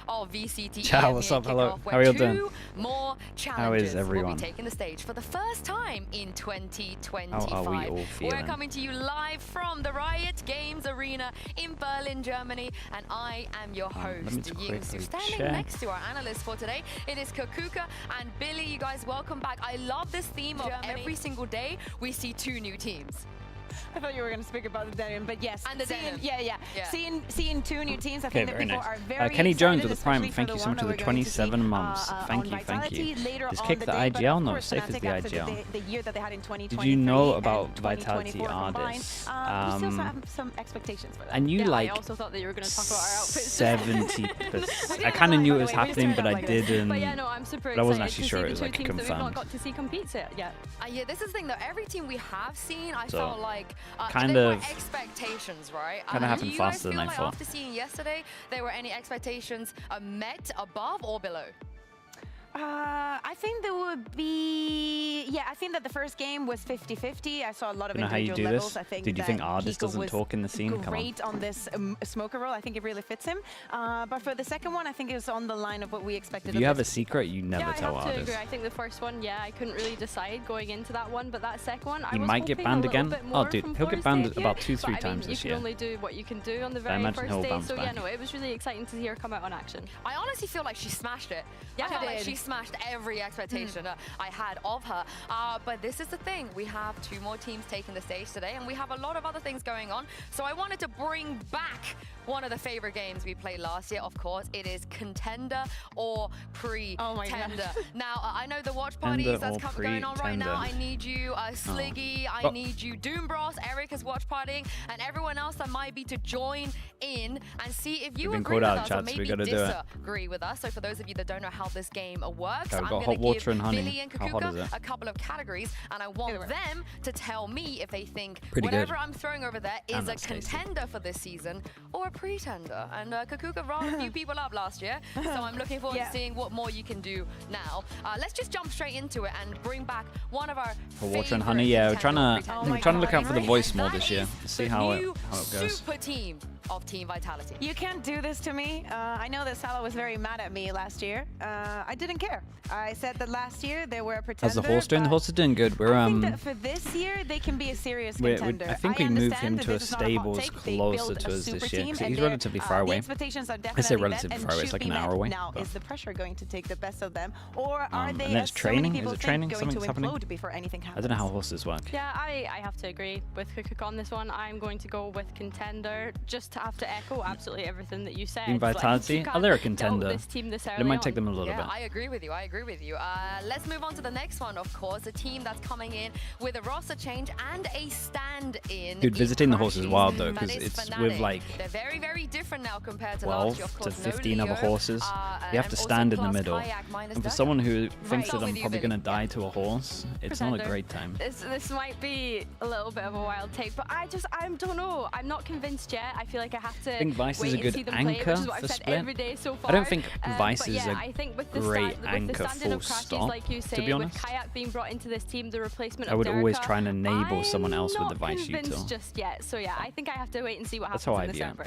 of VCT. Ciao, what's up? Hello. How are you doing? More How is everyone? Will be taking the stage for the first time in 2025. How are we all feeling? We're coming to you live from the Riot Games Arena in Berlin, Germany, and I am your host, Yingsu. Standing next to our analyst for today, it is Kakuka and Billy. You guys, welcome back. I love this theme of every single day we see two new teams. I thought you were going to speak about the denim, but yes. And the denim. Yeah. Seeing two new teams, I think that people are very Kenny Jones with excited, the Prime. especially Thank for you the so much for one the that we're going to 27 see, months. Thank you. Just kick the IGL? No, safe as the IGL. The year that they had in 2023. Did you know about Vitality combined, Artists? we still have some expectations for that. And you like I also thought that you were going to talk about our outfits. 70%. I kind of knew it was happening, but I didn't. But yeah, no, I'm super excited. I wasn't actually sure it was like like confirmed. We've not got to see compete yet. Yeah, this is the thing though. Every team we have seen, I So, felt like kind there of were expectations, right? Kind of happened faster than I like thought. After seeing yesterday, there were any expectations met above or below? I think there would be, I think that the first game was 50-50. I saw a lot of individual levels. I think Did you think Ardis Kiko doesn't was talk in the scene? Great on this smoker role. I think it really fits him. But for the second one, I think it was on the line of what we expected. If you have a secret, you never tell I have to Ardis. agree. I think the first one, I couldn't really decide going into that one, but that second one, He might get banned again. Oh, dude, he'll get banned about 2-3 times this year. You can only do what you can do on the very first day. So yeah, no, it was really exciting to see her come out on action. I honestly feel like she smashed it. Yeah, I felt like she smashed every expectation I had of her. But this is the thing. We have two more teams taking the stage today, and we have a lot of other things going on. So I wanted to bring back one of the favorite games we played last year. Of course, it is Contender or Pre-Tender. Now, I know the watch parties that's going on right now. I need you, Sliggy. I need you, Doombros. Eric is watch partying, and everyone else that might be to join in and see if you agree with us or maybe disagree with us. So for those of you that don't know how this game works, I'm going to give Billy and Kakuka a couple of categories, and I want them to tell me if they think whatever I'm throwing over there is a contender for this season or a pretender. And Kakuka riled a few people up last year, so I'm looking forward to seeing what more you can do now. Let's just jump straight into it and bring back one of our Water and Honey. Yeah, we're trying to look out for the voice more this year. See how it goes. Super team of Team Vitality. You can't do this to me. I know that Salah was very mad at me last year. I didn't care. I said that last year they were a pretender. How's the horse doing? The horse is doing good. We're I think that for this year they can be a serious contender. I think we moved him to a stables closer to us this year because he's relatively far away. I say relatively far away. It's like an hour away. Now, is the pressure going to take the best of them, or are they? And it's training. Is it training? Going to Something's happening. implode before anything happens? I don't know how horses work. Yeah, I have to agree with Kakuka on this one. I'm going to go with Contender, just to have to echo absolutely everything that you said. Team Vitality? Like, they're a contender. This team this it might take them a little bit. I agree with you. Let's move on to the next one, of course. A team that's coming in with a roster change and a stand-in. Dude, visiting the horse is wild though, because it's with like they're very, very different now compared to 12 last year. Of course, to 15 other horses. You have to stand in the middle. And for someone who thinks that I'm probably going to die to a horse, it's not a great time. This might be a little bit of a wild take, but I don't know. I'm not convinced yet. I feel like I have to. I think Vice is a good anchor for split. So I don't think Vice is I think with the great anchor full stop, like you say, to be honest. With Kayak being brought into this team, the replacement I would of always Derka, try and enable someone else with the Vice util. util. Just yet. So yeah, I think I have to wait and see what happens in December.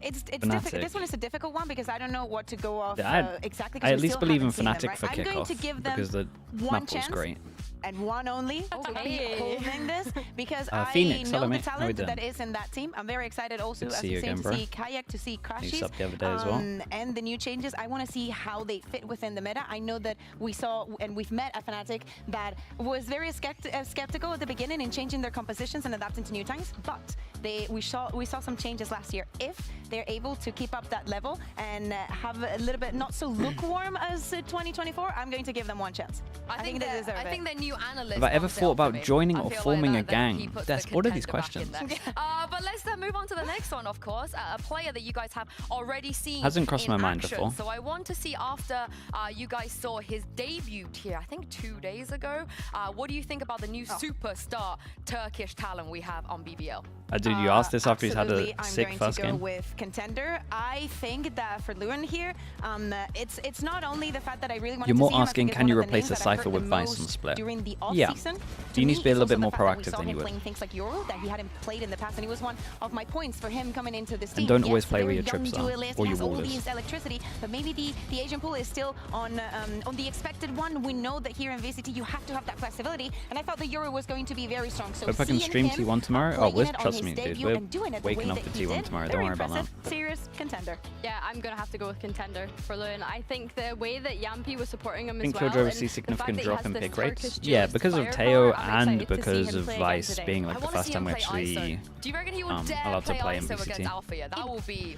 It's difficult. This one is a difficult one because I don't know what to go off exactly. I at least believe in FNATIC for I'm going to give them because the one map was great. And one only to be holding this because Phoenix, I know the talent that is in that team. I'm very excited also to see Kayak, to see Crashies, the other day as well. And the new changes. I want to see how they fit within the meta. I know that we saw and we've met a FNATIC that was very skeptical at the beginning in changing their compositions and adapting to new times, but we saw some changes last year. If they're able to keep up that level and have a little bit not so lukewarm as 2024, I'm going to give them one chance. I think they deserve it. I think the new analyst. Have I ever thought about joining or forming a gang? What are these questions? But let's move on to the next one, of course. A player that you guys have already seen. Hasn't crossed my mind before. So I want to see after you guys saw his debut here, I think 2 days ago. What do you think about the new superstar Turkish talent we have on BBL? Dude, you asked this after he's had a sick first game. I'm going to go game. with Contender. I think that for Lewin here, it's not only the fact that I really want to see him. You're more asking, can you replace a Cypher with Vice on split? During the Yeah. season. Do you need to be a little bit more proactive than you would? Playing things like Euro that he hadn't played in the past, and he was one of my points for him coming into this team. And don't always yes, play with very your young trips duelist, or your has all warders. these electricity, but maybe the Asian pool is still on the expected one. We know that here in VCT you have to have that flexibility, and I thought the Euro was going to be very strong. So Hope I can stream T1 tomorrow. Oh, trust me, dude. We're waking up for T1 tomorrow. Don't worry about that. Serious contender. Yeah, I'm going to have to go with contender for Lewin. I think the way that Yampi was supporting him as well. I think Killjoy sees significant drop in pick rates. Yeah, because of Teo and because of Vice being like the first time we actually do you reckon he would dare allowed to play in ISO against VCT. Alpha? Yeah, that will be.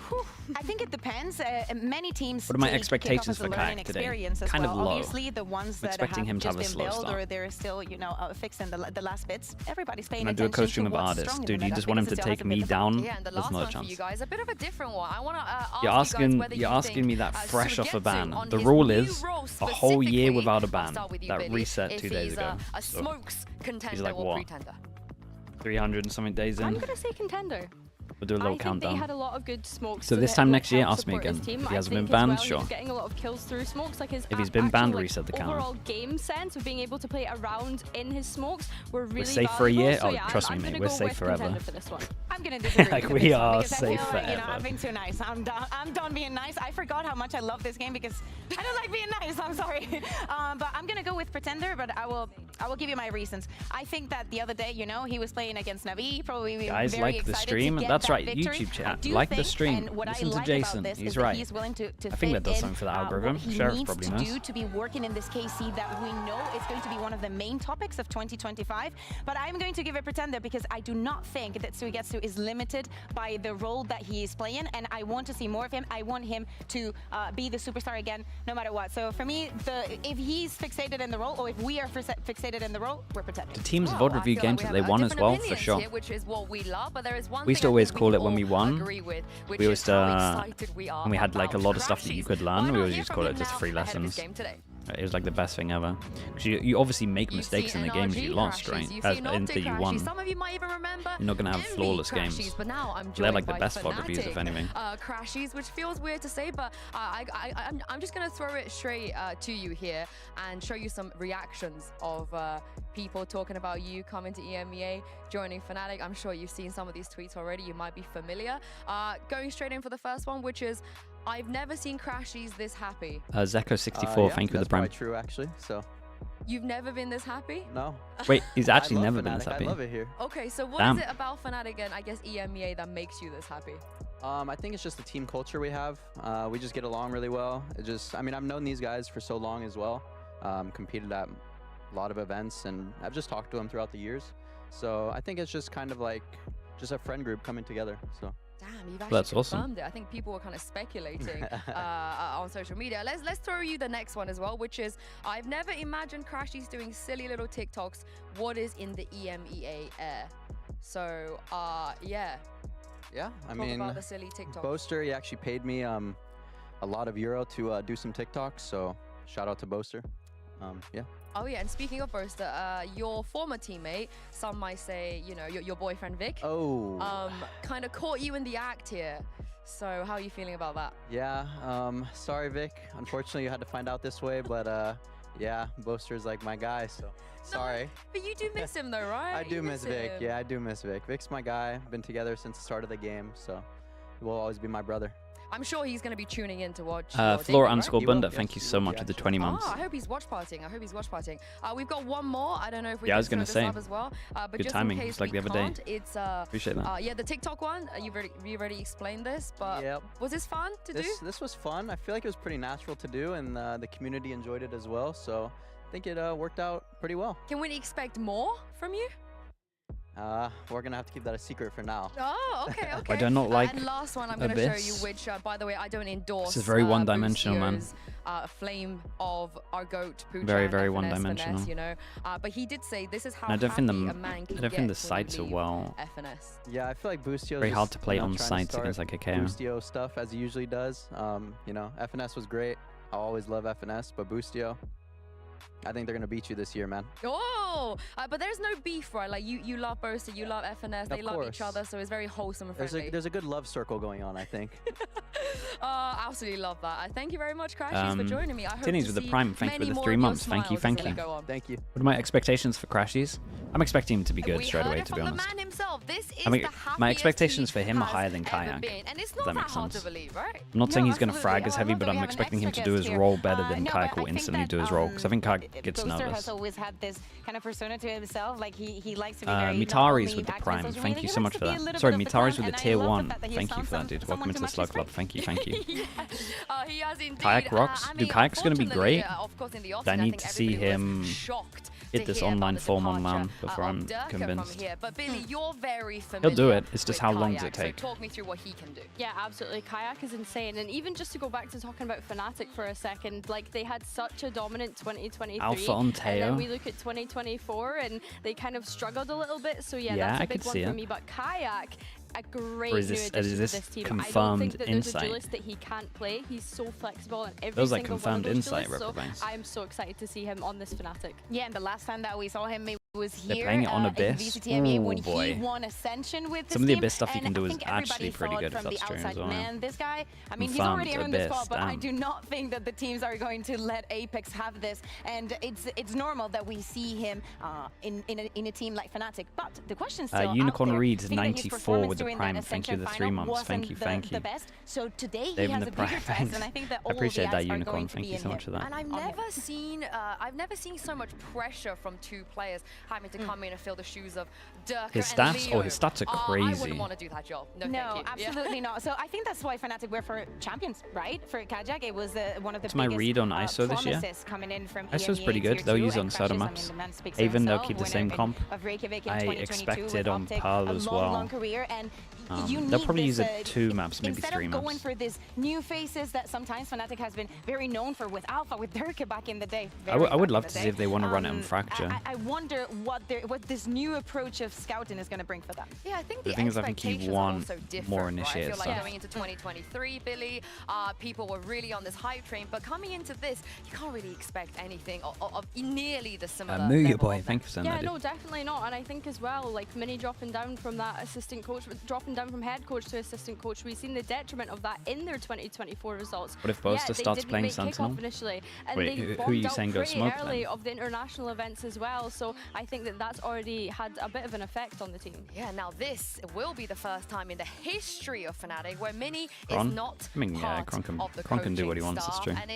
I think it depends. Many teams. What are my take expectations KICKOFF as a for learning Kayak today? experience as Kind of well. low. Obviously, the ones that expecting have him to have a just slow been built start. or they're still, you know, fixing the last bits. Everybody's paying I'm gonna do a attention co-stream to of what's artists. strong in Dude, the you meta just want him because to it still has take a me bit of down. Yeah, and the There's last no one for chance. you guys, a bit of a different one. I want to ask You're you guys whether you're you asking me that think, fresh off a ban. on The his rule new is role a whole year specifically, without a I'll ban. start with you, That Billy, reset if 2 days he's ago. a So smokes contender like or what? pretender. 300 and something days I'm in. going to say contender. We'll do a little I think countdown. they had a lot of good smokes. So this that time will next year, help ask me support his again. team. If he I hasn't been think as banned, well, sure. He's getting a lot of kills through smokes. Like his If he's been actual, banned, like, reset the counter. overall game sense of being able to play around in his smokes were really safe for a valuable. year? So Oh, yeah, trust me, I'm mate, gonna we're go safe with forever. contender for this one. I'm gonna disagree Like, with we this one are because safe I feel like, you know, forever. I've been too nice. I'm done being nice. I forgot how much I love this game because I don't like being nice. I'm sorry, but I'm gonna go with pretender. But I will give you my reasons. I think that the other day, you know, he was playing against Navi. Probably Guys, very like the excited stream. to get That's that right. victory. YouTube chat. I do Like the think, stream. and what Listen I to like Jason. about this He's is that right. he's willing to I think that does fit something for the in, algorithm. What he Sheriff needs probably to knows. do to be working in this KC that we know is going to be one of the main topics of 2025. But I'm going to give it pretender because I do not think that Suigetsu is limited by the role that he is playing, and I want to see more of him. I want him to be the superstar again, no matter what. So for me, if he's fixated in the role, or if we are fixated in the role, we're pretending. The team's VOD review games that they won as well, for sure. Here, which is what we love, but there is one We used to always call it when we won. With, We used to, we are when we had like a lot of stuff that you could learn, we always used to call it just free ahead of lessons. his game today. It was like the best thing ever. Because you obviously make mistakes in the games NRG you lost, crashes, right? you see Until you won. Some of you might even remember You're not going to have envy flawless crashes, games. but now I'm They're like joined the by best VOD reviews, if FNATIC, anything. Crashes, which feels weird to say, but I'm just going to throw it straight to you here and show you some reactions of people talking about you coming to EMEA, joining FNATIC. I'm sure you've seen some of these tweets already. You might be familiar. Going straight in for the first one, which is, I've never seen Crashies this happy. Zeko64, Yeah, thank you for the that's prime. probably true, actually. So You've never been this happy? no. Wait, he's actually I love never been this FNATIC. happy. I love it here. Okay, so what Damn. is it about FNATIC and I guess EMEA that makes you this happy? I think it's just the team culture we have. We just get along really well. I mean, I've known these guys for so long as well. Competed at a lot of events, and I've just talked to them throughout the years. So I think it's just kind of like just a friend group coming together. So. Damn, you've actually That's awesome. confirmed it. I think people were kind of speculating on social media. Let's throw you the next one as well, which is, I've never imagined Crashies doing silly little TikToks. What is in the EMEA air? So, yeah. Yeah, I Talk mean, about the silly TikToks. Boaster, he actually paid me a lot of euro to do some TikToks. So shout out to Boaster. Yeah. Oh yeah, and speaking of Boaster, your former teammate, some might say, you know, your boyfriend Vic, Oh. kind of caught you in the act here. So how are you feeling about that? Yeah. Sorry, Vic. Unfortunately, you had to find out this way, but yeah, Boaster's like my guy. So sorry. No, but you do miss him though, right? I do You miss Vic. him. Yeah, I do miss Vic. Vic's my guy. Been together since the start of the game, so he will always be my brother. I'm sure he's going to be tuning in to watch. Flora_Bunda, He thank will, you so much for the 20 months. Oh, I hope he's watch partying. We've got one more. I don't know if we Yeah, I can was gonna throw say. this up as well. But Good just timing, in case just like we the other day. can't, it's Appreciate that. yeah, the TikTok one. You already explained this, but Yep. was this fun to do? This was fun. I feel like it was pretty natural to do, and the community enjoyed it as well. So I think it worked out pretty well. Can we expect more from you? We're gonna have to keep that a secret for now. Oh, okay, okay. I do not like and last one I'm going to show you, Abyss. which, by the way, I don't endorse. This is very one-dimensional, man. Boostio's, flame of our goat, Puchan, Very, very FNS, one-dimensional. Finesse, you know. But he did say this is how And I don't think happy a man can I don't think get the sites are when you well. leave FNS. Yeah, I feel like Boostio Very hard to play on sites start against like a KO. Boostio stuff as he usually does. You know, FNS was great. I always love FNS, but Boostio, I think they're gonna beat you this year, man. Oh, Oh, but there's no beef, right? Like you love Boaster, you love FNS, they love each other, so it's very wholesome and friendly. There's a good love circle going on, I think. Absolutely love that. Thank you very much, Crashies, for joining me. I hope Tinny's with the Prime. Thank you for the 3 months. Thank you. Thank you. What are my expectations for Crashies? I'm expecting him to be good straight away, to be honest. The man himself. This is my expectations for him are higher than Kayak. And it's not that hard to believe, right? I'm not saying he's going to frag as heavy, but I'm expecting him to do his role better than Kayak will instantly do his role, because I think Kayak gets Boaster nervous. has always had this kind of persona to himself, like he likes to be very Mitari's with the Prime. Thank you so much for that. Sorry, Mitari's with the tier 1. Thank you for that, dude. Welcome into the Slug Club. Thank you. Kayak rocks. Dude, Kayak's going to be great. I need to see him hit this online form on LAN before I'm convinced. But Billy, you're very familiar. He'll do it. It's just how long does it take? So talk me through what he can do. Yeah, absolutely. Kayak is insane. And even just to go back to talking about FNATIC for a second, like they had such a dominant 2023. Alpha on Teo. And then we look at 2024 and they kind of struggled a little bit. So yeah, that's a big one for me. But Kayak, a great new addition to this team. I don't think that there's a duelist that he can't play. He's so flexible in every Those like single confirmed one of those insight duelists, so I'm so excited to see him on this FNATIC. Yeah, and the last time that we saw him, it was here. They're playing it on Abyss. VCT EMEA when he won Ascension with this Some of the team, Abyss stuff you can and do I is think actually pretty good if from that's the true as outside. well. Man, this guy, I mean, he's Confirmed already earned the spot, Abyss, but I damn. do not think that the teams are going to let Apex have this. And it's normal that we see him in a team like FNATIC. But the question still Unicorn out there, Reed's being that his 94 with the performance Prime. during Thank you that the 3 Ascension months. final Thank you, thank wasn't you. the best. So today he David has the a bigger Prime, test, and I think that I all appreciate the that, eyes are Unicorn. going to Thank be you in so him. much for that. And I've never seen so much pressure from 2 players having to come in and fill the shoes of Durka His and stats? Leo. Oh, his stats are I crazy. wouldn't want to do that job. No, No, thank you. absolutely not. So I think that's why FNATIC were for champions, right? For Kajak, it was one of the What's my biggest read on ISO this year? promises coming in from ISO's EMEA pretty good. Tier They'll 2 use on and certain Crashes. I mean, maps. the man speaks for Even they'll himself, keep the winner same comp. of Reykjavik in I 2022 expected with on Optic, Pearl a as long, well. long career, and you They'll need probably this, use it 2 maps, maybe 3 instead of going maps. for these new faces that sometimes FNATIC has been very known for with Alpha, with Durka back in the day. I would love to see if they want to run it on Fracture. I wonder what this new approach of scouting is going to bring for them. Yeah, I think The the thing is, I think he expectations won are also different, more right? initiated I feel like stuff. going into 2023, Billy, people were really on this hype train, but coming into this, you can't really expect anything of nearly the similar Moo your level boy, of thank you for sending Yeah, that. no, definitely not. And I think as well, like Mini dropping down from that assistant coach, dropping down from head coach to assistant coach, we've seen the detriment of that in their 2024 results. What if Boaster starts playing Sentinel? Initially, and Wait, they who are you bombed saying out go pretty smoke early then? of the international events as well. So I think that that's already had a bit of an effect on the team. Yeah, now this will be the first time in the history of FNATIC where Mini Kron? is not I mean, yeah, part Kron of the can do what he coaching wants, it's staff. true. And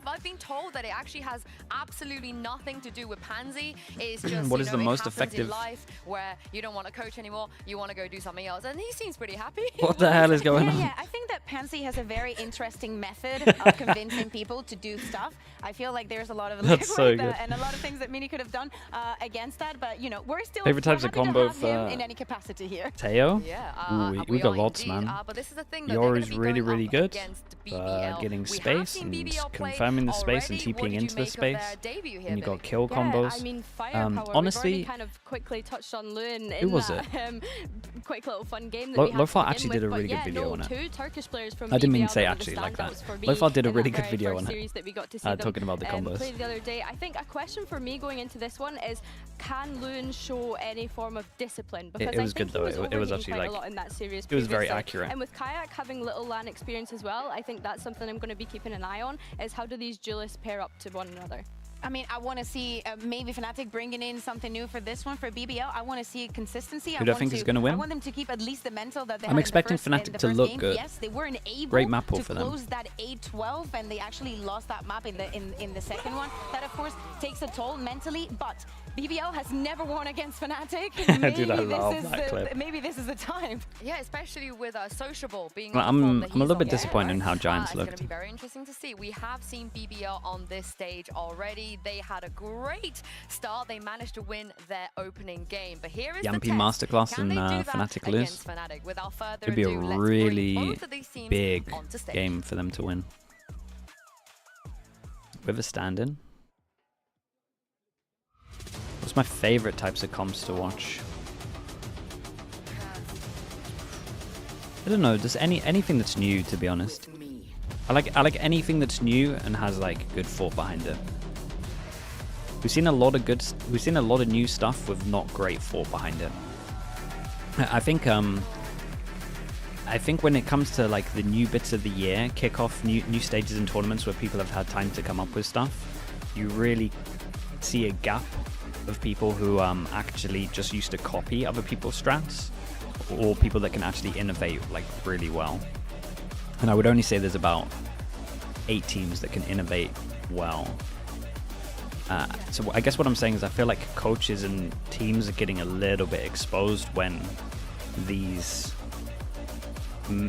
I've been told that it actually has absolutely nothing to do with Pansy. It's just, What is the most it happens effective- in life where you don't want to coach anymore, you want to go do something else. And he seems pretty happy. What the hell is going on? Yeah, I think that Pansy has a very interesting method of convincing people to do stuff. I feel like there's a lot of That's so legwork good. and a lot of things that Mini could have done against that, but we're still Favorite types of happy to combo have him for in any capacity here. Teo? Yeah, Ooh, we got are lots, indeed, man. but this is the thing that Yours they're really, gonna be really going up good. against BBL. Getting We have space seen and BBL play confirming the space and already. What TPing did into you the make of space. their debut here, And you got Billy? kill Yeah, combos. I mean, firepower. honestly, we've already kind of quickly touched on Lewin who in was that it? quick little fun game that we had Lofar to actually begin did a with, really but good yeah, video no, on it. 2 Turkish players from I didn't mean BBL to say that were actually the like that. standouts for me Lofar did a in really that good very video first on it. series that we got to see them, talking about the combos. play the other day. I think a question for me going into this one is, can Lewin show any form of discipline? Because It was I think good though. He It was overheating actually quite like a lot in that series. it was very previously. accurate. And with Kayak having little LAN experience as well, I think that's something I'm going to be keeping an eye on. Is how do these duelists pair up to one another? I mean, I want to see maybe FNATIC bringing in something new for this one, for BBL. I want to see consistency. Who do I think is going to win? I want them to keep at least the mental that they I'm had expecting in the FNATIC first to look game. good. Yes, they weren't able Great map pull to for them. close that 8-12, and they actually lost that map in the second one. That, of course, takes a toll mentally, but BBL has never won against FNATIC. Dude, I love that clip. Maybe this is the time. Yeah, especially with Sociable being Well, on the form I'm that a little he's bit on. disappointed in how Giants It's going looked. to be very interesting to see. We have seen BBL on this stage already. They had a great start. They managed to win their opening game. But here is Yampy the test. Masterclass Can and they do that FNATIC lose? against FNATIC? Without further It'd be a ado, let's bring really both of these teams big onto stage. game for them to win. With a stand-in. What's my favorite types of comps to watch? I don't know. Just anything that's new, to be honest. I like anything that's new and has like good thought behind it. We've seen a lot of new stuff with not great thought behind it. I think when it comes to like the new bits of the year, kickoff, new stages and tournaments where people have had time to come up with stuff, you really see a gap of people who actually just used to copy other people's strats, or people that can actually innovate like really well. And I would only say there's about 8 teams that can innovate well. So I guess what I'm saying is I feel like coaches and teams are getting a little bit exposed when these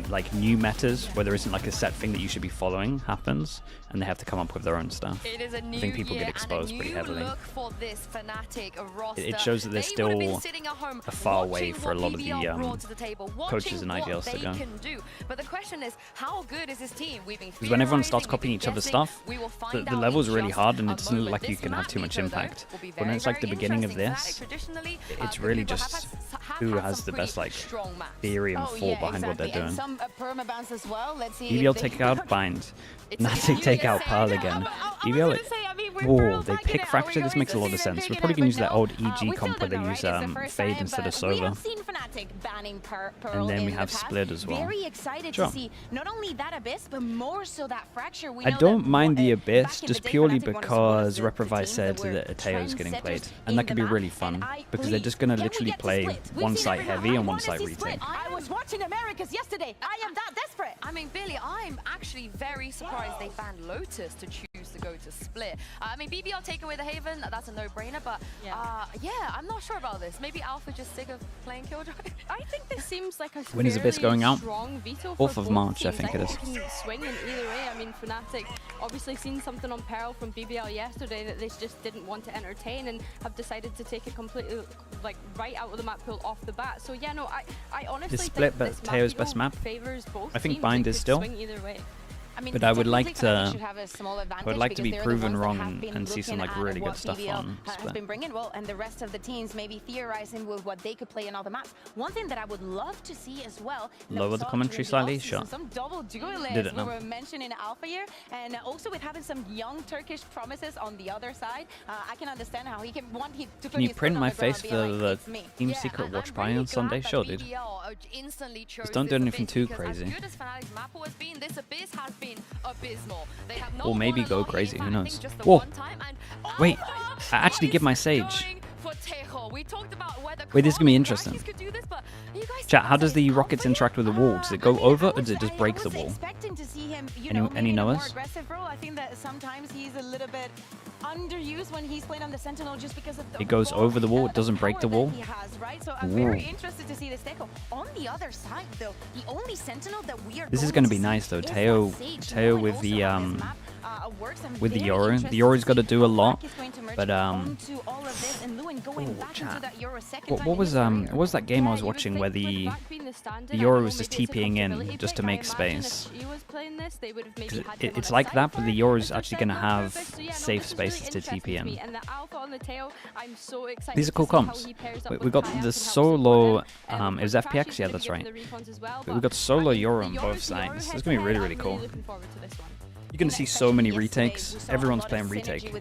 like new metas where there isn't like a set thing that you should be following happens, and they have to come up with their own stuff. It is a new I think people get exposed pretty heavily. Look for this FNATIC roster. It shows that there's still a far way for a lot of the coaches and IGLs to go. But the question is, how good is this team? Because when everyone starts copying each other's stuff, the level's really hard and it doesn't look like you can have too much impact. But when it's like the beginning of this, it's really just who has the best like theory and thought behind what they're doing. BBL take out Bind. FNATIC take out Pearl again. BBL, whoa, they pick Fracture. This makes a lot of sense. We're probably going to use that old EG comp where they use Fade instead of Sova. And then we have Split as well. Sure. I don't mind the Abyss just purely because Reprovice said that Ateo's getting played. And that could be really fun because they're just going to literally play one site heavy and one site retake. I was watching Americas yesterday. I am that desperate. I mean, Billy, I'm actually very surprised they banned Lotus to choose to go to Split. I mean, BBL taking away the Haven, that's a no-brainer, but yeah, I'm not sure about this. Maybe Alpha just sick of playing Killjoy. I think this seems like a when is Abyss going out? 4th of March, I think it is. Can swing in either way. I mean, FNATIC obviously seen something on Pearl from BBL yesterday that they just didn't want to entertain and have decided to take it completely like right out of the map pool off the bat. So yeah, no, I honestly think Split, but Teo's best map. I think Bind is still. I mean, but I would like to be proven wrong and see some like really good stuff on Split. Been bringing well, and the rest of the teams maybe theorizing with what they could play in other maps. One thing that I would love to see as well. Lower the commentary slightly, sure. Some double duelists Did it we were mentioning Alpha here, and also with having some young Turkish promises on the other side. I can understand how he can want to put. Can you print my face for the Team Secret Watch Party on Sunday? Sure, dude. Just don't do anything too crazy. Or maybe go crazy, who knows? Whoa! Wait, I actually give my Sage. Wait, this is gonna be interesting. Chat, how does the rockets interact with the wall? Does it go over or does it just break the wall? Any knowers? I think that sometimes he's a little bit underused when he's playing on the Sentinel just because of the it goes over the wall, it doesn't break the wall. So I'm very interested to see this Tejo. On the other side though, the only Sentinel that we are this is gonna be nice though. Teo with the Yoru. The Yoru's got to do a lot, but what was that game I was watching where the Yoru was just TPing in just to make space? It's like that, but the Yoru's actually going to have safe spaces to TP in. These are cool comps. We got the solo. It was FPX, yeah, that's right. But we got solo Yoru on both sides. It's going to be really, really cool. You're going to see so many retakes. Everyone's playing retake.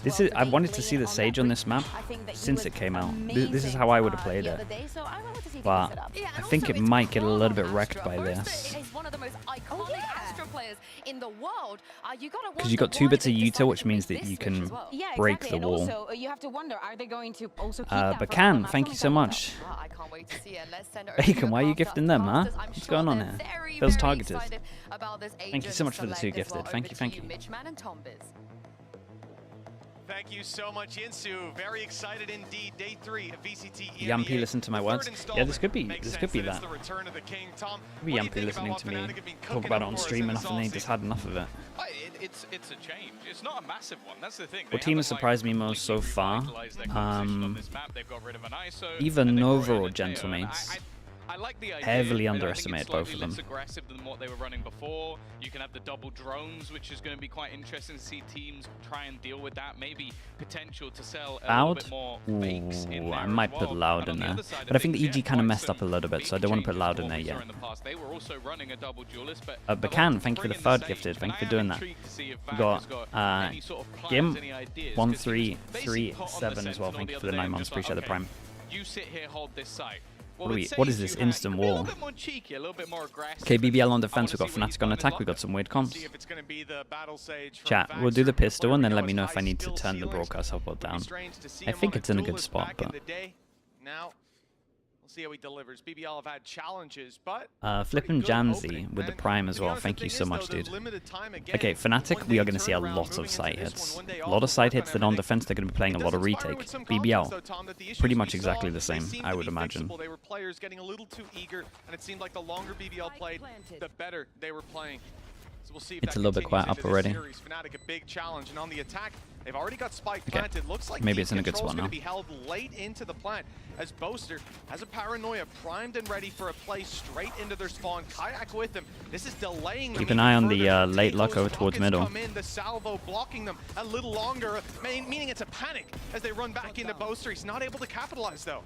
This is, I've wanted to see the Sage on this map since it came out. This is how I would have played it. But I think it might get a little bit wrecked by this. Because you got 2 bits of util, which means that you can break the wall. But Can, thank you so much. Bacon, why are you gifting them, huh? What's going on here? Feels targeted. Thank you so much for the 2 gifted. Thank you, thank you. Thank you so much, Yinsu. Very excited indeed. Day 3 of VCT EMEA. Yampy, listen to my words. Yeah, this could be that. Could be Yampy listening to me talk about it on stream enough and they just had enough of it. It's a change. It's not a massive one. That's the thing. What team has surprised me most so far? Either Nova or Gentlemates. I like the idea. Heavily underestimated both of them. Less aggressive than what they were running before. You can have the double drones, which is going to be quite interesting to see teams try and deal with that. Maybe potential to sell a little bit more fakes in there. I might put Loud in there, but I think the EG kind of messed up a little bit, so I don't want to put Loud in there yet. They were also running a double duelist, Bacan, thank you for the third gifted. Thank you for doing that. We got Gim 1337 as well. Thank you for the 9 months. Appreciate the prime. You sit here, hold this site. What is this instant wall? Okay, BBL on defense. We've got FNATIC on attack. We've got some weird comps. Chat, we'll do the pistol and then let me know if I need to turn the broadcast up or down. I think it's in a good spot, but... See how he delivers. BBL have had challenges, but Flippin' Jamsey with the prime as well. Thank you so much, dude. Okay, FNATIC, we are going to see a lot of site hits. A lot of site hits that on defense, they're going to be playing a lot of retake. BBL, pretty much exactly the same, I would imagine. They were players getting a little too eager, and it seemed like the longer BBL played, the better they were playing. So we'll see if it's a little bit quiet up already. FNATIC a big challenge, and on the attack, they've already got Spike planted. Looks like maybe it's in a good spot now. Going to be held late into the plant as Boaster has a Paranoia primed and ready for a play straight into their spawn. Kayak with them. This is delaying them. Keep an eye on the late luck over towards middle. Come in, the salvo blocking them a little longer, meaning it's a panic as they run back into Boaster. He's not able to capitalize though.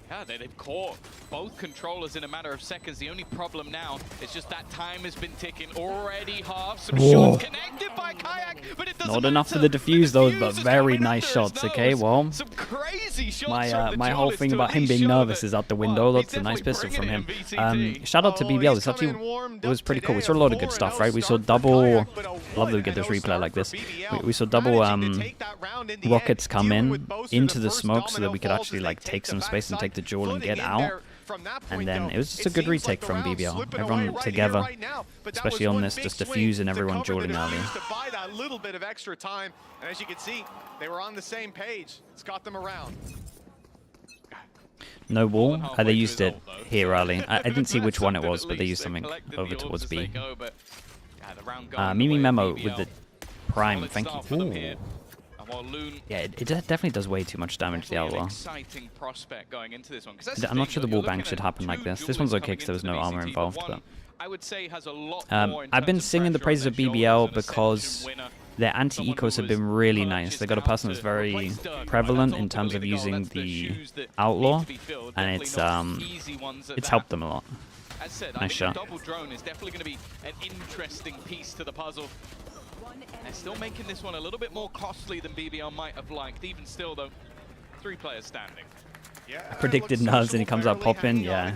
Yeah, they've caught both controllers in a matter of seconds. The only problem now is just that time has been ticking. Already half. Some shots connected by Kayak, but it doesn't Not enough for the defuse though, but very nice shots. Okay, well, some crazy shots my whole thing about him being nervous is out the window. That's a nice pistol from him. Shout out to BBL. It's actually, it was pretty cool. We saw a lot of good stuff, right? We saw double. Love that we get this replay like this. We saw double rockets come in into the smoke so that we could actually like take some space and take the jewel and get out. And then it was just a good retake from BBL. Everyone together, especially on this, just diffusing everyone dueling early. To buy that little bit of extra time, and as you can see, they were on the same page. It's got them around. No wall. They used it here early. I didn't see which one it was, but they used something over towards B. Mimi Memo with the prime. Thank you. Ooh. Yeah, it definitely does way too much damage to the Outlaw. I'm not sure the wall bang should happen like this. This one's okay because there was no armor involved, but... I've been singing the praises of BBL because their anti-ecos have been really nice. They got a person that's very prevalent in terms of using the Outlaw, and it's helped them a lot. Nice shot. Double drone is definitely going to be an interesting piece to the puzzle. They're still making this one a little bit more costly than BBL might have liked. Even still, though, 3 players standing. Yeah, I predicted nerves and he comes out popping. Yeah,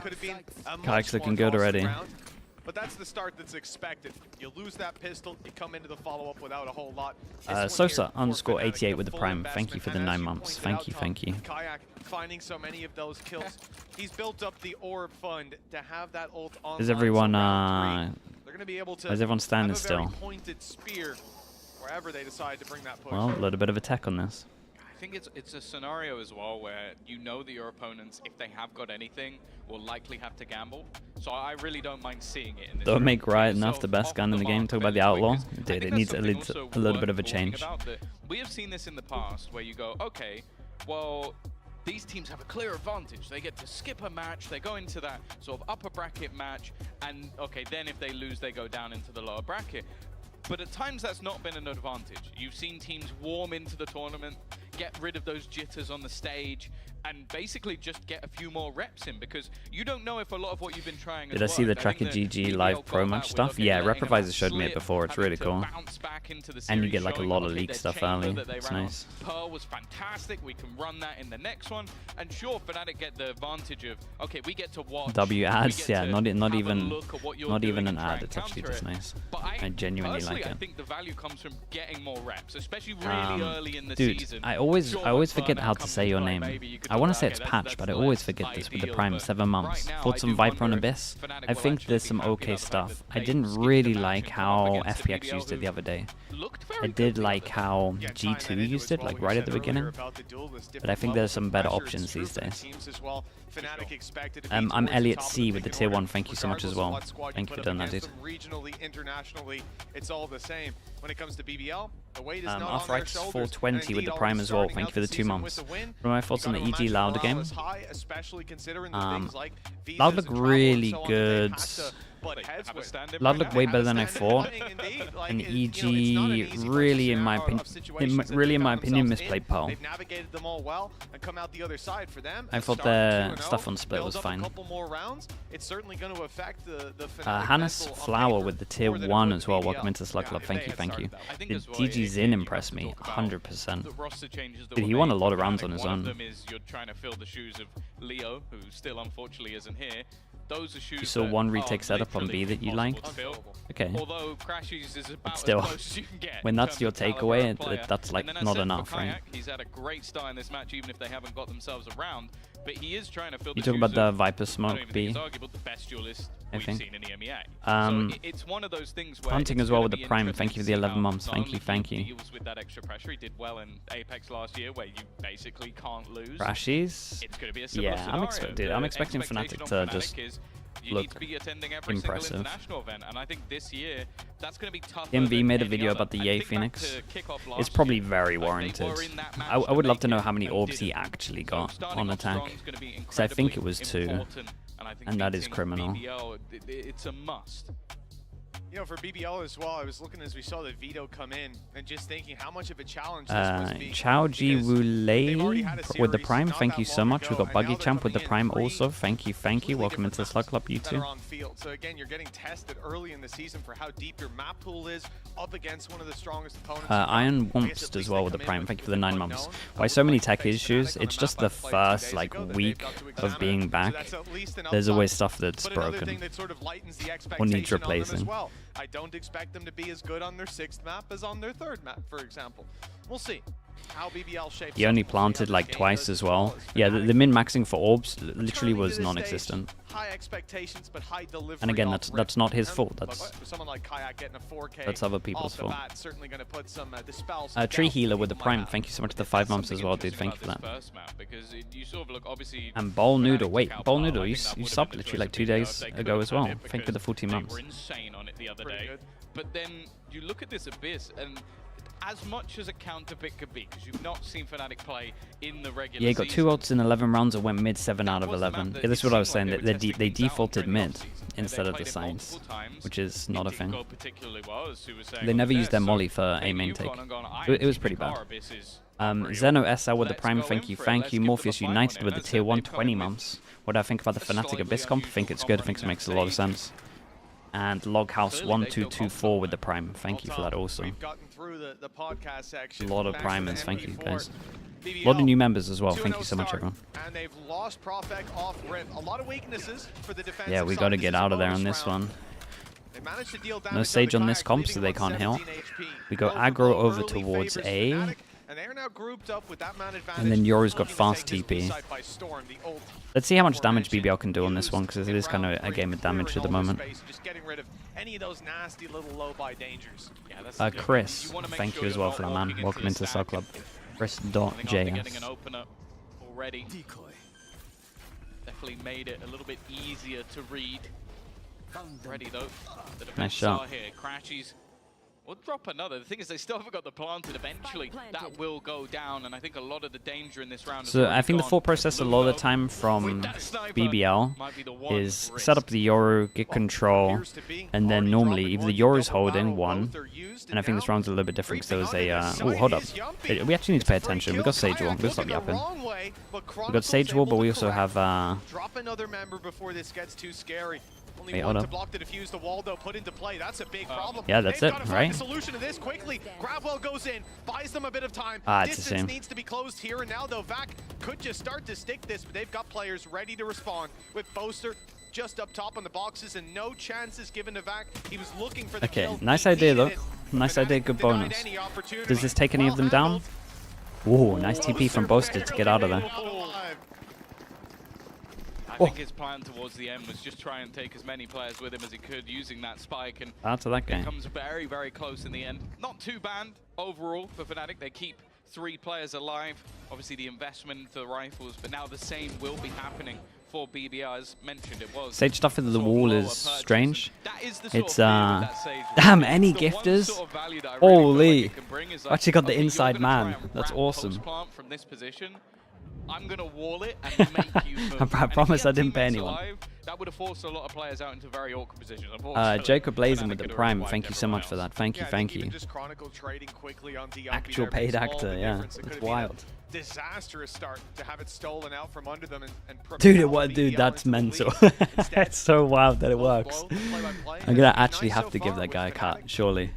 Kayak's looking good already. But that's the start that's expected. You lose that pistol, you come into the follow-up without a whole lot. Sosa _ 88 with the prime. Thank you for the 9 months. Thank you, thank you. Kayak finding so many of those kills. He's built up the orb fund to have that ult on. Is everyone they're going to be able to is everyone standing still? Pointed spear wherever they decide to bring that push. Well, a little bit of attack on this. I think it's a scenario as well where you know that your opponents, if they have got anything, will likely have to gamble. So I really don't mind seeing it in this. Don't make Riot enough the best gun in the game. Talk about the Outlaw. Dude, it needs a little bit of a change. We have seen this in the past where you go, okay, well, these teams have a clear advantage. They get to skip a match, they go into that sort of upper bracket match, and okay, then if they lose, they go down into the lower bracket. But at times that's not been an advantage. You've seen teams warm into the tournament, get rid of those jitters on the stage, and basically just get a few more reps in, because you don't know if a lot of what you've been trying. Did I see the Tracker GG live pro match stuff? Yeah, Reprovisor showed me it before. It's really cool. And you get like a lot of leak stuff early. It's nice. Pearl was fantastic. We can run that in the next one. And sure, FNATIC get the advantage of, okay, we get to watch. W ads, yeah, not even an ad. It's actually just nice. I genuinely like it. I think the value comes from getting more reps, especially really early in the season. Dude, I always forget how to say your name. I want to say it's Patch, but I always forget this with the prime 7 months. Fought some Viper on Abyss. I think there's some okay stuff. I didn't really like how FPX used it the other day. I did like how G2 used it, like right at the beginning. But I think there's some better options these days. FNATIC expected to be I'm Elliot C with the tier 1. Thank you so much as well. Thank you for doing that, dude. Regionally, internationally, it's all the same. When it comes to BBL, the weight is not on their Arthritis shoulders. 420 with the Prime as well. Thank you for the 2 months. What are my thoughts on the EG Loud game? Loud look really good. Loud look way better than I thought. And EG really, in my opinion, misplayed Pearl. I thought their stuff on split was fine. Hannes Flower with the tier 1 as well. Welcome into Slug Club. Thank you, thank you. Did DG Zin impress me? 100%. Dude, he won a lot of rounds on his own. You're trying to fill the shoes of Leo, who still unfortunately isn't here. Those are shoes you saw one retake setup on B that you liked? Okay. But still, when that's your takeaway, that's like not enough, right? He's had a great start in this match, even if they haven't got themselves around. But he is trying to fill the you talk about the Viper Smoke B, I think. It's one of those things where hunting as well with the Prime. Thank you for the 11 months. Thank you, thank you. With that extra pressure, he did well in Apex last year, where you basically can't lose. Rashies? It's going to be a yeah, I'm expecting FNATIC to just look impressive. And I think this year that's going to be tough. MV made a video about the Yay Phoenix. It's probably very warranted. I would love to know how many orbs he actually got on attack. Because I think it was 2. And that is criminal. It's a must. You know, for BBL as well, I was looking as we saw the veto come in and just thinking how much of a challenge this must be. Chao Ji Wulei with the Prime, thank you so much. We've got Buggy Champ with the Prime also. Thank you, thank you. Welcome into the Slug Club, you too. So again, you're getting tested early in the season for how deep your map pool is up against one of the strongest opponents. Iron Wumps as well with the Prime. Thank you for the 9 months. Why so many tech issues? It's just the first like week of being back. There's always stuff that's broken or needs replacing. I don't expect them to be as good on their 6th map as on their 3rd map, for example. We'll see how BBL shapes. He only planted like twice as well. Yeah, the min-maxing for orbs literally was non-existent. High expectations, but high delivery. And again, that's not his fault. That's someone like Kayak getting a 4K. That's other people's fault. Certainly going to put some dispels. Tree Healer with the Prime. Thank you so much for the 5 months as well, dude. Thank you for that. And Bowl Noodle. Wait, Bowl Noodle, you subbed literally like 2 days ago as well. Thank you for the 14 months. They were insane on it the other day. But then you look at this Abyss, and as much as a counter pick could be, because you've not seen FNATIC play in the regular yeah, he got 2 ults in 11 rounds and went mid 7 out of 11. Yeah, this is what I was saying, that they defaulted mid instead of the signs, which is not a thing. They never used their molly for a main take. It was pretty bad. Zeno SL with the Prime, thank you. Morpheus United with the tier 1, 20 months. What do I think about the FNATIC Abyss comp? I think it's good, I think it makes a lot of sense. And Loghouse 1224 with the Prime. Thank you for that also. A lot of primers, thank you guys. A lot of new members as well. Thank you so much, everyone. And they've lost Profek off rip. A lot of weaknesses for the defense. Yeah, we got to get out of there on this one. No Sage on this comp, so they can't heal. We go aggro over towards A. And then Yoru's got fast TP. Let's see how much damage BBL can do on this one, because it is kind of a game of damage at the moment. Chris, thank you as well for that, man. Welcome into the Slug Club. Chris.js. Definitely made it a little bit easier to read. Ready though. Nice shot. Here. Crashies. We'll drop another. The thing is, they still haven't got the planted. Eventually, that will go down, and I think a lot of the danger in this round. So I think the thought process a lot of the time from BBL is set up the Yoru, get control, and then normally either the Yoru's holding one, and I think this round's a little bit different because there was a. Oh, hold up. We actually need to pay attention. We got Sage Wall. We'll stop yapping. We got Sage Wall, but we also have. Drop another member before this gets too scary. Wait, hold up. Block the defuse, the wall though put into play. That's a big problem. Yeah, that's it, right? Solution to this quickly. Grabwell goes in, buys them a bit of time. Distance needs to be closed here and now though. Vac could just start to stick this, but they've got players ready to respond with Boaster just up top on the boxes and no chances given to Vac. He was looking for the kill. Nice idea though. Nice idea, good bonus. Does this take any of them down? Ooh, nice TP from Boaster to get out of there. I think his plan towards the end was just try and take as many players with him as he could using that spike, and out to that game. It comes very, very close in the end. Not too bad overall for FNATIC. They keep 3 players alive. Obviously the investment into the rifles, but now the same will be happening for BBL, as mentioned, it was. Sage stuff into the wall is strange. It's damn, any gifters. Holy, actually got the inside man. That's awesome. From this position, I'm gonna wall it and make you move. I promise I didn't pay anyone. That would have forced a lot of players out into very awkward positions. Jacob Blazing with the Prime, thank you so much for that. Thank you, thank you. Actual paid actor, yeah, it's wild. Disastrous start to have it stolen out from under them and dude, that's mental. It's so wild that it works. I'm gonna actually have to give that guy a cut, surely.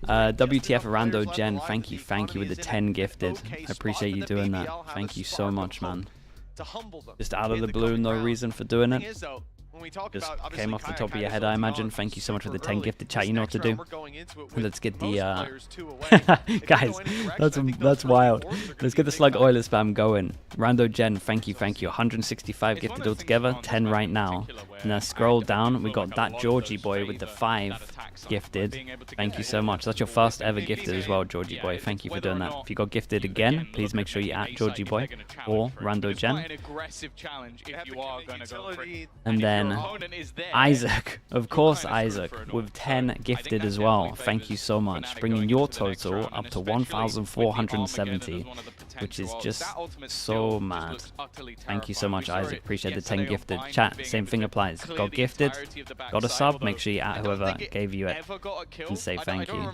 WTF Rando Jen, thank you with the 10 gifted. I appreciate you doing that. Thank you so much, man. Just out of the blue, no reason for doing it. Just came off the top of your head, I imagine. Thank you so much for the 10 gifted, chat. You know what to do. Let's get the guys, that's wild. Let's get the Slug Oiler spam going. Rando Jen, thank you. 165 gifted altogether, 10 right now. And then scroll down, we got that Georgie boy with the 5 gifted. Thank you so much. That's your first ever gifted as well, Georgie boy. Thank you for doing that. If you got gifted again, please make sure you at Georgie boy or Rando Jen. And then Isaac, of course, Isaac with 10 gifted as well. Thank you so much, bringing your total up to 1,470, which is just so mad. Thank you so much, Isaac. Appreciate the 10 gifted. Chat, same thing applies. Got gifted, got a sub, make sure you at whoever gave you it and say thank you.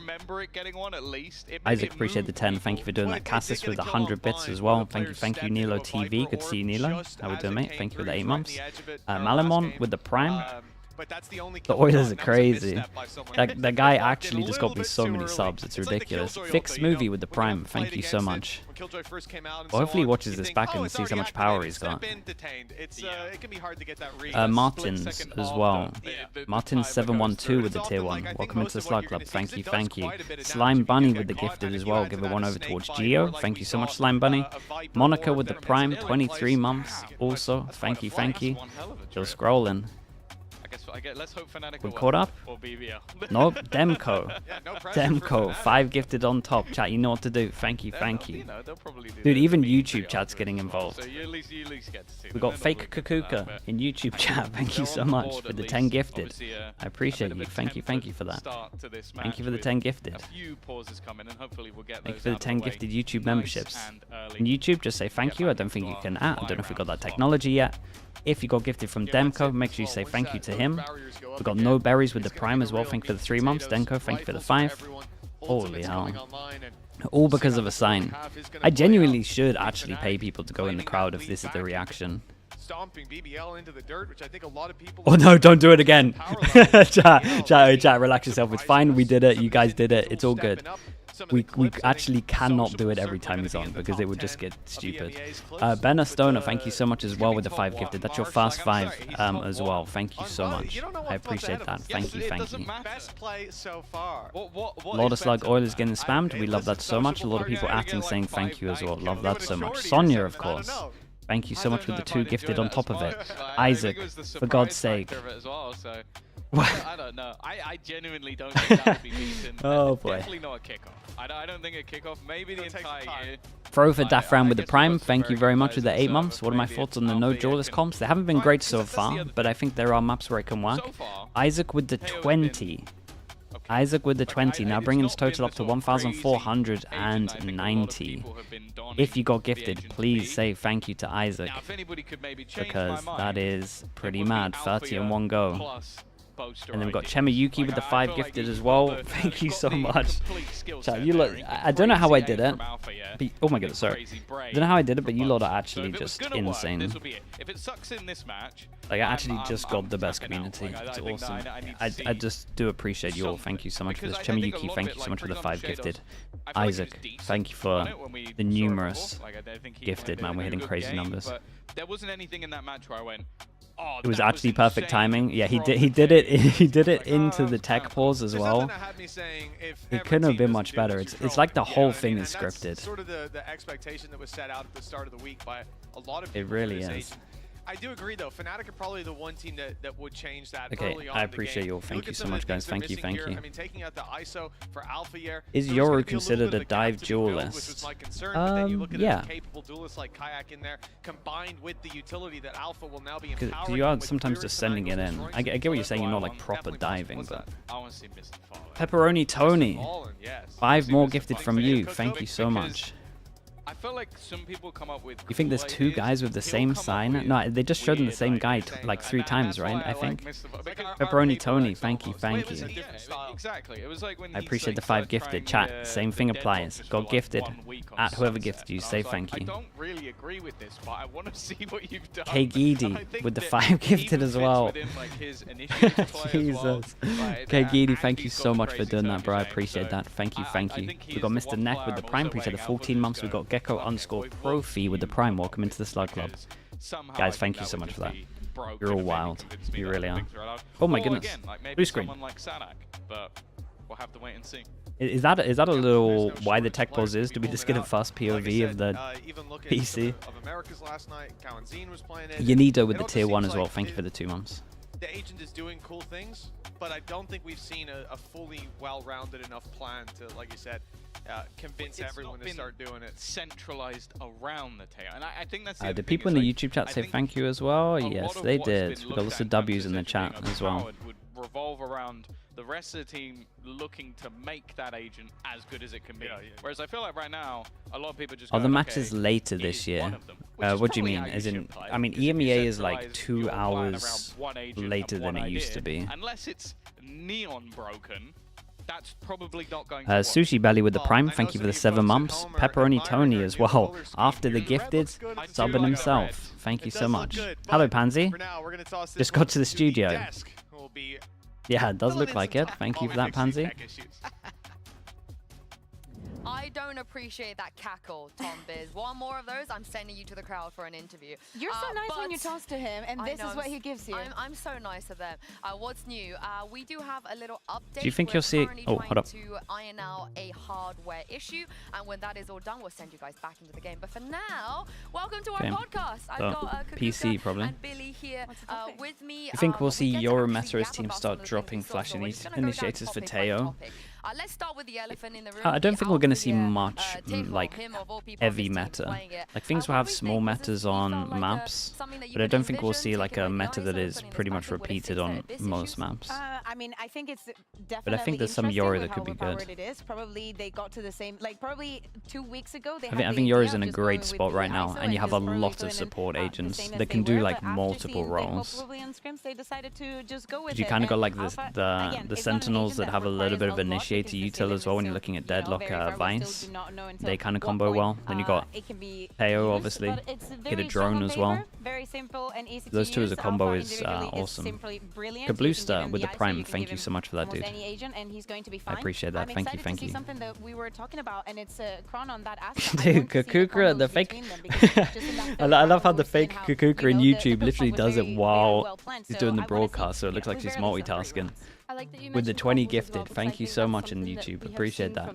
Isaac, appreciate the 10. Thank you for doing that. Cassis with 100 bits as well. Thank you, Nilo TV. Good to see you, Nilo. How we doing, mate? Thank you for the 8 months. Malamon with the Prime. The Oilers are crazy. That guy actually just got me so many subs. It's ridiculous. Fixed Movie with the Prime. Thank you so much. Well, hopefully he watches this back and sees how much power he's got. Martins as well. Martins712 with the tier 1. Welcome into the Slug Club. Thank you. Slime Bunny with the gifted as well. Give it one over towards Geo. Thank you so much, Slime Bunny. Monica with the Prime. 23 months also. Thank you. Still scrolling. Let's hope FNATIC we're caught up? Or BBL. Nope, Demco. Demco, 5 gifted on top. Chat, you know what to do. Thank you. Dude, even YouTube chat's getting involved. So you at least get to see we got Fake Kakuka in YouTube chat. Thank you so much for the 10 gifted. I appreciate you. Thank you for that. Thank you for the 10 gifted. Thank you for the 10 gifted YouTube memberships. In YouTube, just say thank you. I don't think you can I don't know if we got that technology yet. If you got gifted from Demco, make sure you say thank you to him. We got No Berries with the Prime as well. Thank you for the 3 months. Demco, thank you for the 5. Holy hell. All because of a sign. I genuinely should actually pay people to go in the crowd if this is the reaction. Oh no, don't do it again. Chat, relax yourself. It's fine. We did it. You guys did it. It's all good. We actually cannot do it every time he's on because it would just get stupid. Ben Stoner, thank you so much as well with the 5 gifted. That's your first 5 as well. Thank you so much. I appreciate that. Thank you. A lot of Slug Oilers getting spammed. We love that so much. A lot of people acting saying thank you as well. Love that so much. Sonia, of course. Thank you so much for the 2 gifted on top of it. Isaac, for God's sake. I don't know. I genuinely don't think that would be decent. Oh boy. Definitely not a kickoff. I don't think a kickoff. Maybe the entire year. Throw for Dafran with the Prime. Thank you very much with the 8 months. What are my thoughts on the no jawless comps? They haven't been great so far, but I think there are maps where it can work. Isaac with the 20. Isaac with the 20, now bringing his total up to 1,490. If you got gifted, please say thank you to Isaac, because that is pretty mad. 30 in one go. And then we've got Chemayuki with the 5 gifted as well. Thank you so much. Chat, you lot, I don't know how I did it. But, oh my god, sorry. I don't know how I did it, but you lot are actually just insane. Like, I actually just got the best community. It's awesome. I just do appreciate you all. Thank you so much for this. Chemayuki, thank you so much for the 5 gifted. Isaac, thank you for the numerous gifted, man. We're hitting crazy numbers. There wasn't anything in that match where I went, oh, it was actually perfect timing. Yeah, he did it into the tech pause as well. It couldn't have been much better. It's like the whole thing is scripted. Sort of the expectation that was set out at the start of the week by a lot of people. It really is. I do agree, though. FNATIC are probably the one team that would change that early on. I appreciate your thank you so much, guys. Thank you. I mean, taking out the ISO for Alpha here. Is Yoru considered a dive duelist? Which was my concern, but then you look at yeah. a capable duelist like Kayak in there, combined with the utility that Alpha will now be Because empowering. you are sometimes just sending it in. I get what you're saying. You're not like proper diving, but Pepperoni Tony, 5 more gifted from you. Thank you so much. I feel like some people come up with. You think there's 2 guys with the same sign? No, they just showed them the same guy like 3 times, right? I think. Pepperoni Tony, thank you. Exactly. It was like when I appreciate the 5 gifted. Chat, same thing applies. Got gifted. At whoever gifted you, say thank you. I don't really agree with this, but I want to see what you've done. KGD with the 5 gifted as well. Jesus. KGD, thank you so much for doing that, bro. I appreciate that. Thank you. We got Mr. Neck with the Prime. Appreciate the 14 months. We got Gecko_Profi with the Prime. Welcome into the Slug Club. Guys, thank you so much for that. You're all wild. You really are. Oh my goodness. Blue screen. We'll have to wait and see. Is that a little why the tech pause is? Did we just get a fast POV of the PC? Yanido with the tier 1 as well. Thank you for the 2 months. The agent is doing cool things, but I don't think we've seen a fully well-rounded enough plan to, like you said, convince everyone to start doing it. Centralized around the tail, and I think that's. Did people in the YouTube chat say thank you as well? Yes, they did. We got lots of W's in the chat as well. Would revolve around the rest of the team looking to make that agent as good as it can be. Whereas I feel like right now, a lot of people just. Are the matches later this year? What do you mean? As in, I mean, EMEA is like 2 hours later than it used to be. Unless it's neon broken. That's probably not going to Sushi Belly with the Prime, thank you for the 7 months. Pepperoni Tony as well, after the gifted, subbing himself. Thank you so much. Hello, Pansy. Just got to the studio. Yeah, it does look like it. Thank you for that, Pansy. I don't appreciate that cackle, Tom Biz. One more of those, I'm sending you to the crowd for an interview. You're so nice when you toss to him, and this is what he gives you. I'm so nice to them. What's new? We do have a little update. Do you think you'll see? Oh, hold up. To iron out a hardware issue, and when that is all done, we'll send you guys back into the game. But for now, welcome to our podcast. I've got PC problem. And Billy here with me. You think we'll see Eurometa's team start dropping flash initiators for Teo? Let's start with the elephant in the room. I don't think we're going to see much like heavy meta. Like things will have small metas on maps, but I don't think we'll see like a meta that is pretty much repeated on most maps. I mean, I think it's definitely. But I think there's some Yoru that could be good. It is. Probably they got to the same. Like probably 2 weeks ago. I think Yoru's in a great spot right now, and you have a lot of support agents that can do like multiple roles. You kind of got like the Sentinels that have a little bit of initiator util as well when you're looking at Deadlock Vice. They kind of combo well. Then you got Teo, obviously. Get a drone as well. Those 2 as a combo is awesome. Kabluster with the Prime. Thank you so much for that, dude. I appreciate that. Thank you. Something that we were talking about, and it's Kron on that Dude, Kukukra, the fake. I love how the fake Kukukra in YouTube literally does it while he's doing the broadcast, so it looks like he's multitasking. With the 20 gifted, thank you so much in YouTube. Appreciate that.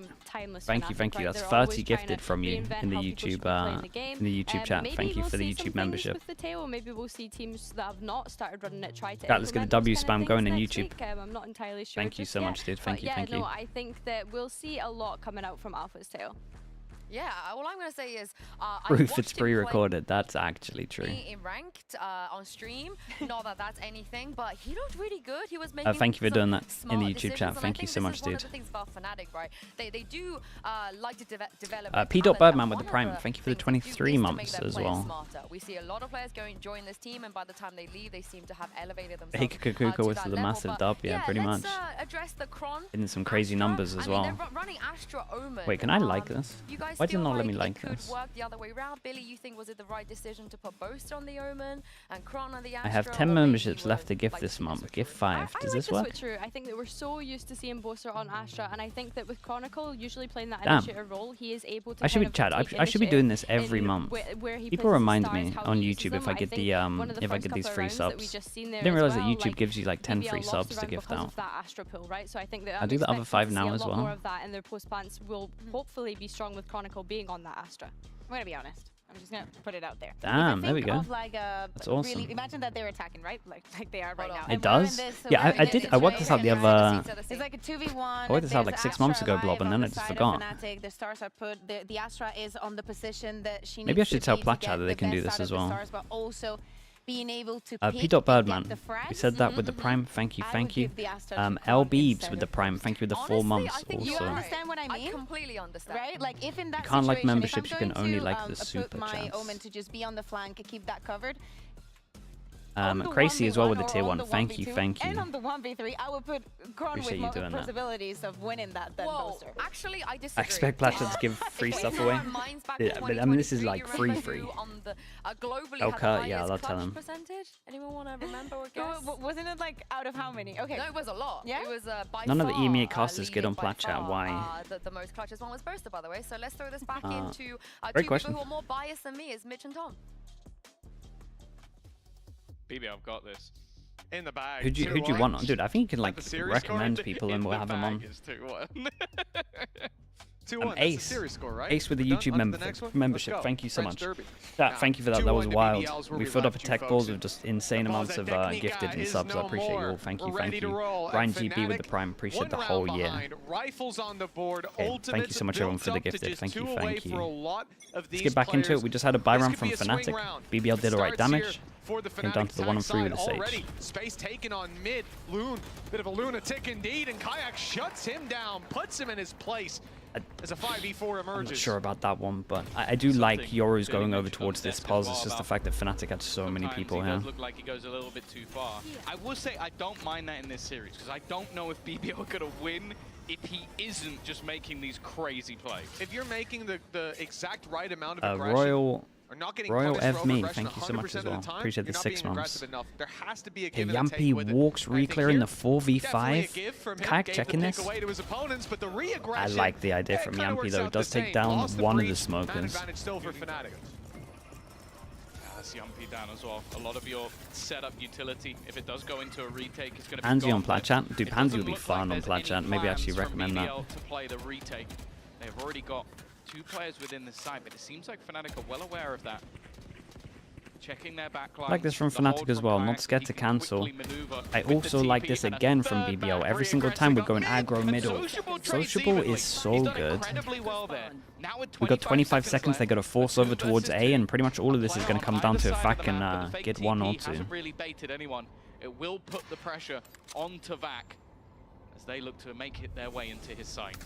Thank you. That's 30 gifted from you in the YouTube chat. Thank you for the YouTube membership. Maybe we'll see teams that have not started running it try to. Right, let's get the W spam going in YouTube. I'm not entirely sure. Thank you so much, dude. Thank you. I think that we'll see a lot coming out from Alpha's tail. Yeah, all I'm going to say is... Proof it's pre-recorded. That's actually true. In ranked on stream. Not that that's anything, but he looked really good. He was making thank you for doing that in the YouTube chat. Thank you so much, dude. One of the things about FNATIC, right? They do like to develop... P.Birdman with the Prime. Thank you for the 23 months as well. Smarter. We see a lot of players join this team, and by the time they leave, they seem to have elevated themselves. Hey, Kukuka with the massive dub. Yeah, pretty much. Address the Kron. In some crazy numbers as well. Running Astra Omen. Wait, can I like this? Why did not let me like this? Work the other way around. Billy, you think was it the right decision to put Boaster on the Omen and Kron on the Astra? I have 10 memberships left to gift this month. Gift 5. Does this work? I think that we're so used to seeing Boaster on Astra, and I think that with Chronicle usually playing that initiator role, he is able to. I should be doing this every month. People remind me on YouTube if I get these free subs. I didn't realize that YouTube gives you like 10 free subs to gift out. I do the other 5 now as well. More of that, and their post plants will hopefully be strong with Chronicle being on that Astra. I'm gonna be honest. I'm just gonna put it out there. Damn, there we go. Like that's awesome. Really, imagine that they're attacking, right? Like they are right now. It does? Yeah, I worked this out the other... It's like a 2v1. I worked this out like 6 months ago, Blob, and then I just forgot. The stars are put, the Astra is on the position that she needs. Maybe I should tell to Platchat that they can do this as well. Stars, but also being able to P.Birdman, we said that with the Prime, thank you. L. Beebs with the Prime, thank you with the 4 months also. You understand what I mean? I completely understand. Right? Like if in that you can't like situation, memberships, you can only like the super put my chats. Omen to just be on the flank, keep that covered. Crazy as well with the tier 1, thank you. And on the 1v3, I would put Kron with more possibilities of winning that than Boaster. Actually, I disagree. I expect Platchat to give free stuff away. Yeah, but I mean, this is like free. Elka, yeah, I'll tell him. Percentage? Anyone want to remember or guess? Wasn't it like out of how many? Okay. No, it was a lot. Yeah? It was by None of the far, EMEA casters get on Platchat. Why? The most clutches one was Boaster, by the way. So let's throw this back into two people who are more biased than me, is Mitch and Tom. BBL, I've got this. In the bag. Who'd you want? Dude, I think you can like recommend people and we'll have them on. 2-1. Ace. Right? Ace with the YouTube membership. Thank you so much. Thank you for that. That was wild. We filled up a tech balls with just insane amounts of gifted and subs. I appreciate you all. Thank you. Ryan GB with the Prime. Appreciate the whole year. Okay, thank you so much everyone for the gifted. Thank you. Let's get back into it. We just had a buy round from FNATIC. BBL did alright damage. Came down to the 1 and 3 with the Sage. Space taken on mid. Loon, bit of a lunatic indeed, and Kayak shuts him down, puts him in his place as a 5v4 emerges. I'm not sure about that one, but I do like Yoru's going over towards this pause. It's just the fact that FNATIC had so many people here. He does look like he goes a little bit too far. I will say I don't mind that in this series, because I don't know if BBL are going to win if he isn't just making these crazy plays. If you're making the exact right amount of aggression, Royal Ev Me, thank you so much as well. Appreciate the 6 months. Okay, Yampy walks re-clear in the 4v5. Kayak checking this. I like the idea from Yampy though. It does take down one of the smokers. That's Yampy down as well. A lot of your setup utility, if it does go into a retake, is going to be Pansy on Platchat. Dude, Pansy would be fun on Platchat. Maybe I actually recommend that. To play the retake. They've already got 2 players within the site, but it seems like FNATIC are well aware of that. Checking their backline. I like this from FNATIC as well, not scared to cancel. I also like this again from BBL. Every single time we're going aggro middle. Sociable is so good. We got 25 seconds, they got to force over towards A, and pretty much all of this is going to come down to if Vac can get 1 or 2. Hasn't really baited anyone. It will put the pressure onto Vac as they look to make it their way into his site.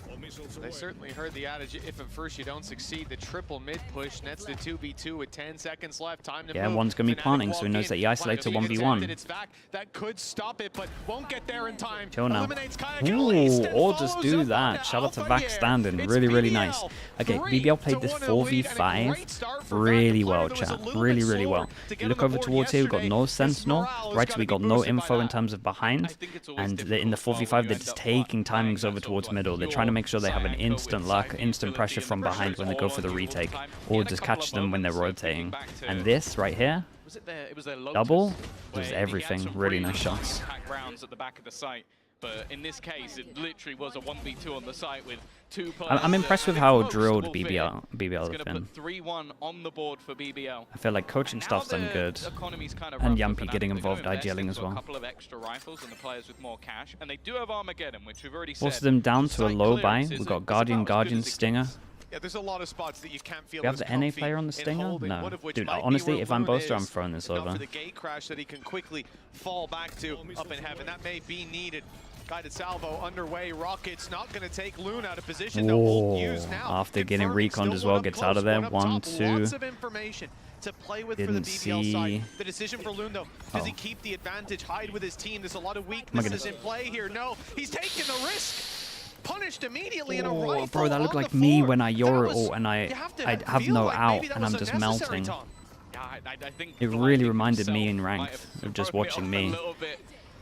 They certainly heard the adage, if at first you don't succeed, the triple mid push nets the 2v2 with 10 seconds left. Time to move. One's going to be planting, so he knows that he isolates a 1v1. It's Vac that could stop it, but won't get there in time. Chill now. Ooh, or just do that. Shout out to Vac standing. Really, really nice. Okay, BBL played this 4v5 really well, chat. Really, really well. If you look over towards here, we've got no Sentinel. Right, so we got no info in terms of behind. And in the 4v5, they're just taking timings over towards middle. They're trying to make sure they have an instant luck, instant pressure from behind when they go for the retake, or just catch them when they're rotating. And this right here, double, was everything. Really nice shots. At the back of the site. But in this case, it literally was a 1v2 on the site with 2 players. I'm impressed with how drilled BBL have been. 3-1 on the board for BBL. I feel like coaching staff's done good. And Yampy getting involved IGLing as well. A couple of extra rifles and the players with more cash. And they do have Armageddon, which we've already said. Forces them down to a low buy. We've got Guardian, Stinger. Yeah, there's a lot of spots that you can't feel. We have the NA player on the Stinger? No. Dude, honestly, if I'm Boaster, I'm throwing this over. For the gate crash that he can quickly fall back to up in heaven. That may be needed. Guided salvo underway. Rocket's not going to take Loon out of position. After getting reconned as well, gets out of there. 1, 2. Lots of information to play with for the BBL side. The decision for Loon, though, does he keep the advantage, hide with his team? There's a lot of weaknesses in play here. No, he's taking the risk. Punished immediately in a rifle. Bro, that looked like me when I Yoru ult and I have no out and I'm just melting. It really reminded me in ranked of just watching me.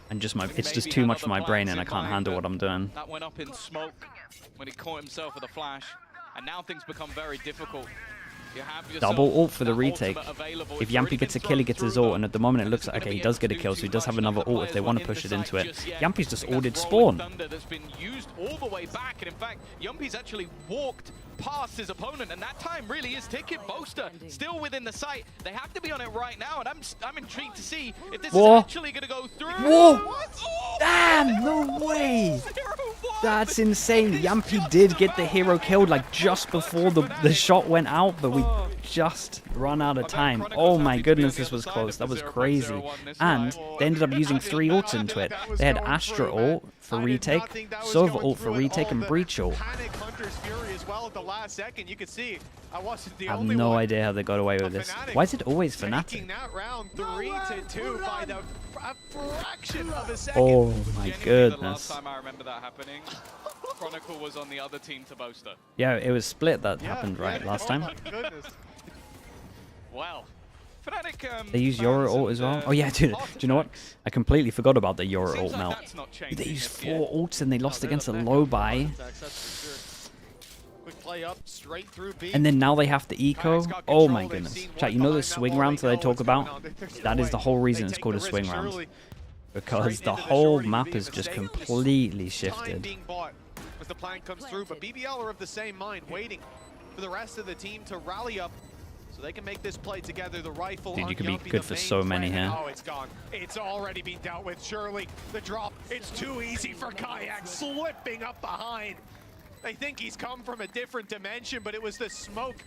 And just it's just too much for my brain and I can't handle what I'm doing. That went up in smoke when he caught himself with a flash, and now things become very difficult. Double ult for the retake. If Yampy gets a kill, he gets his ult, and at the moment it looks like, okay, he does get a kill, so he does have another ult if they want to push it into it. Yampy's just ordered spawn. That's been used all the way back, and in fact, Yampy's actually walked past his opponent, and that time really is ticking. Boaster still within the sight. They have to be on it right now, and I'm intrigued to see if this is actually going to go through. Whoa! Oh, damn, no way! That's insane. Yampy did get the hero killed like just before the shot went out, but we just run out of time. Oh my goodness, this was close. That was crazy. And they ended up using 3 ults into it. They had Astra ult for retake, Sova ult for retake, and Breach ult. I have no idea how they got away with this. Why is it always FNATIC? Oh my goodness. Last time I remember that happening, Chronicle was on the other team to Boaster. Yeah, it was split that happened right last time. Wow. FNATIC, they use Yoru ult as well. Oh yeah, dude. Do you know what? I completely forgot about the Yoru ult melt. They used 4 ults and they lost against a low buy. And then now they have to eco. Oh my goodness. Chat, you know the swing rounds that I talk about? That is the whole reason it's called a swing round. Because the whole map is just completely shifted. As the plan comes through, but BBL are of the same mind, waiting for the rest of the team to rally up so they can make this play together. The rifle. Dude, you could be good for so many here. Oh, it's gone. It's already been dealt with. Surely the drop. It's too easy for Kayak, slipping up behind. They think he's come from a different dimension, but it was the smoke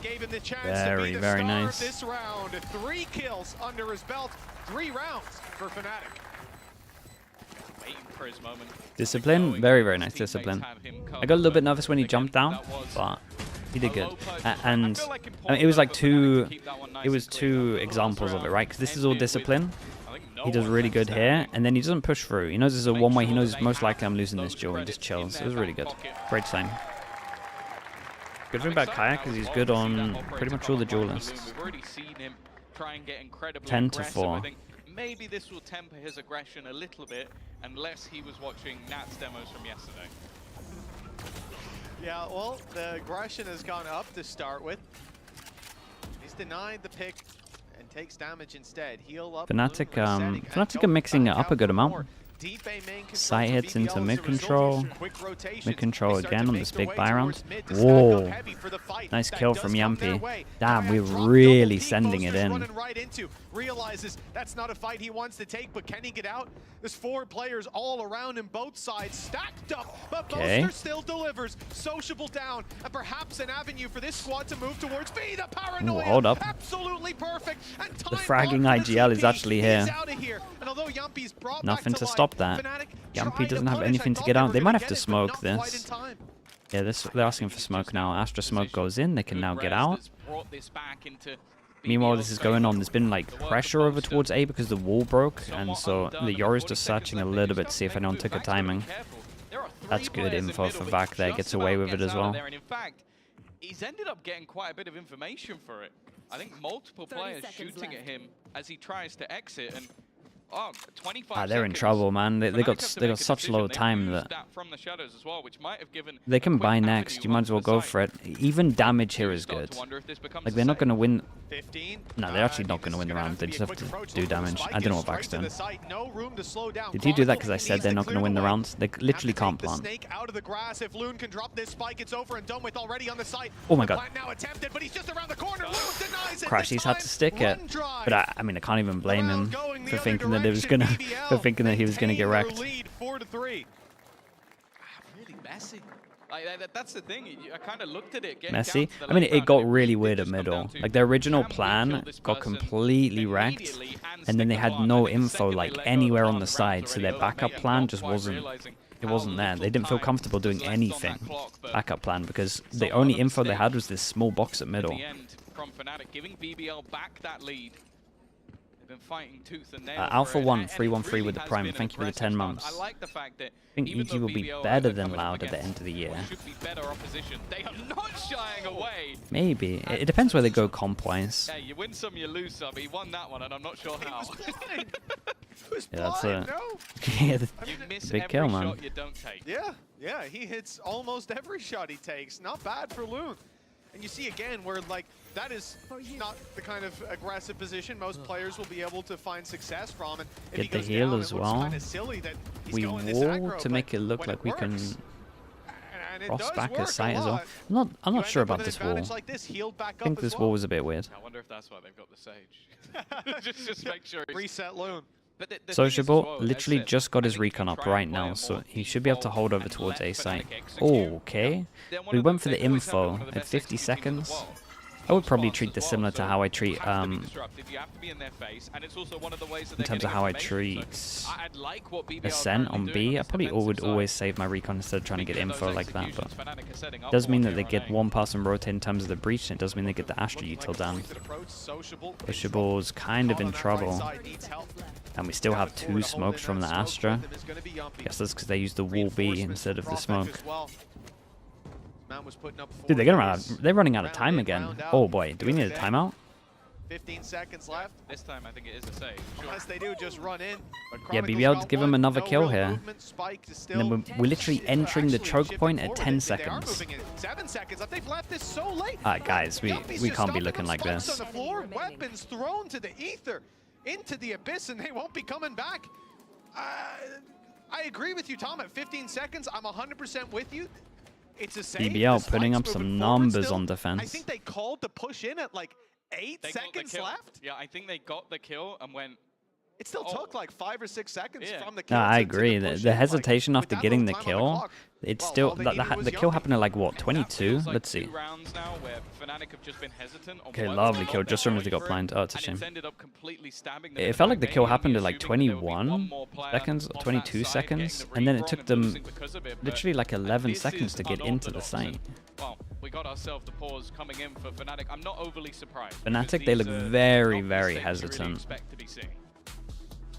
gave him the chance to be the star of this round. 3 kills under his belt, 3 rounds for FNATIC. Waiting for his moment. Discipline, very, very nice discipline. I got a little bit nervous when he jumped down, but he did good. And I mean, it was like two examples of it, right? Because this is all discipline. He does really good here, and then he doesn't push through. He knows this is a one-way. He knows most likely I'm losing this duel and just chills. It was really good. Great sign. Good thing about Kayak is he's good on pretty much all the duelists. 10-4. Maybe this will temper his aggression a little bit, unless he was watching Nat's demos from yesterday. Yeah, well, the aggression has gone up to start with. He's denied the pick and takes damage instead. Heal up. FNATIC are mixing it up a good amount. Side hits into mid control again on this big buy round. Whoa, nice kill from Yampy. Damn, we're really sending it in. Realizes that's not a fight he wants to take, but can he get out? There's 4 players all around him, both sides stacked up, but Boaster still delivers. Sociable down, and perhaps an avenue for this squad to move towards B. The paranoia. Ooh, hold up. Absolutely perfect. And the fragging IGL is actually here. And although Yampy's brought nothing to stop that. Yampy doesn't have anything to get out. They might have to smoke this. Yeah, they're asking for smoke now. Astra smoke goes in. They can now get out. Meanwhile, this is going on. There's been like pressure over towards A because the wall broke, and so the Yoru's just searching a little bit to see if anyone took a timing. That's good info for Vac there. Gets away with it as well. In fact, he's ended up getting quite a bit of information for it. I think multiple players shooting at him as he tries to exit, and 25 they're in trouble, man. They got such low time that they can buy next. You might as well go for it. Even damage here is good. Like, they're not going to win. No, they're actually not going to win the round. They just have to do damage. I don't know what Vac's doing. Did he do that because I said they're not going to win the rounds? They literally can't plant. Oh my god. Crash, he's had to stick it. But I mean, I can't even blame him for thinking that he was gonna get wrecked. Really messy. That's the thing. I kind of looked at it. Messy? I mean, it got really weird at middle. Like, their original plan got completely wrecked, and then they had no info like anywhere on the side, so their backup plan just wasn't there. They didn't feel comfortable doing anything backup plan because the only info they had was this small box at middle. From FNATIC, giving BBL back that lead. They've been fighting tooth and nail. Alpha 1 313 with the Prime. Thank you for the 10 months. I like the fact that I think EG will be better than Loud at the end of the year. Should be better opposition. They are not shying away. Maybe. It depends where they go comp-wise. Yeah, you win some, you lose some. He won that one, and I'm not sure how. Yeah, that's a yeah, the big kill, man. Shot you don't take. Yeah, he hits almost every shot he takes. Not bad for Loon. And you see again where, like, that is not the kind of aggressive position most players will be able to find success from. And if get the heal as well. We wall to make it look like we can cross back at site as well. I'm not sure about this wall. I think this wall was a bit weird. I wonder if that's why they've got the Sage. just make sure. Reset Loon. Sociable literally just got his recon up right now, so he should be able to hold over towards A site. Oh, okay. We went for the info at 50 seconds. I would probably treat this similar to how I treat, in terms of how I treat Ascent on B. I probably would always save my recon instead of trying to get info like that, but it does mean that they get one person rotate in terms of the breach, and it does mean they get the Astra util down. Sociable's kind of in trouble. And we still have 2 smokes from the Astra. Guess that's because they used the wall B instead of the smoke. Dude, they're running out of time again. Oh boy, do we need a timeout? 15 seconds left. This time I think it is a save. Unless they do just run in. Yeah, BBL give him another kill here. And then we're literally entering the choke point at 10 seconds. 7 seconds. They've left this so late. Alright guys, we can't be looking like this. On the floor, weapons thrown to the ether, into the abyss, and they won't be coming back. I agree with you, Tom. At 15 seconds, I'm 100% with you. It's a save. BBL putting up some numbers on defense. I think they called the push in at like 8 seconds left. Yeah, I think they got the kill and went. It still took like 5 or 6 seconds from the kill. No, I agree. The hesitation after getting the kill, it's still the kill happened at like what, 22? Let's see. Okay, lovely kill. Just from as they got blind. Oh, it's a shame. It felt like the kill happened at like 21 seconds, or 22 seconds, and then it took them literally like 11 seconds to get into the site. Well, we got ourselves the pause coming in for FNATIC. I'm not overly surprised. FNATIC, they look very, very hesitant.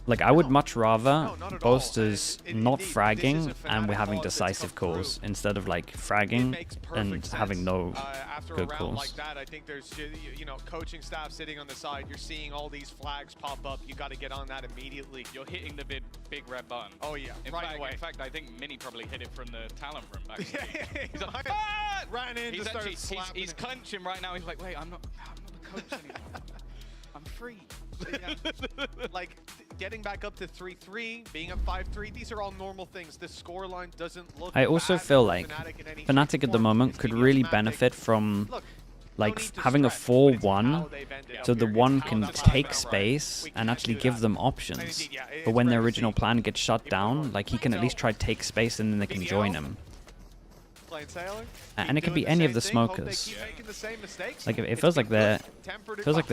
Like, I would much rather Boasters not fragging and we're having decisive calls instead of like fragging and having no good calls. Like that, I think there's, you know, coaching staff sitting on the side. You're seeing all these flags pop up. You got to get on that immediately. You're hitting the big red button. Oh yeah, in fact, I think Mini probably hit it from the talent room back. He's like, ran in. He's clenching right now. He's like, wait, I'm not the coach anymore. I'm free. Like getting back up to 3-3, being up 5-3, these are all normal things. The scoreline doesn't look I also feel like FNATIC at the moment could really benefit from like having a 4-1 so the one can take space and actually give them options. But when their original plan gets shut down, like he can at least try to take space and then they can join him. And it could be any of the smokers. Like it feels like they're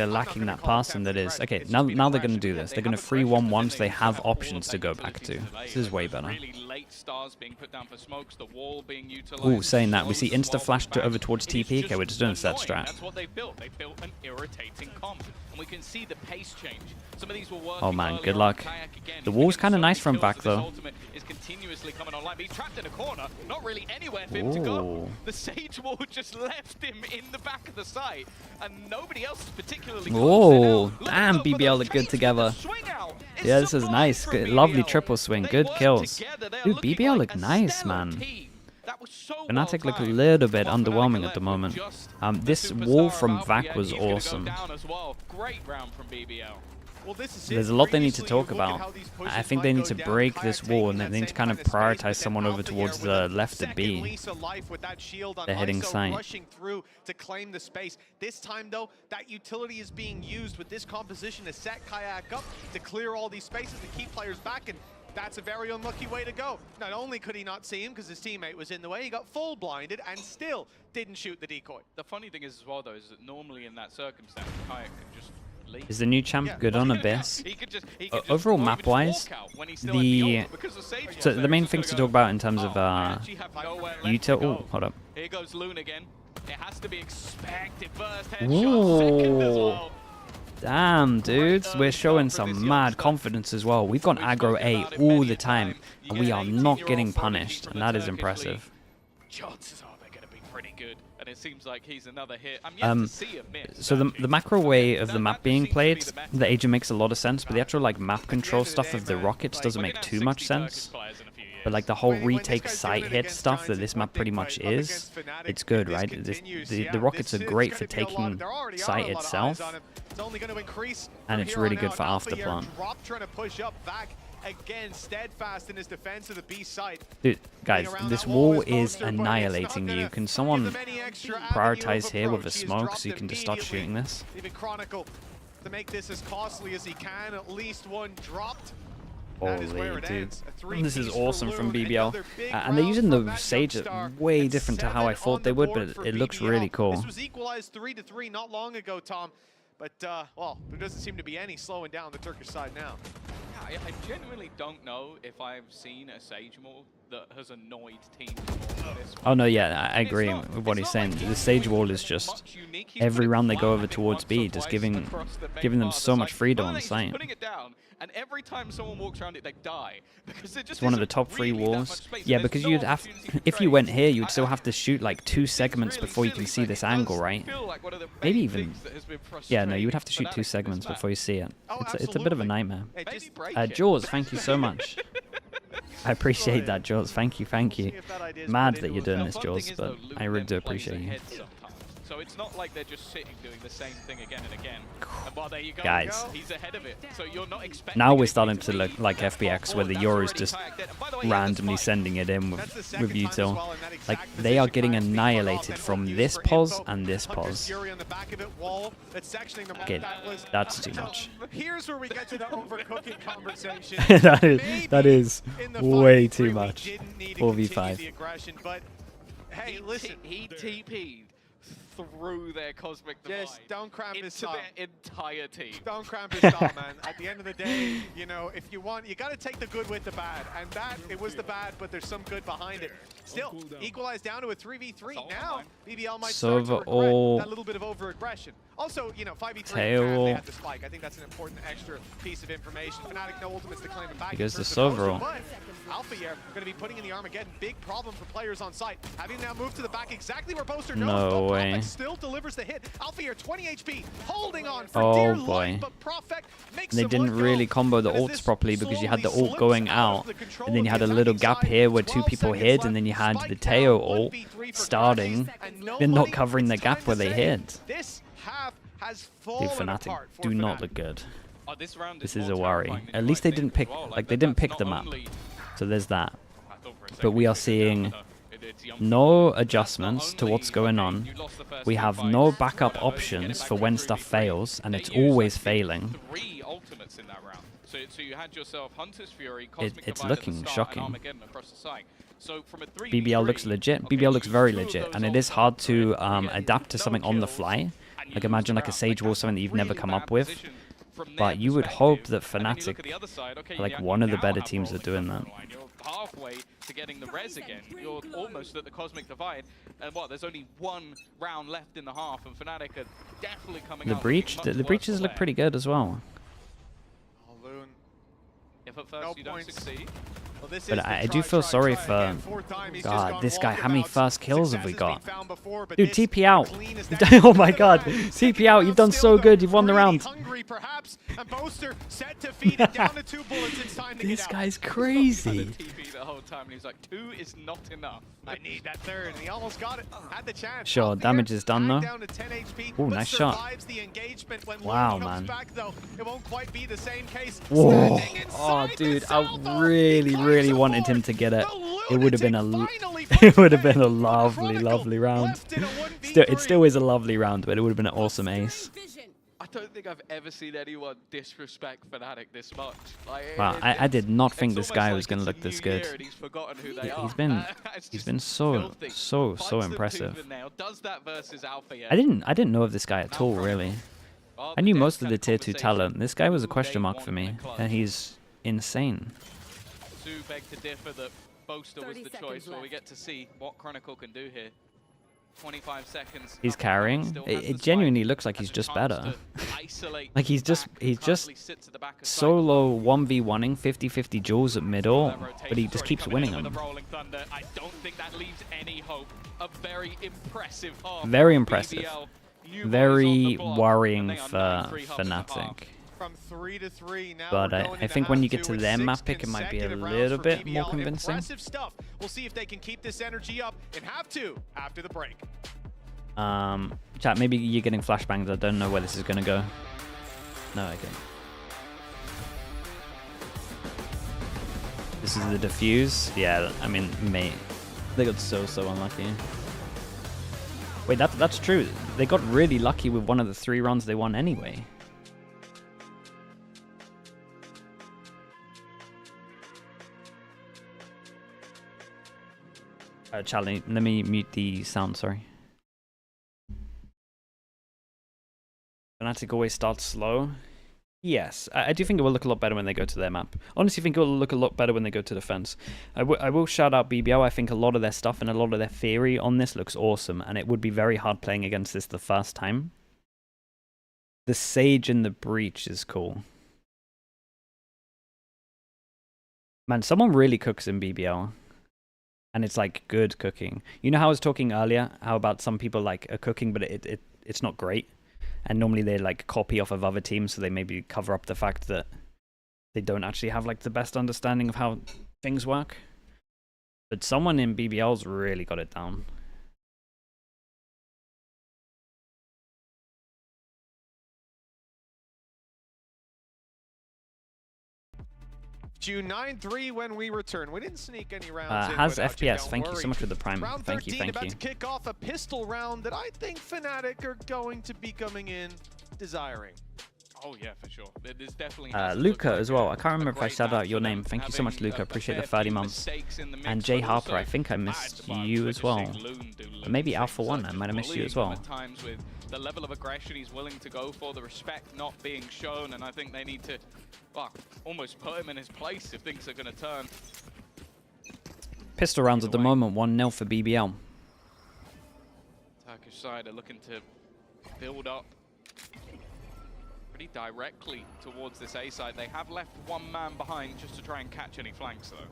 lacking that passing that is. Okay, now they're gonna do this. They're gonna 3-1 once they have options to go back to. This is way better. Ooh, saying that, we see insta flash over towards TP. Okay, we're just doing a set strat. That's what they built. They built an irritating comp, and we can see the pace change. Some of these were working. Oh man, good luck. The wall's kind of nice from back though. Is continuously coming online, but he's trapped in a corner. Not really anywhere for him to go. The Sage wall just left him in the back of the site, and nobody else is particularly. Oh, damn! BBL look good together. Yeah, this is nice. Good, lovely triple swing. Good kills. Dude, BBL look nice, man. FNATIC look a little bit underwhelming at the moment. This wall from VAC was awesome. Great round from BBL. There's a lot they need to talk about. I think they need to break this wall and they need to kind of prioritize someone over towards the left at B. They're hitting site. Rushing through to claim the space. This time though, that utility is being used with this composition to set Kayak up to clear all these spaces to keep players back, and that's a very unlucky way to go. Not only could he not see him because his teammate was in the way, he got full blinded and still didn't shoot the decoy. The funny thing is as well though is that normally in that circumstance, Kayak could just leave. Is the new champ good on Abyss? Overall map-wise, the main things to talk about in terms of util. Oh, hold up. Here goes Loon again. It has to be expected first headshot, second as well. Damn, dudes, we're showing some mad confidence as well. We've gone aggro A all the time, and we are not getting punished, and that is impressive. Chances are they're going to be pretty good, and it seems like he's another hit. I'm yet to see a miss. So the macro way of the map being played, the agent makes a lot of sense, but the actual like map control stuff of the rockets doesn't make too much sense. But like the whole retake site hit stuff that this map pretty much is, it's good, right? The rockets are great for taking site itself, and it's really good for after plant. again, steadfast in his defense of the B site. Dude, guys, this wall is annihilating you. Can someone prioritize here with a smoke so you can just start shooting this? Even Chronicle to make this as costly as he can. At least one dropped. Holy dude. This is awesome from BBL. And they're using the Sage way different to how I thought they would, but it looks really cool. This was equalized 3-3 not long ago, Tom. But, well, there doesn't seem to be any slowing down the Turkish side now. Yeah, I genuinely don't know if I've seen a Sage wall that has annoyed teams more than this one. Oh, no, yeah, I agree with what he's saying. The Sage wall is just every round they go over towards B, just giving them so much freedom on site. Putting it down, and every time someone walks around it, they die. Because it's one of the top 3 walls. Yeah, because you'd have, if you went here, you'd still have to shoot like 2 segments before you can see this angle, right? Maybe even, yeah, no, you would have to shoot 2 segments before you see it. It's a bit of a nightmare. Jaws, thank you so much. I appreciate that, Jaws. Thank you, thank you. Mad that you're doing this, Jaws, but I really do appreciate you. So it's not like they're just sitting doing the same thing again and again. And well, there you go. Guys, he's ahead of it. So you're not expecting. Now we're starting to look like FBX, where the Yoru's just randomly sending it in with util. Like, they are getting annihilated from this pause and this pause. Okay, that's too much. Here's where we get to the overcooking conversation. that is way too much. 4v5. But hey, listen, he TP'd through their cosmic divide. Just don't cramp his style. Their entire team. Don't cramp his style, man. At the end of the day, you know, if you want, you got to take the good with the bad. And that, it was the bad, but there's some good behind it. Still, equalized down to a 3v3. Now, BBL might start to regret that little bit of over-aggression. Also, you know, 5v3, they had the spike. I think that's an important extra piece of information. FNATIC no ultimates to claim it back. He goes to Sovereign. But Alpha here going to be putting in the Armageddon. Big problem for players on site. Having now moved to the back exactly where Boaster knows. No way. Still delivers the hit. Alpha here, 20 HP, holding on for dear life, but Prophet makes they didn't really combo the ults properly because you had the ult going out, and then you had a little gap here where 2 people hid, and then you had the Teo ult starting, and not covering the gap where they hid. Dude, FNATIC do not look good. This is a worry. At least they didn't pick, like, they didn't pick the map. So there's that. But we are seeing no adjustments to what's going on. We have no backup options for when stuff fails, and it's always failing. It's looking shocking. BBL looks legit. BBL looks very legit, and it is hard to adapt to something on the fly. Like, imagine like a Sage Wall, something that you've never come up with. But you would hope that FNATIC, like one of the better teams, are doing that. Halfway to getting the res again. You're almost at the cosmic divide, and what? There's only 1 round left in the half, and FNATIC are definitely coming out. The breaches look pretty good as well. If at first you don't succeed. But I do feel sorry for... God, this guy, how many first kills have we got? Dude, TP out. Oh my god. TP out. You've done so good. You've won the round. This guy's crazy. Two is not enough. I need that third, and he almost got it. Had the chance. Sure, damage is done though. Oh, nice shot. Wow, man. Whoa. Oh, dude, I really wanted him to get it. It would have been a lovely round. It still is a lovely round, but it would have been an awesome ace. I don't think I've ever seen anyone disrespect FNATIC this much. Wow, I did not think this guy was going to look this good. He's been so impressive. I didn't know of this guy at all, really. I knew most of the tier 2 talent. This guy was a question mark for me, and he's insane. Sue begged to differ that Boaster was the choice, so we get to see what Chronicle can do here. 25 seconds. He's carrying. It genuinely looks like he's just better. Like he's just solo 1v1ing 50-50 duels at middle, but he just keeps winning them. I don't think that leaves any hope. A very impressive half. Very impressive. Very worrying for FNATIC. But I think when you get to their map pick, it might be a little bit more convincing. We'll see if they can keep this energy up and have to after the break. Chat, maybe you're getting flashbangs. I don't know where this is going to go. No, I This is the defuse. Yeah, I mean, mate, they got so unlucky. Wait, that's true. They got really lucky with one of the 3 rounds they won anyway. Charlie, let me mute the sound, sorry. FNATIC always starts slow. Yes, I do think it will look a lot better when they go to their map. Honestly, I think it will look a lot better when they go to defense. I will shout out BBL. I think a lot of their stuff and a lot of their theory on this looks awesome, and it would be very hard playing against this the first time. The Sage and the Breach is cool. Man, someone really cooks in BBL. And it's like good cooking. You know how I was talking earlier, how about some people like are cooking, but it's not great. And normally they like copy off of other teams, so they maybe cover up the fact that they don't actually have like the best understanding of how things work. But someone in BBL's really got it down. June 9-3 when we return. We didn't sneak any rounds in Has without FPS, you, thank worry. you so much for the prime. Round Thank you, 13 thank you. about to kick off a pistol round that I think FNATIC are going to be coming in desiring. Oh yeah, for sure. There's definitely Luca as well. I can't remember if I shouted out your name. Thank you so much, Luca. Appreciate the 30 months. And Jay Harper, I think I missed you as well. But maybe Alpha One, I might have missed you as well. With the level of aggression he's willing to go for, the respect not being shown, and I think they need to, well, almost put him in his place if things are going to turn. Pistol rounds at the moment, 1-0 for BBL. Turkish side are looking to build up pretty directly towards this A side. They have left one man behind just to try and catch any flanks though.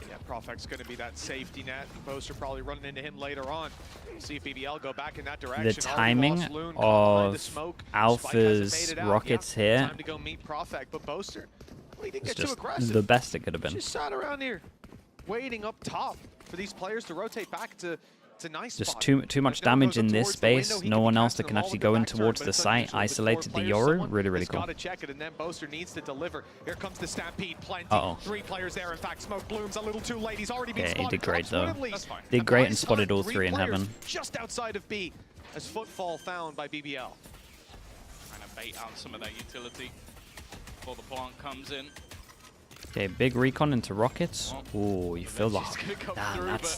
Yeah, Profect's going to be that safety net. Boaster probably running into him later on. See if BBL go back in that direction. The timing of Alpha's rockets here time to go meet Profec, but Boaster, well, he didn't is get too just aggressive. the best it could have been. Just sat around here, waiting up top for these players to rotate back to nice Just spot. too much damage in this space. No one else that can actually go in towards the site. Isolated the Yoru. Really cool. Got to check it, and then Boaster needs to deliver. Here comes the Stampede. Plenty. 3 players there. In fact, Smoke Blooms a little too late. He's already been spotted. He did great though. Did great and spotted all 3 in heaven. Just outside of B, as Footfall found by BBL. Trying to bait out some of that utility before the plant comes in. Okay, big recon into rockets. Ooh, you feel the...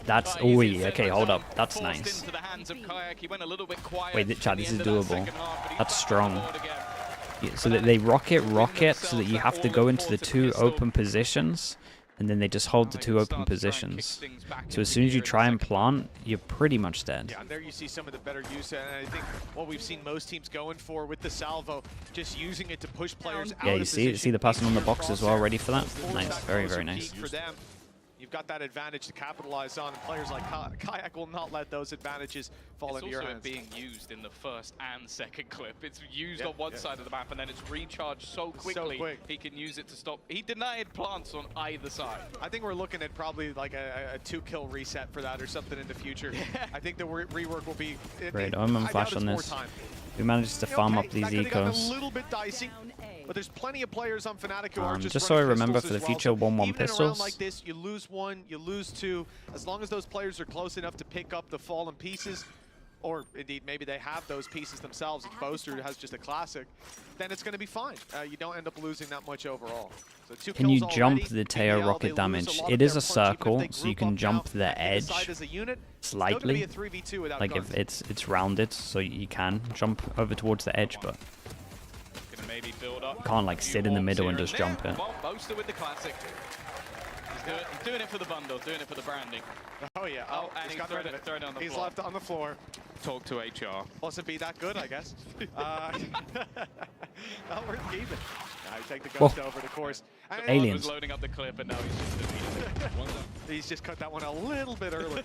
That's... Ooh, okay, hold up. That's nice. Wait, Chad, this is doable. That's strong. Yeah, so that they rocket so that you have to go into the 2 open positions, and then they just hold the 2 open positions. So as soon as you try and plant, you're pretty much dead. Yeah, and there you see some of the better use, and I think what we've seen most teams going for with the salvo, just using it to push players out of position. Yeah, you see the person on the box as well, ready for that? Nice, very nice. For them. You've got that advantage to capitalize on, and players like Kayak will not let those advantages fall into your hands. It's also being used in the first and second clip. It's used on one side of the map, and then it's recharged so quickly he can use it to stop. He denied plants on either side. I think we're looking at probably like a 2-kill reset for that or something in the future. I think the rework will be... Great, I'm flash on this. We managed to farm up these ecos. A little bit dicey. But there's plenty of players on FNATIC who are just so I remember for the future, 1-1 pistols. Like this, you lose 1, you lose 2. As long as those players are close enough to pick up the fallen pieces, or indeed maybe they have those pieces themselves, if Boaster has just a classic, then it's going to be fine. You don't end up losing that much overall. So 2 can you kills jump already. the Teo BBL, rocket damage? It is a circle, so you can jump the edge slightly. Like if it's rounded, so you can jump over towards the edge, but maybe build up. You can't like sit in the middle and just jump it. Well, Boaster with the classic. He's doing it for the bundle, doing it for the branding. Oh yeah, and he's got rid of it. Throw it on the he's floor. left it on the floor. Talk to HR. Wasn't be that good, I guess. Well, we're even. I take the ghost over the course. Aliens. Was loading up the clip, and now he's just cut that one a little bit early.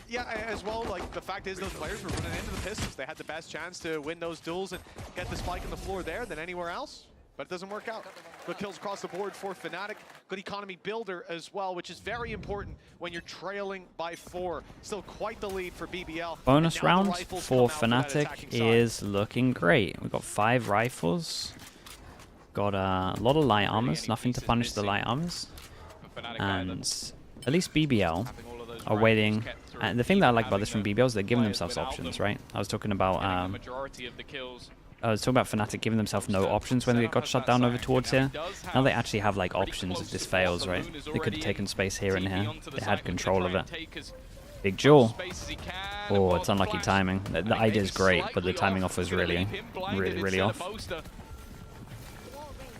Yeah, as well, like the fact is those players were running into the Pistols. They had the best chance to win those duels and get the spike on the floor there than anywhere else. But it doesn't work out. Good kills across the board for FNATIC. Good economy builder as well, which is very important when you're trailing by 4. Still quite the lead for BBL. Bonus round for FNATIC is looking great. We've got 5 rifles. Got a lot of light armors. Nothing to punish the light armors. And at least BBL are waiting. And the thing that I like about this from BBL is they're giving themselves options, right? I was talking about FNATIC giving themselves no options when they got shut down over towards here. Now they actually have like options if this fails, right? They could have taken space here and here. They had control of it. Big jewel. Oh, it's unlucky timing. The idea is great, but the timing off was really off.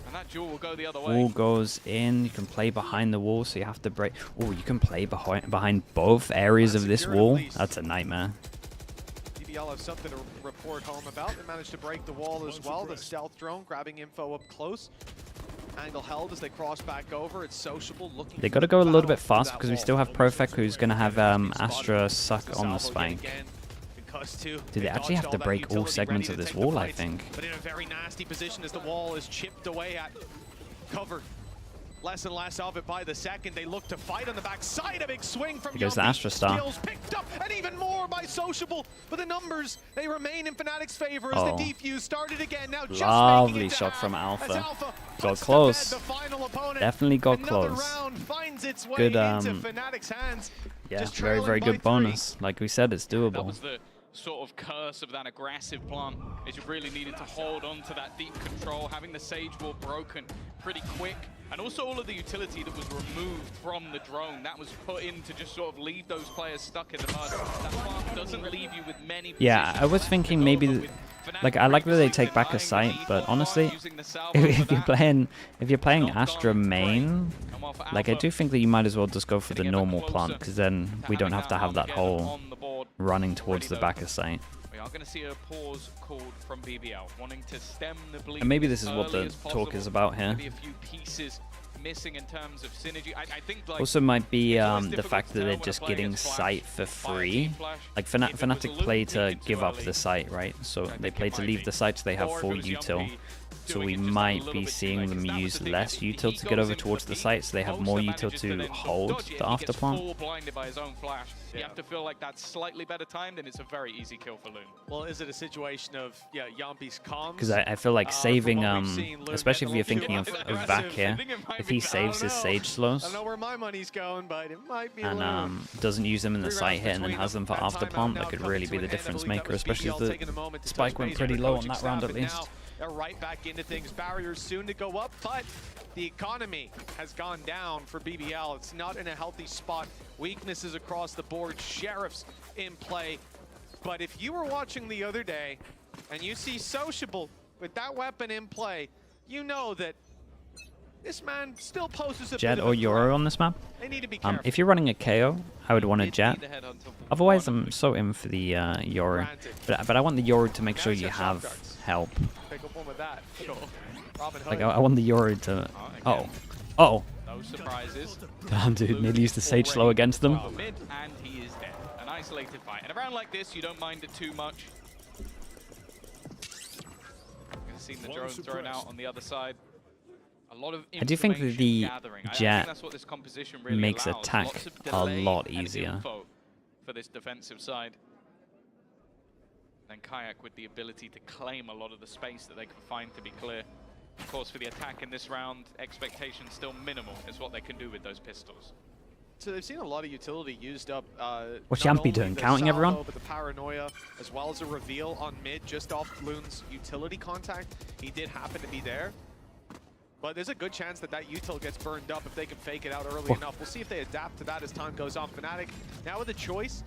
And that jewel will go the other way. Wall goes in. You can play behind the wall, so you have to break. Oh, you can play behind both areas of this wall. That's a nightmare. BBL have something to report home about. They managed to break the wall as well. The stealth drone grabbing info up close. Angle held as they cross back over. It's sociable. Looking. They got to go a little bit fast because we still have Profec, who's going to have Astra suck on the spike. Do they actually have to break all segments of this wall, I think? But in a very nasty position as the wall is chipped away at. Covered. Less and less of it by the second. They look to fight on the backside. A big swing from Here goes the Astra Star. Picked up, and even more by Sociable. But the numbers, they remain in FNATIC's favor as the defuse started again. Now just lovely shot from Alpha. Got close. Definitely got close. Good, yeah, very good bonus. Like we said, it's doable. Sort of curse of that aggressive plan is you really needed to hold on to that deep control, having the Sage Wall broken pretty quick, and also all of the utility that was removed from the drone that was put in to just sort of leave those players stuck in the mud. That plan doesn't leave you with many positions. Yeah, I was thinking maybe like I like that they take back a site, but honestly, if you're playing Astra main, like I do think that you might as well just go for the normal plant, because then we don't have to have that whole running towards the back of site. We are going to see a pause called from BBL, wanting to stem the bleed. And maybe this is what the talk is about here. Maybe a few pieces missing in terms of synergy. I think like also might be the fact that they're just getting site for free. Like FNATIC play to give up the site, right? So they play to leave the site so they have full util. So we might be seeing them use less util to get over towards the site, so they have more util to hold the after plant. Blinded by his own flash. You have to feel like that's slightly better timed, and it's a very easy kill for Loon. Well, is it a situation of Yampi's comms? Because I feel like saving, especially if you're thinking of Vac here, if he saves his Sage slows, I don't know where my money's going, but it might be and doesn't use them in the site hit and then has them for after plant, that could really be the difference maker, especially if the spike went pretty low on that round at least. They're right back into things. Barriers soon to go up, but the economy has gone down for BBL. It's not in a healthy spot. Weaknesses across the board. Sheriffs in play. But if you were watching the other day and you see Sociable with that weapon in play, you know that this man still poses a Jet or Yoru on this map. They need to be careful. If you're running a KO, I would want a Jet. Otherwise, I'm so in for the Yoru. But I want the Yoru to make sure you have help. Like I want the Yoru to. Oh. No surprises. Damn, dude, nearly used the Sage slow against them. Mid, and he is dead. An isolated fight. And around like this, you don't mind it too much. You've seen the drone thrown out on the other side. A lot of I do think that the Jet that's what this composition really makes allows. attack a lot easier. For this defensive side. And Kayak with the ability to claim a lot of the space that they can find to be clear. Of course, for the attack in this round, expectations still minimal is what they can do with those pistols. So they've seen a lot of utility used up. What's Yampy doing? Counting everyone? But the paranoia, as well as a reveal on mid, just off Loon's utility contact. He did happen to be there. But there's a good chance that that util gets burned up if they can fake it out early enough. We'll see if they adapt to that as time goes on. FNATIC now with a choice.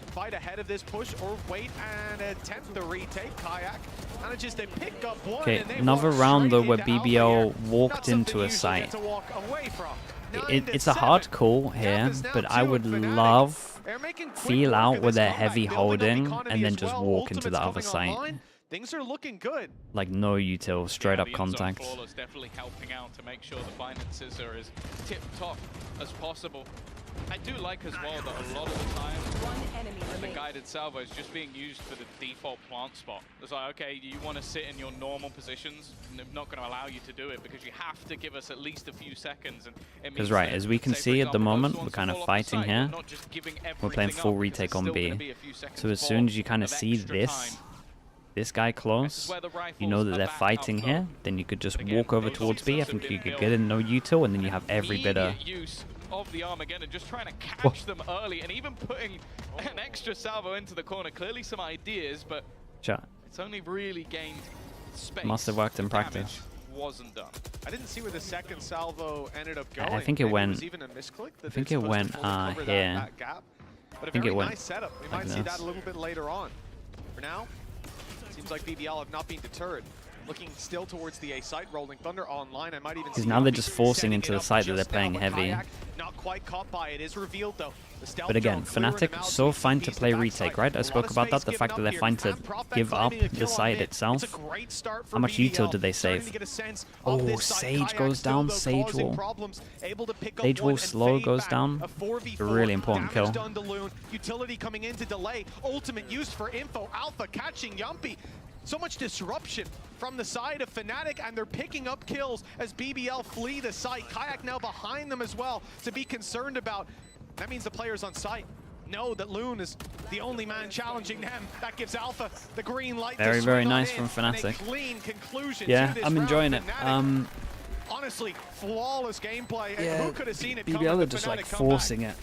Fight ahead of this push or wait and attempt the retake. Kayak manages to pick up one. Okay, another round though where BBL walked into a site. It's a hard call here, but I would love feel out where they're heavy holding and then just walk into the other site. Things are looking good. Like no util, straight up contact. Definitely helping out to make sure the finances are as tip-top as possible. I do like as well that a lot of the time the guided salvo is just being used for the default plant spot. It's like, okay, you want to sit in your normal positions, and I'm not going to allow you to do it because you have to give us at least a few seconds. Because right, as we can see at the moment, we're kind of fighting here. We're playing full retake on B. So as soon as you kind of see this, this guy close, you know that they're fighting here, then you could just walk over towards B. I think you could get in no util, and then you have every bit of of the arm again and just trying to catch them early and even putting an extra salvo into the corner. Clearly some ideas, but it's only really gained space. Must have worked in practice. Wasn't done. I didn't see where the second salvo ended up going. I think it went. Even a misclick I think it went here. That gap. But I think it went. Nice setup. We might see that a little bit later on. For now, seems like BBL have not been deterred. Looking still towards the A site, Rolling Thunder online. I might even see now they're just forcing into the site that they're playing heavy. Not quite caught by it. Is revealed though. But again, FNATIC so fine to play retake, right? I spoke about that, the fact that they're fine to give up the site itself. How much util did they save? Oh, Sage goes down, Sage wall. Sage wall slow goes down. A really important kill. Utility coming in to delay. Ultimate used for info. Alpha catching Yumpy. So much disruption from the side of FNATIC, and they're picking up kills as BBL flee the site. Kayak now behind them as well to be concerned about. That means the players on site know that Loon is the only man challenging them. That gives Alpha the green light. Very, very nice from FNATIC. Yeah, I'm enjoying it. Honestly, flawless gameplay. Yeah, who could have seen it BBL are just like forcing it.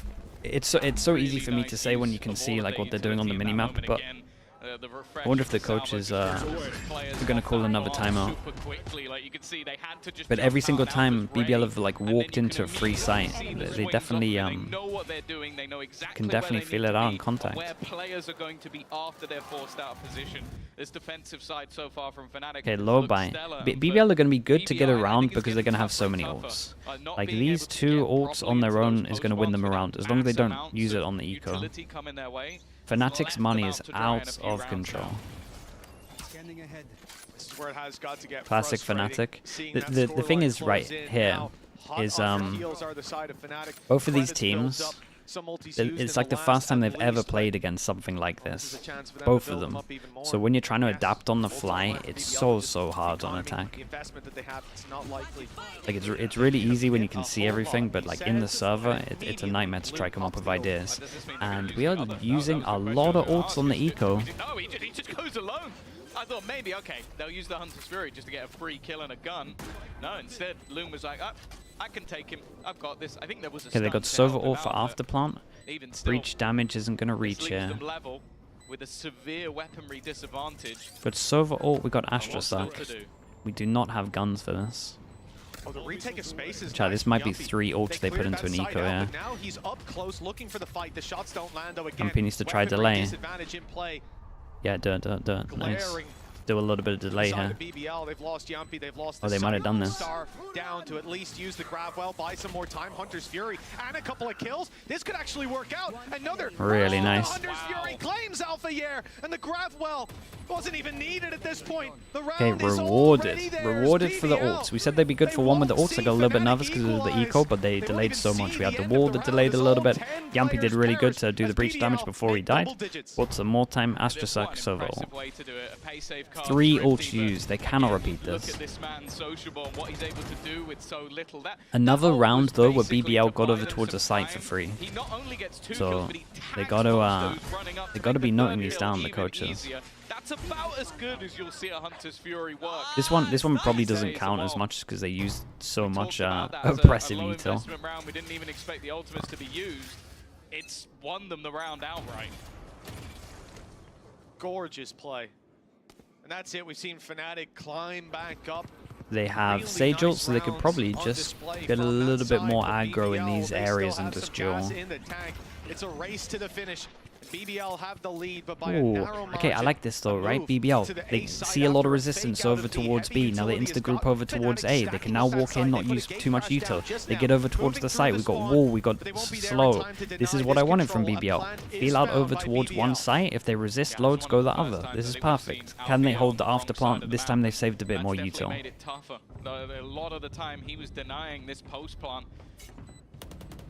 It's so easy for me to say when you can see like what they're doing on the minimap, but I wonder if the coaches are going to call another timeout. But every single time BBL have like walked into a free site, they definitely can definitely feel it out in contact. Where players are going to be after they're forced out of position. This defensive side so far from FNATIC. Okay, low buy. BBL are going to be good to get around because they're going to have so many ults. Like these two ults on their own is going to win them around as long as they don't use it on the eco. FNATIC's money is out of control. Classic FNATIC. The thing is right here is both of these teams, it's like the first time they've ever played against something like this. Both of them. So when you're trying to adapt on the fly, it's so hard on attack. Like it's really easy when you can see everything, but like in the server, it's a nightmare to try to come up with ideas. And we are using a lot of ults on the eco. No, he just goes alone. I thought maybe, okay, they'll use the Hunter's Fury just to get a free kill and a gun. No, instead, Loon was like, I can take him. I've got this. I think there was a they got Sova ult for afterplant. Breach damage isn't going to reach here. With a severe weaponry disadvantage. But Sova ult, we got Astra Suck. We do not have guns for this. Oh, the retake of space is Chat, this might be 3 ults they put into an eco, yeah. Now he's up close looking for the fight. The shots don't land though again. Yumpy needs to try delay. Yeah, do it. Nice. Do a little bit of delay here. Oh, they might have done this. Down to at least use the grab well, buy some more time. Hunter's Fury and a couple of kills. This could actually work out. Another really nice. Hunter's Fury claims Alpha Yair, and the grab well wasn't even needed at this point. Okay, rewarded for the ults. We said they'd be good for one with the ults. I got a little bit nervous because of the eco, but they delayed so much. We had the wall that delayed a little bit. Yumpy did really good to do the breach damage before he died. Bought some more time. Astra Suck, Sova ult. 3 ults used. They cannot repeat this. Another round though where BBL got over towards the site for free. So they gotta be noting these down, the coaches. That's about as good as you'll see a Hunter's Fury work. This one probably doesn't count as much because they used so much oppressive util. We didn't even expect the ultimates to be used. It's won them the round outright. Gorgeous play. And that's it. We've seen FNATIC climb back up. They have Sage ult, so they could probably just get a little bit more aggro in these areas in this duel. It's a race to the finish. BBL have the lead, but by a narrow margin. Okay, I like this though, right? BBL, they see a lot of resistance over towards B. Now they insta-group over towards A. They can now walk in, not use too much util. They get over towards the site. We've got wall, we got slow. This is what I wanted from BBL. Feel out over towards one site. If they resist loads, go the other. This is perfect. Can they hold the afterplant? This time they've saved a bit more util. Made it tougher. A lot of the time he was denying this post plant.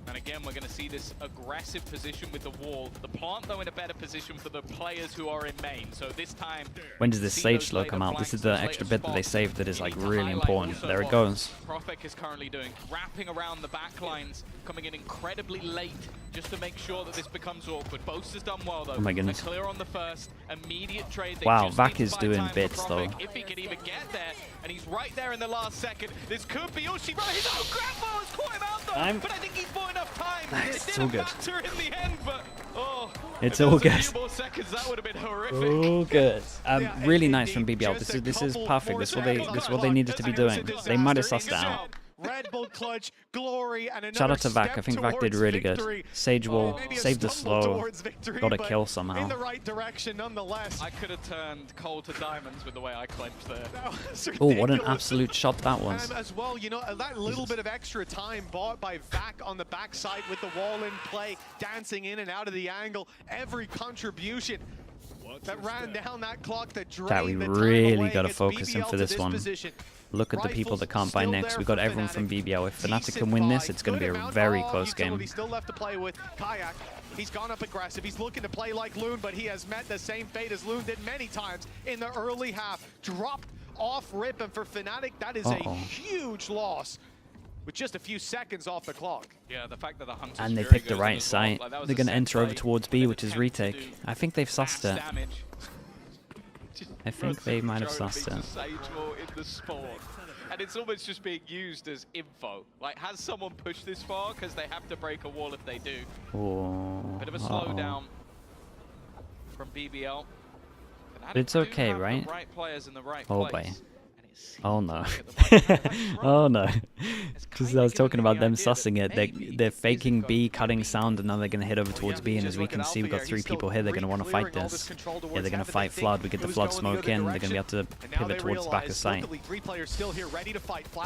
And again, we're going to see this aggressive position with the wall. The plant, though, in a better position for the players who are in main. So this time... When does this Sage slow come out? This is the extra bit that they saved that is, like, really important. There it goes. Profek is currently doing, wrapping around the back lines, coming in incredibly late just to make sure that this becomes awkward. Boast has done well, though. Oh my goodness. They're clear on the first. Immediate trade. Wow, Vac is doing bits, though. If he could even get there, and he's right there in the last second. This could be Ushi. His own grab ball has caught him out, though. But I think he's bought enough time. Nice. It didn't matter in the end, but it's all good. A few more seconds, that would have been horrific. Oh, good. Really nice from BBL. This is perfect. This is what they needed to be doing. They might have sussed it out. Red Bull clutch, glory, and shout out to Vac. I think Vac did really good. Sage will save the slow. Got a kill somehow. In the right direction, nonetheless. I could have turned coal to diamonds with the way I clenched there. Oh, what an absolute shot that was. As well, you know, that little bit of extra time bought by Vac on the backside with the wall in play, dancing in and out of the angle. Every contribution that ran down that clock that drained the time away. We really got to focus in for this one. Look at the people that can't buy next. We've got everyone from BBL. If FNATIC can win this, it's going to be a very close game. Still left to play with Kayak. He's gone up aggressive. He's looking to play like Loon, but he has met the same fate as Loon did many times in the early half. Dropped off rip, and for FNATIC, that is a huge loss with just a few seconds off the clock. Yeah, the fact that the Hunters and they picked the right site. They're going to enter over towards B, which is retake. I think they've sussed it. I think they might have sussed it. And it's almost just being used as info. Like, has someone pushed this far? Because they have to break a wall if they do. Bit of a slowdown from BBL. But it's okay, right? The right players in the right place. Boy. Oh no. Oh no. Because I was talking about them sussing it. They're faking B, cutting sound, and now they're going to head over towards B. And as we can see, we've got 3 people here. They're going to want to fight this. Yeah, they're going to fight Flood. We get the Flood smoke in. They're going to be able to pivot towards the back of sight. It's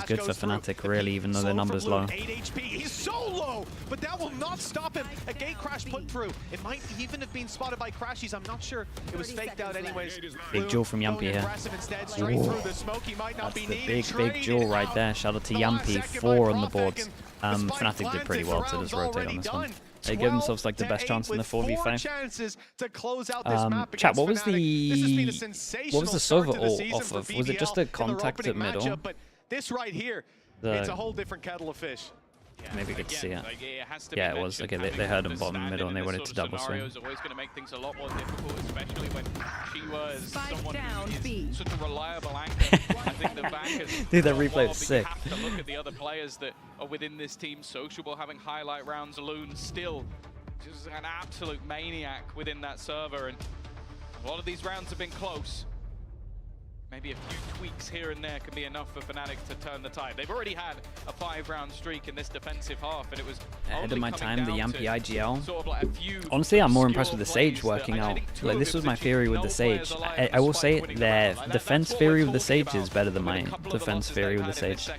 good for FNATIC, really, even though their number's low. He's so low, but that will not stop him. A gate crash put through. It might even have been spotted by Crashies. I'm not sure. It was faked out anyways. Big jewel from Yampy here. That's the big jewel right there. Shout out to Yampy. 4 on the boards. FNATIC did pretty well to just rotate on this one. They give themselves like the best chance in the 4v5. Chat, what was the server off of? Was it just a contact at middle? This right here, it's a whole different kettle of fish. Yeah, maybe good to see it. Yeah, it was. Okay, they heard him bottom middle and they wanted to double swing. Always going to make things a lot more difficult, especially when she was someone who is such a reliable anchor. I think the back is dude, that replay is sick. You have to look at the other players that are within this team. Sociable having highlight rounds. Loon still just an absolute maniac within that server, and a lot of these rounds have been close. Maybe a few tweaks here and there can be enough for FNATIC to turn the tide. They've already had a 5-round streak in this defensive half, and it was ahead of my time, the Yampy IGL. Sort of like honestly, I'm more impressed with the Sage working out. Like, this was my theory with the Sage. I will say their defense theory with the Sage is better than my defense theory with the Sage.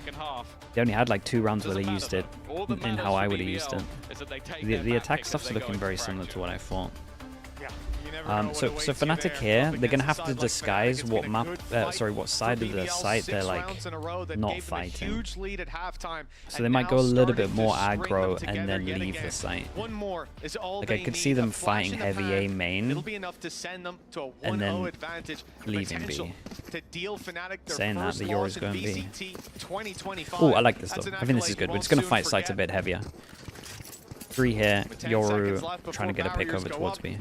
They only had like 2 rounds where they used it in how I would have used it. The attack stuff's looking very similar to what I thought. So FNATIC here, they're gonna have to disguise what map, what side of the site they're like not fighting. So they might go a little bit more aggro and then leave the site. Like I could see them fighting heavy A main and then leaving B. Saying that, the Yoru's going B. Oh, I like this though. I think this is good. We're just gonna fight sites a bit heavier. 3 here, Yoru trying to get a pick over towards B.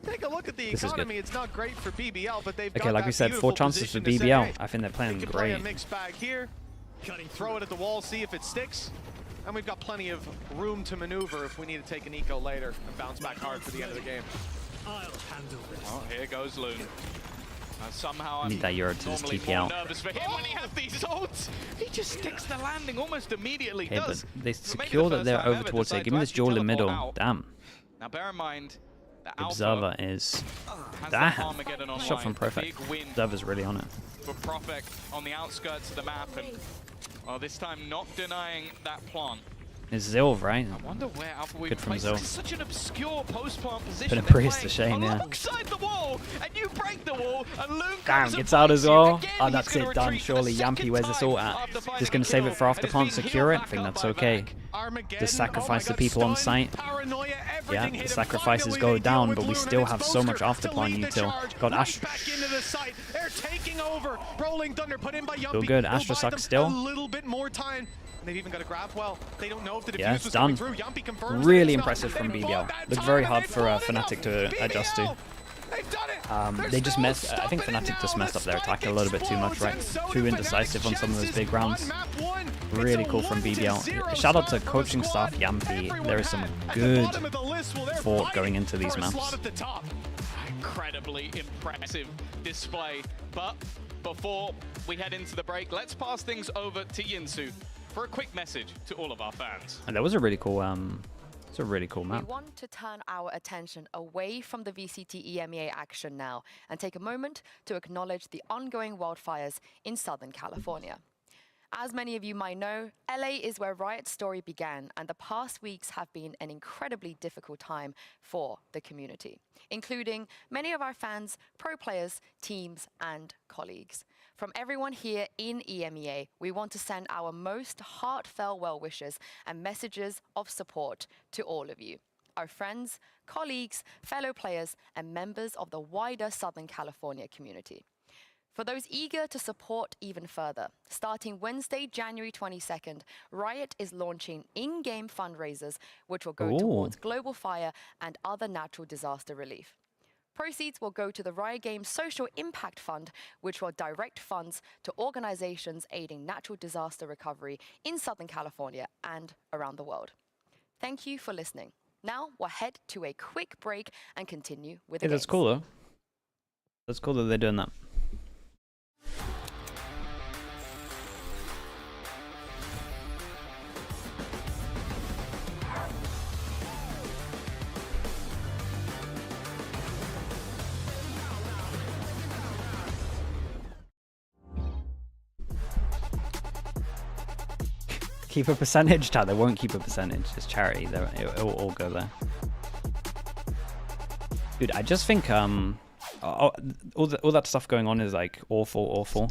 Take a look at the economy. It's not great for BBL, but they've like we said, 4 chances for BBL. I think they're playing great. Play a mixed bag here. Throw it at the wall, see if it sticks. And we've got plenty of room to maneuver if we need to take an eco later and bounce back hard for the end of the game. I'll handle this. Oh, here goes Loon. Somehow need that Euro to just keep you out. Nervous for him when he has these ults. He just sticks the landing almost immediately. Okay, but they secure that they're over towards it. Give me this jewel in middle. Damn. Now bear in mind, the Observer is... Damn! Shot from Perfect. Observer's really on it. For Profek on the outskirts of the map, and this time not denying that plant. It's Zilv, right? I wonder where Alpha good from Zilv. It's such an obscure post-plant position. Put a priest to shame, yeah. Alongside the wall, and you break the wall, and Loon damn, gets out as well. Oh, that's it, done. Surely Yampy, where's this ult at? Just gonna save it for after plant, secure it. I think that's okay. Just sacrifice the people on site. Yeah, the sacrifices go down, but we still have so much after plant util. Got Astra. Still good. Astra sucks still. A little bit more time They've even got a grab. Well, they don't know if the Yeah, defuse it's was done. coming through. Yumpy confirms Really it's impressive not. from They BBL. fought that Looked very time, hard and for they pulled it FNATIC off. to adjust to. They've done it. They just no messed. I think stopping it FNATIC just now. messed up The their attack a spike little bit too much, explodes, right? and so Too do indecisive on some of those Fnatic's big rounds. chances on map one. Really It's a cool from 1-0 BBL. Shout out to start for coaching the staff squad. Yampy. Everyone There is some at the good bottom of the list, well, they're thought fighting going into these for a maps. slot at the top. Incredibly impressive display. But before we head into the break, let's pass things over to Yinsu for a quick message to all of our fans. And that was a really cool. It's a really cool map. We want to turn our attention away from the VCT EMEA action now and take a moment to acknowledge the ongoing wildfires in Southern California. As many of you might know, LA is where Riot's story began, and the past weeks have been an incredibly difficult time for the community, including many of our fans, pro players, teams, and colleagues. From everyone here in EMEA, we want to send our most heartfelt well wishes and messages of support to all of you, our friends, colleagues, fellow players, and members of the wider Southern California community. For those eager to support even further, starting Wednesday, January 22nd, Riot is launching in-game fundraisers, which will go towards global fire and other natural disaster relief. Proceeds will go to the Riot Games Social Impact Fund, which will direct funds to organizations aiding natural disaster recovery in Southern California and around the world. Thank you for listening. Now we'll head to a quick break and continue with the That's cool though. That's cool that they're doing that. Keep a percentage, Chad. They won't keep a percentage. It's charity. It will all go there. Dude, I just think all that stuff going on is like awful.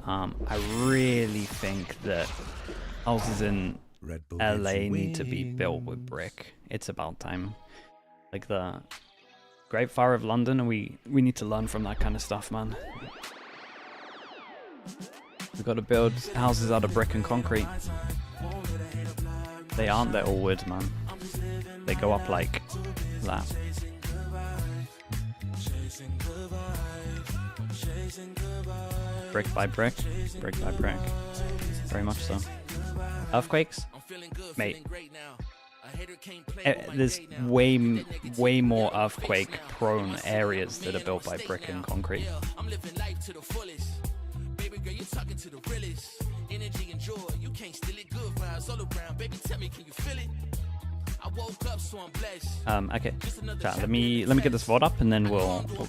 I really think that houses in LA need to be built with brick. It's about time. Like the Great Fire of London, and we need to learn from that kind of stuff, man. We've got to build houses out of brick and concrete. They aren't, they're all wood, man. They go up like that. Brick by brick, brick by brick. Very much so. Earthquakes? Mate. There's way more earthquake-prone areas that are built by brick and concrete. Girl, you're talking to the realest. Energy and joy, you can't steal it. Good vibes all around, baby. Tell me, can you feel it? I woke up, so I'm blessed. Okay. Chat, let me get this VOD up and then we'll go.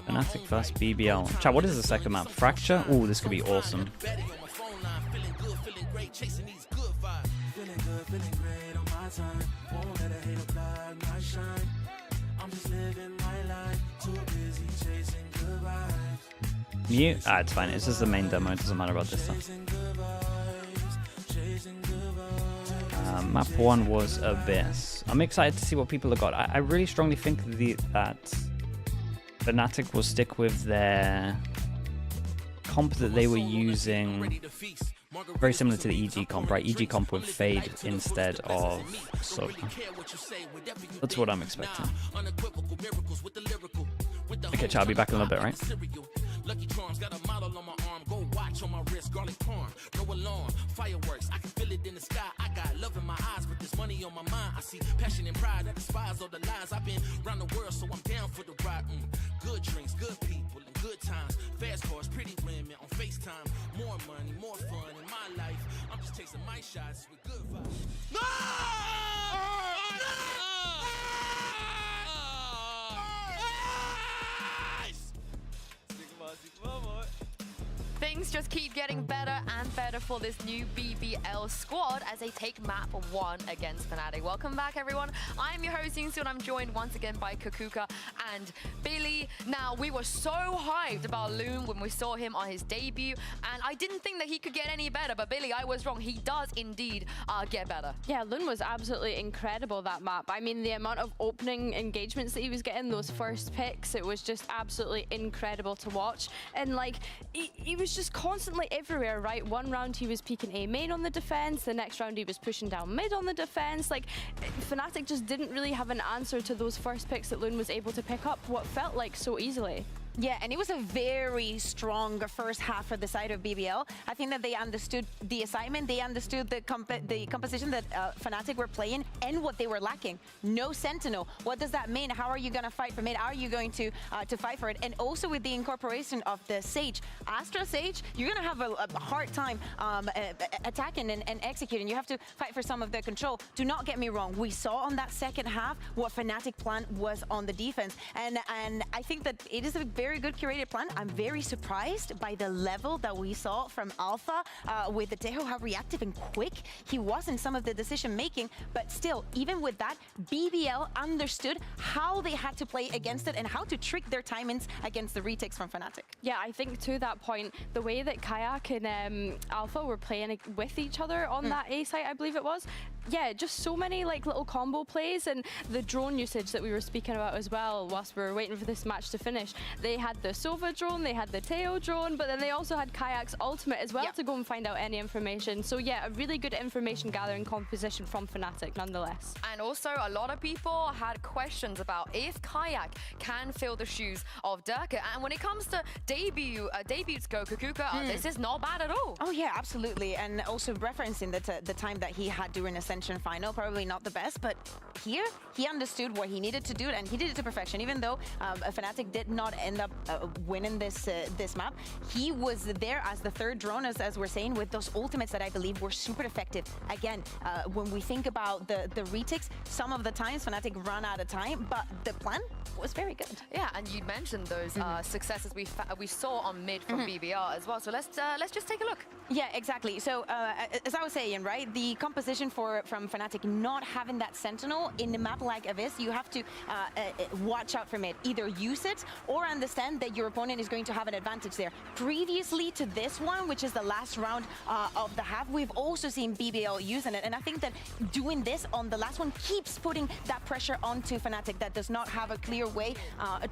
FNATIC first BBL. Chat, what is the second map? Fracture? Oh, this could be awesome. Mute? Ah, it's fine. It's just the main demo. It doesn't matter about this stuff. Map 1 was Abyss. I'm excited to see what people have got. I really strongly think that FNATIC will stick with their comp that they were using, very similar to the EG comp, right? EG comp with Fade instead of Soda. That's what I'm expecting. Okay, chat, I'll be back in a little bit, right? Lucky Charms got a model on my arm. Go watch on my wrist. Garlic parm. No alarm. Fireworks. I can feel it in the sky. I got love in my eyes, but there's money on my mind. I see passion and pride. I despise all the lies. I've been around the world, so I'm down for the ride. Good drinks, good people, and good times. Fast cars, pretty women on FaceTime. More money, more fun in my life. I'm just tasting my shots with good vibes. No! Things things just keep getting better and better for this new BBL squad as they take map 1 against FNATIC. Welcome back, everyone. I'm your host, Yunsu, and I'm joined once again by Kakuka and Billy. Now, we were so hyped about Loon when we saw him on his debut, and I didn't think that he could get any better, but Billy, I was wrong. He does indeed get better. Yeah, Loon was absolutely incredible that map. I mean, the amount of opening engagements that he was getting, those first picks, it was just absolutely incredible to watch. And like, he was just constantly everywhere, right? One round he was peeking A main on the defense, the next round he was pushing down mid on the defense. Like, FNATIC just didn't really have an answer to those first picks that Loon was able to pick up what felt like so easily. Yeah, and it was a very strong first half for the side of BBL. I think that they understood the assignment, they understood the composition that FNATIC were playing and what they were lacking. No Sentinel. What does that mean? How are you going to fight for mid? How are you going to fight for it? And also with the incorporation of the Sage, Astra Sage, you're going to have a hard time attacking and executing. You have to fight for some of the control. Do not get me wrong. We saw on that second half what FNATIC plan was on the defense. And I think that it is a very good curated plan. I'm very surprised by the level that we saw from Alpha with the Tejo, how reactive and quick he was in some of the decision making. But still, even with that, BBL understood how they had to play against it and how to trick their timings against the retakes from FNATIC. Yeah, I think to that point, the way that Kayak and Alpha were playing with each other on that A site, I believe it was, yeah, just so many like little combo plays, and the drone usage that we were speaking about as well whilst we were waiting for this match to finish. They had the Sova drone, they had the Teo drone, but then they also had Kayak's ultimate as well to go and find out any information. So yeah, a really good information gathering composition from FNATIC nonetheless. And also a lot of people had questions about if Kayak can fill the shoes of Durka. And when it comes to debuts go, Kakuka, this is not bad at all. Oh yeah, absolutely. And also referencing the time that he had during Ascension final, probably not the best, but here he understood what he needed to do and he did it to perfection. Even though FNATIC did not end up winning this map, he was there as the third drone, as we're saying, with those ultimates that I believe were super effective. Again, when we think about the retakes, some of the times FNATIC run out of time, but the plan was very good. Yeah, and you mentioned those successes we saw on mid from BBR as well. So let's just take a look. Yeah, exactly. So as I was saying, right, the composition from FNATIC not having that Sentinel in a map like Abyss, you have to watch out from it. Either use it or understand that your opponent is going to have an advantage there. Previously to this one, which is the last round of the half, we've also seen BBL using it. And I think that doing this on the last one keeps putting that pressure onto FNATIC that does not have a clear way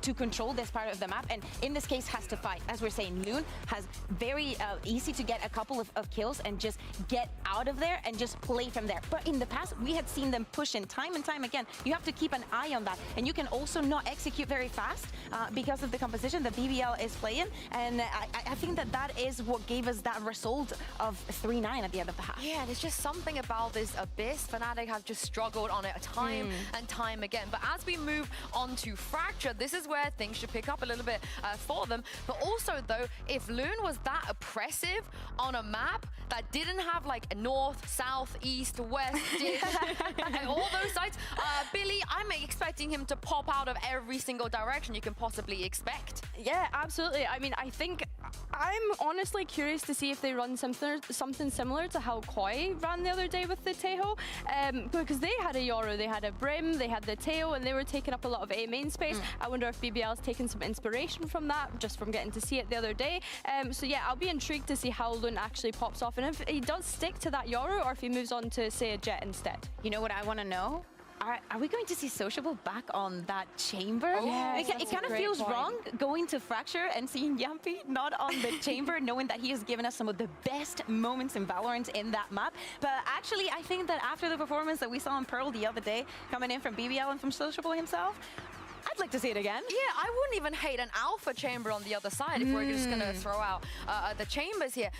to control this part of the map. And in this case, has to fight. As we're saying, Loon has very easy to get a couple of kills and just get out of there and just play from there. But in the past, we had seen them push in time and time again. You have to keep an eye on that. And you can also not execute very fast because of the composition that BBL is playing. And I think that is what gave us that result of 3-9 at the end of the half. Yeah, there's just something about this Abyss. FNATIC have just struggled on it time and time again. But as we move on to Fracture, this is where things should pick up a little bit for them. But also, though, if Loon was that oppressive on a map that didn't have like north, south, east, west, all those sides, Billy, I'm expecting him to pop out of every single direction you can possibly expect. Yeah, absolutely. I mean, I think I'm honestly curious to see if they run something similar to how Koi ran the other day with the Tejo, because they had a Yoru, they had a Brim, they had the Teo, and they were taking up a lot of A main space. I wonder if BBL's taken some inspiration from that, just from getting to see it the other day. So yeah, I'll be intrigued to see how Loon actually pops off, and if he does stick to that Yoru or if he moves on to, say, a Jet instead. You know what I want to know? Are we going to see Sociable back on that chamber? Yeah, it kind of feels wrong going to Fracture and seeing Yampi not on the chamber, knowing that he has given us some of the best moments in Valorant in that map. But actually, I think that after the performance that we saw in Pearl the other day, coming in from BBL and from Sociable himself, I'd like to see it again. Yeah, I wouldn't even hate an alpha chamber on the other side if we're just going to throw out the chambers here.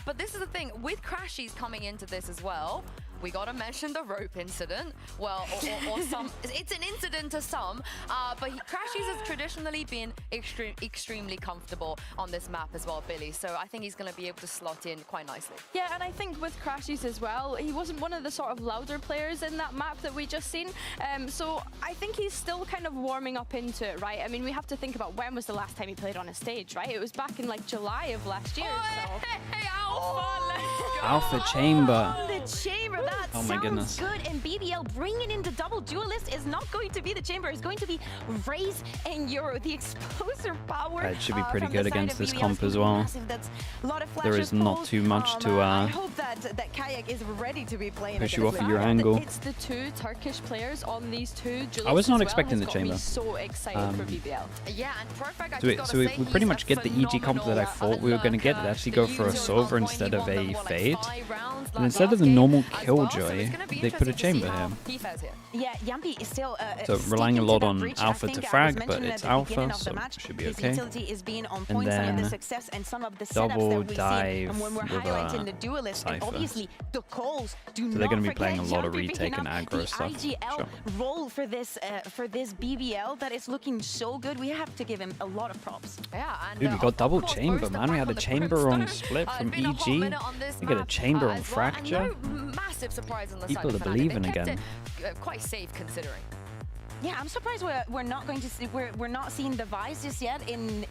But this is the thing, with Crashies coming into this as well, we got to mention the rope incident. Well, or some, it's an incident to some, but Crashies has traditionally been extremely comfortable on this map as well, Billy. So I think he's going to be able to slot in quite nicely. Yeah, and I think with Crashies as well, he wasn't one of the sort of louder players in that map that we just seen. So I think he's still kind of warming up into it, right? I mean, we have to think about when was the last time he played on a stage, right? It was back in like July of last year. Oh, hey, Alpha, let's go. Alpha Chamber. The Chamber, that oh my goodness. good. And BBL bringing in the double duelist is not going to be the Chamber. It's going to be Raze and Euro. The explosive power. It should be pretty good against this comp as well. There is not too much to I hope that Kayak is ready to be playing. Push you off of your angle. It's the two Turkish players on these two duelists. I was not expecting the Chamber. So excited for BBL. Yeah, and perfect. So we pretty much get the EG comp that I thought we were going to get. It actually go for a Sova instead of a Fade. And instead of the normal Killjoy, they put a Chamber here. Yeah, Yampi is still so relying a lot on Alpha to frag, but it's Alpha, so it should be okay. And then double dive and when we're highlighting the duelist, and obviously the calls do so they're going to be playing a lot of retake and aggro stuff. IGL role for this BBL that is looking so good. We have to give him a lot of props. Yeah, and dude, we got double Chamber, man. We had a Chamber on Split from EG. We got a Chamber on Fracture. Massive surprise on the People side are believing again. Quite safe considering. Yeah, I'm surprised we're not going to see we're not seeing the Vice just yet in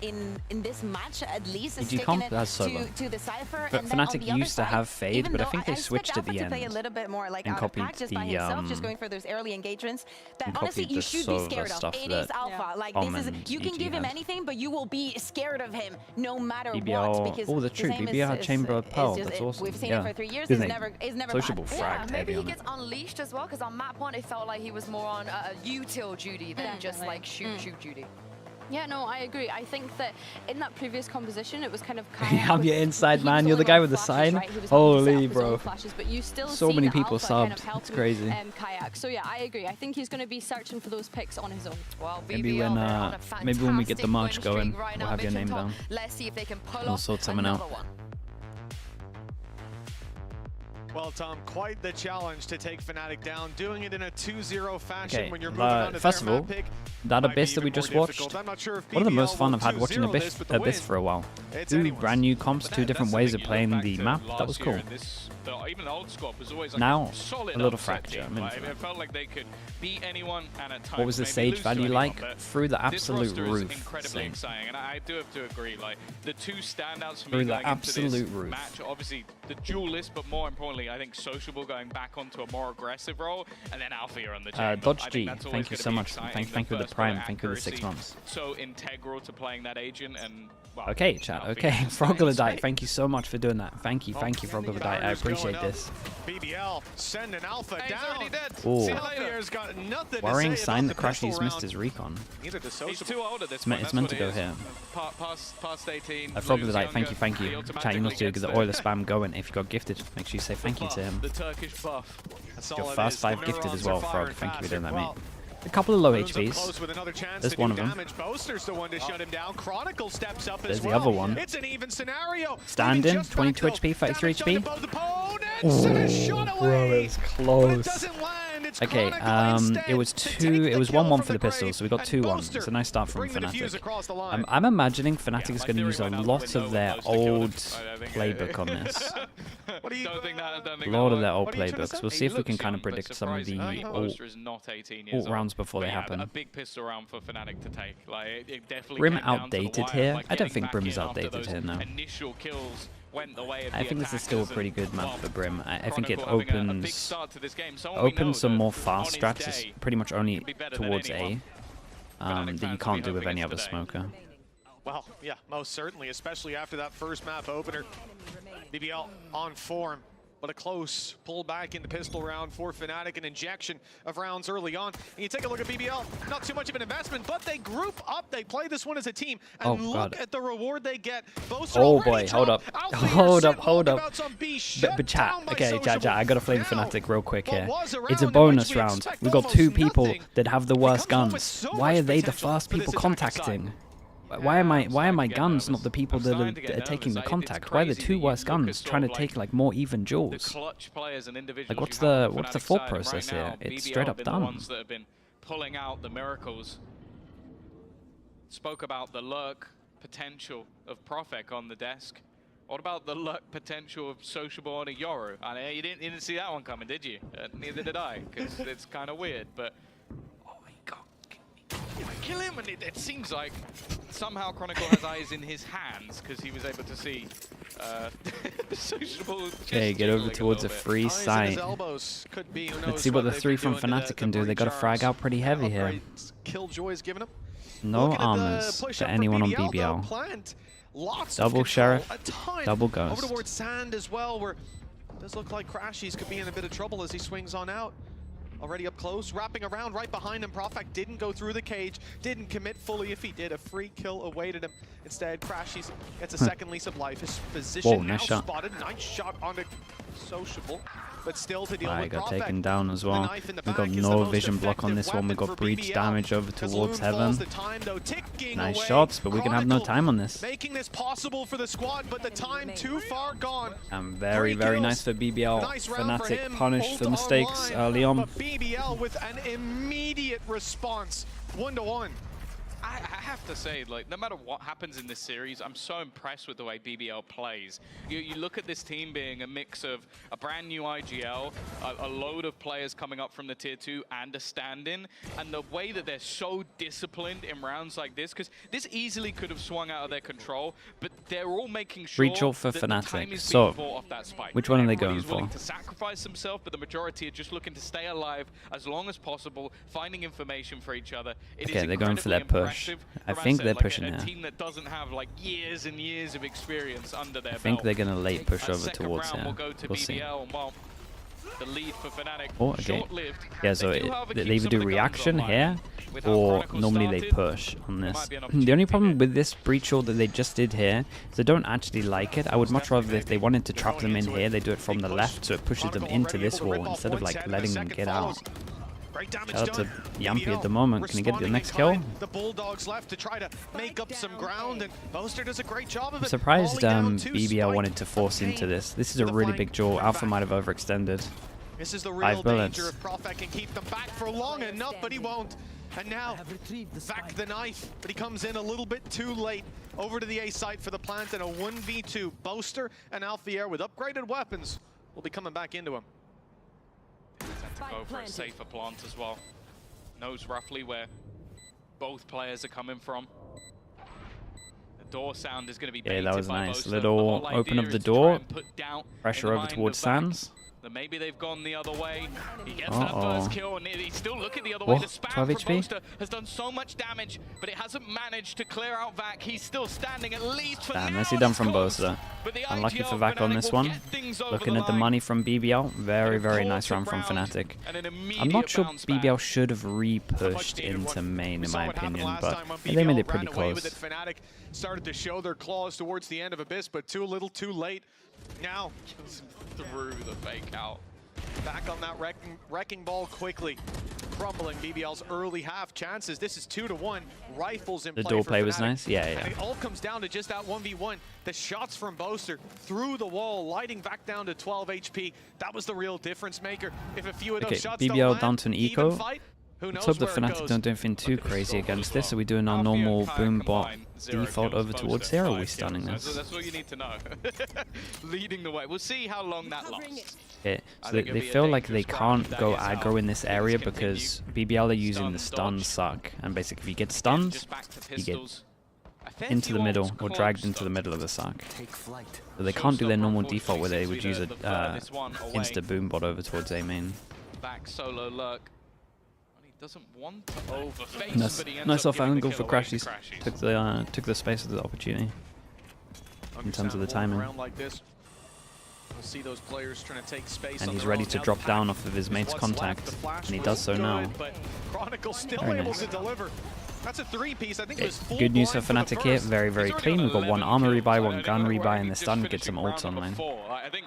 this match at least. It's taking it to the Cypher. But FNATIC used to have Fade, but I think they switched at the end. Play a little bit more like and out of practice by himself, just going for those early engagements. That honestly you should be scared of. It is Alpha. Like this is you can give him anything, but you will be scared of him no matter what. Because oh, that's true. BBL had Chamber of Pearl. That's awesome. We've seen it for 3 years. It's never sociable bad. fragged maybe heavy he gets unleashed as well, because on map 1 it felt like he was more on util duty than just like shoot duty. Yeah, no, I agree. I think that in that previous composition, it was kind of... I'm your inside man. You're the guy with the sign. Right? Holy, bro. Flashes, but you still so many people subbed. Kind of it's crazy. Kayak. So yeah, I agree. I think he's going to be searching for those picks on his own. Well, maybe when we get the March going, we'll have your name down. Let's see if they can pull we'll sort something out. Well, Tom, quite the challenge to take FNATIC down, doing it in a 2-0 fashion when you're moving on to first of all, that Abyss that we just watched, one of the most fun I've had watching Abyss for a while. 2 brand new comps, 2 different ways of playing the map. That was cool. Even the old squad was always like now, solid a little fracture. It felt like they could beat anyone, and at times what was the Sage value like? Through the absolute roof. Incredibly exciting, and I do have to agree. Like the 2 standouts for me going the absolute into this roof. match, obviously the duelist, but more importantly, I think Sociable going back onto a more aggressive role, and then Alpha on the chamber. Dodge G, thank you so much. Thank you for the prime. Thank you for the 6 months. So integral to playing that agent, and well, okay, chat. Okay, Frogolodite, thank you so much for doing that. Thank you, Frogolodite. I appreciate this. BBL send an Alpha down. Oh, got nothing worrying sign that Crashy's missed his recon. He's too old at this point. It's meant to go here. Past 18. Frogolodite, thank you. Chat, you know to get the Oiler spam going. If you got gifted, make sure you say thank you to him. The Turkish buff. Your first 5 gifted as well, Frog. Thank you for doing that, mate. A couple of low HPs. There's one of them. There's the other one. It's an even scenario. Standing, 22 HP, 33 HP. Oh, bro, it's close. Okay, it was 1-1 for the pistol, so we got 2-1. It's a nice start from FNATIC. I'm imagining FNATIC is going to use a lot of their old playbook on this. A lot of their old playbooks. We'll see if we can kind of predict some of the alt rounds before they happen. A big pistol round for FNATIC to take. Like, it definitely Brim outdated here? I don't think Brim is outdated here now. Initial kills went the way of I think this is still a pretty good map for Brim. I think it opens some more fast strats. It's pretty much only towards A that you can't do with any other smoker. Well, yeah, most certainly, especially after that first map opener. BBL on form, but a close pull back in the pistol round for FNATIC, an injection of rounds early on. And you take a look at BBL, not too much of an investment, but they group up, they play this one as a team, and look at the reward they get. Oh boy, hold up. But chat, okay, chat, I gotta flame FNATIC real quick here. It's a bonus round. We've got 2 people that have the worst guns. Why are they the first people contacting? Why are my guns not the people that are taking the contact? Why are the two worst guns trying to take like more even duels? Like what's the thought process here? It's straight up dumb. That have been pulling out the miracles. Spoke about the lurk potential of Profek on the desk. What about the luck potential of Sociable on a Yoru? I know you didn't see that one coming, did you? Neither did I, because it's kind of weird. But oh my god, kill him! And it seems like somehow Chronicle has eyes in his hands because he was able to see Sociable. Okay, get over towards a free site. Let's see what the three from FNATIC can do. They got to frag out pretty heavy here. No armors to anyone on BBL. Double Sheriff, double Ghost. Over towards Sand as well, where it does look like Crashies could be in a bit of trouble as he swings on out. Already up close, wrapping around right behind him. Profek didn't go through the cage, didn't commit fully. If he did, a free kill awaited him. Instead, Crashies gets a second lease of life. His position now spotted. Nice shot on a Sociable, but still to deal with got Profek. Taken down as well. We got no vision block on this one. We got breach damage over towards Heaven. Nice shots, but we can have no time on this. Making this possible for the squad, but the time too far gone. And very nice for BBL. FNATIC punished for mistakes early on. BBL with an immediate response, 1-1. I have to say, like, no matter what happens in this series, I'm so impressed with the way BBL plays. You look at this team being a mix of a brand new IGL, a load of players coming up from the tier 2 and a stand-in, and the way that they're so disciplined in rounds like this, because this easily could have swung out of their control, but they're all making sure for that FNATIC. the time is So, being bought off that spike. which one are they Everybody's going willing for? to sacrifice themselves, but the majority are just looking to stay alive as long as possible, finding information for each other. Okay, they're going for their push. I think they're pushing a here. team that doesn't have like years and years of experience under their I think belt. they're going to late push over Second towards round here. will go to We'll BBL, see. and while the lead for FNATIC, Oh, okay. short-lived. Yeah, so They do, however, they keep either some do of the guns reaction online. here, With how or Chronicle normally they started, push on there this. might be an The opportunity only problem here. with this breach ult that they just did here is they don't actually like it. I would much rather if they wanted to trap them in here, they do it from the left, so it pushes them into this wall instead of like letting them get out. Shout out to Yampy at the moment. Can he get the next kill? The Bulldogs left to try to make up some ground, and Boaster does a great job of it. I'm surprised Falling down to BBL Spike. wanted to force into this. This is a really big duel. Alpha might have overextended. This is the 5 real bullets. danger if Profek can keep them back for long enough, but he won't. And now, back the knife, but he comes in a little bit too late. Over to the A site for the plant, and a 1v2. Boaster and Alfier with upgraded weapons will be coming back into him. To go for a safer plant as well. Knows roughly where both players are coming from. The door sound is going to be Yeah, that was by nice. Boaster. Little The whole open idea of the is to try door. and put doubt Pressure in the over mind towards of Vac. Sands. That maybe they've gone the other way. He gets that first kill, and he's still looking the other Whoa, way. The spam 12 from HP? Boaster has done so much damage, but it hasn't managed to clear out Vac. He's still standing at least for Damn, now. nicely done It's from close. Boaster. But the Unlucky IGL for Vac on FNATIC this will one. get things over Looking the at the line. money from BBL. Very nice Pull round to from ground FNATIC. and an I'm not immediate sure bounce back. BBL should have re-pushed into main, in my opinion, but they made it pretty close. FNATIC started to show their claws towards the end of Abyss, but too little, too late. Now, Through the fake out. back on that wrecking ball quickly. Crumbling BBL's early half chances. This is 2-1. Rifles in The play dual for play was FNATIC. nice. Yeah. And it all comes down to just that 1v1. The shots from Boaster through the wall, lighting back down to 12 HP. That was the real difference maker. If a few of those Okay, shots BBL don't land, down to an even eco. fight, who Let's knows hope the where it FNATIC goes. don't do anything too crazy against this. Are we doing our normal boom bot default over towards here, or are we stunning this? That's what you need to know. Leading the way. We'll see how long that lasts. Okay, so they feel like they can't go aggro in this area because BBL are using the stun suck, and basically if you get stunned, you get into the middle or dragged into the middle of the suck. So they can't do their normal default where they would use a insta boom bot over towards A main. Back solo lurk. He doesn't want to overface, Nice, but he ends nice up off giving the angle kill for away to Crashies. Took the space of the opportunity in terms of the timing. Like this. We'll see those players trying to take space And on he's their ready own. to Now drop the down pack off of his is mate's what's contact, left. The flash and he was does so good, now. But Chronicle still Very able nice. to deliver. That's a 3-piece. I think it was full Good news for blind the FNATIC here, first. very He's clean. already We've got one 11 armor kills. rebuy, I one don't gun know rebuy, where and he the just stun finished gets some round ults number online. 4. I think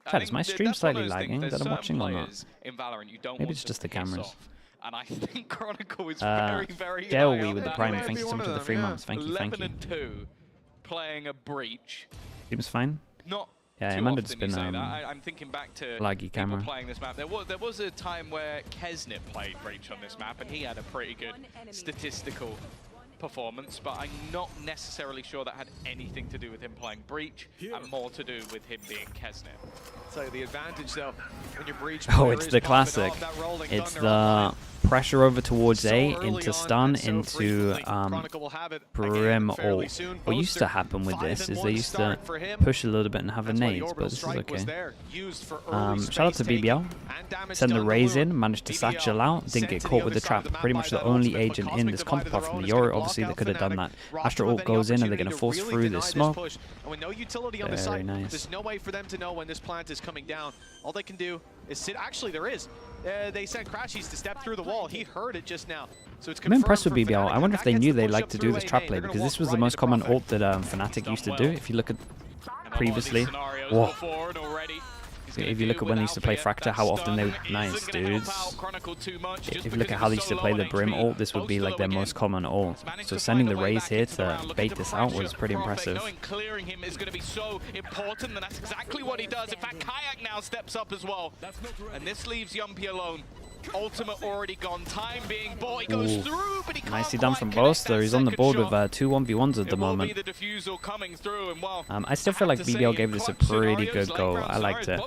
Chat, is my stream that's one of slightly those things. lagging There's that I'm certain watching or not? players in Valorant you don't Maybe want it's to just the piss cameras. off. And I think Chronicle is very, very Dale high we on with the that. Prime. Thank you so much for the 3 months. Thank you, thank 11 you. and 2, playing a Breach. Seems fine. Not yeah, too it's often been you say that. I'm thinking back to laggy people camera. playing this map. There was a time where Kesnit played Breach on this map, and he had a pretty good statistical performance, but I'm not necessarily sure that had anything to do with him playing Breach, and more to do with him being Kesnit. So the advantage, though, when you're Breach. Oh, it's the classic. It's the pressure over towards A, into stun, into Brim ult. What used to happen with this is they used to push a little bit and have a nades, but this is okay. Shout out to BBL. Send the Raze in, managed to satchel out, didn't get caught with the trap. Pretty much the only agent in this comp apart from the Yoro, obviously, that could have done that. Astra ult goes in and they're going to force through this smoke. Very nice. There's no way for them to know when this plant is coming down. All they can do is sit. Actually, there is. They sent Crashies to step through the wall. He heard it just now. So it's I'm impressed with BBL. I wonder if they knew they liked to do this trap play, because this was the most common ult that FNATIC used to do. If you look at previously, if you look at when they used to play Fracture, how often they would... Nice, dudes. If you look at how they used to play the Brim ult, this would be like their most common ult. So sending the Raze here to bait this out was pretty impressive. Clearing him is going to be so important, and that's exactly what he does. In fact, Kayak now steps up as well. And this leaves Yumpy alone. Ultimate already gone. Time being bought. He goes through, but he can't. Nicely done from Boaster. He's on the board with 2 1v1s at the moment. The defusal coming through, and well, I still feel like BBL gave this a pretty good go. I liked it.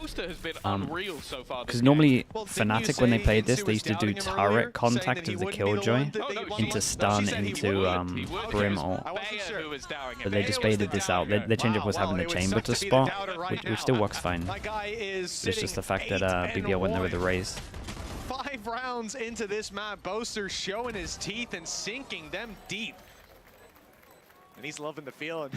Because normally FNATIC, when they played this, they used to do turret contact of the Killjoy into stun, into Brim ult. But they just baited this out. Their change-up was having the chamber to spot, which still works fine. It's just the fact that BBL went there with the Raze. 5 rounds into this map, Boaster showing his teeth and sinking them deep. And he's loving the feeling.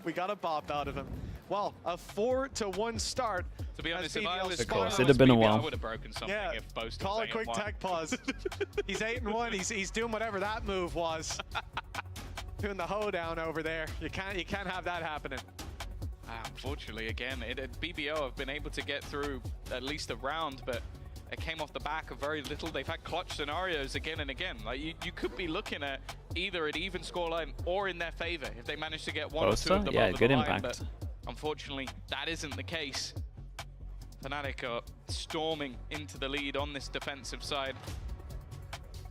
We got a bop out of him. Well, a 4-1 start. To be honest, if I was it'd have been a while. I would have broken something if Boaster call a quick tech pause. He's 8-1. He's doing whatever that move was. Doing the hoedown over there. You can't have that happening. Unfortunately, again, BBL have been able to get through at least a round, but it came off the back of very little. They've had clutch scenarios again and again. Like you could be looking at either an even scoreline or in their favor if they manage to get 1 or 2 of them over good the impact. line. But unfortunately, that isn't the case. FNATIC are storming into the lead on this defensive side.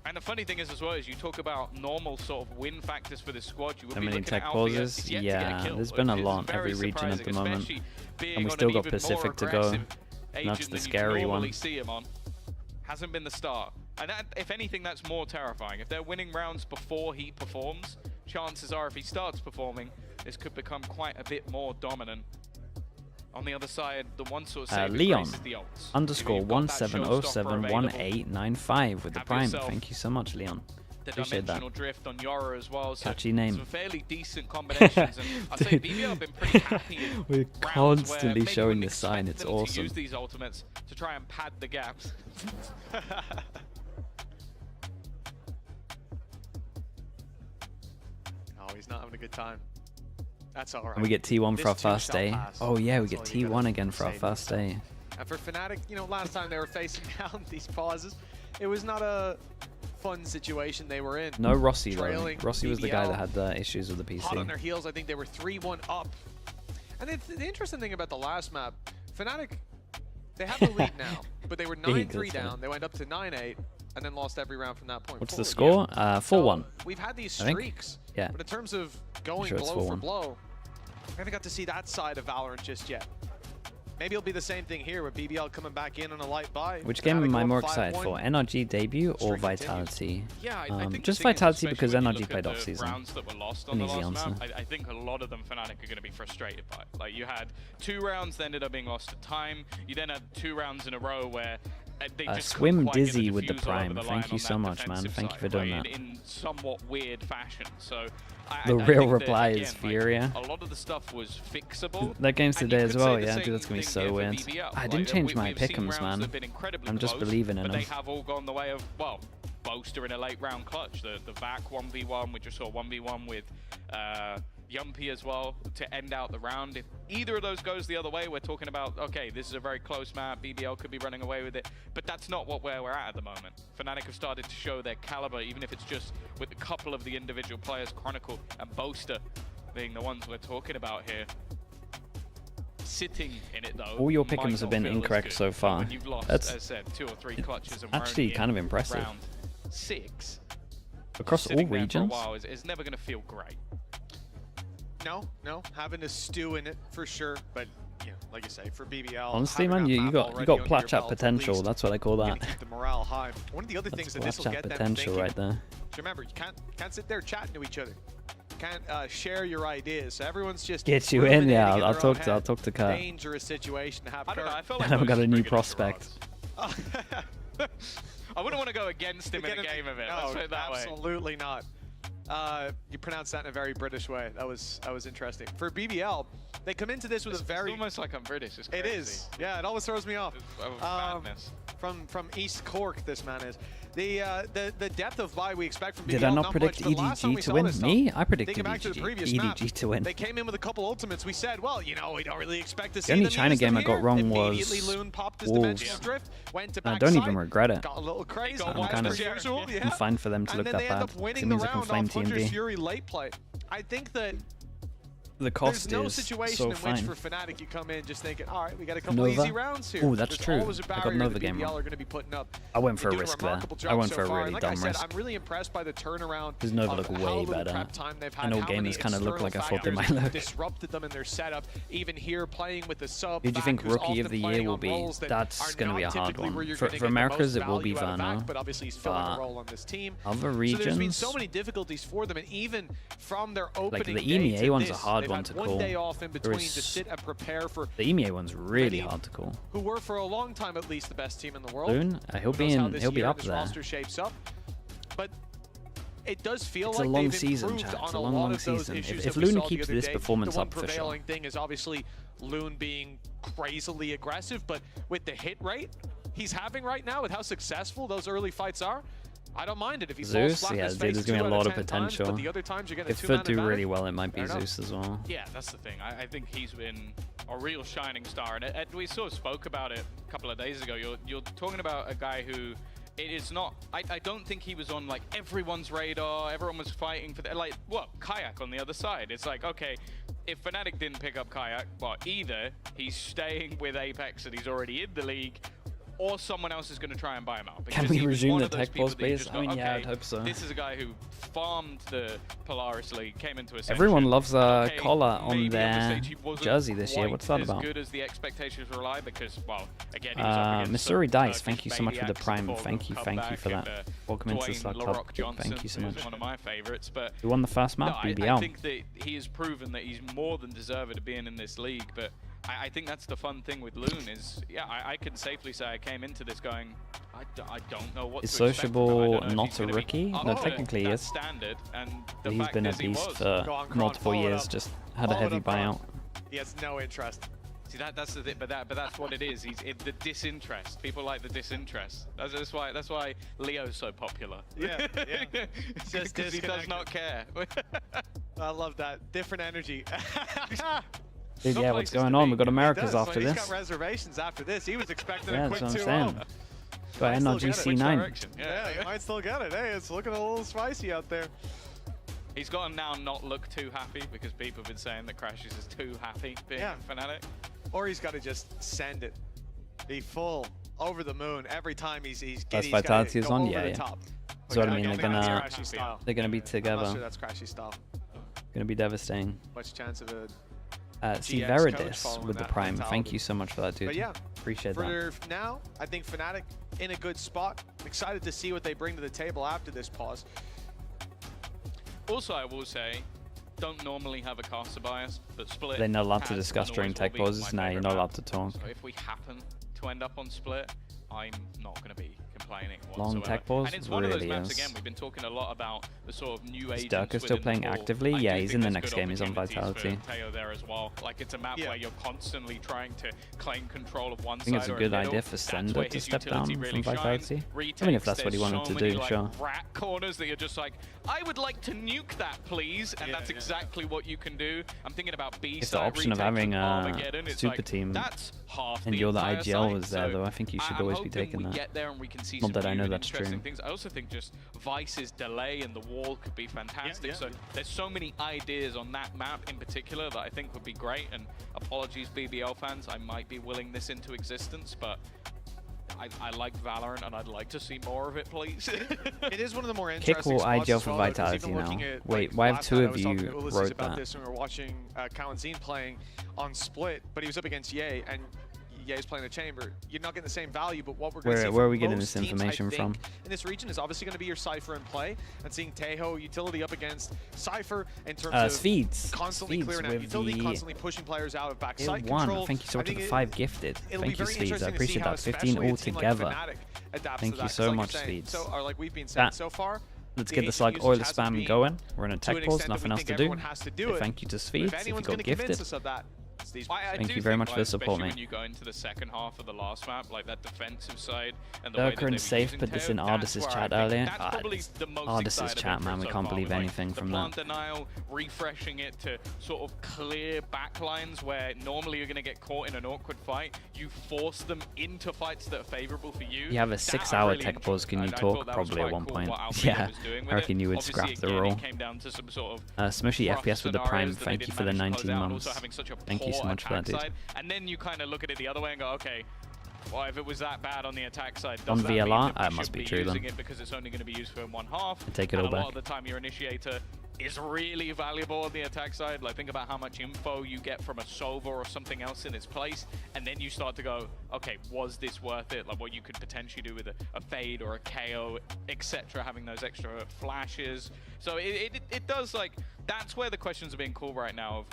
And the funny thing is as well, is you talk about normal sort of win factors for this squad. You would So be many looking tech at pauses. Yeah, there's been a lot every region at the moment. And we still got Pacific to go. And that's the scary one. See him on. Hasn't been the start. And that, if anything, that's more terrifying. If they're winning rounds before he performs, chances are if he starts performing, this could become quite a bit more dominant. On the other side, the one sort of Leon is the ults. _17071895 with the Prime. Thank you so much, Leon. Appreciate that. Drift on Yara as well. So catchy name. Some fairly decent combinations. And I'd say BBL have been pretty happy. We're constantly showing this sign. It's awesome. To use these ultimates to try and pad the gaps. Oh, he's not having a good time. That's all right. And we get T1 for our first day. Oh yeah, we get T1 again for our first day. And for FNATIC, you know, last time they were facing down these pauses, it was not a fun situation they were in. No Rossi though. Rossi was the guy that had the issues with the PC. Hot on their heels, I think they were 3-1 up. And the interesting thing about the last map, FNATIC, they have the lead now, but they were 9-3 down. They went up to 9-8. And then lost every round from that point. What's the score? 4-1. So we've had these streaks, yeah. But in terms of going blow for blow, I haven't got to see that side of Valorant just yet. Maybe it'll be the same thing here with BBL coming back in on a light buy. Which game am I more excited for? NRG debut or Vitality? Yeah, I think just Vitality because NRG played off season. Rounds that were lost on the last map, I think a lot of them FNATIC are going to be frustrated by. Like you had 2 rounds that ended up being lost to time. You then had 2 rounds in a row where they just Swim Dizzy with the Prime. Thank you so much, man. Thank you for doing that. In somewhat weird fashion. So the real reply is Furia. A lot of the stuff was fixable. That game's today as well, yeah. Dude, that's gonna be so weird. I didn't change my pick'ems, man. I'm just believing in them. But they have all gone the way of, well, Boaster in a late round clutch. The VAC 1v1, we just saw 1v1 with Yumpy as well to end out the round. If either of those goes the other way, we're talking about, okay, this is a very close map. BBL could be running away with it, but that's not where we're at the moment. FNATIC have started to show their caliber, even if it's just with a couple of the individual players, Chronicle and Boaster being the ones we're talking about here. Sitting in it though. All your pick'ems have been incorrect so far. When you've lost, That's, as I said, 2 or 3 clutches and actually kind of impressive. Round 6 across all regions. For a while is never going to feel great. No, having to stew in it for sure, but you know, like you say, for BBL. Honestly, man, you got Platchat potential. That's what I call that. Keep the morale high. One of the other things that this will get them potential thinking, right there. Remember, you can't sit there chatting to each other. You can't share your ideas. So everyone's just get you in. Yeah, I'll talk to Kurt. Dangerous situation to have. I don't know. I feel like I've got a new prospect. I wouldn't want to go against him in a game of it. Let's put it that way. Absolutely not. You pronounced that in a very British way. That was interesting. For BBL, they come into this with a very... It's almost like I'm British. It's crazy. It is. Yeah, it always throws me off. Madness. From East Cork, this man is. The depth of buy we expect from BBL. Did I not predict EDG to win? Me? I predicted EDG to win. They came in with a couple ultimates. We said, well, you know, we don't really expect to see the only China game I got wrong was Loon popped his dimensional drift, went to I don't even regret it. Got a little crazy. I'm fine for them to look that bad. It means I can flame TMD. Fury late play. I think that the cost there's no is situation so in fine. which for FNATIC you come in just thinking, all right, we got a couple easy rounds here. Oh, that's true. I got Nova game wrong. Are going to be putting up. I went for a risk there. I went for a really dumb risk. I'm really impressed by the turnaround. His Nova look way better. And all gamers kind of look like I thought they might look. Disrupted them in their setup. Even here playing with the sub. Who do you think Rookie of the Year will be? That's going to be a hard one. For Americas, it will be Verno. But obviously he's filling a role on this team. Other regions. There's been so many difficulties for them, and even from their opening like the EMEA one's a hard one to call. 1 day off in between to sit and prepare for the EMEA one's really hard to call. Who were for a long time at least the best team in the world. Loon, he'll be up there. Roster shapes up, but it does feel it's like a long season, chat. It's a long season. If Loon keeps this performance up for sure. The one prevailing thing is obviously Loon being crazily aggressive, but with the hit rate he's having right now, with how successful those early fights are, I don't mind it if he falls flat in his face. There's going to be a lot of potential. But the other times you're getting if Foot do really well, it might be Zeus as well. Yeah, that's the thing. I think he's been a real shining star, and we sort of spoke about it a couple of days ago. You're talking about a guy who it is not. I don't think he was on like everyone's radar. Everyone was fighting for like what Kayak on the other side. It's like, okay, if FNATIC didn't pick up Kayak, well, either he's staying with Apex and he's already in the league, or someone else is going to try and buy him out. Can we resume the tech pause, please? I mean, yeah, I'd hope so. This is a guy who farmed the Polaris League, came into a section. Everyone loves a collar on their jersey this year. What's that about? As good as the expectations were like, because, well, again, he was up against Missouri Dice, thank you so much for the prime. Thank you for that. Welcome into the Slug Club. Thank you so much. One of my favorites, but he won the first map, BBL. I think that he has proven that he's more than deserving of being in this league, but I think that's the fun thing with Loon is, yeah, I can safely say I came into this going, I don't know what is to expect. Is Sociable not a rookie? No, technically he is. Standard, and he's been a beast for multiple years, just had a heavy buyout. He has no interest. See, that's the thing, but that's what it is. He's the disinterest. People like the disinterest. That's why Leo's so popular. Yeah. Just because he does not care. I love that. Different energy. Dude, yeah, what's going on? We've got Americas after this. He's got reservations after this. He was expecting a quick 2-0. Got NRG C9. Yeah, he might still get it. Hey, it's looking a little spicy out there. He's got to now not look too happy because people have been saying that Crashes is too happy being FNATIC. Or he's got to just send it. Be full, over the moon every time he's That's Vitality is on, yeah. Top. So what I mean, they're gonna be together. I'm not sure that's Crashy style. Gonna be devastating. Much chance of a Veridis with the prime. Thank you so much for that, dude. But yeah, appreciate that. For now, I think FNATIC in a good spot. Excited to see what they bring to the table after this pause. Also, I will say, don't normally have a caster bias, but Split. They're not allowed to discuss during tech pauses. No, you're not allowed to talk. So if we happen to end up on Split, I'm not going to be complaining. whatsoever. tech pause And it's one of those really maps, is. again, we've been talking a lot about the sort of new agents. Durka still playing actively? Yeah, he's in the next game. He's on Vitality. Teo there as well. Like, it's a map where you're constantly trying to claim control of one side. I think it's a good idea for Sender to step down from Vitality. I mean, if that's what he wanted to do, sure. Rat corners that you're just like, I would like to nuke that, please. And that's exactly what you can do. I'm thinking about B side. It's the option of having a super team, and you're the IGL was there, though. I think you should always be taking that. Get there and we can see Not that I know that's true. Things. I also think just Vice's delay in the wall could be fantastic. So there's so many ideas on that map in particular that I think would be great. And apologies, BBL fans, I might be willing this into existence, but I like Valorant and I'd like to see more of it, please. It is one of the more interesting Kick will IGL for Vitality now. Wait, why have two of you wrote about that? This when we were watching Kalanzine playing on Split, but he was up against Ye, and Ye's playing the Chamber. You're not getting the same value, but what we're going to see where are we from getting most this information teams, I think, from? in this region is obviously going to be your Cypher in play, and seeing Tejo utility up against Cypher in terms of Speeds. constantly clearing out utility, constantly pushing players out of backside control. Thank you so much for the 5 gifted. Thank you, Speeds. I appreciate that. 15 altogether. Thank you so much, Speeds. So, or like we've been saying so far, let's get this like oil spam going. We're in a tech pause, nothing else to do. Thank you to Speeds if you got gifted. Thank you very much for the support, mate. When you go into the second half of the last map, like that defensive side and the Durka and Safe put this in Ardis's chat earlier. Ardis's chat, man, we can't believe anything from that. Denial, refreshing it to sort of clear backlines where normally you're going to get caught in an awkward fight. You force them into fights that are favorable for you. You have a 6-hour tech pause. Can you talk? Probably at one point. Yeah, I reckon you would scrap the role. Smushy FPS with the Prime. Thank you for the 19 months. Thank you so much for that, dude. And then you kind of look at it the other way and go, okay, well, if it was that bad on the attack side, on does VLR, that must be true then. It because it's only going to be used for in one half. I take it all back. A lot of the time, your initiator is really valuable on the attack side. Like, think about how much info you get from a Sova or something else in its place, and then you start to go, okay, was this worth it? Like, what you could potentially do with a fade or a KO, etc., having those extra flashes. So it does, like, that's where the questions are being called right now of,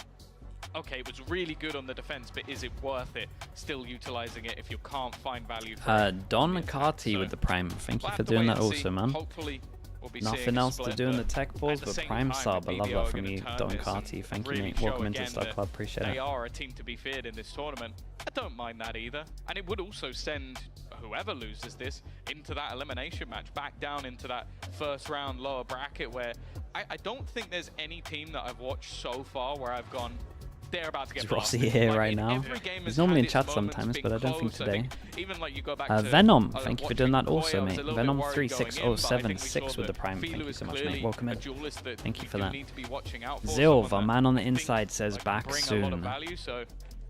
okay, it was really good on the defense, but is it worth it still utilizing it if you can't find value for it? Don McCarty with the Prime. Thank you for doing that also, man. Hopefully we'll be nothing else to do in the tech pause, but Prime sub. I love that from you, Don McCarty. Thank you, mate. Welcome into the Star Club. Appreciate it. They are a team to be feared in this tournament. I don't mind that either. And it would also send whoever loses this into that elimination match, back down into that first round lower bracket where I don't think there's any team that I've watched so far where I've gone, they're about to get Rossi here right now. He's normally in chat sometimes, but I don't think today. Even like you go back Venom, thank you for doing that also, mate. Venom 36076 with the Prime. Thank you so much, mate. Welcome in. Thank you for that. Zilv, our man on the inside, says back soon.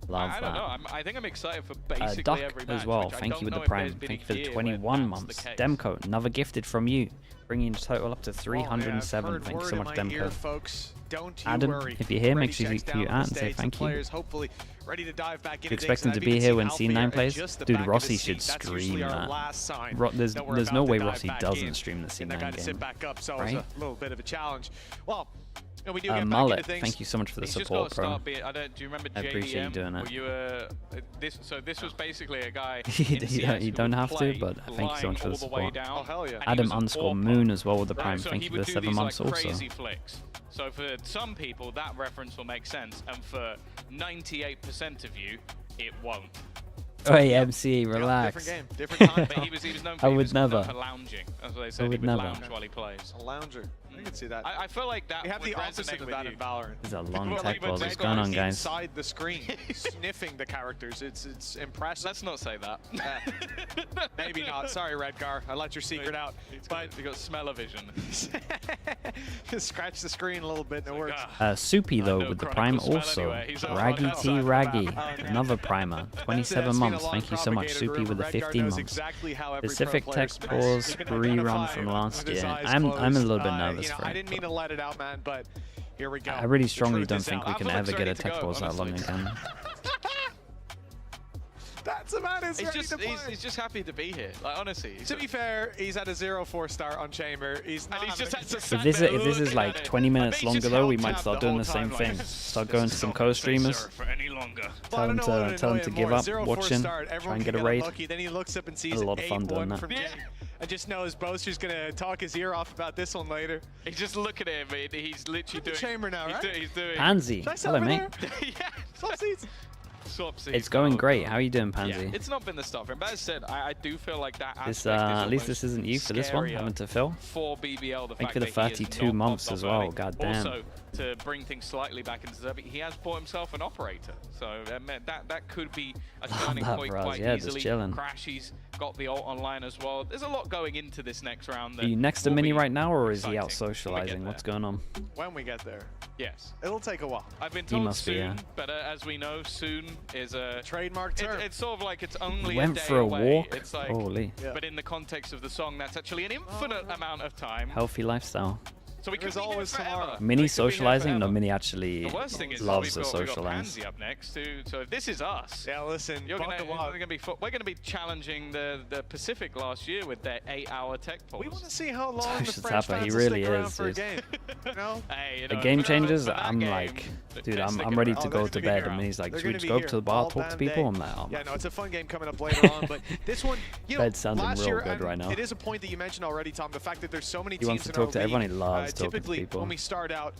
Love I don't that. know. I think I'm excited for basically Duck every match, as well. Thank you with the Prime. Thank you for the 21 months. Demco, another gifted from you, bringing the total up to 307. Thank you so much, Demco. Adam, if you're here, make sure you and say thank you. You expect him to be here when C9 plays? Dude, Rossi should stream that. There's no way Rossi doesn't stream the C9 game, right? A little bit of a challenge. Well, Mullet, thank you so much for the support, bro. Do you remember JDM? I appreciate you doing that. So this was basically a guy. You don't have to, but thank you so much for the support. Adam _Moon as well with the Prime. Thank you for the 7 months also. So for some people, that reference will make sense, and for 98% of you, it won't. Hey, MC, relax. Different time. But he was known I would never. For lounging. That's what they said. I would he would never. lounge while he plays. A lounger. I can see that. I feel like that. We have the opposite of that in Valorant. There's a long tech pause. What's going on, guys? Inside the screen, sniffing the characters. It's impressive. Let's not say that. Maybe not. Sorry, Redgar. I let your secret out. But you got smell-o-vision. Scratch the screen a little bit and it works. Soupy though with the Prime also. Raggy T Raggy, another primer. 27 months. Thank you so much, Soupy with the 15 months. Specific tech pause rerun from last year. I'm a little bit nervous for I didn't mean to let it out, man, but here we go. I really strongly don't think we can ever get a tech pause that long again. That's a man who's ready to play. He's just happy to be here. Like, honestly. To be fair, he's had a 0-4 start on Chamber. He's just had to if this is like 20 minutes longer though, we might start doing the same thing. Start going to some co-streamers. Tell him to give up watching. Try and get a raid. Then he looks up and sees a lot of fun doing that. I just know his Boaster's gonna talk his ear off about this one later. He's just looking at him. He's literally doing Chamber now, right? He's doing. Pansy, hello mate. Yeah. Swap seats. Swap seats. It's going great. How are you doing, Pansy? Yeah, it's not been the stuff. But as I said, I do feel like that aspect at least this isn't you for this one, having to fill. For BBL, the Thank fact you for the 32 months as well. God damn. Also, to bring things slightly back into Derby, he has bought himself an operator, so that could be a turning point quite easily. Crash, he's got the ult online as well. There's a lot going into this next round. Are you next to Mini right now, or is he out socializing? What's going on? When we get there. Yes. It'll take a while. I've been told soon, but as we know, soon is a trademark term. It's sort of like it's only he went a day for a away. walk. It's like, holy. But in the context of the song, that's actually an infinite amount of time. Healthy lifestyle. So we could always tomorrow. Mini socializing? No, Mini actually loves the socialize. Up next too. So if this is us, yeah, listen, we're gonna be challenging the Pacific last year with their 8-hour tech pause. We want to see how long the French fans will stick around for a game. The game changes. I'm like, dude, I'm ready to go to bed. And he's like, should we just go up to the bar, talk to people? I'm like, yeah, no, it's a fun game coming up later on. But this one, you know, bed's sounding real good right now. It is a point that you mentioned already, Tom. The fact that there's so many teams. He wants to talk to everyone. He loves talking to people. When we start out,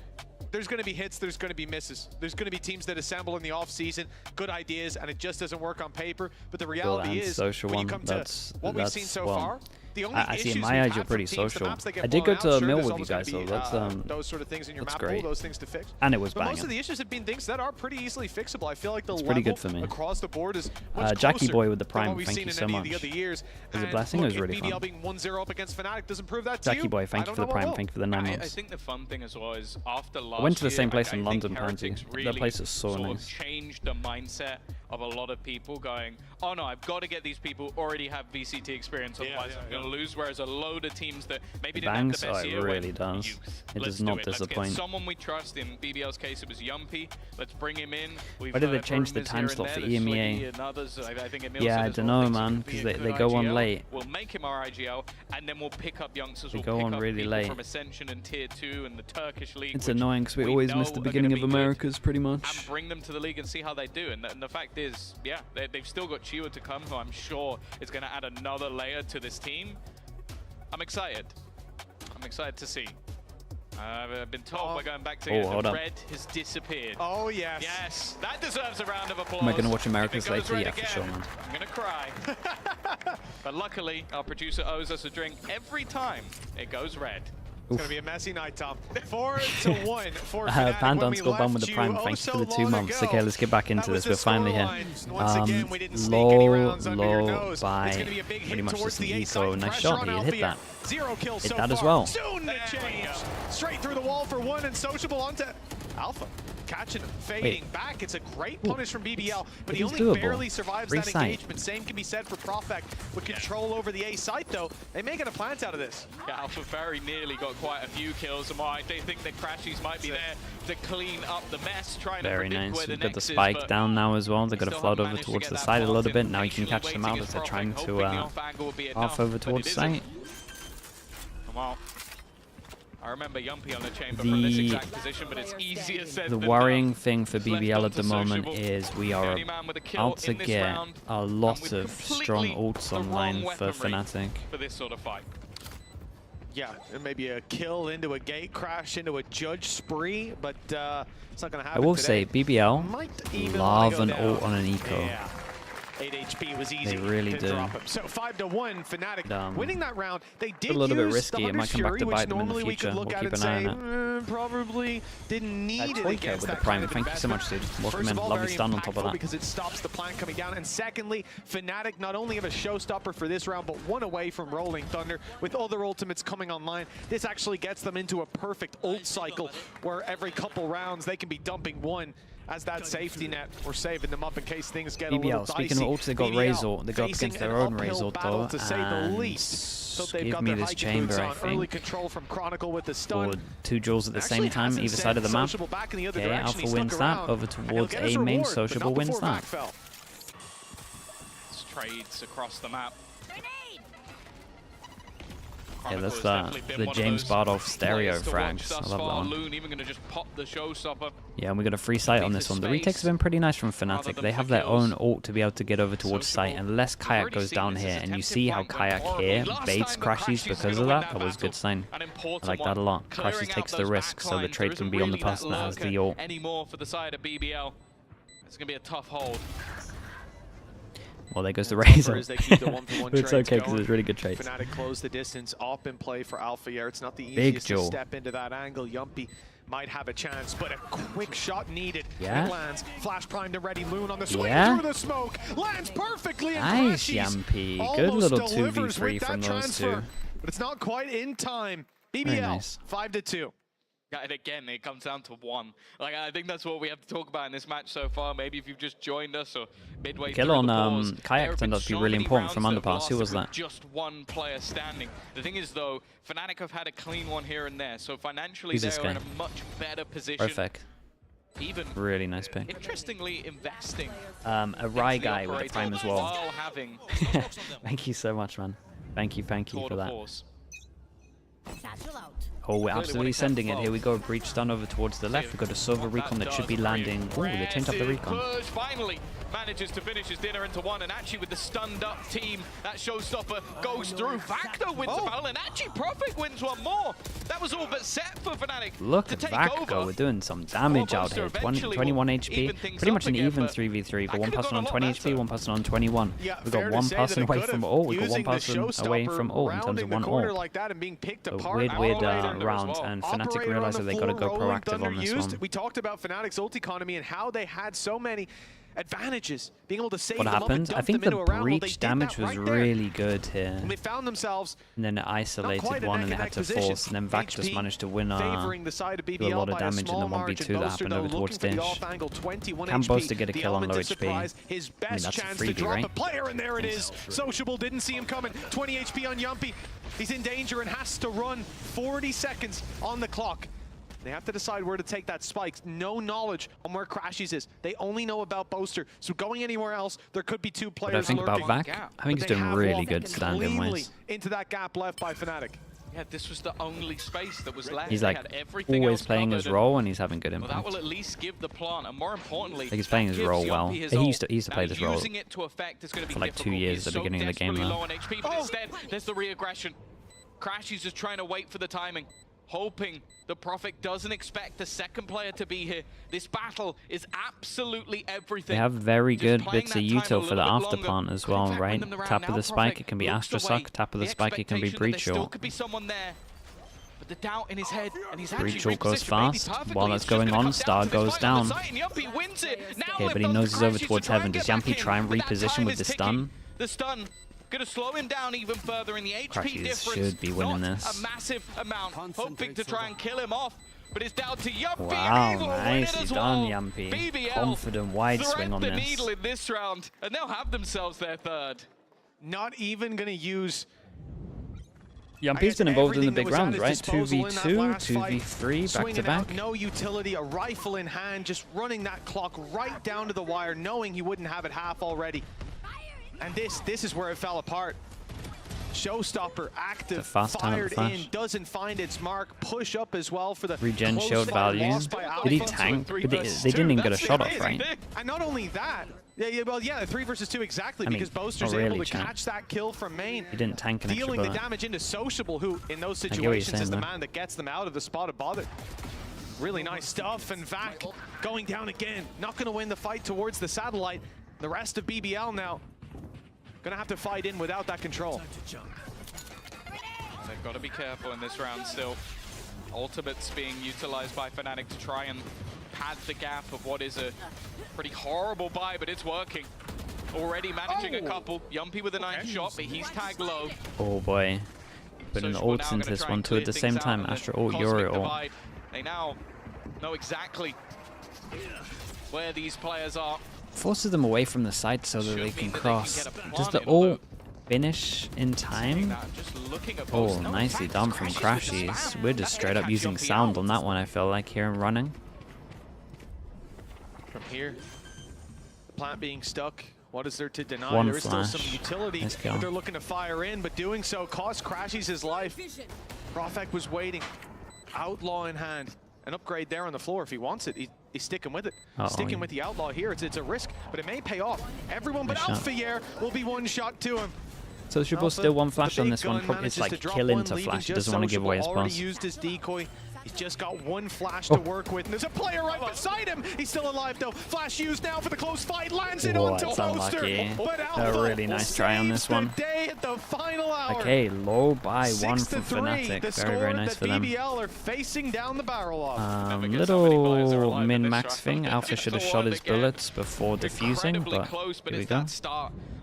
there's going to be hits, there's going to be misses. There's going to be teams that assemble in the off-season, good ideas, and it just doesn't work on paper. But the reality is, when you come to what we've seen so far, the only I see in my eyes you're pretty social. I did go to a mill with you guys, so that's those sort of things in your map great. Pool, those things to fix. And it was but banging. Most of the issues have been things that are pretty easily fixable. I feel like the level pretty good for me. across the board is much Jackie Boy with the prime. Prime, thank you so much. It was a blessing. It was really fun. BBL being 1-0 up against FNATIC doesn't prove that to you. Jackie Boy, thank you for the Prime. Thank you for the 9 months. I think the fun thing as well is after last year, I went to the same place in London, Pansy. That place is so nice. Changed the mindset of a lot of people going, oh no, I've got to get these people already have VCT experience, otherwise I'm going to lose. Whereas a load of teams that maybe didn't have the best year. It really does. It does not disappoint. Let's get someone we trust. In BBL's case, it was Yumpy. Let's bring him in. Why did they change the time slot for EMEA? Yeah, I don't know, man, because they go on late. We'll make him our IGL, and then we'll pick up youngsters. They go on really late. From Ascension and Tier 2 and the Turkish League. It's annoying because we always miss the beginning of Americas, pretty much. And bring them to the league and see how they do. And the fact is, yeah, they've still got Chiwa to come, who I'm sure is going to add another layer to this team. I'm excited. I'm excited to see. I've been told we're going back to the red has disappeared. Oh, yes. Yes, that deserves a round of applause. Am I going to watch America's later? Yeah, for sure, man. I'm going to cry. But luckily, our producer owes us a drink every time it goes red. It's going to be a messy night, Tom. 4-1 for FNATIC. Panda_bum with the Prime. Thank you for the 2 months. Okay, let's get back into this. We're finally here. Low by pretty much just an eco. Nice shot. He hit that. 0 kills hit so that far. as well. Soon the change. Straight through the wall for 1 and Sociable onto Alpha. Catching him, fading back. It's a great punish from BBL, but he only barely survives that engagement. Same can be said for Profect with control over the A site, though. They may get a plant out of this. Yeah, Alpha very nearly got quite a few kills, and I think the Crashies might be there to clean up the mess, trying to predict where the We've got the spike down now as well. They've got to float over towards the side a little bit. Now you can catch them out as they're trying to off over towards the site. Come on. I remember Yumpy on the chamber from this exact position, but it's easier said than done. The worrying thing for BBL at the moment is we are about to get a lot of strong ults online for FNATIC. For this sort of fight. Yeah, maybe a kill into a gate crash into a judge spree, but it's not going to happen. I will today. say BBL love an ult on an eco. Yeah. 8 HP was easy. They really to do. drop him. So 5-1 FNATIC winning that round. They did a little bit use risky. It might come back to bite them in the future. We'll keep an eye on it. Probably didn't need it against with that the Prime. kind of Thank you so much, dude. Welcome in. Lovely stun on top of that. Because it stops the plan coming down. And secondly, FNATIC not only have a showstopper for this round, but 1 away from Rolling Thunder. With other ultimates coming online, this actually gets them into a perfect ult cycle where every couple rounds they can be dumping 1 as that safety net. We're saving them up in case things get a little dicey. Speaking of ults, they got Razor. They got against their own Razor though, to say the least. So they've give got me their this chamber, I think. Early control from Chronicle with the stun. Or 2 jewels at the same time, either side of the map. Okay, Alpha wins that. Over towards A main, Sociable wins that. trades across the map. Yeah, that's the James Bardolph stereo frags. I love that one. Loon even gonna just pop the showstopper. Yeah, and we got a free sight on this one. The retakes have been pretty nice from FNATIC. They have their own ult to be able to get over towards sight, unless Kayak goes down here. And you see how Kayak here baits Crashies because of that. That was a good sign. I like that a lot. Crashies takes the risk, so the trade can be on the person that has the ult. Anymore for the side of BBL. It's gonna be a tough hold. Well, there goes the Razor. It's okay because it's really good trades. FNATIC close the distance, up in play for Alpha here. It's not the easiest to step into that angle. Yumpy might have a chance, but a quick shot needed. Yeah. It lands. Flash primed and ready. Loon on the swing through the smoke. Lands perfectly. Nice, Yumpy. Good little 2v3 from those two. But it's not quite in time. BBL, 5-2. And again, it comes down to one. Like, I think that's what we have to talk about in this match so far. Maybe if you've just joined us or midway kill through on the pause, Kayak turned out to be really important from underpass. Who was that? Just one player standing. The thing is, though, FNATIC have had a clean one here and there, so financially they're in a much better position. Perfect. Even really nice pick. Interestingly, investing. A Rye guy with the prime as well. While having thank you so much, man. Thank you for that. Satchel out. Oh, we're absolutely sending it. Here we go. Breach done over towards the left. We've got a Silver Recon that should be landing. Oh, they changed up the Recon. Finally manages to finish his dinner into one, and actually with the stunned up team, that showstopper goes through. Vacto wins a battle, and actually Profit wins one more. That was all but set for FNATIC. Look at Vacto. We're doing some damage out here. 21 HP. Pretty much an even 3v3. Got one person on 20 HP, one person on 21. We've got one person away from ult. We've got one person away from ult in terms of one ult. A weird round, and FNATIC realized that they got to go proactive on this one. We talked about FNATIC's ult economy and how they had so many advantages, being able to save what happened? I think the breach damage was really good here. And they found themselves, and then it isolated one and they had to force, and then Vac just managed to win a lot of damage in the 1v2 that happened over towards Dish. Can Boaster get a kill on low HP? I mean, that's a freebie, right? Player, and there it is. Sociable didn't see him coming. 20 HP on Yumpy. He's in danger and has to run. 40 seconds on the clock. They have to decide where to take that spike. No knowledge on where Crashies is. They only know about Boaster. So going anywhere else, there could be two players. But I think about Vac, I think he's doing really good stand-in ways. Into that gap left by FNATIC. Yeah, this was the only space that was left. He's like always playing his role, and he's having good impact. Well, that will at least give the plant, and more importantly, I think he's playing his role well. He used to play this role for like 2 years at the beginning of the game. Instead, there's the re-aggression. Crashies just trying to wait for the timing, hoping the Prophet doesn't expect the second player to be here. This battle is absolutely everything. They have very good bits of util for the after plant as well, right? Tap of the spike, it can be Astra Suck. Tap of the spike, it can be Breach Ult. Could be someone there, but the doubt in his head, and he's Breach Ult goes fast. While that's going on, Star goes down. Okay, but he knows he's over towards Heaven. Does Yumpy try and reposition with the stun? The stun gonna slow him down even further in the HP Crashies difference. Should be winning this. A massive amount, hoping to try and kill him off, but it's down to Yumpy. Wow, nicely done, Yumpy. BBL confident wide swing on the this. Needle in this round, and they'll have themselves their third. Not even gonna use. Yumpy's been involved in the big round, right? 2v2, 2v3, back to back. No utility, a rifle in hand, just running that clock right down to the wire, knowing he wouldn't have it half already. And this is where it fell apart. Showstopper active, fired in, doesn't find its mark. Push up as well for the regen showed value. Did he tank? They didn't even get a shot off, right? And not only that, the 3 versus 2 exactly, because Boaster's able to catch that kill from main. He didn't tank an extra bullet. Dealing the damage into Sociable, who in those situations is the man that gets them out of the spot of bother. Really nice stuff, and Vac going down again. Not going to win the fight towards the satellite. The rest of BBL now gonna have to fight in without that control. They've got to be careful in this round still. Ultimates being utilized by FNATIC to try and pad the gap of what is a pretty horrible buy, but it's working. Already managing a couple. Yumpy with a nice shot, but he's tagged low. Oh boy. Putting the ults into this one too at the same time. Astra ult, Yuri ult. They now know exactly where these players are. Forces them away from the site so that they can cross. Does the ult finish in time? Oh, nicely done from Crashies. We're just straight up using sound on that one, I feel like, here and running. From here, the plant being stuck, What is there to deny? One there is flash. still some utility that they're looking to fire in, but doing so costs Crashies his life. Profek was waiting. Outlaw in hand. An upgrade there on the floor if he wants it. He's sticking with it. Sticking with the Outlaw here. It's a risk, but it may pay off. Everyone but Alphayer will be one shot to him. Sociable still one flash on this one. It's like kill into flash. He doesn't want to give away his already pass. used his decoy. He's just got one flash to work with. And there's a player right beside him. He's still alive though. Flash used now for the close fight. Lands it onto Poster. But a really nice try on this one. Day at the final hour. Okay, low by one from FNATIC. Very, very nice for them. BBL are facing down the barrel of. Little min-max thing. Alpha should have shot his bullets before defusing, but here we go.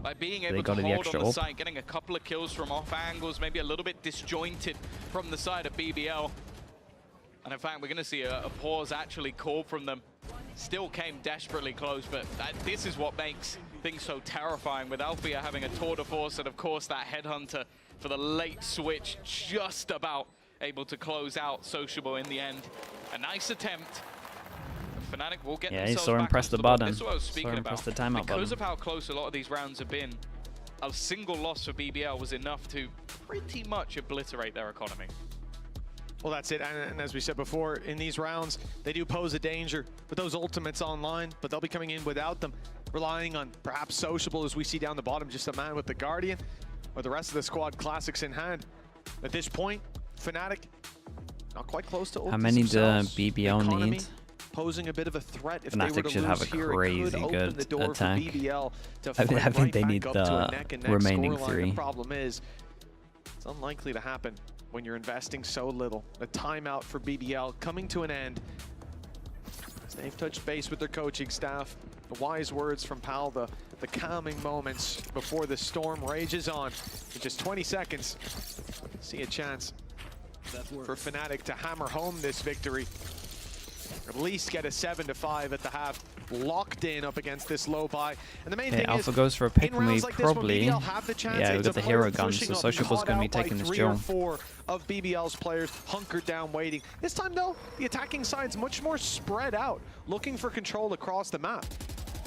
Like being able to hold on the site, getting a couple of kills from off angles, maybe a little bit disjointed from the side of BBL. And in fact, we're going to see a pause actually called from them. Still came desperately close, but this is what makes things so terrifying, with Althea having a tour de force and of course that headhunter for the late switch, just about able to close out Sociable in the end. A nice attempt. FNATIC will get themselves saw him back press onto the board. button. This is what I was speaking about. The timeout because of how close a lot of these rounds have been, a single loss for BBL was enough to pretty much obliterate their economy. Well, that's it. And as we said before, in these rounds, they do pose a danger with those ultimates online, but they'll be coming in without them, relying on perhaps Sociable, as we see down the bottom, just a man with the Guardian, or the rest of the squad classics in hand. At this point, FNATIC not quite close to ultimates. How many do BBL need? Posing a bit of a threat. If FNATIC should have a crazy good attack. I think they need the remaining 3. The problem is, it's unlikely to happen when you're investing so little. A timeout for BBL coming to an end. As they've touched base with their coaching staff. The wise words from Pal, the calming moments before the storm rages on. In just 20 seconds, see a chance for FNATIC to hammer home this victory. At least get a 7-5 at the half, locked in up against this low buy. And the main thing Alpha is, goes for a pick in rounds like this, probably. BBL have the chance. Yeah, we It's got the a hero player gun, pushing so up, Sociable's going to be caught out taking by this 3 duel. or 4 of BBL's players hunkered down waiting. This time though, the attacking side's much more spread out, looking for control across the map.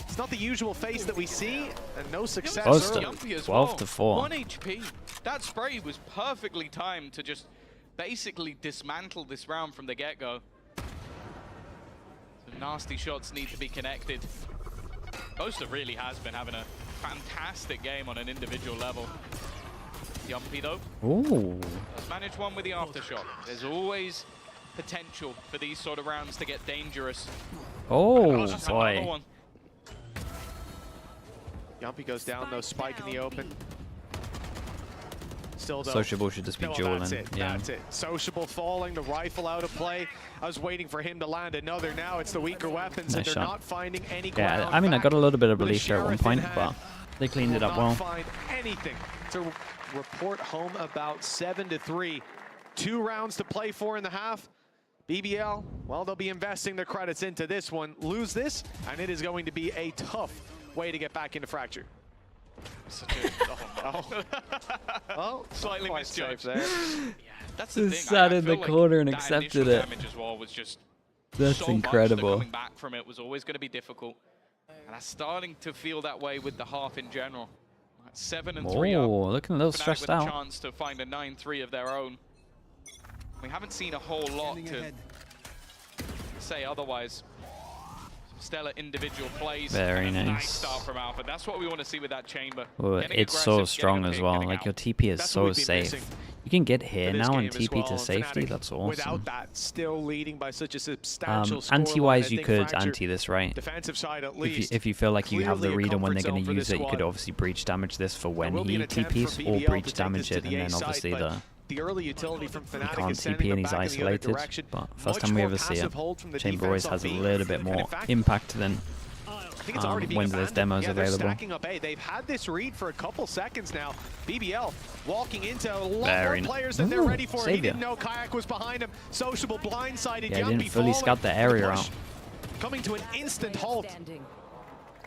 It's not the usual face that we see, and no success early. 12-4. 1 HP. That spray was perfectly timed to just basically dismantle this round from the get-go. Some nasty shots need to be connected. Boaster really has been having a fantastic game on an individual level. Yumpy though. Ooh. Let's manage one with the aftershock. There's always potential for these sort of rounds to get dangerous. Oh boy. Yumpy goes down though, spike in the open. Still though, Sociable should just be dueling. That's it. Sociable falling, the rifle out of play. I was waiting for him to land another. Now it's the weaker weapons, and they're not finding any ground. Yeah, I mean, I got a little bit of relief there at one point, hand, but they cleaned it up well. Find anything to report home about 7-3. 2 rounds to play for in the half. BBL, well, they'll be investing their credits into this one. Lose this, and it is going to be a tough way to get back into Fracture. Well, slightly misjudged there. Yeah, that's the Just thing. sat in the corner and accepted it. Damage as well was just That's so incredible. Much that coming back from it was always going to be difficult. And I'm starting to feel that way with the half in general. 7-3 up. Oh, looking a little stressed with out. A chance to find a 9-3 of their own. We haven't seen a whole lot to say otherwise. Stellar individual plays. Very and a nice. Nice start from Alpha. That's what we want to see with that chamber. Oh, it's so strong as well. Like, your TP is so safe. You can get here now and TP to safety. That's awesome. Without that, still leading by such a substantial anti-wise, you could anti this, right? Defensive side at least. If you feel like you have the read on when they're going to use it, you could obviously breach damage this for when he TPs, or breach damage it, and then obviously the early utility from FNATIC he can't TP and he's isolated. But first time we ever see it, chamber always has a little bit more impact than when there's demos available. They've had this read for a couple seconds now. BBL walking into a lot more players than they're ready for. He didn't know Kayak was behind him. Sociable blindsided. Yeah, he didn't fully scout the area out. Coming to an instant halt.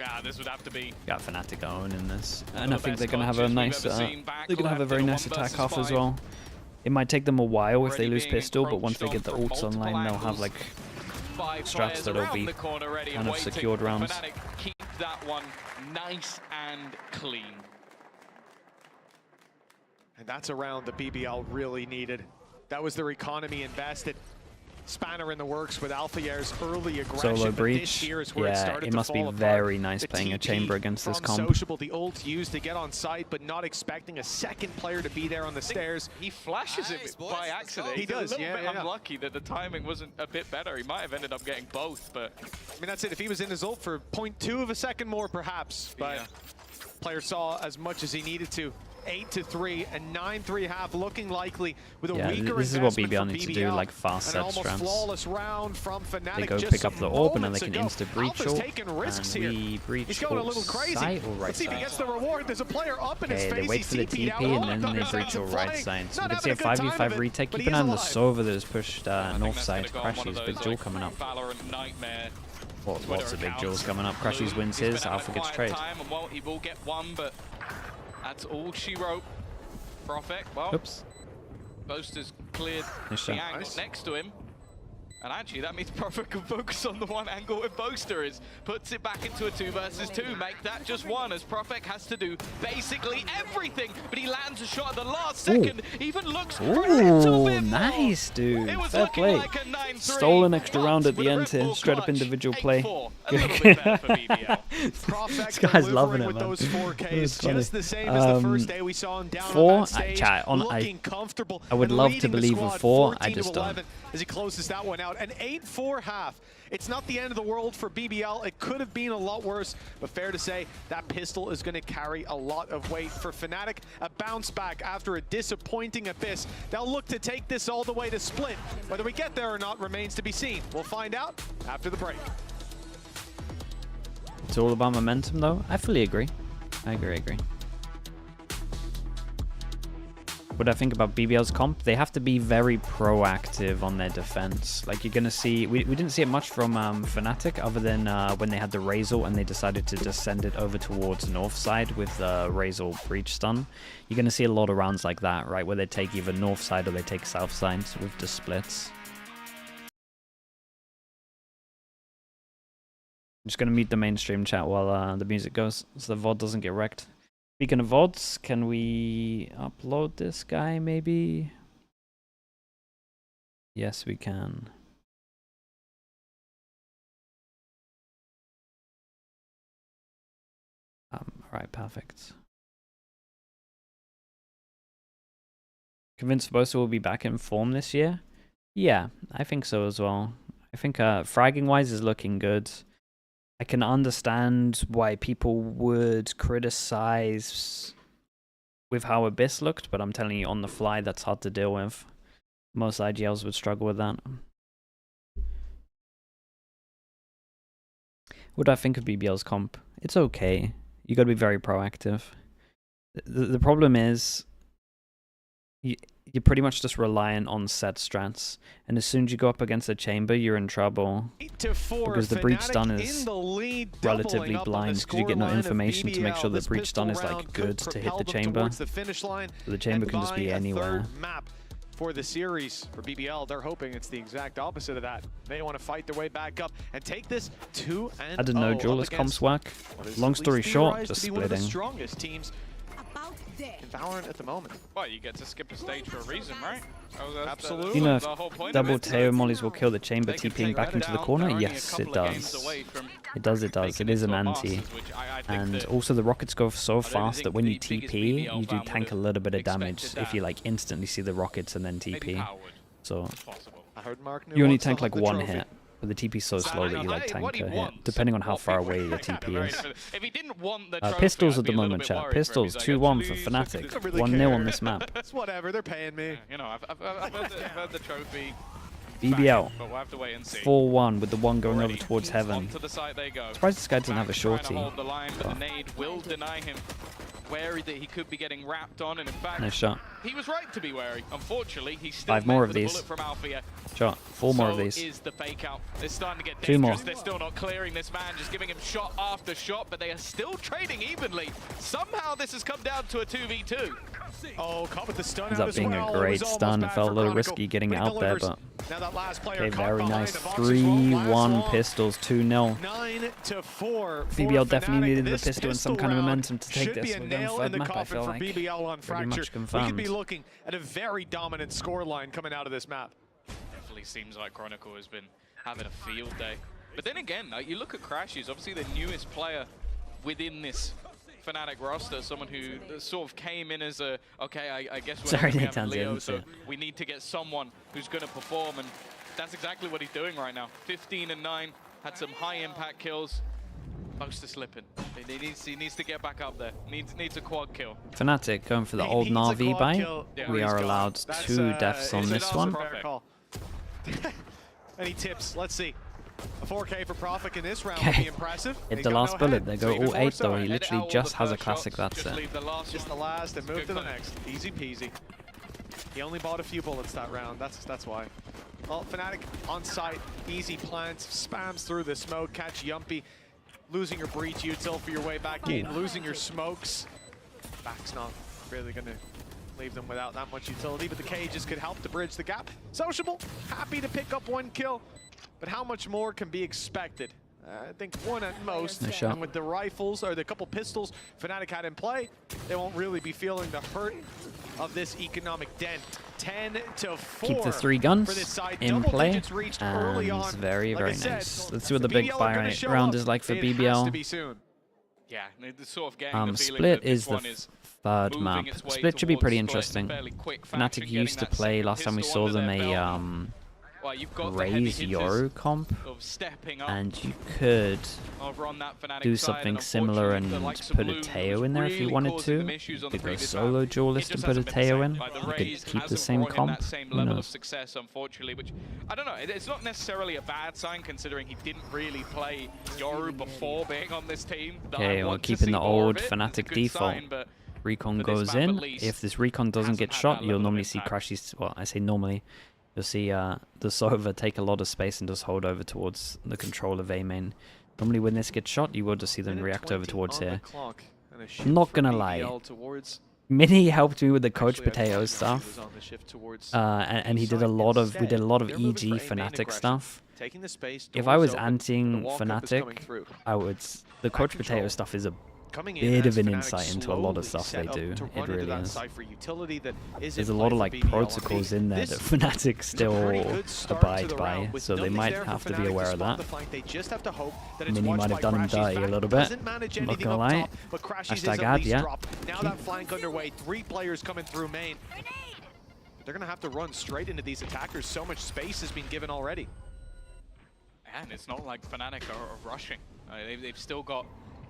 Yeah, this would have to be. Got FNATIC own in this, and I think they're gonna have a nice. They're gonna have a very nice attack off as well. It might take them a while if they lose pistol, but once they get the ults online, they'll have like strats that'll be kind of secured rounds. that one nice and clean. And that's a round that BBL really needed. That was their economy invested. Spanner in the works with Alphayere's early aggression. Solo breach. Here is where It must be very nice playing a chamber against this comp. Sociable, the ult used to get on site, but not expecting a second player to be there on the stairs. He flashes it by accident. He does, He's a little bit unlucky that the timing wasn't a bit better. He might have ended up getting both, but... I mean, that's it. If he was in his ult for 0.2 of a second more, perhaps. But player saw as much as he needed to. 8-3 and 9-3.5 looking likely with a weaker this is what BBL needs to do, like fast set strats. Flawless round from FNATIC. They go pick up the orb and then they can insta breach ult. And we breach He's going a little crazy. Side or right Let's see if he gets the reward. There's a player up in his face. They wait for the TP and then they breach ult right side. So we can see a 5v5 retake. Keep an eye on the Sova that has pushed north side. Crashies, big duel coming up. Lots of big duels coming up. Crashies wins his, Alpha gets trade. Well, he will get one, but that's all she wrote. Prophet, well, oops. Boaster's cleared the angle next to him. And actually, that means Prophet can focus on the one angle where Boaster is. Puts it back into a 2 versus 2. Make that just 1, as Prophet has to do basically everything. But he lands a shot at the last second. Even looks a little bit more. Nice, dude. It was Fair play. like a 9-3. Stole an extra round at the end here. Straight up individual play. This guy's loving it, man. Those 4Ks, just the same as the first day we saw him down 4, on that stage, I would love to believe a 4. I just don't. As he closes that one out. An 8-4 half. It's not the end of the world for BBL. It could have been a lot worse, but fair to say that pistol is going to carry a lot of weight for FNATIC. A bounce back after a disappointing Abyss. They'll look to take this all the way to split. Whether we get there or not remains to be seen. We'll find out after the break. It's all about momentum, though. I fully agree. I agree. What I think about BBL's comp, they have to be very proactive on their defense. Like you're gonna see, we didn't see it much from FNATIC other than when they had the Razor and they decided to just send it over towards north side with Razor breach stun. You're gonna see a lot of rounds like that, right, where they take either north side or they take south side with the splits. I'm just gonna mute the mainstream chat while the music goes, so the VOD doesn't get wrecked. Speaking of VODs, can we upload this guy maybe? Yes, we can. Alright, perfect. Convinced Boaster will be back in form this year? Yeah, I think so as well. I think fragging-wise is looking good. I can understand why people would criticize with how Abyss looked, but I'm telling you, on the fly, that's hard to deal with. Most IGLs would struggle with that. What do I think of BBL's comp? It's okay. You got to be very proactive. The problem is, you're pretty much just reliant on set strats, and as soon as you go up against a chamber, you're in trouble because the breach stun is relatively blind because you get no information to make sure the breach stun is like good to hit the chamber. So the chamber can just be anywhere. For the series for BBL, they're hoping it's the exact opposite of that. They want to fight their way back up and take this 2-0. I didn't know duelist comps work. Long story short, just splitting. One of the strongest teams in Valorant at the moment. Well, you get to skip a stage for a reason, right? Absolutely. You know, if double tail mollies will kill the chamber TPing back into the corner? Yes, it does. It does. It is an anti. And also the rockets go so fast that when you TP, you do tank a little bit of damage if you like instantly see the rockets and then TP. So you only tank like 1 hit. But the TP's so slow that you like tank a hit, depending on how far away the TP is. If he didn't want the Pistols at the moment, chat. Pistols 2-1 for FNATIC. 1-0 on this map. That's whatever, they're paying me. You know, I've heard the trophy. BBL but we'll have to wait and see. 4-1 with the one going over towards heaven. To the side they go. Surprised this guy doesn't have a shorty. The line, but the nade will deny him. Wary that he could be getting wrapped on, and in fact, nice shot. He was right to be wary. Unfortunately, he's still 5 more of these. From Alpha. Shot. 4 more of these. Is the fake out. It's starting to get 2 more. They're still not clearing this man, just giving him shot after shot, but they are still trading evenly. Somehow this has come down to a 2v2. Oh, caught with the stun Ends up being a great stun. It felt a little risky getting it out there, but okay, very nice. 3-1 pistols, 2-0. 9-4. BBL definitely needed the pistol and some kind of momentum to take this. We're going third map, I feel like. BBL on pretty much confirmed. We could be looking at a very dominant scoreline coming out of this map. Definitely seems like Chronicle has been having a field day. But then again, like, you look at Crashies, obviously the newest player within this FNATIC roster, someone who sort of came in as a, okay, I guess we're having Leo, so we need to get someone who's going to perform, and that's exactly what he's doing right now. 15-9, had some high impact kills, close to slipping. He needs to get back up there, needs a quad kill. FNATIC going for the old Na'Vi buy. Yeah, we are allowed 2 deaths on this one. Any tips? Let's see. A 4K for Profit in this round would be impressive. Hit the last bullet. They go all 8 though. He literally just has a classic. That's it. Just the last and move to the next. Easy peasy. He only bought a few bullets that round. That's why. Well, FNATIC on site. Easy plants. Spams through the smoke. Catch Yumpy. Losing your breach util for your way back in. Losing your smokes. Back's not really going to leave them without that much utility, but the cages could help to bridge the gap. Sociable. Happy to pick up 1 kill. But how much more can be expected? I think 1 at most. And with the rifles or the couple pistols FNATIC had in play, they won't really be feeling the hurt of this economic dent. 10-4. Keep the 3 guns in play, and very, very nice. Let's see what the big buy round is like for BBL. Yeah, Split is the 3rd map. Split should be pretty interesting. FNATIC used to play, last time we saw them, a raise Yoru comp, and you could do something similar and put a Teo in there if you wanted to. You could go solo duelist and put a Teo in. You could keep the same comp. Level of success, unfortunately, which I don't know. It's not necessarily a bad sign considering he didn't really play Yoru before being on this team. Okay, well, keeping the old FNATIC default. Recon goes in. If this recon doesn't get shot, you'll normally see Crashies. Well, I say normally. You'll see the Sova take a lot of space and just hold over towards the control of A main. Normally when this gets shot, you will just see them react over towards here. I'm not gonna lie. Mini helped me with the Coach Potato stuff, and he did a lot of, we did a lot of EG FNATIC stuff. If I was anting FNATIC, I would, the Coach Potato stuff is a bit of an insight into a lot of stuff they do. It really is. There's a lot of like protocols in there that FNATIC still abide by, so they might have to be aware of that. Mini might have done him dirty a little bit. I'm not gonna lie. Hashtag ad, yeah. Now that flank underway, 3 players coming through main. They're gonna have to run straight into these attackers. So much space has been given already. And it's not like FNATIC are rushing. They've still got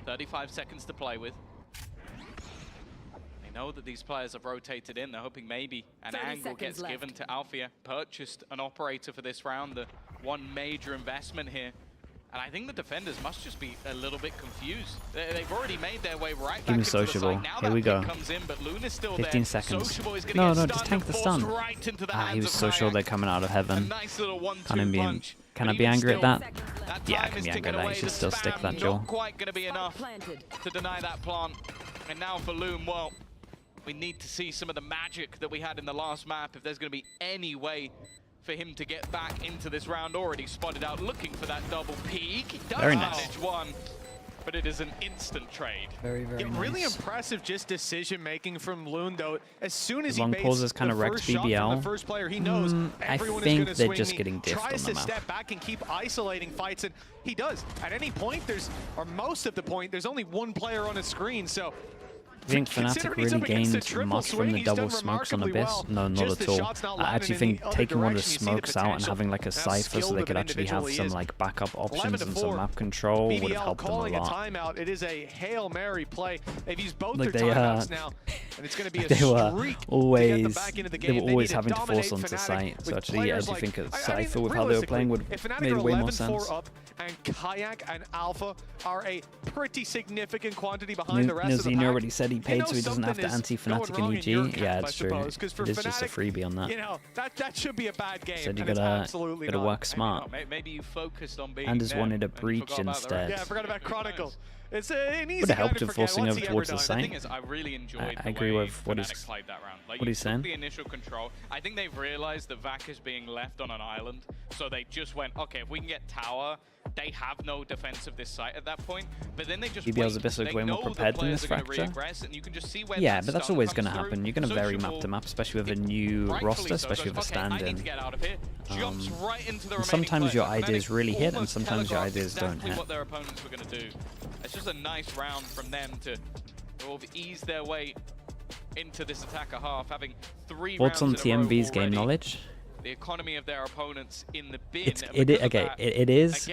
35 seconds to play with. They know that these players have rotated in. They're hoping maybe an angle gets given to Alfia. Purchased an operator for this round, the 1 major investment here. And I think the defenders must just be a little bit confused. They've already made their way right back into Sociable. Here we go. 15 seconds. No, just tank the stun. He was so sure they're coming out of heaven. Can I be angry at that? Yeah, I can be angry at that. You should still stick that, Joel. Not quite going to be enough to deny that plant. And now for Loom, well, we need to see some of the magic that we had in the last map if there's going to be any way for him to get back into this round. Already spotted out looking for that double peak. He does manage 1, but it is an instant trade. Very, very nice. Really impressive just decision making from Loon though. As soon as long he pauses kind of wrecked BBL. The first player he knows, I think they're just getting diffed on the map. Tries to step back and keep isolating fights, and he does. At any point, or most of the point, there's only 1 player on his screen, so I think FNATIC really gained much from the double smokes on Abyss. No, not at all. I actually think taking one of the smokes out and having like a cypher so they could actually have some like backup options and some map control would have helped them a lot. It is a Hail Mary play. They've used both their timeouts now, and it's going to be a streak they were always having to force onto site. So actually, I do think a cypher with how they were playing would have made way more sense. and Kayak and Alpha are a pretty significant quantity behind the rest of the pack. already said he paid, so he doesn't have to anti-FNATIC and EG. Yeah, it's true. It is just a freebie on that. You know, that should be a bad game. Said you gotta work smart. Maybe you focused on being and just wanted a breach instead. Yeah, I forgot about Chronicle. It's an easy would have helped with forcing over towards the The site. thing is, I really enjoyed I agree with what he's played that round. Like, what he's saying. The initial control. I think they've realized that VAC is being left on an island, so they just went, okay, if we can get tower, they have no defense of this site at that point. But then they just BBL's a bit way more prepared than this fracture. And you can just see where yeah, but that's always going to happen. You're going to vary map to map, especially with a new roster, especially with a stand-in. Sometimes your ideas really hit, and sometimes your ideas don't hit. What their opponents were going to do. It's just a nice round from them to sort of ease their way into this attacker half, having 3 Thoughts on rounds in a row TMV's game already. knowledge? The economy of their opponents in the bin. It is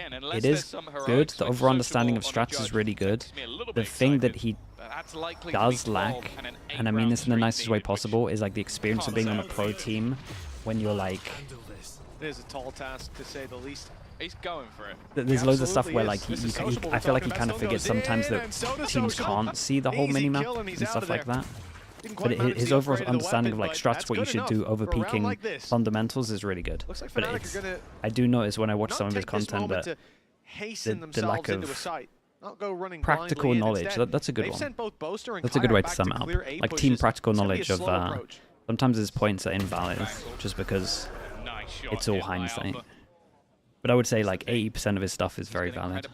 good. The overall understanding of strats is really good. The thing that he does lack, and I mean this in the nicest way possible, is like the experience of being on a pro team when you're like... It is a tall task, to say the least. He's going for it. There's loads of stuff where like I feel like he kind of forgets sometimes that teams can't see the whole minimap and stuff like that. But his overall understanding of like strats, what you should do over peaking fundamentals is really good. But I do notice when I watch some of his content that the lack of practical knowledge, that's a good one. That's a good way to sum it up. Like team practical knowledge of sometimes his points are invalid just because it's all hindsight. But I would say like 80% of his stuff is very valid.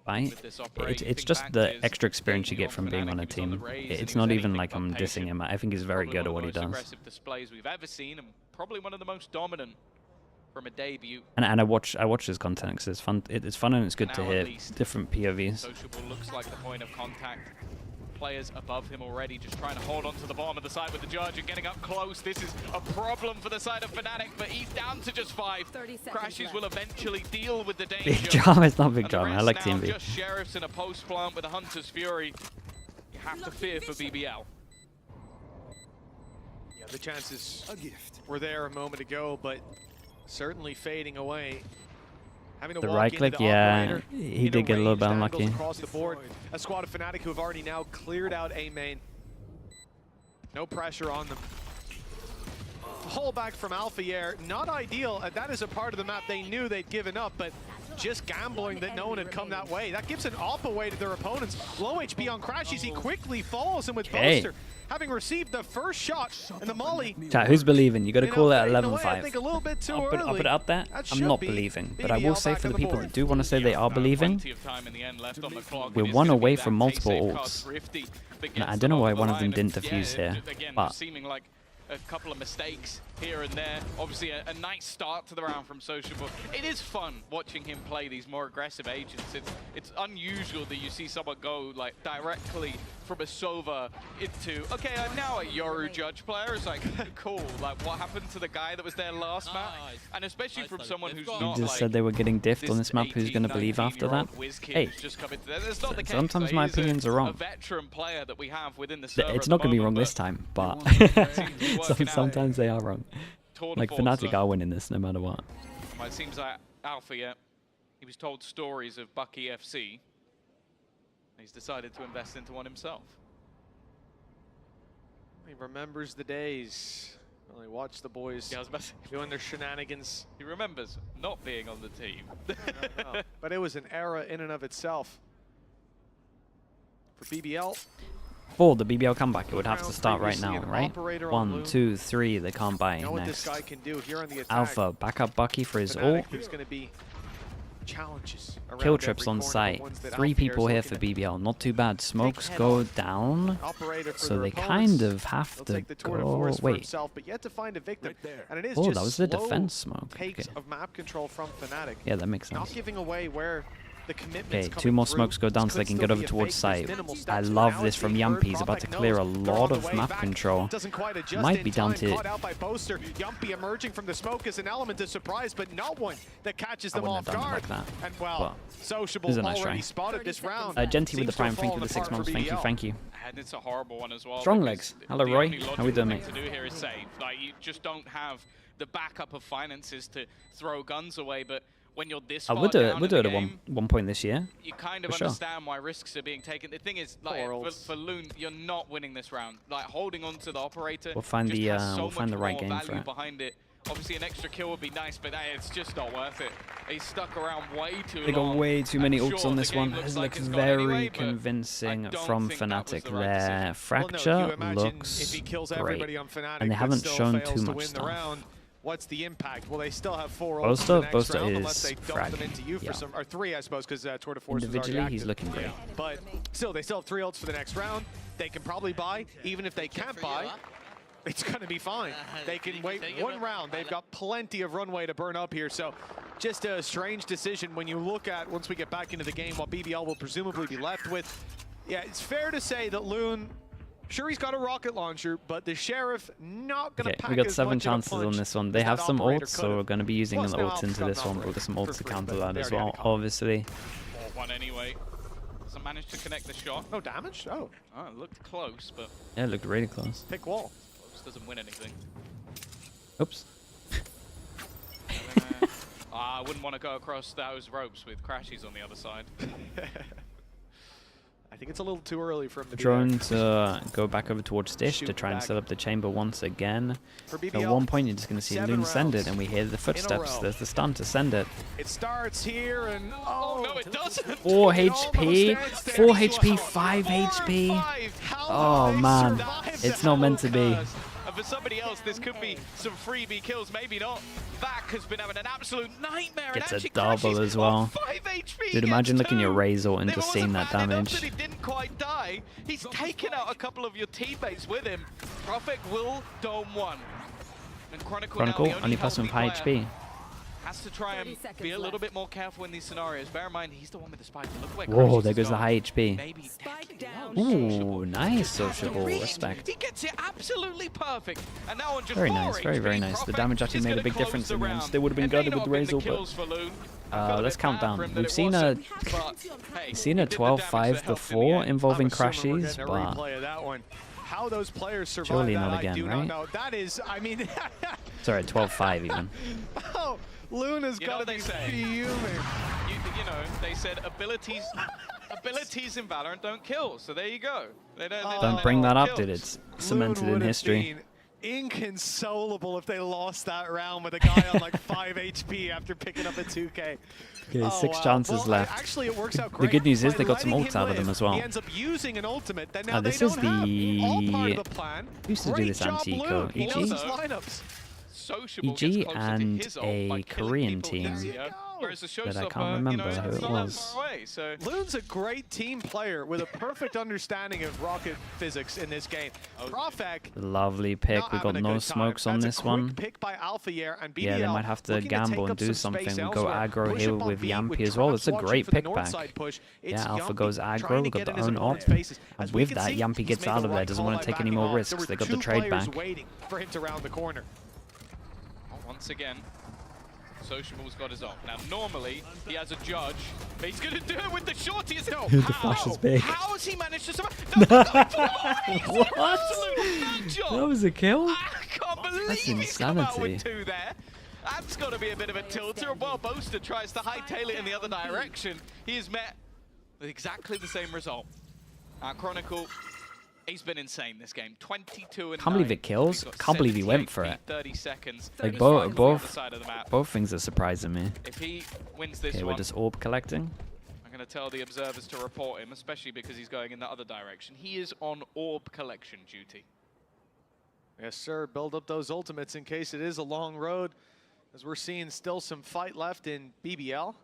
Right? It's just the extra experience you get from being on a team. It's not even like I'm dissing him. I think he's very good at what he does. Aggressive displays we've ever seen, and probably one of the most dominant from a debut. And I watch his content because it's fun. It's fun and it's good to hear different POVs. Sociable looks like the point of contact. Players above him already just trying to hold on to the bottom of the side with the Judge and getting up close. This is a problem for the side of FNATIC, but he's down to just 5. Crashes will eventually deal with the danger. Big drama, it's not big drama. I like TMV. Just Sheriffs in a post plant with a Hunter's Fury. You have to fear for BBL. Yeah, the chances were there a moment ago, but certainly fading away. The right click, yeah, he did get a little bit unlucky. Across the board, a squad of FNATIC who have already now cleared out A main. No pressure on them. Hold back from Alpha Air, not ideal. That is a part of the map they knew they'd given up, but just gambling that no one had come that way. That gives an op away to their opponents. Low HP on Crashies, he quickly follows him with Poster. Having received the first shot and the molly. Chat, who's believing? You got to call it 11-5. I think a little bit too early. I'll put it up there. I'm not believing, but I will say for the people that do want to say they are believing, we're 1 away from multiple ults. And I don't know why one of them didn't defuse here, but a couple of mistakes here and there. Obviously a nice start to the round from Sociable. It is fun watching him play these more aggressive agents. It's unusual that you see someone go like directly from a Sova into, okay, I'm now a Yoru Judge player. It's like, cool, like what happened to the guy that was there last map? And especially from someone who's not just like said they were getting diffed on this map, who's going to believe after that? Hey, sometimes my opinions are wrong. A veteran player that we have within the server it's not going to be wrong this time, but sometimes they are wrong. Like FNATIC are winning this no matter what. Well, it seems like Alpha, he was told stories of Bucky FC. He's decided to invest into one himself. He remembers the days. Well, he watched the boys doing their shenanigans. He remembers not being on the team. No. But it was an era in and of itself. For BBL. For the BBL comeback, it would have to start right now, right? 1, 2, 3, they can't buy next. Alpha, back up Bucky for his ult. Kill trips on site. 3 people here for BBL, not too bad. Smokes go down, so they kind of have to go. Wait. Oh, that was the defense smoke. Okay. Yeah, that makes sense. Not giving away where Okay, 2 more smokes go down so they can get over towards site. I love this from Yumpy. He's about to clear a lot of map control. Might be down to... Yumpy emerging from the smoke is an element of surprise, but not one that catches them off guard. Like that. And well, Sociable already spotted this round. Genty with the prime, thank you for the 6 months. Thank you. And it's a horrible one as well. Strong legs. Hello, Roy. How we doing, mate? To do here is save. Like, you just don't have the backup of finances to throw guns away, but when you're this I far would do down it. We'll do it in at the game, one point this year. you kind of For sure. understand why risks are being taken. The thing is, like for Loon, you're not winning this round. Like holding on to the operator. We'll find just the has so we'll find the much right more game value for it. behind it. Obviously, an extra kill would be nice, but it's just not worth it. He's stuck around way too long. They got way too many I'm ults sure on the this game one. This like looks it's gone very anyway, but convincing I don't from think that was FNATIC. the right Their decision. Well, no, fracture you imagine looks if he kills great, everybody on FNATIC, and they but haven't still shown fails too to much win the stuff. round, what's the impact? Well, they still have 4 ults Bosta in the next round, is unless they dump frag. them into you for Yeah. some, or 3, I suppose, because Tour de Force was already Individually, he's active. looking great. But still, they still have 3 ults for the next round. They can probably buy, even if they can't buy. It's going to be fine. They can wait 1 round. They've got plenty of runway to burn up here. So just a strange decision when you look at, once we get back into the game, what BBL will presumably be left with. Yeah, it's fair to say that Loon, sure, he's got a rocket launcher, but the Sheriff not going to pack we got as 7 much of a chances on punch this one. as They have that some operator ults, so could've. we're going to be using Plus, the now ults Alpha's into got this an one. We'll operator get some for ults to free, counter but that they as already well, had a combo. obviously. 4-1 anyway. Doesn't manage to connect the shot. No damage? Oh. Oh, it looked close, but Yeah, it looked really close. Pick wall. close doesn't win anything. Oops. I wouldn't want to go across those ropes with Crashies on the other side. I think it's a little too early for him to Drone be there. to go back over towards Dish to Shoot try and back. set up the chamber once again. For At BBL, one point, you're just going to see 7 Loon send it, rounds and we hear the footsteps. row. There's the stun to send it. It starts here and Oh, no, it doesn't. 4 It HP, almost ends 4 there. HP, 5 HP. Oh man, it's not meant to be. And for somebody else, this could be some freebie kills, maybe not. Vac has been having an absolute nightmare. Gets and a actually double Crashies as well. on 5 HP. Dude, imagine gets looking your 2. Razor and There just was seeing a that bad enough damage. that he didn't quite die. He's taken out a couple of your teammates with him. Prophet will dome 1. And Chronicle now, the only person with high healthy player. HP. Has to try and be a little bit more careful in these scenarios. Bear in mind, he's the one with the spike. Look where Whoa, Crashies there has goes the gone. high HP. Maybe Ooh, nice sociable, Read. respect. He gets it absolutely perfect. And now on just Very 4 nice, very, HP, very nice. The Prophet damage actually is made a gonna big close difference the in the round. end. They would have been It may gutted with not the have Razor, been the but kills for Loon. I felt a let's bit count bad down. for him that We've it seen wasn't, but, hey, We've seen a he did the damage 12-5 that helped in the before end. involving I'm assuming we're Crashies, getting a but replay of that one. How those players survive surely that, not I again, do right? not know. That is, I mean, sorry, 12-5 even. oh, Luna's You know got to what be they say. fuming. You know, they said abilities in Valorant don't kill. So there you go. They Don't bring that up, kill. dude. It's cemented Loon in would have history. been inconsolable if they lost that round with a guy on like 5 HP after picking up a 2K. Okay, 6 chances Well, left. Actually, it works out The great. good news is By they got some letting ults him out of them live, as well. He ends up using an ultimate that now This they is don't have. All part the... of the plan. Used to do Great this job, anti-eco. Loon. He knows his Also- lineups. Sociable EG gets closer to and his ult by a killing Korean people team easier, whereas the that I showstopper, can't remember you know, who it's it not that was. far away, so Loon's a great team player with a perfect understanding of rocket physics in this game. Profek, Lovely pick. not We got having a no good time. smokes on That's this a quick one. pick by Alphayer, and BBL Yeah, they might have to looking gamble take and up do some space something. We go elsewhere. aggro Push here up on with B Yampy with as well. Traps It's a watching great for the pick north back. side push. It's Yeah, Alpha Yampy goes trying aggro. to We got get the in his own op. opponent's faces. And As we with can that, see, Yampy he's gets made out the of there. right Doesn't call want by to take any backing more off. risks. There were They got the 2 trade players back. waiting for him to round the corner. once again, Sociable's got his ult. Now, normally, he has a judge, but he's going to do it with the shorty. No, The flash is big. How has he managed to survive? No, What? That was a kill? I can't believe That's he's come out with insanity. 2 there. That's got to be a bit of a tilter. While Boaster tries to hightail it in the other direction, he is met with exactly the same result. Chronicle, he's been insane this game. 22 and Can't believe it kills. Can't believe he went for it. 30 seconds. Like It's right on the other both side of the map. things are surprising me. If he wins this Okay, we're one, just orb collecting. I'm going to tell the observers to report him, especially because he's going in the other direction. He is on orb collection duty. Yes, sir. Build up those ultimates in case it is a long road, as we're seeing still some fight left in BBL.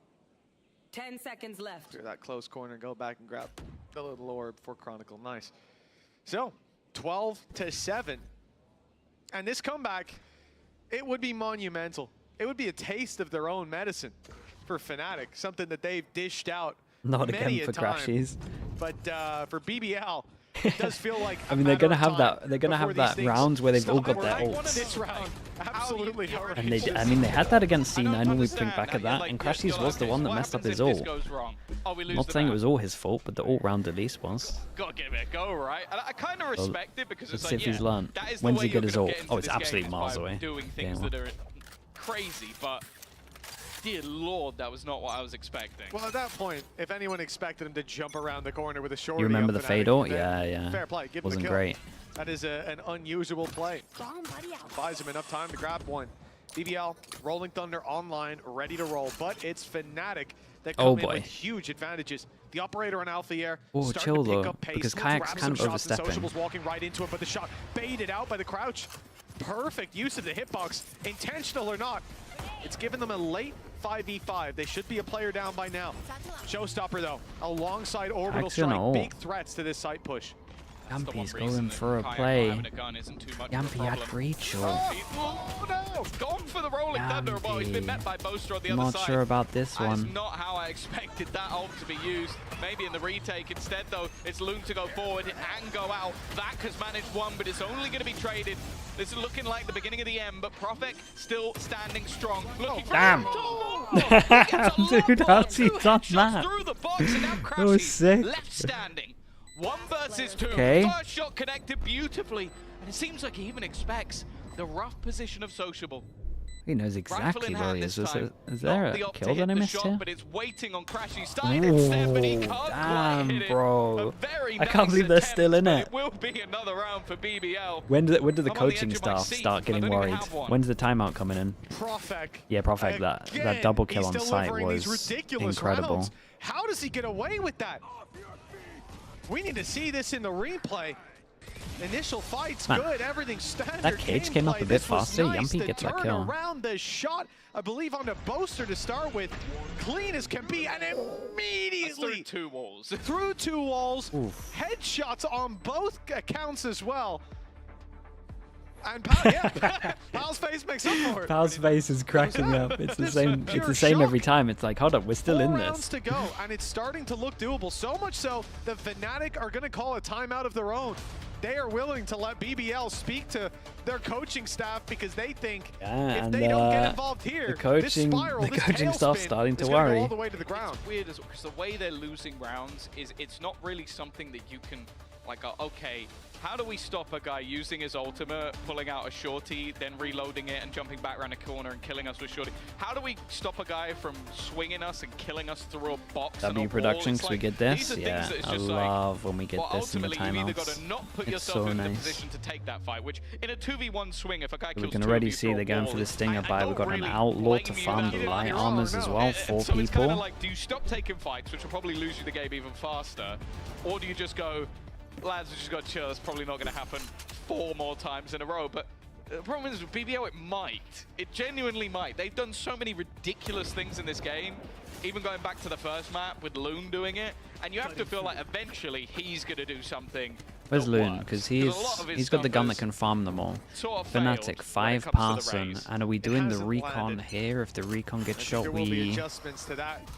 10 seconds left. Clear that close corner, go back and grab the little orb for Chronicle. Nice. So, 12-7. And this comeback, it would be monumental. It would be a taste of their own medicine for FNATIC, something that they've dished out Not many again a for time. Crashies. But for BBL, it does feel like I mean, they're going to have that. They're gonna have that rounds where they've all got their This ults. round, absolutely And they, I mean, they had that against C9 when we think back at that, and Crashies was the one that messed up his ult. Not saying it was all his fault, but the ult round at least was. Gotta give it a go, right? And I kind of respect it because it's Let's see like, if he's yeah, learned. that is the When's way he get you're his gonna ult? get into Oh, it's this game absolutely is miles by away. doing things Game that are crazy, but dear lord, that was not what I was expecting. Well, at that point, if anyone expected him to jump around the corner with a short, You remember the fatal? Yeah. Fair play. Give Wasn't him the kill. great. That is an unusual play. Buys him enough time to grab one. BBL, Rolling Thunder online, ready to roll, but it's FNATIC that come in with huge advantages. The operator on Alpha Air starting to pick up pace, because Kayak's kind of overstepping. Sociables walking right into it, but the shot baited out by the crouch. Perfect use of the hitbox, intentional or not. It's given them a late 5v5. They should be a player down by now. Showstopper though, alongside Orbital Strike, big threats to this site push. Yampy's going for a play. Yampy had Rachel. Oh no! Gone for the Rolling Thunder. Well, he's been met by Boaster on the other side. Not sure about this one. That's not how I expected that ult to be used. Maybe in the retake instead, though. It's Loon to go forward and go out. Vac has managed one, but it's only going to be traded. This is looking like the beginning of the end, but Profek still standing strong. Looking for damn! Dude, how's he done that? Through the box, and now That was sick. left standing. 1 versus 2. Okay. First shot connected beautifully, and it seems like he even expects the rough position of Sociable. He knows exactly where he is. Is there Not a the op to kill hit that I the missed shot, here? But it's waiting on Crash. He started instead, but he can't quite hit it. Bro. A very I can't nice believe they're attempt, still in but it. It will be another round for BBL. When did the I'm on coaching edge of my staff seat. start getting I don't even worried? have one. When's the timeout coming in? Profek. Yeah, Profek, that double kill on site was incredible. Rounds. How does he get away with that? We need to see this in the replay. Initial fight's good, everything's standard. That cage came up a bit faster. Nice. Yampy gets that kill. Around the shot, I believe, on the Boaster to start with. Clean as can be, and immediately through 2 walls. Through 2 walls. Oof. Headshots on both accounts as well. And Pal's face makes up for it. Pal's face is cracking up. It's the same. It's the same every time. It's like, hold up, we're still 4 in rounds this. to go, and it's starting to look doable. So much so that FNATIC are going to call a timeout of their own. They are willing to let BBL speak to their coaching staff because they think if they don't get involved here, the coaching staff's starting to worry. All the way to the ground. It's weird because the way they're losing rounds is it's not really something that you can like go, okay, how do we stop a guy using his ultimate, pulling out a shorty, then reloading it and jumping back around a corner and killing us with shorty? How do we stop a guy from swinging us and killing us through a box W production, because we get this. Yeah, I love when we get this in the timeouts. You either got to not put yourself in the position to take that fight, which in a 2v1 swing, if a guy kills 2 of you, we can already see they're going for the stinger buy. We've got an outlaw to farm the light armors as well. 4 so people. It's kind of like, do you stop taking fights, which will probably lose you the game even faster, or do you just go, lads, we just got to chill, that's probably not going to happen 4 more times in a row? But the problem is with BBL, it might. It genuinely might. They've done so many ridiculous things in this game, even going back to the first map with Loon doing it, and you have to feel like eventually he's going to do something. Where's Loon? Because he's got the gun that can farm them all. FNATIC, 5 passing, and are we doing the recon here? If the recon gets shot, there will be adjustments to that.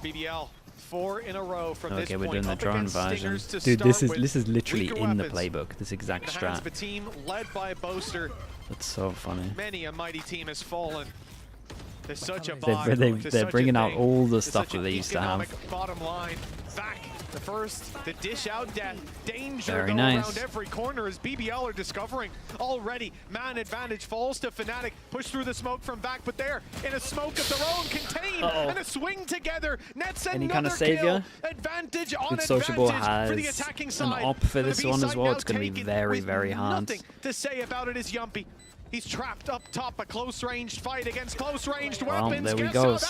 BBL 4 in a row from this point. We're doing the drone version. Dude, this is literally in the playbook. This exact strat. The team led by Boaster. That's so funny. Many a mighty team has fallen. There's such a vibe. They're bringing out all the stuff that they used to have. Bottom line, back the first, the dish out death, danger Very go nice. around every corner as BBL are discovering already. Man advantage falls to FNATIC, push through the smoke from back, but they're in a smoke of their own, contained, and a swing together. Nets Any kind of savior? Advantage on Sociable advantage for the has attacking an side. op for this one as well. It's going to be very, very hard. Nothing to say about it is Yumpy. He's trapped up top, a close-ranged fight against close-ranged weapons. There we Guess go. how that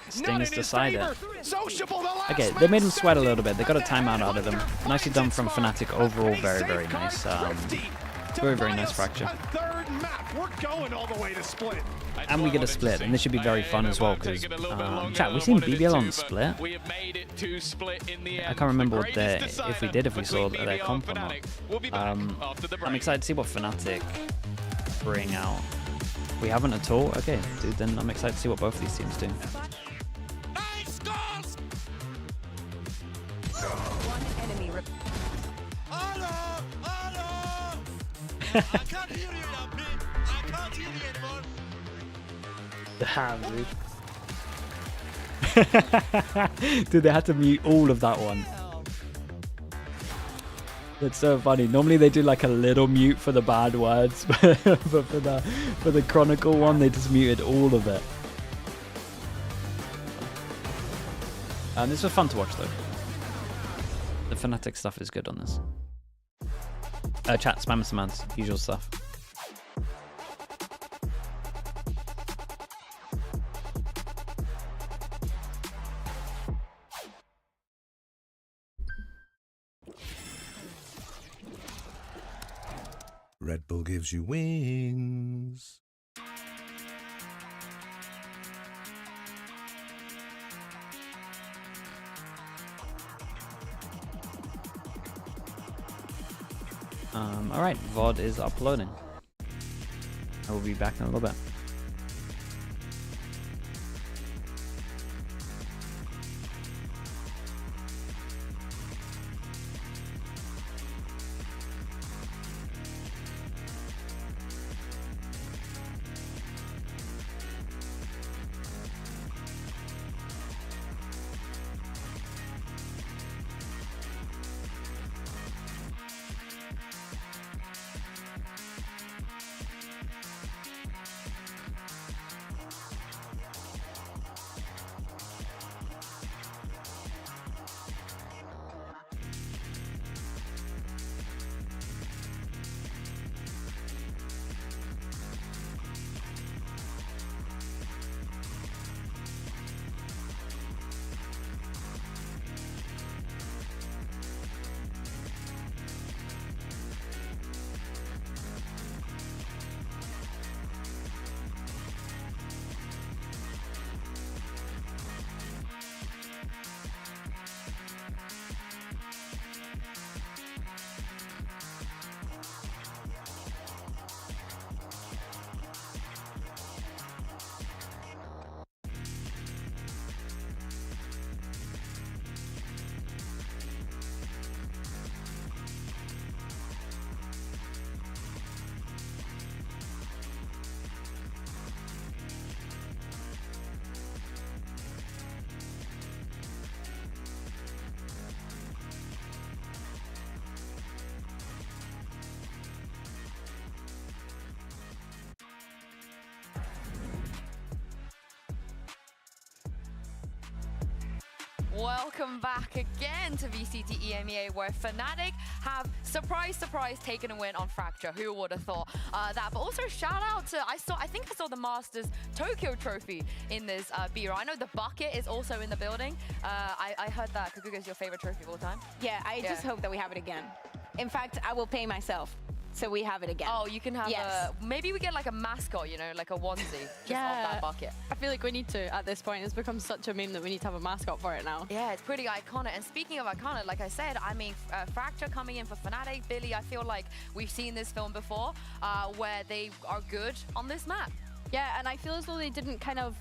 Stingers decide it. Sociable, the last Okay, they made him sweat a little bit. They got a timeout out of them. Nicely done from FNATIC. Overall, very, very nice. Very, very nice fracture. Third map. We're going all the way to split. And we get a split, and this should be very fun as well, because, chat, we've seen BBL on the split. We have made it to split in the end. I can't remember what if we saw their comp or not. I'm excited to see what FNATIC bring out. We haven't at all? Okay, dude, then I'm excited to see what both of these teams do. I can't hear you, Yappy. I can't hear you anymore. Damn, dude. Dude, they had to mute all of that one. That's so funny. Normally they do like a little mute for the bad words, but for the Chronicle one, they just muted all of it. This was fun to watch, though. The FNATIC stuff is good on this. Chat, spam some ads, usual stuff. Red Bull gives you wings. All right, VOD is uploading. I will be back in a little bit. Welcome back again to VCT EMEA, where FNATIC have, surprise, surprise, taken a win on Fracture. Who would have thought that? But also shout out to, I think I saw the Masters Tokyo trophy in this B-roll. I know the bucket is also in the building. I heard that KICKOFF is your favorite trophy of all time. Yeah, I just hope that we have it again. In fact, I will pay myself. So we have it again. Oh, you can have maybe we get like a mascot, you know, like a onesie just off that bucket. I feel like we need to at this point. It's become such a meme that we need to have a mascot for it now. Yeah, it's pretty iconic. And speaking of iconic, like I said, I mean, Fracture coming in for FNATIC. Billy, I feel like we've seen this film before where they are good on this map. Yeah, and I feel as though they didn't kind of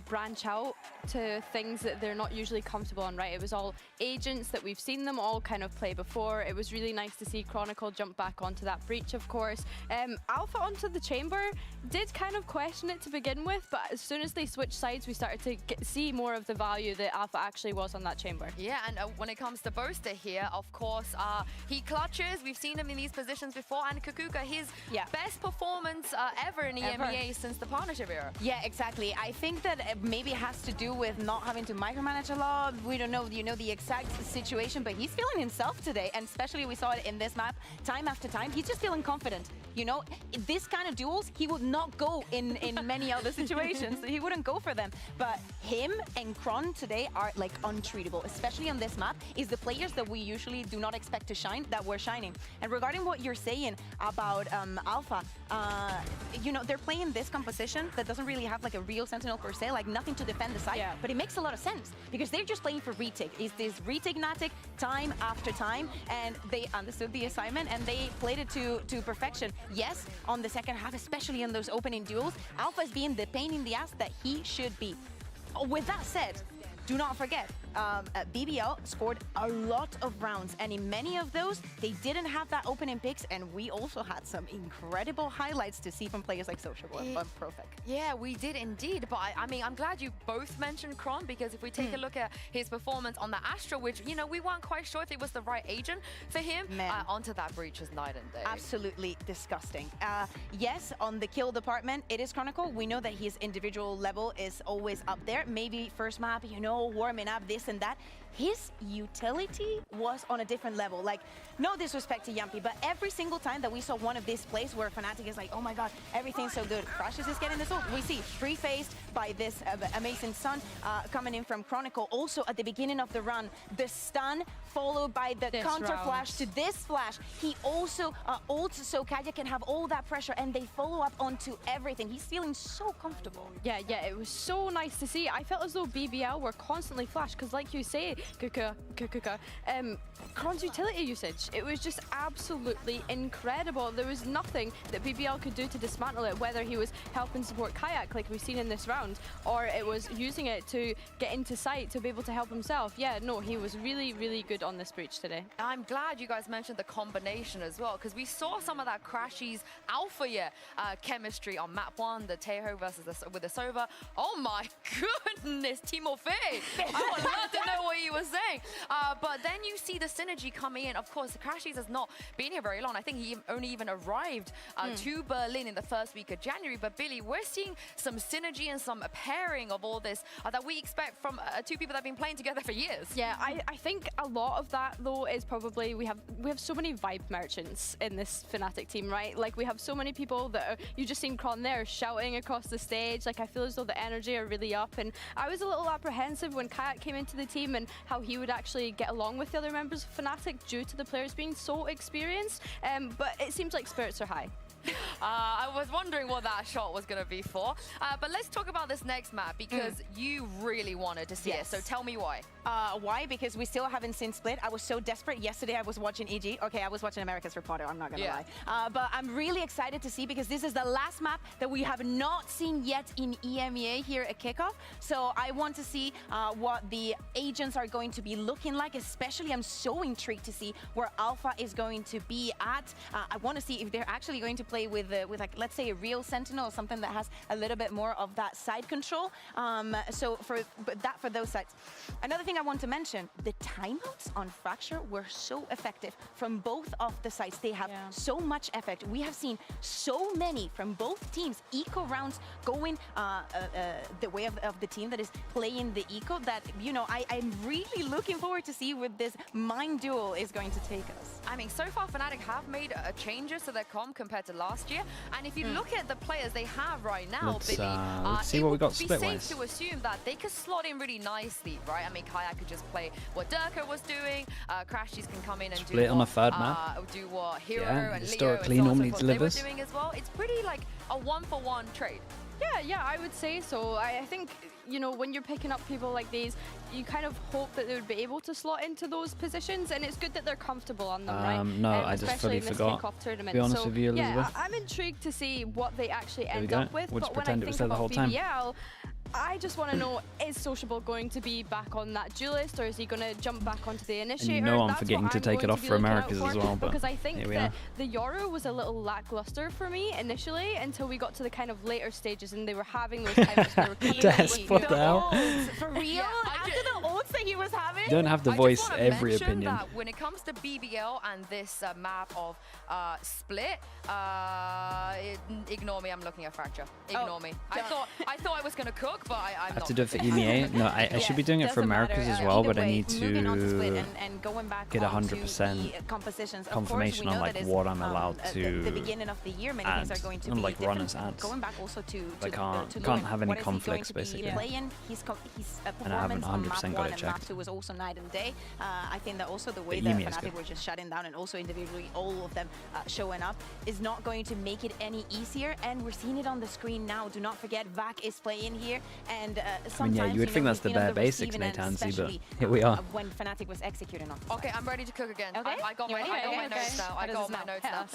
branch out to things that they're not usually comfortable on, right? It was all agents that we've seen them all kind of play before. It was really nice to see Chronicle jump back onto that breach, of course. Alpha onto the chamber, did kind of question it to begin with, but as soon as they switched sides, we started to see more of the value that Alpha actually was on that chamber. Yeah, and when it comes to Boaster here, of course, he clutches. We've seen him in these positions before, and KICKOFF, his best performance ever in EMEA since the partnership era. Yeah, exactly. I think that maybe it has to do with not having to micromanage a lot. We don't know, you know, the exact situation, but he's feeling himself today, and especially we saw it in this map time after time. He's just feeling confident. You know, this kind of duels, he would not go in many other situations. He wouldn't go for them. But him and Kron today are like untreatable, especially on this map, is the players that we usually do not expect to shine that were shining. And regarding what you're saying about Alpha, you know, they're playing this composition that doesn't really have like a real Sentinel per se, like nothing to defend the site, but it makes a lot of sense because they're just playing for retake. It's this retake FNATIC time after time, and they understood the assignment and they played it to perfection. Yes, on the second half, especially in those opening duels, Alpha is being the pain in the ass that he should be. With that said, do not forget, BBL scored a lot of rounds, and in many of those, they didn't have that opening picks, and we also had some incredible highlights to see from players like Sociable and Profec. Yeah, we did indeed, but I mean, I'm glad you both mentioned Kron, because if we take a look at his performance on the Astra, which, you know, we weren't quite sure if it was the right agent for him, onto that breach is night and day. Absolutely disgusting. Yes, on the kill department, it is Chronicle. We know that his individual level is always up there. Maybe first map, you know, warming up this this and that. His utility was on a different level. Like, no disrespect to Yampi, but every single time that we saw one of these plays where FNATIC is like, oh my god, everything's so good, Crashes is getting this ult. We see free-faced by this amazing stun coming in from Chronicle. Also at the beginning of the run, the stun followed by the counter flash to this flash. He also ults so Kaya can have all that pressure, and they follow up onto everything. He's feeling so comfortable. Yeah, it was so nice to see. I felt as though BBL were constantly flashed, because like you say, Kron's utility usage, it was just absolutely incredible. There was nothing that BBL could do to dismantle it, whether he was helping support Kayak like we've seen in this round, or it was using it to get into sight to be able to help himself. Yeah, no, he was really, really good on this breach today. I'm glad you guys mentioned the combination as well, because we saw some of that Crashies alpha year chemistry on map 1, the Tejo versus with the Sova. Oh my goodness, Timofey! I would love to know what you were saying. But then you see the synergy coming in. Of course, Crashies has not been here very long. I think he only even arrived to Berlin in the first week of January. But Billy, we're seeing some synergy and some pairing of all this that we expect from two people that have been playing together for years. Yeah, I think a lot of that though is probably we have so many vibe merchants in this FNATIC team, right? Like we have so many people that are, you just seen Kron there shouting across the stage. Like I feel as though the energy are really up, and I was a little apprehensive when Kayak came into the team and how he would actually get along with the other members of FNATIC due to the players being so experienced. But it seems like spirits are high. I was wondering what that shot was going to be for. But let's talk about this next map, because you really wanted to see it. So tell me why. Why? Because we still haven't seen Split. I was so desperate. Yesterday I was watching EG. Okay, I was watching America's Reporter, I'm not going to lie. But I'm really excited to see, because this is the last map that we have not seen yet in EMEA here at Kickoff. So I want to see what the agents are going to be looking like. Especially, I'm so intrigued to see where Alpha is going to be at. I want to see if they're actually going to play with like, let's say, a real Sentinel or something that has a little bit more of that side control. So for those sides. Another thing I want to mention, the timeouts on Fracture were so effective from both of the sides. They have so much effect. We have seen so many from both teams eco rounds going the way of the team that is playing the eco, that, you know, I'm really looking forward to see what this mind duel is going to take us. I mean, so far FNATIC have made changes to their comp compared to last year, and if you look at the players they have right now, let's see what we got split-wise. It would be safe to assume that they could slot in really nicely, right? I mean, Kayak could just play what Durka was doing, Crashies can come in and split do on a third map. Do what Hero and Leo historically normally delivers. They were doing as well. It's pretty like a 1-for-1 trade. Yeah, I would say so. I think, you know, when you're picking up people like these, you kind of hope that they would be able to slot into those positions, and it's good that they're comfortable on them, right? No, I just fully forgot. To be honest with you, Elizabeth. Yeah, I'm intrigued to see what they actually end up with. We'll but just when pretend I it was think there the whole about time. BBL, I just want to know, is Sociable going to be back on that duelist, or is he going to jump back onto the initiator? And you know I'm forgetting to take it off for Americas as well. But because I think that the Yoru was a little lackluster for me initially until we got to the kind of later stages and they were having those times where what the hell? For real? Yeah, after the ults that he was having? You don't have to voice every opinion. That when it comes to BBL and this map of Split, ignore me, I'm looking at Fracture. Ignore me. I thought I was going to cook, but I'm not. I have to do it for EMEA. No, I should be doing it for Americas as well, but I need to get 100% confirmation on like what I'm allowed to the beginning of the year, many things are going to be like run as ads. Going back also to can't have any conflicts basically. His performance and I haven't 100% got it checked. Map 2 was also night and day. I think that also the way that FNATIC were just shutting down, and also individually all of them showing up, is not going to make it any easier. And we're seeing it on the screen now. Do not forget, VAC is playing here, and sometimes you would think that's the bare basics, Natanzi, but here we are. When FNATIC was executing on. Okay, I'm ready to cook again. Okay, I got my notes now. I got my notes now.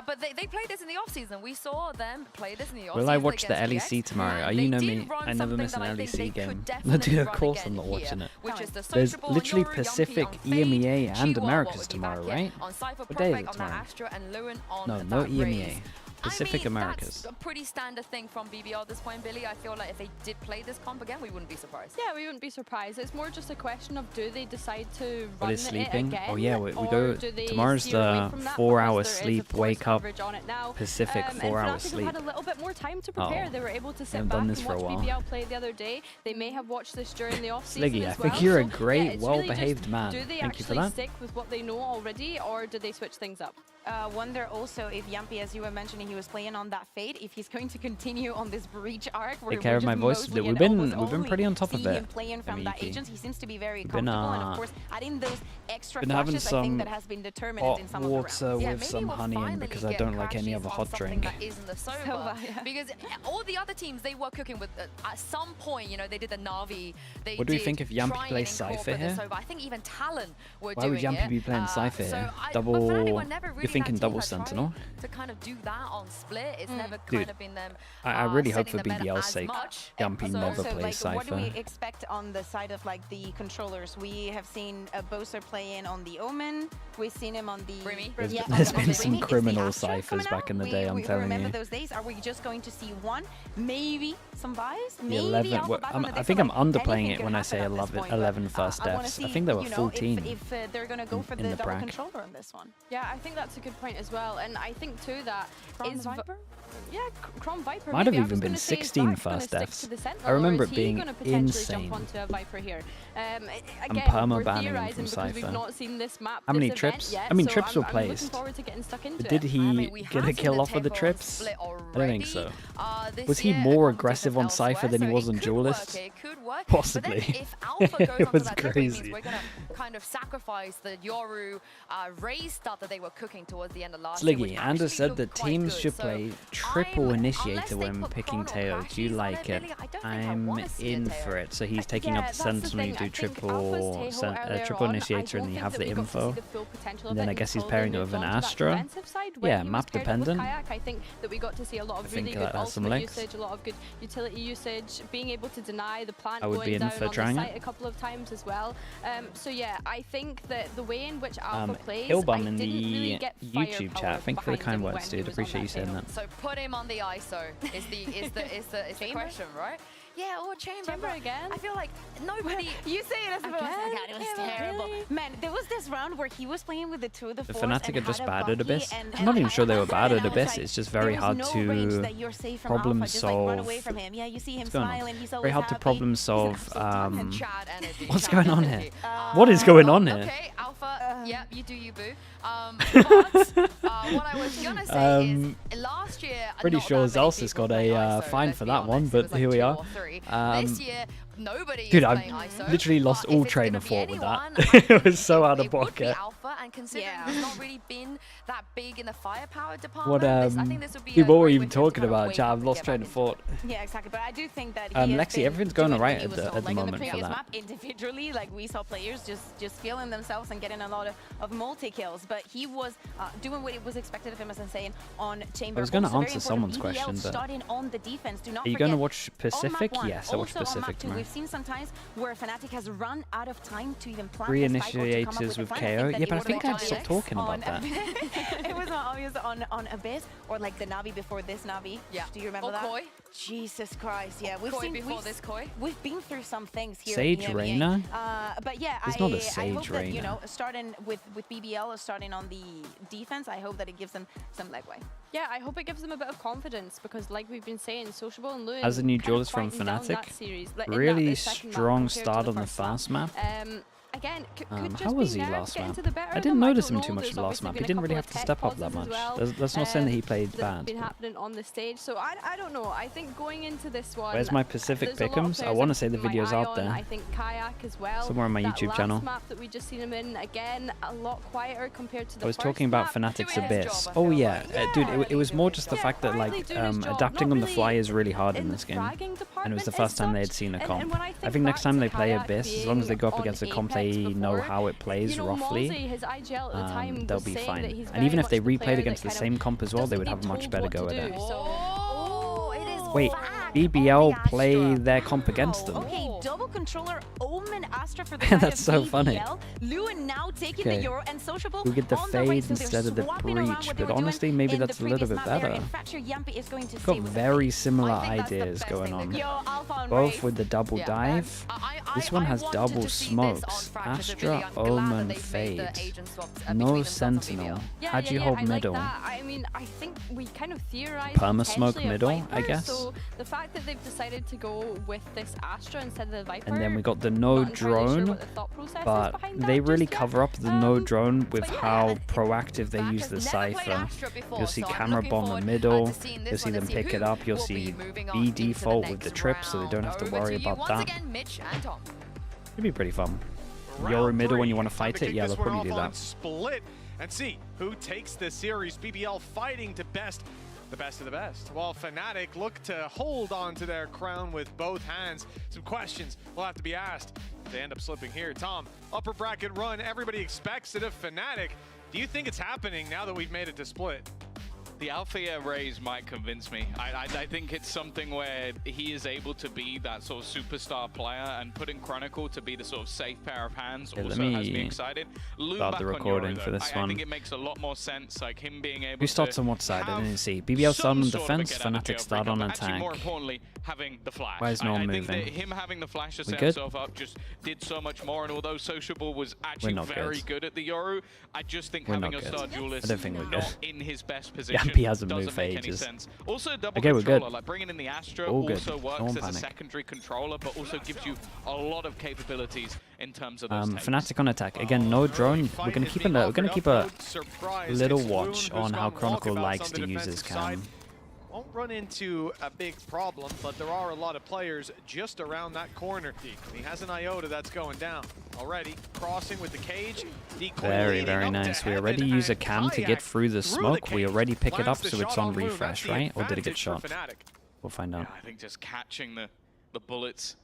But they played this in the off season. We saw them play this in the off season. Will I watch the LEC tomorrow? You know me, I never miss an LEC game. Of course I'm not watching it. There's literally Pacific, EMEA, and Americas tomorrow, right? What day is it tomorrow? No EMEA. Pacific Americas. That's a pretty standard thing from BBL at this point, Billy. I feel like if they did play this comp again, we wouldn't be surprised. Yeah, we wouldn't be surprised. It's more just a question of do they decide to run What is sleeping? it again? Oh yeah, we go. Tomorrow's the 4-hour sleep, wake up, Pacific 4-hour sleep. Had a little bit more time to prepare. They were able to sit back and watch BBL play the other day. They may have watched this during the off-season Sliggy, as I think well. you're a great, well-behaved really man. Do they Thank you for actually that. stick with what they know already, or do they switch things up? Wonder also if Yampi, as you were mentioning, he was playing on that Fade, if he's going to continue on this breach arc. Take care of my voice. We've been pretty on top of it. Playing from that agent, he seems to be very comfortable, and of course, adding those extra flashes, I think that has been determinant in some of the rounds. Water with some honey in, because I don't like any other hot drink. Because all the other teams, they were cooking with at some point, you know, they did the Na'Vi. What do we think if Yampi plays Cypher here? I think even Talon were Why would Yampi be playing Cypher here? You're thinking double Sentinel? To kind of do that on split, it's never kind of been them. I really hope for BBL's sake, Yampi never plays like, Cypher. what do we expect on the side of like the controllers? We have seen Boser playing on the Omen. We've seen him on the Brimmy. There's been some criminal Cyphers back in the day, I'm telling you. Remember those days? Are we just going to see one? Maybe some buys? The 11. I think I'm underplaying it when I say 11 first deaths. I think there were 14 if they're going to go for the double controller on this one. Yeah, I think that's a good point as well. And I think too that is Viper? Yeah, Chrome Viper. Might have even been 16 first deaths. I remember it being insane. Jump onto a Viper here. I'm perma-banning him from Cypher. We've not seen this map, how many trips? I mean, trips were placed. Did he get a kill off of the trips? I don't think so. Was he more aggressive on Cypher than he was on Duelist? Possibly. It was crazy. We're going to kind of sacrifice the Yoru raise stuff that they were cooking towards the end of last year. Sliggy, Anders said that teams should play triple initiator when picking Teo. Do you like it? I'm in for it. So he's taking up the Sentinel, you do triple initiator, and you have the info. And then I guess he's pairing it with an Astra. Yeah, map dependent. I think that we got to see a lot of really good ultimate usage, a lot of good utility usage, being able to deny the plant going down on the site a couple of times as well. So yeah, I think that the way in which Alpha plays, Hillbum in the YouTube chat. Thank you for the kind words, dude. Appreciate you saying that. So put him on the ISO is the question, right? Yeah, or Chamber again. I feel like nobody. You say it as if it was terrible. Really? Man, there was this round where he was playing with the 2 of the 4s. The FNATIC are just bad at Abyss. I'm not even sure they were bad at Abyss. It's just very hard to problem solve. Yeah, you see him smiling. He's always very hard to problem solve. What's going on here? What is going on here? Okay, Alpha. Yeah, you do you, boo. But what I was gonna say is last year. Pretty sure Zelsa's got a fine for that one, but here we are. This year, nobody dude, is I've ISO. literally lost all train of thought with that. It was so out of pocket. Alpha, and considering he's not really been that big in the firepower department, what I think this would be dude, what were we even talking about? Chat, I've lost train of thought. Yeah, exactly. But I do think that Lexi, everything's going alright at the moment for that. Map, individually, like we saw players just feeling themselves and getting a lot of multi kills. But he was doing what it was expected of him, as I'm saying, on Chamber. I was going to answer someone's question, but starting on the defense. Do not are you going to watch Pacific? Yes, I watch Pacific tomorrow. We've seen sometimes where FNATIC has run out of time to even plan re-initiators with KO. Yeah, but I think I'd stop talking about that. It was not obvious on Abyss or like the Na'Vi before this Na'Vi. Yeah. Do you remember that? Koi. Jesus Christ, yeah. We've seen before this Koi. We've been through some things here. Sage Reyna? But yeah, it's not a Sage I hope Reyna. That, you know, starting with BBL, starting on the defense, I hope that it gives them some legway. Yeah, I hope it gives them a bit of confidence because, like we've been saying, Sociable and Lewin as a new duelist from FNATIC, really strong start on the fast map. Again, how was he last map? I didn't notice him too much last map. He didn't really have to step up that much. That's not saying that he played bad. Been happening on the stage, so I don't know. I think going into this one, where's my Pacific pick'ems? I want to say the video's out there. I think Kayak as well. Somewhere on my YouTube channel. Last map that we just seen him in, again, a lot quieter compared to the I was talking about FNATIC's Abyss. Oh yeah, dude, it was more just the fact that like adapting on the fly is really hard in this game, and it was the first time they had seen a comp. I think next time they play Abyss, as long as they go up against a comp they know how it plays roughly, they'll be fine. And even if they replayed against the same comp as well, they would have a much better go at it. Oh, it is wait, BBL play their comp against them. Okay, double controller Omen Astra for the That's so funny. Lewin now taking the Euro and Sociable. We get the fade instead of the breach, but honestly, maybe that's a little bit better. Got very similar ideas going on. Both with the double dive. This one has double smokes. Astra, Omen, fade. No sentinel. How do you hold middle? I mean, I think we kind of theorized perma-smoke middle, I guess. So the fact that they've decided to go with this Astra instead of the Viper. And then we got the no drone, but they really cover up the no drone with how proactive they use the Cypher. You'll see camera bomb the middle, you'll see them pick it up, you'll see B default with the trip, so they don't have to worry about that. It'd be pretty fun. Yoru middle when you want to fight it, yeah, they'll probably do that. Split and see who takes this series. BBL fighting to the best of the best, while FNATIC look to hold on to their crown with both hands. Some questions will have to be asked if they end up slipping here. Tom, upper bracket run, everybody expects it of FNATIC. Do you think it's happening now that we've made it to split? The Althea raise might convince me. I think it's something where he is able to be that sort of superstar player, and putting Chronicle to be the sort of safe pair of hands also has me excited. Start the recording for this one. I think it makes a lot more sense, like him being able Who starts on what side? I didn't see. BBL start on defense, FNATIC start on attack. Actually, more importantly, having the flash. Where's Norm moving? I think that him having the flash to set himself up just did so much more, and although Sociable was actually very good at the Yoru, I just think having a star duelist not in his best position hasn't moved for ages. Also, double controller, like bringing in the Astra also works as a secondary controller, but also gives you a lot of capabilities in terms of those FNATIC on attack. Again, no drone. We're gonna keep a little watch on how Chronicle likes to use his cam. Won't run into a big problem, but there are a lot of players just around that corner. He has an iota that's going down already. Crossing with the cage. Very, very nice. We already use a cam to get through the smoke. We already pick it up, so it's on refresh, right? Or did it get shot? We'll find out. I think just catching the bullets,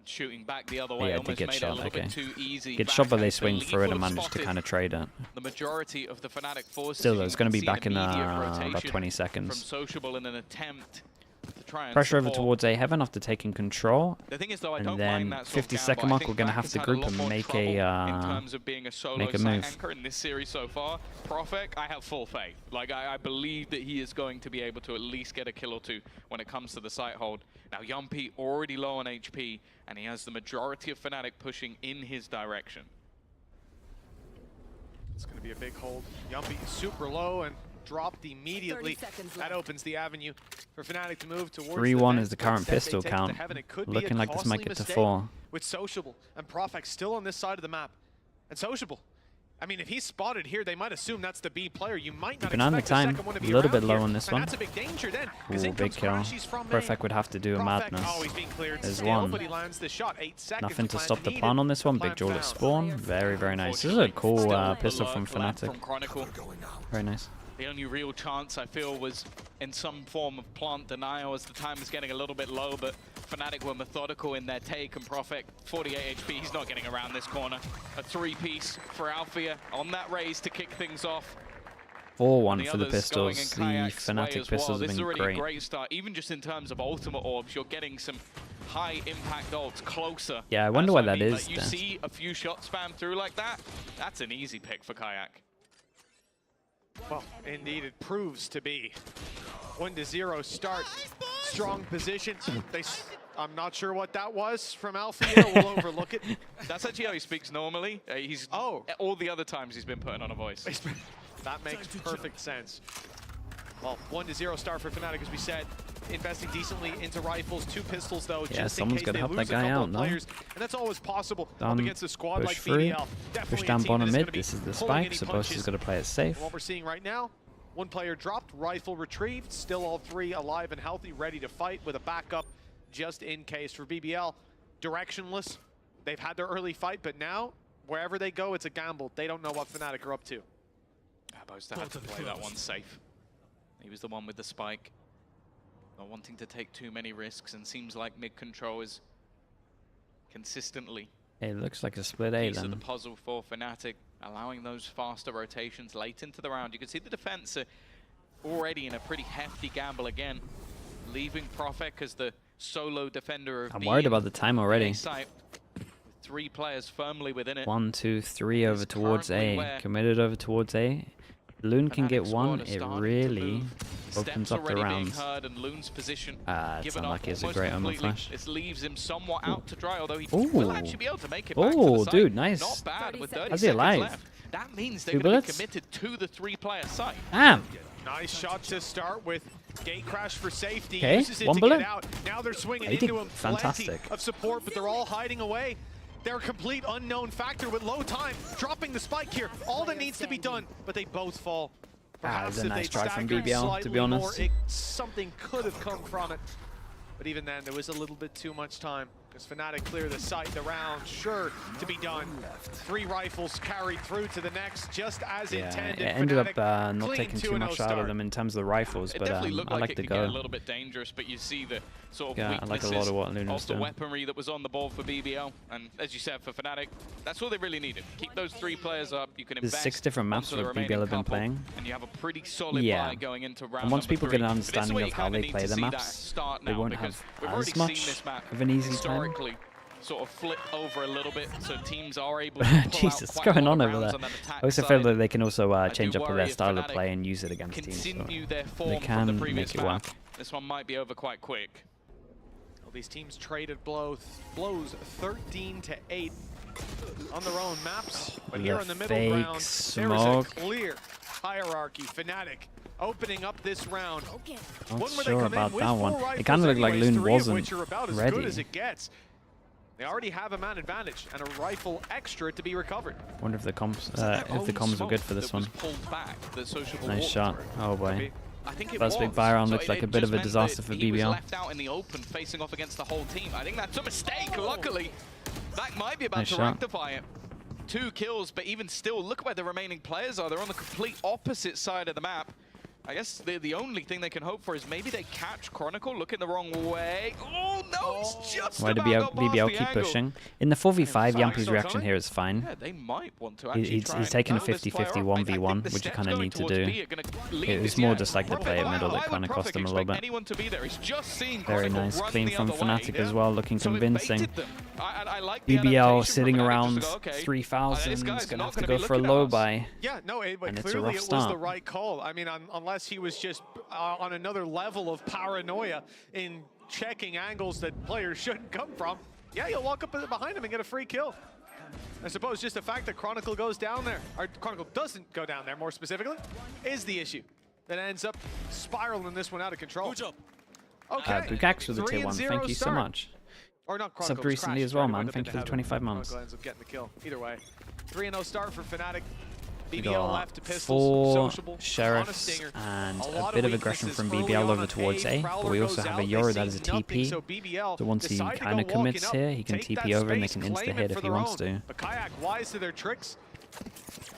shooting back the other way, almost made it a little bit too easy. Get shot, but they swing through it and manage to kind of trade it. The majority of the FNATIC forces. Still, though, it's going to be back in about 20 seconds. From Sociable in an attempt to try and pressure over towards A Heaven after taking control. The thing is, though, I and don't then mind that 50-second mark, we're going to have to group and make a move. Anchor in this series so far. Profek, I have full faith. Like, I believe that he is going to be able to at least get a kill or two when it comes to the site hold. Now, Yumpy already low on HP, and he has the majority of FNATIC pushing in his direction. It's going to be a big hold. Yumpy super low and dropped immediately. That opens the avenue for FNATIC to move towards 3-1 is the current pistol count. Looking like this might get to 4. With Sociable and Profek still on this side of the map. And Sociable, I mean, if he's spotted here, they might assume that's the B player. You might not expect the second one to be a little bit here. low on this one. That's a big danger then. Ooh, big kill. Profek would have to do a madness. There's one. Nothing to stop the plan on this one. Big duel at spawn. Very, very nice. This is a cool pistol from FNATIC. Very nice. The only real chance I feel was in some form of plant denial as the time is getting a little bit low, but FNATIC were methodical in their take, and Profek, 48 HP, he's not getting around this corner. A 3-piece for Althea on that raise to kick things off. 4-1 for the pistols. The FNATIC pistols have been great. This is already a great start, even just in terms of ultimate orbs. You're getting some high impact ults closer. Yeah, I wonder why that is. Like, you see a few shots spam through like that, that's an easy pick for Kayak. Well, indeed, it proves to be. 1-0 start. Strong position. I'm not sure what that was from Althea. We'll overlook it. That's actually how he speaks normally. He's all the other times he's been putting on a voice. That makes perfect sense. Well, 1-0 start for FNATIC, as we said. Investing decently into rifles, 2 pistols though, just in case they lose a couple of players. And that's always possible up against a squad like BBL. Push down bottom mid, this is the spike, so Boast is going to play it safe. What we're seeing right now, 1 player dropped, rifle retrieved, still all 3 alive and healthy, ready to fight with a backup just in case. For BBL, directionless. They've had their early fight, but now, wherever they go, it's a gamble. They don't know what FNATIC are up to. Boast had to play that one safe. He was the one with the spike. Not wanting to take too many risks, and seems like mid-control is consistently it looks like a split A piece then. of the puzzle for FNATIC, allowing those faster rotations late into the round. You can see the defense are already in a pretty hefty gamble again. leaving Profek as the solo defender of I'm worried about the time already. Site. 3 players firmly within it. 1, 2, 3 over towards A. Committed over towards A. Loon can get one. It really opens up the rounds. It's unlucky. It's a great Omen flash. This leaves him somewhat out to dry, although he will actually be able to make it back to the site. Dude, nice. Not bad with 30 How's he seconds alive? left. That means they're going to be committed to the 3-player site. Damn. Nice shot to start with. Gate crash for safety. Okay, Uses it one to bullet. Get out. Now they're swinging He did into him. fantastic. Plenty of support, but they're all hiding away. They're a complete unknown factor with low time. Dropping the spike here. All that needs to be done, but they both fall. That was a if nice they'd try from staggered BBL, to be slightly honest. more, something could have come from it. But even then, there was a little bit too much time. Because FNATIC clear the site, the round sure to be done. 3 rifles carried through to the next, just as intended. It ended up not taking too much out of them in terms of the rifles, but I like the it go. get a little bit dangerous, but you see the sort of I like a lot weaknesses of what Luna's of the doing. weaponry that was on the board for BBL. And as you said, for FNATIC, that's all they really needed. Keep those 3 players up. You can There's invest 6 different maps onto the that remaining BBL have been couple, playing. and you have a pretty solid buy going into round And once people number get an 3. But this is understanding where of you how kinda they need play to the see that maps, start they now, won't because have we've as already much seen this map of an easy time. historically sort of flip over a little bit, so teams are able to pull Jesus, out what's quite going a lot on of over rounds there? on that attack I also feel side. that they can also change up worry their if style of FNATIC play and use it against teams. So continue their they form from the can previous make it work. map. This one might be over quite quick. Well, these teams traded blows 13-8 on their own maps. But here in the middle ground, there is a clear hierarchy. FNATIC opening up this round. Not sure about that one. It kind of looked like Loon wasn't ready. Good as it gets. They already have a man advantage and a rifle extra to be recovered. Wonder if the comms were good for this one. Nice shot. Oh boy. First big fire round looks like a bit of a disaster for He was BBL. left out in the open, facing off against the whole team. I think that's a mistake. Luckily, that might be about to rectify it. 2 kills, but even still, look where the remaining players are. They're on the complete opposite side of the map. I guess the only thing they can hope for is maybe they catch Chronicle looking the wrong way. Oh no, it's just Why did about BBL keep pushing? In the 4v5, Yampi's reaction here is fine. Yeah, they might want to actually He's taking a 50-50 1v1, which you kind of need to do. It was more just like the play at middle that kind of cost him a little bit. Very nice, clean from FNATIC as well, looking convincing. BBL sitting around 3,000, is going to have to go for a low buy. Yeah, no, and it's a clearly rough it was start. the right call. I mean, unless he was just on another level of paranoia in checking angles that players shouldn't come from, yeah, you'll walk up behind him and get a free kill. I suppose just the fact that Chronicle goes down there, or Chronicle doesn't go down there more specifically, is the issue that ends up spiraling this one out of control. Okay. Bukax with the tier 1, thank you so start. much. Or not Subbed Chronicle, recently Crash as well, tried to man. wind up Thank you into for the heaven. 25 months. Chronicle ends up getting the kill. Either way. 3-0 start for FNATIC. We BBL got left to pistols, 4 sociable, sheriffs on a and A a lot bit of of aggression from weaknesses BBL early over on towards A, Prowler but we also goes have a out, Yoru they that is a see nothing, TP. so BBL So once he decide to kind of go walking commits up, here, he can take TP that over and they space, can claim insta-hit it if for he their wants own. to. But Kayak wise to their tricks.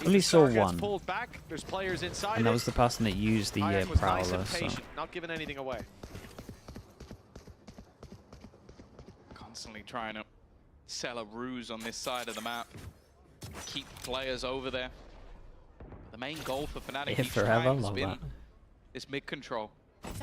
Only saw Gets one, pulled back. There's players inside and that it. was the person that used the Kayak was nice Prowler, and so... patient, not giving anything away. Constantly trying to sell a ruse on this side of the map. Keep players over there. The main goal for FNATIC each forever, time has love been that. this mid control.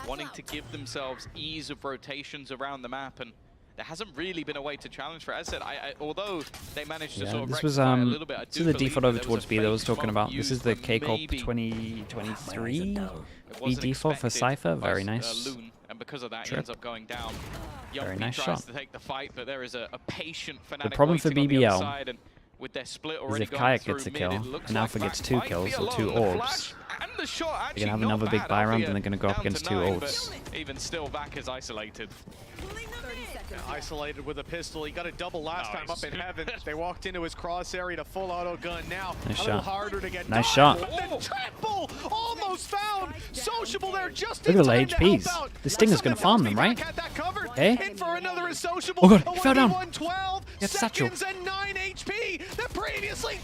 Wanting to give themselves ease of rotations around the map, and there hasn't really been a way to challenge for it. As I said, although they managed to sort of this was rectify a little bit, I this do is the believe default over there towards a B that I was fake talking smoke about. This used is the when KICKOFF maybe 2023 it B wasn't default for expected Cypher. by, Very nice. Loon, and because of that, he ends up going down. Very Yompi nice tries shot. to take the fight, but there is a patient FNATIC problem for waiting on the other BBL side, and with their split is already if going Kayak through gets a mid, kill it looks and like Alpha gets Vac 2 might be kills or alone. 2 The orbs, flash and the shot they're actually going to have not another big bad. buy round Alpha and they're going to go up down to against 2 9, orbs. but even still, Vac is isolated. Yeah, isolated with a pistol. He got a double last time up in heaven. They walked into his cross area to full auto gun. Now Nice a little shot. harder to get. Nice shot. But the triple almost found. Sociable there just Look in at the time to HPs. help out. This Stinger's going to farm them, right? Had that covered. Eh? In for another is Sociable. Oh god, he fell down. 1v1, Get Satchel. seconds and 9 HP. The previously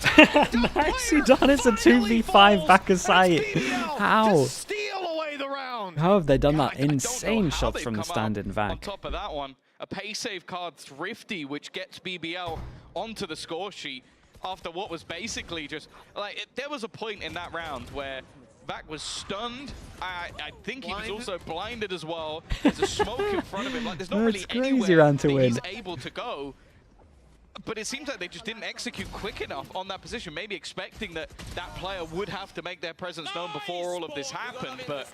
Nicely done. It's a 2v5 back of sight. How? Steal away the round. How have they done that? I don't know Insane how shots they've from the come out stand in on Vac. top of that one, a pay save card Thrifty, which gets BBL onto the score sheet after what was basically just like there was a point in that round where Vac was stunned. I think he was also blinded as well. There's a smoke in front of him. Like, there's not really anywhere that he's able to go. But it seems like they just didn't execute quick enough on that position, maybe expecting that that player would have to make their presence known before all of this happened. But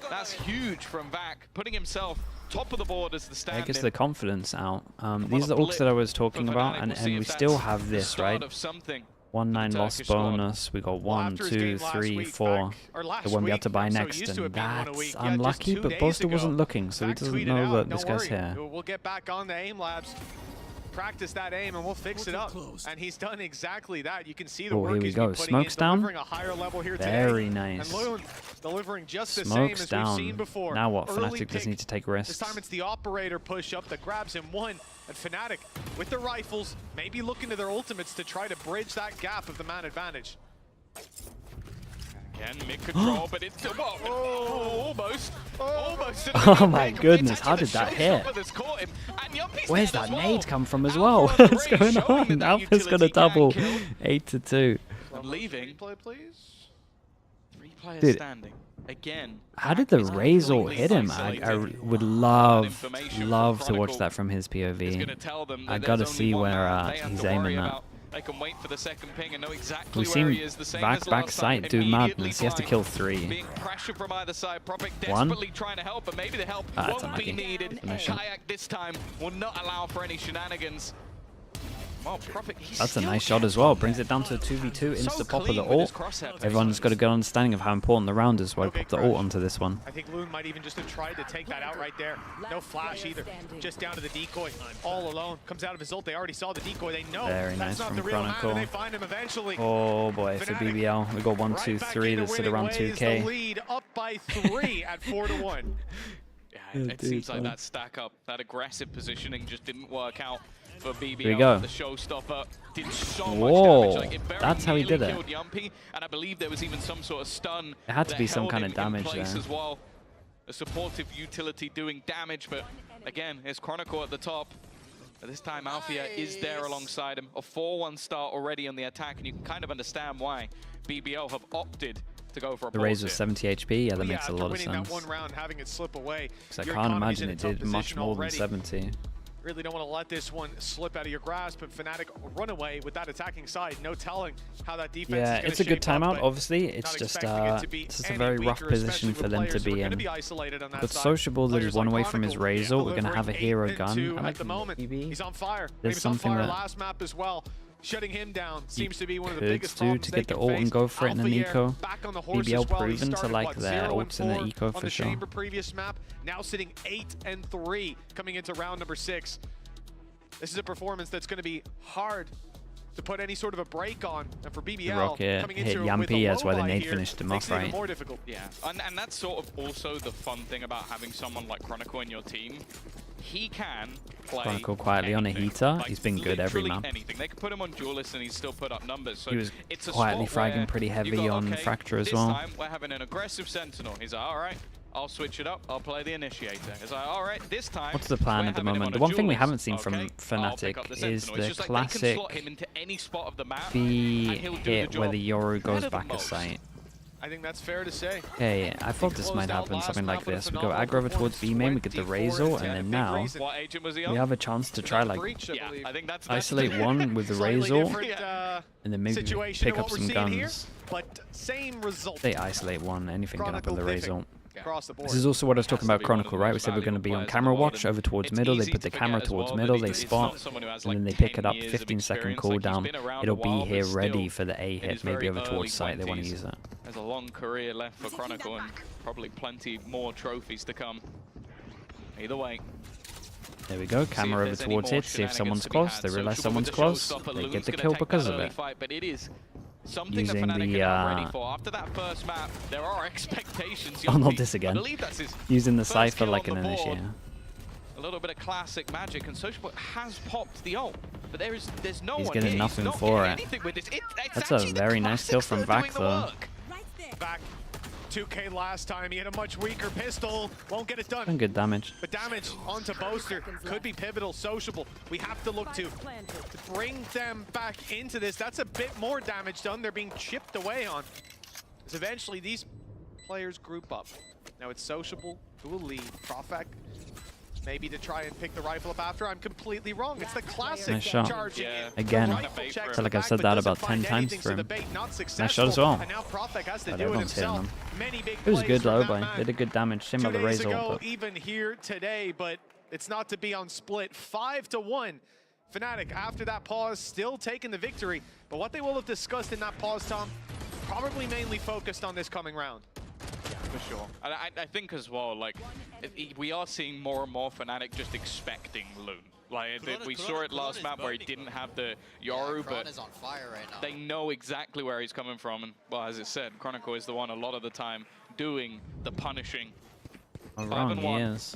that's huge from Vac, putting himself top of the board as the stand-in. It gets the confidence out. These are the ults that I was talking about, and we still have this, right? 1-9 loss bonus. We got 1, 2, 3, 4. The one we have to buy next, and that's unlucky. But Boaster wasn't looking, so he doesn't know that this guy's here. We'll get back on the aim labs. Practice that aim and we'll fix it up. And he's done exactly that. You can see the work he's been putting in, delivering a higher level here today. Very nice. And Loon delivering just the same as we've seen before. Now what? FNATIC does need to take risks. This time it's the operator push up that grabs him one. And FNATIC with the rifles, maybe looking to their ultimates to try to bridge that gap of the man advantage. Again, mid-control, but it's almost. Oh my goodness, how did that hit? Where's that nade come from as well? What's going on? Alpha's got a double. 8-2. Leaving. Please. 3 players standing. Again. How did the Razor hit him? I would love to watch that from his POV. I gotta see where he's aiming at. They can wait for the second ping and know exactly We've where seen he is. The same back as the last sight time. do madness. He has to kill 3. Being pressure from either side. Propic desperately trying to help, but maybe the help won't be needed. Kayak this time will not allow for any shenanigans. Well, Propic, that's a nice shot as well. Brings it down to a 2v2. Insta pop of the ult. Everyone's got a good understanding of how important the round is. Why pop the ult onto this one. I think Loon might even just have tried to take that out right there. No flash either. Just down to the decoy. All alone. Comes out of his ult. They already saw the decoy. They know that's not the real man, and they find him eventually. Oh boy, for BBL. We got 1, 2, 3. They sit around 2K. The lead up by 3 at 4-1. Yeah, it seems like that stack up, that aggressive positioning just didn't work out. For BBL, here we go. The showstopper did so much damage. Like, it that's how he did it. Yumpy, and I believe there was even some sort of stun. It had to be some kind of damage there. As well. A supportive utility doing damage, but again, it's Chronicle at the top. But this time, Althea is there alongside him. A 4-1 start already on the attack, and you can kind of understand why BBL have opted to go for a The Razor 70 HP, yeah, that makes a lot of sense. That one round, having it slip away, I can't imagine it did much more than 70. Really don't want to let this one slip out of your grasp, but FNATIC run away with that attacking side. No telling how that defense is going to shape up. Yeah, it's a good timeout, obviously. It's just a very rough position for them to be in. But Sociable that is one away from his Razor. We're going to have a hero gun. At the moment, he's on fire. There's something that last map as well. Shutting him down seems to be one of the biggest problems to get the ult and go for it in an eco. BBL proven to like their ults in the eco for sure. Previous map, now sitting 8-3 coming into round number 6. This is a performance that's going to be hard to put any sort of a break on, and for BBL Rocket coming hit into Yumpy, that's why the nade finished him off, right? More difficult. Yeah, and that's sort of also the fun thing about having someone like Chronicle in your team. He can play Chronicle quietly on a heater. Like, he's been good every map. Anything. They could put him on Duelist and he's still put up numbers. So he was it's a quietly fragging pretty heavy on Fracture as well. This time we're having an aggressive Sentinel. He's like, all right, I'll switch it up. I'll play the Initiator. He's like, all right, this time. What's the plan at the moment? The one thing we haven't seen from FNATIC is the classic B hit where the Yoru goes back a sight. I think that's fair to say. Okay, I thought this might happen, something like this. We go aggro over towards B main, we get the Razor, and then now we have a chance to try like isolate one with the Razor, and then maybe pick up some guns. They isolate one, anything can happen with the Razor. This is also what I was talking about Chronicle, right? We said we're going to be on camera watch over towards middle. They put the camera towards middle, they spot, and then they pick it up, 15-second cooldown. It'll be here ready for the A hit, maybe over towards site. They want to use it. There's a long career left for Chronicle and probably plenty more trophies to come. Either way. There we go, camera over towards it, see if someone's close. They realize someone's close, they get the kill because of it. Something using the after that first map, there are expectations. Oh, not this again. Using the Cypher like an Initiator. A little bit of classic magic, and Sociable has popped the ult, but there's no He's one getting here. nothing for it. That's a very nice kill from Vac though. Back 2K last time, he had a much weaker pistol, won't get it done. Some good damage. But damage onto Boaster could be pivotal. Sociable, we have to look to bring them back into this. That's a bit more damage done. They're being chipped away on. Because eventually these players group up. Now it's Sociable who will lead. Profek maybe to try and pick the rifle up after. I'm completely wrong. It's the classic nice shot. charging. Again, I feel like I've said that about 10 times for him. Nice shot as well. And now Profek has to But do it everyone's hitting himself. him. Many big It was plays good from though, that but man. they did good damage. Same about the 2 days Razor. ago, But even here today, but it's not to be on split. 5-1. FNATIC, after that pause, still taking the victory. But what they will have discussed in that pause, Tom, probably mainly focused on this coming round. Yeah, for sure. I think as well, like, we are seeing more and more FNATIC just expecting Loon. Like, we saw it last map where he didn't have the Yoru, but is on fire right now. they know exactly where he's coming from. And, well, as it said, Chronicle is the one a lot of the time doing the punishing. I'm wrong, he is.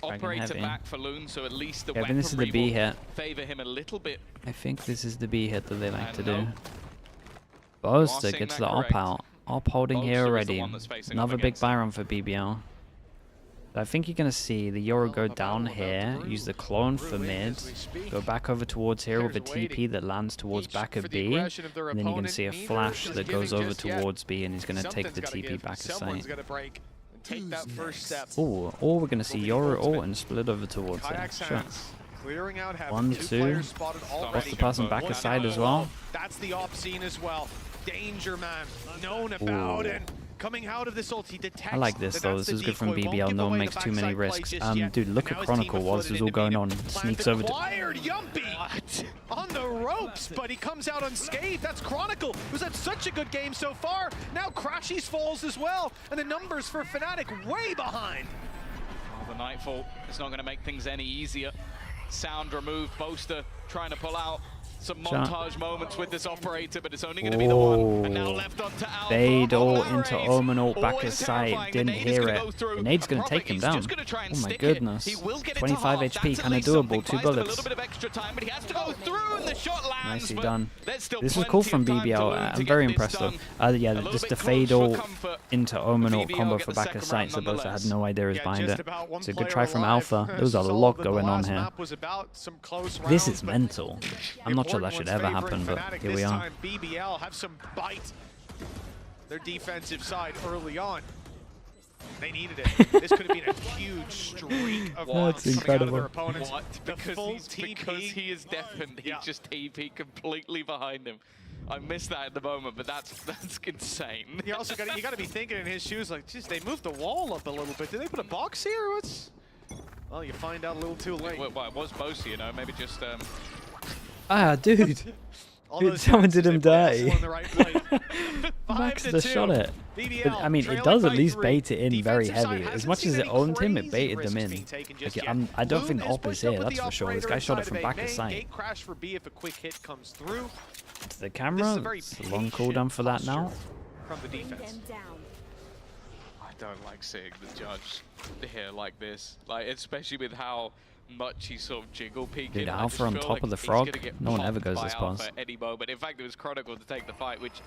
Operator back for Loon, so at least the I think this is the B hit. favor him a little bit. I think this is the B hit that they like to no. do. Boaster saying gets that the correct. op out. Op holding Boaster here is the already. one that's facing Another up big against buy him. run for BBL. But I think you're going to see the Yoru go down here, use the clone for mid, go back over towards here with a TP that lands towards back of B, and then you're going to see a flash that goes over towards B, and he's going to take the TP back of sight. Take that first step. Oh, or we're going to see Yoru ult and split over towards it. Sure. Clearing out, 1, 2. What's the person back aside as well? That's the op scene as well. Danger man, known about and coming out of this ult, he detects. I like this though. This is good from BBL. No one makes too many risks. Dude, look at Chronicle while this is all going on. Sneaks over to. Yumpy on the ropes, but he comes out unscathed. That's Chronicle, who's had such a good game so far. Now Crashies falls as well, and the numbers for FNATIC way behind. Oh, the Nightfall is not going to make things any easier. Sound removed. Boaster trying to pull out some montage moments with this operator, but it's only going to be the one. And now left onto Alpha. Fade all into Omen ult back aside. Didn't hear it. The nade's going to take him down. Oh my goodness. 25 HP, kind of doable. 2 bullets. Nicely done. This is cool from BBL. I'm very impressed though. Yeah, just the fade all into Omen ult combo for back of sight. So both had no idea is behind it. It's a good try from Alpha. There was a lot going on here. This is mental. I'm not sure that should ever happen, but here we are. BBL have some bite. Their defensive side early on. They needed it. This could have been a huge streak of That's incredible. Their opponents. What? Because he is deafened. He just TP completely behind him. I missed that at the moment, but that's insane. You also got to be thinking in his shoes like, geez, they moved the wall up a little bit. Did they put a box here? What's? Well, you find out a little too late. Well, it was Boaster, you know, maybe just dude. Dude, someone did him dirty. Max just shot it. But, I mean, it does at least bait it in very heavy. As much as it owned him, it baited them in. Like, I don't think the op is here, that's for sure. This guy shot it from back of sight. To the camera, it's a long cooldown for that now. From the defense. I don't like seeing the judge here like this. Like, especially with how much he sort of jiggle peeking. Dude, Alpha on top of the frog. No one ever goes this past. Any moment. In fact, it was Chronicle to take the fight, which,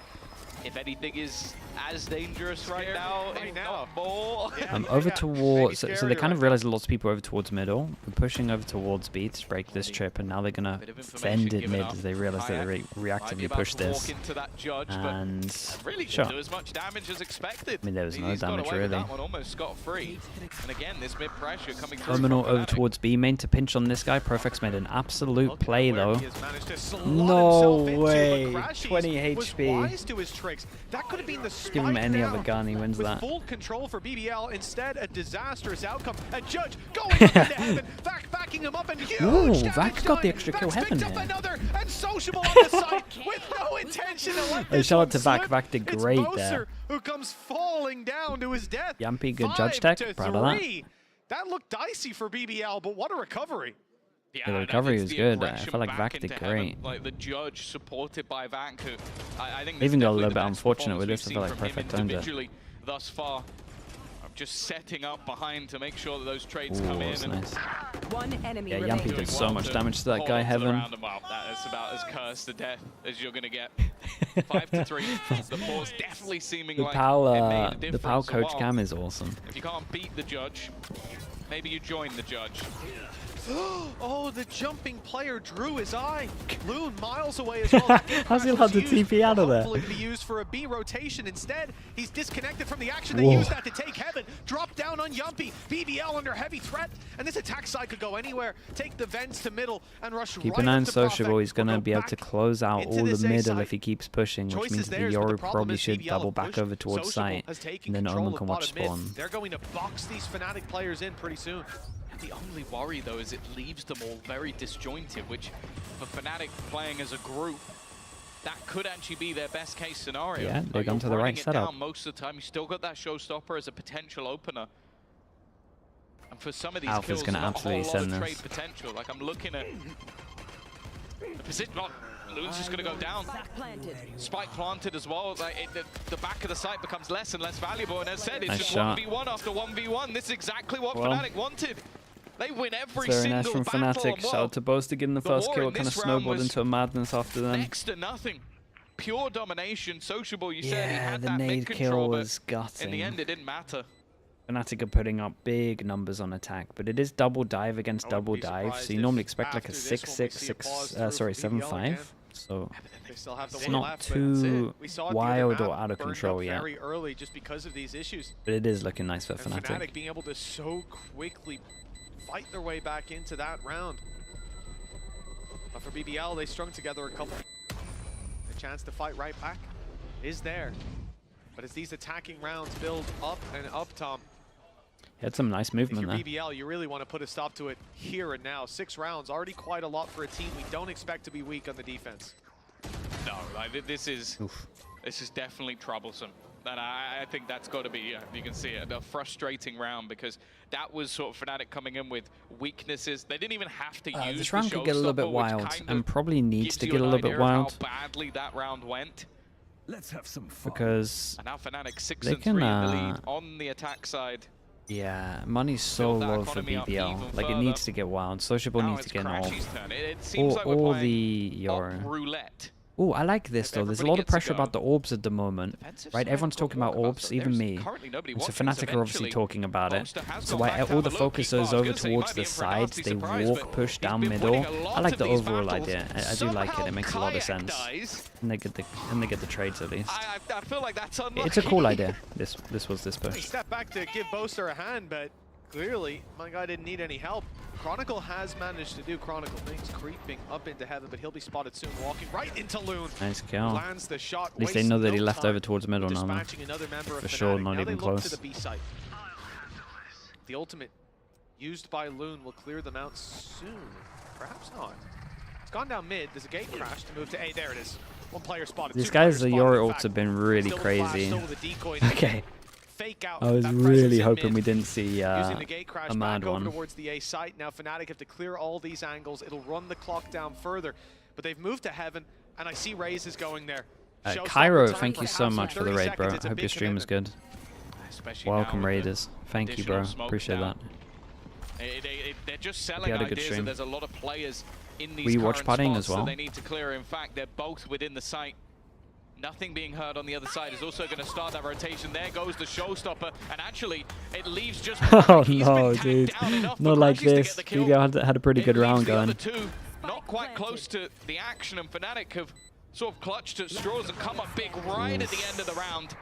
if anything, is as dangerous right now. If not more. Over towards. So they kind of realized lots of people over towards middle. We're pushing over towards B to break this trip, and now they're gonna send it mid as they realize they reactively push this. And sure. Do as much damage as expected. I mean, there was no damage really. That one almost scot-free. And again, this mid pressure coming through. Terminal over towards B main to pinch on this guy. Profek's made an absolute play though. No way. 20 HP. That could have been the give him any other gun, he wins that. Full control for BBL, instead a disastrous outcome. A judge going up into heaven, backing him up, and huge Vac got the extra kill heaven here. Another, and Sociable on the side with no intention to let this shout out to slip. Vac. Vac did great there. Who comes falling down to his death. Yumpy, good judge tech. Proud of that. That looked dicey for BBL, but what a recovery. Yeah, the recovery was good. I felt like Vac did great. Like the judge supported by Vac, who I think even got a little bit unfortunate with this. I feel like Perfect owned it. Thus far, I'm just setting up behind to make sure that those trades come in. That's nice. One enemy yeah, Yumpy did so much damage to that guy, Heaven. That is about as cursed to death as you're going to get. 5-3. The pause definitely seeming like the PAL coach cam is awesome. If you can't beat the judge, maybe you join the judge. Oh, the jumping player drew his eye. Loon miles away as well. How's he allowed to TP out of there? Hopefully to be used for a B rotation. Instead, he's disconnected from the action. They used that to take Heaven. Drop down on Yumpy. BBL under heavy threat. And this attack side could go anywhere. Take the vents to middle and rush Keep right an eye on up to Sociable. He's going to We'll be able to close out all the middle if he keeps pushing, which Choices means the theirs, but the Yoru problem probably is should BBL double have back pushed. over towards Sociable site, has taken and then control Omen of can watch bottom mid. spawn. They're going to box these Fnatic players in pretty soon. The only worry, though, is it leaves them all very disjointed, which for Fnatic playing as a group, that could actually be their best case scenario. Yeah, they've gone to the right setup. Most of the time, you still got that showstopper as a potential opener. And for some of these Alpha's kills, gonna not absolutely a whole send lot of this. trade potential. Like, I'm looking at the position. Oh, Loon's just going to go down. Spike planted as well. Like the back of the site becomes less and less valuable. And as said, it's Nice just shot. 1v1 after 1v1. This is exactly what Well, Fnatic wanted. They win every Very single nice from battle. Fnatic. Shout out to Boaster getting the first war kill. in Kind of this round snowballed was into a madness after them. Next to nothing. Pure domination. Sociable, you said he Yeah, had the that nade mid kill control, but was gutting. in the end, it didn't matter. Fnatic are putting up big numbers on attack, but it is double dive against double dive, so you normally expect like a 7-5. So it's not too wild or out of control yet. Very early just because of these issues. But it is looking nice for And Fnatic. Fnatic being able to so quickly fight their way back into that round. But for BBL, they strung together a couple. The chance to fight right back is there. But as these attacking rounds build up and up, Tom, Had some nice movement there. if you're BBL, you really want to put a stop to it here and now. 6 rounds, already quite a lot for a team we don't expect to be weak on the defense. No, like this is definitely troublesome. And I think that's got to be, you can see it, a frustrating round, because that was sort of Fnatic coming in with weaknesses. They didn't even have to use this round the could get a little bit showstopper, wild, which kind and of probably needs gives to you get a an little bit idea of wild. how badly that round went. Let's have some fun. Because And now Fnatic 6 they and 3 in the can, lead on the attack side. yeah, money's so Build that low for economy up BBL. even Like, it further. needs to get wild. Sociable Now needs it's to get an Crashy's ult. turn. It seems like we're Or playing the up Yoru. roulette. Oh, I like this though. There's a everybody lot of gets a pressure go. about the orbs at the moment, Defensive right? side Everyone's got talking about walkout, orbs, so even there's me. currently nobody And so watching, Fnatic are obviously eventually talking about it. Monster has So gone back to all have the a look. focus He's is got- I was over gonna say he towards might be the in for a nasty sides. They surprise, walk, but push he's down been middle. winning a lot I like of the these overall battles. idea. I do like it. It makes a lot of Somehow sense. dies. And they get the trades at least. I feel like that's unlucky. It's a cool idea. This was this He push. stepped back to give Boaster a hand, but clearly my guy didn't need any help. Chronicle has managed to do Chronicle things, creeping up into heaven, but he'll be spotted soon, walking right into Loon. Nice kill. Lands the shot. At least they know that he left over towards middle now. Dispatching another member of For sure, Fnatic. not Now even they look close. to the B site. The ultimate used by Loon will clear them out soon. Perhaps not. It's gone down mid. There's a gate crash to move to A. There it is. One player spotted. These Two guys, players the spotted, Yoru in ults fact. have been really Still the flash, crazy. still the decoy. Okay. Fake out I was that really presence in hoping mid. we didn't see Using the gate crash a mad back over one. towards the A site. Now Fnatic have to clear all these angles. It'll run the clock down further. But they've moved to heaven, and I see Raze is going there. Showstopper Cairo, time, thank you so perhaps in much for the 30 raid, bro. seconds. It's I a hope big your stream was good. commitment. Especially Welcome, now with the Raiders. Thank you, bro. additional smoke Appreciate down. that. They're just you selling had a good ideas stream. that there's a lot of players in these Were you current watch partying spots as well? that they need to clear. In fact, they're both within the site. Nothing being heard on the other side is also going to start that rotation. There goes the showstopper, and actually, it leaves just. Oh He's no, been tagged dude. down enough Not for like Crashies to this. get the kill. BBL had a pretty good It leaves round the other going. two not quite close to the action, and Fnatic have sort of clutched at straws and come up big right at the end of the round.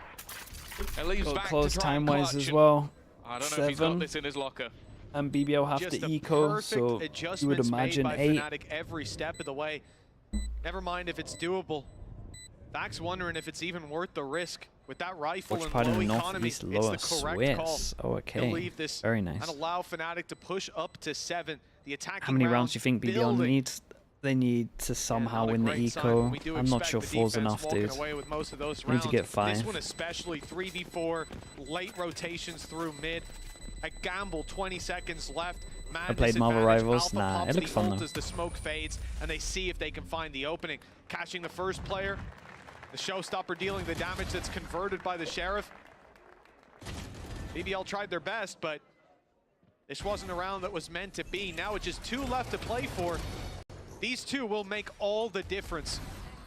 It leaves Got back close to try and time-wise clutch, as and well. I don't know if he's got 7. this in his locker. And BBL have Just to a eco, perfect so you would adjustments imagine made by 8. Fnatic every step of the way. Never mind if it's doable. Vax wondering if it's even worth the risk. With that rifle and WATCHPARTY low in economy, Northeast it's the Lower correct call. Swiss. Oh, To okay. leave this Very nice. and allow Fnatic to push up to 7. The attacking How many rounds do you think BBL building. needs? They need to somehow Not a win the great sign. eco. We do I'm not expect sure the 4's defense enough, walking dude. away with most of those We need to get rounds. 5. This one especially 3v4, late rotations through mid. A gamble, 20 seconds left. Madness played Marvel advantage. Rivals. Alpha Nah, pops it looks the fun ult though. as the smoke fades, and they see if they can find the opening. Catching the first player. The showstopper dealing the damage that's converted by the Sheriff. BBL tried their best, but this wasn't a round that was meant to be. Now with just 2 left to play for, these 2 will make all the difference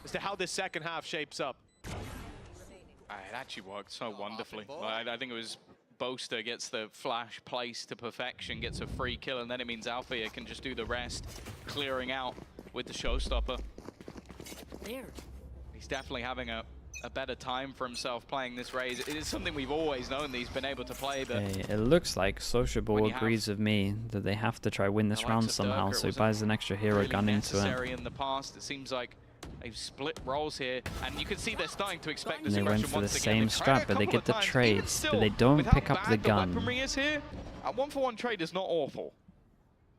as to how this second half shapes up. It actually worked so wonderfully. I think it was Boaster gets the flash placed to perfection, gets a free kill, and then it means Althea can just do the rest, clearing out with the showstopper. He's definitely having a better time for himself playing this Raze. It is something we've always known that he's been able to play. But it looks like Sociable agrees with me that they have to try win this round somehow, so he buys an extra hero gun into it. In the past, it seems like they've split roles here, and you can see they're starting to expect this and they aggression went for the once same again. strat, but they get the trades, but they don't pick up the gun. Weaponry is here. A 1-for-1 trade is not awful.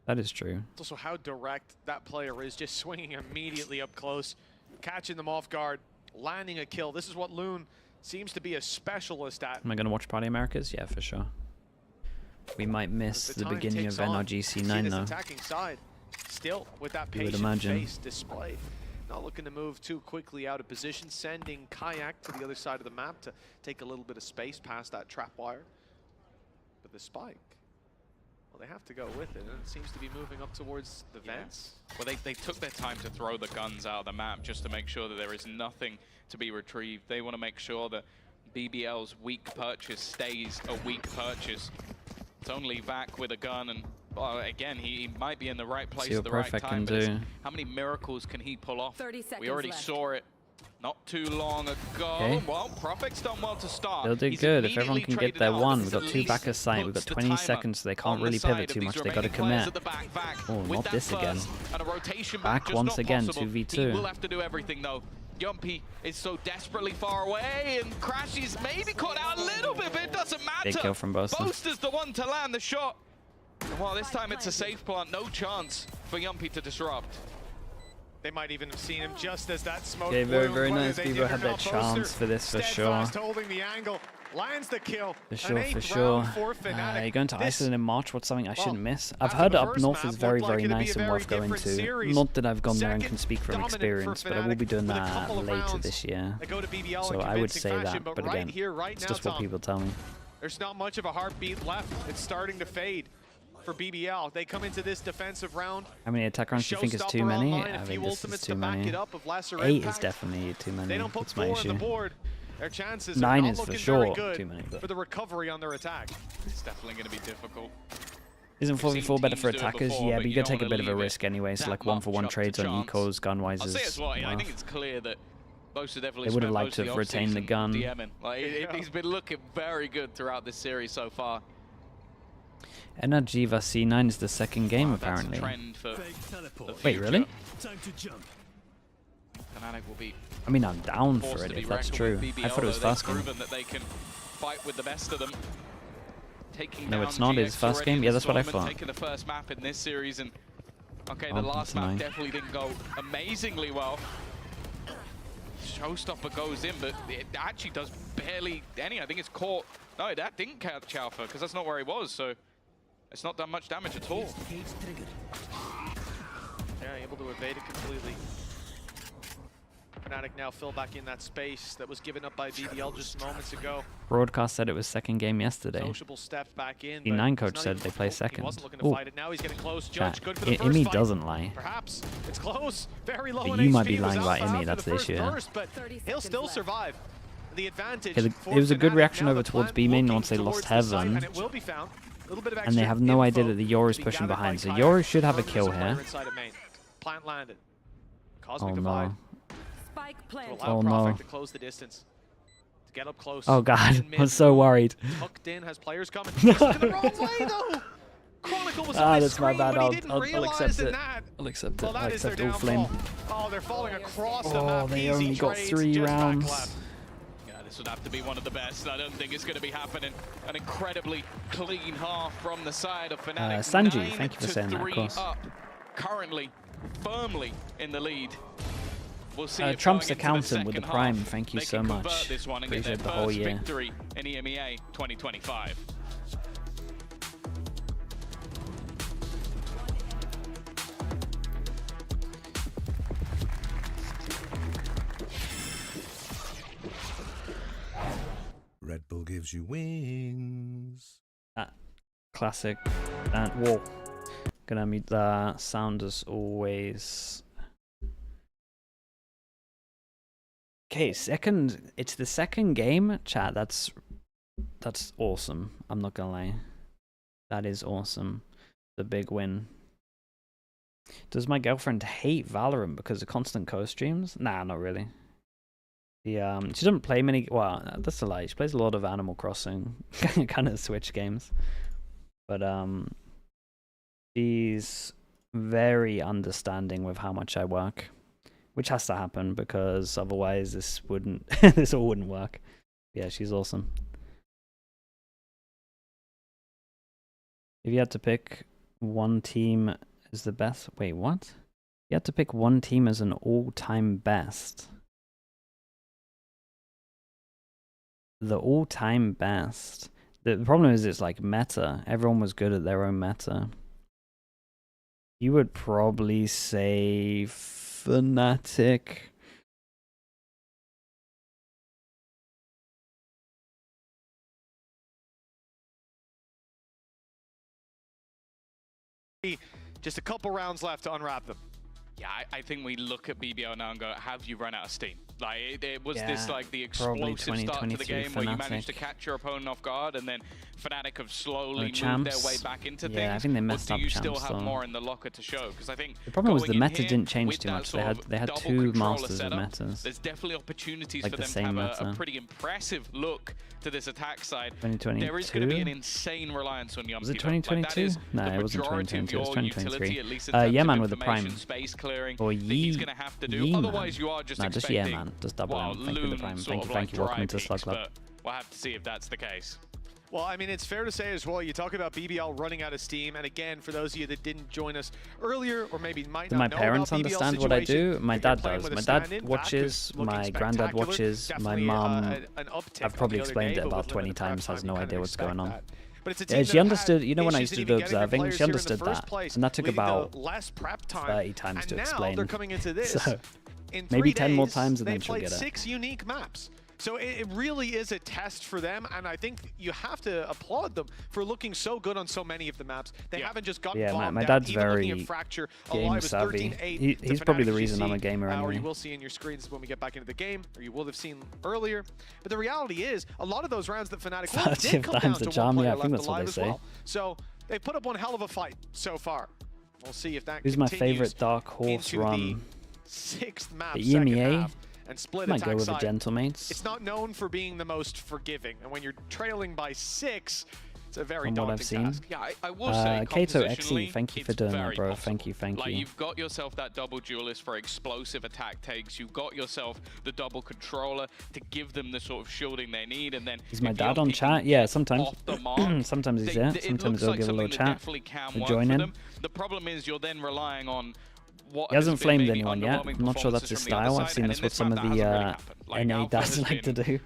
That is true. It's also how direct that player is, just swinging immediately up close, catching them off guard, landing a kill. This is what Loon seems to be a specialist at. Am I going to watch Party Americas? Yeah, for sure. We might miss the beginning of NRG C9 though. Attacking side still with that patient face displayed. Not looking to move too quickly out of position, sending Kayak to the other side of the map to take a little bit of space past that trap wire. But the spike, well, they have to go with it, and it seems to be moving up towards the vents. Well, they took their time to throw the guns out of the map just to make sure that there is nothing to be retrieved. They want to make sure that BBL's weak purchase stays a weak purchase. It's only Vac with a gun, and well, again, he might be in the right place at the right time. But how many miracles can he pull off? 30 seconds we already saw it not too long ago. Okay. Well, Prophet's done well to start. They'll do good if everyone can get their one. We've got 2 back of sight. We've got 20 seconds, so they can't really pivot too much. They got to commit. Oh, not this again. Back once again, 2v2. He will have to do everything though. Yumpy is so desperately far away, and Crash is maybe caught out a little bit, but it doesn't matter. Big kill from Boaster. Boaster's the one to land the shot. Well, this time it's a safe plant. No chance for Yumpy to disrupt. They might even have seen him just as that smoke. Okay, very nice. People had their chance for this for sure. Holding the angle, lands the kill. For sure. You're going to Iceland in March. What's something I shouldn't miss? I've heard up north is very nice and worth going to. Not that I've gone there and can speak from experience, but I will be doing that later this year. So I would say that, but again, it's just what people tell me. There's not much of a heartbeat left. It's starting to fade for BBL. They come into this defensive round. How many attack rounds do you think is too many? I think this is too many. 8 is definitely too many. That's my issue. Their chances 9 is for sure too many. For the recovery on their attack. It's definitely going to be difficult. Isn't 4v4 better for attackers? Yeah, but you gotta take a bit of a risk anyway. So like 1-for-1 trades on ecos, gun-wise is I think it's clear that Boaster definitely they would have liked to have retained the gun. Like, he's been looking very good throughout this series so far. NRG vs C9 is the second game apparently. Wait, really? FNATIC will be. I mean, I'm down for it if that's true. I thought it was first game. That they can fight with the best of them. No, it's not. It's first game. Yeah, that's what I thought. Taking the first map in this series, and okay, the last map definitely didn't go amazingly well. Showstopper goes in, but it actually does barely any. I think it's caught. No, that didn't catch Alpha because that's not where he was. So it's not done much damage at all. Yeah, able to evade it completely. FNATIC now fill back in that space that was given up by BBL just moments ago. Broadcast said it was second game yesterday. Sociable stepped back in. The 9 coach said they play second. He wasn't looking to fight it. Now he's getting close. Judge, good for the first EMEA fight. doesn't lie. Perhaps it's close. Very low. But you might be lying about EMEA. That's the issue. But he'll still survive. The advantage. It was a good reaction over towards B main once they lost Heaven. And it will be found. And they have no idea that the Yoru's pushing behind. So Yoru should have a kill here. Plant landed. Oh no. Oh no. To close the distance. To get up close. Oh god, I was so worried. Tucked in, has players coming. The wrong way though. Chronicle was on that's my bad. I'll accept it. I'll accept it. I'll accept all flame. Oh, they're falling across the map. They only got 3 rounds. This would have to be one of the best. I don't think it's going to be happening. An incredibly clean half from the side of FNATIC. Sanji, thank you for saying that, of course. Up, currently, firmly in the lead. We'll see Trump's accountant with the Prime, thank you so much. This one and appreciate get the whole year. Victory in EMEA 2025. Red Bull gives you wings. Classic. Whoa. Gonna mute the sound as always. Okay, it's the second game, chat. That's That's awesome. I'm not gonna lie. That is awesome. The big win. Does my girlfriend hate Valorant because of constant co-streams? Nah, not really. She doesn't play many. Well, that's a lie. She plays a lot of Animal Crossing, kind of Switch games. But she's very understanding with how much I work, which has to happen because otherwise this wouldn't, this all wouldn't work. Yeah, she's awesome. If you had to pick one team as the best, wait, what? You had to pick one team as an all-time best. The all-time best. The problem is it's like meta. Everyone was good at their own meta. You would probably say FNATIC. Just a couple rounds left to unwrap them. Yeah, I think we look at BBL now and go, have you run out of steam? Like, it was this like the explosive start to the game where you managed to catch your opponent off guard, and then FNATIC have slowly moved their way back into things. I think they messed or up do you still champs, have more in the locker to show? Because I think the problem was the meta didn't change too much. They had two masters of metas. There's definitely opportunities like for them to have a pretty impressive look to this attack side. 2022? There is going to be an insane reliance on Yummy. Was it 2022? Like no, it wasn't 2022. It was 2023. At least in terms yeah, of man with the prime. Space clearing or he's going to have to do. Otherwise, you are just expecting. Just man. Just double M. Thank you, the prime. Thank you. Welcome to Slug Club. We'll have to see if that's the case. Well, I mean, it's fair to say as well, you talk about BBL running out of steam, and again, for those of you that didn't join us earlier, or maybe might not know about BBL situation, my parents understand what I do? My dad does. My dad watches, my granddad watches, my mom, I've probably explained it about 20 times, has no idea what's going on. But it's yeah, she understood, you know, when I used to do observing, she understood that, and that took about 30 times to explain. So, maybe 10 more times and then she'll get it. 6 unique maps. So it really is a test for them, and I think you have to applaud them for looking so good on so many of the maps. They haven't just gotten bombed my dad's very game savvy. He's probably the reason I'm a gamer anyway. Or you will see in your screens when we get back into the game, or you will have seen earlier. But the reality is, a lot of those rounds that FNATIC won did come down to one player left alive as well. So they put up one hell of a fight so far. We'll see if that continues. Who's my favorite dark horse run? The 6th map, the EMEA. And split might go with side. the Gentlemates. It's not known for being the most forgiving, and when you're trailing by 6, it's a very daunting task. Yeah, I will say, Kato XE, thank you for doing that, bro. Thank you. Like, you've got yourself that double duelist for explosive attack takes. You've got yourself the double controller to give them the sort of shielding they need, and then is my dad on chat? Yeah, sometimes. Sometimes he's there. Sometimes he'll give a little chat. Join in. The problem is you're then relying on. He hasn't flamed anyone yet. I'm not sure that's his style. I've seen this with some of the NA dads like to do.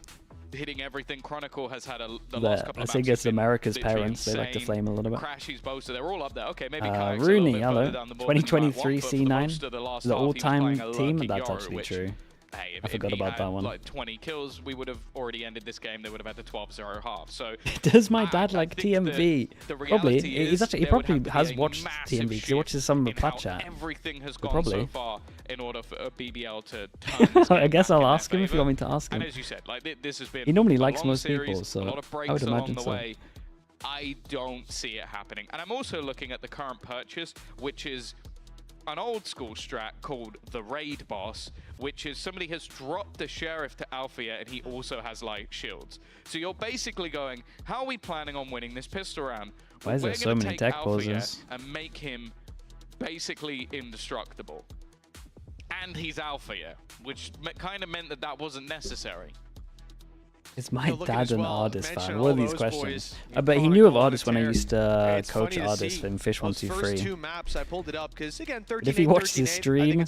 Hitting everything. Chronicle has had I think it's America's parents. They like to flame a little bit. Crashy's boasted. They're all up there. Okay, maybe Rooney, hello. 2023 C9, the all-time team. That's actually true. Hey, I forgot about that one. Like 20 kills, we would have already ended this game. They would have had the 12-0 half. So does my dad like TMV? Probably. He probably has watched TMV because he watches some of the plat chat. Everything has gone so far in order for BBL to turn. I guess I'll ask him if you want me to ask him. And as you said, like this has been. He normally likes most people, a so lot of breaks I would imagine along the way. I don't see it happening. And I'm also looking at the current purchase, which is an old school strat called the Raid Boss, which is somebody has dropped the Sheriff to Althea and he also has light shields. So you're basically going, how are we planning on winning this pistol round? Why is there so many tech pauses? And make him basically indestructible. And he's Althea, which kind of meant that that wasn't necessary. Is my dad an Ardis fan? What are these questions? But he knew of Ardis when I used to coach Ardis in Fish 123. But if he watched his stream,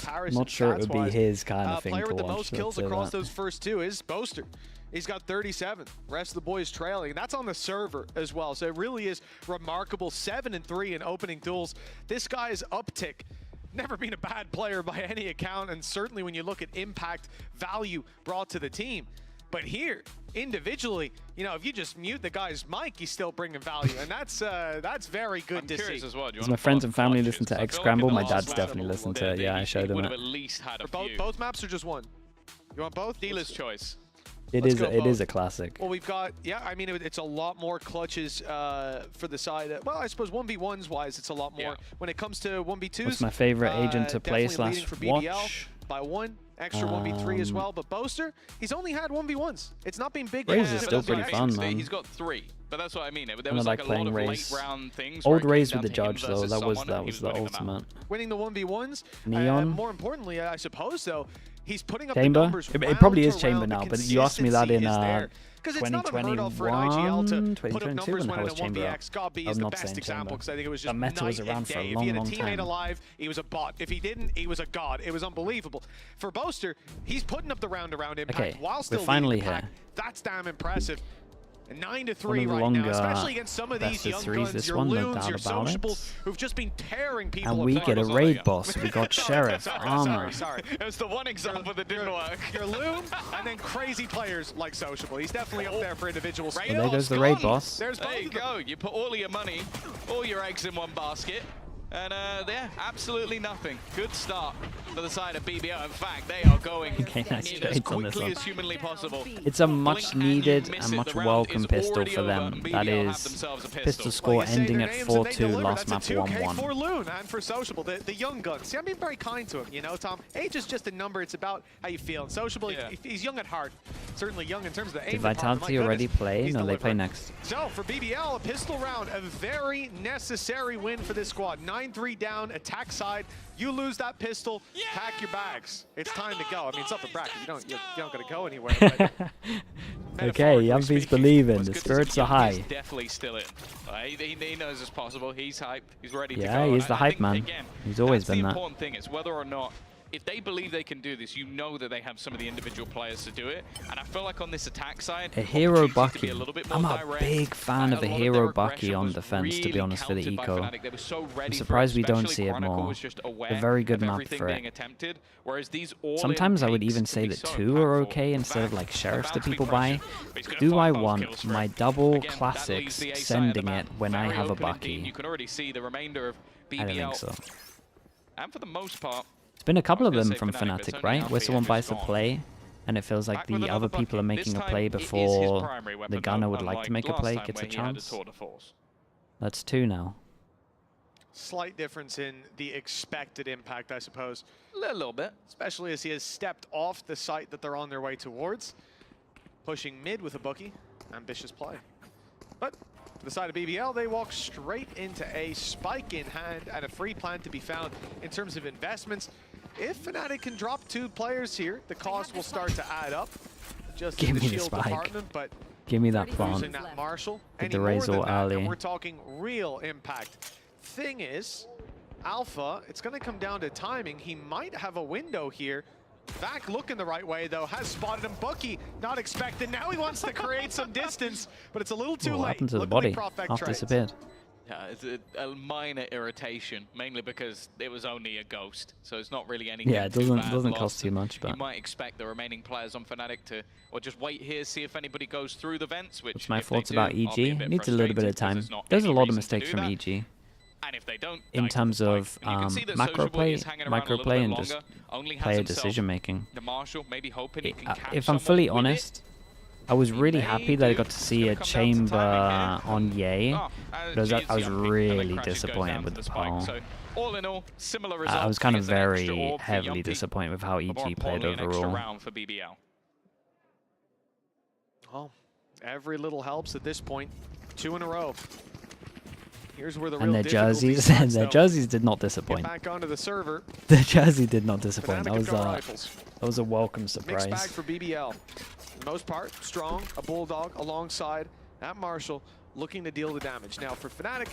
I'm not sure it would be his kind of thing to watch. Player with the most kills across those first 2 is Boaster. He's got 37. The rest of the boys trailing, and that's on the server as well. So it really is remarkable. 7-3 in opening duels. This guy's uptick. Never been a bad player by any account, and certainly when you look at impact, value brought to the team. But here, individually, you know, if you just mute the guy's mic, he's still bringing value, and that's very good to see. As well. Does my friends and family listen to X Scramble? My dad's definitely listened to it. Yeah, I showed him it. At least had both maps or just one? You want both? Dealer's choice. It is a classic. Well, we've got, yeah, I mean, it's a lot more clutches for the side. Well, I suppose 1v1s wise, it's a lot more. When it comes to 1v2s, what's my favorite agent to play / watch? By 1, extra 1v3 as well. But Boaster, he's only had 1v1s. It's not been big. Raze is still pretty fun, man. He's got 3, but that's what I mean. There was like a lot of late round things. Old Raze with the judge, though, that was the ultimate. Winning the 1v1s. Neon. More importantly, I suppose, though, he's putting up Chamber? the numbers. It probably is Chamber now, but you asked me that in 2021, 2022, and how was Chamber up? I'm not saying Chamber. The meta was around for a long, long time. If he had a teammate alive, he was a bot. If he didn't, he was a god. It was unbelievable. For Boaster, he's putting up the round-around impact while still finally leading the pack. That's damn impressive. 9-3 right now, especially against some of these young guns, your loons, your sociables, who've just been tearing people. And we get a raid boss. We got Sheriff, Armor. Sorry. It was the one example that didn't work. Your loon, and then crazy players like sociable. He's definitely up there for individual skill. Well, there goes the raid boss. There you go. You put all your money, all your eggs in one basket. And yeah, absolutely nothing. Good start for the side of BBL. In fact, they are going as quickly as humanly possible. It's a much needed and much welcome pistol for them. That is pistol score ending at 4-2, last map 1-1. For Loon and for Sociable, the young guns. See, I'm being very kind to him, you know, Tom. Age is just a number. It's about how you feel. And Sociable, he's young at heart. Certainly young in terms of the aim. Did Vitality already play? No, they play next. So for BBL, a pistol round, a very necessary win for this squad. 9-3 down, attack side. You lose that pistol, pack your bags. It's time to go. I mean, it's up the bracket. You don't gotta go anywhere. Okay, Yumpy's believing. The spirits are high. He's definitely still in. He knows it's possible. He's hyped. He's ready to go. Yeah, he's the hype man. Again, he's always been that. The important thing is whether or not, if they believe they can do this, you know that they have some of the individual players to do it. And I feel like on this attack side, a hero Bucky. I'm a big fan of a hero Bucky on defense, to be honest, for the eco. I'm surprised we don't see it more. A very good map for it. Sometimes I would even say that 2 are okay instead of like sheriffs that people buy. Do I want my double classics sending it when I have a Bucky? You can already see the remainder of BBL. I don't think so. And for the most part, it's been a couple of them from FNATIC, right? Where someone buys a play, and it feels like the other people are making a play before the gunner would like to make a play, gets a chance. That's 2 now. Slight difference in the expected impact, I suppose. A little bit. Especially as he has stepped off the site that they're on their way towards. Pushing mid with a Bucky. Ambitious play. But to the side of BBL, they walk straight into a spike in hand and a free plan to be found in terms of investments. If FNATIC can drop 2 players here, the cost will start to add up. Just give in the me the shield spike. Department, but give me that plant. using that Marshall. With the Razor early. We're talking real impact. Thing is, Alpha, it's going to come down to timing. He might have a window here. Back looking the right way, though, has spotted him. Bucky, not expected. Now he wants to create some distance, but it's a little too late. What happened to the body? Half disappeared. Yeah, it's a minor irritation, mainly because it was only a ghost, so it's not really anything. Yeah, it doesn't cost too much, but you might expect the remaining players on FNATIC to, or just wait here, see if anybody goes through the vents. Which, what's my thoughts about EG? Needs a little bit of time. There's a lot of mistakes from EG. And if they don't, in terms of macro play, micro play, and just player decision making. If I'm fully honest, I was really happy that I got to see a chamber on Ye, but I was really disappointed with the poll. All in all, similar I was kind of very heavily disappointed with how EG played overall. Well, every little helps at this point. 2 in a row. Here's where the and their jerseys, jerseys did not disappoint. Get back onto the server. The jersey did not disappoint. That was a welcome surprise. Mixed bag for BBL. For the most part, strong, a bulldog alongside that Marshall, looking to deal the damage. Now for FNATIC,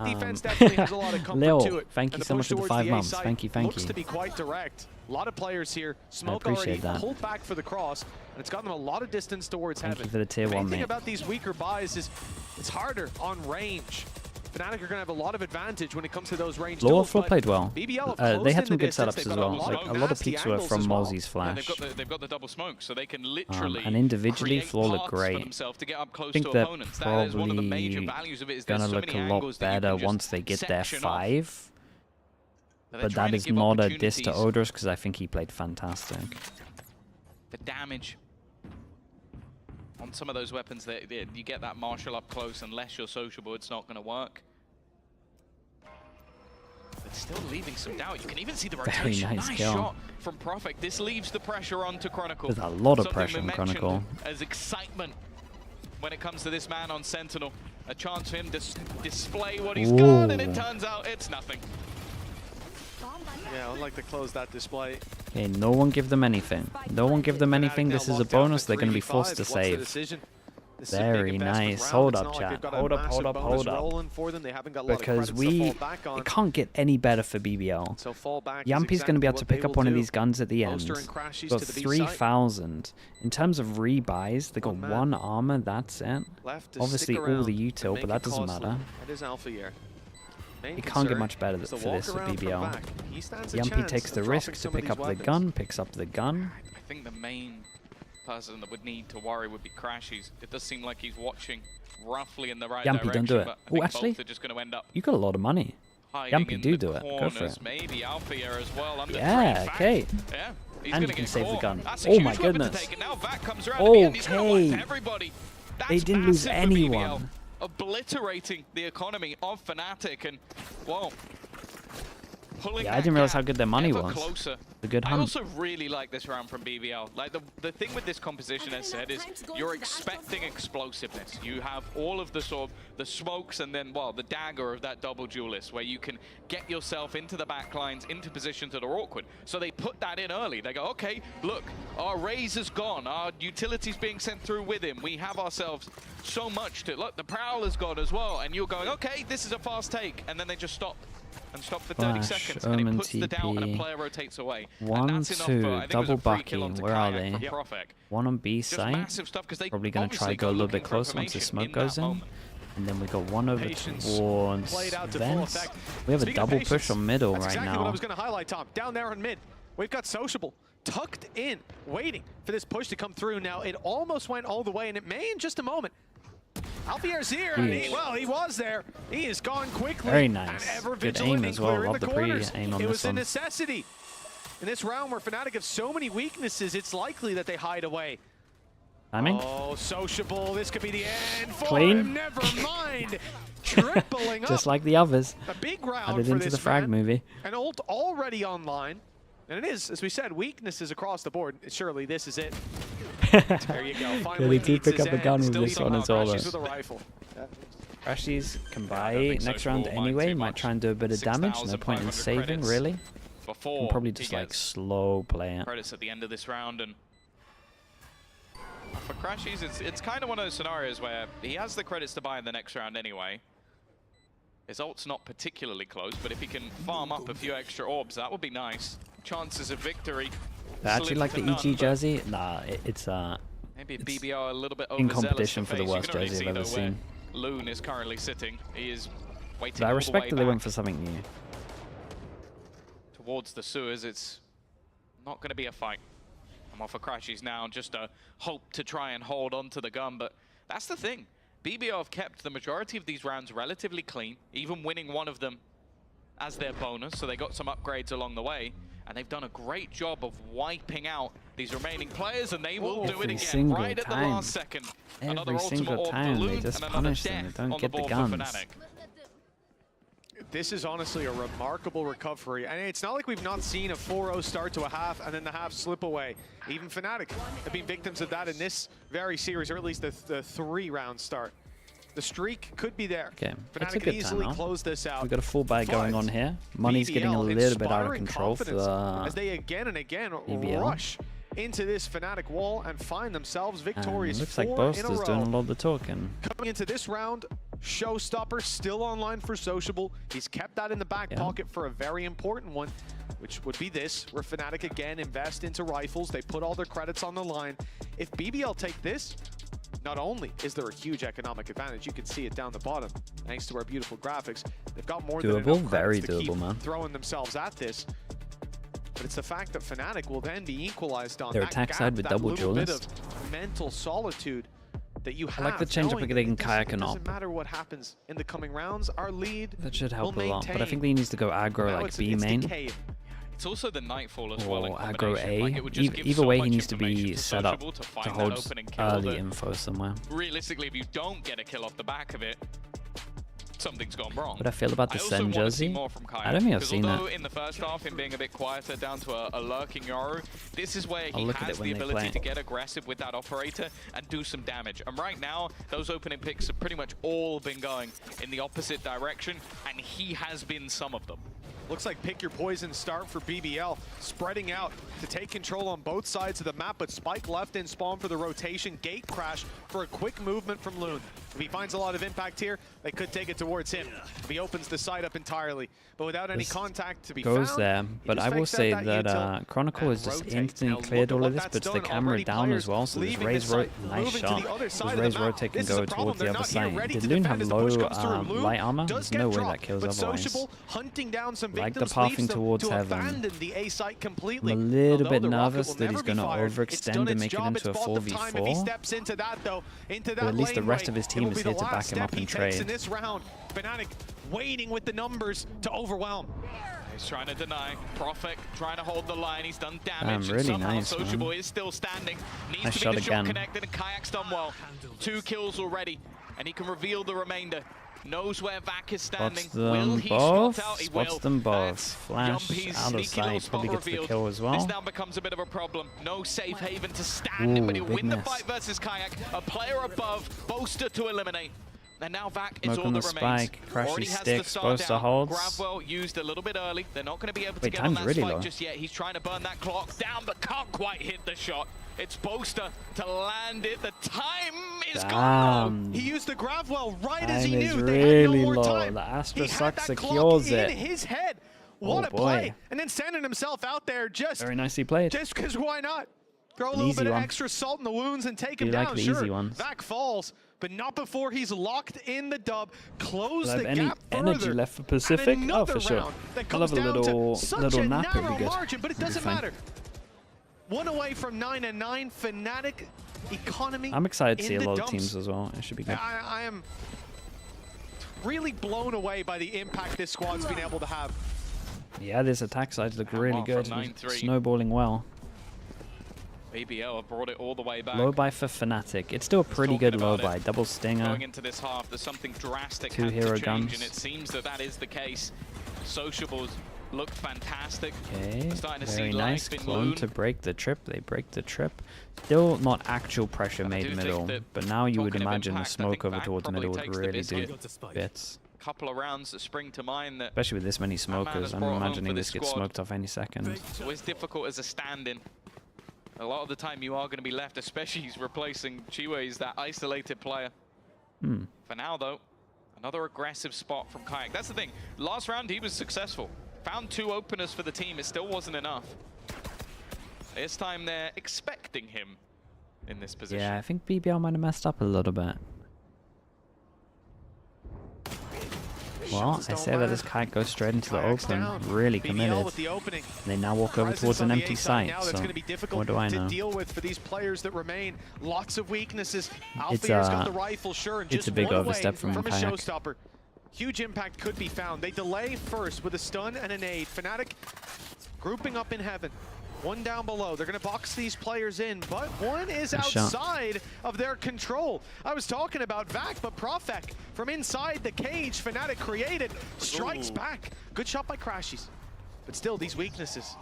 defense definitely has a lot of comfort to it. Thank you so much for the 5 months. Thank you. Looks to be quite direct. A lot of players here. Smoke already pulled back for the cross, and it's gotten them a lot of distance towards heaven. Thank you for the tier 1, mate. The thing about these weaker buys is it's harder on range. FNATIC are going to have a lot of advantage when it comes to those range duels. Floor played well. They had some good setups as well. Like a lot of peaks were from Mozzi's flash. They've got the double smoke, so they can literally and individually, Floor looked great. I think they're probably going to look a lot better once they get their 5. But that is not a diss to Odorous, because I think he played fantastic. The damage On some of those weapons, you get that Marshall up close, unless you're sociable, it's not going to work. But still leaving some doubt. You can even see the rotation. Very nice kill. Shot from Profik. This leaves the pressure onto Chronicle. There's a lot of pressure on Chronicle. As excitement when it comes to this man on Sentinel. A chance for him to display what he's got, and it turns out it's nothing. Yeah, I'd like to close that display. Okay, no one give them anything. No one give them anything. This is a bonus. They're going to be forced to save. Very nice. Hold up, chat. Hold up, hold up, hold up. Because it can't get any better for BBL. Yampi's going to be able to pick up one of these guns at the end. Got 3,000. In terms of rebuys, they got 1 armor. That's it. Obviously all the util, but that doesn't matter. It can't get much better for this with BBL. Yampi takes the risk to pick up the gun, picks up the gun. I think the main person that would need to worry would be Crashies. It does seem like he's watching roughly in the right direction. Yampi, don't do it. Oh, actually, just going to end up you got a lot of money. Yampi, do it. Go for it. Maybe Alpha as well. Yeah, okay. Yeah, and you can save the gun. Oh my goodness. Okay. They didn't lose anyone. Obliterating the economy of FNATIC, and whoa. Yeah, I didn't realize how good their money was. Closer. A good hunt. I also really like this round from BBL. Like the thing with this composition, as said, is you're expecting explosiveness. You have all of the sort of the smokes and then, well, the dagger of that double duelist, where you can get yourself into the back lines, into positions that are awkward. So they put that in early. They go, okay, look, our Razor's gone, our utility's being sent through with him. We have ourselves so much to look. The Prowler's gone as well, and you're going, okay, this is a fast take, and then they just stop. And stop for 30 seconds, and it puts the doubt, and a player rotates away. 1, 2, double bucking. Where are they? One on B site. Probably going to try go a little bit closer once the smoke goes in. And then we got one over towards vents. We have a double push on middle right now. What I was going to highlight, Tom. Down there on mid, we've got Sociable tucked in, waiting for this push to come through. Now, it almost went all the way, and it may in just a moment. Alfier's here, and he was there. He is gone quickly. Very nice. Good aim as well. Love the pre-aim on this one. It was a necessity. In this round where FNATIC have so many weaknesses, it's likely that they hide away. Timing. Oh, Sociable. This could be the end for Clean. him. Never mind. Tripling up. Just like the others. A big round Added for into this the frag man. movie. An ult already online. And it is, as we said, weaknesses across the board. Surely this is it. There you go. Finally, they did pick up a gun with this one as well. With a rifle. Crashies can buy next round anyway. Might try and do a bit of damage. No point in saving, really. Can probably just like slow play it. Credits at the end of this round, and for Crashies, it's kind of one of those scenarios where he has the credits to buy in the next round anyway. His ult's not particularly close, but if he can farm up a few extra orbs, that would be nice. Chances of victory. I actually like the EG jersey. Nah, it's maybe BBL a little bit in competition for the worst jersey I've ever seen. Loon is currently sitting. He is waiting. But I respect that they went for something new. Towards the sewers, it's not going to be a fight. I'm off for Crashies now, just a hope to try and hold on to the gun, but that's the thing. BBL have kept the majority of these rounds relatively clean, even winning one of them as their bonus, so they got some upgrades along the way, and they've done a great job of wiping out these remaining players, and they will do it again right at the last second. Every single time they just punish them, they don't get the guns. This is honestly a remarkable recovery, and it's not like we've not seen a 4-0 start to a half and then the half slip away. Even FNATIC have been victims of that in this very series, or at least the 3-round start. The streak could be there. Okay, FNATIC could easily close this out. We've got a full buy going on here. Money's getting a little bit out of control for as they again and again BBL. Rush into this FNATIC wall and find themselves victorious. Looks like Boaster's doing a lot of the talking. Coming into this round, Showstopper still online for Sociable. He's kept that in the back pocket for a very important one, which would be this, where FNATIC again invest into rifles. They put all their credits on the line. If BBL take this, not only is there a huge economic advantage, you can see it down the bottom, thanks to our beautiful graphics. They've got more than enough very credits to doable, keep man. throwing themselves at this. But it's the fact that FNATIC will then be equalized on their that attack gap, side with that double little bit duelist. of mental solitude that you have. I like the change up of getting Kayak and Doesn't matter what happens in the coming rounds, our lead that should help will a lot, but I maintain. think he needs to go aggro Now like it's B main. decay. It's also the Nightfall as well. Aggro A. Like, it would just give Either so way, much he needs to be information set up Sociable to hold early info somewhere. Realistically, if you don't get a kill off the back of it, something's gone wrong. What I feel about the Sen jersey, I don't think I've seen that. Although in the first half, him being a bit quieter down to a lurking Yoru, this is where he has the ability to get aggressive with that operator and do some damage. And right now, those opening picks have pretty much all been going in the opposite direction, and he has been some of them. Looks like pick your poison start for BBL, spreading out to take control on both sides of the map, but Spike left in spawn for the rotation, gate crash for a quick movement from Loon. If he finds a lot of impact here, they could take it towards him. If he opens the side up entirely, but without any contact to be found. Goes there, but I will say that Chronicle has just instantly cleared all of this, puts the camera down as well, so this Raze nice shot. This Raze rotate can go towards the other side. Did Loon have low light armor? There's no way that kills otherwise. Like the pathing towards heaven. I'm a little bit nervous that he's going to overextend and make it into a 4v4. But at least the rest of his team is here to back him up and trade. FNATIC waiting with the numbers to overwhelm. He's trying to deny. Prophet trying to hold the line. He's done damage. Really somehow nice, Sociable is still standing. Needs to be the shot connected, and Kayak's done well. 2 kills already, and he can reveal the remainder. Knows where Vac is standing. Will he spot out? He will. Spots them both. Flash out of sight. Probably gets the kill as well. This now becomes a bit of a problem. No safe haven to stand in, but he'll win the fight versus Kayak. A player above, Boaster to eliminate. And now Vac is all that remains. Crashy sticks, Boaster holds. Gravwell used a little bit early. They're not going to be able to get on that spike just yet. He's trying to burn that clock down, but can't quite hit the shot. It's Boaster to land it. The time is gone. He used the Gravwell right as he knew. They had no more time. The Astra Suck secures it. In his head. What a play. And then sending himself out there just... Very nicely played. Just because why not? Throw a little bit of extra salt in the wounds and take him down. Like the easy ones. Vac falls, but not before he's locked in the dub. Close the gap energy further. Left for Pacific? Oh, for sure. I love a little nap. Would be good. Margin, but it doesn't matter. 1 away from 9 and 9. FNATIC economy. I'm excited to see a lot of teams as well. It should be good. I am really blown away by the impact this squad's been able to have. Yeah, this attack sides look really good. Snowballing well. BBL have brought it all the way back. Low buy for FNATIC. It's still a pretty good low buy. Double stinger. Going into this half, there's something drastic 2 hero guns. And it seems that that is the case. Sociables look fantastic. Okay, starting to very see nice. Clone to break the trip. They break the trip. Still not actual pressure made middle, but now you would imagine the smoke over towards middle would really do bits. Couple of rounds that spring to mind. That especially with this many smokers, I'm imagining this gets smoked off any second. It's always difficult as a stand-in. A lot of the time you are going to be left, especially he's replacing Chiwe, he's that isolated player. For now, though, another aggressive spot from Kayak. That's the thing. Last round, he was successful. Found 2 openers for the team. It still wasn't enough. This time, they're expecting him in this position. Yeah, I think BBL might have messed up a little bit. Well, I say that this Kayak goes straight into the open, really committed. They now walk over towards an empty site, so what do I know? To deal with for these players that remain. Lots of weaknesses. Alfear's got the rifle, sure, and just a big overstep from a Kayak. showstopper. Huge impact could be found. They delay first with a stun and a nade. FNATIC grouping up in heaven. 1 down below. They're going to box these players in, but 1 is outside of their control. I was talking about Vac, but Profek from inside the cage FNATIC created strikes back. Good shot by Crashies. But still, these weaknesses.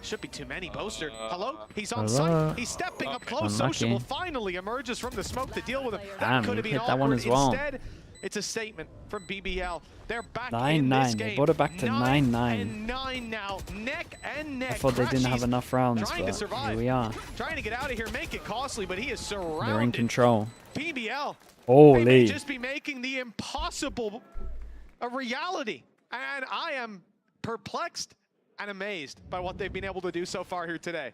Should be too many. Boaster. Hello? He's on site. He's stepping up close. Sociable finally emerges from the smoke to deal with him. That could have been that one as well. Instead, it's a statement from BBL. They're back 9-9. in this game. They brought it back to 9-9. 9 now, neck and neck. I thought they didn't have enough rounds, but here we are. Trying to get out of here, make it costly, but he is surrounded. They're in control. BBL. Holy. They may just be making the impossible a reality. And I am perplexed and amazed by what they've been able to do so far here today.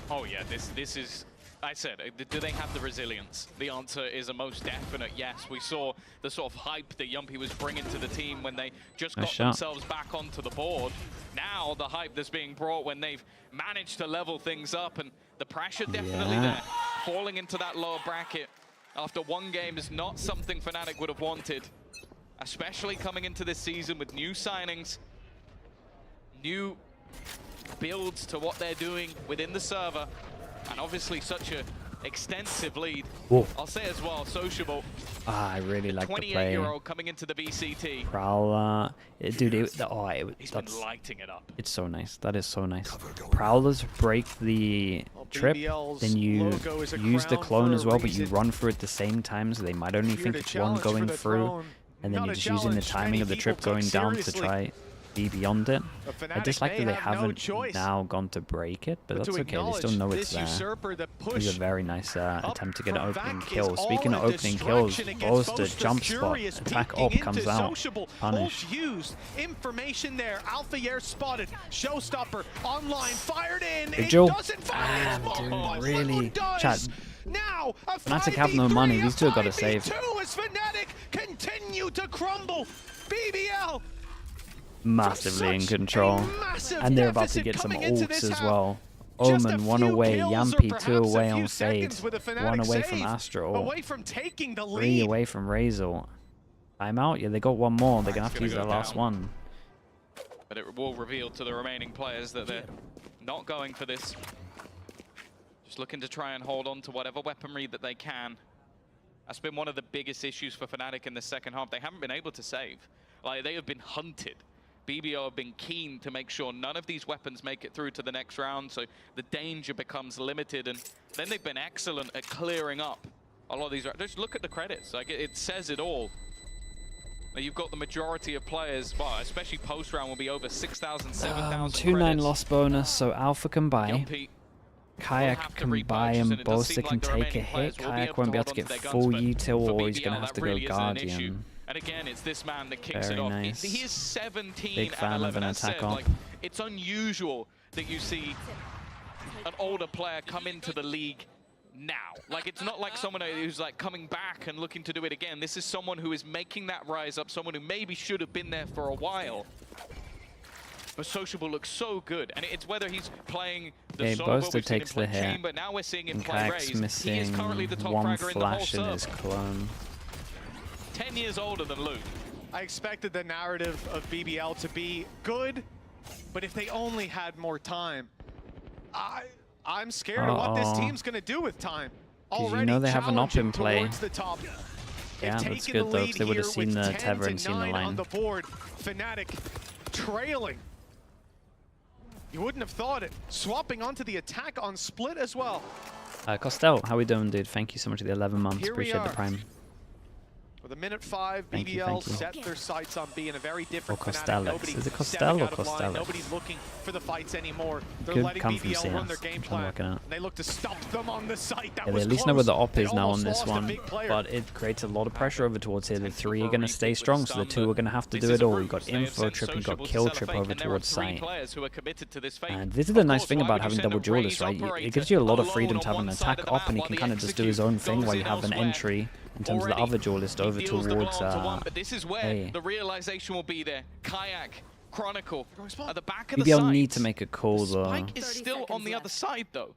Oh yeah, this is... I said, do they have the resilience? The answer is a most definite yes. We saw the sort of hype that Yumpy was bringing to the team when they just got themselves back onto the board. Now the hype that's being brought when they've managed to level things up, and the pressure definitely there. Falling into that lower bracket after 1 game is not something FNATIC would have wanted, especially coming into this season with new signings, new builds to what they're doing within the server, and obviously such a extensive lead. Whoa. I'll say as well, sociable. I really like the play. 28-year-old coming into the VCT. Prowler, dude, he's been lighting it up. It's so nice. That is so nice. Prowlers break the trip, then you use the clone as well, but you run through at the same time, so they might only think it's one going through, and then you're just using the timing of the trip going down to try be beyond it. I dislike that they haven't now gone to break it, but that's okay. They still know it's there. It was a very nice attempt to get an opening kill. Speaking of opening kills, goes to jump spot, attack up, comes out, punish. Information there. Alpha spotted. Showstopper online, fired in. Vigil. Damn, dude, really? Chat. Now, FNATIC have no money. These two have got to save. As FNATIC continue to crumble. BBL massively in control, and they're about to get some ults as well. Omen 1 away, Yampi 2 away on Fade, 1 away from Astro, 3 away from Razor. Timeout? Yeah, they got 1 more. They're gonna have to use their last one. But it will reveal to the remaining players that they're not going for this. Just looking to try and hold on to whatever weaponry that they can. That's been one of the biggest issues for FNATIC in the second half. They haven't been able to save. Like, they have been hunted. BBL have been keen to make sure none of these weapons make it through to the next round, so the danger becomes limited. And then they've been excellent at clearing up a lot of these. Just look at the credits. Like, it says it all. Now, you've got the majority of players, well, especially post-round, will be over 6,000, 7,000 2-9 loss bonus, so Alpha can buy. Kayak can buy and Boaster can take a hit. Kayak won't be able to get full util, or he's going to have to go Guardian. And again, it's this man that kicks it off. Nice. He is 17 Big fan of 11, of an attack like, it's unusual that you see an older player come into the league now. Like, it's not like someone who's like coming back and looking to do it again. This is someone who is making that rise up, someone who maybe should have been there for a while. But Sociable looks so good, and it's whether he's playing the solo, Boaster takes the hit, Chamber, now we're seeing him and play Kayak's Raze. missing He is currently the top 1 fragger in the whole flash in his clone. 10 years older than Luke. I expected the narrative of BBL to be good, but if they only had more time, I'm scared of what this team's going to do with time. Already, you know they have an op in play. The top. Yeah, that's good though, because they would have seen the tether and seen the line. On the board, FNATIC trailing. You wouldn't have thought it. Swapping onto the attack on split as well. Costel, how we doing, dude? Thank you so much for the 11 months. Here appreciate the prime. With a minute 5, BBL set their sights on being a very different FNATIC. Is it Costel or Costello? Nobody's looking for the fights anymore. They're Could letting come from BBL run their CS. game plan. And they look to stop them on the site. That Yeah, was they at least close. know where the op is They now on almost this lost a one, big player. but it creates a lot of pressure over towards here. The 3 are going to stay strong, so the 2 are going to have to do it all. You've got info trip, you've got kill trip over towards site. And this is the nice thing about having double duelists, right? It gives you a lot of freedom to have an attack op, and he can kind of just do his own thing while you have an entry in terms of the other duelist over towards but this is where the realization will be there. Kayak, Chronicle, at the back of the BBL site. need to make a call though. Spike is still on the other side though.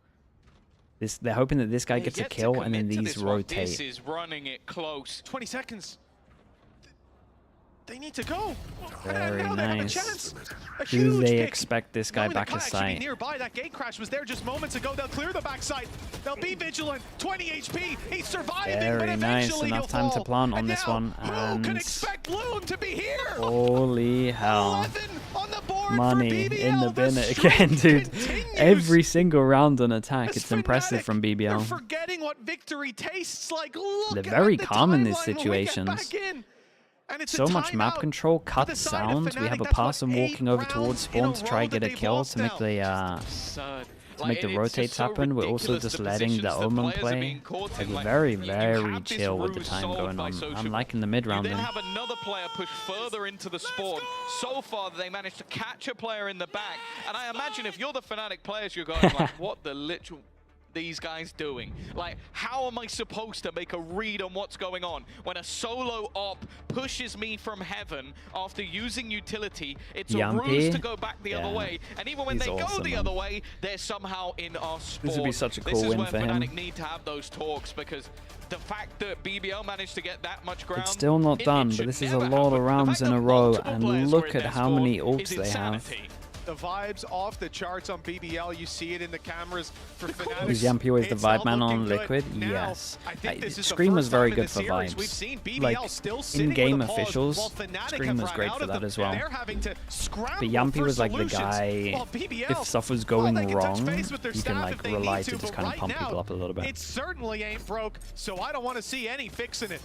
They're hoping that this guy gets a kill and then these rotate. This is running it close. 20 seconds. They need to go. Very nice. Do Huge they pick. expect this guy back to site? Nearby, that gate crash was there just moments ago. They'll clear the backside. They'll be vigilant. 20 HP. He's surviving. Very nice. Enough time to plant on this one. Who can expect Loon to be here? Holy hell. 11 on the board Money for BBL. in the bin The again, dude. continues. Every single round on attack. It's impressive FNATIC, from They're BBL. forgetting what victory tastes like. Look They're very at the calm in these timeline when we get situations. back in. And it's So a much map timeout control, for cut the side of sounds. We have a FNATIC. That's person what, walking 8 over towards rounds spawn in to a try row and get that a they've kill lost to make now. the rotates happen. We're also just letting the Omen play. Like very, very chill with the time going on. I'm liking the mid round. You then have another player push further into the spawn. So far, they managed to catch a player in the back. And I imagine if you're the FNATIC players, you're going like, what the literal... these guys doing? Like, how am I supposed to make a read on what's going on when a solo op pushes me from heaven after using utility? It's a ruse to go back the other way, and even when they go the other way, they're somehow in our spawn. This would be such a cool win for him. This is where FNATIC need to have those talks, because the fact that BBL managed to get that much ground, it's still not done, but this is a lot of rounds in a row, and look at how many ults they have. The vibes off the charts on BBL. You see it in the cameras for FNATIC. Is Yampy always the vibe man on Liquid? Yes. Scream was very good for vibes. Like, in-game officials, Scream was great for that as well. But Yampy was like the guy, if stuff was going wrong, you can like rely to just kind of pump people up a little bit. It certainly ain't broke, so I don't want to see any fixing it.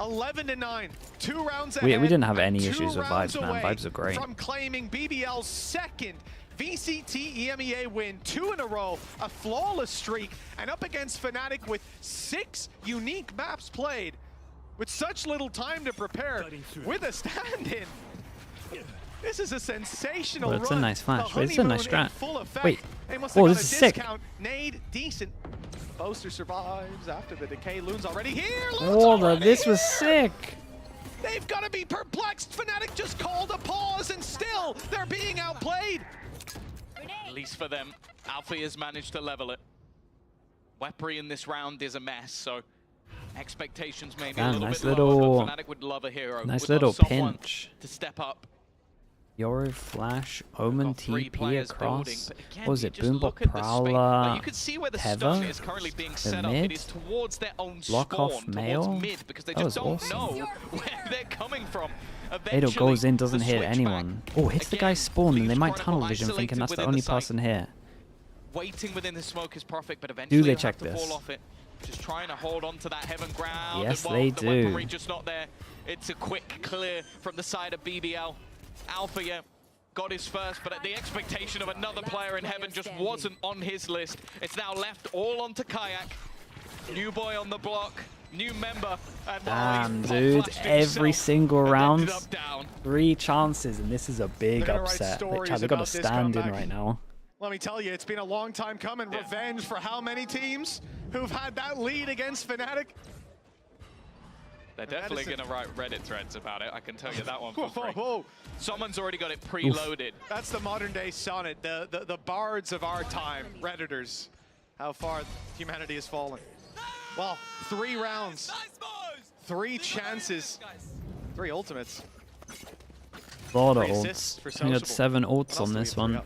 11-9, 2 rounds ahead. We didn't have any issues with vibes, man. Vibes are great. From claiming BBL's second VCT EMEA win, 2 in a row, a flawless streak, and up against FNATIC with 6 unique maps played, with such little time to prepare, with a stand-in. This is a sensational run. It's a nice flash. It's a nice strat. Wait. Oh, this is sick. Nade, decent. Boaster survives after the decay. Loon's already here. Oh, this was sick. They've got to be perplexed. FNATIC just called a pause, and still they're being outplayed. At least for them, Alfie has managed to level it. WATCHPARTY in this round is a mess, so expectations maybe a little bit lower, but FNATIC would love a hero. Nice little pinch to step up. Yoru Flash, Omen TP across. What was it? Boombot Prowler, you can see where the stun is currently being set up. It is towards their own Block off spawn, Mail. towards mid, because they just don't know where they're coming from. Ado goes in, doesn't hit anyone. Oh, hits the guy's spawn, and they might tunnel vision, thinking that's the only person here. Waiting within the smoke is perfect, but eventually do they check this? Fall off it. Just trying to hold on to that heaven ground. Yes, and, they the do. Weaponry just not there. It's a quick clear from the side of BBL. Alpha, yeah, got his first, but the expectation of another player in heaven just wasn't on his list. It's now left all onto Kayak. New boy on the block, new member. And damn, dude, every single round, 3 chances, and this is a big upset. They've got to stand in right now. Let me tell you, it's been a long time coming. Yeah. Revenge for how many teams who've had that lead against FNATIC? They're definitely going to write Reddit threads about it. I can tell you that one for free. Whoa. Someone's already got it preloaded. That's the modern day Sonnet, the bards of our time, Redditors. How far humanity has fallen. Well, 3 rounds, 3 chances, 3 ultimates. A lot of ults. We got 7 ults on this one.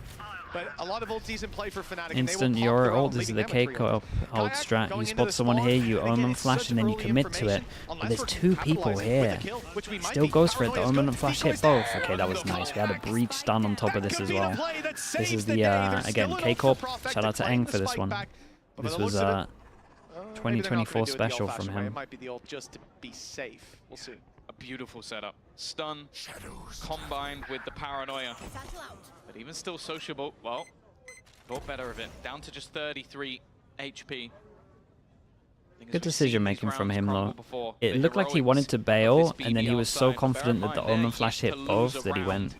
But a lot of ultis in play for FNATIC. Instant your ult is the KICKOFF ult strat. You spot someone here, you Omen Flash, and then you commit to it. But there's 2 people here. Still goes for it. The Omen and Flash hit both. Okay, that was nice. We had a breach stun on top of this as well. This is the, again, KICKOFF. Shout out to Eng for this one. This was a 2024 special from him. It might be the ult just to be safe. We'll see. A beautiful setup. Stun combined with the paranoia. But even still sociable, well, thought better of it. Down to just 33 HP. Good decision making from him though. It looked like he wanted to bail, and then he was so confident that the Omen Flash hit both that he went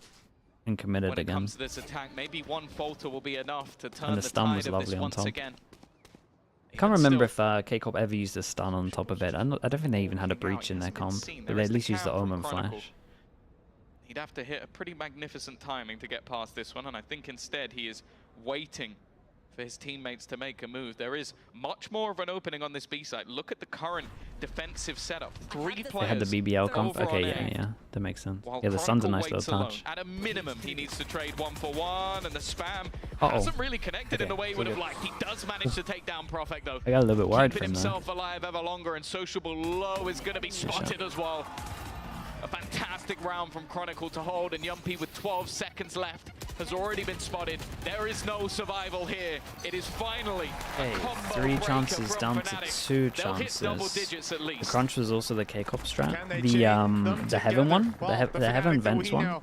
and committed again. Comes to this attack, maybe one falter will be enough to turn and the stun was lovely on top. I can't remember if KICKOFF ever used a stun on top of it. I don't think they even had a breach in their comp, but they at least used the Omen Flash. He'd have to hit a pretty magnificent timing to get past this one, and I think instead he is waiting for his teammates to make a move. There is much more of an opening on this B side. Look at the current defensive setup. 3 players. They had the BBL comp. Okay, yeah, that makes sense. Yeah, the Sun's a nice little touch. At a minimum, he needs to trade 1-for-1, and the spam hasn't really connected in the way he would have liked. He does manage to take down Profek though. I got a little bit worried Keeping from himself alive ever longer, and Sociable Low is going to be spotted as well. A fantastic round from Chronicle to hold, and Yumpy with 12 seconds left has already been spotted. There is no survival here. It is finally a combo 3 chances down FNATIC. to 2 chances. Double digits at least. The crunch was also the KICKOFF strat. The Heaven one, the Heaven Vents one.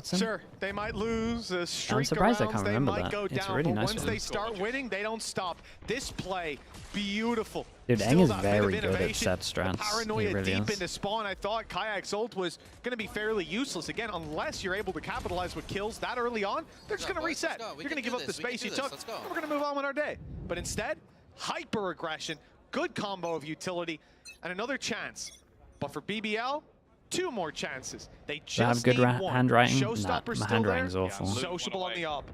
Sure, they might lose a streak. I'm surprised rounds, I can't remember that. It's a really nice once one. they start winning, they don't stop. This play, beautiful. Dude, Eng is very good at set strats. Paranoia he really deep is. into spawn. I thought Kayak's ult was going to be fairly useless. Again, unless you're able to capitalize with kills that early on, they're just going to reset. You're going to give up the space you took, and we're going to move on with our day. But instead, hyper aggression, good combo of utility, and another chance. But for BBL, 2 more chances. They just have good need one. handwriting. Showstopper's My still handwriting's there. awful. Sociable on the up.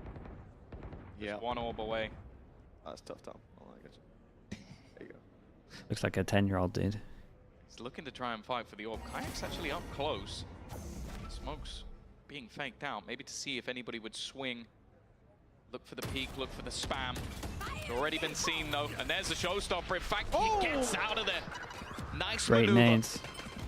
Yeah, 1 orb away. That's tough, Tom. There you go. Looks like a 10-year-old dude. He's looking to try and fight for the orb. Kayak's actually up close. Smoke's being faked out, maybe to see if anybody would swing Look for the peek, look for the spam. It's already been seen though, and there's the showstopper. In fact, he gets out of there. Nice Great maneuver. nades.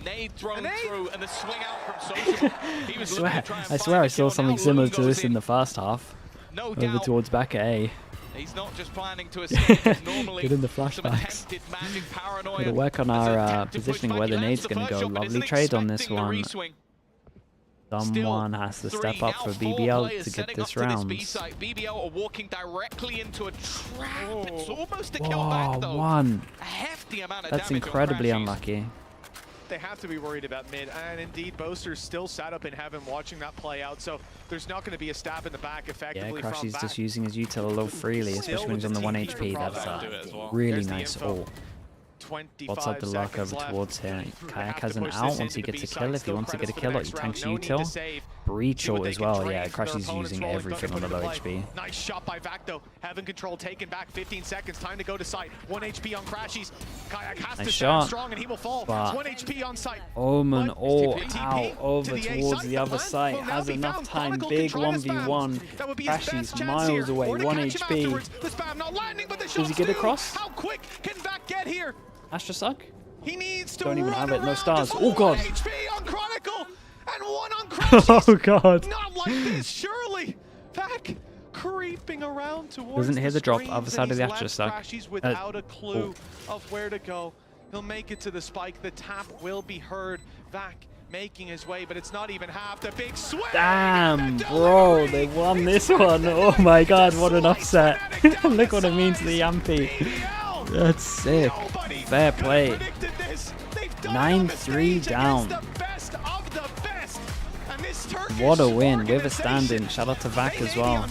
Nade thrown through, and the swing out from Sociable. He was I swear I saw something similar to this in the first half. No over doubt. Towards back at A. He's not just planning to escape. Normally, get in the flashbacks. Gotta work on our positioning where the nade's gonna go. Lovely trade on this one. Someone has to step up for BBL to get this round. BBL are walking directly into a trap. It's almost a kill back though. One. A hefty amount of That's damage. incredibly unlucky. They have to be worried about mid, and indeed, Boaster's still sat up in heaven watching that play out, so there's not going to be a stab in the back effectively. Yeah, Crushy's just using his util a little freely, especially when he's on the 1 HP. That's a really nice ult. What's up the luck over towards here? Kayak has an out once he gets a kill. If he wants to get a kill, he tanks util. Breach ult as well. Yeah, Crushy's using everything on the low HP. Nice shot by Vac though. Heaven control taken back. 15 seconds. Time to go to site. 1 HP on Crashies. Kayak has to stand strong and he will fall. 1 HP on site. Omen all out over towards the other side. Has enough time. Big 1v1. Crashy's miles away. 1 HP. Does he get across? How quick can Vac get here? Astra suck? He needs to don't even have it. No around stars. to Oh god. 1 HP on Chronicle and 1 on Crashies. Oh god. Not like this, surely. Vac creeping around towards Doesn't hear the drop. screens, Other side of the and he's Astra suck. left Crashies without a clue of where to go. He'll make it to the spike. The tap will be heard. Vac making his way, but it's not even half. The big swing. Damn, bro, they won this one. Oh my god, what an upset. Look what it means to the Yampy. That's sick. Fair play. 9-3 down. What a win with a stand-in. Shout out to Vac as well.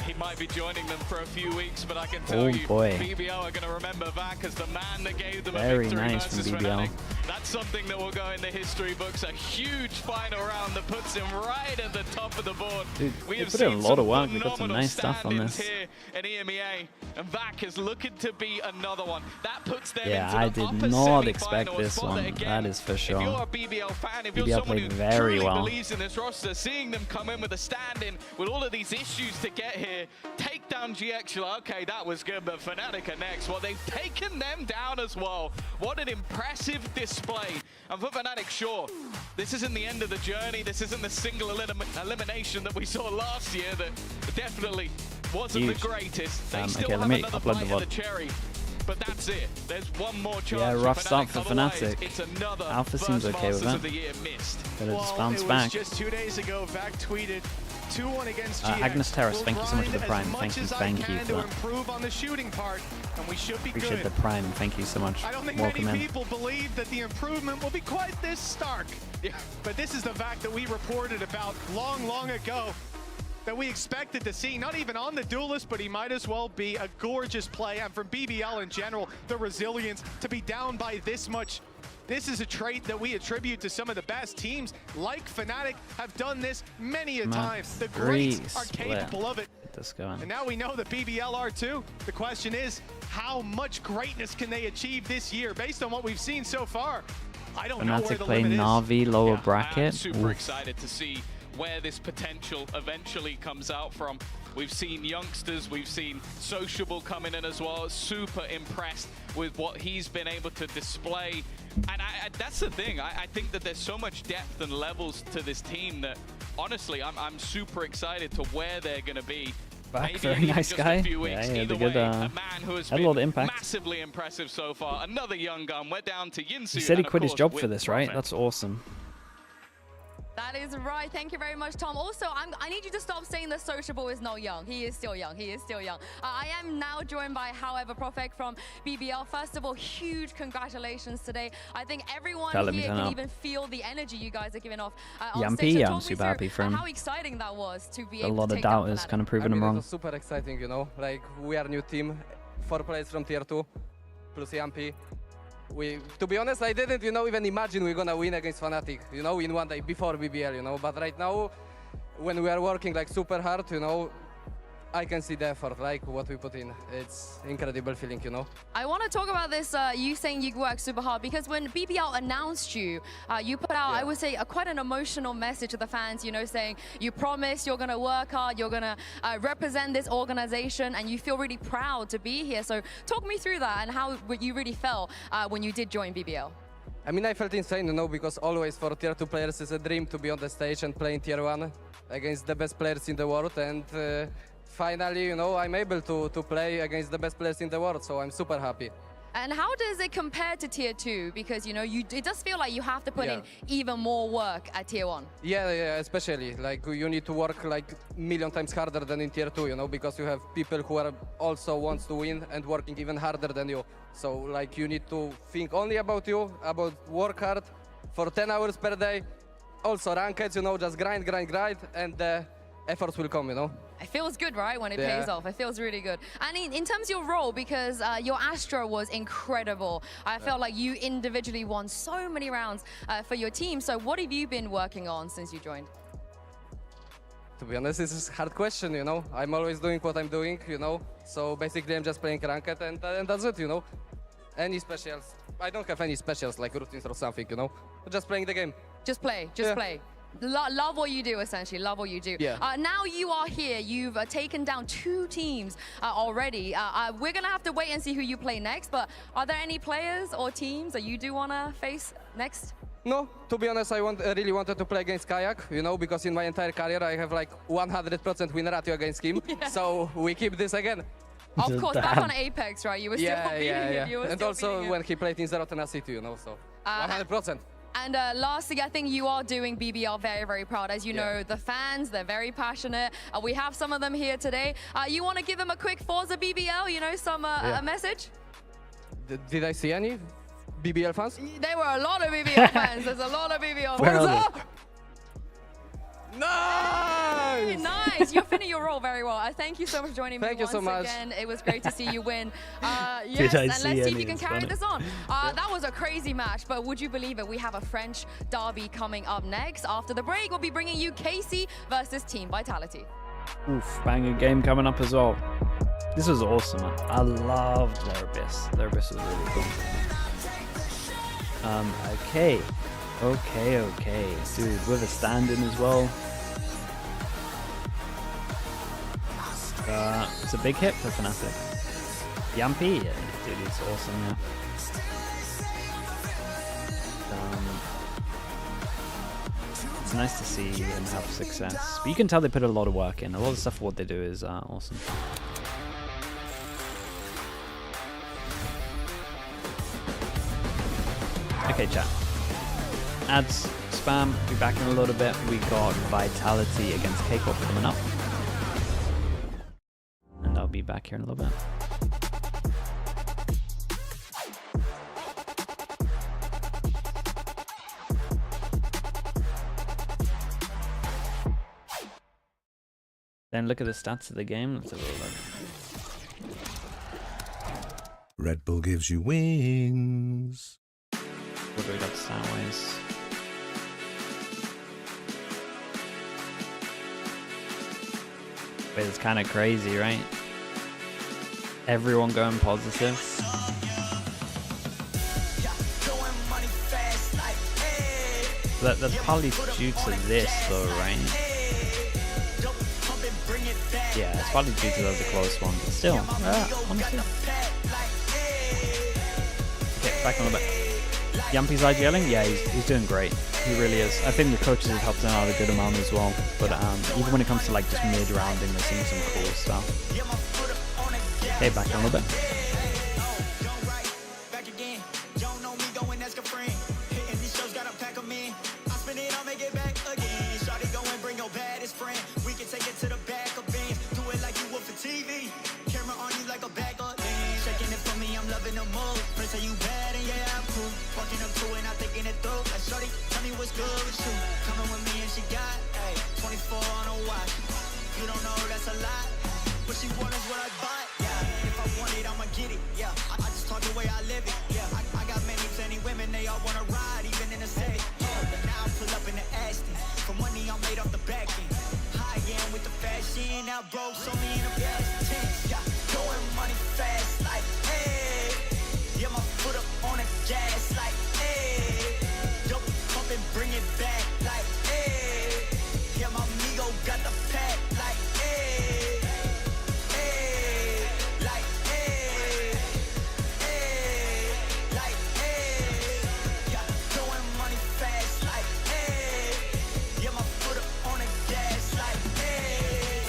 He might be joining them for a few weeks, but I can tell you, BBL are going to remember Vac as the man that gave them a victory versus FNATIC. That's something that will go in the history books. A huge final round that puts him right at the top of the board. Dude, we have put in a lot of work. We've got some nice stuff on this. Here in EMEA, and Vac is looking to be another one. That puts them into I did not expect this one. That is for sure. If you're a BBL fan, if BBL you're someone who very well. believes in this roster, seeing them come in with a stand-in with all of these issues to get here, take down GX, you're like, okay, that was good, but FNATIC are next. Well, they've taken them down as well. What an impressive display. And for FNATIC, sure, this isn't the end of the journey. This isn't the single elimination that we saw last year that definitely wasn't the greatest. They still have another bite of the cherry. But that's it. There's one more chance. Yeah, rough start for FNATIC. FNATIC. Alpha seems okay with that. But it's bounced back. Just 2 days ago, Vac tweeted 2-1 against GX. Agnes Terrace, thank you so much for the prime. Thank you for that. Improve on the shooting part, and we should be Appreciate good. the prime. Thank you so much. I don't think Welcome many in. people believe that the improvement will be quite this stark. Yeah. But this is the Vac that we reported about long ago, that we expected to see, not even on the Duelist, but he might as well be a gorgeous play. And from BBL in general, the resilience to be down by this much. This is a trait that we attribute to some of the best teams, like FNATIC, have done this many a time. The greats are capable of it. And now we know that BBL are too. The question is, how much greatness can they achieve this year based on what we've seen so far? I don't know where the limit is. Na'Vi lower bracket. I'm super excited to see where this potential eventually comes out from. We've seen youngsters, we've seen Sociable coming in as well. Super impressed with what he's been able to display. And that's the thing, I think that there's so much depth and levels to this team that, honestly, I'm super excited to where they're going to be. Back, very nice guy. Yeah, had a good, had a lot of impact. Massively impressive so far. Another young gun. We're down to Yinsu. He said he quit his job for this, right? That's awesome. That is right. Thank you very much, Tom. Also, I need you to stop saying that Sociable is not young. He is still young. He is still young. I am now joined by, however, Profek from BBL. First of all, huge congratulations today. I think everyone here can even feel the energy you guys are giving off. Yampy, yeah, I'm super happy for him. How exciting that was to be able to a lot of doubters kind of proving him wrong. It was super exciting, you know. Like, we are a new team, 4 players from tier 2, plus Yampy. To be honest, I didn't, even imagine we're gonna win against FNATIC, in 1 day before BBL, But right now, when we are working like super hard, I can see the effort, like what we put in. It's incredible feeling, you know. I want to talk about this, you saying you work super hard, because when BBL announced you, you put out, I would say, quite an emotional message to the fans, you know, saying you promise you're going to work hard, you're going to represent this organization, and you feel really proud to be here. So talk me through that and how you really felt when you did join BBL. I mean, I felt insane, you know, because always for Tier 2 players it's a dream to be on the stage and play in Tier 1 against the best players in the world. And finally, you know, I'm able to play against the best players in the world, so I'm super happy. And how does it compare to Tier 2? Because, you know, it does feel like you have to put in even more work at Tier 1. Yeah, especially. Like, you need to work like a million times harder than in Tier 2, you know, because you have people who are also wants to win and working even harder than you. So, like, you need to think only about you, about work hard for 10 hours per day. Also, rankeds, you know, just grind, and the efforts will come, you know. It feels good, right, when it pays off. It feels really good. And in terms of your role, because your Astra was incredible, I felt like you individually won so many rounds for your team. So what have you been working on since you joined? To be honest, this is a hard question, you know. I'm always doing what I'm doing, you know. So basically, I'm just playing ranked, and that's it, you know. Any specials? I don't have any specials, like routines or something, you know. Just playing the game. Just play, play. Love what you do, essentially. Love what you do. Yeah. Now you are here. You've taken down 2 teams already. We're going to have to wait and see who you play next. But are there any players or teams that you do want to face next? No, to be honest, I really wanted to play against Kayak, you know, because in my entire career I have like 100% win ratio against him. So we keep this again. Of course, back on Apex, right? You were still beating him. You were and still also when he played in Zero Tenacity, you know, so 100%. And lastly, I think you are doing BBL very, very proud. As you know, the fans, they're very passionate. We have some of them here today. You want to give them a quick Forza BBL, you know, some a message? Did I see any BBL fans? There were a lot of BBL fans. There's a lot of BBL fans. Nice! Nice! You're finishing your role very well. Thank you so much for joining me once so much. again. It was great to see you win. Yes, and let's see if you can carry this on. That was a crazy match, but would you believe it? We have a French derby coming up next. After the break, we'll be bringing you KC versus Team Vitality. Oof, banger game coming up as well. This was awesome, man. I loved their Abyss. Their Abyss was really cool. Okay. Dude, with a stand-in as well. It's a big hit for FNATIC. Yampy, yeah, dude, he's awesome, yeah. It's nice to see him have success. But you can tell they put a lot of work in. A lot of stuff what they do is awesome. Okay, chat. Ads, spam, be back in a little bit. We got Vitality against KICKOFF coming up. And I'll be back here in a little bit. Then look at the stats of the game. Let's have a look. Red Bull gives you wings. What do we got stat-wise? Wait, it's kind of crazy, right? Everyone going positive. That's probably due to this, though, right? Yeah, it's probably due to those close ones, but still, honestly. Okay, back on a bit. Yampy's IGLing? Yeah, he's doing great. He really is. I think the coaches have helped him out a good amount as well. But even when it comes to like just mid-rounding, they're seeing some cool stuff. Okay, back on a bit. been out broke, so me in the past tense. Yeah, throwing money fast, like, hey. Yeah, my foot up on the gas, like, hey. Dope pump and bring it back, like, hey. Yeah, my amigo got the pack, like, hey. Hey, like, hey. Hey, like, hey. Yeah, throwing money fast, like, hey. Yeah, my foot up on the gas, like, hey.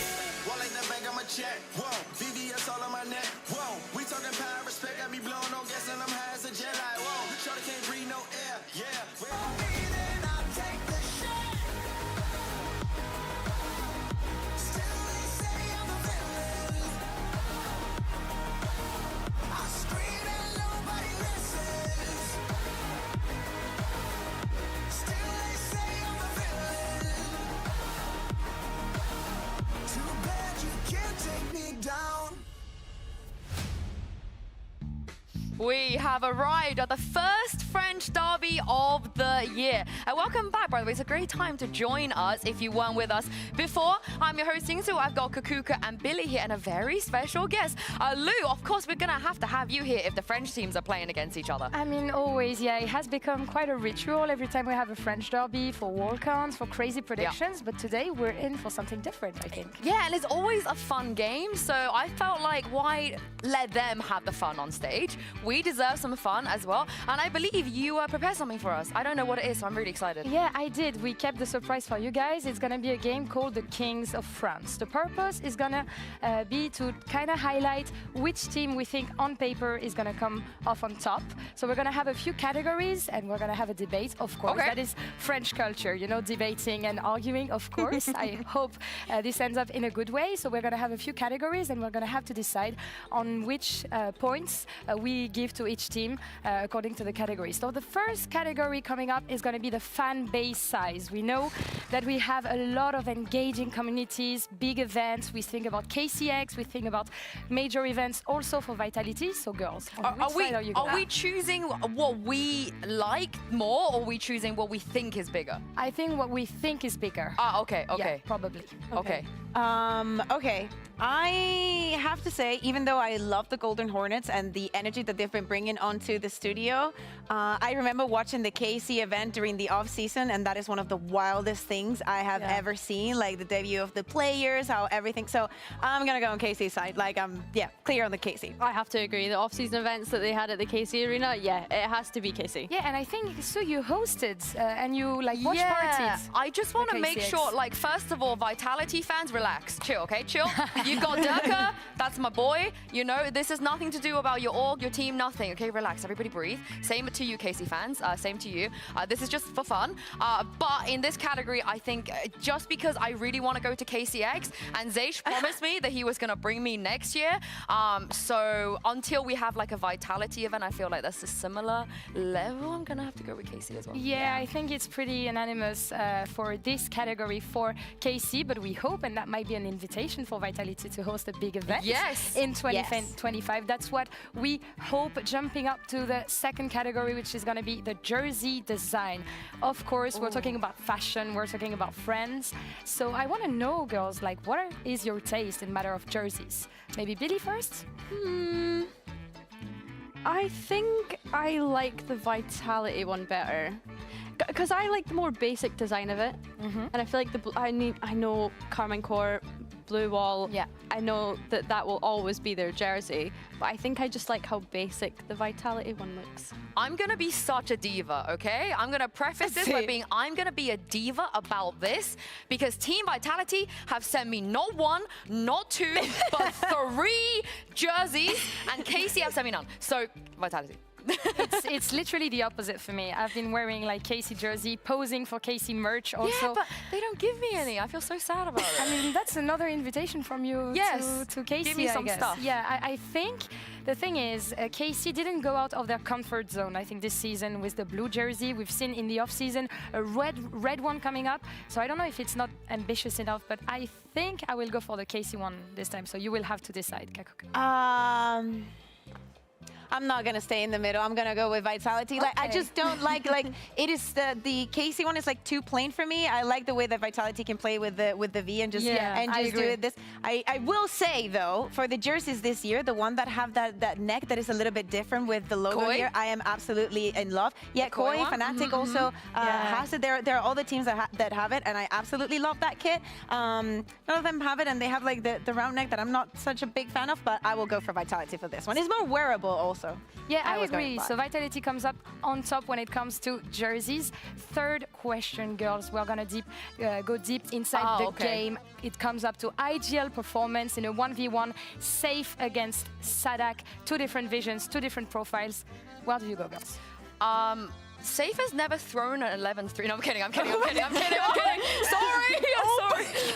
Wallet in the bank, I'ma check. Whoa, VVS all on my neck. Whoa, we talking power, respect. I be blowing on gas and I'm high as a jet. Like, whoa, shorty can't breathe no air. Yeah, then I'll take the shot. Still they say I'm a villain. I scream and nobody listens. Still they say I'm a villain. Too bad you can't take me down. We have arrived at the first French derby of the year. And welcome back, by the way. It's a great time to join us if you weren't with us before. I'm your host, Yingsu. I've got Kakuka and Billy here and a very special guest. Lou, of course, we're going to have you here if the French teams are playing against each other. I mean, always, yeah. It has become quite a ritual every time we have a French derby for wall counts, for crazy predictions. Yeah. But today we're in for something different, I think. Yeah, and it's always a fun game. So I felt like, why let them have the fun on stage? We deserve some fun as well. And I believe you prepared something for us. I don't know what it is, so I'm really excited. Yeah, I did. We kept the surprise for you guys. It's going to be a game called the Kings of France. The purpose is going to be to kind of highlight which team we think on paper is going to come off on top. So we're going to have a few categories and we're going to have a debate, of course. Okay. That is French culture, you know, debating and arguing, of course. I hope this ends up in a good way. So we're going to have a few categories and we're going to have to decide on which points we give to each team according to the category. So the first category coming up is going to be the fan base size. We know that we have a lot of engaging communities, big events. We think about KCX, we think about major events also for Vitality. So girls, are we choosing what we like more, or are we choosing what we think is bigger? I think what we think is bigger. Ah, okay. Yeah, probably. Okay. Okay. I have to say, even though I love the Golden Hornets and the energy that they've been bringing onto the studio, I remember watching the KC event during the off-season, and that is one of the wildest things I have ever seen, like the debut of the players, how everything. So I'm going to go on KC's side. Like, clear on the KC. I have to agree. The off-season events that they had at the KC Arena, yeah, it has to be KC. Yeah, and I think, so you hosted and you, like, watch parties. I just want to make sure, like, first of all, Vitality fans, relax. Chill, okay? Chill. You've got Durka, that's my boy. You know, this has nothing to do about your org, your team, nothing. Okay, relax, everybody breathe. Same to you, KC fans. Same to you. This is just for fun. But in this category, I think just because I really want to go to KCX, and Zaysh promised me that he was going to bring me next year. So until we have like a Vitality event, I feel like that's a similar level. I'm going to have to go with KC as well. Yeah, I think it's pretty unanimous for this category for KC, but we hope, and that might be an invitation for Vitality to host a big event in 2025. That's what we hope. Jumping up to the second category, which is going to be the jersey design. Of course, we're talking about fashion, we're talking about friends. So I want to know, girls, like, what is your taste in matter of jerseys? Maybe Billy first? I think I like the Vitality one better. Because I like the more basic design of it. And I feel like I know Carmine Core, Blue Wall. Yeah. I know that will always be their jersey, but I think I just like how basic the Vitality one looks. I'm going to be such a diva, okay? I'm going to preface this by being, I'm going to be a diva about this because Team Vitality have sent me not one, not two, but 3 jerseys, and KC have sent me none. So, Vitality. It's literally the opposite for me. I've been wearing like KC jersey, posing for KC merch also. Yeah, but they don't give me any. I feel so sad about it. I mean, that's another invitation from you to KC, give me some stuff. Yeah, I think the thing is, KC didn't go out of their comfort zone, I think, this season with the blue jersey. We've seen in the off-season a red one coming up. So I don't know if it's not ambitious enough, but I think I will go for the KC one this time. So you will have to decide, Kakuka. I'm not gonna stay in the middle. I'm gonna go with Vitality. Like I just don't like it is the KC one is like too plain for me. I like the way that Vitality can play with the V and just do it this. I will say though, for the jerseys this year, the one that have that neck that is a little bit different with the logo here, I am absolutely in love. Yeah, Koi, FNATIC also has it. There are all the teams that have it, and I absolutely love that kit. None of them have it, and they have like the round neck that I'm not such a big fan of, but I will go for Vitality for this one. It's more wearable also. Yeah, I agree. So Vitality comes up on top when it comes to jerseys. Third question, girls. We're gonna go deep inside the game. It comes up to IGL performance in a 1v1, safe against SADAC. Two different visions, two different profiles. Where do you go, girls? Safe has never thrown an 11-3. No, I'm kidding. Sorry.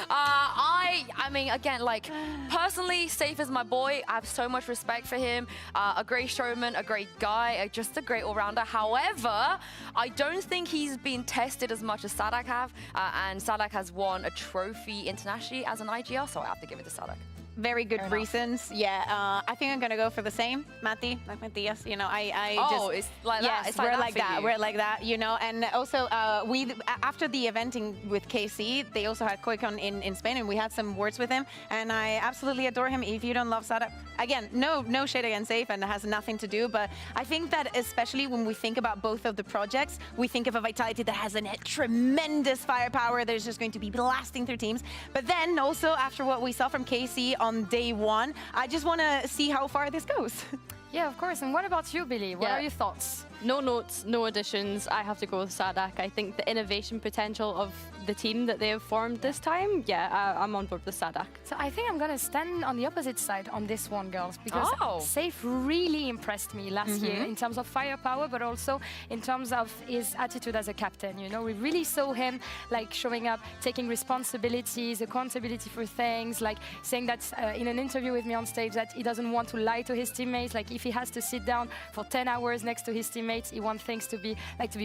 I mean, again, like, personally, Safe is my boy. I have so much respect for him. A great showman, a great guy, just a great all-rounder. However, I don't think he's been tested as much as SADAC have. And SADAC has won a trophy internationally as an IGL, so I have to give it to SADAC. Very good reasons. Yeah, I think I'm gonna go for the same, Mati, like Matthias. You know, it's like that. Yes, it's we're like that. We're like that. You know, and also we after the eventing with KC, they also had Koikon in Spain, and we had some words with him, and I absolutely adore him. If you don't love SADAC, again, no shade against Safe, and it has nothing to do. But I think that especially when we think about both of the projects, we think of a Vitality that has a tremendous firepower. There's just going to be blasting through teams. But then also after what we saw from KC on day one, I just want to see how far this goes. Yeah, of course. And what about you, Billy? What are your thoughts? No notes, no additions. I have to go with SADAC. I think the innovation potential of the team that they have formed this time, I'm on board with SADAC. So I think I'm going to stand on the opposite side on this one, girls, because Safe really impressed me last year in terms of firepower, but also in terms of his attitude as a captain. You know, we really saw him like showing up, taking responsibilities, accountability for things, like saying that in an interview with me on stage that he doesn't want to lie to his teammates. Like if he has to sit down for 10 hours next to his teammates, he wants things to be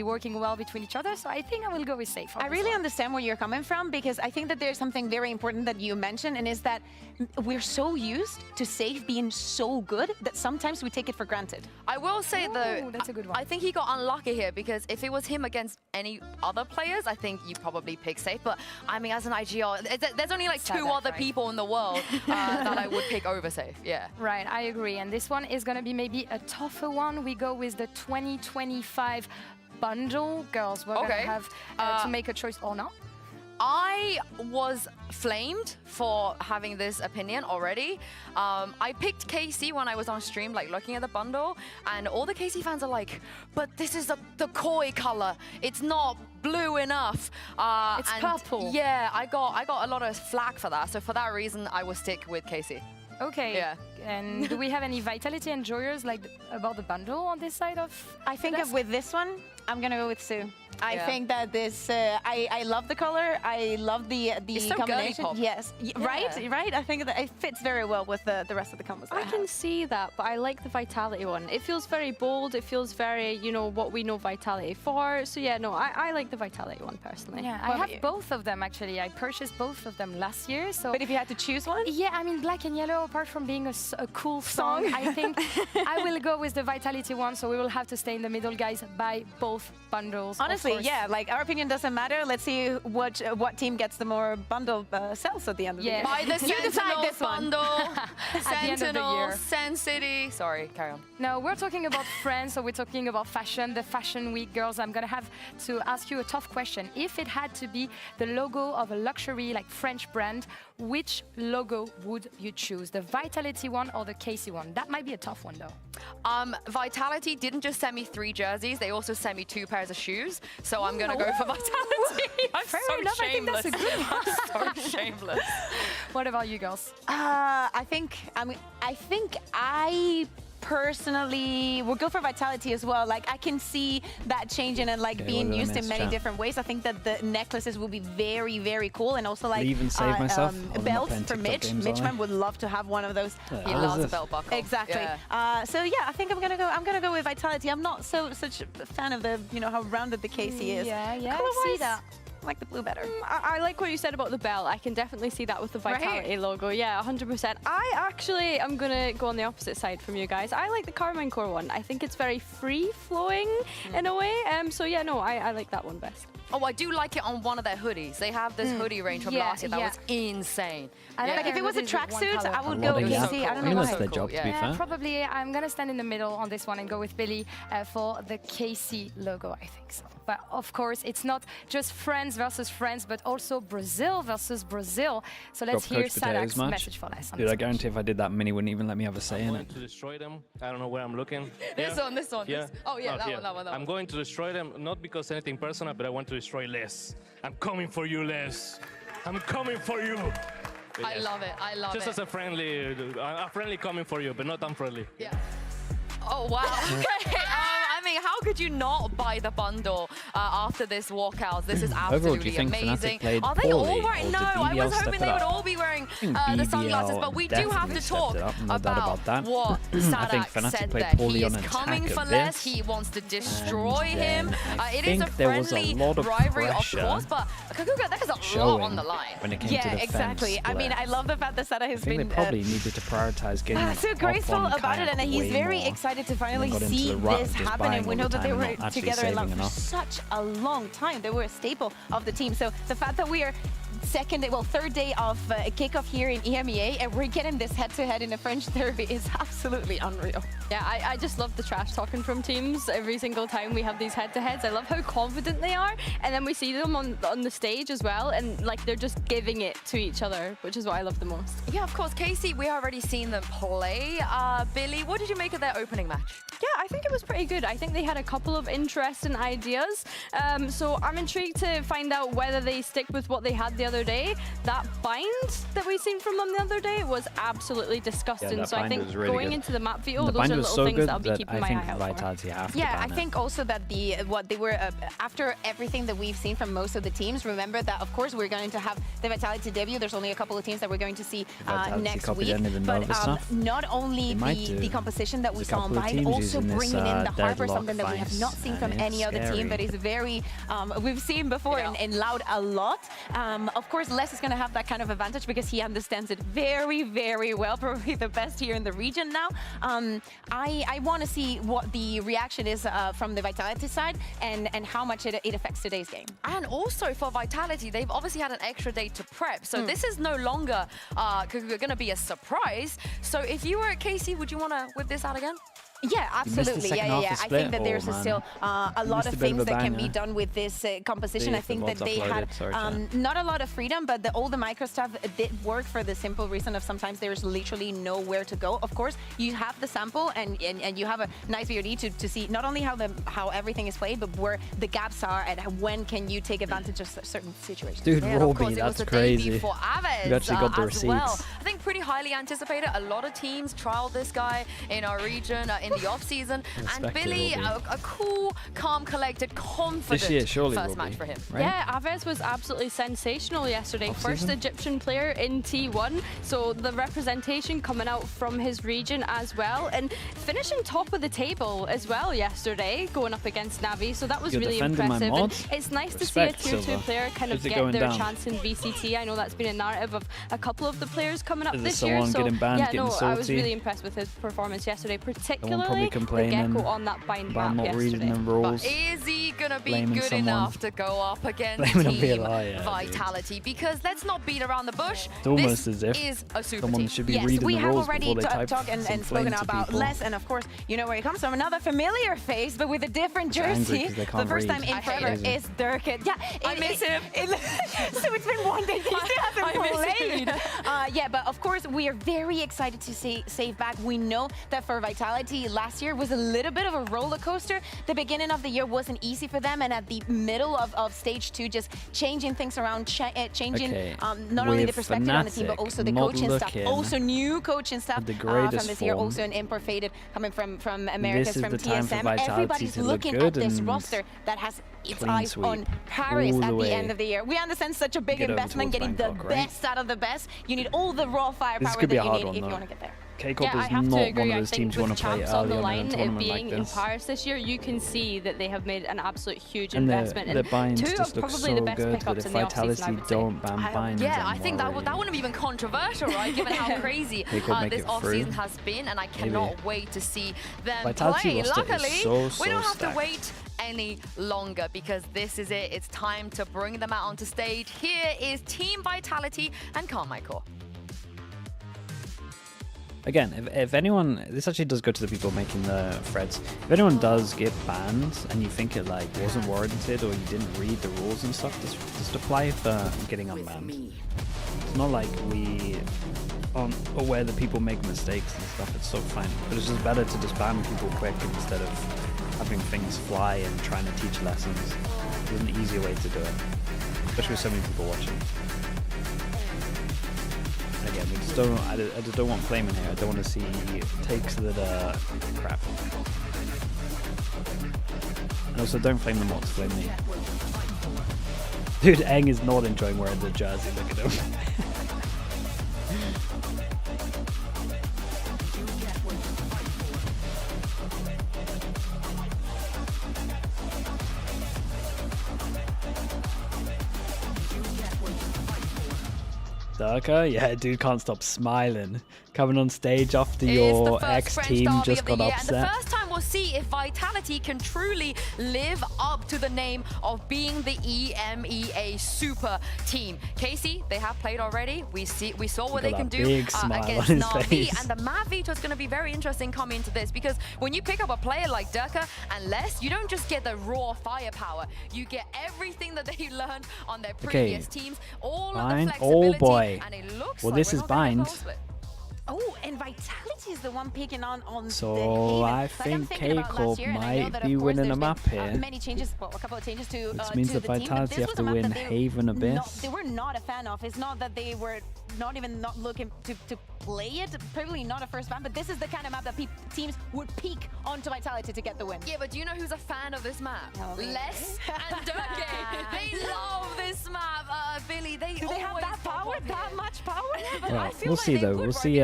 working well between each other. So I think I will go with Safe. I really understand where you're coming from, because I think that there's something very important that you mentioned, and is that we're so used to Safe being so good that sometimes we take it for granted. I will say though, that's a good one. I think he got unlucky here, because if it was him against any other players, I think you probably pick Safe. But I mean, as an IGL, there's only like two other people in the world that I would pick over Safe. Yeah. Right, I agree. And this one is going to be maybe a tougher one. We go with the 2025 bundle. Girls, we're going to have to make a choice or not. I was flamed for having this opinion already. I picked KC when I was on stream, like looking at the bundle, and all the KC fans are like, but this is the Koi color. It's not blue enough. It's purple. Yeah, I got a lot of flack for that. So for that reason, I will stick with KC. Okay. Yeah. And do we have any Vitality enjoyers like about the bundle on this side of? I think with this one, I'm gonna go with Sue. I think that this, I love the color. I love the combination. Yes, right. I think that it fits very well with the rest of the combos. I can see that, but I like the Vitality one. It feels very bold. It feels very, you know, what we know Vitality for. So yeah, no, I like the Vitality one personally. Yeah, I have both of them actually. I purchased both of them last year. So. But if you had to choose one? Yeah, I mean, Black and Yellow, apart from being a cool song, I think I will go with the Vitality one. So we will have to stay in the middle, guys. Buy both bundles. Honestly, yeah, like our opinion doesn't matter. Let's see what team gets the more bundle sales at the end of the year. Buy the Sentinel bundle. Sentinel, Sen City. Sorry, carry on. No, we're talking about France, so we're talking about fashion, the fashion week. Girls, I'm gonna have to ask you a tough question. If it had to be the logo of a luxury, like French brand, which logo would you choose? The Vitality one or the KC one? That might be a tough one though. Vitality didn't just send me 3 jerseys, they also sent me 2 pairs of shoes. So I'm gonna go for Vitality. I'm Fair so enough, shameless. I think that's a good one. I'm so shameless. What about you girls? I think I personally will go for Vitality as well. Like I can see that changing and like being used in many different ways. I think that the necklaces will be very, very cool, and also like even save myself. Belts for Mitch. Mitchman would love to have one of those. He loves a belt buckle. Exactly. Yeah. So yeah, I think I'm gonna go with Vitality. I'm not such a fan of the how rounded the KC is. Yeah, I see that. like the blue better. I like what you said about the belt. I can definitely see that with the Vitality logo. Yeah, 100%. I actually am going to go on the opposite side from you guys. I like the KARMINE core one. I think it's very free-flowing in a way. So yeah, no, I like that one best. Oh, I do like it on one of their hoodies. They have this hoodie range from last year that was insane. Like if it was a tracksuit, I would go KC. I don't know why. That's their job, to be fair. Probably I'm going to stand in the middle on this one and go with Billy for the KC logo, I think so. But of course, it's not just friends versus friends, but also Brazil versus Brazil. So let's hear Sadak's message for us. Dude, I guarantee if I did that, Minnie wouldn't even let me have a say in it. To destroy them. I don't know where I'm looking. This one. Yeah. Oh, yeah, that one. I'm going to destroy them, not because anything personal, but I want to destroy Les. I'm coming for you, Les. I'm coming for you. I love it. Just as a friendly coming for you, but not unfriendly. Yeah. Oh, wow. Okay. I mean, how could you not buy the bundle after this walkout? This is absolutely amazing. Are they all wearing? No, I was hoping they would all be wearing the sunglasses, but we do have to talk about what Sadak said there. He is coming for Les. He wants to destroy him. It is a friendly rivalry, of course, but KICKOFF, there's a lot on the line. When it came to defense, exactly. I mean, I love the fact that Sadak has been... they probably needed to prioritize getting so graceful about it, and he's very excited to finally see this happen. And we know that they were together in love for such a long time. They were a staple of the team. So the fact that we are third day of KICKOFF here in EMEA, and we're getting this head-to-head in a French derby is absolutely unreal. Yeah, I just love the trash talking from teams every single time we have these head-to-heads. I love how confident they are, and then we see them on the stage as well, and like they're just giving it to each other, which is what I love the most. Yeah, of course. Casey, we already seen them play. Billy, what did you make of their opening match? Yeah, I think it was pretty good. I think they had a couple of interesting ideas. So I'm intrigued to find out whether they stick with what they had the other day. That bind that we seen from them the other day was absolutely disgusting. So I think really going into the map view, those are little things that I'll be keeping my eye out for. Yeah, I think also that they were after everything that we've seen from most of the teams. Remember that of course we're going to have the Vitality debut. There's only a couple of teams that we're going to see next week. But not only the composition that we saw on bind, also bringing in the Harbor, something that we have not seen from any other team, but is very we've seen before in Loud a lot. Of course, Les is going to have that kind of advantage because he understands it very, very well, probably the best here in the region now. I want to see what the reaction is from the Vitality side and how much it affects today's game. And also for Vitality, they've obviously had an extra day to prep, so this is no longer going to be a surprise. So if you were at KC, would you want to whip this out again? Yeah, absolutely. Yeah. I think that there's still a lot of things that can be done with this composition. I think that they had not a lot of freedom, but all the micro stuff did work for the simple reason of sometimes there's literally nowhere to go. Of course, you have the sample and you have a nice VOD to see not only how everything is played, but where the gaps are and when can you take advantage of certain situations. Dude, Roby, that's crazy. For Aves, you actually got the receipts. Well. I think pretty highly anticipated. A lot of teams trialed this guy in our region in the off season, and Billy, a cool, calm, collected, confident first match for him. Right? Yeah, Aves was absolutely sensational yesterday. First Egyptian player in T1, so the representation coming out from his region as well, and finishing top of the table as well yesterday, going up against Navi. So that was really impressive. And it's nice to see a tier 2 player kind of get their chance in VCT. I know that's been a narrative of a couple of the players coming up this year. So yeah, no, I was really impressed with his performance yesterday, particularly the Gecko on that bind map yesterday. But is he gonna be good enough to go up against Team Vitality? Because let's not beat around the bush. It's almost as if is a super someone team. should be reading the rules before they type talked and spoken about Les, and of course you know where he comes from. Another familiar face, but with a different jersey. The first time in forever is Durkit. Yeah, I miss him. So it's been one day. He still hasn't played. Yeah, but of course we are very excited to see Save back. We know that for Vitality last year was a little bit of a roller coaster. The beginning of the year wasn't easy for them, and at the middle of stage 2, just changing things around, changing not only the perspective on the team, but also the coaching staff. Also new coaching staff from this year, also an import faded coming from Americas, from TSM. Everybody's looking at this roster that has its eyes on Paris at the end of the year. We understand such a big investment, getting the best out of the best. You need all the raw firepower that you need if you want to get there. KICKOFF is not one of those teams you want to play early on in a tournament like this. In Paris this year, you can see that they have made an absolute huge investment. And the binds just look so good, but if Vitality don't ban binds, yeah, I think that wouldn't be even controversial, right? Given how crazy this off-season has been, and I cannot wait to see them play. Luckily, we don't have to wait any longer because this is it. It's time to bring them out onto stage. Here is Team Vitality and KARMINE. Again, if anyone, this actually does go to the people making the threads. If anyone does get banned and you think it like wasn't warranted or you didn't read the rules and stuff, just apply for getting unbanned. It's not like we aren't aware that people make mistakes and stuff. It's so fine, but it's just better to just ban people quick instead of having things fly and trying to teach lessons. There's an easier way to do it, especially with so many people watching. Again, we just don't. I just don't want flame in here. I don't want to see takes that are crap. And also, don't flame the mods, flame me. Dude, Eng is not enjoying wearing the jersey. Look at him. Darker? Yeah, dude can't stop smiling. Coming on stage after your ex-team just got upset. And the first time we'll see if Vitality can truly live up to the name of being the EMEA super team. Casey, they have played already. We saw what they can do against Na'Vi, and the map veto is going to be very interesting coming into this because when you pick up a player like Durka and Les, you don't just get the raw firepower. You get everything that they learned on their previous teams, all of the flexibility. Oh boy. And it looks well, like this is bind. Oh, and Vitality is the one picking on so I think KICKOFF might be winning a map here. Many changes, well, a couple of changes to which means that Vitality have to win Haven Abyss. They were not a fan of. It's not that they were not looking to play it. Probably not a first ban, but this is the kind of map that teams would peak onto Vitality to get the win. Yeah, but do you know who's a fan of this map? Les and Durka. They love this map. Billy, do they have that power? That much power? Well, we'll see though. We'll see.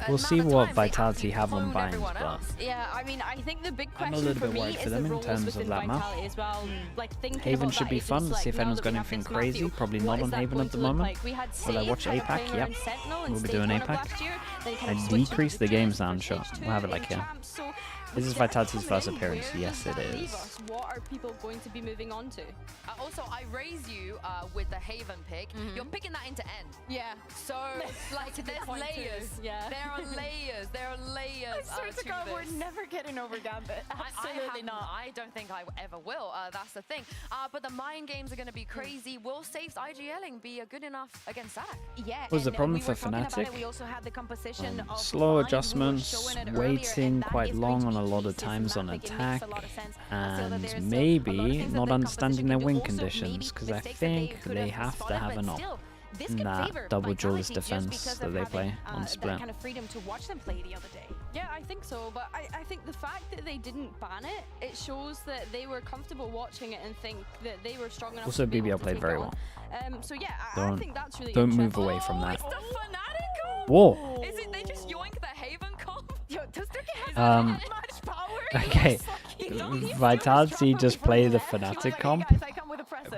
We'll see what Vitality have on bind. But yeah, I mean, I think the big question I'm a little bit worried for them in terms of that map. Well. Like, Haven should be fun. See if anyone's got anything crazy. Probably not on Haven at the moment. Will I watch APAC? Yep. We'll be doing APAC. I decrease the game sound shot. We'll have it like here. This is Vitality's first appearance. Yes, it is. What are people going to be moving on to? Also, I raise you with the Haven pick. You're picking that into N. Yeah. So, like, there's layers. Yeah. There are layers. There are layers. I swear to God, we're never getting over Gambit. Absolutely not. I don't think I ever will. That's the thing. But the mind games are going to be crazy. Will Safe's IGLing be good enough against SADC? Yeah. What was the problem for FNATIC? We also had the composition of slow adjustments, waiting quite long on a lot of times on attack, and maybe not understanding their win conditions, because I think they have to have an op in that double duelist defense that they play on split. Kind of freedom to watch them play the other day. Yeah, I think so, but I think the fact that they didn't ban it, it shows that they were comfortable watching it and think that they were strong enough. Also, BBL played very well. So yeah, I think that's really don't move away from that. It's the FNATIC comp. Whoa! Is it they just yoink the Haven comp? Yo, does Durka have that much power? Okay, Vitality just play the FNATIC comp,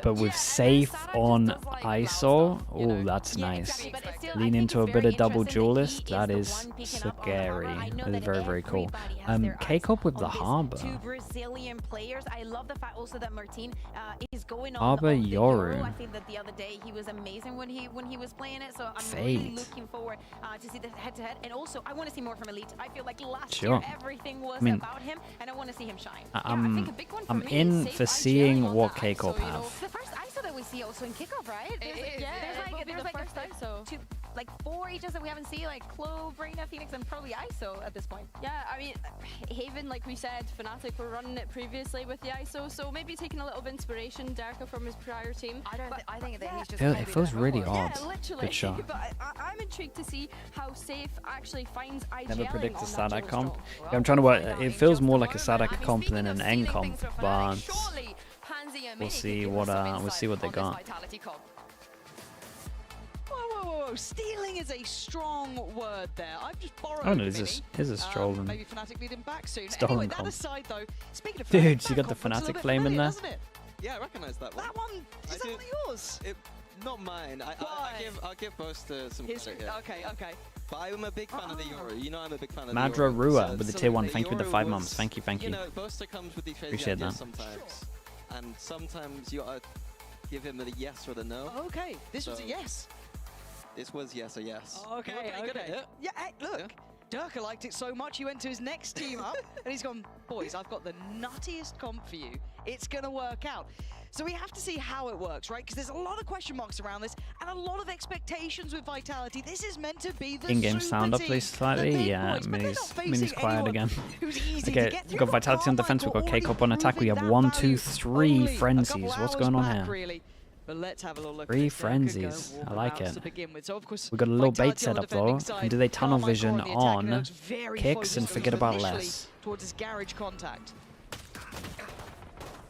but with safe on ISO. Oh, that's nice. Lean into a bit of double duelist. That is scary. That is very, very cool. KICKOFF with the Harbor. Two Brazilian players. I love the fact also that Martin is going on Harbor Yoru. I think that the other day he was amazing when he was playing it. So I'm really looking forward to see the head-to-head. And also, I want to see more from Elite. I feel like last year everything was about him, and I want to see him shine. I'm in for seeing what KICKOFF have. The first ISO that we see also in KICKOFF, right? There's like 4 ages that we haven't seen, like Clove, Reina, Phoenix, and probably ISO at this point. Yeah, I mean, Haven, like we said, FNATIC were running it previously with the ISO, so maybe taking a little of inspiration, Durka, from his prior team. I think that he's just. It feels really odd. Yeah, literally. Good shot. But I'm intrigued to see how Safe actually finds IGL. Never predict a SADC comp. Yeah, I'm trying to work. It feels more like a SADC comp than an N comp, but we'll see what they got. whoa. Stealing is a strong word there. I've just borrowed Oh no, here's a stroll. Maybe FNATIC lead him back soon. Stolen Anyway, that comp. aside though, speaking of Dude, FNATIC, you got the that comp's a FNATIC little bit flame in familiar, there? doesn't it? Yeah, I recognize that one. That one, is that one of yours? Not mine. I'll give both some credit here. Okay. But I'm a big fan of the Euro. You know I'm a big fan of the Madra Euro. Rua with the tier 1. the Thank you with the Euro 5 was- months. Thank you. You know, Boaster comes with these crazy Appreciate ideas that. sometimes. And sometimes you gotta give him the yes or the no. Okay, this was a yes. This was yes or yes. Okay. Yeah, hey, look. Durka liked it so much he went to his next team up and he's gone, boys, I've got the nuttiest comp for you. It's going to work out. So we have to see how it works, right? Because there's a lot of question marks around this and a lot of expectations with Vitality. This is meant to be the In-game super sound up, team, please, the slightly. big Yeah, boys, but they're not Mini's facing quiet anyone again. who's easy to Okay, get we've through. got Vitality on defense. We've got KICKOFF on attack. We have 1, 2, 3 frenzies. What's going on here? Really. But let's have a little look. 3 frenzies. I like it. To begin with. So of course, We got a little bait Vitality on set up the defending though. side, And do they tunnel KARMINE vision on the attack, and on looks very kicks and focused forget about initially less? towards his garage contact.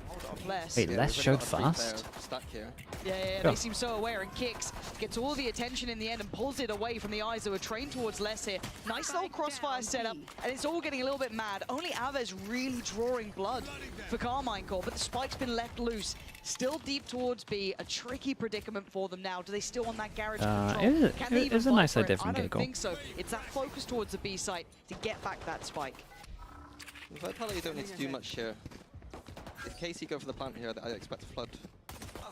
Hold on, less. Wait, less showed fast? Yeah, Go. they seem so aware, and Kicks gets all the attention in the end and pulls it away from the eyes that were trained towards Les here. Nice little crossfire setup, and it's all getting a little bit mad. Only Aves really drawing blood for KARMINE Core, but the spike's been left loose. Still deep towards B, a tricky predicament for them now. Do they still want that garage control? Can they it was a even nice fight for idea it? from I don't KICKOFF. think so. It's that focus towards the B site to get back that spike. Vitality don't need to do much here. If KC go for the plant here, I expect a flood.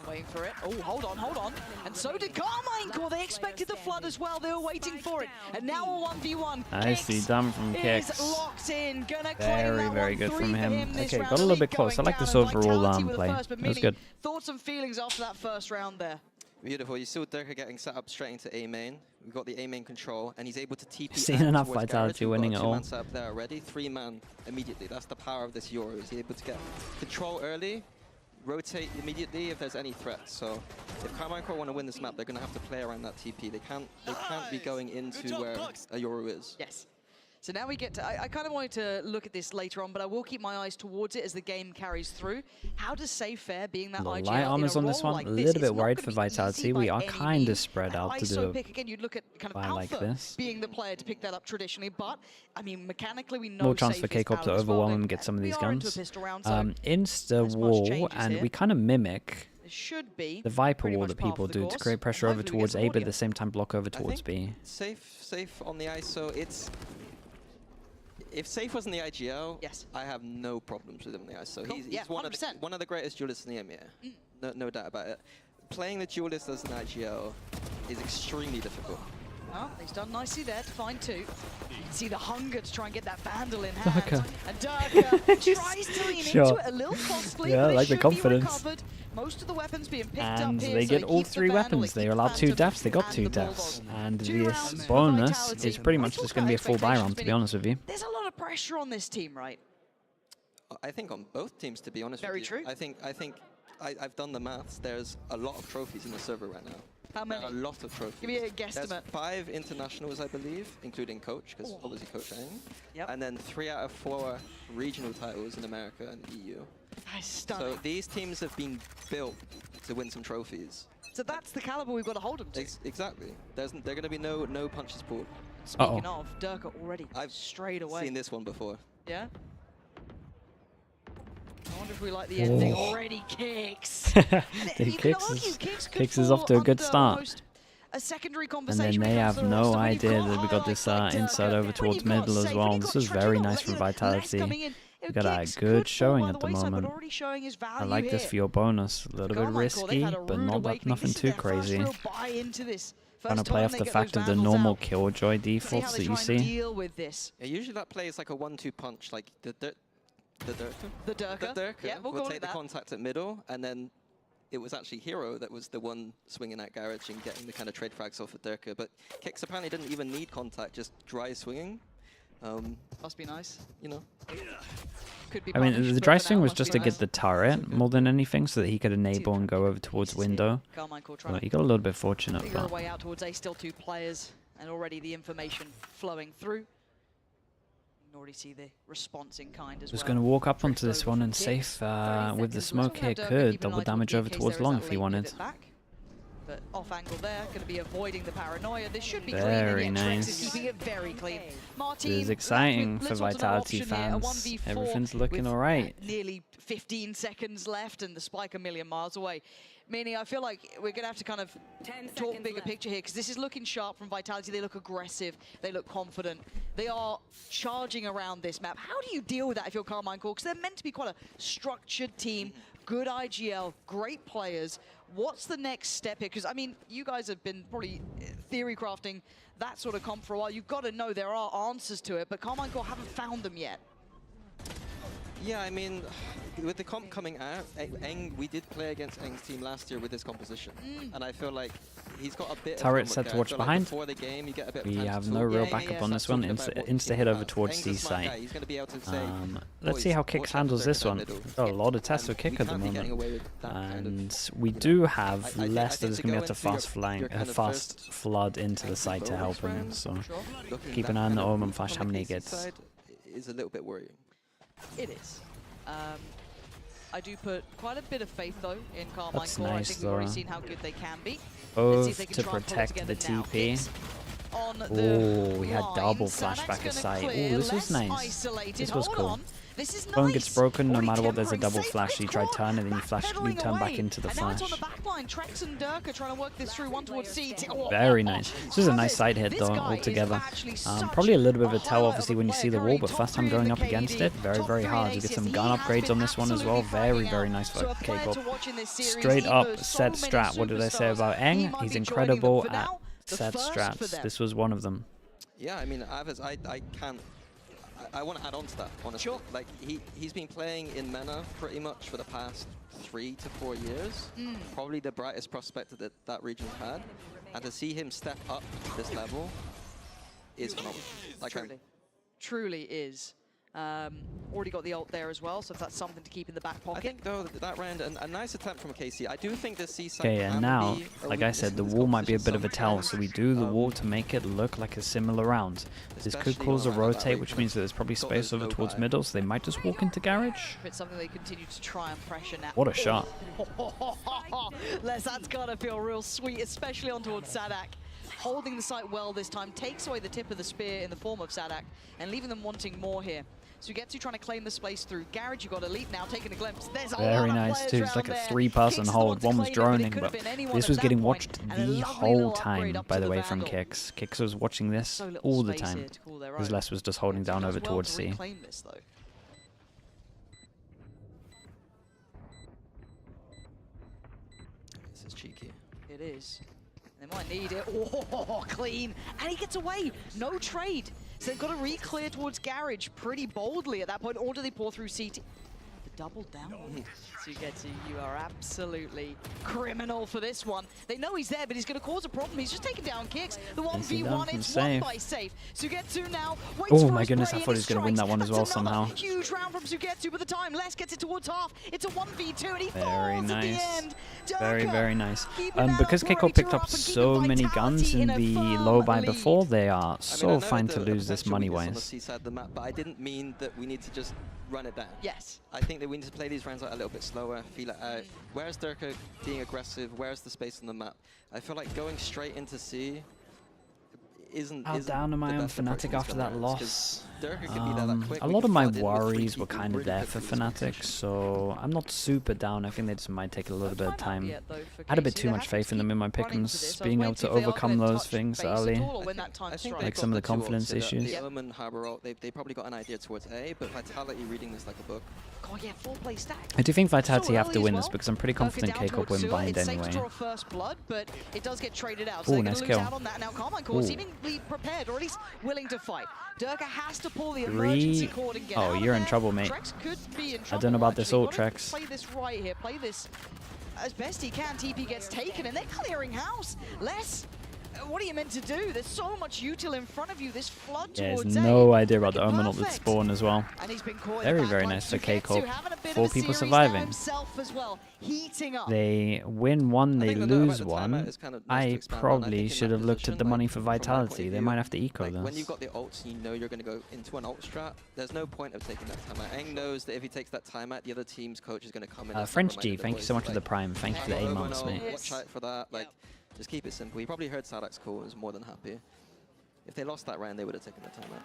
Waiting for it. Oh, hold on. And so did KARMINE Core. They expected the flood as well. They were waiting for it. And now a 1v1. Nicely done from Kicks. Is locked in. Gonna claim that Very good 1-3 from for him. this Okay, round. got a little Lead bit close. I going like this down, and overall Vitality with the play. first, but That was Mini, good. thoughts and feelings after that first round there? Beautiful. You saw Durka getting set up straight into A main. We've got the A main control, and he's able to TP. Seen out enough towards Vitality garage. winning We've it got a all. 2-man set up there already. 3-man immediately. That's the power of this Euro. He's able to get control early, rotate immediately if there's any threats. So if KARMINE Core want to win this map, they're going to have to play around that TP. They can't be going into where a Euro is. Yes. So now we get to, I kind of wanted to look at this later on, but I will keep my eyes towards it as the game carries through. How does Save Fair, being that The IGL light armors in a on this role one, like a this, little bit it's not worried gonna for be Vitality. easy We by are any kind of means. spread An out to ISO do pick, again, you'd look at kind of I like Alpha this. being the player to pick that up traditionally, but I mean, mechanically we know more chance Save for is KICKOFF to valid as well. overwhelm and get some of We these are into a guns. pistol round, so Insta wall, and here. we kind of mimic it should be the Viper pretty wall much that par people for the do to course. create pressure over Hopefully we get towards some A, but at audio. the same time block over towards B. Safe on the ISO. If Safe was in the IGL, I have no problems with him in the ISO. Cool. He's Yeah, one of the greatest duelists in the EMEA. No doubt about it. Playing the duelist as an IGL is extremely difficult. Well, he's done nicely there to find 2. You can see the hunger to try and get that Vandal in hand. Durka. And Durka tries to lean into it, a little costly, Yeah, but I it like the should confidence. be recovered. Most of the weapons being picked And up here, they so get it all keeps the 3 Vandal, weapons. it They keeps are allowed 2 Phantom deaths. They got and 2 the deaths. Bulldog. And 2 this rounds for bonus Vitality. is pretty I much talk just going to be a about full buy round, to expectations, be honest with you. There's a lot of pressure on this team, right? I think on both teams, to be honest Very with you. true. I've done the maths. There's a lot of trophies in the server right now. How many? A lot of trophies. Give me a guesstimate. There's 5 internationals, I believe, including coach, because obviously coach ain't. Yep. And then 3 out of 4 regional titles in America and EU. That's stunning. So these teams have been built to win some trophies. So that's the caliber we've got to hold them to. Exactly. They're going to be no punches pulled. Speaking of, Durka already straight away. Seen this one before. Yeah? I wonder if we like the ending. Already Kicks. Kicks is off to a good start. A secondary And conversation then they have no idea that we got this inside over towards middle as well. This is very nice from Vitality. We got a good showing at the moment. I like this for your bonus. A little bit risky, but nothing too crazy. Trying to play off the fact of the normal Killjoy defaults that you see. Yeah, usually that play is like a 1-2 punch, like the Durka. Yeah, we'll take the contact at middle, and then it was actually Hero that was the one swinging at garage and getting the kind of trade frags off of Durka. But Kicks apparently didn't even need contact, just dry swinging. Must be nice. You know. Could be I mean, the dry swing was just to get the turret more than anything, so that he could enable and go over towards window. Well, he got a little bit fortunate. Figure a way out towards A, still 2 players, and already the information flowing through. You can already see the response in kind as well. Just going to walk up onto this one and Safe with the smoke here could double damage over towards long if he wanted. But off angle there, going to be avoiding the paranoia. This should be very clean. Nice. Trex is keeping it very clean. Martin, this is exciting for Vitality fans. Everything's looking all right. Nearly 15 seconds left and the spike a million miles away. Meaning, I feel like we're going to have to kind of talk bigger picture here, because this is looking sharp from Vitality. They look aggressive. They look confident. They are charging around this map. How do you deal with that if you're KARMINE Core? Because they're meant to be quite a structured team, good IGL, great players. What's the next step here? Because, I mean, you guys have been probably theory crafting that sort of comp for a while. You've got to know there are answers to it, but KARMINE Core haven't found them yet. Yeah, I mean, with the comp coming out, we did play against Eng's team last year with this composition, and I feel like he's got a bit Turret of set to watch behind. Like before the game, you get a bit We of have no real backup on this one. Insta hit over towards C site. Let's see how Kicks handles this one. Got a lot of tests for Kick at the moment, and we do have less that is going to be able to fast flood into the site to help him. So keep an eye on the Omen flash. How many he gets? Is a little bit worrying. It is. I do put quite a bit of faith, though, in KARMINE Core. Nice, I think we've already seen how good they can be. Both to protect the TP. Oh, we had double flashback aside. Oh, this was nice. This was cool. Phone gets broken no matter what. There's a double flash. You try turn and then you turn back into the flash. Very nice. This is a nice side hit though altogether. Probably a little bit of a tell obviously when you see the wall, but first time going up against it, very hard. You get some gun upgrades on this one as well. Very nice for KICKOFF. Straight up set strat. What did I say about Eng? He's incredible at set strats. This was one of them. Yeah, I mean, I want to add on to that, honestly. Sure. Like, he's been playing in MENA pretty much for the past 3 to 4 years. Probably the brightest prospect that that region's had. And to see him step up to this level is phenomenal. Like, truly is. Already got the ult there as well, so if that's something to keep in the back pocket. I think, though, that round, a nice attempt from KC. I do think this C-side okay, and now, like I said, the wall might be a bit of a tell, so we do the wall to make it look like a similar round. This could cause a rotate, which means that there's probably space over towards middle, so they might just walk into garage. It's something they continue to try and pressure now. What a shot. Les, that's gotta feel real sweet, especially on towards Sadak. Holding the site well this time, takes away the tip of the spear in the form of Sadak, and leaving them wanting more here. So Sugetsu trying to claim the space through Garage. You got Elite now taking a glimpse. There's a very nice too. It's like a 3-person hold. One was droning, but this was getting watched the whole time, by the way, from Kicks. Kicks was watching this all the time, as Les was just holding down over towards C. This is cheeky. It is. They might need it. Oh, clean. And he gets away. No trade. So they've got to re-clear towards Garage pretty boldly at that point, or do they pour through CT? The double down. Sugetsu, you are absolutely criminal for this one. They know he's there, but he's going to cause a problem. He's just taking down Kicks. The 1v1, it's won by safe. Sugetsu now waits oh my goodness, I thought he was going to win that one as well somehow. Huge round from Sugetsu, but the time Les gets it towards half. It's a 1v2, and he falls at the end. Very nice. Because KICKOFF picked up so many guns in the low buy before, they are so fine to lose this money-wise. But I didn't mean that we need to just run it down. Yes. I think that we need to play these rounds out a little bit slower, feel it out. Where's Durka being aggressive? Where's the space on the map? I feel like going straight into C isn't How down am I on FNATIC after that loss? Quick. A lot of my worries were kind of there for FNATIC, so I'm not super down. I think they just might take a little bit of time. I had a bit too much faith in them in my pick'ems, being able to overcome those things early, like some of the confidence issues. The Omen Harbor ult, they probably got an idea towards A, but Vitality reading this like a book. God, yeah, 4-play stack. I do think Vitality have to win this because I'm pretty confident KICKOFF win blind anyway. First blood, but it does get traded out. Oh, nice kill. Now KARMINE Core seemingly prepared, or at least willing to fight. Durka has to pull the emergency cord and get out you're in trouble, mate. Trex could be in trouble. I don't know about this ult, Trex. Play this right here. Play this as best he can. TP gets taken, and they're clearing house. What are you meant to do? There's so much util in front of you. This flood towards there's no idea about the Omen ult that spawn as well. Very nice for KICKOFF. 4 people surviving. They win one, they lose one. I probably should have looked at the money for Vitality. They might have to eco this. When you've got the ults, you know you're going to go into an ult strat. There's no point of taking that time out. Eng knows that if he takes that time out, the other team's coach is going to come in. French G, thank you so much for the prime. Thank you for the A months, mate. Watch out for that. Like, Just keep it simple. He probably heard Sadak's call and was more than happy. If they lost that round, they would have taken the timeout.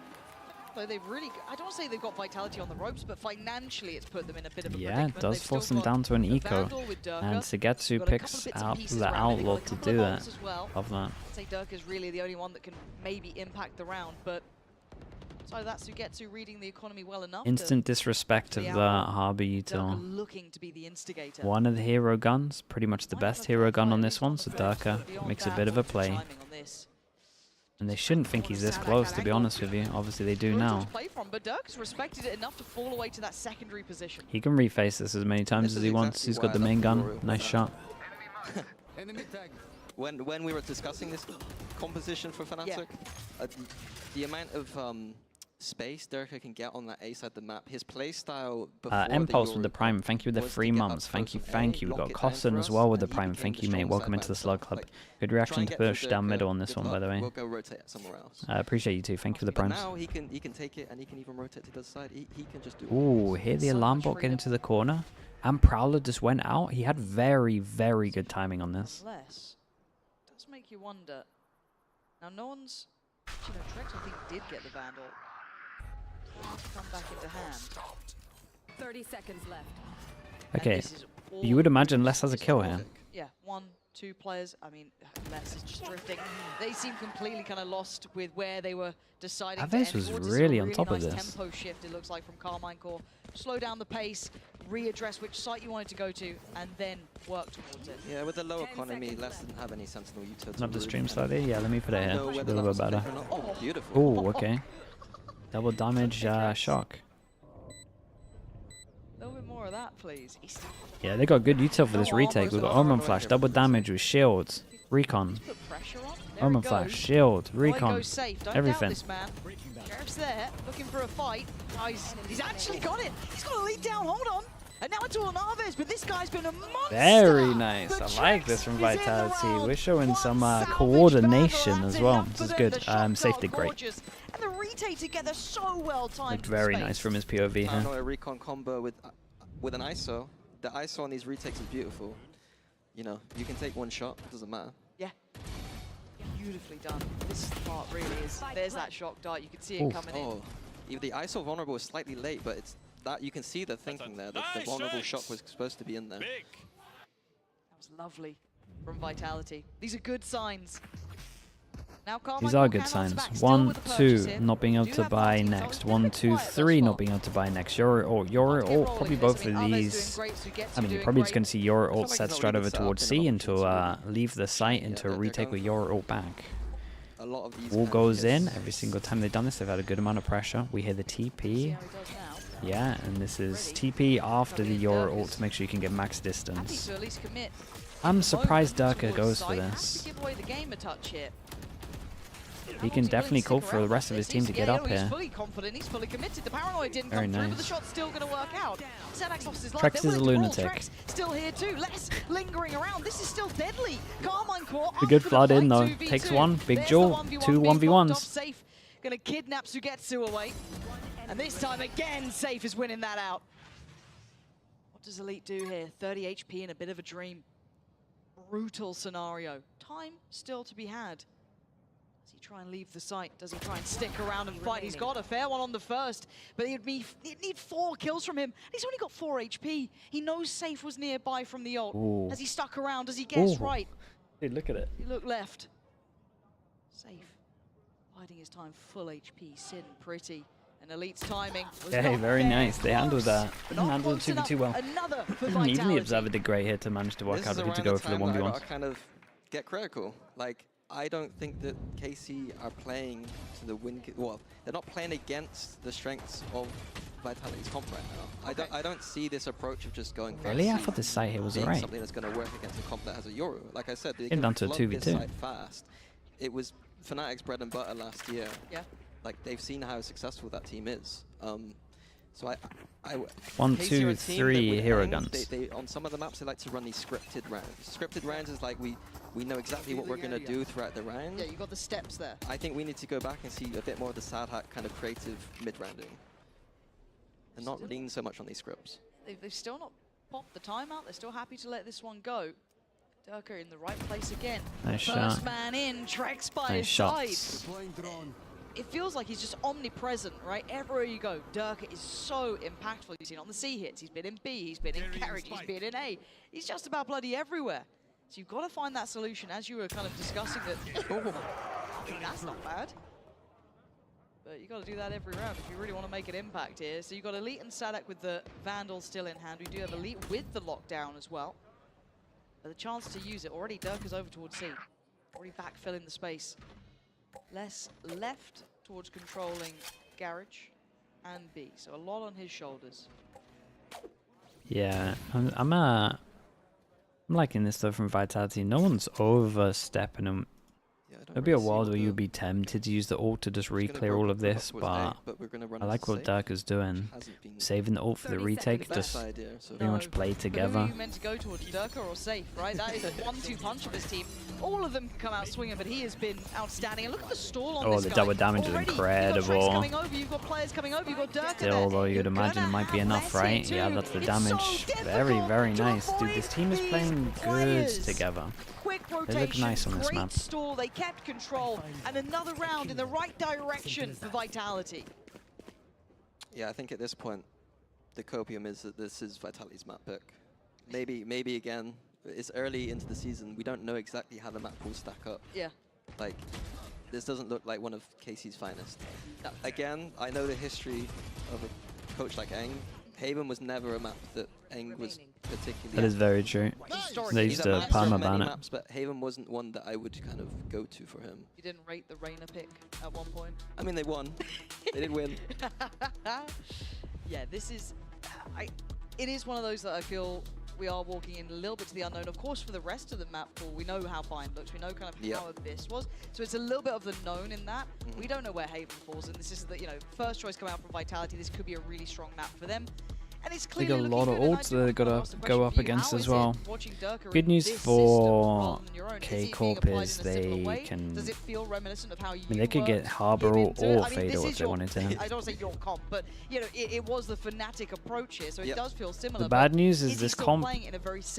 So they've really, I don't want to say they've got Vitality on the ropes, but financially it's put them in a bit of a yeah, it does force them down to an eco. And Sugetsu picks out the Outlaw to do that. Love that. I'd say Durka's really the only one that can maybe impact the round, but so that's Sugetsu reading the economy well enough. Instant disrespect of the Harbor util. Looking to be the instigator. One of the hero guns, pretty much the best hero gun on this one, so Durka makes a bit of a play. And they shouldn't think he's this close, to be honest with you. Obviously, they do now. But Durka's respected it enough to fall away to that secondary position. He can reface this as many times as he wants. He's got the main gun. Nice shot. When we were discussing this composition for FNATIC, the amount of space Durka can get on that A side of the map, his play style before Impulse with the Prime, thank you with the 3 months, thank you. We got Costin as well with the Prime, thank you mate, welcome into the Slug Club. Good reaction to push down middle on this one, by the way. We'll go rotate somewhere else. I appreciate you too, thank you for the Primes. Now he can take it and he can even rotate to the other side, he can just do it. Ooh, hear the alarm bot get into the corner, and Prowler just went out. He had very, very good timing on this. Does make you wonder. Now no one's, Trex I think did get the Vandal. Come back into hand. 30 seconds left. Okay, you would imagine Les has a kill here. Yeah, 1, 2 players. I mean, Les is just drifting. They seem completely kind of lost with where they were deciding. Aves was really on top of this. Tempo shift, it looks like, from KARMINE Core. Slow down the pace, readdress which site you wanted to go to, and then work towards it. Yeah, with the low economy, Les didn't have any sentinel utility. Not the stream slightly? Yeah, let me put it here. A little bit better. Oh, beautiful. Oh, okay. Double damage shock. A little bit more of that, please. Yeah, they got good util for this retake. We've got Omen Flash, double damage with shields, recon. Omen Flash, shield, recon, everything. Sheriff's there, looking for a fight. He's actually got it. He's got a lead down, hold on. And now it's all on Aves, but this guy's been a monster. Very nice. I like this from Vitality. We're showing some coordination as well. This is good. Safe did great. And the retake together so well timed. Looked very nice from his POV here. I know a recon combo with an ISO. The ISO on these retakes is beautiful. You know, you can take one shot, doesn't matter. Yeah. Beautifully done. This part really is. There's that shock dart. You can see it coming in. Even the ISO vulnerable is slightly late, but it's that you can see the thinking there. That the vulnerable shock was supposed to be in there. That was lovely from Vitality. These are good signs. Now these are good signs. 1, 2, not being able to buy next. 1, 2, 3, not being able to buy next. Yoru ult, probably both of these. I mean, you're probably just going to see Yoru ult set straight over towards C into leave the site into a retake with Yoru ult back. Wall goes in every single time they've done this. They've had a good amount of pressure. We hear the TP. Yeah, and this is TP after the Yoru ult to make sure you can get max distance. I'm surprised Durka goes for this. He can definitely call for the rest of his team to get up here. He's fully confident, he's fully committed. The paranoid didn't come through, but the shot's still going to work out. Sadak's lost his life. Trex is a lunatic. Trex still here too. Les lingering around. This is still deadly. KARMINE Core. A good flood in though. Takes one. Big Jewel. 2 1v1s. Safe. Going to kidnap Sugetsu away. And this time again, Safe is winning that out. What does Elite do here? 30 HP in a bit of a dream. Brutal scenario. Time still to be had. Does he try and leave the site? Does he try and stick around and fight? He's got a fair one on the first, but he'd need 4 kills from him. He's only got 4 HP. He knows Safe was nearby from the ult. Ooh. Has he stuck around? Does he guess right? Dude, look at it. He looked left. Safe. Biding his time, full HP, sitting pretty. And Elite's timing was okay, very nice. They handled that. Handled it 2v2 well. Even the Observer did great here to manage to work out who to go for the 1v1s. Kind of get critical. Like, I don't think that KC are playing to the win. Well, they're not playing against the strengths of Vitality's comp right now. I don't see this approach of just going. Really, I thought this site here was alright. Something that's going to work against a comp that has a Yoru. Like I said, they came down to a 2v2 fast. It was FNATIC's bread and butter last year. Yeah. Like they've seen how successful that team is. So I 1, 2, 3 hero guns. They on some of the maps they like to run these scripted rounds. Scripted rounds is like we know exactly what we're going to do throughout the round. Yeah, you got the steps there. I think we need to go back and see a bit more of the sad hack kind of creative mid-rounding. And not lean so much on these scripts. They've still not popped the timeout. They're still happy to let this one go. Durka in the right place again. Nice First shot. man in, Trex by Nice his shots. side. It feels like he's just omnipresent, right? Everywhere you go, Durka is so impactful. You've seen on the C hits, he's been in B, he's been in carriage, he's been in A. He's just about bloody everywhere. So you've got to find that solution, as you were kind of discussing that. Oh, I mean, that's not bad. But you got to do that every round if you really want to make an impact here. So you've got Elite and SATAC with the Vandal still in hand. We do have Elite with the lockdown as well. But the chance to use it already. Durka's over towards C. Already backfilling the space. Less left towards controlling Garage and B. So a lot on his shoulders. Yeah, I'm liking this stuff from Vitality. No one's overstepping them. There'll be a world where you'd be tempted to use the ult to just re-clear all of this, but I like what Durka's doing. Saving the ult for the retake, just pretty much play together. Who are you meant to go towards, Durka or Safe, right? That is a 1-2 punch of his team. All of them can come out swinging, but he has been outstanding. And look at the stall on this the guy. double damage is incredible. Coming over, you've got players coming over, you've got Durka Still, though, you'd imagine it might be enough, right? Yeah, that's the damage. Very, very nice. Dude, this team is playing good together. Quick rotation, they look nice on this great map. stall, they kept control, and another round in the right direction for Vitality. Yeah, I think at this point, the copium is that this is Vitality's map pick. Maybe again, it's early into the season, we don't know exactly how the map will stack up. Yeah. Like, this doesn't look like one of Casey's finest. No. Again, I know the history of a coach like Eng. Haven was never a map that Eng was particularly... That is very true. They used to permaban it. Maps, but Haven wasn't one that I would kind of go to for him. You didn't rate the Reyna pick at one point? I mean, they won. They did win. Yeah, this is... it is one of those that I feel we are walking in a little bit to the unknown. Of course, for the rest of the map pool, we know how Bind looks. We know kind of how Abyss was. So it's a little bit of the known in that. We don't know where Haven falls, and this is the first choice coming out from Vitality. This could be a really strong map for them. And it's they got a lot of ults that they've got to go up against as well. Good news for KICKOFF is they can... Does it feel reminiscent of how you they could get Harbor or Fatal if they wanted to. I don't say your comp, but it was the FNATIC approach here, so it does feel similar. The bad news is this comp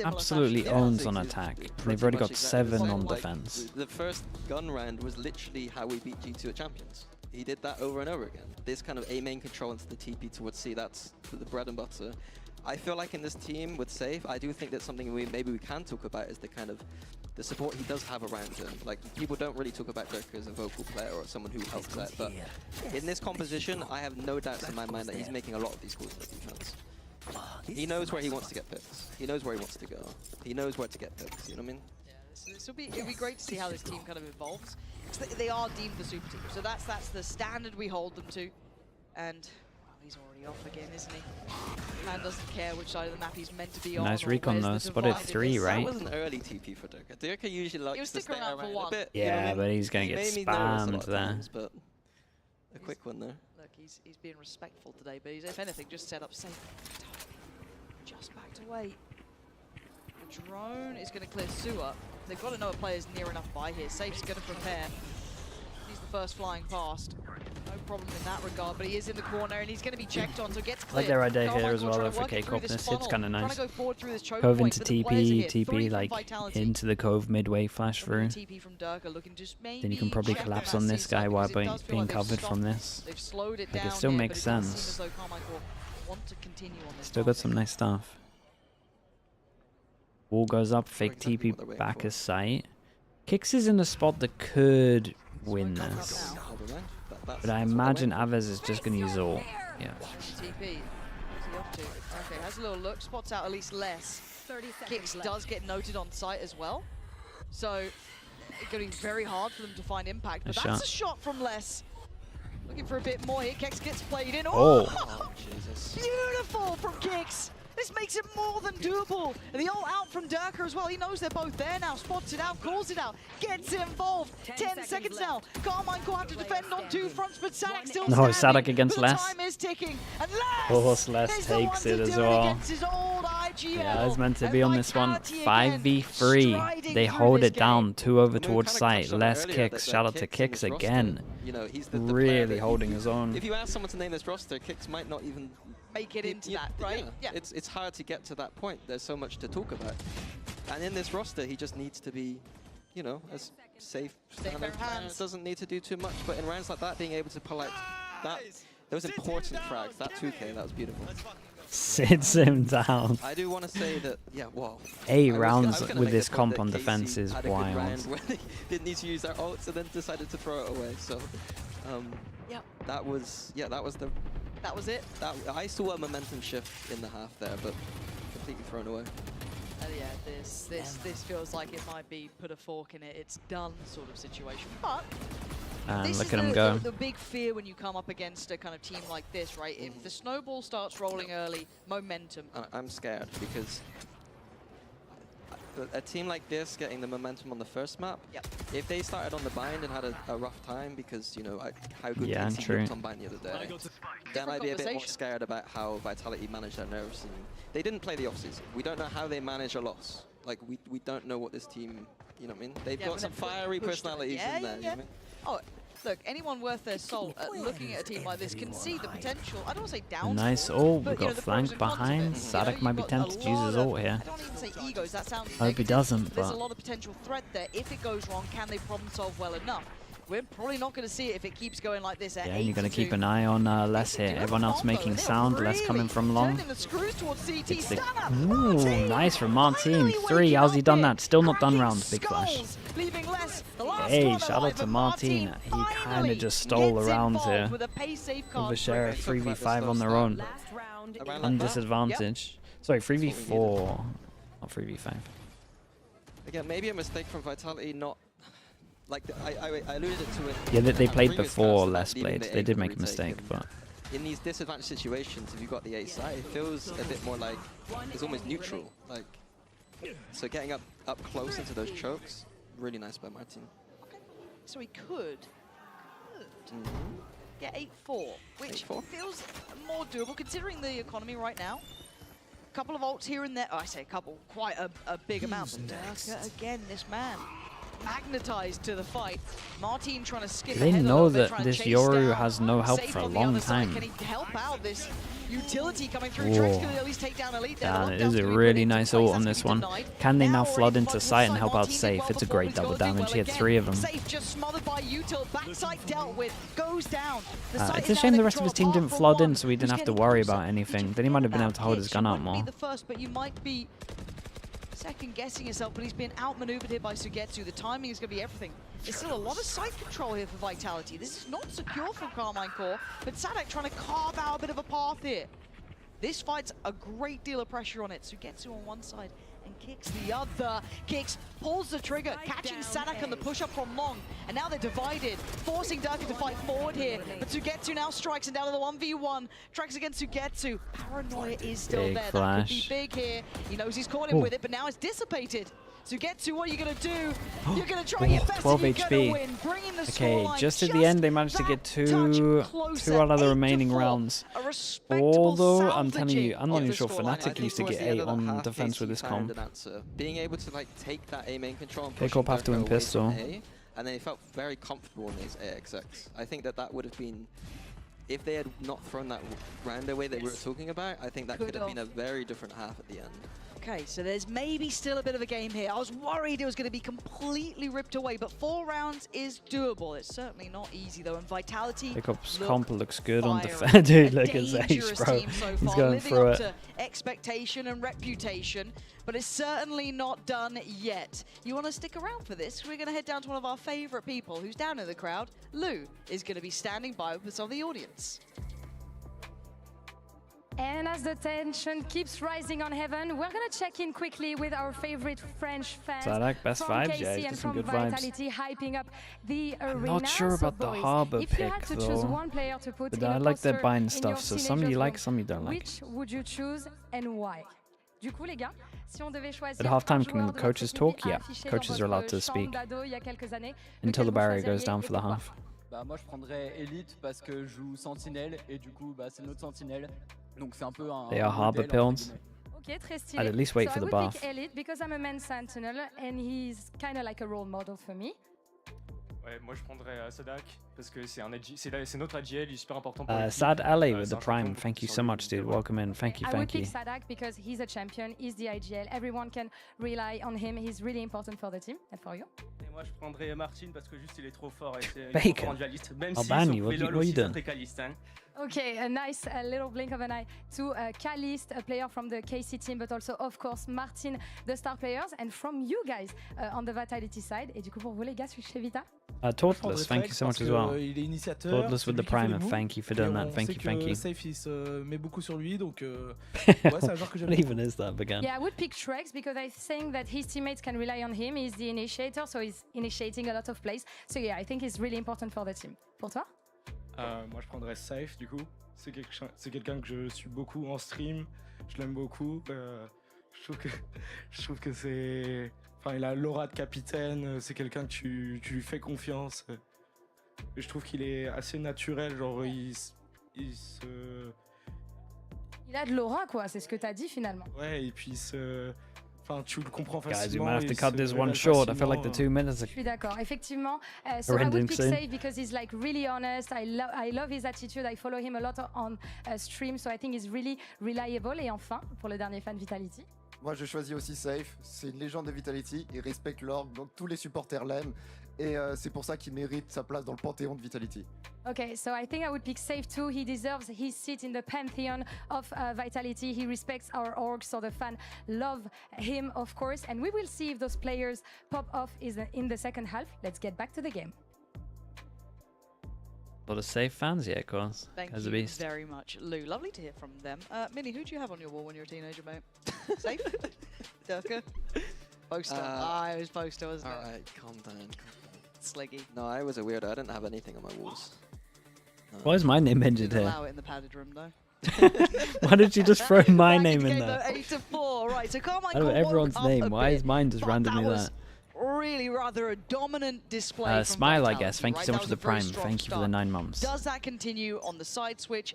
absolutely owns on attack. They've already got 7 on defense. The first gun round was literally how we beat G2 at Champions. He did that over and over again. This kind of A main control into the TP towards C, that's the bread and butter. I feel like in this team with Safe, I do think that's something maybe we can talk about is the kind of the support he does have around him. Like, people don't really talk about Durka as a vocal player or someone who helps out, but in this composition, I have no doubts in my mind that he's making a lot of these calls for defense. He knows where he wants to get picks. He knows where he wants to go. He knows where to get picks, you know what I mean? It'll be great to see how this team kind of evolves. They are deemed the super team, so that's the standard we hold them to. And he's already off again, isn't he? Man doesn't care which side of the map he's meant to be on. Nice recon though, spotted 3, right? That was an early TP for Durka. Durka usually likes to stay around a bit. Yeah, but he's going to get spammed there. But a quick one there. Look, he's being respectful today, but he's, if anything, just set up safe. Just backed away. The drone is going to clear sewer. They've got to know a player's near enough by here. Safe's going to prepare. He's the first flying past. No problem in that regard, but he is in the corner and he's going to be checked on, so gets cleared. I like their idea here as well though for KICKOFF. This hit's kind of nice. Cove into TP like into the Cove midway, flash through. Then you can probably collapse on this guy while being covered from this. Like, it still makes sense. Still got some nice stuff. Wall goes up, fake TP back as sight. Kicks is in a spot that could win this. But I imagine Aves is just going to use ult. Yeah. TP. Where's he off to? Okay, has a little look. Spots out at least less. Kicks does get noted on site as well. So it's going to be very hard for them to find impact. But that's a shot from Les. Looking for a bit more here. Kicks gets played in. Oh, Jesus. Beautiful from Kicks. This makes it more than doable. And the ult out from Durka as well. He knows they're both there now. Spots it out, calls it out, gets involved. 10 seconds now. KARMINE will have to defend on 2 fronts, but SATAC still standing. No, SATAC against Les. Time is ticking. And Les takes it as well. Yeah, it's meant to be on this one. 5v3. They hold it down 2 over towards site. Les Kicks. Shout out to Kicks again. You know, he's really holding his own. If you ask someone to name this roster, Kicks might not even make it into that, right? Yeah. It's hard to get to that point. There's so much to talk about. And in this roster, he just needs to be, you know, as safe. Doesn't need to do too much, but in rounds like that, being able to pull out that, those important frags, that 2K, that was beautiful. Sits him down. I do want to say that, yeah, wow. 8 rounds with this comp on defense is wild. Where they didn't need to use their ults and then decided to throw it away. So, that was it. I saw a momentum shift in the half there, but completely thrown away. Yeah, this feels like it might be put a fork in it. It's done sort of situation, but. And look at him go. The big fear when you come up against a kind of team like this, right? If the snowball starts rolling early, momentum. I'm scared because a team like this getting the momentum on the first map, if they started on the bind and had a rough time because, you know, how good KC looked on bind the other day, then I'd be a bit more scared about how Vitality managed their nerves. And they didn't play the offseason. We don't know how they manage a loss. Like, we don't know what this team, you know what I mean? They've got some fiery personalities in there, you know what I mean? Oh, look, anyone worth their salt at looking at a team like this can see the potential. I don't want to say down. Nice ult. We got flanked behind. SATIC might be tempted to use his ult here. I don't even say egos. That sounds I hope he doesn't, there's but a lot of potential threat there. If it goes wrong, can they problem solve well enough? We're probably not going to see it if it keeps going like this. Yeah, you're going to keep an eye on Les here. Everyone else making sound. Les coming from long. Ooh, nice from Martine. 3. How's he done that? Still not done round. Big flash. Hey, shout out to Martine. He kind of just stole around here. Overshare 3v5 on their own. On disadvantage. Sorry, 3v4. Not 3v5. Again, maybe a mistake from Vitality, not... Like, I alluded to it. Yeah, they played before Les played. They did make a mistake, but... In these disadvantaged situations, if you've got the A side, it feels a bit more like it's almost neutral. Like, so getting up close into those chokes, really nice by Martin. Okay. So he could get 8-4, which feels more doable considering the economy right now. A couple of ults here and there. Oh, I say a couple, quite a big amount. But again, this man magnetized to the fight. Martin trying to skip ahead. They know that this Yoru has no help for a long time. Can he help out this utility coming through? Drake's gonna at least take down Elite there. Yeah, it is a really nice ult on this one. Can they now flood into sight and help out Safe? It's a great double damage. He had 3 of them. Safe just smothered by util. Backside dealt with. Goes down. It's a shame the rest of his team didn't flood in, so he didn't have to worry about anything. Then he might have been able to hold his gun out more. The first, but you might be second guessing yourself, but he's been outmaneuvered here by Sugetsu. The timing is going to be everything. There's still a lot of side control here for Vitality. This is not secure from KARMINE Core, but SATIC trying to carve out a bit of a path here. This fight's a great deal of pressure on it. Sugetsu on one side and Kicks the other. Kicks pulls the trigger, catching SATIC on the push-up from long. And now they're divided, forcing Durka to fight forward here. But Sugetsu now strikes and down to the 1v1. Tracks against Sugetsu. Paranoia is still there. That could be big here. He knows he's caught him with it, but now it's dissipated. Sugetsu, what are you going to do? You're going to try your best 12 and HP. Win. The okay, just at the end they managed to get two out of the remaining rounds. Although I'm telling you, I'm not even sure FNATIC used to get 8 on defense with this comp. Being able to like take that A main control and KICKOFF have to win pistol. And then he felt very comfortable in his AXX. I think that would have been, if they had not thrown that round away that we were talking about, I think that could have been a very different half at the end. Okay, so there's maybe still a bit of a game here. I was worried it was going to be completely ripped away, but 4 rounds is doable. It's certainly not easy, though, and Vitality KICKOFF's comp looks good on defense. Dude, look at Zace, bro. He's going through it. To expectation and reputation, but it's certainly not done yet. You want to stick around for this? We're going to head down to one of our favorite people who's down in the crowd. Lou is going to be standing by with some of the audience. And as the tension keeps rising on Heaven, we're going to check in quickly with our favorite French fans. SATIC, best from vibes, KC yeah, and just some from good vibes. Vitality, hyping up the arena. I'm not sure about the Harbor if pick, you had to though. choose one player to put But in I a like their poster bind in stuff, your so some you teenager's like, room, some you don't like. Which would you choose and why? Du coup, les gars, si on devait choisir At halftime, un can joueur de coaches votre talk? équipe à Yeah, afficher coaches dans are allowed votre to chambre speak d'ado il y a quelques années, until the lequel barrier vous goes choisiriez down et for the pourquoi? half. Bah, moi je prendrais Elite parce que je joue Sentinelle et du coup bah, c'est notre Sentinelle. Donc c'est un peu un They are Harbor pills. Okay, très stylé. I'd at least wait so for the I would buff. pick Elite because I'm a man sentinel and he's kind of like a role model for me. Ouais, moi je prendrais SATIC parce que c'est notre AGL, il est super important pour Sad Ali with the Prime. Thank you so much, dude. Welcome in. Thank you, I would thank you. pick Sadak because he's a champion, he's the IGL. Everyone can rely on him. He's really important for the team and for you. Et moi, je prendrais Martin parce que juste il est trop fort. Bacon. Même I'll si ban son you. What Vélol are you aussi, doing? c'est très caliste, hein. Okay, a nice little blink of an eye to Caliste, a player from the KC team, but also, of course, Martin, the star players, and from you guys on the Vitality side. Et du coup, pour vous, les gars, chez Vita? Tortless, thank you so much as well. Il est initiateur. Tortless with the Prime, thank you for doing that. Thank you, thank you. Safe, il se met beaucoup sur lui, donc ouais, c'est un joueur que j'aime. What even is that, Began? Yeah, I would pick Trex because I think that his teammates can rely on him. He's the initiator, so he's initiating a lot of plays. So yeah, I think he's really important for the team. Pour toi? Moi, je prendrais Safe, du coup. C'est quelqu'un que je suis beaucoup en stream. Je l'aime beaucoup. Je trouve que c'est... Enfin, il a l'aura de capitaine. C'est quelqu'un que tu lui fais confiance. Et je trouve qu'il est assez naturel. Genre, il a de l'aura, quoi. C'est ce que tu as dit, finalement. Ouais, et puis Enfin, tu le comprends facilement. Guys, we might have to cut this one short. I feel like the 2 minutes are... Je suis d'accord, effectivement. So I would pick Safe because he's like really honest. I love his attitude. I follow him a lot on stream, so I think he's really reliable. Et enfin, pour le dernier fan Vitality. Moi, je choisis aussi Safe. C'est une légende de Vitality. Il respecte l'orgue, donc tous les supporters l'aiment. Et c'est pour ça qu'il mérite sa place dans le panthéon de Vitality. Okay, so I think I would pick Safe too. He deserves his seat in the pantheon of Vitality. He respects our org, so the fans love him, of course. And we will see if those players pop off in the second half. Let's get back to the game. A lot of Safe fans, yeah, of course. Thank As you a beast. very much, Lou. Lovely to hear from them. Minnie, who do you have on your wall when you were a teenager, mate? Safe? Durka? Poster. It was Poster, wasn't it? Alright, calm down. Sleggy. No, I was a weirdo. I didn't have anything on my walls. No. Why is my name mentioned Didn't here? allow it in the padded room, though. Why did you just throw my name in there? 8-4. Right, so Carmine I don't know everyone's name. Why is mine just randomly there? Really rather a dominant display from Smile, Vitality, I guess. Thank you right? so That much for was the a very Prime. strong Thank you for the start. 9 months. Does that continue on the side switch?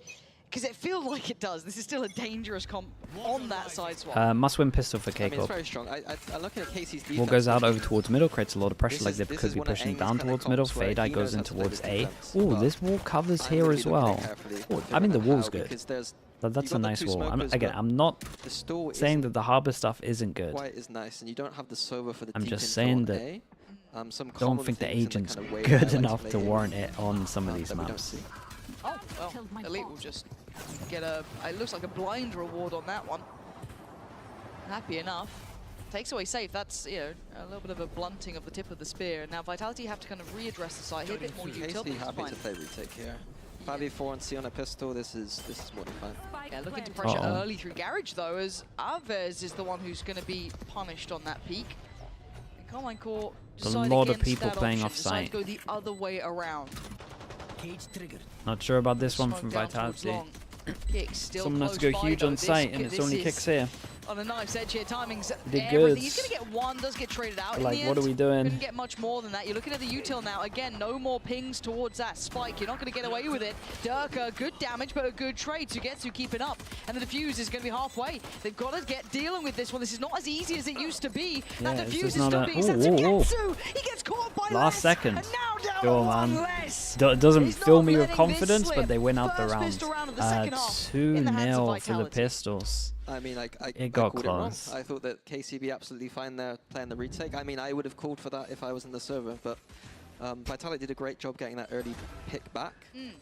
Because it feels like it does. This is still a dangerous comp on that side swap. Must-win pistol for I mean, it's KICKOFF. very strong. I'm looking at Casey's defense. Ball goes out over towards middle, creates a lot of pressure, like they This could is be one of pushing Amy's down kind of towards middle. comps where Fade he goes knows in how to play towards the A. defense, Oh, but this wall covers I'm here really as looking well. carefully Oh, at I mean, the how, wall's good. because there's That's you've a got the nice two wall. smokers, Again, but I'm not the stall saying isn't that the harbor stuff isn't good. quite as nice, and you don't have the Sova for the I'm deep just info saying on that A. Some I don't common think the things in agent's kind of way good that I like enough play to games warrant it on some of these that we don't maps. see. Oh, well, Elite will just get it looks like a blind reward on that one. Happy enough. Takes away Safe. That's, you know, a little bit of a blunting of the tip of the spear. Now Vitality have to kind of readdress the site here, a bit more utility. Casey happy to play retake here. 5v4 and C on a pistol, this is more than fine. Yeah, looking to pressure early through Garage though, as Alves is the one who's going to be punished on that peak. And Carmine Core decide A lot of against people that playing option, off decide site. to go the other way around. Not sure about this one Smoke from down towards Vitality. long. Kicks still Someone has to close go by, huge though. on site, and This it's only is kicks here. On a knife's edge here, timing's Did everything. good. He's going to get one, does get traded out. Like, in the what end. are we doing? Couldn't get much more than that. You're looking at the util now. Again, no more pings towards that spike. You're not going to get away with it. Durka, good damage, but a good trade. Sugetsu keeping up. And the defuse is going to be halfway. They've got to get dealing with this one. This is not as easy as it used to be. Yeah, that this defuse is is not still a- being set. Ooh, ooh, ooh. Sugetsu! He gets caught by Last Les, second. And now down Go to one man. Les. Doesn't He's fill not me with letting this confidence, slip. but they win out the First round. pistol round of the second half 2-0 in the hands of for the Vitality. pistols. I mean, I It got called it wrong. close. I thought that KCB absolutely fine there playing the retake. I mean, I would have called for that if I was in the server, but Vitality did a great job getting that early pick back.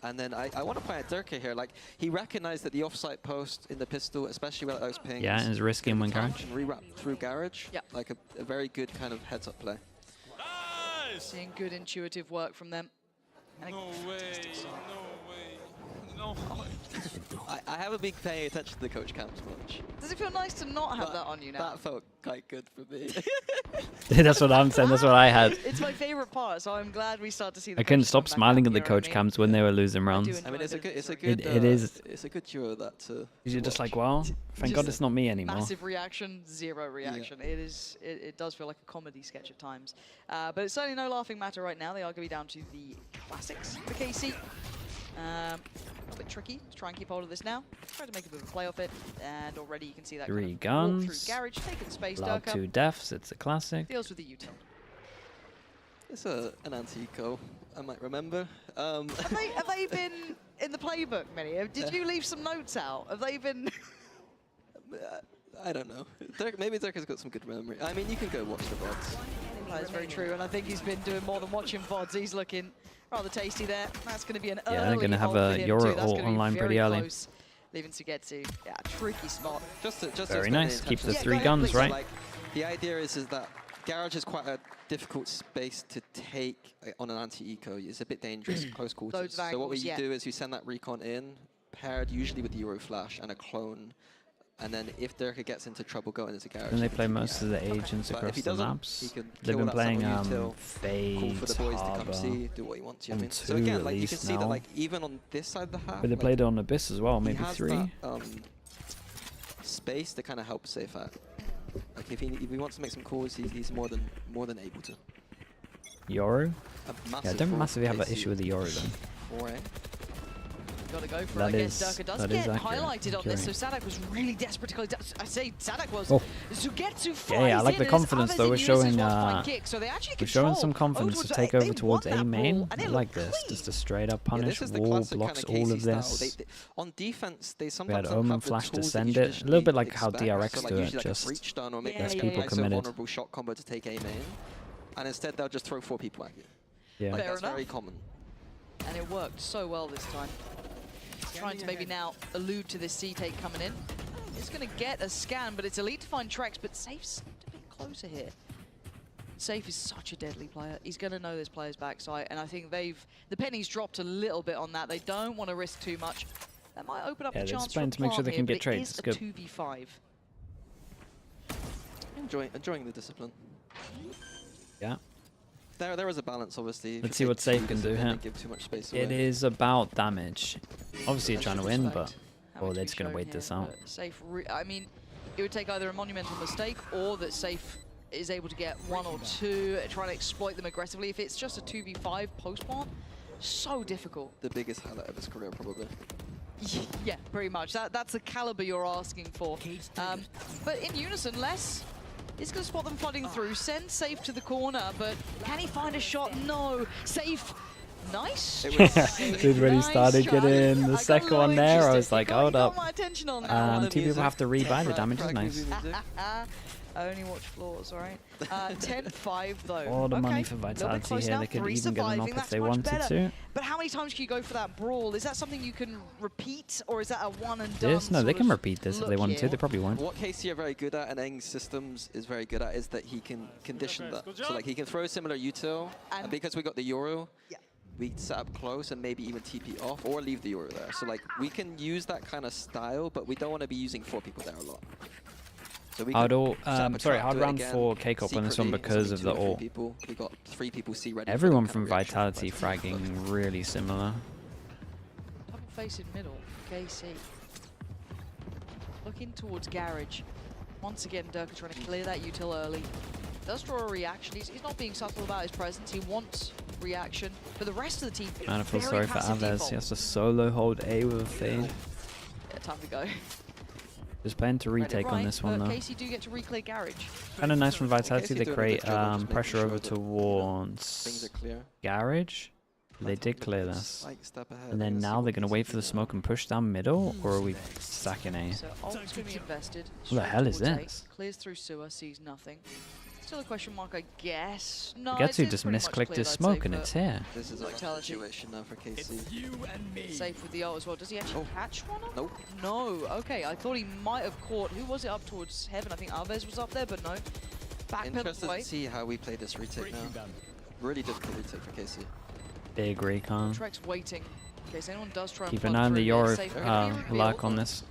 And then I want to point at Durka here. Like, he recognized that the offsite post in the pistol, especially without those pings. Yeah, and it's risky in one garage. And re-wrap through garage. Yeah. Like a very good kind of heads-up play. Seeing good intuitive work from them. And No way, no way, no way. I haven't been paying attention to the coach camps much. Does it feel nice to not have that on you now? That felt quite good for me. That's what I'm saying. That's what I had. It's my favorite part, so I'm glad we start to see the I couldn't coaches stop come back smiling out, at the you know what coach I mean? cams when they were losing rounds. I mean, it's a good, It is. It's a good duo that to. You're just like, well, thank God it's not me anymore. Massive reaction, zero reaction. It is. It does feel like a comedy sketch at times, but it's certainly no laughing matter right now. They are going to be down to the classics for KC. A little bit tricky to try and keep hold of this now. Try to make a bit of a play off it, and already you can see that 3 kind of walk guns. through garage, taking space. Allowed Durka 2 deaths. It's a classic. deals with the util. It's an anti-eco. I might remember. Have they been in the playbook, Minnie? Did you leave some notes out? Have they been... I don't know. Maybe Dirk has got some good memory. I mean, you can go watch the VODs. That is very true, and I think he's been doing more than watching VODs. He's looking rather tasty there. That's going to be an early they're going to have a Euro online pretty early. Leaving to get to, tricky spot. Just very nice. Keep the 3 guns, right? Like, the idea is that Garage is quite a difficult space to take on an anti-eco. It's a bit dangerous close quarters. So what you do is you send that recon in, paired usually with the Euro Flash and a clone. And then if Dirk gets into trouble going into Garage... And they play most of the agents across the maps. They've been playing Fade, for the boys to come see, do what he wants. You know what I mean? So again, like you can see that, like even on this side of the half, but they played it on Abyss as well, maybe 3. That, space to kind of help Safe out. Like if he wants to make some calls, he's more than able to. Yoru? Yeah, I don't massively have an issue with the Yoru though. 4A. Got to go for it, I guess. Durka does get highlighted on this, so Sadak was really desperate to go. I say Sadak was. Zugetsu flies I like the confidence though. We're showing we're showing some confidence to take over towards A main. I like this. Just a straight up punish. Wall blocks all of this. On defense, they we sometimes had Omen Flash to send it. A little bit like how DRX do it, just less people committed. Vulnerable shot combo to take A main, and instead they'll just throw 4 people at you. Yeah, like, that's very common. And it worked so well this time. Trying to maybe now allude to this C-take coming in. It's going to get a scan, but it's elite to find Trex, but Safe's a bit closer here. Safe is such a deadly player. He's going to know this player's backside, and I think the penny's dropped a little bit on that. They don't want to risk too much. That might open up a chance for a to make sure they can get trades. It is a 2v5. Enjoying the discipline. Yeah. There is a balance, obviously. Let's see what Safe can do here. Give too much space away. It is about damage. Obviously, you're trying to win, but they're just going to wait this out. Safe, I mean, it would take either a monumental mistake or that Safe is able to get 1 or 2, trying to exploit them aggressively. If it's just a 2v5 post-spawn, so difficult. The biggest highlight of his career, probably. Yeah, pretty much. That's the caliber you're asking for. But in unison, Les is going to spot them flooding through, send Safe to the corner, but can he find a shot? No. Safe, nice. Dude, when he started getting the second one there, I was like, hold up. 2 people have to rebuy, the damage is nice. I only watch floors, alright? 10-5 though. All the money for Vitality here, they could even get an off if they wanted to. But how many times can you go for that brawl? Is that something you can repeat, or is that a one and done? No, they can repeat this if they wanted to. They probably won't. What KC are very good at, and Eng's systems is very good at, is that he can condition that. So like he can throw a similar util, and because we got the Euro, we set up close and maybe even TP off or leave the Euro there. So like we can use that kind of style, but we don't want to be using 4 people there a lot. So hard round for KICKOFF on this one because of the ult. We got 3 people C ready. Everyone from Vitality fragging really similar. Double face in middle, KC. Looking towards Garage. Once again, Durka trying to clear that util early. Does draw a reaction. He's not being subtle about his presence. He wants reaction. But the rest of the team, Man, I feel sorry for Aves. He has to solo hold A with a fade. Yeah, time to go. Just playing to retake on this one though. KC do get to reclear Garage. Kind of nice from Vitality. They create pressure over towards Garage. They did clear this. And then now they're going to wait for the smoke and push down middle, or are we stacking A? So ult's going to be invested. What the hell is this? Clears through sewer, sees nothing. Still a question mark, I guess. No, Getsu just misclicked his smoke and it's here. This is a situation now for KC. Safe with the ult as well. Does he actually catch one? Nope. No. Okay, I thought he might have caught. Who was it up towards heaven? I think Aves was up there, but no. Interested to see how we play this retake now. Really difficult retake for KC. Big recon. Trex waiting. In case anyone does try Keep an eye on the Euro luck on this.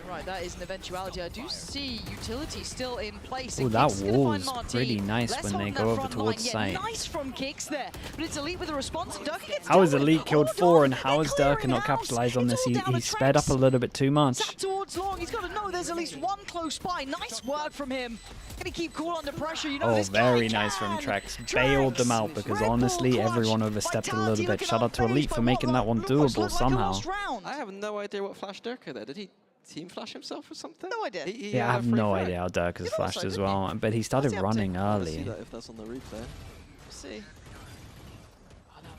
Right, that is an eventuality. I do see utility still in place. Oh, that wall is pretty nice when they go over towards site. Nice from Kicks there, but it's Elite with a response. How is Elite killed 4 and how is Durka not capitalized on this? He sped up a little bit too much. Sat towards long. He's got to know there's at least one close by. Nice work from him. Can he keep cool under pressure? You know, very nice from Trex. Bailed them out because honestly everyone overstepped a little bit. Shout out to Elite for making that one doable somehow. I have no idea what flashed Durka there. Did he team flash himself or something? No idea. Yeah, I have no idea how Durka's flashed as well, but he started running early. See that if that's on the replay. See.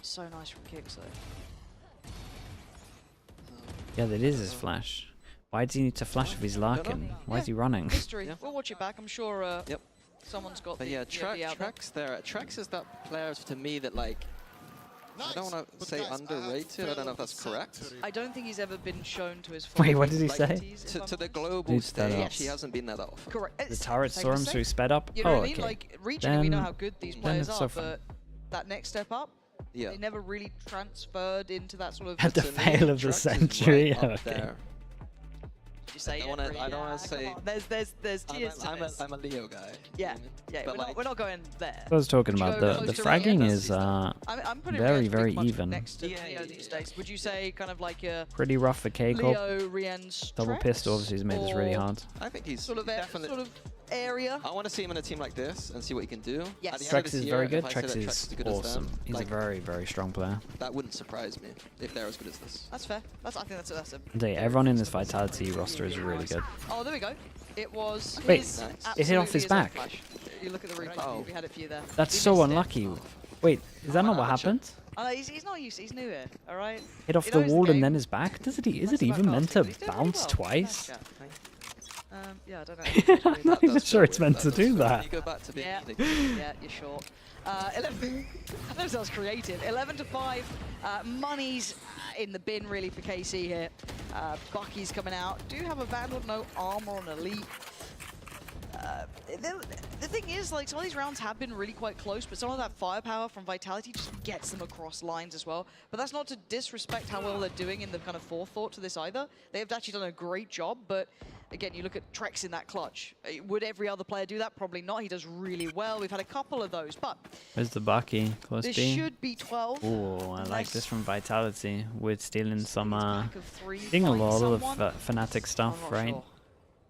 So nice from Kicks, though. Yeah, that is his flash. Why does he need to flash if he's Larkin? Why is he running? History. We'll watch it back. I'm sure someone's got But the yeah, out there. Trex there. Trex is that player to me that, like, I don't want to say underrated. I don't know if that's correct. I don't think he's ever been shown to his full Wait, what did he say? To the global stage, he hasn't been that often. Correct. The turret saw him, so he sped up. You know oh, what I mean? okay. Like, regionally, we know how good these players are, so but that next step up, they never really transferred into that sort of... At the fail of the century. Right okay. There. You say I don't want to say... There's tiers to this. I'm a Leo guy. Yeah, we're not going there. I was talking about the fragging is very even. Next to Leo these days. Would you say kind of like a pretty rough for KICKOFF. Leo, Rien's Double pistol obviously has made this really hard. I think he's sort of area. I want to see him in a team like this and see what he can do. Yes. Trex is very good. Trex is awesome. He's a very strong player. That wouldn't surprise me if they're as good as this. That's fair. I think that's a... Everyone in this Vitality roster is really good. Oh, there we go. It was... Wait, it hit off his back. You look at the replay. We had it for you there. That's so unlucky. Wait, is that not what happened? He's not used. He's new here. All right. Hit off the wall and then his back. Is it even meant to bounce twice? Yeah, I don't know. I'm not even sure it's meant to do that. You go back to being yeah, you're short. 11. That sounds creative. 11-5. Money's in the bin really for KC here. Bucky's coming out. Do have a Vandal, no armor on Elite. The thing is, like, some of these rounds have been really quite close, but some of that firepower from Vitality just gets them across lines as well. But that's not to disrespect how well they're doing in the kind of forethought to this either. They have actually done a great job, but again, you look at Trex in that clutch. Would every other player do that? Probably not. He does really well. We've had a couple of those, but... Where's the Bucky? Close this B. should be 12. Oh, I like this from Vitality. We're stealing some... Doing a lot of FNATIC stuff, right? Sure.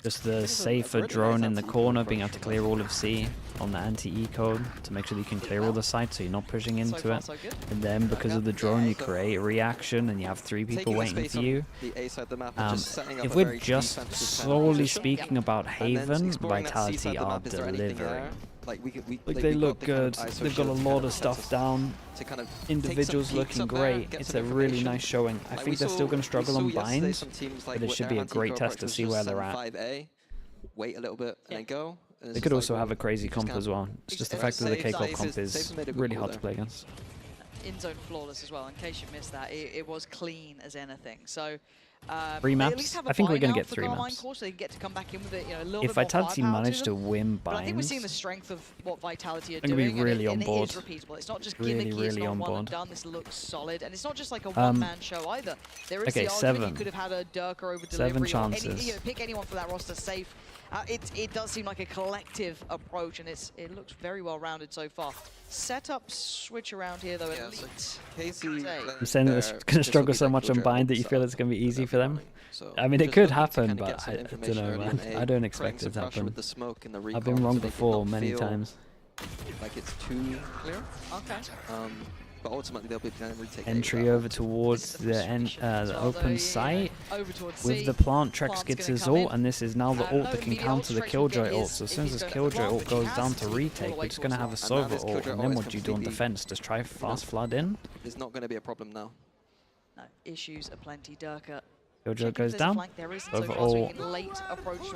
Just the safer drone in the corner, being able to clear all of C on the anti-E code to make sure that you can clear all the sites so you're not pushing into it. And then because of the drone, you create a reaction and you have 3 people waiting for you. If we're just solely speaking about Haven, Vitality are delivering. Like they look good. They've got a lot of stuff down. Individuals looking great. It's a really nice showing. I think they're still going to struggle on binds, but it should be a great test to see where they're at. Wait a little bit and then go. They could also have a crazy comp as well. It's just the fact that the KICKOFF comp is really hard to play against. In-zone flawless as well. In case you missed that, it was clean as anything. So 3 maps? I think we're going to get 3 maps. So they get to come back in with it, if Vitality manage to win binds, I think we're seeing the strength of what Vitality are doing. I'm really on board. It is repeatable. It's not just gimmicky, it's not one and done. This looks solid, and it's not just like a one-man show either. There is the argument you could have had a Durka over delivery. 7 chances. Pick anyone for that roster safe. It does seem like a collective approach, and it looks very well rounded so far. Setup switch around here though. Yeah, Casey, I'm saying that it's going to struggle so much on bind that you feel it's going to be easy for them. I mean, it could happen, but I don't know, man. I don't expect it to happen. I've been wrong before many times. Like it's too clear. Okay. But ultimately they'll be trying to retake entry over towards the open site with the plant. Trex gets his ult, and this is now the ult that can counter the Killjoy ult. So as soon as this Killjoy ult goes down to retake, we're just going to have a Sova ult, and then what do you do on defense? Just try fast flood in? It's not going to be a problem now. No, issues aplenty. Durka. Killjoy goes down. Overall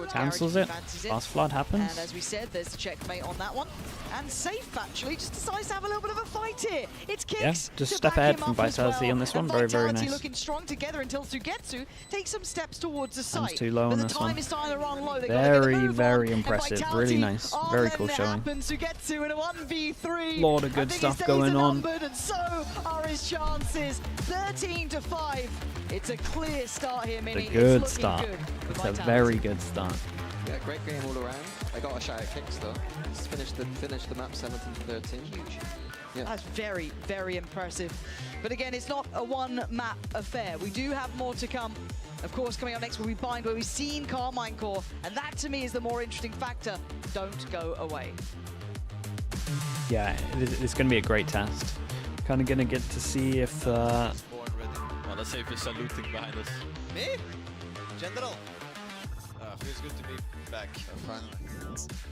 cancels it. Fast flood happens. And as we said, there's the checkmate on that one. And Safe actually just decides to have a little bit of a fight here. It's Kicks. Yeah, just step ahead from Vitality on this one. Very, very nice. Looking strong together until Sugetsu takes some steps towards the site. Too low on this one. Very, very impressive. Really nice. Very cool showing. Sugetsu in a 1v3. Lot of good stuff going on. And so are his chances. 13-5. It's a clear start here, Mini. It's a good start. It's a very good start. Yeah, great game all around. I got a shot at Kicks though. Just finished the map 17-13. Huge. Yeah. That's very, very impressive. But again, it's not a one-map affair. We do have more to come. Of course, coming up next will be Bind, where we've seen KARMINE core, and that to me is the more interesting factor. Don't go away. Yeah, it's going to be a great test. Kind of going to get to see if... let's say if you're saluting behind us. Me? General. Feels good to be back. Finally.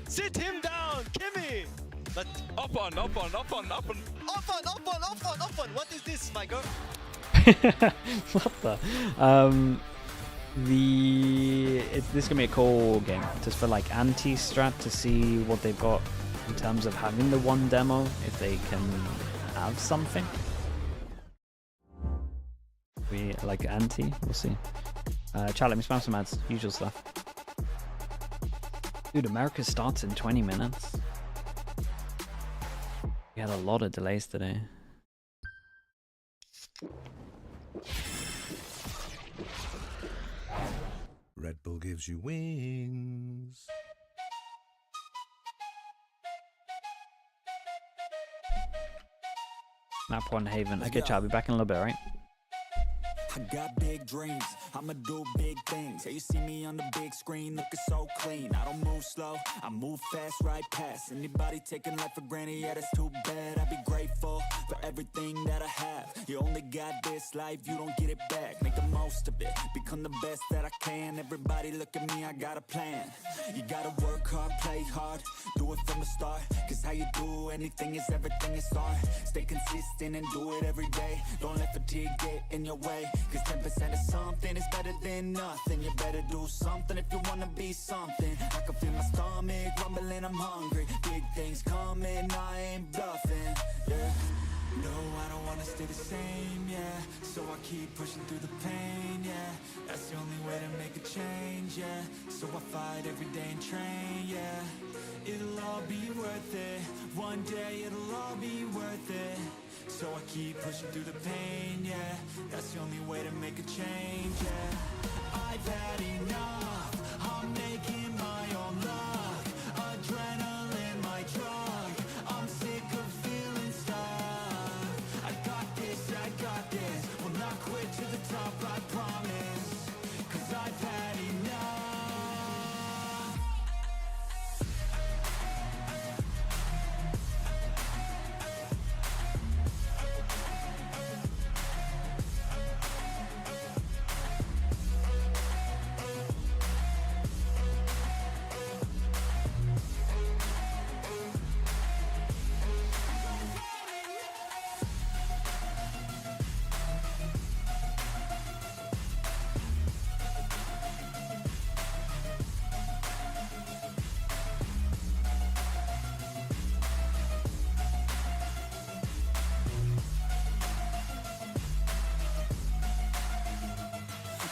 Sit him down, Kimmy! But Up on. off on. What is this, my girl? What the? This is gonna be a cool game, just for like anti-strat to see what they've got in terms of having the one demo, if they can have something. We like anti, we'll see. Chat, let me spam some ads, usual stuff. Dude, America starts in 20 minutes. We had a lot of delays today. Red Bull gives you wings. Map 1 Haven. Okay, chat, I'll be back in a little bit, right? I got big dreams, I'ma do big things. Yeah, you see me on the big screen looking so clean. I don't move slow, I move fast, right past anybody taking life for granted. Yeah, that's too bad. I'd be grateful for everything that I have. You only got this life, you don't get it back. Make the most of it, become the best that I can. Everybody look at me, I got a plan. You gotta work hard, play hard, do it from the start. Cause how you do anything is everything you start. Stay consistent and do it every day. Don't let fatigue get in your way. Cause 10% of something is better than nothing. You better do something if you wanna be something. I can feel my stomach rumbling, I'm hungry. Big things coming, I ain't bluffing, yeah. No, I don't wanna stay the same, yeah. So I keep pushing through the pain, yeah. That's the only way to make a change, yeah. So I fight every day and train, yeah. It'll all be worth it. One day it'll all be worth it. So I keep pushing through the pain, yeah. That's the only way to make a change, yeah. I've had enough, I'm making my own luck. Adrenaline, my drug, I'm sick of feeling stuck. I got this, will not quit to the top, I promise. Cause I've had enough.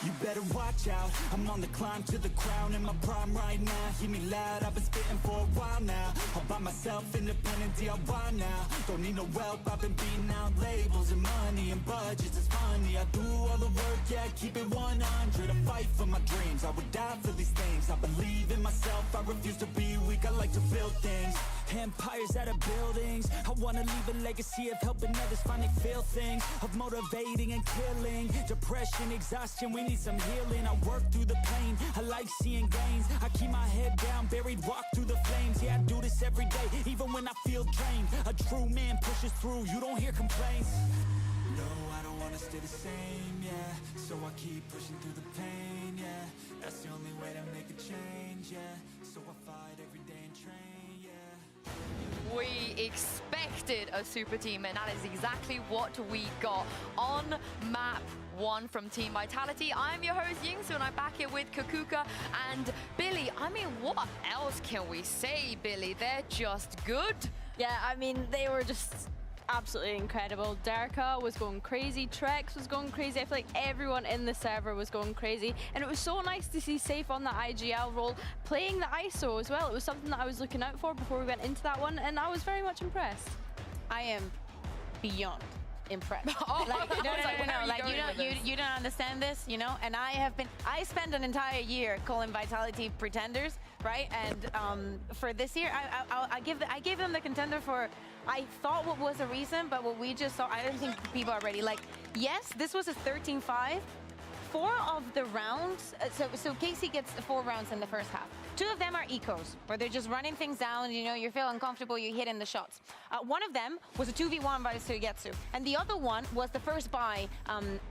You better watch out, I'm on the climb to the crown in my prime right now. Hear me loud, I've been spitting for a while now. All by myself, independent DIY now. Don't need no help, I've been beating out labels and money and budgets, it's funny. I do all the work, yeah, keep it 100. I fight for my dreams, I would die for these things. I believe in myself, I refuse to be weak, I like to build things. Empires out of buildings, I wanna leave a legacy of helping others finally feel things. Of motivating and killing, depression, exhaustion, we need some healing. I work through the pain, I like seeing gains. I keep my head down, buried, walk through the flames. Yeah, I do this every day, even when I feel drained. A true man pushes through, you don't hear complaints. No, I don't wanna stay the same, yeah. So I keep pushing through the pain, yeah. That's the only way to make a change, yeah. So I fight every day and train, yeah. We expected a super team, and that is exactly what we got on map 1 from Team Vitality. I'm your host Yingsu, and I'm back here with Kakuka and Billy. I mean, what else can we say, Billy? They're just good. Yeah, I mean, they were just absolutely incredible. Derka was going crazy, Trex was going crazy. I feel like everyone in the server was going crazy, and it was so nice to see Safe on the IGL role playing the ISO as well. It was something that I was looking out for before we went into that one, and I was very much impressed. I am beyond impressed. Oh, like, no, like you don't understand this, you know. And I spent an entire year calling Vitality pretenders, right? And for this year, I gave them the contender for, I thought what was the reason, but what we just saw, I don't think people are ready. Like, yes, this was a 13-5. 4 of the rounds, so KC gets 4 rounds in the first half. 2 of them are ecos, where they're just running things down, you know, you feel uncomfortable, you're hitting the shots. One of them was a 2v1 by Suigetsu, and the other one was the first buy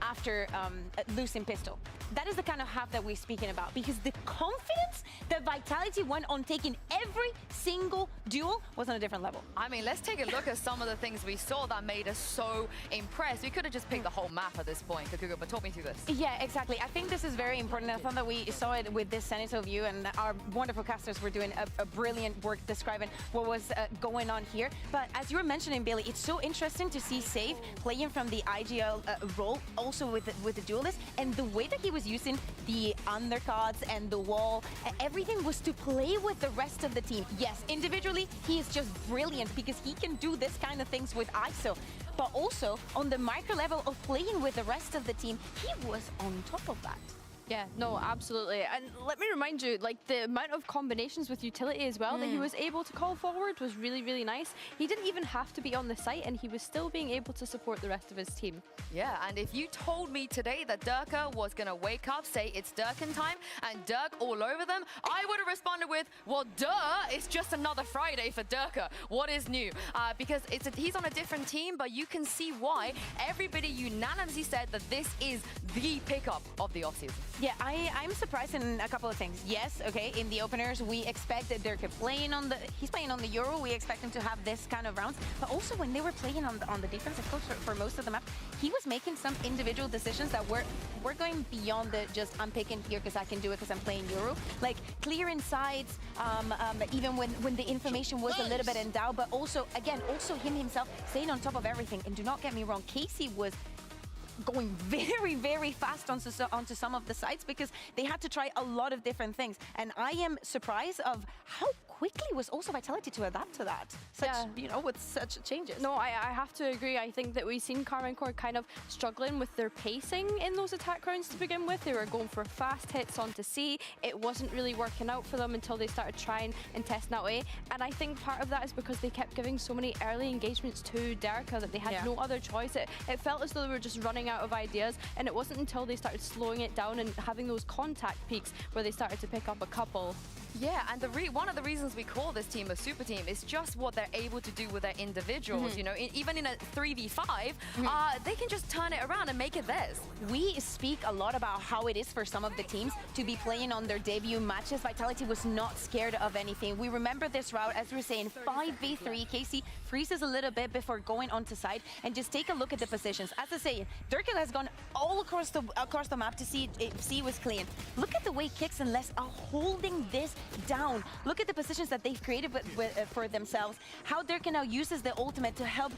after losing pistol. That is the kind of half that we're speaking about, because the confidence that Vitality went on taking every single duel was on a different level. I mean, let's take a look at some of the things we saw that made us so impressed. We could have just picked the whole map at this point, KICKOFF, but talk me through this. Yeah, exactly. I think this is very important. I thought that we saw it with this Senator view, and our wonderful casters were doing a brilliant work describing what was going on here. But as you were mentioning, Billy, it's so interesting to see Save playing from the IGL role, also with the duelist, and the way that he was using the undercuts and the wall, everything was to play with the rest of the team. Yes, individually, he is just brilliant because he can do this kind of things with ISO. But also, on the micro level of playing with the rest of the team, he was on top of that. Yeah, no, absolutely. And let me remind you, like, the amount of combinations with utility as well that he was able to call forward was really, really nice. He didn't even have to be on the site, and he was still being able to support the rest of his team. Yeah, and if you told me today that Durka was going to wake up, say it's Durkin time, and Dirk all over them, I would have responded with, well, duh, it's just another Friday for Durka. What is new? Because he's on a different team, but you can see why everybody unanimously said that this is the pickup of the offseason. Yeah, I'm surprised in a couple of things. Yes, okay, in the openers, we expect that Dirk he's playing on the Euro, we expect him to have this kind of rounds, but also when they were playing on the defensive coach for most of the map, he was making some individual decisions that were going beyond the just I'm picking here because I can do it because I'm playing Euro. Like clearing sides, even when the information was a little bit in doubt, but also, again, also him himself staying on top of everything. And do not get me wrong, Casey was going very, very fast onto some of the sites because they had to try a lot of different things. And I am surprised of how quickly was also Vitality to adapt to that. You know, with such changes. No, I have to agree. I think that we've seen KARMINE kind of struggling with their pacing in those attack rounds to begin with. They were going for fast hits onto C. It wasn't really working out for them until they started trying and testing out A. And I think part of that is because they kept giving so many early engagements to Derka that they had no other choice. It felt as though they were just running out of ideas, and it wasn't until they started slowing it down and having those contact peaks where they started to pick up a couple. Yeah, and one of the reasons we call this team a super team is just what they're able to do with their individuals. You know, even in a 3v5, they can just turn it around and make it theirs. We speak a lot about how it is for some of the teams to be playing on their debut matches. Vitality was not scared of anything. We remember this route, as we were saying, 5v3. Casey freezes a little bit before going onto side, and just take a look at the positions. As I say, Durkil has gone all across the map to see if C was clean. Look at the way Kicks and Les are holding this down. Look at the positions that they've created for themselves. How Durkil now uses the ultimate to help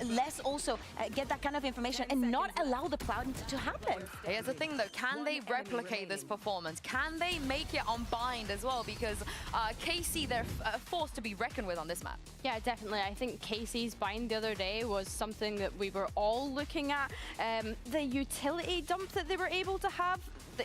Les also get that kind of information and not allow the cloud to happen. Here's the thing though, can they replicate this performance? Can they make it on bind as well? Because KC, they're forced to be reckoned with on this map. Yeah, definitely. I think KC's bind the other day was something that we were all looking at. The utility dump that they were able to have,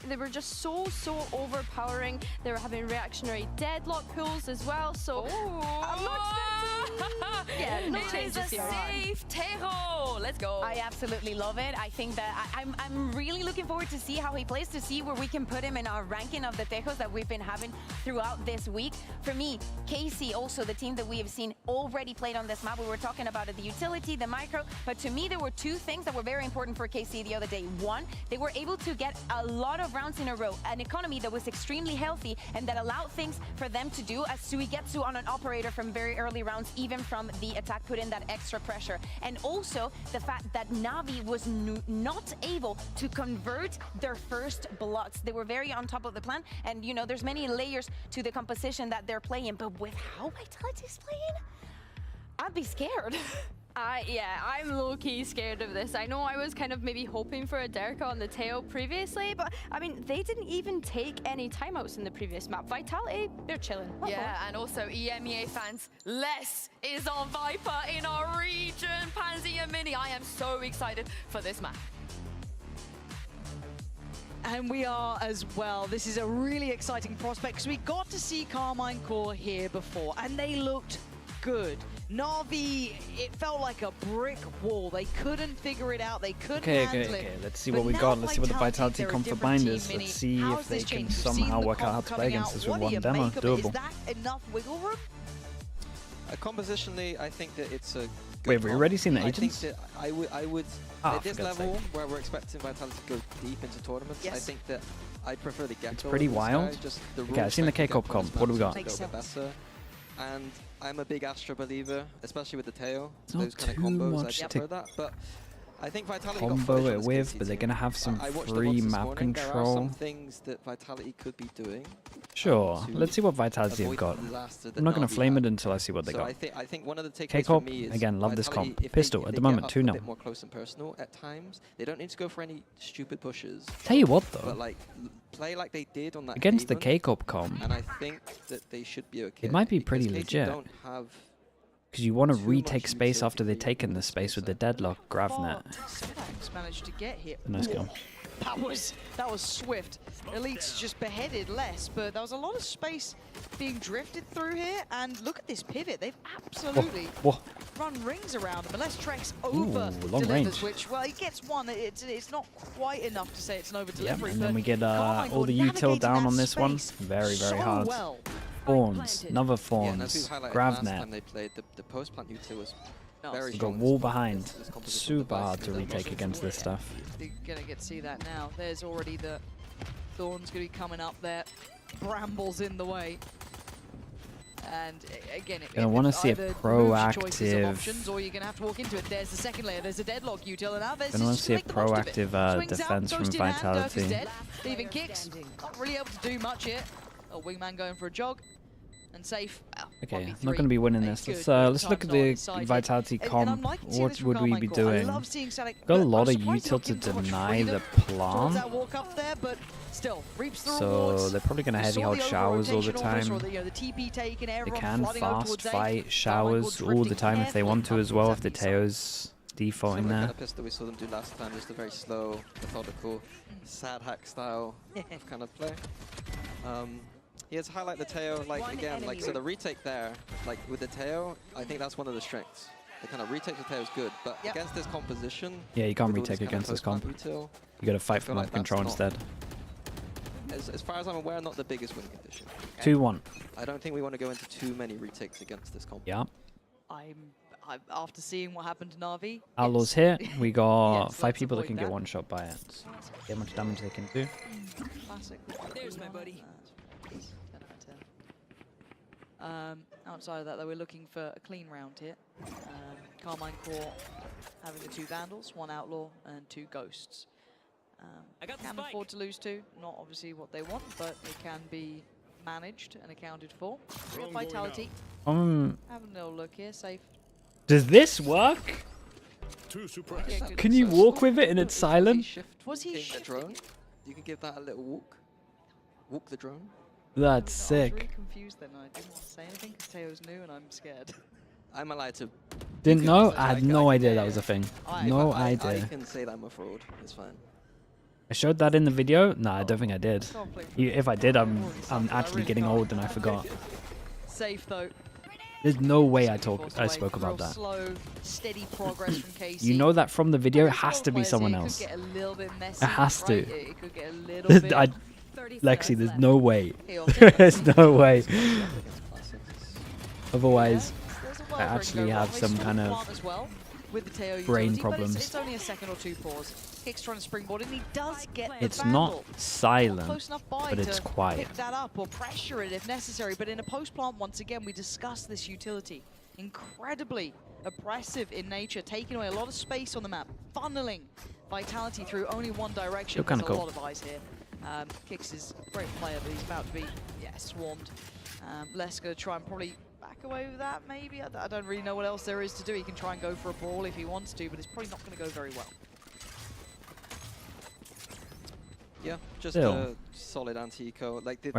they were just so overpowering. They were having reactionary deadlock pulls as well, so I'm not expecting... Yeah, no changes here. Safe Tejo. Let's go. I absolutely love it. I think that I'm really looking forward to see how he plays, to see where we can put him in our ranking of the Tejos that we've been having throughout this week. For me, KC, also the team that we have seen already played on this map. We were talking about it, the utility, the micro, but to me there were two things that were very important for KC the other day. One, they were able to get a lot of rounds in a row, an economy that was extremely healthy and that allowed things for them to do, as Suigetsu on an operator from very early rounds, even from the attack, put in that extra pressure. And also the fact that Na'Vi was not able to convert their first blocks. They were very on top of the plan, and you know, there's many layers to the composition that they're playing, but with how Vitality is playing, I'd be scared. Yeah, I'm low-key scared of this. I know I was kind of maybe hoping for a Derka on the tail previously, but I mean, they didn't even take any timeouts in the previous map. Vitality, they're chilling. Yeah, and also EMEA fans, Les is on Viper in our region. Pansy and Mini, I am so excited for this map. And we are as well. This is a really exciting prospect because we got to see KARMINE Core here before, and they looked good. Na'Vi, it felt like a brick wall. They couldn't figure it out. They couldn't handle it. Okay. Let's see what we got. Let's see what the Vitality come for binders. Let's see if they can somehow work out how to play against this with one demo. Doable. Is that enough wiggle room? Compositionally, I think that it's a good Wait, have we already seen the I agents? think that I would at this level where we're expecting Vitality to go deep into tournaments, I think that I prefer the Gecko. It's pretty wild. Okay, I've seen the KICKOFF comp. What do we got? and I'm a big Astra believer, especially with the tail. It's Those kind of combos, I prefer that. But I think Vitality combo it with, but they're gonna have some free map control. There are some things that Vitality could be doing. Sure, let's see what Vitality have got. I'm not gonna flame it until I see what they got. I think one of the takeaways for me is again, love this comp. Pistol at the moment, 2-0. A bit more close and personal at times. They don't need to go for any stupid pushes. Tell you what though, but like play like they did on that against the Haven, KICKOFF comp, and I think that they should be okay. It might be pretty legit. Because you want to retake space after they've taken the space with the deadlock Gravnet. Managed to get here. Nice go. That was swift. Elite's just beheaded less, but there was a lot of space being drifted through here. And look at this pivot. They've absolutely run rings around them. Unless Trex over delivers, which, well, he gets one. It's not quite enough to say it's an over delivery. Yeah, and then we get all the util down on this one. Very, very hard. Thorns, another Thorns, Gravnet. They played the post plant util was we got wall behind. Super hard to retake against this stuff. You're gonna get to see that now. There's already the Thorns gonna be coming up there. Brambles in the way. And again, I want to see a proactive. Options, or you're gonna have to walk into it. There's the second layer. There's a deadlock util, and now there's I want to see a proactive defense from Vitality. Leaving kicks. Not really able to do much here. Oh, Wingman going for a jog. And safe. Okay, I'm not going to be winning this. Let's look at the Vitality comp. What would we be doing? Got a lot of util to deny the plant. So they're probably going to heavy hold showers all the time. They can fast fight showers all the time if they want to as well, if the Teo's defaulting there. Kind of pistol we saw them do last time, just a very slow, methodical, sad hack style of kind of play. Yeah, to highlight the tail, like again, like so the retake there, like with the tail, I think that's one of the strengths. The kind of retake the tail is good, but against this composition, yeah, you can't retake against this comp. You got to fight for map control instead. As far as I'm aware, not the biggest win condition. 2-1. I don't think we want to go into too many retakes against this comp. Yeah. I'm after seeing what happened to Na'Vi. Outlaws here. We got 5 people that can get one shot by it. So see how much damage they can do. Classic. There's my buddy. Outside of that, though, we're looking for a clean round here. KARMINE core having the 2 Vandals, 1 Outlaw, and 2 Ghosts. Can afford to lose 2. Not obviously what they want, but it can be managed and accounted for. Real Vitality. Having a little look here, safe. Does this work? Can you walk with it and it's silent? Was he the drone? You can give that a little walk. Walk the drone. That's sick. I was really confused then. I didn't want to say anything because Teo's new and I'm scared. I'm allowed to. Didn't know? I had no idea that was a thing. No idea. I can say that I'm a fraud. It's fine. I showed that in the video? No, I don't think I did. If I did, I'm actually getting old and I forgot. Safe though. There's no way I spoke about that. Slow, steady progress from KC. You know that from the video? It has to be someone else. It has to. It could get a little bit. Lexi, there's no way. There's no way. Otherwise, I actually have some kind of brain problems. It's only a second or 2 pause. Kick's trying to springboard and he does get the It's not silent, but it's quiet. Pick that up or pressure it if necessary. But in a post plant, once again, we discussed this utility. Incredibly oppressive in nature, taking away a lot of space on the map, funneling Vitality through only one direction. There's a lot of eyes here. Kicks is a great player, but he's about to be, swarmed. Les going to try and probably back away with that, maybe. I don't really know what else there is to do. He can try and go for a brawl if he wants to, but it's probably not going to go very well. Yeah, just a solid anti-eco. Like the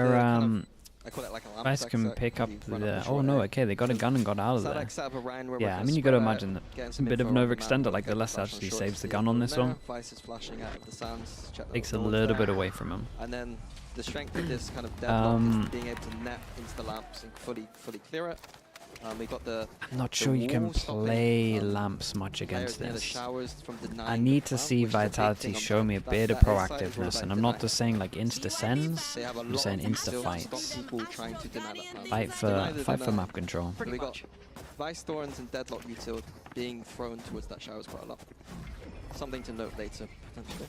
I call it like a lamp. Guys can pick up the... Oh no, okay, they got a gun and got out of there. Yeah, I mean, you got to imagine that a bit of an overextender, like the less actually saves the gun on this one. Takes a little bit away from him. And then the strength of this kind of deadlock is being able to net into the lamps and fully clear it. We got the. I'm not sure you can play lamps much against this. I need to see Vitality show me a bit of proactiveness, and I'm not just saying like insta sends. I'm just saying insta fights. Fight for map control. We got Vice Thorns and Deadlock util being thrown towards that showers quite a lot. Something to note later potentially.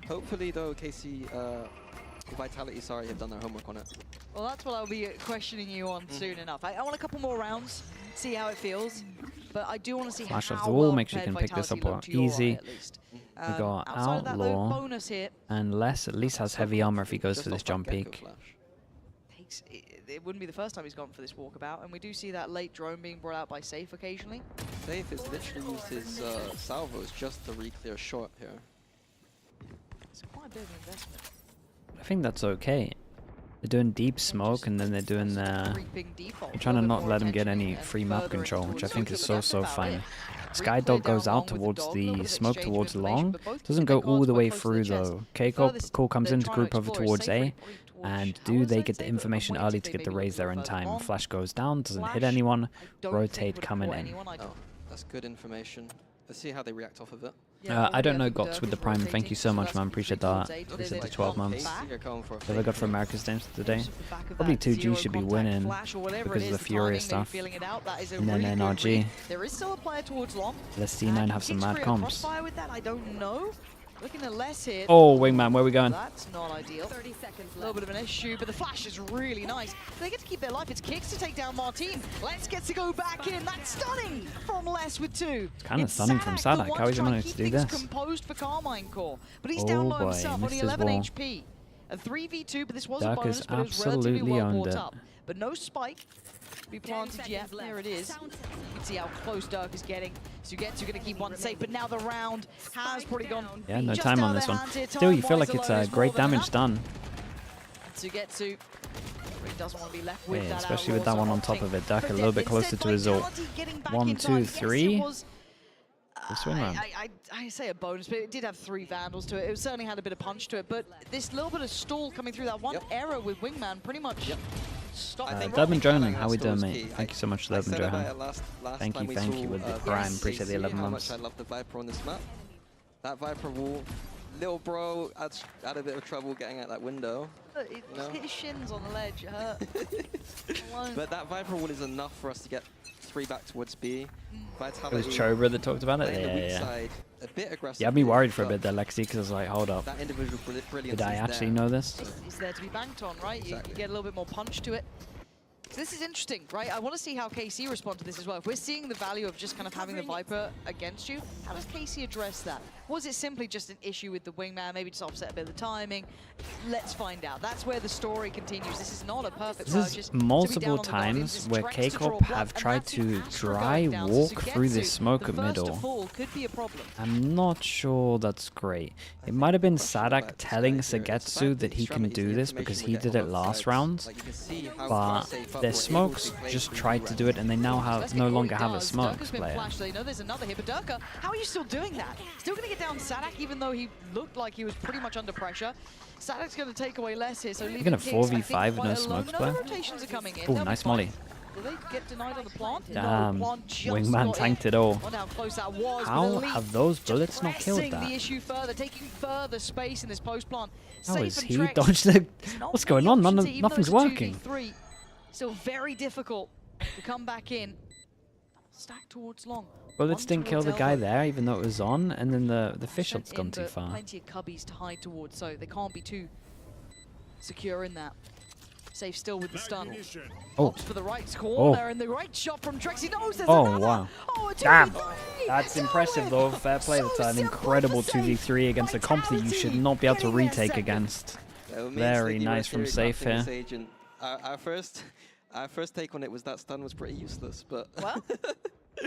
Hopefully though, KC Vitality, sorry, have done their homework on it. Well, that's what I'll be questioning you on soon enough. I want a couple more rounds, see how it feels. But I do want to see Flash how off the wall, well make sure you can pick this up easy. We got Outlaw, bonus here, and Les at least has heavy armor if he goes for this jump peek. It wouldn't be the first time he's gone for this walkabout, and we do see that late drone being brought out by Safe occasionally. Safe has literally used his salvos just to re-clear short here. It's quite a bit of an investment. I think that's okay. They're doing deep smoke, and then they're doing their... They're trying to not let him get any free map control, which I think is so fine. Skydog goes out towards the smoke towards long. Doesn't go all the way through though. KICKOFF comes into group over towards A. And do they get the information early to get the raise there in time? Flash goes down, doesn't hit anyone. Rotate coming in. Oh, that's good information. Let's see how they react off of it. I don't know Gox with the Prime. Thank you so much, man. Appreciate that. Appreciate the 12 months. What have I got for America's Games today? Probably 2G should be winning because of the Furious stuff. And then NRG. There is still a player towards long. Let's C9 have some mad comps. Crossfire with that, I don't know. Looking at less here. Oh, Wingman, where are we going? That's not ideal. 30 seconds left. A little bit of an issue, but the flash is really nice. They get to keep their life. It's Kicks to take down Martin. Les gets to go back in. That's stunning from Les with 2. It's kind of stunning from Sadak. How is he managed to do this? Composed for Karmine Core, but he's down low himself, only 11 HP. A 3v2, but this was a bonus, but it was relatively well brought up. But no spike to be planted yet. There it is. You can see how close Dirk is getting. Sugetsu going to keep one safe, but now the round has probably gone. Yeah, no time on this one. Still, you feel like it's great damage done. Sugetsu really doesn't want to be left with that. Especially with that one on top of it. Dirk a little bit closer to his ult. 1, 2, 3. I say a bonus, but it did have 3 Vandals to it. It certainly had a bit of punch to it, but this little bit of stall coming through that one error with Wingman pretty much stopped. Durban Jonan, how we doing, mate? Thank you so much, Durban Jonan. Thank you with the Prime. Appreciate the 11 months. I love the Viper on this map. That Viper wall, little bro had a bit of trouble getting out that window. It hit his shins on the ledge, it hurt. But that Viper wall is enough for us to get 3 back towards B. It was Chobra that talked about it? Yeah. A bit aggressive. You had me worried for a bit there, Lexi, because I was like, hold up. That individual brilliance. Did I actually know this? It's there to be banked on, right? Exactly. You get a little bit more punch to it. So this is interesting, right? I want to see how KC respond to this as well. If we're seeing the value of just kind of having the Viper against you, how does KC address that? Was it simply just an issue with the Wingman, maybe just offset a bit of the timing? Let's find out. That's where the story continues. This is not a perfect purchase. This is multiple times where KICKOFF have tried to dry walk through this smoke at middle. Could be a problem. I'm not sure that's great. It might have been Sadak telling Sugetsu that he can do this because he did it last round, but their smokes just tried to do it and they now no longer have a smokes player. They know there's another here, but Durka, how are you still doing that? Still going to get down Sadak even though he looked like he was pretty much under pressure. Sadak's going to take away less here, so leaving You're going to 4v5 with no smokes player? Rotations are coming in. Oh, nice molly. Will they get denied on the plant? Damn, no, Wingman tanked it all. How close that was, how have those bullets not killed that? The issue further, taking further space in this post plant. How is he dodged the... What's going on? Nothing's working. Still very difficult to come back in. Stack towards long. Bullets didn't kill the guy there, even though it was on, and then the fish has gone too far. Plenty of cubbies to hide towards, so they can't be too secure in that. Safe still with the stun. Oh, for the right corner and the right shot from Trex. He knows there's oh another. Wow! Oh, damn, that's impressive though. Fair play. That's an incredible 2v3 against a comp that you should not be able to retake against. Very nice from Safe here. Our first take on it was that stun was pretty useless, but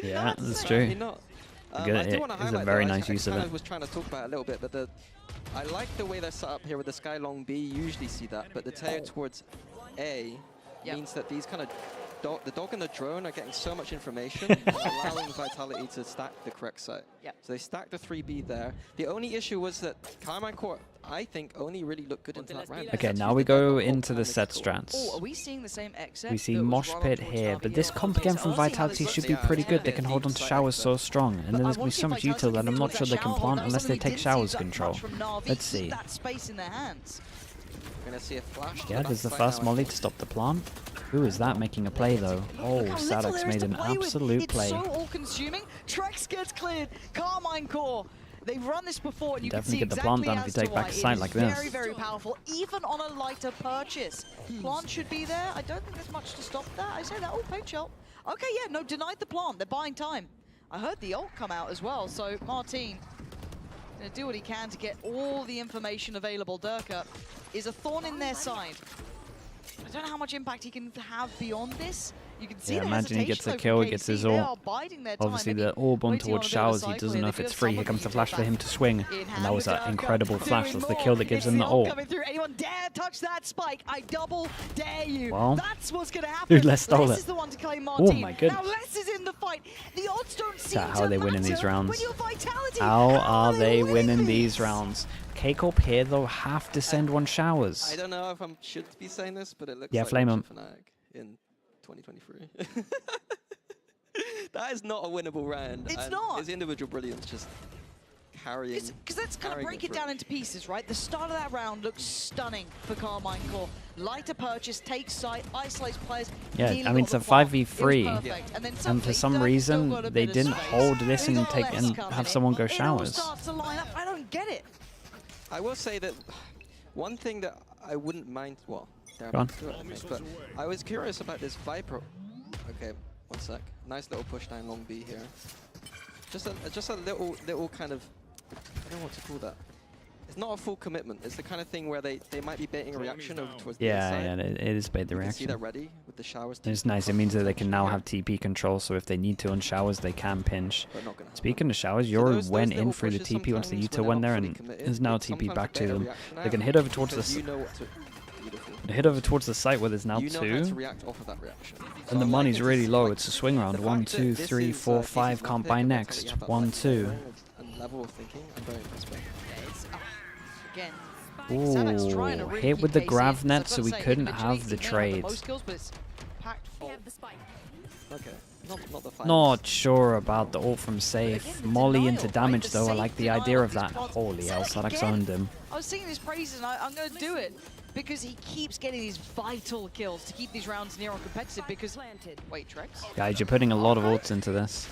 yeah, that's true. It is a very nice use of it. I was trying to talk about it a little bit, but I like the way they're set up here with the Sky Long B. You usually see that, but the tail towards A means that these kind of the dog and the drone are getting so much information and allowing Vitality to stack the correct site. So they stacked the 3B there. The only issue was that KARMINE Core, I think, only really looked good into that round. Okay, now we go into the set strats. Oh, are we seeing the same exit? We see Mosh Pit here, but this comp again from Vitality should be pretty good. They can hold on to showers so strong, and then there's going to be so much util that I'm not sure they can plant unless they take showers control. Let's see. Yeah, there's the first molly to stop the plant. Who is that making a play though? Oh, Sadak's made an absolute play. It's so all-consuming. Trex gets cleared. KARMINE Core They've run this before, and you can definitely see get the plant exactly down if you as to take back why a site it like is this. very, very powerful, even on a lighter purchase. Plant should be there. I don't think there's much to stop that. I say that. Oh, paint shot. Okay, yeah, no, denied the plant. They're buying time. I heard the ult come out as well, so Martin gonna do what he can to get all the information available. Durka is a thorn in their side. I don't know how much impact he can have beyond this. You can see Yeah, the imagine he gets the hesitation kill, though from gets KC. his They ult. are biding their time. Obviously, Maybe the orb on waiting on towards a bit of a Showers, he cycle doesn't here. know They if do it's have free. Here someone comes the who flash can for him back to swing. in And hand that was with that Durka. incredible flash. Doing That's the more. kill that gives It's him the ult. coming through. Anyone dare touch that spike? I double dare you. Well, That's what's going to happen. dude, Les stole Les it. is the one to claim Oh Martin. my goodness. Now Les is in the fight. The odds don't seem How are to they winning these matter rounds? when your vitality. How are they winning these rounds? KICKOFF here, though, have to send one Showers. I don't know if I should be saying this, but it looks Yeah, like flame him. FNATIC in 2023. That is not a winnable round. It's and not. His individual brilliance just carrying. Because let's kind of break it down into pieces, right? The start of that round looks stunning for KARMINE Core. Lighter purchase, takes site, isolates players. Yeah, nearly I mean, got it's a the plant. 5v3. It was perfect. And then And suddenly, for some Durka's reason, still got a they bit of didn't space. hold this We and got take Les and coming have in. someone go It all Showers. starts to line up. I don't get it. I will say that one thing that I wouldn't mind. Well, they're Go on. about to do it, okay, but I was curious about this Viper. Okay, one sec. Nice little push down long B here. Just a little kind of. I don't know what to call that. It's not a full commitment. It's the kind of thing where they might be baiting a reaction over towards the Yeah, inside. yeah, it is bait the You can see reaction. they're ready with the Showers. It's nice. It means that they can now have TP control, so if they need to on Showers, they can pinch. But not gonna Speaking of Showers, Yoru those went in little through the pushes TP once the sometimes Yuta when went they're there not and fully committed, is now it's TP sometimes back a to better them. reaction They can out hit over towards because the you know what to. Beautiful. hit over towards the site where there's now You know how to two. react off of that reaction. And the money's really low. It's a swing round. The 1, fact that 2, this 3, is, 4, this 5. is one Can't pick buy and the fact next. that you have that 1, light 2. level and level of thinking, I'm very impressed by. Again. Ooh, trying to really hit keep with the KC grav in. net, I've so gotta we say, couldn't individually, have the he may not trade. most kills, but it's packed full. Okay, not the fight. Not sure about the ult from Safe. Molly into damage, The though. I safe like the denial idea of of these that. plants. Holy hell, Sadek Sadek's again. owned him. I was singing his praises, and I'm going to do it because he keeps getting these vital kills to keep these rounds near on competitive. Because wait, Trex. Guys, you're putting a lot of ults into this.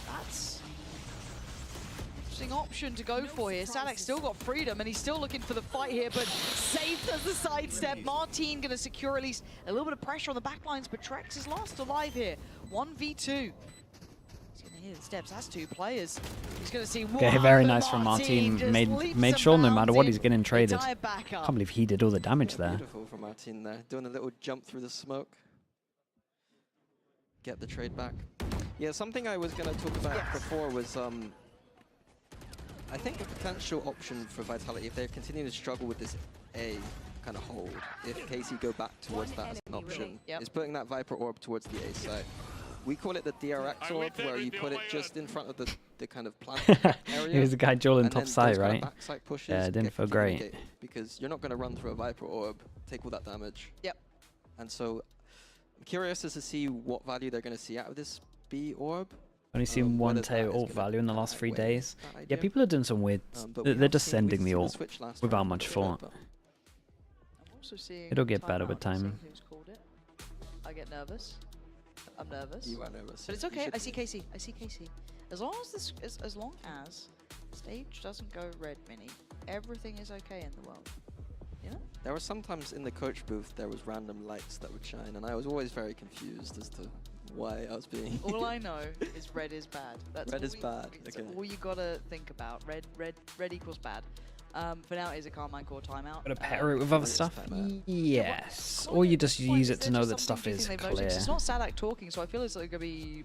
That's an interesting option to go for here. Sadek's still got freedom, and he's still looking for the fight here. But Safe does the sidestep. Martin going to secure at least a little bit of pressure on the backlines, but Trex is last alive here. 1v2. Hear the steps, that's two players. He's going to see one. Okay, very nice from Martin. Made sure no matter what he's getting traded. I can't believe he did all the damage there. Beautiful from Martin there, doing a little jump through the smoke. Get the trade back. Yeah, something I was going to talk about before was I think a potential option for Vitality if they're continuing to struggle with this A kind of hold. If KC go back towards that as an option, is putting that Viper orb towards the A side. We call it the DRX orb, where you put it just in front of the kind of plant area. He was the guy dueling top side, kind of right? backside pushes Yeah, it didn't get feel great. because you're not going to run through a Viper orb, take all that damage. Yep. And so I'm curious as to see what value they're going to see out of this B orb. Only seen one whether that tail is ult gonna value in the last 3 days. that Yeah, idea. people are doing some weird. But we They're have just seen- sending we've the seen ult switch last without round much a little thought. bit, I'm also seeing It'll get better with timeout. I'm time. seeing who's called it. I get nervous. I'm nervous. You are nervous. But it's You okay. should I see be. KC. I see KC. As long as this, as long as stage doesn't go red, Mini, everything is okay in the world. You know? There were sometimes in the coach booth there was random lights that would shine, and I was always very confused as to why I was being. All I know is red is bad. That's Red all is bad. That's Okay. all you gotta think about. Red equals bad. For now, is a KARMINE Core timeout. Gotta pair it with other stuff? Yes. Or you just use it to know that stuff is clear. It's not Sadek talking, so I feel it's like gonna be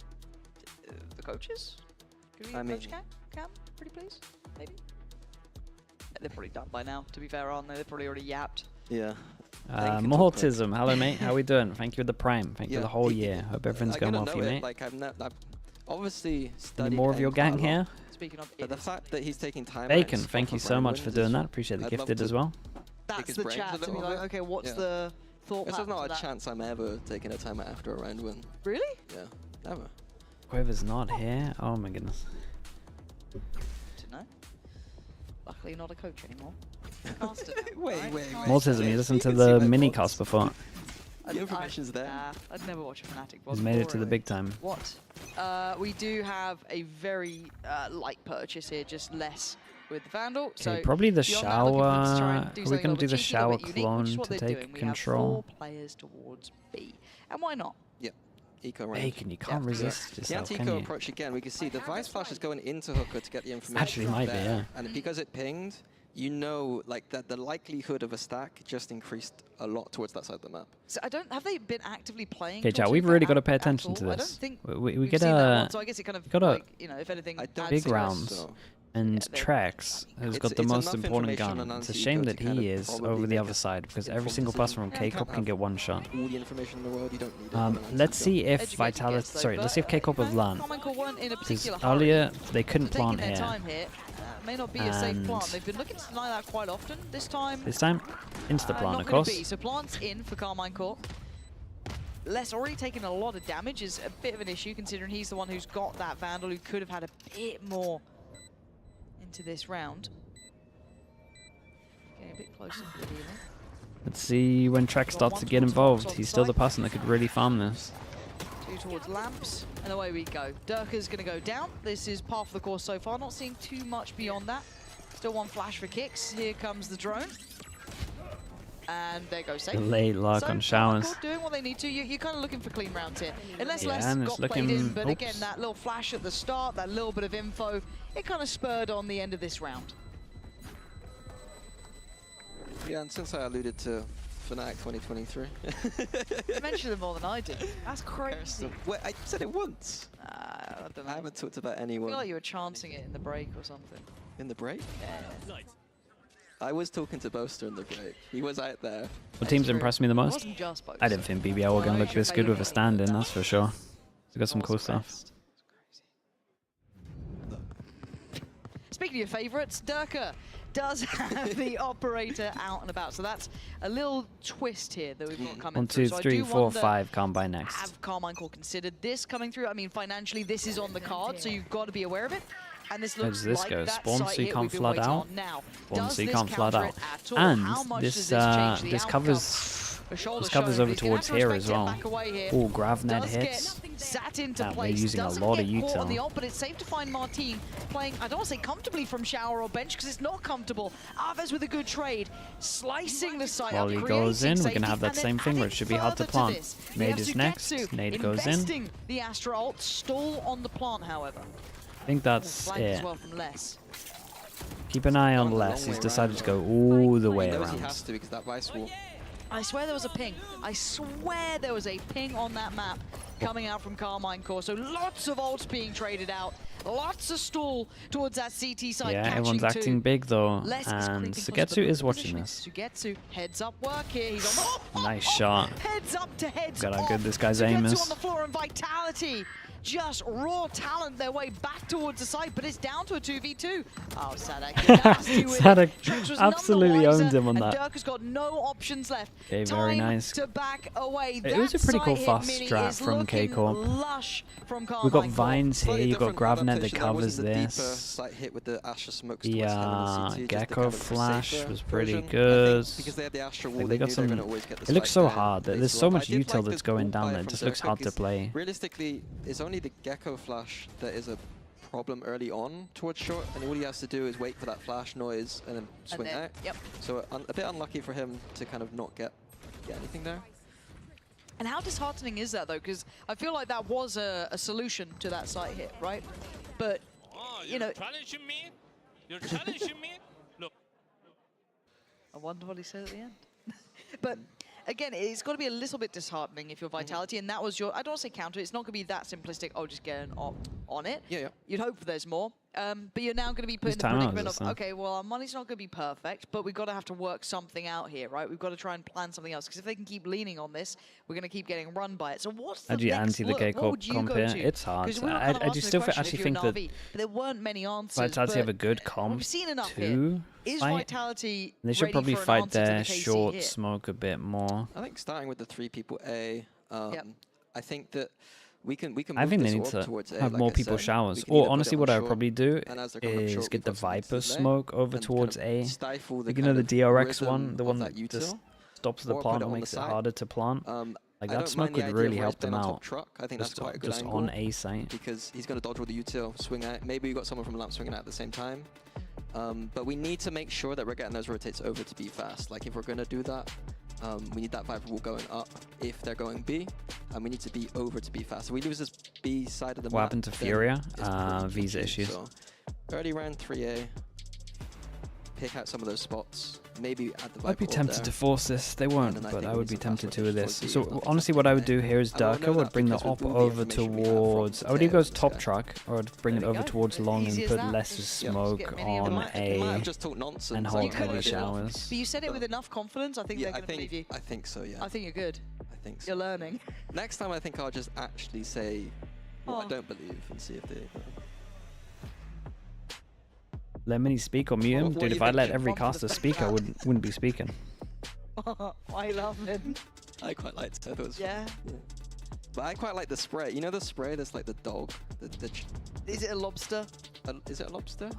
the coaches. Could we I mean- coach Cam, pretty please, maybe. They're probably done by now. To be fair, aren't they? They're probably already yapped. Yeah. Mortism, hello mate, how we doing? Thank you for the prime, thank you for the whole year. Hope everything's I going gotta well for you, know it, mate. Like I've obviously studied. Any more of your him quite gang a lot. here? Speaking of, But the fact that he's taking time. Bacon, thank you so much for doing that. Appreciate the I'd love gifted to as well. That's his the brains chat a to be little like, bit. okay, what's Yeah. the thought This pattern is not to a that? chance I'm ever taking a timeout after a round win. Really? Yeah, never. Quiver's not here. Oh my goodness. To know. Luckily, not a coach anymore. Cast it now, Wait. Mortism, you listened to can see the my mini pods. cast before. The information's there. I'd never watch a FNATIC. He's made it to the big time. What? We do have a very light purchase here, just less with the Vandal. Okay, So probably the beyond that, looking for them to try shower. and do We're something going to do the cheeky, a little shower bit unique, which is clone what to they're take doing. control. We have 4 players towards B. And why not? Yep. Eco range. Bacon, you can't resist The anti-eco approach again, we can see the Vice Flash is going into Hooker to get the information. Actually might be, yeah. And because it pinged, you know, like that the likelihood of a stack just increased a lot towards that side of the map. So have they been actively playing? Okay, chat, we've really got to pay attention to this. I don't think we get seen that a one, so I guess it kind of, got a like, you know, if anything, big rounds. And Trex has got the most important gun. It's a shame that he is over the other side, because every single person from KICKOFF can get one shot. All the information in the world, you don't need it. Let's see if Vitality, sorry, let's see if KICKOFF have learned. Because earlier they couldn't plant here. May not be a safe plant. They've been looking to deny that quite often. This time into the plant, of course. So plants in for KARMINE Core. Les already taking a lot of damage is a bit of an issue, considering he's the one who's got that Vandal, who could have had a bit more into this round. Getting a bit closer to the healing. Let's see when Trex starts to get involved. He's still the person that could really farm this. 2 towards lamps, and away we go. Durka's going to go down. This is par for the course so far. Not seeing too much beyond that. Still one flash for kicks. Here comes the drone. And there goes safe. Late luck on showers. Doing what they need to. You're kind of looking for clean rounds here. Unless yeah, Les and got played in, but again, that little flash at the start, that little bit of info, it kind of spurred on the end of this round. Yeah, and since I alluded to FNATIC 2023. You mentioned it more than I did. That's crazy. Wait, I said it once. I don't know. I haven't talked about anyone. I feel like you were chancing it in the break or something. In the break? Yeah. I was talking to Boaster in the break. He was out there. What teams impressed me the most? It wasn't just Boaster. I didn't think BBL were going to look this good with a stand-in, that's for sure. They got some cool stuff. Speaking of your favourites, Durka does have the operator out and about. So that's a little twist here that we've got coming 1, 2, 3, 4, 5, KARMINE next. Have KARMINE Core considered this coming through? I mean, financially, this is on the card, so you've got to be aware of it. And this looks How does this like go? that Spawn so you can't flood out. Spawn so you can't flood out. And this covers over towards here as well. Oh, GravNet hits. Sat into They're place. using a lot of util. On the ult, but it's safe to find Martine playing, I don't want to say comfortably from shower or bench, because it's not comfortable. Aves with a good trade, slicing the site While up, he goes in, we're going to have that and same thing where it should be hard to plant. Nade is next. Nade goes in. The Astra ult, stall on the plant, however. I think that's it. As well from Les. Keep an eye on Les. He's decided to go all the way around. He has to because that Vice wall. I swear there was a ping. I swear there was a ping on that map coming out from KARMINE Core. So lots of ults being traded out. Lots of stall towards that CT side. Yeah, everyone's acting big though. And Sugetsu is watching this. Sugetsu, heads up work here. He's on the nice shot. Heads up to heads Look at how off. good this guy's aim is. On the floor and Vitality. Just raw talent their way back towards the site, but it's down to a 2v2. Oh, Sadak. Sadak absolutely owned him on that. Durka's got no options left. Okay, very nice. To back away. It was a pretty cool fast strat from KICKOFF. We've got Vines here, you've got GravNet that covers this. Yeah, Gecko Flash was pretty good. They got some. It looks so hard. There's so much util that's going down there. It just looks hard to play. Realistically, it's only the Gecko Flash that is a problem early on towards short, and all he has to do is wait for that flash noise and then swing out. Yep. So a bit unlucky for him to kind of not get anything there. And how disheartening is that though? Because I feel like that was a solution to that site hit, right? But you know, challenging me. You're challenging me. Look. I wonder what he said at the end. But again, it's got to be a little bit disheartening if you're Vitality, and that was your, I don't want to say counter, it's not going to be that simplistic, oh, just get an op on it. Yeah. You'd hope there's more. But you're now going to be put in the predicament of, okay, well, our money's not going to be perfect, but we've got to have to work something out here, right? We've got to try and plan something else, because if they can keep leaning on this, we're going to keep getting run by it. So what's the next look? What would you go to? It's hard. I do still actually think that there weren't many answers. Vitality have a good comp we've seen enough to Is fight. Vitality They should probably fight their short hit? smoke a bit more. I think starting with the 3 people A, I think that we can I think they need to have more people showers. Or honestly, what I would probably do is get the Viper smoke over towards A. Like, you know, the DRX one, the one that just stops the plant and makes it harder to plant. Like, that smoke would really help them out. I think that's quite a good angle. Just on A site. Because he's going to dodge all the util, swing out. Maybe you got someone from lamp swinging out at the same time. But we need to make sure that we're getting those rotates over to B fast. Like, if we're going to do that, we need that Viper wall going up if they're going B, and we need to be over to B fast. So we lose this B side of the map. What happened to Furia? Visa issues. So early round 3A, pick out some of those spots. Maybe at the Viper I'd be tempted to force this. They won't, but I would be tempted to with this. So honestly, what I would do here is Durka would bring the op over towards. I would either go top track or I'd bring it over towards long and put less smoke on A and hold heavy showers. But you said it with enough confidence. I think they're going to believe you. I think so. Yeah. I think you're good. I think so. You're learning. Next time, I think I'll just actually say what I don't believe and see if they. Let me speak or mute him? Dude, if I let every caster speak, I wouldn't be speaking. I love him. I quite liked it. It was yeah. But I quite like the spray. You know the spray that's like the dog? Is it a lobster? Is it a lobster?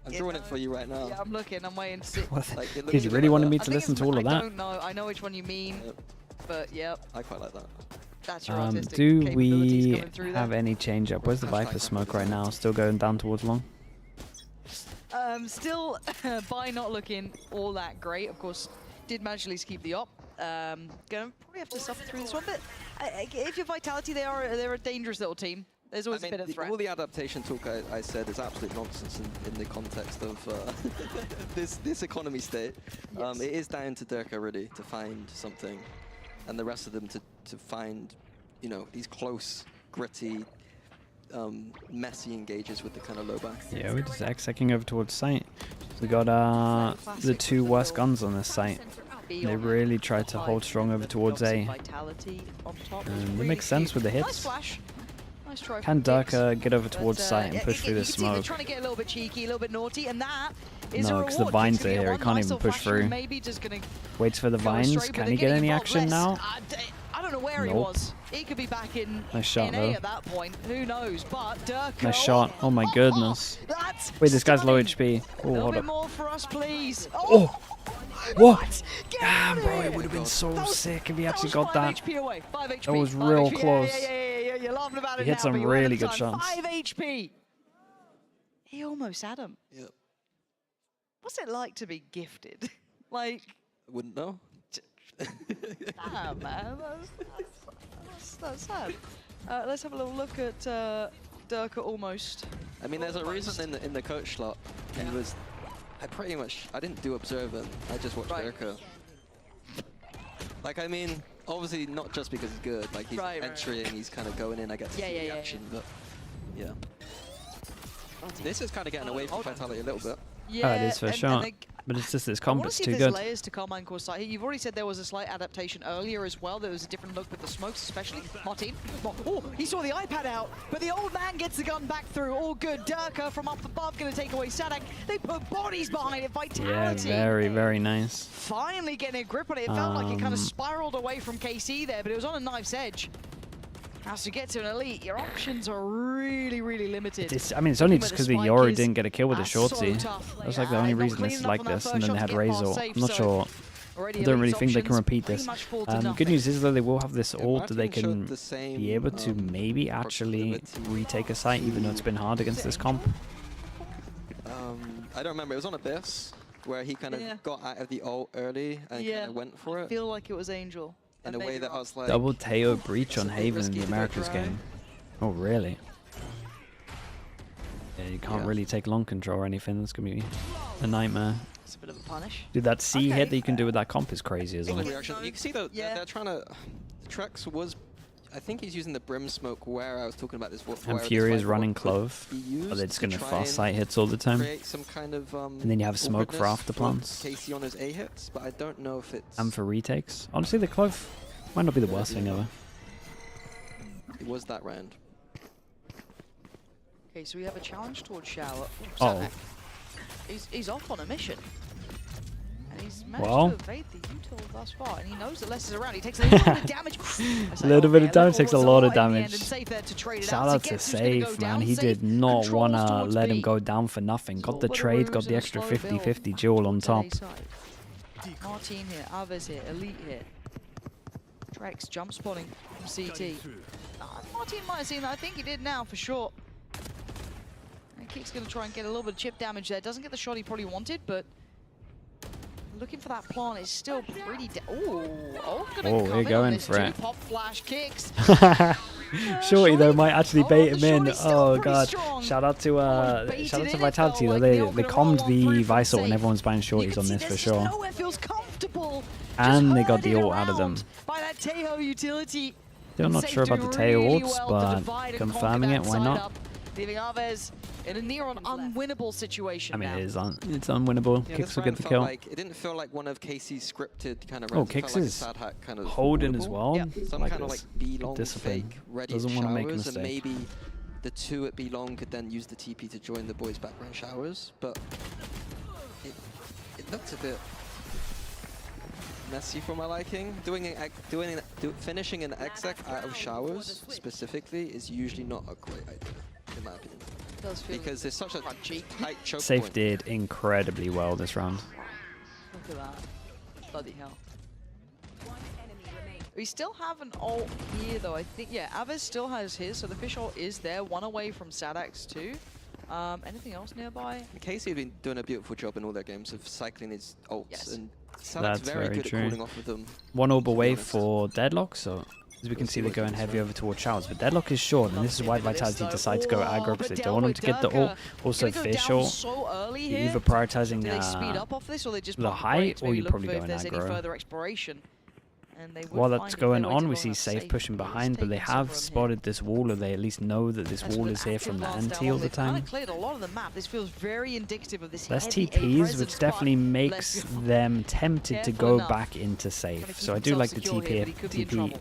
I'm drawing it for you right now. Yeah, I'm looking. I'm waiting to see. Like, Did you really wanted me to listen to all of that? I don't know. I know which one you mean. Yep. But yep. I quite like that. That's your artistic do capabilities we coming through have there. any change up? Where's the Viper smoke right now? Still going down towards long? Still, by not looking all that great. Of course, did manage to at least keep the op. Gonna probably have to suffer through this one, but if you're Vitality, they're a dangerous little team. There's always a bit of threat. All the adaptation talk I said is absolute nonsense in the context of this economy state. Yes. It is down to Durka really to find something, and the rest of them to find, you know, these close, gritty, messy engages with the kind of low back. Yeah, we're just execing over towards site. We got the two worst guns on this site. They really tried to hold strong over towards A. And it makes sense with the hits. Nice try. Can Durka get over towards site and push through the you can see smoke? they're trying to get a little bit cheeky, a little bit naughty, and that is No, because the vines are here. He can't even push through. Maybe just gonna Waits for the vines. Can he get any action now? I don't know where he was. He could be back in, Nice shot, in A though. at that point. Who knows? But Durka. Nice shot. Oh my goodness. Wait, this guy's low HP. Oh, A little hold bit up. more for us, please. Oh! What? Damn, bro, it would have been so sick if he actually got that. 5 HP away. 5 HP. That was real close. Yeah. You're laughing about it He hit now, some but you went really at the good time. shots. 5 HP. He almost had him. Yep. What's it like to be gifted? Like. I wouldn't know. Damn, man. That's sad. Let's have a little look at Durka almost. I mean, there's a reason in the coach slot. He was. I didn't do observer. I just watched Durka. Like, I mean, obviously not just because he's good. Like, he's entering, he's kind of going in. I get to see the action, but yeah. This is kind of getting away from Vitality a little bit. Yeah, it is for sure. But it's just this comp is too good. Layers to KARMINE core side. You've already said there was a slight adaptation earlier as well. There was a different look with the smokes, especially. Martin. Oh, he saw the iPad out, but the old man gets the gun back through. All good. Durka from up above going to take away SATAC. They put bodies behind it. Vitality. Yeah, very, very nice. Finally getting a grip on it. It felt like it kind of spiraled away from KC there, but it was on a knife's edge. As you get to an elite, your options are really, really limited. I mean, it's only just because the Yoru didn't get a kill with the shorty. That's like the only reason this is like this, and then they had Razor. I'm not sure. I don't really think they can repeat this. Good news is, though, they will have this ult that they can be able to maybe actually retake a site, even though it's been hard against this comp. I don't remember. It was on Abyss, where he kind of got out of the ult early and kind of went for it. I feel like it was Angel. In a way that I was like... Double Teo breach on Haven in the Americas game. Oh, really? Yeah, you can't really take long control or anything. That's going to be a nightmare. It's a bit of a punish. Dude, that C hit that you can do with that comp is crazy as well. You can see that they're trying to... Trex was... I think he's using the Brim smoke where I was talking about this. And Fury is running Clove. Are they just going to fast sight hits all the time? Create some kind of, and then you have smoke for after plants. KC on his A hits, but I don't know if it's... And for retakes. Honestly, the Clove might not be the worst thing ever. It was that round. Okay, so we have a challenge towards Shower. Oh. He's off on a mission. And he's managed to evade the util thus far, and he knows that Les is around. He takes a little bit of damage. A little bit of damage takes a lot of damage. Shout out to Safe, man. He did not want to let him go down for nothing. Got the trade, got the extra 50-50 duel on top. Martin here, Aves here, Elite here. Trex jump spotting from CT. Martin might have seen that. I think he did now for sure. Kick's going to try and get a little bit of chip damage there. Doesn't get the shot he probably wanted, but looking for that plant is still pretty... Oh, we're going for it. Pop flash kicks. Shorty though might actually bait him in. Oh god! Shout out to Vitality though. They calmed the Vice ult when everyone's buying shorties on this for sure. And they got the ult out of them. Still not sure about the Teo ults, but confirming it, why not? Leaving Aves in a near on unwinnable situation. I mean, it's unwinnable. Yeah, Kicks will get the kill. Like, it didn't feel like one of KC's scripted kind of. Oh, Kicks is kind of holding as well. Yeah. Some kind of like B-long discipline. fake ready Doesn't want to make a showers, and mistake. maybe the two at B-long could then use the TP to join the boys' background showers, but it looked a bit messy for my liking. Finishing an exec out of showers specifically is usually not a great idea, in my opinion. Because there's such a tight choke Safe point. did incredibly well this round. Look at that. Bloody hell. We still have an ult here though, I think. Yeah, Aves still has his, so the fish ult is there. One away from Sadax too. Anything else nearby? KC have been doing a beautiful job in all their games of cycling his ults. Yes. And That's very good true. at calling off of them. One orb away for Deadlock, so as we can see they're going heavy over towards showers, but Deadlock is short, and this is why Vitality decide to go aggro, because they don't want him to get the ult. Also Fish ult, you're either prioritizing the height, or you're probably going aggro. While that's going on, we see Safe pushing behind, but they have spotted this wall, or they at least know that this wall is here from the anti all the time. Cleared a lot of the map. This feels very indicative of this Less heavy TPs, which definitely makes them tempted to go back into Safe. So I do like the TP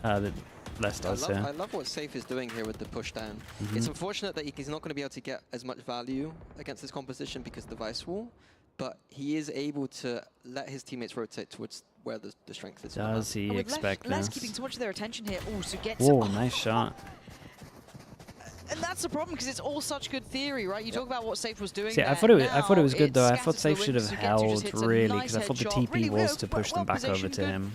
that Les does here. I love what Safe is doing here with the push down. It's unfortunate that he's not going to be able to get as much value against this composition because of the Vice wall, but he is able to let his teammates rotate towards where the strength is. Does he expect Les this? keeping so much of their attention here. Oh, so gets... Whoa, nice shot. And that's the problem, because it's all such good theory, right? You talk about what Safe was doing. See, I thought it was good though. I thought Safe should have held really, because I thought the TP was to push them back over to him.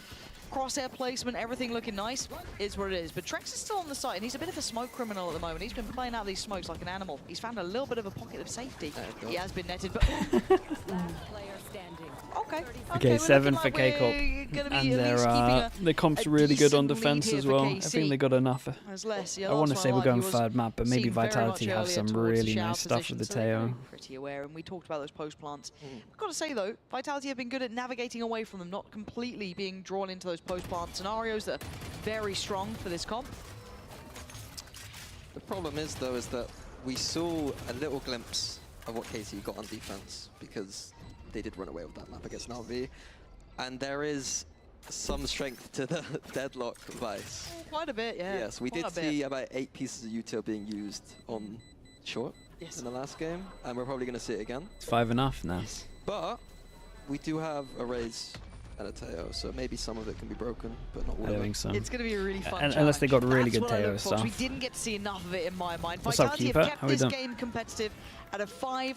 Crosshair placement, everything looking nice, is what it is. But Trex is still on the site, and he's a bit of a smoke criminal at the moment. He's been playing out these smokes like an animal. He's found a little bit of a pocket of safety. He has been netted, but... Okay, 7 for KICKOFF, and their comp's really good on defense as well. I think they got enough. I want to say we're going third map, but maybe Vitality have some really nice stuff with the Teo. Pretty aware, and we talked about those post plants. I've got to say though, Vitality have been good at navigating away from them, not completely being drawn into those post plant scenarios that are very strong for this comp. The problem is though, is that we saw a little glimpse of what KC got on defense, because they did run away with that map against NRG, and there is some strength to the Deadlock Vice. Quite a bit, yeah. Yes, we did see about 8 pieces of util being used on short in the last game, and we're probably going to see it again. It's 5 enough now. But we do have a raise and a Teo, so maybe some of it can be broken, but not all I of it. think so. It's going to be a really fun Unless they got really good Teo stuff. We didn't get to see enough of it in my mind. What's up, Vitality Keeper? have kept this game competitive at a 5-7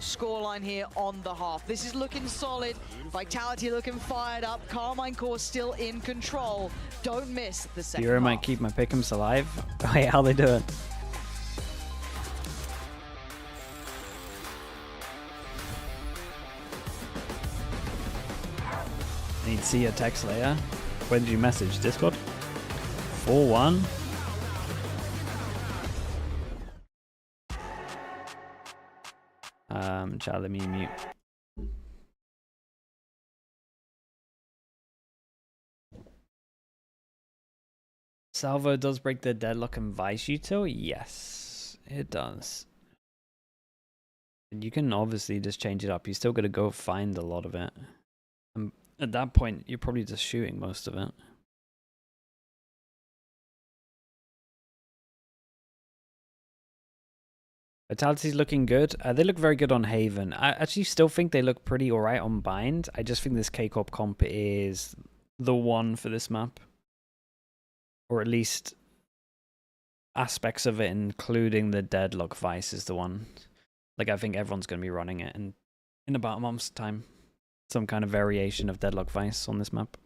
scoreline here on the half. This is looking solid. Vitality looking fired up. KARMINE Core still in control. Don't miss the second Hero half. might keep my pick'ems alive. Wait, how they doing? I need to see your text later. Where did you message? Discord? 4-1. Chat, let me mute. Salvo does break the Deadlock and Vice util? Yes, it does. And you can obviously just change it up. You still got to go find a lot of it. And at that point, you're probably just shooting most of it. Vitality's looking good. They look very good on Haven. I actually still think they look pretty alright on Bind. I just think this KICKOFF comp is the one for this map. Or at least aspects of it, including the Deadlock Vice, is the one. Like, I think everyone's going to be running it in about a month's time. Some kind of variation of Deadlock Vice on this map.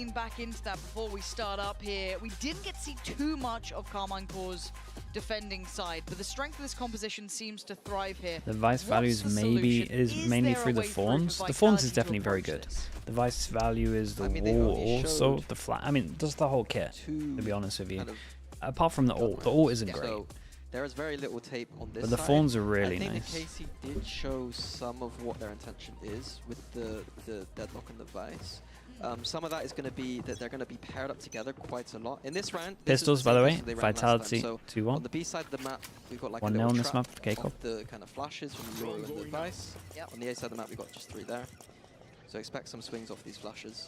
going back into that before we start up here, we didn't get to see too much of KARMINE Core's defending side, but the strength of this composition seems to thrive here. The Vice value is mainly through the Fawns. The Fawns is definitely very good. The Vice value is the wall also, the flat. I mean, just the whole kit, to be honest with you. Apart from the ult. The ult isn't great. So there is very little tape on this But the side. Fawns are really nice. I think that KC did show some of what their intention is with the Deadlock and the Vice. Some of that is going to be that they're going to be paired up together quite a lot. In this round, Pistols, by the way, Vitality 2-1. On the B side of the map, we've got like 1-0 on this map for KICKOFF. The kind of flashes from the Euro and the Vice. On the A side of the map, we've got just 3 there. So expect some swings off these flashes.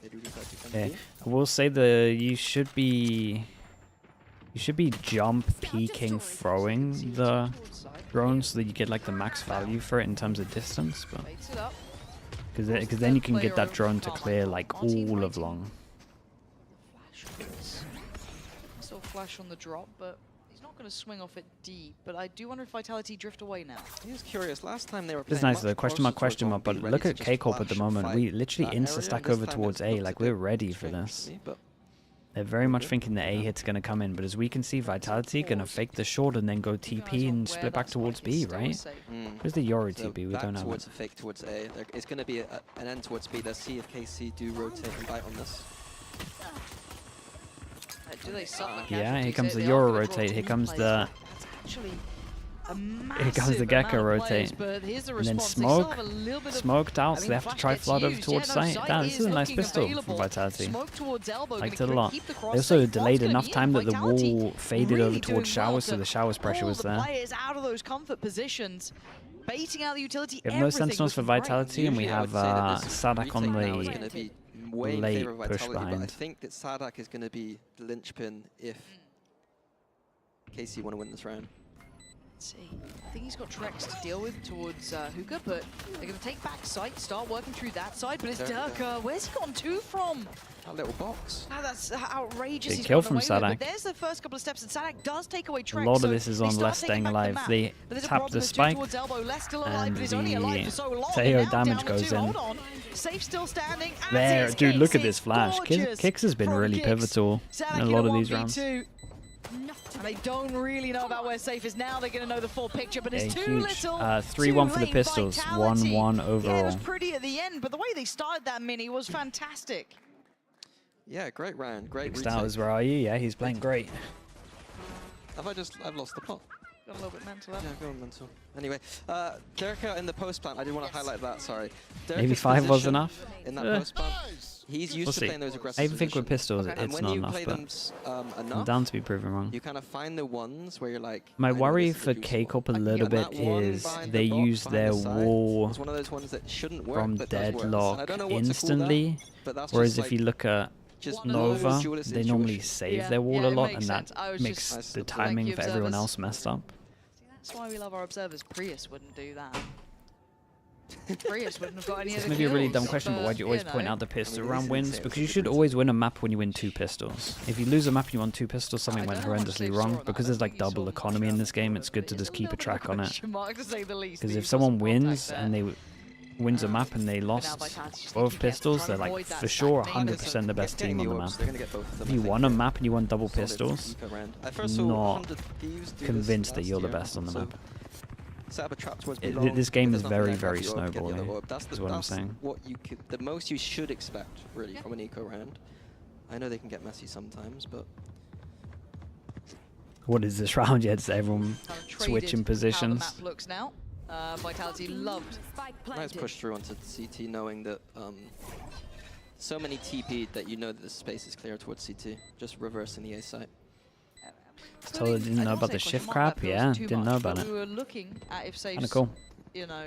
If they do decide to come I will say you should be jump peeking throwing the drone so that you get like the max value for it in terms of distance, but because then you can get that drone to clear like all of long. Still flash on the drop, but he's not going to swing off it deep. But I do wonder if Vitality drift away now. He was curious. Last time they were It's nice though, question mark, but look at KICKOFF at the moment. We literally insta-stack over towards A, like we're ready for this. They're very much thinking the A hit's going to come in, but as we can see, Vitality going to fake the short and then go TP and split back towards B, right? Where's the Yoru TP? We don't have towards it. a fake towards A. It's going to be an end towards B. Let's see if KC do rotate and bite on this. Do they Yeah, here comes the Yoru rotate. Here comes the... Here comes the Gecko rotate. And then smoke. Smoked out, so they have to try flood over towards site. Damn, this is a nice pistol from Vitality. Liked it a lot. They also delayed enough time that the wall faded over towards showers, so the showers pressure was there. Players out of those comfort positions, baiting out the utility. We have no Sentinels for Vitality, and we have Sadak on the late push behind. I think that Sadak is going to be the linchpin if KC want to win this round. Let's see. I think he's got Trex to deal with towards Hookah, but they're going to take back site, start working through that side. But it's Durka. Where's he gotten 2 from? That little box. Oh, that's outrageous. Big kill from Sadak. But there's the first couple of steps, and Sadak does take away Trex. A lot of this is on Les staying alive. They tap the spike, and the Teo damage goes in. Safe still standing. There, dude, look at this flash. Kicks has been really pivotal in a lot of these rounds. And they don't really know about where Safe is now. They're going to know the full picture, but it's too little. 3-1 for the Pistols, 1-1 overall. Yeah, it was pretty at the end, but the way they started that mini was fantastic. Yeah, great round, great retake. Stowers, where are you? Yeah, he's playing great. I've lost the plot. Got a little bit mental. Yeah, go on mental. Anyway, Durka in the post plant. I did want to highlight that. Sorry. Maybe 5 was enough. In that post plant, he's used to playing those aggressive. I even think with pistols, it's not enough. But I'm down to be proven wrong. You kind of find the ones where you're like. My worry for KICKOFF a little bit is they use their wall from Deadlock instantly, whereas if you look at Nova, they normally save their wall a lot, and that makes the timing for everyone else messed up. That's why we love our observers. Prius wouldn't do that. Prius wouldn't have got any It's other maybe a really dumb kills, question, but why do you always point know. out the pistol round wins? Because you should always win a map when you win 2 pistols. If you lose a map and you won 2 pistols, something went horrendously wrong. Because there's like double economy in this game, it's good to just keep a track on it. Because if someone wins and they wins a map and they lost both pistols, they're like for sure 100% the best team on the map. If you won a map and you won double pistols, not convinced that you're the best on the map. This game is very, very snowballing, is what I'm saying. The most you should expect, really, from an eco round. I know they can get messy sometimes, but... What is this round yet? It's everyone switching positions. How the map looks now. Vitality loved. Nice push through onto CT, knowing that so many TP that you know that the space is clear towards CT. Just reversing the A site. Totally didn't know about the shift crap. Yeah, didn't know about it. We were looking at if Safe's, kind of cool. You know,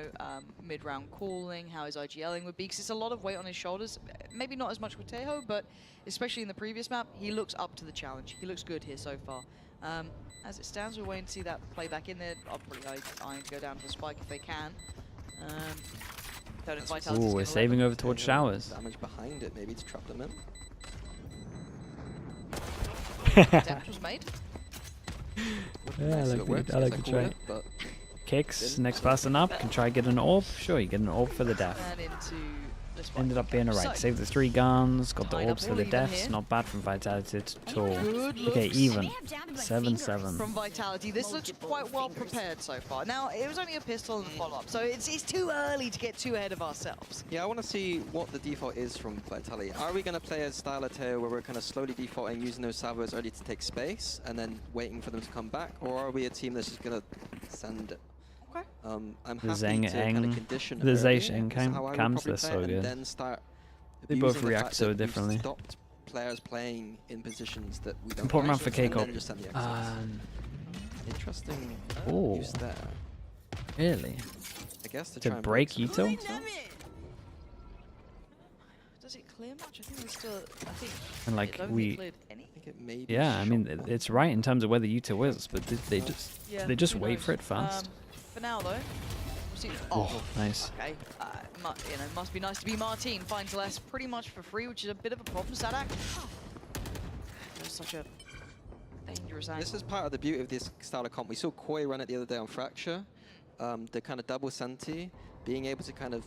mid-round calling, how his IGLing would be, because it's a lot of weight on his shoulders. Maybe not as much with Tejo, but especially in the previous map, he looks up to the challenge. He looks good here so far. As it stands, we're waiting to see that play back in there. I'll probably eyeing to go down to the spike if they can. Ooh, we're saving over towards showers. Damage behind it, maybe to trap them in. Damage was made. Yeah, I like the try. Kicks, next person up, can try get an orb. Sure, you get an orb for the death. And into ended up being alright. Saved the 3 guns, got the orbs for the deaths. Not bad from Vitality at all. Okay, even. 7-7. From Vitality. This looks quite well prepared so far. Now, it was only a pistol and a follow-up, so it's too early to get too ahead of ourselves. Yeah, I want to see what the default is from Vitality. Are we going to play a style of Teo where we're kind of slowly defaulting, using those salvos early to take space, and then waiting for them to come back? Or are we a team that's just going to send it? Okay. I'm happy to kind of condition the Zhang cams, they're so good. Then start they both react so differently. Stopped players playing in positions that we don't important round for KICKOFF. Interesting use there. Really? I guess to break Ito? Does it clear much? I think we still. I think. And like maybe yeah, I mean it's right in terms of where the Ito is, but they just wait for it fast. For now, though, we'll see. Oh, nice. Okay, you know, must be nice to be Martin. Finds less pretty much for free, which is a bit of a problem. Sadak. There's such a dangerous angle. This is part of the beauty of this style of comp. We saw Koi run it the other day on Fracture. The kind of double senti, being able to kind of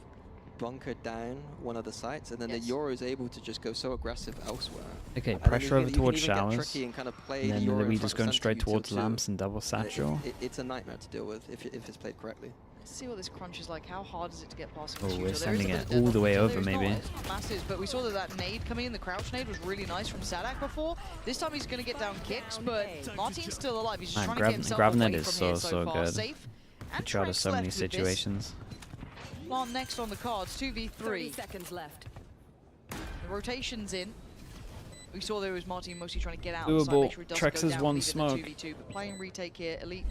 bunker down one of the sites, and then the Euro is able to just go so aggressive elswhere. Okay, pressure over towards showers, and kind of play and then we just going straight towards lamps and double satchel. It's a nightmare to deal with if it's played correctly. Let's see what this crunch is like. How hard is it to get past? Oh, we're sending it all the way over, maybe. Massive, but we saw that nade coming in. The crouch nade was really nice from Sadak before. This time he's going to get down kicks, but Martin's still alive. He's just trying to get himself away from here so far. Safe. Good shot of so many situations. Plant next on the cards, 2v3. 30 seconds left. The rotation's in. We saw there was Martin mostly trying to get out. Doable. Sure Trex has one smoke. 2v2, but playing retake here, Elite.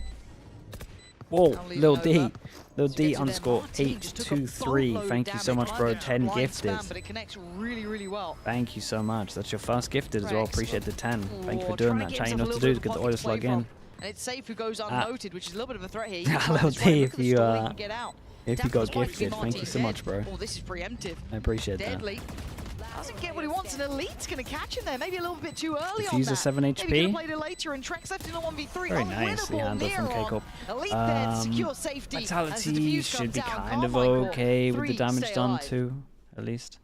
Whoa, Lil D. Lil D underscore 823. Thank you so much, bro. 10 gifted. But it connects really, really well. Thank you so much. That's your first gifted as well. Appreciate the 10. Thank you for doing that. Chat, you know what to do to get the oil slug in. And it's Safe who goes unnoted, which is a little bit of a threat here. Lil D, if you got gifted, thank you so much, bro. Oh, this is preemptive. I appreciate that. Deadly. Doesn't get what he wants, and Elite's going to catch him there. Maybe a little bit too early on Diffuser that. 7 HP. Maybe played it later, and Trex left in a 1v3. Very nice, the handle from KICKOFF. Elite there to secure safety. Vitality should be kind of okay with the damage done too, at least.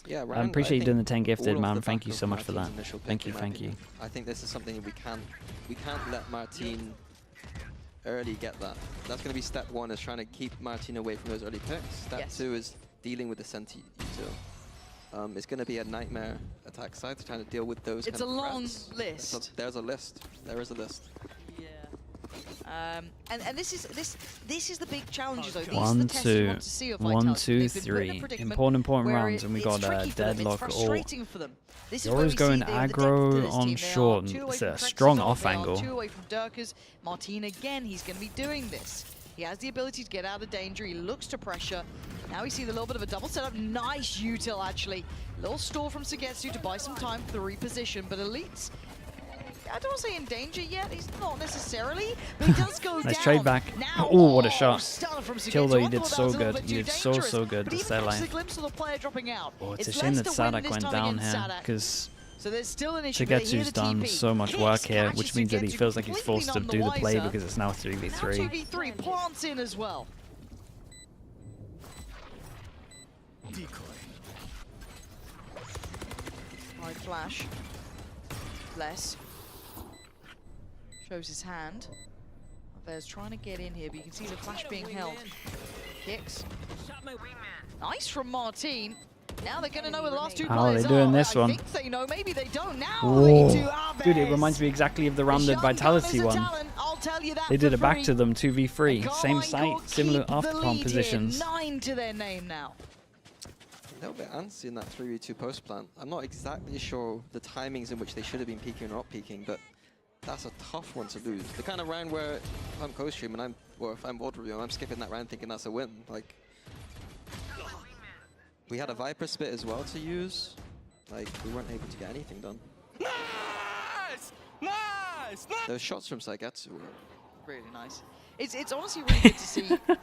Yeah, I appreciate you doing the 10 gifted, man. Thank you so much for that. Thank you, thank you. I think this is something we can't let Martin early get that. That's going to be step 1, is trying to keep Martin away from those early picks. Step 2 is dealing with the Senti Ito. It's going to be a nightmare attack side to trying to deal with those. It's a long list. There's a list. There is a list. Yeah. And this is the big challenge though. These One, are the tests you want to see of one, Vitality. two, three. Important rounds, and we got a deadlock all. Yoru's going aggro on short. It's a strong off angle. 2 away from Durkers. Martin again, he's going to be doing this. He has the ability to get out of danger. He looks to pressure. Now we see the little bit of a double setup. Nice util, actually. Little stall from Sugetsu to buy some time for the reposition. But Elite's, I don't want to say in danger yet. He's not necessarily, but he does go Nice down. trade back. Oh, what a shot. Kill though, you did so good. You did so good to stay alive. Oh, it's a shame that Sadak went down here, because Sugetsu's done so much work here, which means that he feels like he's forced to do the play because it's now 3v3. 2v3 plants in as well. Decoy. High flash. Less. Shows his hand. There's trying to get in here, but you can see the flash being held. Kicks. Nice from Martin. Now they're going to know where the last 2 players are. How are they doing this one? I think they know, maybe they don't. Now dude, it reminds me exactly of the round that Vitality won. They did it back to them, 2v3. Same site, similar after-pump positions. 9 to their name now. A little bit antsy in that 3v2 post plant. I'm not exactly sure the timings in which they should have been peaking or not peaking, but that's a tough one to lose. The kind of round where if I'm co-stream and if I'm board review, I'm skipping that round thinking that's a win. Like, we had a Viper spit as well to use. Like, we weren't able to get anything done. Nice! Nice! Those shots from Sugetsu were really nice. It's honestly really good to see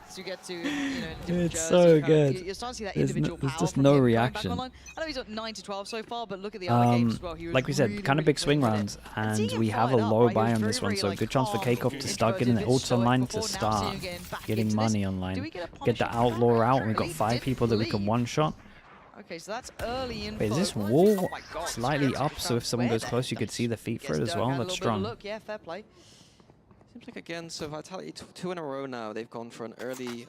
Sugetsu, you know, in different it's jerseys. so good. You're starting to see that individual power. There's just no reaction. I know he's got 9 to 12 so far, but look at the other games as well. He was like we said, really, kind of big swing rounds, and we have a low buy on this one, so good chance for KICKOFF to start getting the ults online, to start getting money online. Get the Outlaw out, and we've got 5 people that we can one-shot. Okay, so that's early info. Wait, is this wall slightly up, so if someone goes close, you could see the feet for it as well? That's strong. Look, yeah, fair play. Seems like, again, so Vitality, two in a row now, they've gone for an early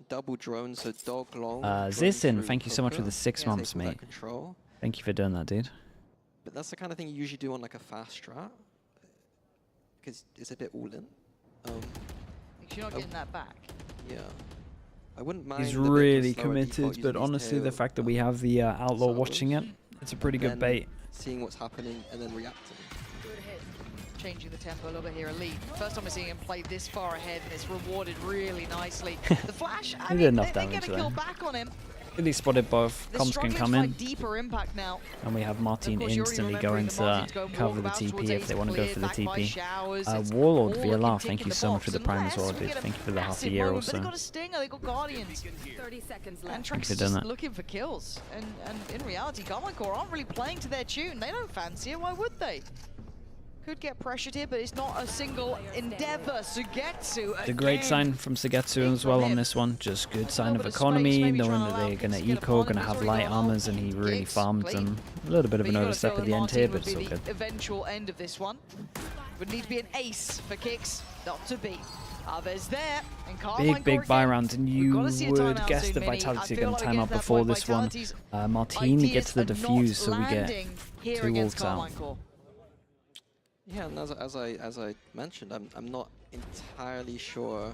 double drone, so dog long. Zisin, thank you so much for the 6 months, mate. Control. Thank you for doing that, dude. But that's the kind of thing you usually do on like a fast strat, because it's a bit all-in. You're not getting that back. Yeah. I wouldn't mind. He's really committed, but honestly, the fact that we have the Outlaw watching it, it's a pretty good bait. Seeing what's happening and then reacting. Changing the tempo a little bit here, Elite. First time we're seeing him play this far ahead, and it's rewarded really nicely. The flash, I mean, they get a kill back on him. Really spotted both. Comms can come in. Deeper impact now. And we have Martin instantly going to cover the TP if they want to go for the TP. Warlord VLR, thank you so much for the prime as well, dude. Thank you for the half a year also. They got a stinger, they got Guardians. 30 seconds left. And Trex is just looking for kills. And in reality, KARMINE aren't really playing to their tune. They don't fancy it, why would they? Could get pressured here, but it's not a single endeavor. Sugetsu The great sign from Sugetsu as well on this one. Just good sign of economy, knowing that they're going to eco, going to have light armors, and he really farmed them. A little bit of an overstep at the end here, but it's all good. Eventual end of this one would need to be an ace for Kicks, not to be. There's there, and KARMINE big buy round, and you would guess that Vitality are going to time out before this one. Martini gets the defuse, so we get 2 ults out. Yeah, and as I mentioned, I'm not entirely sure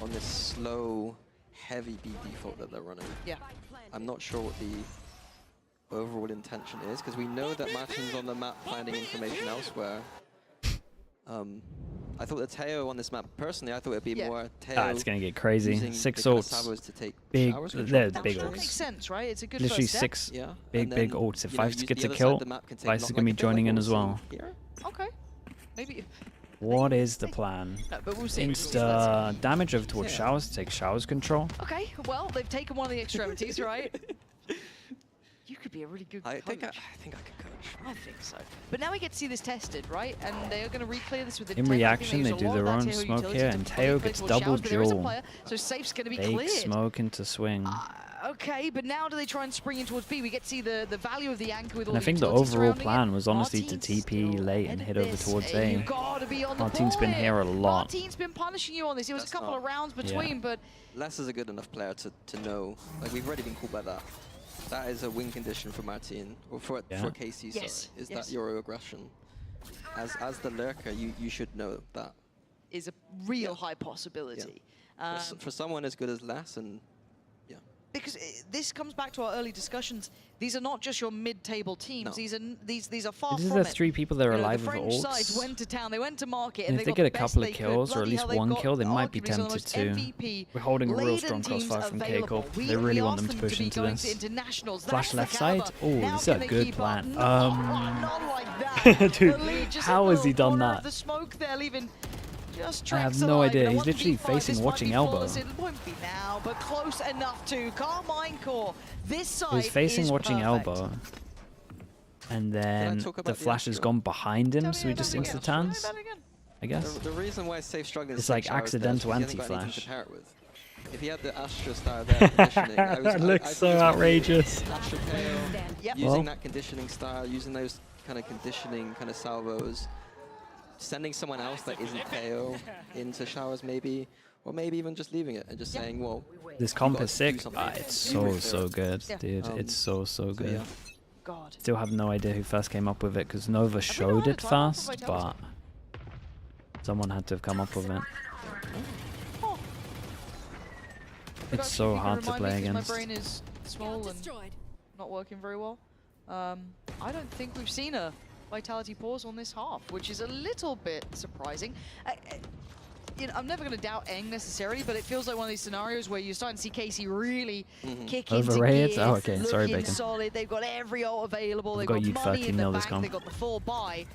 on this slow, heavy B default that they're running. Yeah. I'm not sure what the overall intention is, because we know that Martin's on the map finding information elsewhere. I thought the Teo on this map, personally, I thought it'd be more Teo. It's going to get crazy. 6 ults. To take big That ults. makes sense, right? It's a good Literally first step. 6 big ults. If Vice gets a kill, Vice is going to be joining in as well. Okay. Maybe. What is the plan? No, but we'll see. Insta damage over towards Showers to take Showers control. Okay, well, they've taken one of the extremities, right? You could be a really good coach. I think I could coach. I think so. But now we get to see this tested, right? And they are going to re-clear this with In reaction, they do their own smoke here, and Teo gets double duel. So Safe's going to be Fake cleared. smoke into swing. Okay, but now do they try and spring in towards B? We get to see the value of the anchor with all and I the think the utilities overall surrounding plan it. was honestly to TP late and hit over towards A. Martin's been here a lot. Martin's been punishing you on this. It was a couple of rounds between, but... Les is a good enough player to know. Like, we've already been called by that. That is a win condition for Martin, or for Casey, sorry. Is that Euro aggression? As the lurker, you should know that. Is a real high possibility. For someone as good as Les, and because this comes back to our early discussions. These are not just your mid-table teams. No. These are far from it. These are the 3 people that are alive with ults. The French sides went to town. They went to market. And and if they get a couple of kills, or at least 1 kill, they might be tempted to. We're holding a real strong crossfire from KICKOFF. They really want them to push into this. Flash left side. Oh, this is a good plan. Dude, how has he done that? I have no idea. He's literally facing watching elbow. It won't be now, but close enough to KARMINE core. This side He's facing is watching perfect. elbow. And then the flash has gone behind him, so he just insta-tans, I guess. The reason why Safe struggling it's like accidental anti-flash. If he had the Astra style there, conditioning, that looks so outrageous. Using that conditioning style, using those kind of conditioning kind of salvos, sending someone else that isn't Teo into Showers maybe, or maybe even just leaving it and just saying, well, this comp is sick. It's so good, dude. It's so good. God. Still have no idea who first came up with it, because Nova showed it first, but someone had to have come up with it. It's so hard to play against. My brain is small and not working very well. I don't think we've seen a Vitality pause on this half, which is a little bit surprising. You know, I'm never going to doubt Eng necessarily, but it feels like one of these scenarios where you're starting to see Casey really kick into gears, oh, okay. Sorry, looking Bacon. solid. They've got every ult available. They've got got money in the bank. comp. They've got the full buy.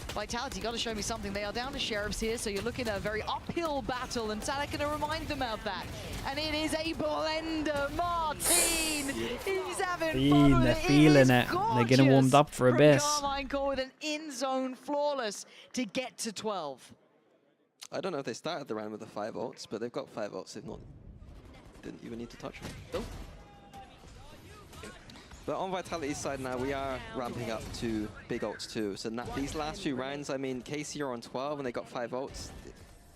Vitality, got to show me something. They are down to Sheriffs here, so you're looking at a very uphill battle, and Salah going to remind them of that. And it is a blender. Martin, he's having fun with it. They're feeling it. They're getting warmed up for Abyss. KARMINE core with an in-zone flawless to get to 12. I don't know if they started the round with the 5 ults, but they've got 5 ults. If not, didn't even need to touch them. But on Vitality's side now, we are ramping up to big ults too. So these last few rounds, I mean, KC are on 12 and they got 5 ults.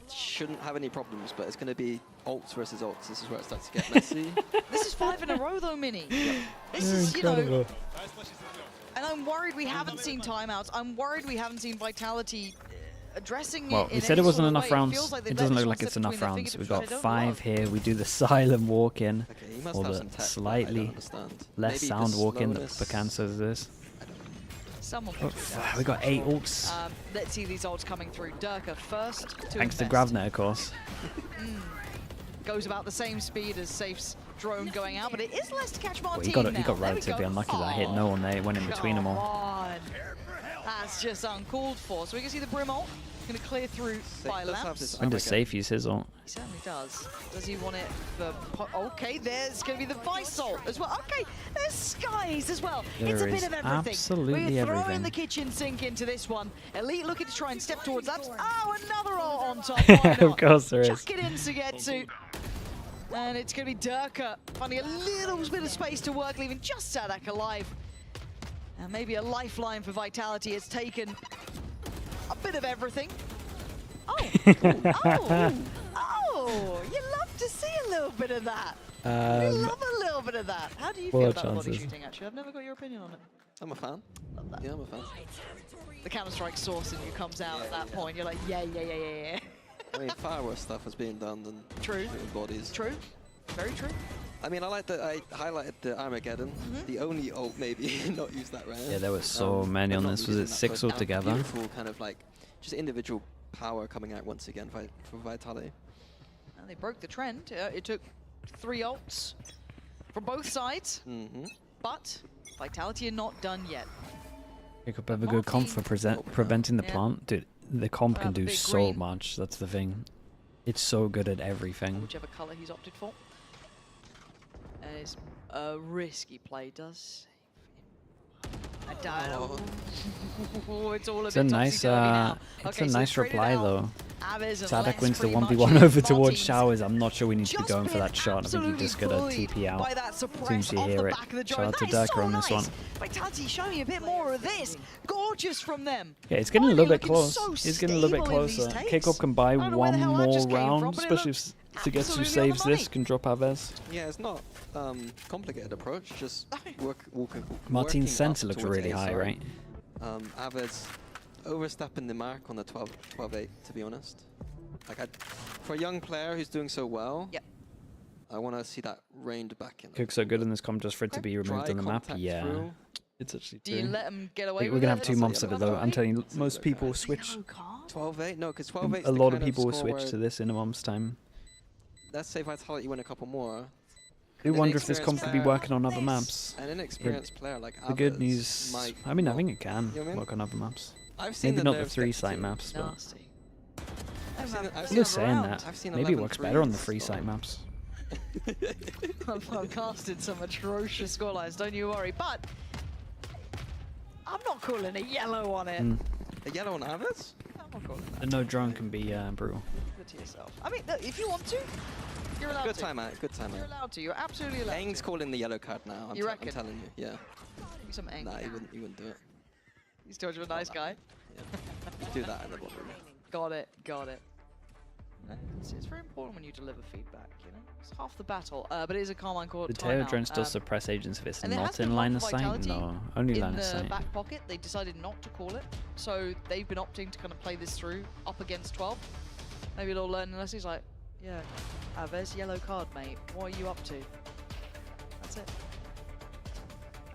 Shouldn't have any problems, but it's going to be ults versus ults. This is where it starts to get messy. This is 5 in a row though, Mini. This is, you know, and I'm worried we haven't seen timeouts. I'm worried we haven't seen Vitality addressing it. Well, we said it wasn't enough rounds. It doesn't look like it's enough rounds. We've got 5 here. We do the silent walk in, or the slightly less sound walk in that Bacan says this. Someone we got 8 ults. Let's see these ults coming through. Durka first to Thanks to invest. Gravnet, of course. Goes about the same speed as Safe's drone going out, but it is less to catch Martin. Well, he got relatively unlucky that hit no one there. It went in between them all. That's just uncalled for. So we can see the Brim ult. Going to clear through by Laps. When does Safe use his ult? He certainly does. Does he want it for... Okay, there's going to be the Vice ult as well. Okay, there's Skies as well. It's a bit of everything. Absolutely We're throwing everything. the kitchen sink into this one. Elite looking to try and step towards Laps. Oh, another ult on top. Of course there is. Chuck it in Sugetsu. And it's going to be Durka finding a little bit of space to work, leaving just Sadak alive. And maybe a lifeline for Vitality has taken a bit of everything. Oh, you love to see a little bit of that. You love a little bit of that. How do you feel about body shooting, actually? I've never got your opinion on it. I'm a fan. Love that. Yeah, I'm a fan. The Counter-Strike source in you comes out at that point. You're like, yeah. I mean, far worse stuff was being done than shooting bodies. True. Very true. I mean, I like that I highlighted the Armageddon, the only ult maybe not used that round. Yeah, there were so many on this. Was it 6 altogether? Beautiful kind of like just individual power coming out once again for Vitality. And they broke the trend. It took 3 ults from both sides, but Vitality are not done yet. KICKOFF have a good comp for preventing the plant. Dude, the comp can do so much. That's the thing. It's so good at everything. Whichever color he's opted for. And it's a risky play, does. I don't know. It's all a It's bit a nice, reply though. Aves and Sadak Les wins the pretty 1v1 much over towards Martins Showers. I'm not sure we need to be going for that shot. I think you just gotta TP out as soon as you hear it. Shout out to Durka on this one. Vitality showing a bit more of this. Gorgeous from them. Yeah, it's getting a little bit close. It's getting a little bit closer. KICKOFF can buy one more round, especially if Sugetsu saves this, can drop Aves. Yeah, it's not complicated approach, just walking. Martin's center looks really high, right? Aves overstepping the mark on the 12-8, to be honest. Like, for a young player who's doing so well, I want to see that reined back in. KICKOFF so good in this comp just for it to be removed on the map. Yeah, it's actually true. Do you let him get away with it? We're gonna have 2 months of it though. I'm telling you, most people will switch. 12-8? No, because 12-8 a lot of people will switch to this in a month's time. Let's say Vitality win a couple more. I do wonder if this comp could be working on other maps. An inexperienced player like the good news, I mean, I think it can work on other maps. Maybe not the 3-site maps, but I'm just saying that. Maybe it works better on the 3-site maps. I've casted some atrocious scorelines, don't you worry. But I'm not calling a yellow on it. A yellow on Aves? I'm not calling that. A no drone can be brutal. Good to yourself. I mean, look, if you want to, you're allowed good to. Timeout, good timeout. You're allowed to. You're absolutely allowed. Eng's calling the yellow card now. I'm telling you, yeah. Give some Eng. Nah, he wouldn't do it. He's told you a nice guy. Yeah. Do that in the bottom. Got it. It's very important when you deliver feedback, you know? It's half the battle, but it is a KARMINE court The Tail Drone still suppress agents if it's not in line of sight? No, only line of sight. In the back pocket, they decided not to call it, so they've been opting to kind of play this through up against 12. Maybe a little learning lesson. He's like, yeah, Aves, yellow card, mate. What are you up to? That's it.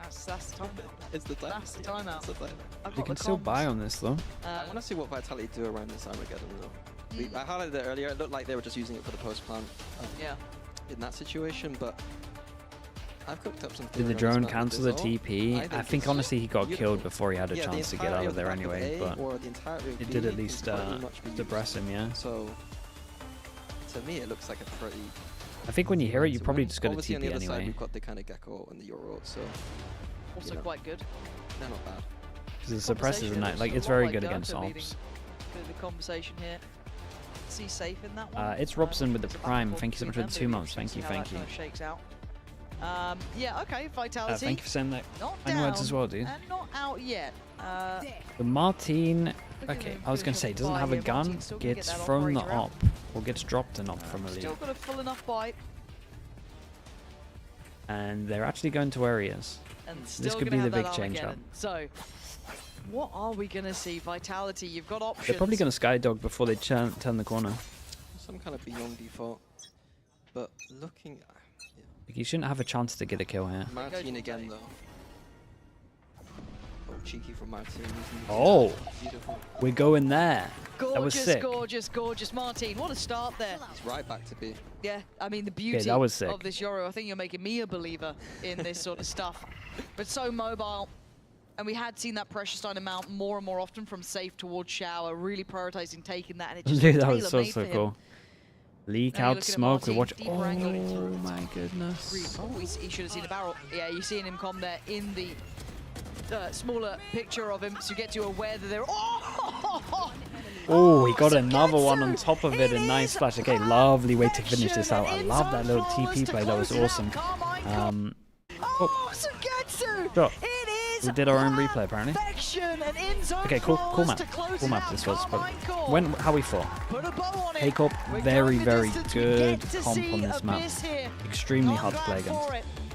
That's the timeout. It's the timeout. That's the timeout. You can still buy on this though. I want to see what Vitality do around this Armageddon though. I highlighted it earlier. It looked like they were just using it for the post plant. In that situation, but I've cooked up some. Did the drone cancel the TP? I think honestly he got killed before he had a chance to get out of there anyway, but it did at least depress him, yeah. So to me, it looks like a pretty. I think when you hear it, you probably just got to TP on the other anyway. Side, we've got the kind of Gecko and the Euro, so also quite good. They're not bad. Because the suppressors are nice. Like it's very good against ops. Bit of the conversation here. Is he safe in that one? It's Robson with the Prime. Thank you so much for the 2 months. Thank you. Shakes out. Yeah, okay, Vitality. Thank you for saying that. Not kind words as well, dude. And not out yet. The Martin, okay, I was going to say, doesn't have a gun, gets thrown the op, or gets dropped an op from a lead. Still got a full enough bite. And they're actually going to areas. And This could be the big change-up. So, what are we going to see? Vitality, you've got options. They're probably going to skydog before they turn the corner. Some kind of beyond default. But looking... You shouldn't have a chance to get a kill here. Martin again, though. Oh, cheeky from Martin. Oh! Beautiful. We're going there. Gorgeous, that was sick. gorgeous, gorgeous. Martin, what a start there. It's right back to B. Yeah, I mean, the beauty that was sick. of this Yoru, I think you're making me a believer in this sort of stuff. But so mobile. And we had seen that pressure starting to mount more and more often from safe towards shower, really prioritizing taking that. And it just Dude, that was so cool. Leak out smoke. We watch. Oh my goodness. Oh, he should have seen the barrel. Yeah, you're seeing him come there in the smaller picture of him, so you get to aware that they're. Oh, he got another one on top of it. A nice flash. Okay, lovely way to finish this out. I love that little TP play. That was awesome. Sugetsu! Sure. We did our own replay apparently. Okay, cool map. Cool map this was. But how we fought. KICKOFF, very, very good comp on this map. Extremely hard to play against.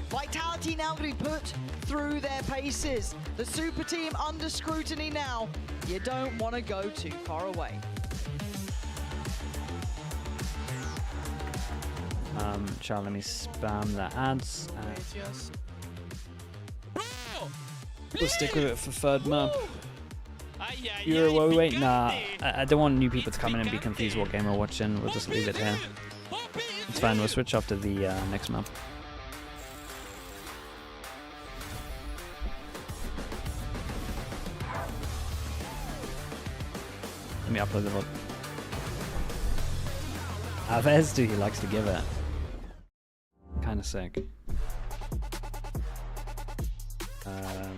Vitality now going to be put through their paces. The super team under scrutiny now. You don't want to go too far away. Charlie, let me spam the ads. We'll stick with it for third map. Wait, nah. I don't want new people to come in and be confused what game we're watching. We'll just leave it here. It's fine, we'll switch off to the next map. Let me upload the VOD. Aves, dude, he likes to give it. Kinda sick.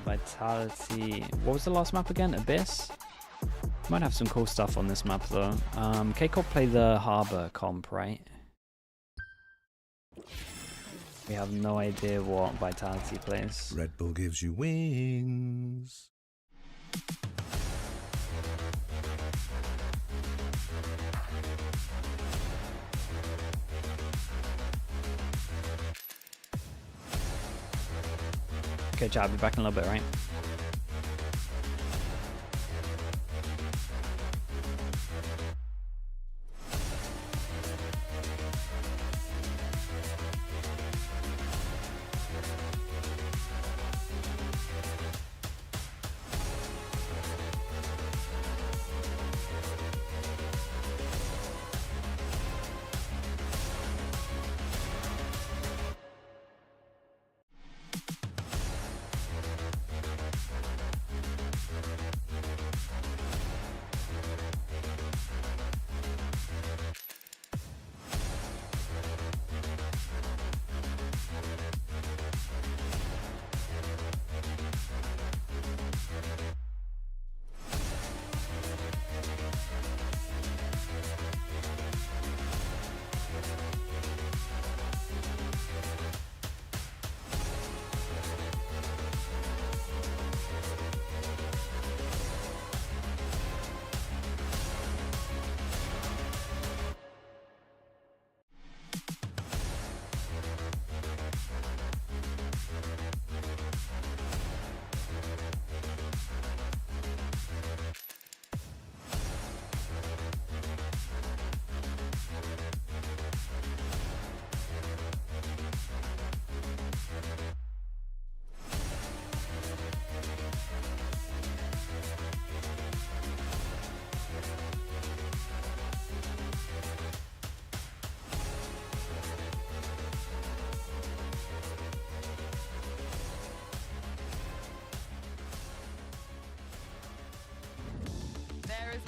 Vitality. What was the last map again? Abyss? Might have some cool stuff on this map though. KICKOFF play the Harbor comp, right? We have no idea what Vitality plays. Red Bull gives you wings. Okay, Chad, I'll be back in a little bit, right?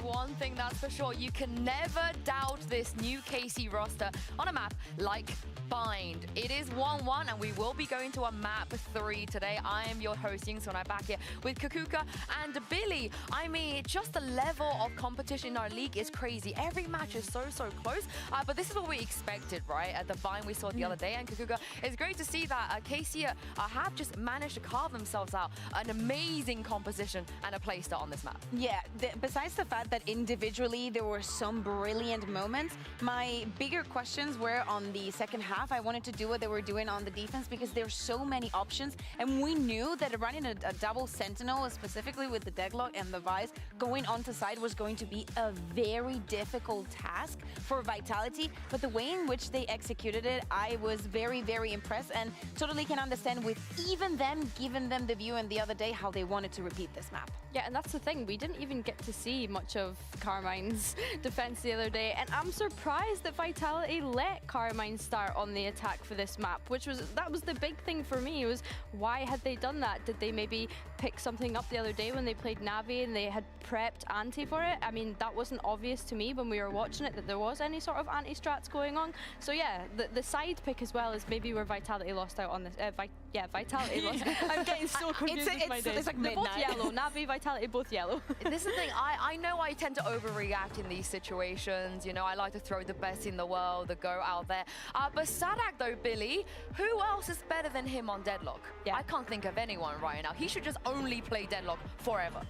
One thing that's for sure, you can never doubt this new KC roster on a map like Bind. It is 1-1, and we will be going to a map 3 today. I am your host, Yingsun. I'm back here with Kakuka and Billy. I mean, just the level of competition in our league is crazy. Every match is so close, but this is what we expected, right? At the Bind we saw the other day, and Kakuka, it's great to see that KC have just managed to carve themselves out an amazing composition and a playstyle on this map. Yeah, besides the fact that individually there were some brilliant moments, my bigger questions were on the second half. I wanted to do what they were doing on the defense because there's so many options, and we knew that running a double sentinel, specifically with the deadlock and the Vice, going onto side was going to be a very difficult task for Vitality, but the way in which they executed it, I was very impressed, and totally can understand with even them giving them the view and the other day how they wanted to repeat this map. Yeah, and that's the thing. We didn't even get to see much of KARMINE's defense the other day, and I'm surprised that Vitality let KARMINE start on the attack for this map, that was the big thing for me. Was why had they done that? Did they maybe pick something up the other day when they played Navi and they had prepped anti for it? I mean, that wasn't obvious to me when we were watching it that there was any sort of anti-strats going on. So yeah, the side pick as well is maybe where Vitality lost out on this. Vitality lost. I'm getting so confused with my days. It's like they're both midnight. yellow. Navi, Vitality, both yellow. This is the thing, I know I tend to overreact in these situations. You know, I like to throw the best in the world, the go out there. But Sadak though, Billy, who else is better than him on Deadlock? Yeah. I can't think of anyone right now. He should just only play Deadlock forever.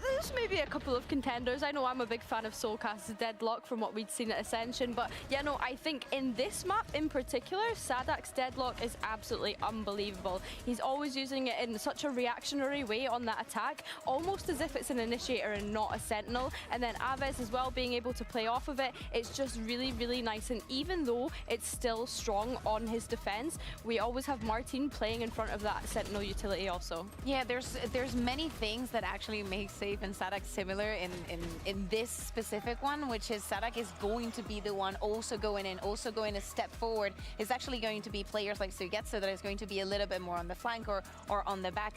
There's maybe a couple of contenders. I know I'm a big fan of Soulcast's Deadlock from what we'd seen at Ascension, but yeah, no, I think in this map in particular, Sadak's Deadlock is absolutely unbelievable. He's always using it in such a reactionary way on that attack, almost as if it's an initiator and not a sentinel. And then Aves as well, being able to play off of it, it's just really nice. And even though it's still strong on his defense, we always have Martin playing in front of that sentinel utility also. Yeah, there's many things that actually make Safe and Sadak similar in this specific one, which is Sadak is going to be the one also going a step forward. It's actually going to be players like Sugetsu that is going to be a little bit more on the flank or on the back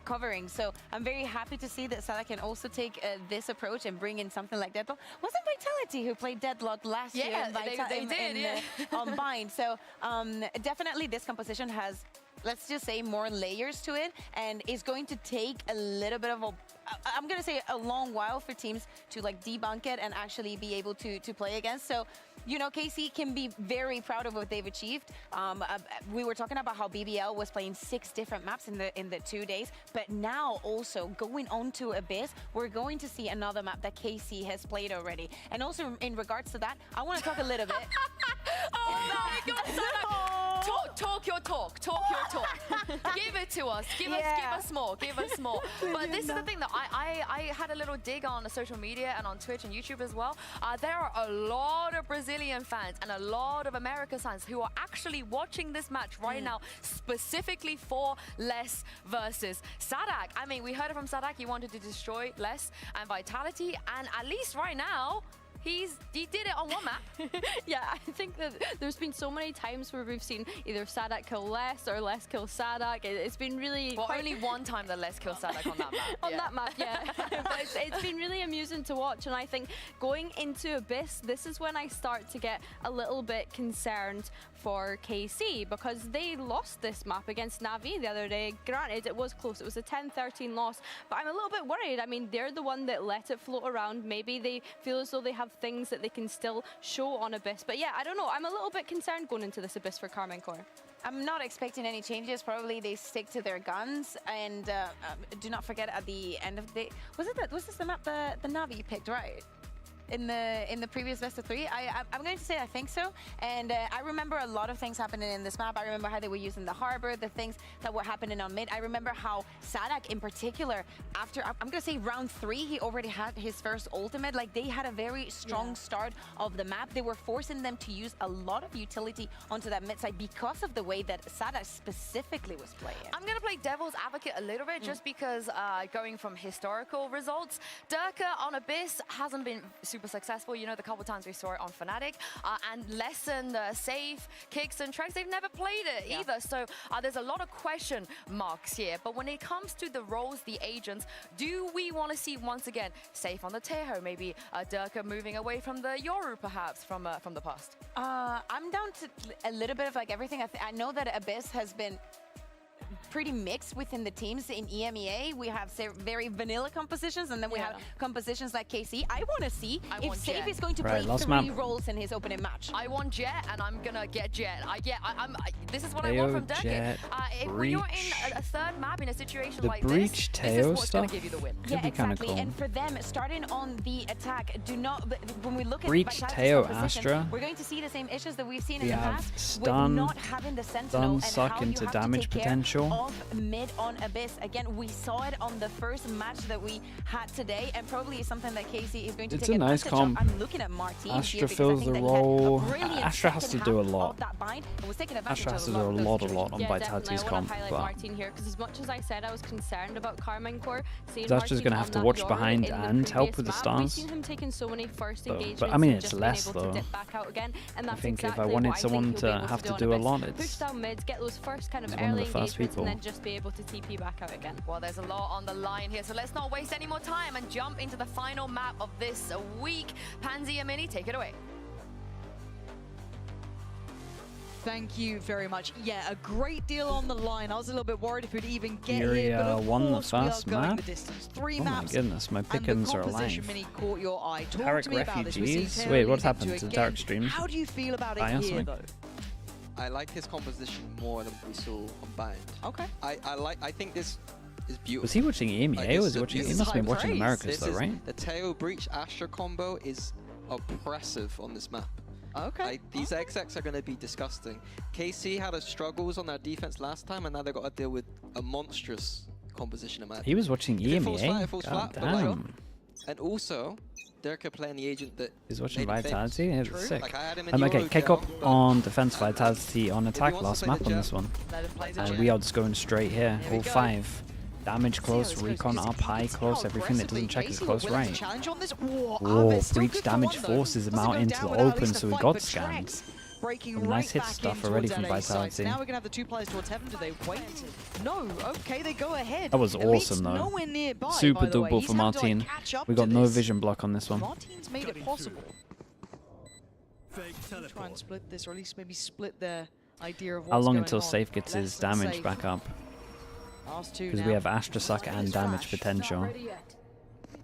covering. So I'm very happy to see that Sadak can also take this approach and bring in something like Deadlock. Wasn't Vitality who played Deadlock last year? They did, on Bind. So definitely this composition has, let's just say, more layers to it, and is going to take a little bit of I'm going to say a long while for teams to like debunk it and actually be able to play against. So, you know, KC can be very proud of what they've achieved. We were talking about how BBL was playing 6 different maps in the 2 days, but now also going on to Abyss, we're going to see another map that KC has played already. And also in regards to that, I want to talk a little bit. Oh my God, Sadak! Talk your talk. Give it to us. Give us more. But this is the thing that I had a little dig on social media and on Twitch and YouTube as well. There are a lot of Brazilian fans and a lot of American fans who are actually watching this match right now, specifically for Les versus Sadak. I mean, we heard it from Sadak. He wanted to destroy Les and Vitality, and at least right now, he did it on one map. Yeah, I think that there's been so many times where we've seen either Sadak kill Les or Les kill Sadak. It's been really... Well, only one time that Les killed Sadak on that map. On that map, yeah. But it's been really amusing to watch, and I think going into Abyss, this is when I start to get a little bit concerned for KC, because they lost this map against Navi the other day. Granted, it was close. It was a 10-13 loss, but I'm a little bit worried. I mean, they're the one that let it float around. Maybe they feel as though they have things that they can still show on Abyss. But yeah, I don't know. I'm a little bit concerned going into this Abyss for KARMINE Core. I'm not expecting any changes. Probably they stick to their guns, and do not forget at the end of the day, was this the map the Navi picked, right? In the previous best of 3, I'm going to say I think so. And I remember a lot of things happening in this map. I remember how they were using the harbor, the things that were happening on mid. I remember how Sadak in particular, after I'm going to say round 3, he already had his first ultimate. Like, they had a very strong start of the map. They were forcing them to use a lot of utility onto that mid side because of the way that Sadak specifically was playing. I'm going to play devil's advocate a little bit just because going from historical results, Durka on Abyss hasn't been super super successful. You know, the couple times we saw it on FNATIC. And Lesson, Safe, Kicks, and Trex, they've never played it either. So there's a lot of question marks here. But when it comes to the roles, the agents, do we want to see once again Safe on the Teho, maybe Durka moving away from the Yoru perhaps from the past? I'm down to a little bit of like everything. I know that Abyss has been pretty mixed within the teams. In EMEA, we have very vanilla compositions, and then we have compositions like KC. I want to see if Safe is going to play 3 roles in his opening match. I want Jet, and I'm gonna get Jet. This is what I want from Durka. When you're in a third map in a situation like this is what's gonna give you the win. Yeah, exactly. Cool. And for them, starting on the attack, when we look at Breach, Teo, Astra, we're going to see the same issues that we've seen in the past stun, with not having the Sentinel and suck how into you have damage to take potential. Care of mid on Abyss. Again, we saw it on the first match that we had today, and probably something that Casey is going to take nice advantage of. I'm looking at Martin Astra here fills the role. Astra has to do a lot. Astra has to do a lot on Vitality's comp. I want to highlight Martin here, because as much as I said I was concerned about KARMINE core, Astra's going to have to watch behind and help with the stars. We've seen him taking so many first engagements, but I mean, and it's just less been able though. To dip back out again, and I that's think exactly if I wanted what someone he'll be to able have to on do a Abyss. lot, Push it's down mids, get those first kind of one of early the first engagements, people. and then just be able to TP back out again. Well, there's a lot on the line here, so let's not waste any more time and jump into the final map of this week. Pansy and Mini, take it away. Thank you very much. Yeah, a great deal on the line. I was a little bit worried if we'd even get Fury, here, but of won course the first we are going map. the distance. 3 Oh maps. my goodness, my Pickens are and the composition alive. Mini caught your eye. Talk Tarek to me about this. We see refugees. Taylor Wait, what leading happened to again. Tarek streams? How do you feel about it here, though? I like his composition more than we saw on Bind. Okay. I think this is beautiful. Was he watching EMEA or was he watching? He must have been watching Americas though, right? The Teo Breach Astra combo is oppressive on this map. Okay. These XX are going to be disgusting. KC had struggles on their defense last time, and now they've got to deal with a monstrous composition of map. He was watching EMEA. It falls flat, Damn. and also, Durka playing the agent that He's watching made him Vitality. famous. It's sick. Like, I had him in Okay, Euro kick Gel, up but on defense, Vitality on attack. wants Last to play map the on Jet, this one. Let him play the And Jet. we are just going straight here. Here we All go. 5. Damage close, Is recon up high, close, everything that doesn't check is close right. Whoa, Whoa, breach damage forces him out into the open, so he got scanned. Breaking Nice hit back stuff in already towards from that A site. Vitality. Now we're gonna have the 2 players towards heaven. Do they wait? No. Okay, they go ahead. That was At least awesome though. nowhere nearby, Super by the way. double He's for having to, like, Martin. catch up We to got no this. vision block on this one. Martin's made it possible. Try and split this, or at least maybe split their idea of what's How long going until on. Safe gets his Less than damage Safe. back up? Last 2 Because now. we have Astra Suck and damage potential.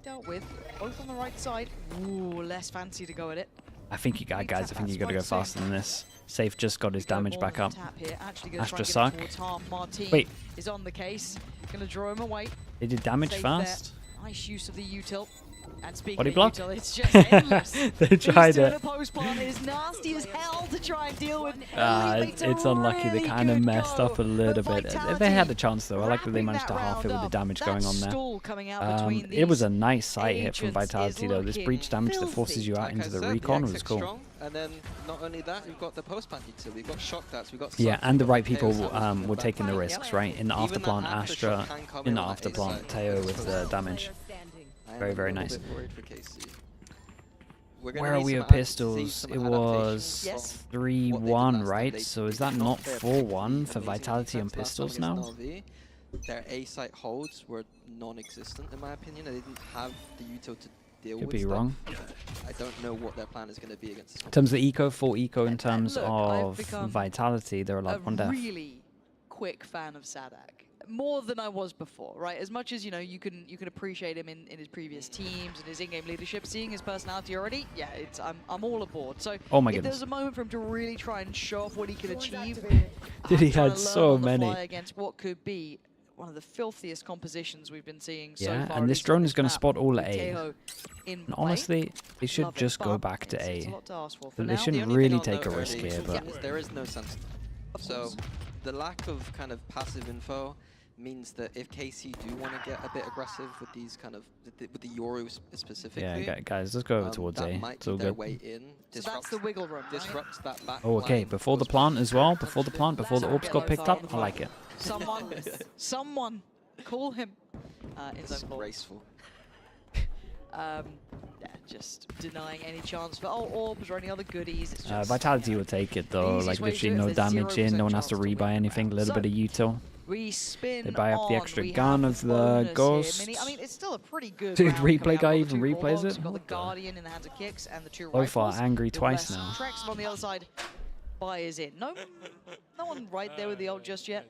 Dealt with. Both on the right side. Ooh, less fancy to go at it. I think you guys, I think you got to go faster than this. Safe just got his damage back up. Tap here. Actually gonna Astra try and Suck. get it towards harm. Martin Wait. is on the case. Gonna draw him away. They did damage Safe fast. there. Nice use of the util. And speaking Body of block? util, it's just endless. They tried He's doing it. a post plant. It is nasty as hell to try and deal with. It's unlucky. They kind of messed up a little bit. They had a chance though. I like that they managed to half it with the damage going on there. It was a nice sight hit from Vitality though. This breach damage that forces you out into the recon was cool. Strong, and then not only that, we've got the post plant util, we've got shock darts, we've got Yeah, Suck, and the we've got right people Teo Samus were taking the risks, right? In the Even that afterplant, aftershock Astra. can come In the on that A afterplant, side. Teo with the damage. Very, very I'm a nice. little bit worried for KC. We're gonna Where are need we some at pistols? some It adaptations was from 3-1, right? So is that not 4-1 for Vitality on pistols now? Their A site holds were non-existent in my opinion. They didn't have the util to deal Could with be stuff. wrong. I don't know what their plan is going to be against this. In terms of eco, full eco, in terms look, I've of become Vitality, they're allowed 1 a death. really quick fan of Sadak. More than I was before, right? As much as, you know, you can appreciate him in his previous teams and his in-game leadership, seeing his personality already, yeah, I'm all aboard. So Oh my if goodness. there's a moment for him to really try and show off what he can achieve, Dude, he trying had to learn so on the many. fly against what could be one of the filthiest compositions we've been seeing so Yeah, far. and at this least on drone this is going to map, spot all at with A. Teho in And play. honestly, they should Love it, just go but back to it's A. a lot to ask for. For They now, shouldn't The only really thing I'll take a note risk early here, but is there is no sentinel. So the lack of kind of passive info means that if KC do want to get a bit aggressive with these kind of with the Yoru specifically, Yeah, guys, let's go over towards that A. might It's all be their good. way in. So that's the wiggle room, right? Disrupts that back. Oh, okay. line. Before the plant as well. Before the plant, before the orbs got picked up. I like it. Someone, call him. In zone 4. Disgraceful. Yeah, just denying any chance for orbs or any other goodies. It's just, Vitality will take it though, like literally no damage in, no one has to rebuy anything, a little bit of util. They buy up the extra gun of the Ghost. I mean, it's still a pretty good Dude, replay guy even replays it? Got the Guardian in the hands of Kicks and the 2 So far, rifles. angry twice now. Trex on the other side. Buys in. No one right there with the ult just yet.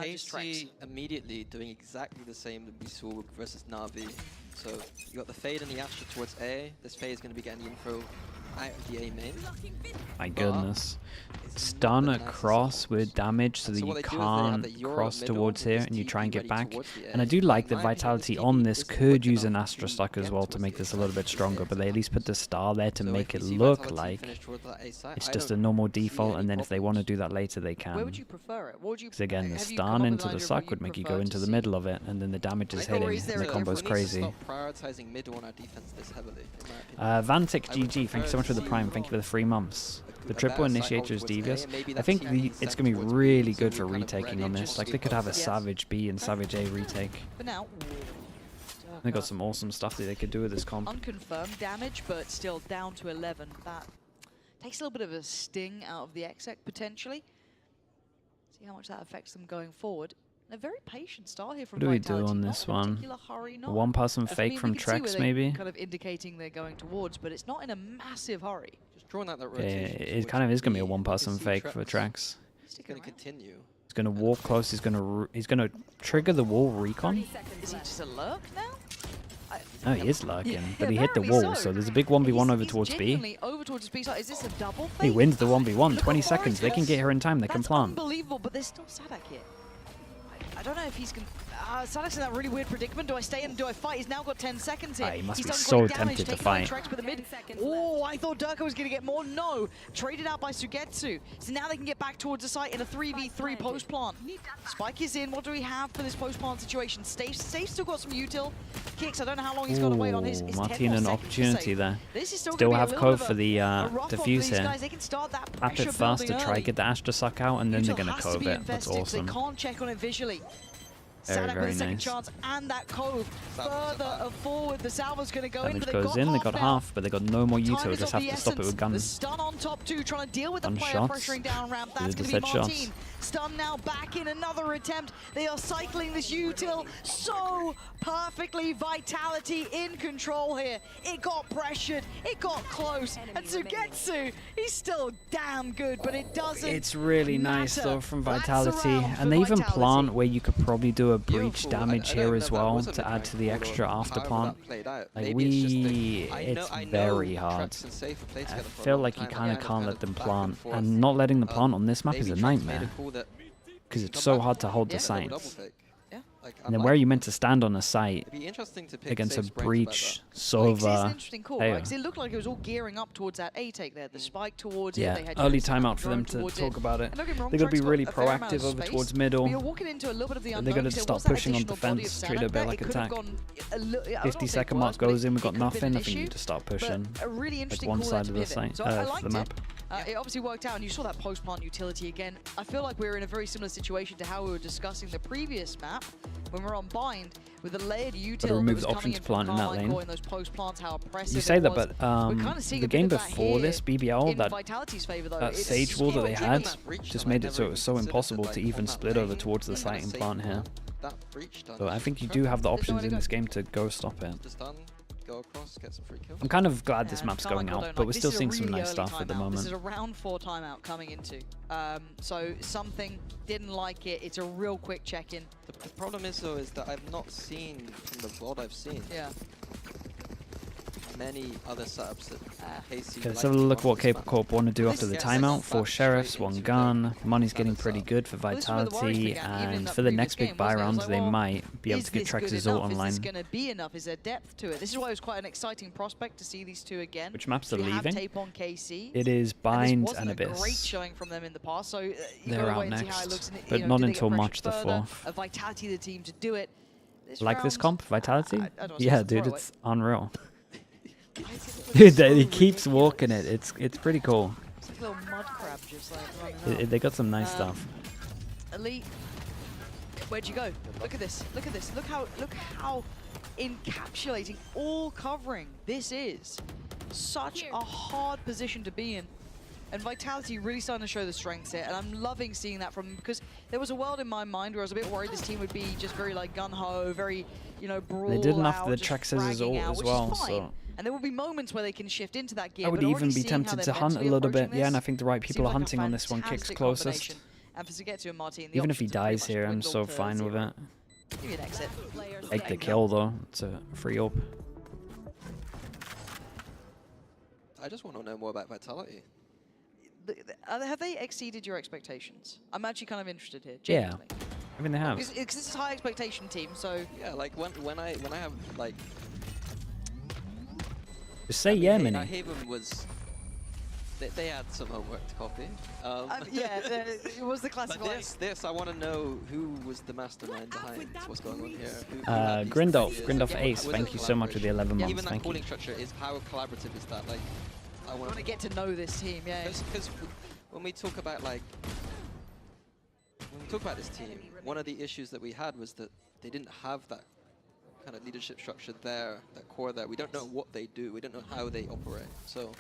Just Trex. KC immediately doing exactly the same that we saw versus Na'Vi. So you got the fade and the Astra towards A. This fade is going to be getting the info out of the A main. My goodness. Stun across with damage so that you can't cross towards here and you try and get back. And I do like the Vitality on this could use an Astra stock as well to make this a little bit stronger, but they at least put the star there to make it look like it's just a normal default, and then if they want to do that later they can. Where would you prefer it? Because again, the stun into the suck would make you go into the middle of it, and then the damage is hitting and the combo's crazy. Prioritizing middle on our defense this heavily. Vantic GG, thank you so much for the Prime, thank you for the 3 months. The triple initiator is devious. I think it's going to be really good for retaking on this. Like, they could have a Savage B and Savage A retake. But now, they got some awesome stuff that they could do with this comp. Unconfirmed damage, but still down to 11. That takes a little bit of a sting out of the exec, potentially. See how much that affects them going forward. A very patient start here from What do we Vitality. do on this one? Hurry, A one-person fake from Trex, maybe? Kind of indicating they're going towards, but it's not in a massive hurry. Just drawing out that rotation. It kind of is going to be a one-person fake for Trex. He's going to continue. He's going to walk close. He's going to trigger the wall recon. Is he just a lurk now? No, he is lurking, but he hit the wall, so there's a big 1v1 over towards B. Over towards B side. Is this a double fake? He wins the 1v1, 20 seconds. They can get here in time. They can plant. Unbelievable, but there's still Sadak here. I don't know if he's going to... Sadak's in that really weird predicament. Do I stay in? Do I fight? He's now got 10 seconds here. He must He's be done so great damage, tempted to taking on fight. Trex with the mid. Oh, I thought Durko was going to get more. No. Traded out by Sugetsu. So now they can get back towards the site in a 3v3 post-plant. Spike is in. What do we have for this post-plant situation? Safe still got some util. Kicks, I don't know how long he's got to wait on his 10 Martin, more an seconds opportunity to there. This is Still have Cove for the rough defuse here. Guys. They can start that Tap it fast to try get the Astra suck out, and then they're going to Cove it. That's awesome. They can't check on it visually. Very, Sadak very with a second nice. chance, and that Cove further forward. The Salvo's going to go in, Damage but goes in, they got half, but they got no more Time util, is just of have the to stop it with essence. The guns. stun on top two, trying to deal with the Gun player shots. pressuring down ramp. These are That's the going to be set Martin. shots. Stun now back in another attempt. They are cycling this util so perfectly. Vitality in control here. It got pressured, it got close, and Sugetsu, he's still damn good, but it doesn't It's really nice matter. though from That's Vitality, around for and they even Vitality. plant where you could probably do a breach damage here as well to add to the extra after plant. Like it's very hard. I feel like you kind of can't let them plant, and not letting them plant on this map is a nightmare because it's so hard to hold the site. And then where are you meant to stand on a site against a breach Sova? It's an interesting call, right? 'Cause it looked like it was all gearing up towards that A take there. The spike towards it. They had early Trex timeout for them to towards talk about it. And don't get me wrong, They got to be Trex really got a fair amount of proactive over space, towards middle. but you're walking into a little bit of the They unknown. got to There start was that pushing on additional body defense, of treat it a Sadak bit there. like It could have attack. gone a little, I don't 50-second say mark worse, but goes in, we it got could have been nothing. an I think you issue, need to start but pushing. a really Like interesting one call side there of the to pivot. site, So I of liked the map. it obviously worked out, and you saw that post-plant utility again. I feel like we're in a very similar situation to how we were discussing the previous map when we were on Bind with the layered util that remove was the option coming to in from plant in that KARMINE lane. core in those post-plants, how oppressive You say it that, was. but We're kind of seeing the a bit game of that before here this, BBL, in that Vitality's favor, though. It's Sage wall that they had scale-driven. just made it so it was so impossible to even split over towards the site and plant here. So I think you do have the options in this game to go stop it. Go across, get some free kills. I'm kind of glad this map's going out, but we're still seeing some really nice stuff at the moment. This is a round 4 timeout coming into. So something didn't like it. It's a real quick check-in. The problem is though, is that I've not seen from the VOD I've seen. Yeah. Many other setups that KC. Okay, let's have a look at what KICKOFF want to do after the timeout. 4 sheriffs, 1 gun. Money's getting pretty good for Vitality, and for the next big buy round, they might be able to get Trex's ult online. Is this going to be enough? Is there depth to it? This is why it was quite an exciting prospect to see these two again. Which maps are we have leaving? tape on KC. It is Bind and Abyss. Abyss. Great showing from them in the past, so you They're gotta out wait and see how it next, looks. And, but you know, not do they until get March the pressured 4th. further? Vitality, the team, to do it. This Like this round, comp, Vitality? I don't wanna Yeah, say dude, throw it's unreal. Dude, he keeps walking it. It's pretty cool. It's like a little mud crab just like running They got some nice stuff. Elite, where'd you go? Look at this. Look at this. Look how encapsulating, all covering this is. such a hard position to be in. And Vitality really starting to show the strengths here, and I'm loving seeing that from them, because there was a world in my mind where I was a bit worried this team would be just very like gun-ho, very, you know, brawl They didn't out, after the just Trexes as fragging well, out, so... And there will be moments where they can shift into that gear. I would but even already be seeing how tempted they're to hunt a mentally little bit. approaching Yeah, and I this think the right people seems are like a hunting on this one. Kick's fantastic closest. combination. And for Sugetsu and Martin, the Even if he options have pretty dies much here, I'm dwindled so to fine with zero. it. Give me an exit. Take the kill though. It's a free up. I just want to know more about Vitality. Have they exceeded your expectations? I'm actually kind of interested here. Yeah, Genuinely. I mean they have. Because this is a high expectation team, so Yeah, like when I have like. Just say yeah, Hey, Mini. Haven was. They had some homework to copy. yeah, it was the classic. But this, I want to know who was the mastermind behind what's going on here. Grindolf Ace, thank you so much for the 11 months. Even that Thank you. calling structure is how collaborative is that? Like, I want to get to know this team, yeah. Because when we talk about this team, one of the issues that we had was that they didn't have that kind of leadership structure there, that core there. We don't know what they do. We don't know how they operate. So,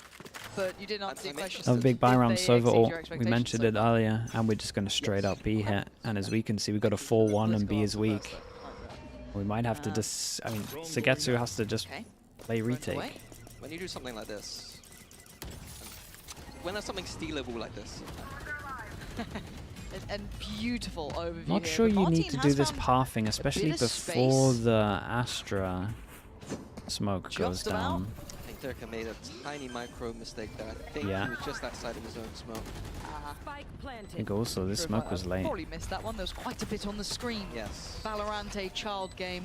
but you did not see questions. Have a big buy round Sova ult. We mentioned it earlier, and we're just going to straight up B hit. And as we can see, we got a 4-1 and B is weak. We might have to just. I mean, Sugetsu has to just play retake. When you do something like this, when there's something stealable like this. And beautiful overview. Not sure you need to do this pathing, especially before the Astra smoke goes down. I think Dirk made a tiny micro mistake there. I think he was just outside of his own smoke. I think also this smoke was late. Probably missed that one. There was quite a bit on the screen. Yes. Valorante child game.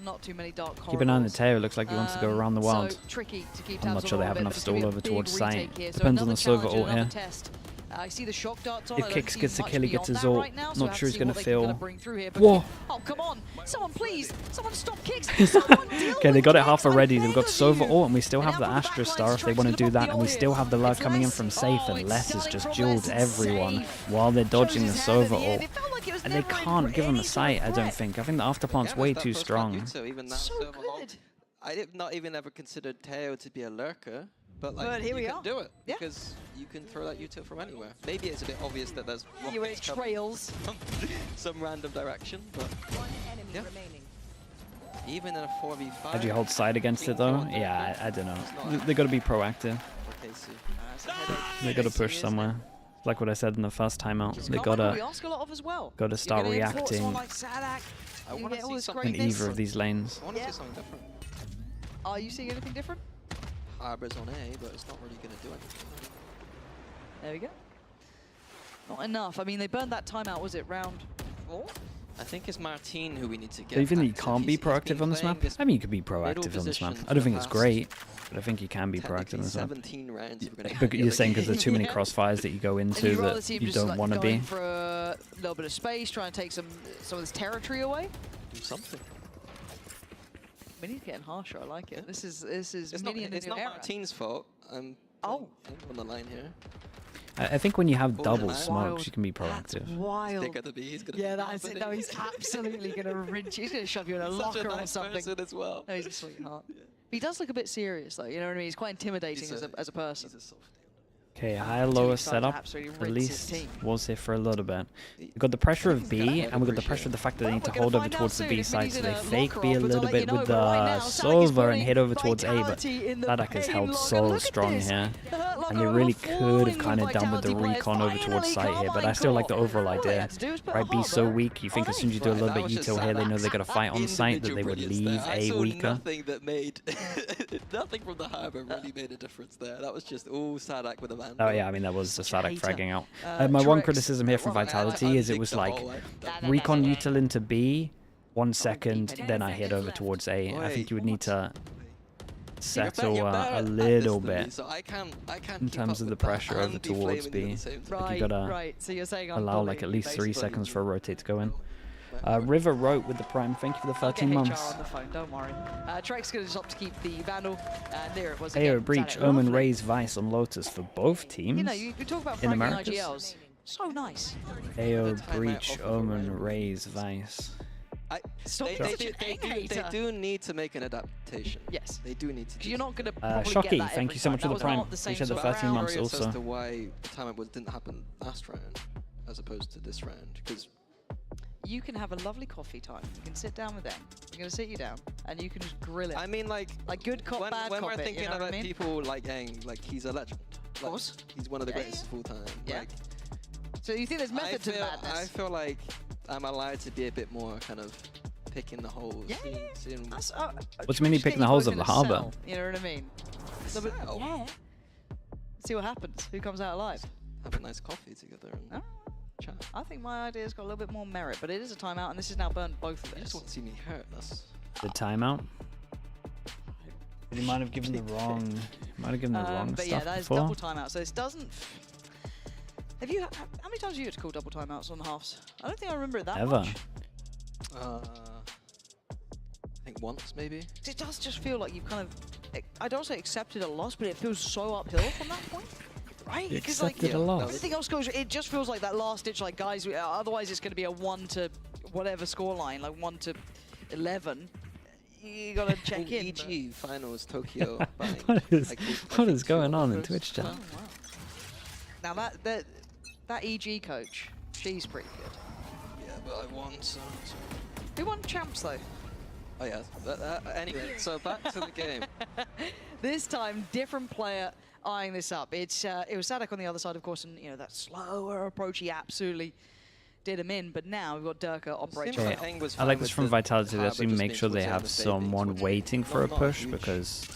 Not too many dark corridors. Keep an eye on the tail. Looks like he wants to go around the world. So tricky to keep I'm not sure they have enough stall over towards site. Here. Depends on the Sova ult here. I see the shock darts on. If Kicks gets a kill, he gets his ult. Right now, not sure he's going to feel. Whoa! Oh, come on! Someone please! Someone stop Kicks! Someone deal Okay, they got it half already. They've got Sova ult, and we still have the Astra Star if they want to do that, and we still have the love coming in from Safe, and Les has just dueled everyone while they're dodging the Sova ult. And they can't give him a sight, I don't think. I think the afterplant's way too strong. So good. I did not even ever considered Teo to be a lurker. But like, here we can are. do it because you can throw that util from anywhere. Maybe it's a bit obvious that there's rockets trails some random direction, but yeah. Even in a 4v5. How do you hold side against it though? Yeah, I don't know. They got to be proactive. They got to push somewhere. Like what I said in the first timeout, they gotta start reacting in either of these lanes. I want to see something different. Are you seeing anything different? Harbor's on A, but it's not really going to do anything. There we go. Not enough. I mean, they burned that timeout, was it round 4? I think it's Martin who we need to get. Even though you can't be proactive on this map? I mean, you could be proactive on this map. I don't think it's great, but I think you can be proactive on this map. 17 rounds But you're saying because there's too many crossfires that you go into that you don't want to be? For a little bit of space, trying to take some of this territory away. Do something. Mini's getting harsher. I like it. This is it's Mini in the It's new not era. Martin's fault. I'm on the line here. I think when you have double smokes, you can be proactive. Wild. He's gonna yeah, that's it. No, he's absolutely gonna rinse you. He's gonna shove you in a locker or something. As well. No, he's a sweetheart. Yeah. He does look a bit serious, though. You know what I mean? He's quite intimidating as a person. Okay, higher-lower setup, at least was here for a little bit. We've got the pressure of B, and we've got the pressure of the fact that they need to hold over towards the B side, so they fake B a little bit with the Sova and hit over towards A, but FNATIC has held so strong here. And they really could have kind of done with the recon over towards site here, but I still like the overall idea. Right, B's so weak, you think as soon as you do a little bit util here, they know they got to fight on site, that they would leave A weaker. Nothing that made, nothing from the Harbor really made a difference there. That was just all Sadak with a man. Oh yeah, I mean that was the Sadak fragging out. My one criticism here from Vitality is it was like recon util into B, 1 second, then I hit over towards A. I think you would need to settle a little bit in terms of the pressure over towards B. Like you gotta allow like at least 3 seconds for a rotate to go in. River wrote with the Prime. Thank you for the 13 months. On the phone, don't worry. Trekk's going to just opt to keep the Vandal, and there it was. AO Breach, Omen, Raze, Vice on Lotus for both teams. You know, you talk about in fragging Americas. IGLs. So nice. AO Breach, Omen, Raze, Vice. They do need to make an adaptation. Yes. They do need to. You're not going to Shocky, thank you so much for the prime. Appreciate the 13 months also. As to why the timeout didn't happen last round as opposed to this round, because you can have a lovely coffee time. You can sit down with them. They're going to sit you down, and you can just grill it. I mean, like good cop, bad cop. When we're thinking about I mean? people like Yang, like he's a legend. Of course. He's one of the greatest of all time. Yeah. Like, so you think there's method to madness? I feel like I'm allowed to be a bit more kind of picking the holes. Yeah. What do you mean picking the holes of the harbour? You know what I mean? Yeah. See what happens. Who comes out alive? Have a nice coffee together and chat. I think my idea's got a little bit more merit, but it is a timeout, and this has now burned both of us. You just want to see me hurt. That's the timeout. But he might have given the wrong. But stuff yeah, that is before. double timeout. So this doesn't. Have you? How many times have you had to call double timeouts on the halves? I don't think I remember it that Ever. much. I think once maybe. It does just feel like you've kind of. I don't say accepted a loss, but it feels so uphill from that point. Right? Because like a loss. everything else goes. It just feels like that last ditch. Like guys, otherwise it's going to be a 1 to whatever scoreline, like 1 to 11. You gotta check in. EG finals Tokyo. What is going on in Twitch chat? Oh, wow. Now that EG coach, she's pretty good. Yeah, but I won. So. Who won champs though? Oh yeah. Anyway, so back to the game. This time, different player eyeing this up. It was SATIC on the other side, of course, and you know that slower approach. He absolutely did him in, but now we've got Durka operating. Okay. I like this from Vitality. They actually make sure they have someone waiting for a push, because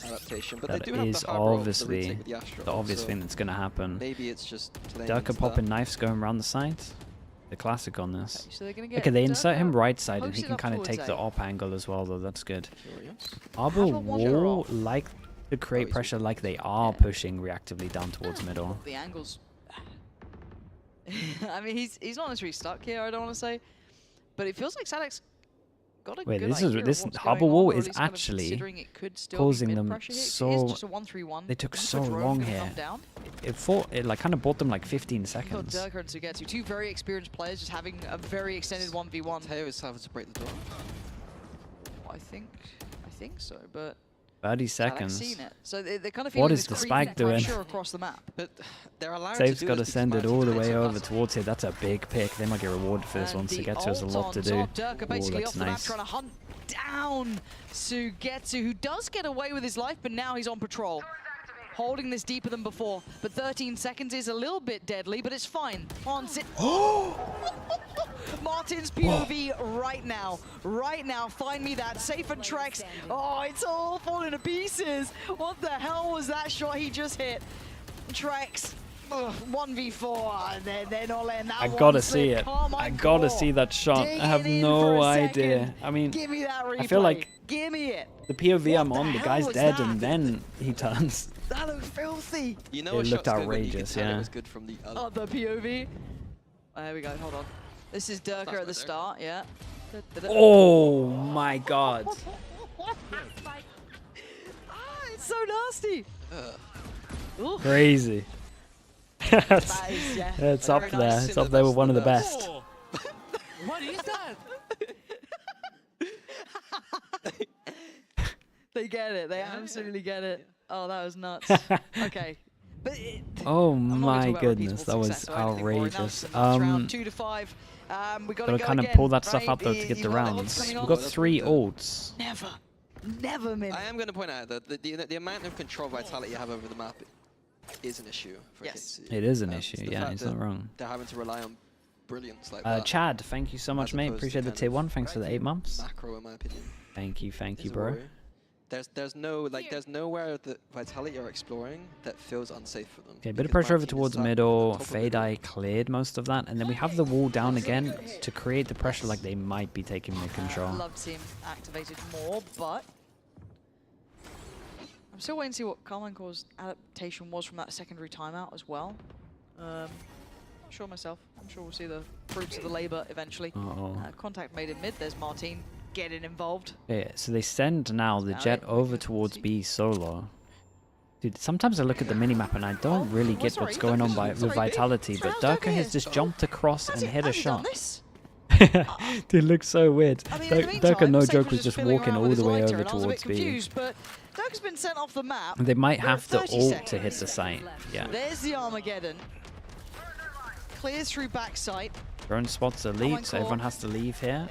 that is obviously the obvious thing that's going to happen. Maybe it's just Durka popping knives going around the side. The classic on this. So they're gonna get They insert him right side, and he posted can up kind of towards take the A. op angle as well, though. That's good. Have Arbor a watcher will off. like to create pressure like they are pushing reactively down towards middle. The angles. I mean, he's not necessarily stuck here, I don't want to say, but it feels like SATIC's got a Wait, good this idea of this what's harbor going on, wall or at is least kind of actually considering it could still causing be them mid-pressure here. It is so. just a 1-3-1. They took Looking so for Drone, long gonna here. come down. It like kind of bought them like 15 Got seconds. Durka and Sugetsu, two very experienced players, just having a very extended 1v1. Teo is having to break the door. I think so, but 30 SATIC's seconds. seen it. So they're kind of What feeling is this the creeping spike doing? pressure across the map. But they're allowed Safe's to do got to it send it because all the Martin's way also over towards here. That's a big pick. They might get rewarded for this one. And the Sugetsu has a ult lot to on do. top. Durka Oh, basically that's off the map nice. trying to hunt down Sugetsu, who does get away with his life, but now he's on patrol. Holding this deeper than before, but 13 seconds is a little bit deadly, but it's fine. Plants it. Martin's POV right now. Find me that. Safe and Trex. Oh, it's all falling to pieces. What the hell was that shot he just hit? Trex. 1v4, and they're not letting that I one gotta slip. see it. KARMINE I gotta core. see that shot. I have Dig it in no for a idea. second. I mean, Give me that replay. I feel like Give me it. the POV I'm What on, the the hell guy's was dead, that? and then he turns. That looked filthy. You know, It a looked shot's good when you outrageous, can tell yeah. It was good from the other. Oh, the POV. There we go. Hold on. This is Durka at the start. Yeah. Oh my god. It's so nasty. Oof. Crazy. It's up Very there. nice. It's up there with one of the best. What is that? They get it. They absolutely get it. Oh, that was nuts. Okay. But Oh I'm not my gonna talk about goodness, repeatable that was success or anything more. Now outrageous. it's the last round, 2-5. We gotta go kind of again, pull that stuff right? up though to get the You've got ults rounds. coming We've on. got 3 ults. Never min. I am going to point out that the amount of control Vitality you have over the map is an issue for KC. It is an issue, the yeah, fact he's that not wrong. They're having to rely on brilliance like that. Chad, thank you so much, mate. opposed to Appreciate the kind tier of 1. Thanks for the 8 months. Macro, in my opinion. Thank you, is a bro. worry. There's nowhere that Vitality are exploring that feels unsafe for them. Okay, a bit of because pressure over Martin is towards sat at the middle. top of the Fade Eye cleared most of that, and then we have the wall down again to create the pressure like they might be taking mid control. I'd love to see him activated more, but I'm still waiting to see what KARMINE Core's adaptation was from that secondary timeout as well. Not sure myself. I'm sure we'll see the fruits of the labor eventually. Contact made in mid. There's Martin getting involved. Yeah, so they send now the jet over towards B solo. Dude, sometimes I look at the minimap and I don't really get what's going on with Vitality, but Durka has just jumped across and hit a shot. It looks so weird. I mean, Dirk and No Safe Joke was just walking all the way over towards B. But Dirk's been sent off the map. They might have to 30 ult seconds. to hit the site. Yeah. There's the Armageddon. Clears through backside. Drone spots elite, so everyone has to leave here.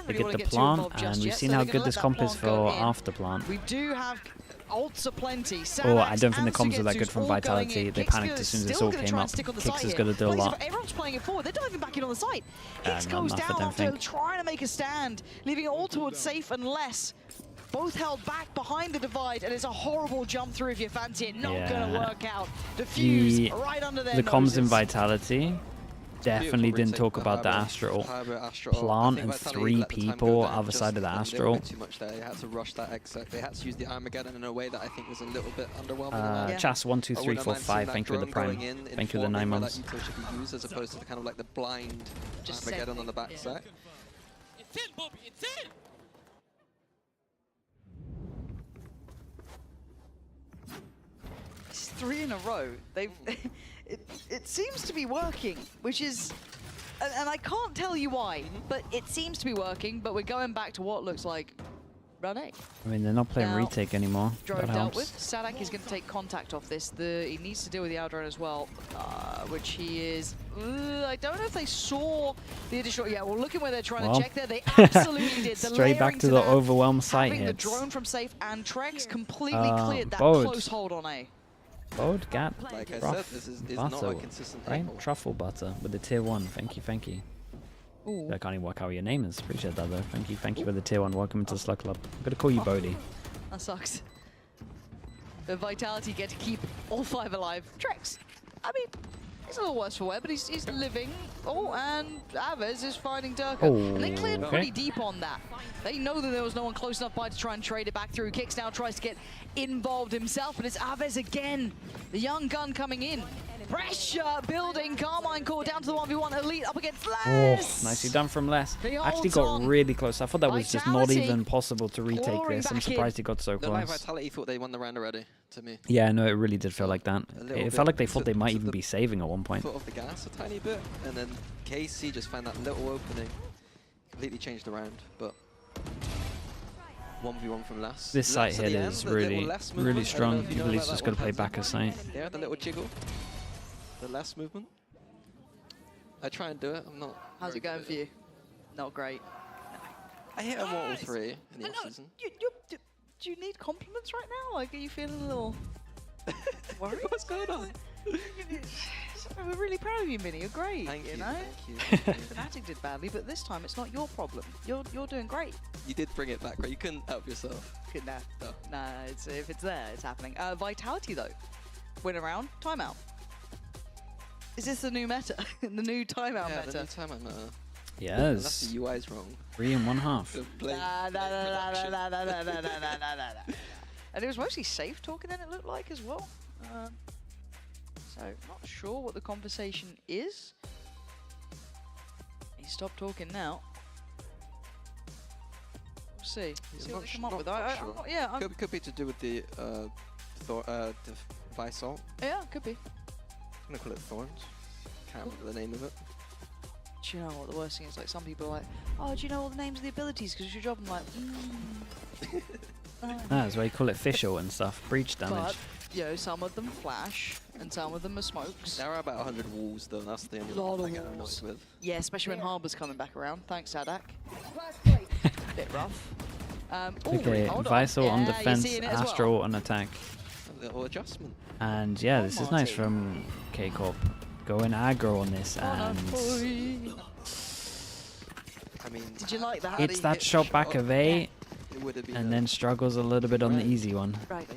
They really get the plant, and we've seen how good this comp is for after plant. We do have ults aplenty. Oh, I don't think the comms were that good from Vitality. They panicked as soon as this all came up. Kicks is going to do a lot. Everyone's playing it forward. They're diving back in on the site. Kicks goes down after trying to make a stand, leaving it all towards Safe and Less. Both held back behind the divide, and it's a horrible jump through if you fancy it. Not going to work out. Diffuse right under their The comms in noses. Vitality definitely didn't talk about the Astral. Plant and 3 people other side of the Astral. Too much there. They had to rush that exit. They had to use the Armageddon in a way that I think was a little bit underwhelming. Chas 1 2 3 4 5. Thank you for the prime. Thank you for the 9 months. That util should be used as opposed to the kind of like the blind Armageddon on the backside. It's in, Bobby. It's in. It's 3 in a row. They've it seems to be working, which is, and I can't tell you why, but it seems to be working. But we're going back to what looks like run A. I mean, they're not playing retake anymore. Drone That dealt helps. with. Sadak is going to take contact off this. He needs to deal with the Aldrone as well, which he is. I don't know if they saw the additional. Yeah, well, looking where they're trying to check there, they absolutely did. The Straight back to the overwhelmed site having hits. the drone from Safe and Trex completely cleared that Bode. close hold on A. Bode, Gap, Like I Ruff, said, this is Butter, not a consistent right? angle. Truffle Butter with the tier 1. Thank you, thank you. Ooh. I can't even work out what your name is. Appreciate that though. Thank you for the tier 1. Welcome to the Slug Club. I'm gonna call you Bodie. That sucks. The Vitality get to keep all 5 alive. Trex, I mean, he's a little worse for wear, but he's living. Oh, and Aves is finding Durka. And they cleared pretty deep on that. They know that there was no one close enough by to try and trade it back through. Kicks now tries to get involved himself, but it's Aves again. The young gun coming in. Pressure building. Karmine core down to the 1v1. Elite up against Les. Oh, nicely done from Les. Actually got really close. I thought that was just not even possible to retake this. I'm surprised he got so No, like close. Vitality thought they won the round already, to me. Yeah, no, it really did feel like that. little It bit felt like they thought to- they might to even the be saving at one point. Foot off the gas a tiny bit, and then KC just found that little opening. Completely changed the round, but 1v1 from last. This site hit is really strong. Evilly's just got to play back a site. Yeah, the little jiggle. The last movement. I try and do it. I'm not. How's it going for you? Not great. I hit Immortal 3 in the off-season. Do you need compliments right now? Like, are you feeling a little worried? What's going on? We're really proud of you, Minnie. You're great. Thank you. Know? Thank you. FNATIC did badly, but this time it's not your problem. You're doing great. You did bring it back, right? You couldn't help yourself. Nah, if it's there, it's happening. Vitality though, win a round, timeout. Is this the new meta? The new timeout meta? The new timeout meta. Yes. Unless the UI's wrong. 3 and 1/2. And it was mostly Safe talking then, it looked like, as well. So, not sure what the conversation is. He stopped talking now. We'll see. See what they come up with. Could be to do with the Visalt. Yeah, could be. I'm gonna call it Thorns. Can't remember the name of it. Do you know what the worst thing is? Like, some people are like, oh, do you know all the names of the abilities because it's your job? I'm like, That's why you call it Fischl and stuff. Breach damage. But, you know, some of them flash and some of them are smokes. There are about 100 walls though, that's the only Lot one I of get annoyed walls. with. Yeah, especially when Harbor's coming back around. Thanks, Sadak. Bit rough. Okay, Visal on defense, Astral on attack. A little adjustment. And yeah, this is nice from KICKOFF. Going aggro on this, and I mean, did you like that? it's that shot back of A, and then struggles a little bit on the easy one. Right.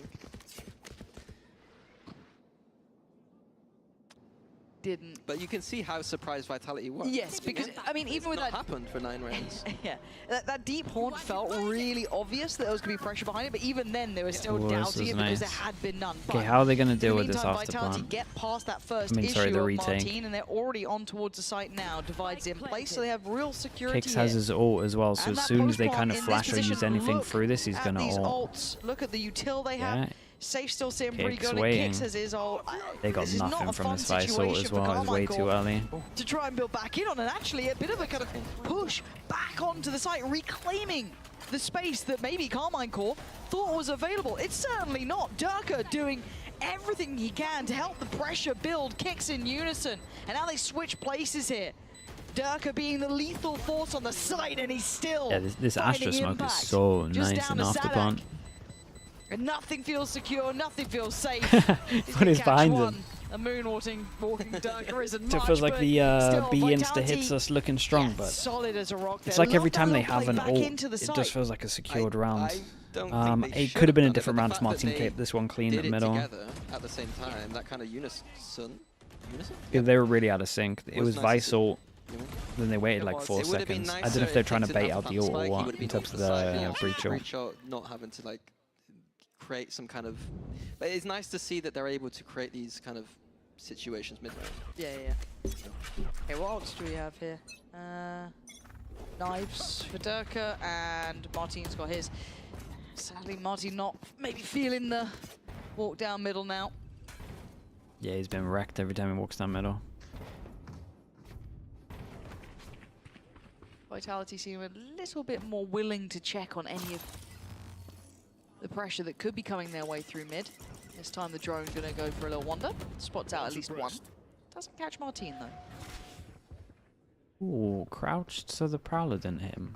Didn't. But you can see how surprised Vitality was. Yes, because I mean, even with that happened for 9 rounds. Yeah, that deep horn felt really obvious that there was going to be pressure behind it, but even then they were still doubting it because there had been none. Okay, how are they going to deal with this meantime, after Vitality plant? get past that first the issue of retake. Martine, and they're already on towards the site now. Divides in place, so they have real security. Kicks has his ult as well, so as soon as they kind of flash or use anything through this, he's going to ult. Look at the util they have. Safe still seeing pretty Kicks good. waiting. Kicks says his ult. They got nothing from this Visor as well. It was way too early. To try and build back in on, and actually a bit of a kind of push back onto the site, reclaiming the space that maybe KARMINE Corp thought was available. It's certainly not. Durka doing everything he can to help the pressure build. Kicks in unison, and now they switch places here. Durka being the lethal force on the side, and he's still this Astra smoke is so nice in afterplant. And nothing feels secure, nothing feels safe. What is behind him? A walking Durka isn't It much, feels like but the still, B insta Vitality, hits us looking strong, but solid as a rock it's there. like every Love time that they little have play an back ult, into the it site. just feels like a secured round. It could have been a different round if Martin kept this one clean at the middle. Together at the same time, that kind of unison? Yeah, they were really out of sync. It was nice Visor, then they waited like 4 seconds. I don't know if they're trying to bait out the ult or what in terms of the breach ult. Not having to like create some kind of... But it's nice to see that they're able to create these kind of situations mid-round. Yeah. Okay, what ults do we have here? Knives for Durka, and Martin's got his. Sadly, Martin not maybe feeling the walk down middle now. Yeah, he's been wrecked every time he walks down middle. Vitality seem a little bit more willing to check on any of the pressure that could be coming their way through mid. This time the drone's going to go for a little wander. Spots out at least one. Doesn't catch Martin though. Ooh, crouched so the Prowler didn't hit him.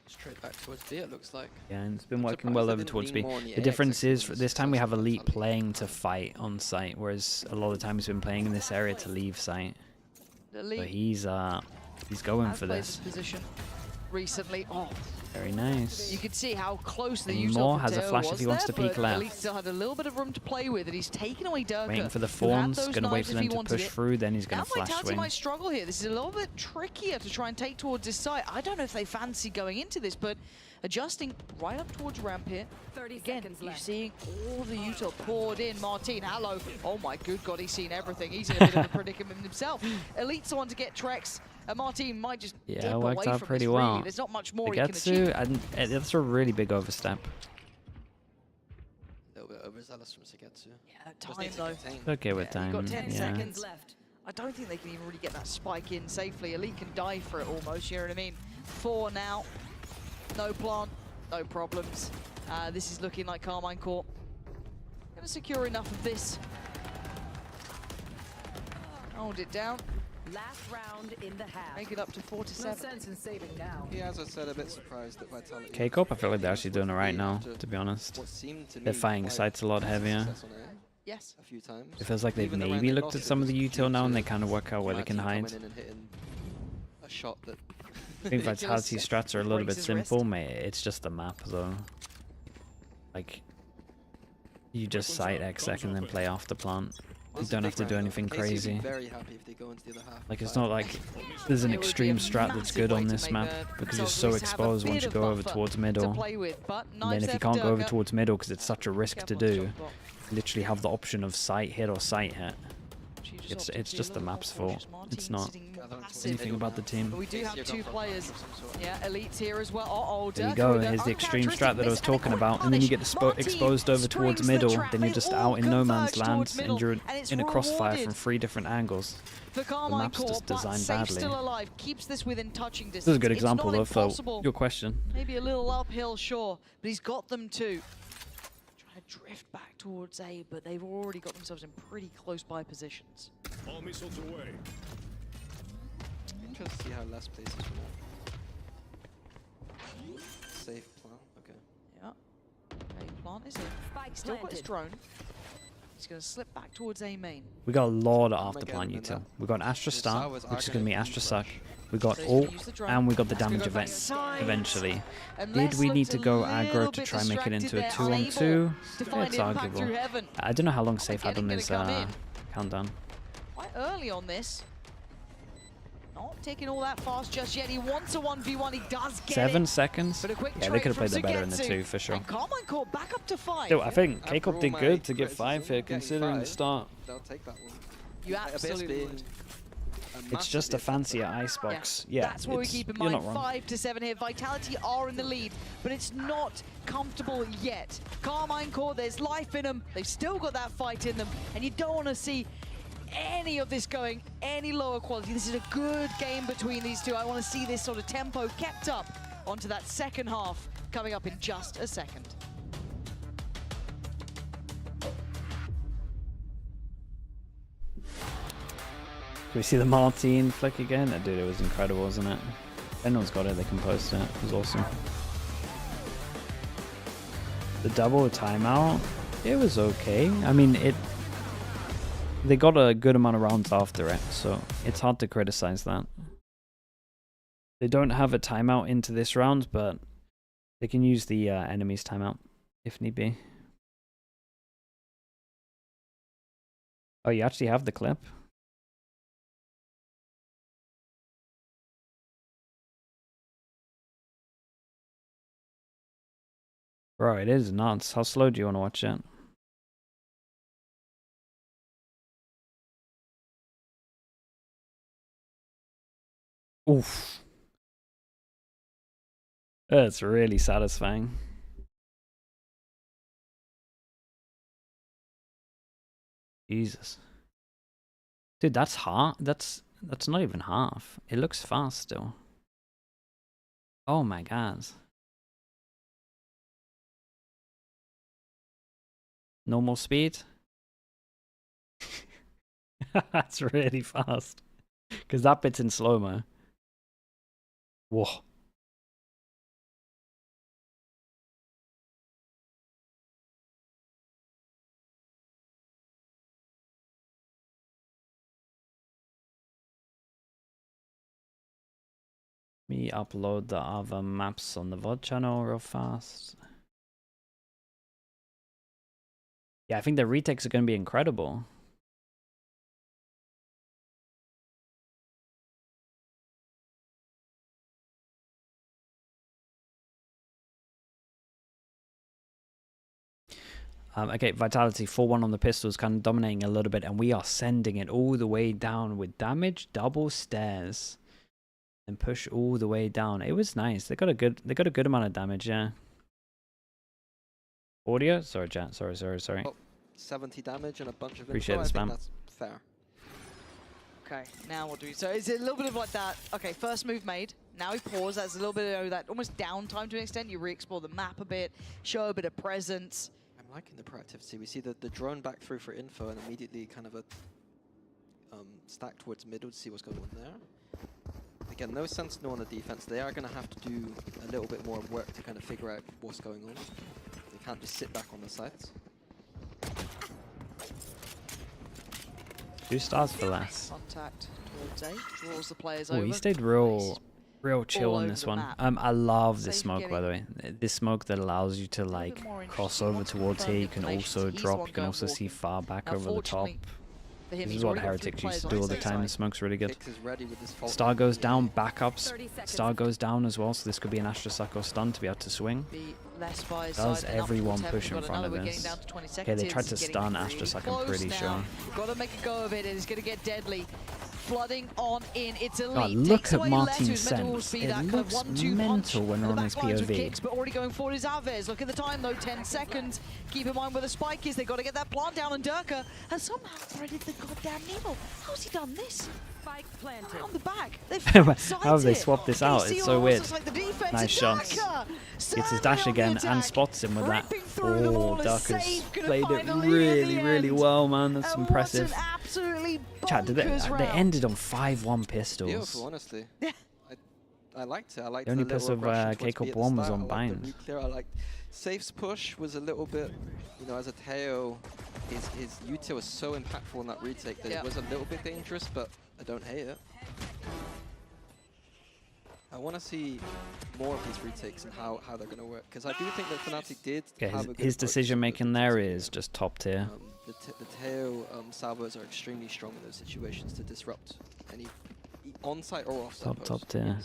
Straight back towards B, it looks like. Yeah, and it's been working well over towards B. The difference is, this time we have Elite playing to fight on site, whereas a lot of times he's been playing in this area to leave site. But he's going for this. Position recently. Oh, very nice. You could see how close the Any use more? of Has a Teo flash was if he wants there, to peek but left. Elite still had a little bit of room to play with, and he's taken away Durka. Waiting for the who had Fawns, those going to wait knives for if them he to wanted push it. through, then he's going Now to flash Vitality swing. might struggle here. This is a little bit trickier to try and take towards this side. I don't know if they fancy going into this, but adjusting right up towards ramp here. Again, you're seeing all the util poured in. Martin, hello. Oh my good God, he's seen everything. He's in a bit of a predicament himself. Elite's the one to get Trex. Martin might just dip Yeah, it away worked out from pretty this, well. really. There's not much more he can achieve. Getsu, and that's a really big overstep. A little bit overzealous from Segetsu. Yeah, time though. Okay with time. You've got 10 yeah. seconds left. I don't think they can even really get that spike in safely. Elite can die for it almost, you know what I mean? 4 now. No plant, no problems. This is looking like KARMINE Corp gonna secure enough of this. Hold it down. Last round in the half. Make it up to 4 to 7. No sense in saving now. Yeah, as I said, a bit surprised that Vitality... KICKOFF, I feel like they're actually doing it right now, to be honest. They're fighting sites a lot heavier. Yes. A few times. It feels like they've maybe looked at some of the util now and they kind of work out where they can hide. A shot that I think Vitality strats are a little bit simple, mate. It's just the map, though. Like, you just site X-Sec and then play off the plant. You don't have to do anything crazy. Like, it's not like there's an extreme strat that's good on this map because you're so exposed once you go over towards middle. And then if you can't go over towards middle because it's such a risk to do, you literally have the option of site hit or site hit. It's just the map's fault. It's not anything about the team. But we do have 2 players. Yeah, Elite's here as well. Uh-oh, there you go, here's the extreme strat that I was talking about. And then you get exposed over towards middle, then you're just out in no man's land, and you're in a crossfire from 3 different angles. The map's just designed badly. Still alive, keeps this within touching distance. This is a good example, though, for your question. Maybe a little uphill, sure, but he's got them too. Trying to drift back towards A, but they've already got themselves in pretty close by positions. All missiles away. Interesting to see how less places from that. Safe plant, okay. Yeah. Okay, plant is in. Still got his drone. He's going to slip back towards A main. We got a lot of after-plant util. We got an Astra start, which is going to be Astra suck. We got ult, and we got the damage event eventually. Did we need to go aggro to try and make it into a 2-on-2? It's arguable. I don't know how long Safe had on his countdown. Quite early on this. Not taking all that fast just yet. He wants a 1v1. He does get 7 seconds? But a quick Yeah, they could have played trade that better in from the 2 for sure. And KARMINE Corp back up to 5. Still, I think KICKOFF did good to get 5 here considering the start. They'll take that one. You absolutely would. It's just a fancier icebox. Yeah, that's what we keep in mind. 5 to 7 here. Vitality are in the lead, but it's not comfortable yet. Carmine Core, there's life in them. They've still got that fight in them, and you don't want to see any of this going any lower quality. This is a good game between these two. I want to see this sort of tempo kept up onto that second half coming up in just a second. Can we see the Martine flick again? That dude, it was incredible, wasn't it? If anyone's got it, they can post it. It was awesome. The double timeout, it was okay. I mean, they got a good amount of rounds after it, so it's hard to criticize that. They don't have a timeout into this round, but they can use the enemy's timeout if need be. Oh, you actually have the clip? Bro, it is nuts. How slow do you want to watch it? Oof. That's really satisfying. Jesus. Dude, that's half. That's not even half. It looks fast still. Oh my god. Normal speed? That's really fast. Because that bit's in slow-mo. Whoa. Me upload the other maps on the VOD channel real fast. Yeah, I think the retakes are going to be incredible. Okay, Vitality 4-1 on the pistols, kind of dominating a little bit, and we are sending it all the way down with damage, double stairs, and push all the way down. It was nice. They got a good amount of damage, yeah. Audio? Sorry, chat. Sorry. Oh, 70 damage and a bunch of Appreciate info. the spam. I think that's fair. Okay, now what do we... So is it a little bit of like that... Okay, first move made. Now we pause. That's a little bit of that almost downtime to an extent. You re-explore the map a bit, show a bit of presence. I'm liking the proactivity. We see the drone back through for info and immediately kind of a stack towards middle to see what's going on there. Again, no Sentinel on the defense. They are going to have to do a little bit more work to kind of figure out what's going on. They can't just sit back on the sides. 2 stars for less. Contact towards A, draws the players Oh, over. he stayed real chill on this one. I love this Safe smoke, by the way. This smoke that allows you to like cross over towards here. You can also drop. You can also see far back over the top. This is what Heretics used to do all the time. The smoke's really good. Star goes down, backups. Star goes down as well, so this could be an Astra Suck or stun to be able to swing. Does everyone push in front of this? Okay, they tried to stun Astra Suck, I'm pretty sure. Got to make a go of it. It's going to get deadly. Flooding on in. It's elite. God, look at Martin's sense. It looks mental when we're on his POV. Kicks, but already going forward is Alves. Look at the time though, 10 seconds. Keep in mind where the spike is. They got to get that plant down, and Durka has somehow threaded the goddamn needle. How's he done this? Spike planted. On the back. How have they swapped this out? It's so weird. Nice shots. Gets his dash again and spots him with that. Oh, Durka's played it really, really well, man. That's impressive. Chat, they ended on 5-1 pistols. Beautiful, honestly. I liked it. I liked the only pistol of KICKOFF 1 was on bind. I liked Safe's push was a little bit, you know, as a Teo, his util was so impactful in that retake that it was a little bit dangerous, but I don't hate it. I want to see more of these retakes and how they're going to work, because I do think that FNATIC did have his decision making there is just top tier. The Teo salvos are extremely strong in those situations to disrupt any on-site or off-site top tier.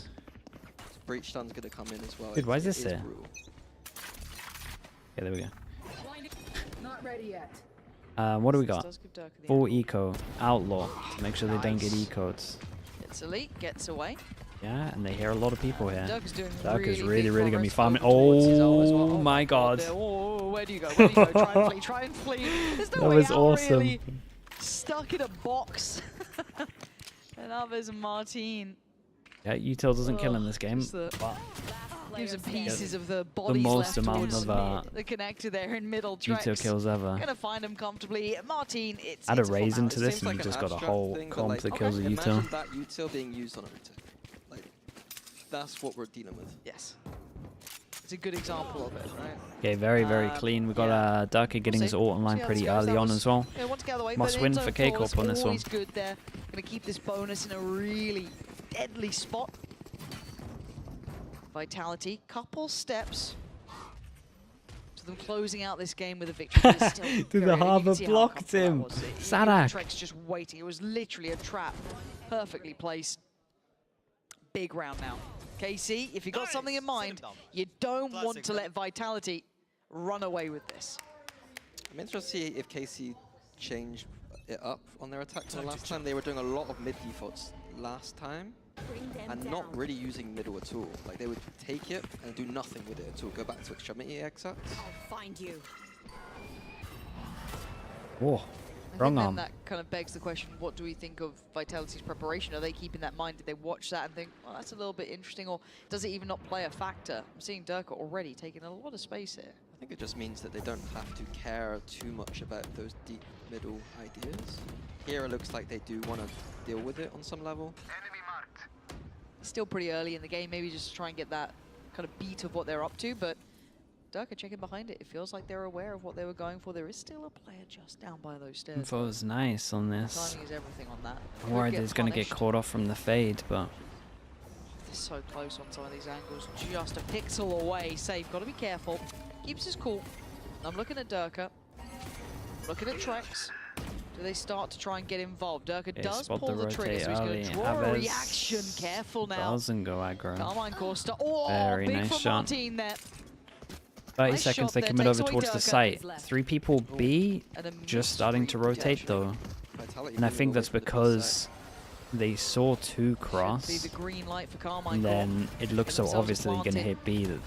Breach stun's going to come in as well. Dude, why is this here? Okay, there we go. Not ready yet. What do we got? Full eco, outlaw, to make sure they don't get ecoed. Elite gets away. Yeah, and they hear a lot of people here. Dirk is doing really going to be farming. Oh my God. Oh, where do you go? Where do you go? Try and flee. Try and flee. There's no way out, really. Stuck in a box. And Alves and Martin. Yeah, Util doesn't kill in this game. Gives him pieces of the bodies the most left amount of the connector there in middle. Util kills ever. Gonna find him comfortably. Martin, Add a raise into this and you just got a whole comp that kills a Util. Imagine that Util being used on a retake. Like, that's what we're dealing with. Yes. It's a good example of it, right? Okay, very clean. We've got Darker getting his ult online pretty early on as well. Must win for KICKOFF on this one. Good there. Gonna keep this bonus in a really deadly spot. Vitality, couple steps to them closing out this game with a victory. Dude, the Harbor blocked him. Sadak. Trex just waiting. It was literally a trap, perfectly placed. Big round now. KC, if you got something in mind, you don't want to let Vitality run away with this. I'm interested to see if KC changed it up on their attack. So last time they were doing a lot of mid defaults last time. And not really using middle at all. Like they would take it and do nothing with it at all. Go back to extremity exits. I'll find you. Whoa, wrong arm. That kind of begs the question, what do we think of Vitality's preparation? Are they keeping that in mind? Did they watch that and think, well, that's a little bit interesting, or does it even not play a factor? I'm seeing Durka already taking a lot of space here. I think it just means that they don't have to care too much about those deep middle ideas. Here it looks like they do want to deal with it on some level. Still pretty early in the game, maybe just try and get that kind of beat of what they're up to, but Durka checking behind it. It feels like they're aware of what they were going for. There is still a player just down by those stairs. Info is nice on this. Timing is everything on that. I'm worried he's going to get caught off from the fade, but... They're so close on some of these angles. Just a pixel away. Safe, got to be careful. Keeps his cool. I'm looking at Durka. Looking at Trex. Do they start to try and get involved? Durka does pull the trigger, so he's going to draw a reaction. Careful now. Doesn't go aggro. KARMINE Costa. Oh, very big nice from shot. Martin there. 30 nice seconds, they there, commit over towards the site. 3 people B, and just starting to rotate though. And I think that's because they saw 2 cross. The green light for KARMINE. And then it looks so obviously going to hit B that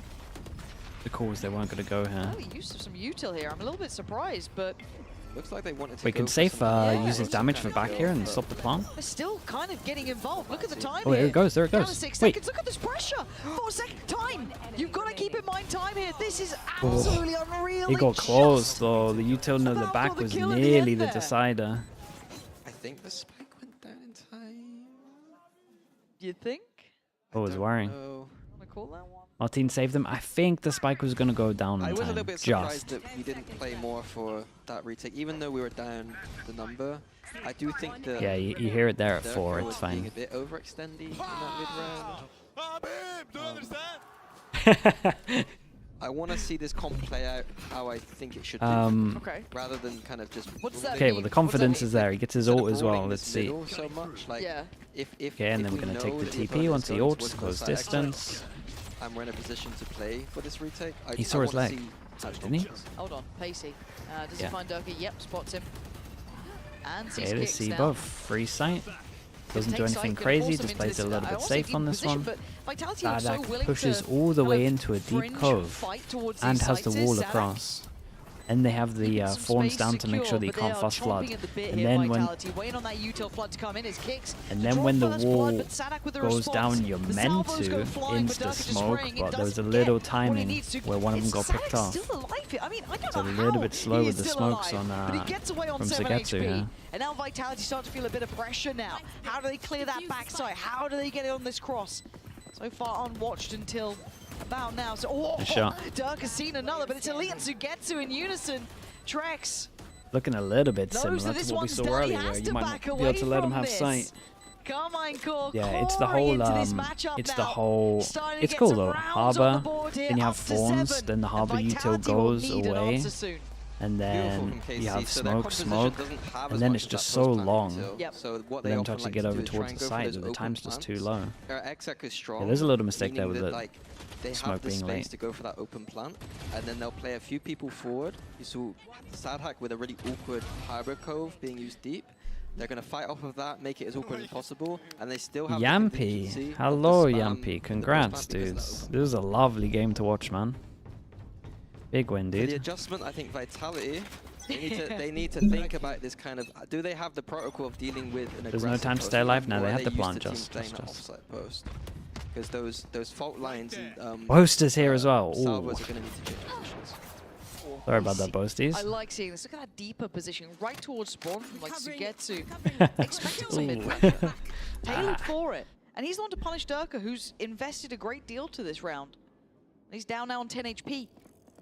the calls they weren't going to go here. Oh, use of some util here. I'm a little bit surprised, but looks like they wanted to. We can safe use his damage for back here and stop the plant. They're still kind of getting involved. Look at the time here. There it goes, there it goes. Down to 6 seconds. Look at this pressure. 4 second time. You've got to keep in mind time here. This is absolutely unreal. He got close though. The util near the back was nearly the decider. I think the spike went down in time. You think? I was worrying. Want to call that one? Martin saved them. I think the spike was going to go down in I was time. a little bit surprised that we didn't play more for that retake, even though we were down the number. I do think that... Yeah, you hear it there at 4, it's fine. Being a bit overextending in that mid-round. I want to see this comp play out how I think it should do. Okay. Rather than kind of just... Okay, well the confidence is there. He gets his ult as well. Let's see. So much, like, yeah. Okay, and then we're going to take the TP once he ults, close distance. And we're in a position to play for this retake. He saw his leg, didn't he? Hold on, Pacey. Does he find Durka? Yep, spots him. And sees okay, they see both. Free sight. Doesn't do anything crazy, just plays it a little bit safe on this one. Sadak pushes all the way into a deep cove and has the wall across. And they have the fawns down to make sure that you can't fast flood. And then when the wall goes down, you're meant to insta smoke, but there was a little timing where one of them got picked off. So a little bit slow with the smokes on from Zagetsu here. And now Vitality starts to feel a bit of pressure now. How do they clear that backside? How do they get it on this cross? So far unwatched until about now. So, Durk has seen another, but it's Elite and Zagetsu in unison. Trex looking a little bit similar to what we saw earlier, where you might be able to let him have sight. Yeah, it's the whole, it's cool though. Harbor, then you have Fawns, then the Harbor util goes away, and then you have smoke, and then it's just so long for them to actually get over towards the side that the time's just too low. Yeah, there's a little mistake there with it. They have the space to go for that open plant, and then they'll play a few people forward. You saw Sadhack with a really awkward Harbor Cove being used deep, They're going to fight off of that, make it as awkward as possible, and they still have Yampy. Hello, Yampy. Congrats, dudes. This is a lovely game to watch, man. Big win, dude. For the adjustment, I think Vitality, they need to think about this kind of... Do they have the protocol of dealing with an There's no time to stay alive now. They have the plan, just. Because those fault lines and... Boaster's here as well. Ooh. Salvos are going to need to change positions. Sorry about that, Boasties. I like seeing this. Look at that deeper position, right towards spawn from like Sugetsu. Expecting some mid-range. Tailored for it. And he's the one to punish Durka, who's invested a great deal to this round. He's down now on 10 HP.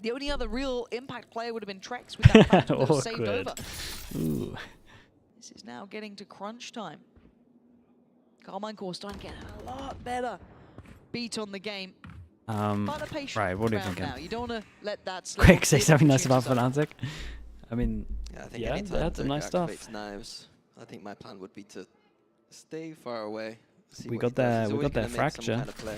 The only other real impact player would have been Trex with that Phantom that was saved over. Ooh. This is now getting to crunch time. KARMINE Core starting to get a lot better beat on the game. Right, what are you thinking? Now. You don't want to let that slip. Quick, say something nice about FNATIC. I mean, yeah, I think yeah, they had some nice stuff. Knives, I think my plan would be to stay far away. We got their fracture. Kind of play.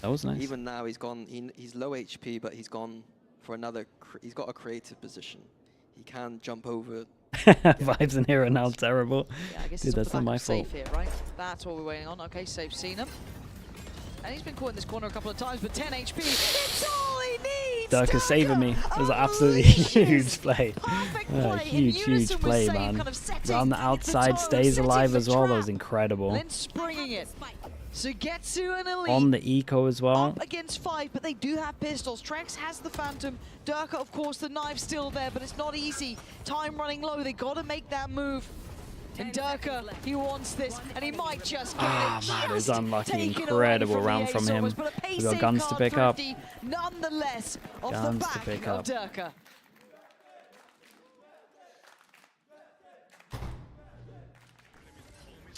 That was nice. Even now, he's gone. He's low HP, but he's gone for another. He's got a creative position. He can jump over. Vibes in here are now terrible. Yeah, I guess dude, that's not my fault. Safe here, right? That's what we're waiting on. Okay, Safe seen him. And he's been caught in this corner a couple of times, but 10 HP, it's all he needs! Durka's saving me. It was an absolutely huge play. Huge play, man. Kind of Around the outside, stays alive as well. That was incredible. Then springing it. Sugetsu and Elite on the eco as well. Up against 5, but they do have pistols. Trex has the Phantom. Durka, of course, the knife's still there, but it's not easy. Time running low. They got to make that move. And Durka, he wants this, and he might just get it. Man, it's unlucky. Incredible round from him. We've got guns to pick up. Nonetheless, off the back of Durka.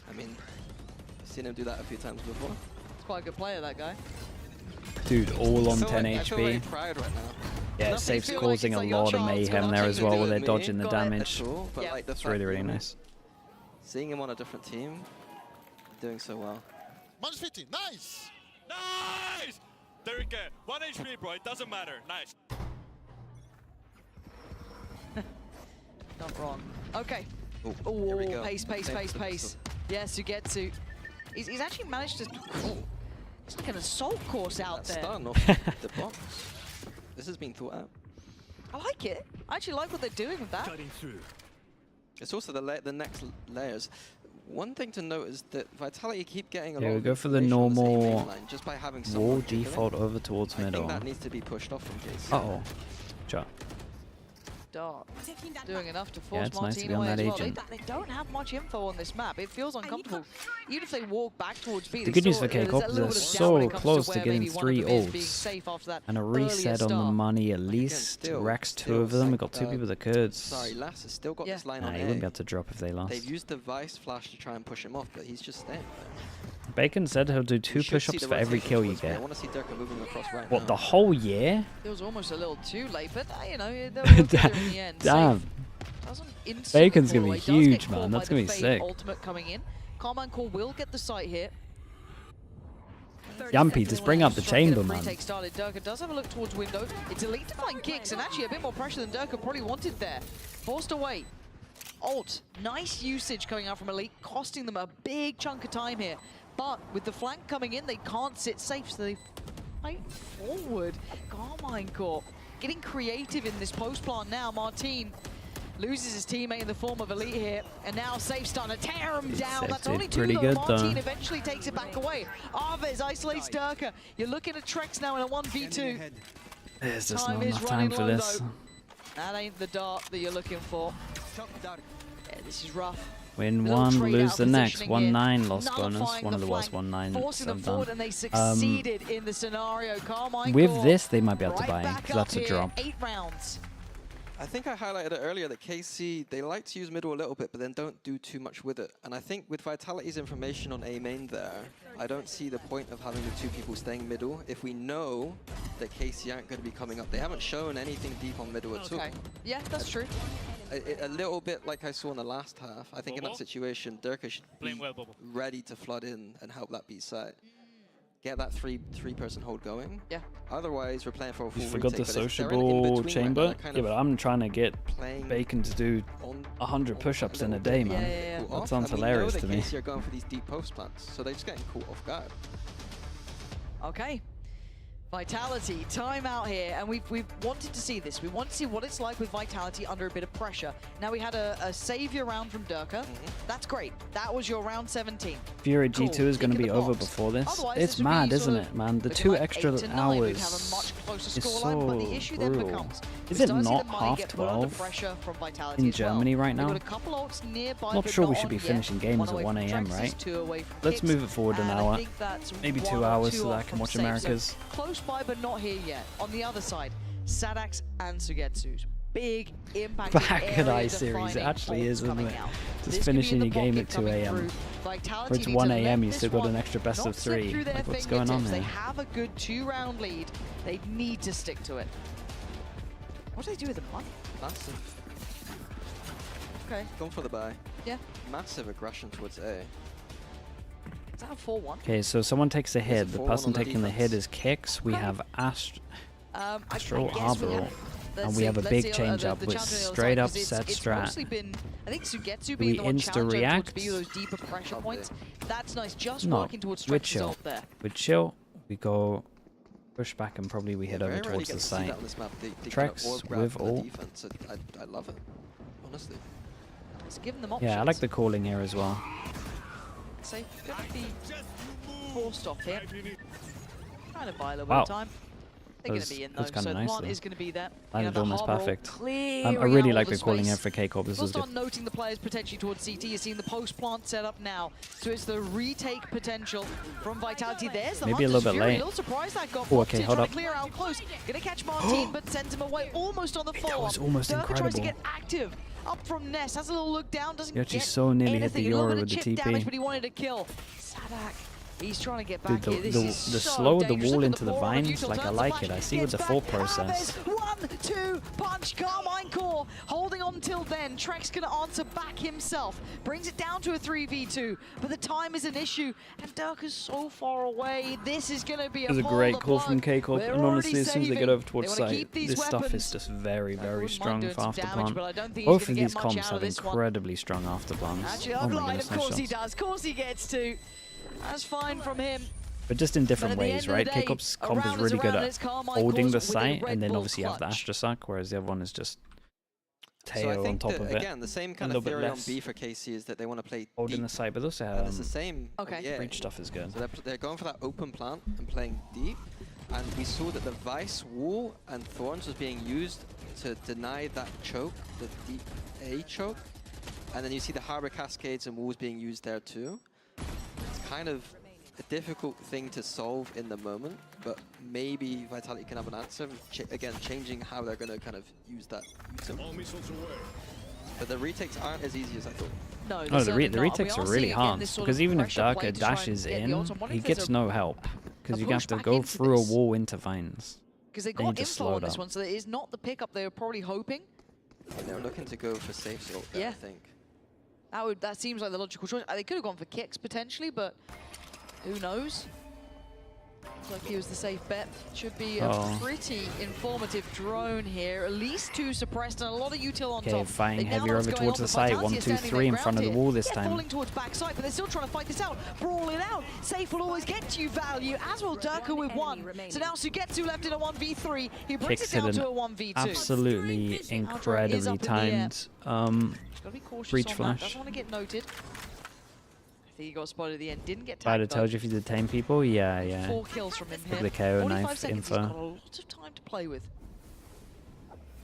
I mean, I've seen him do that a few times before. He's quite a good player, that guy. Dude, all on 10 HP. I feel very proud right now. Yeah, Safe's causing a lot of mayhem there as well, where they're dodging the damage. It's really, really nice. Seeing him on a different team, doing so well. Minus 50, nice! Nice! Derek, 1 HP, bro, it doesn't matter. Nice. Not wrong. Okay. Ooh, pace. Yes, Sugetsu. He's actually managed to... It's like an assault course out there. Stun off the box. This has been thought out. I like it. I actually like what they're doing with that. Cutting through. It's also the next layers. One thing to note is that Vitality keep getting a lot we of go for the normal just by having wall default over towards middle. I think that needs to be pushed off from case. Uh-oh. Sure. Dark doing enough to force it's nice to be Martino on that away as agent. well. They don't have much info on this map. It feels uncomfortable. Even if they walk back towards B, the good news for KICKOFF is they're so close to getting 3 ults and a reset on the money at least. Rex 2 of them. We've got 2 people that could. Sorry, Lass has still got this line on he wouldn't be able to drop if they lost. They've used the Vice Flash to try and push him off, but he's just staying there. Bacon said he'll do 2 push-ups for every kill you get. I want to see Durka moving across right what, now. the whole year? It was almost a little too late, but you know, they'll get there in the end. Damn. Bacon's going to be huge, man. That's going to be sick. Ultimate coming in. KARMINE Core will get the site here. Yampy, just bring up the chamber, man. Durka does have a look towards window. It's Elite to find kicks, and actually a bit more pressure than Durka probably wanted there. Forced away. Ult. Nice usage coming out from Elite, costing them a big chunk of time here. But with the flank coming in, they can't sit safe, so they fight forward. KARMINE Core getting creative in this post plant now. Martin loses his teammate in the form of Elite here, and now Safe starting to tear him down. That's only 2 though. Good, Martin eventually takes it back away. Arvez isolates Durka. You're looking at Trex now in a 1v2. There's just not enough time for this. Though. That ain't the dart that you're looking for. Yeah, this is rough. Win 1, lose the next. 1-9 loss bonus. One of the worst 1-9. Forcing them forward, and they succeeded in the scenario. KARMINE with this, they might be able to buy because that's a drop. 8 rounds. I think I highlighted it earlier that KC, they like to use middle a little bit, but then don't do too much with it. And I think with Vitality's information on A main there, I don't see the point of having the 2 people staying middle if we know that KC aren't going to be coming up. They haven't shown anything deep on middle at all. Yeah, that's true. A little bit like I saw in the last half. I think in that situation, Durka should be ready to flood in and help that B side. get that three-person hold going. Yeah. Otherwise, we're playing for a full You forgot retake, the but if they're sociable in between chamber. right now, Yeah, but I'm trying to get Bacon to do 100 push-ups in a day, man. Yeah. That sounds hilarious to me. You're going for these deep post plants, so they're just getting caught off guard. Okay. Vitality, timeout here, and we've wanted to see this. We want to see what it's like with Vitality under a bit of pressure. Now we had a savior round from Durka. That's great. That was your round 17. Fury G2 is going to be over before this. Otherwise, It's mad, isn't it, man? The 2 extra hours is so brutal. Is it not half 12 in Germany right now? Not sure we should be finishing games at 1 AM, right? Let's move it forward an hour, maybe 2 hours so that I can watch Americas. Close by, but not here yet. On the other side, Sadak's and Sugetsu's big impact. Back at I-Series, it actually is, isn't it? Just finishing your game at 2 AM. Or it's 1 AM, you still got an extra best of 3. Like, what's going on They here? have a good 2-round lead. They need to stick to it. What do they do with the money? Massive. Okay. Going for the buy. Yeah. Massive aggression towards A. Is that a 4-1? Okay, so someone takes a hit. The person taking the hit is Kicks. We have Astro Arbor. And we have a big change up with straight up set strat. I think Sugetsu We being the one insta-react? to be those deeper pressure points. That's nice. Just No, working towards with Strex chill. up there. With chill, we go push back and probably we head over Very rarely towards get the to see site. that on this map. They kind of Trex all grab with for the all. defense. I love it, honestly. Let's give them options. Yeah, I like the calling here as well. So gonna be forced off here. Trying to buy a little Wow. bit of time. They're going to be in though, so the plant is going to be there. Landed almost perfect. I Clearing really out like all the calling here space. for KICKOFF. This We'll is good. start noting the players potentially towards CT. You're seeing the post plant set up now. So it's the retake potential from Vitality. There's the Maybe a Hunter's little bit Fury. late. A little surprised that got Oh, blocked okay, here, hold trying up. to clear out close. Going to catch Martin, but sends him away almost on the follow-up. was almost Durka tries to incredible. get active. Up from Ness, has a little look down, doesn't You actually get so nearly hit the anything. A little Yoru bit with of the chip TP. damage, but he wanted to kill. Sadak. He's trying to get back Dude, here. This is the so slower the dangerous. wall Look at into the forward of vines, Util, like I turns like the it. I flash, see with the gets full back. process. Aves, 1-2 punch. Karmine core holding on till then. Trex going to answer back himself. Brings it down to a 3v2, but the time is an issue, and Durka's so far away. This is going to be It was a great call from KICKOFF, They're and honestly, already as soon as they get saving. over towards They wanna site, keep these this stuff weapons. is just very, very wouldn't strong mind for doing some damage, but I afterplan. don't think he's Both gonna of get these much comps out of have this one. incredibly strong afterplans. Actually, Oh my Uplight, goodness, of nice course he shots. does. Of course he gets to. That's fine from him. But just in different But at the ways, end of right? the day, KICKOFF's a comp is round is really a good round, at it's Karmine holding the cores with a site, Red and then Bull obviously you have the clutch. Astrosuck, whereas the other one is just So I tail on think top that, of it. again, the same kind A of little bit theory on less B for KC is that they want to play holding deep. the site, but also And it's the same. Yeah. breach stuff is good. So they're going for that open plant and playing deep. And we saw that the Vice wall and Thorns was being used to deny that choke, the deep A choke. And then you see the Harbor Cascades and walls being used there too. It's kind of a difficult thing to solve in the moment, but maybe Vitality can have an answer. Again, changing how they're going to kind of use that. But the retakes aren't as easy as I thought. No, Oh, the retakes are really hard, because even if Durka dashes in, he gets no help, because you have to go through a wall into vines. Because they Then you got just info slow on this down. one, so it is not the pickup they were probably hoping. And they're looking to go for safe salt there, Yeah. I think. That seems like the logical choice. They could have gone for kicks potentially, but who knows? Looks like he was the safe bet. Should be a pretty informative drone here. At least 2 suppressed and a lot of util on top. Okay, fighting They now heavier know what's over going towards on, the but site. Vitality 1, are 2, standing 3 in their front of the ground wall here. this Yeah, time. falling towards backside, but they're still trying to fight this out. Brawling out. Safe will always get you value, as will Durka with 1. So now Sugetsu left in a 1v3. He brings Kicks it down hit to an a 1v2. absolutely incredibly timed Gotta be cautious breach on that. flash. Doesn't want to get noted. I think he got spotted at the end. Didn't get I'd have tagged. told you if you detain people. Yeah, though. yeah. 4 kills from him Look here. at the KO 45 knife seconds. He's got a info. lot of time to play with.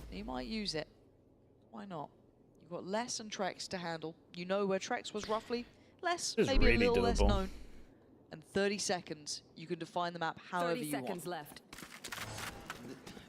He might use it. Why not? You've got Less and Trex to handle. You know where Trex was roughly. Less, This is maybe really a little less doable. known. And 30 seconds. You can define the map however 30 you seconds want. left.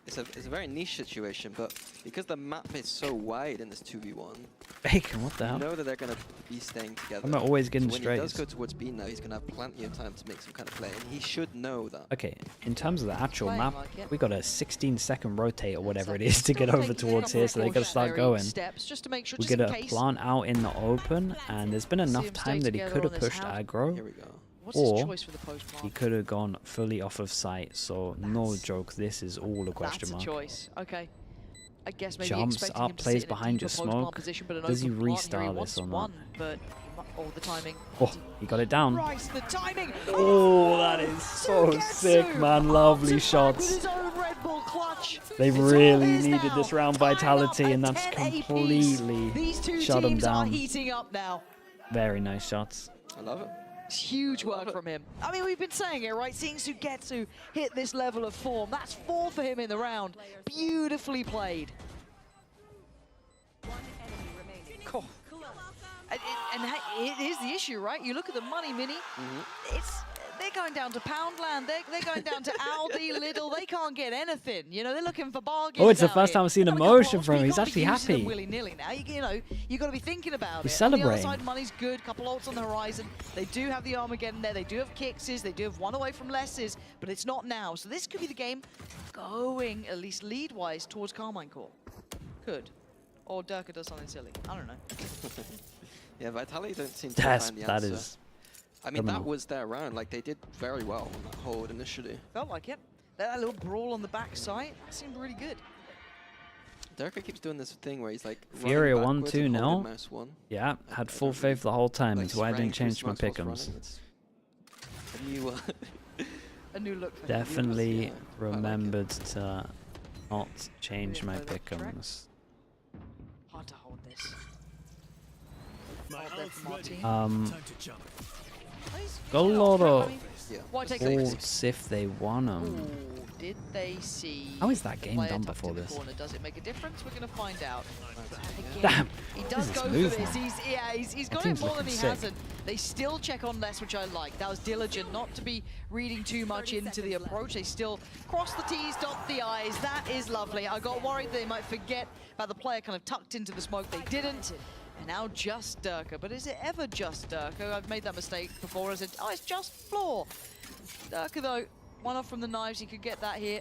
It's a very niche situation, but because the map is so wide in this 2v1, Bacon, what the you hell? know that they're going to be staying together. I'm not always getting so when he does strays. go towards B now, he's going to have plenty of time to make some kind of play, and he should know that. Okay, in terms of the actual Playing map, like it. we got a 16-second rotate or whatever it is to get over towards here, so they gotta start going. Steps just to make sure, We just get in a case. plant out in the open, and there's been enough him stay time that he together could on have this pushed house. aggro, Here we go. What's his or choice for the post plant? he could have gone fully off of sight. So no joke, this is all a question mark. That's a choice. Okay. I guess maybe Jumps expecting up, him to plays sit in a behind deeper your post plant smoke. position, but an Does he open plant here, restart this wants or not? one, but the timing. Oh, he got it down. Christ, the timing. Oh, that is so sick, man. Lovely shots. With his own Red Bull clutch. They really needed this round vitality, and that's 10 apiece. completely These two shut him teams are down. heating up now. Very nice shots. I love it. It's huge work from him. I mean, we've been saying it, right? Seeing Sugetsu hit this level of form, that's 4 for him in the round. Beautifully played. Cool. And it is the issue, right? You look at the money, Mini. They're going down to Poundland. They're going down to Aldi, Lidl. They can't get anything. You know, they're looking for bargains. Oh, it's the out first here. time I've seen Got a emotion couple from him. ults, He's but actually you can't be using them happy. willy-nilly now. You know, you got to be thinking about He's it. celebrating. On the other side, money's good. Couple ults on the horizon. They do have the Armageddon there. They do have Kixes. They do have one away from Lesses, but it's not now. So this could be the game going, at least lead-wise, towards KARMINE Core. Could. Or Durka does something silly. I don't know. Yeah, Vitality don't seem to find the That answer. is. I mean, criminal. that was their round. Like, they did very well on that hold initially. Felt like it. That little brawl on the backside seemed really good. Durka keeps doing this thing where he's like Furia running 1-2 backwards and now. holding mouse 1. Yeah, had full faith the whole time. Like That's why I didn't spraying change through my smokes whilst pick'ems. running. It's a new, A new look for him. Definitely Yeah, remembered to not change my pick'ems. Hard to hold this. Got a lot of Why take ults if they want them. Ooh, did they see? How is that game player done tucked before in the this? corner? Does it make a difference? We're going to find out. Damn. He What does is this go move, for this. man? He's That got it team's more than looking he sick. hasn't. They still check on less, which I like. That was diligent, not to be reading too much into the approach. They still cross the T's, dot the I's. That is lovely. I got worried they might forget about the player kind of tucked into the smoke. They didn't. And now just Durka. But is it ever just Durka? I've made that mistake before. I said, oh, it's just Floor. Durka, though, one off from the knives. He could get that here,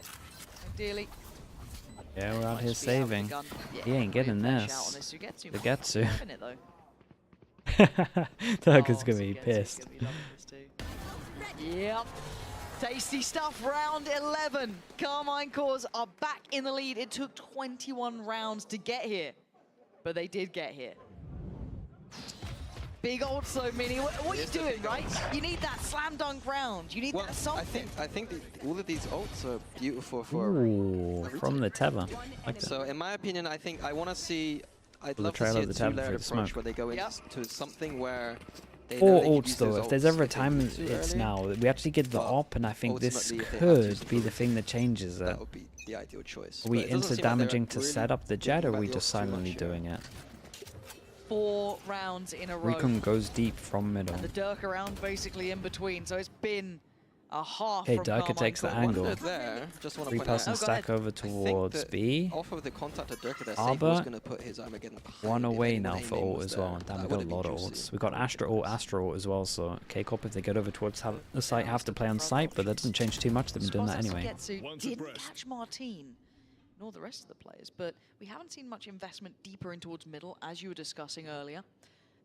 ideally. Yeah, we're out Might here just be having saving. the gun. Yeah, He ain't getting probably a flash out on this. Sugetsu. Sugetsu. Having it, though. Durka's Oh, gonna be Sugetsu's pissed. gonna be loving this too. Yep. Tasty stuff, round 11. KARMINE Cores are back in the lead. It took 21 rounds to get here, but they did get here. Big ult so Mini. What are you doing, right? You need that slam dunk round. You need that something. I think all of these ults are beautiful for Ooh, from the tether. Like So in my opinion, I think I want to see. I'd The love to trail see of a the tether two-layered through the approach smoke. where they go into something where they know Or they can ults use though, those if there's ults. ever I a think time, too it's early, now. We actually get the but op, and I think this ultimately, if they had to use could be the thing that changes it. That would be the ideal choice. Are we But it doesn't into seem like they're damaging to really set up the jet, or are thinking we about just the ults too silently much, yeah. doing it? 4 rounds in a row. Recon goes deep from middle. And the Durka round basically in between. So it's been a half Okay, from Durka KARMINE takes the Core. angle. There, just want to point Three-person out. stack over towards B. Off of the contact of Durka, their safe Arbor, was going to put his Armageddon behind one him, away and now the for aiming ult was as well. there. Damn, That we got a would've lot been of juicy. ults. We got Astra ult as well, so KICKOFF, if they get over towards the site, have to play on site, but that doesn't change too much. They've been doing that anyway. Sugetsu didn't catch Martine, nor the rest of the players, but we haven't seen much investment deeper in towards middle, as you were discussing earlier.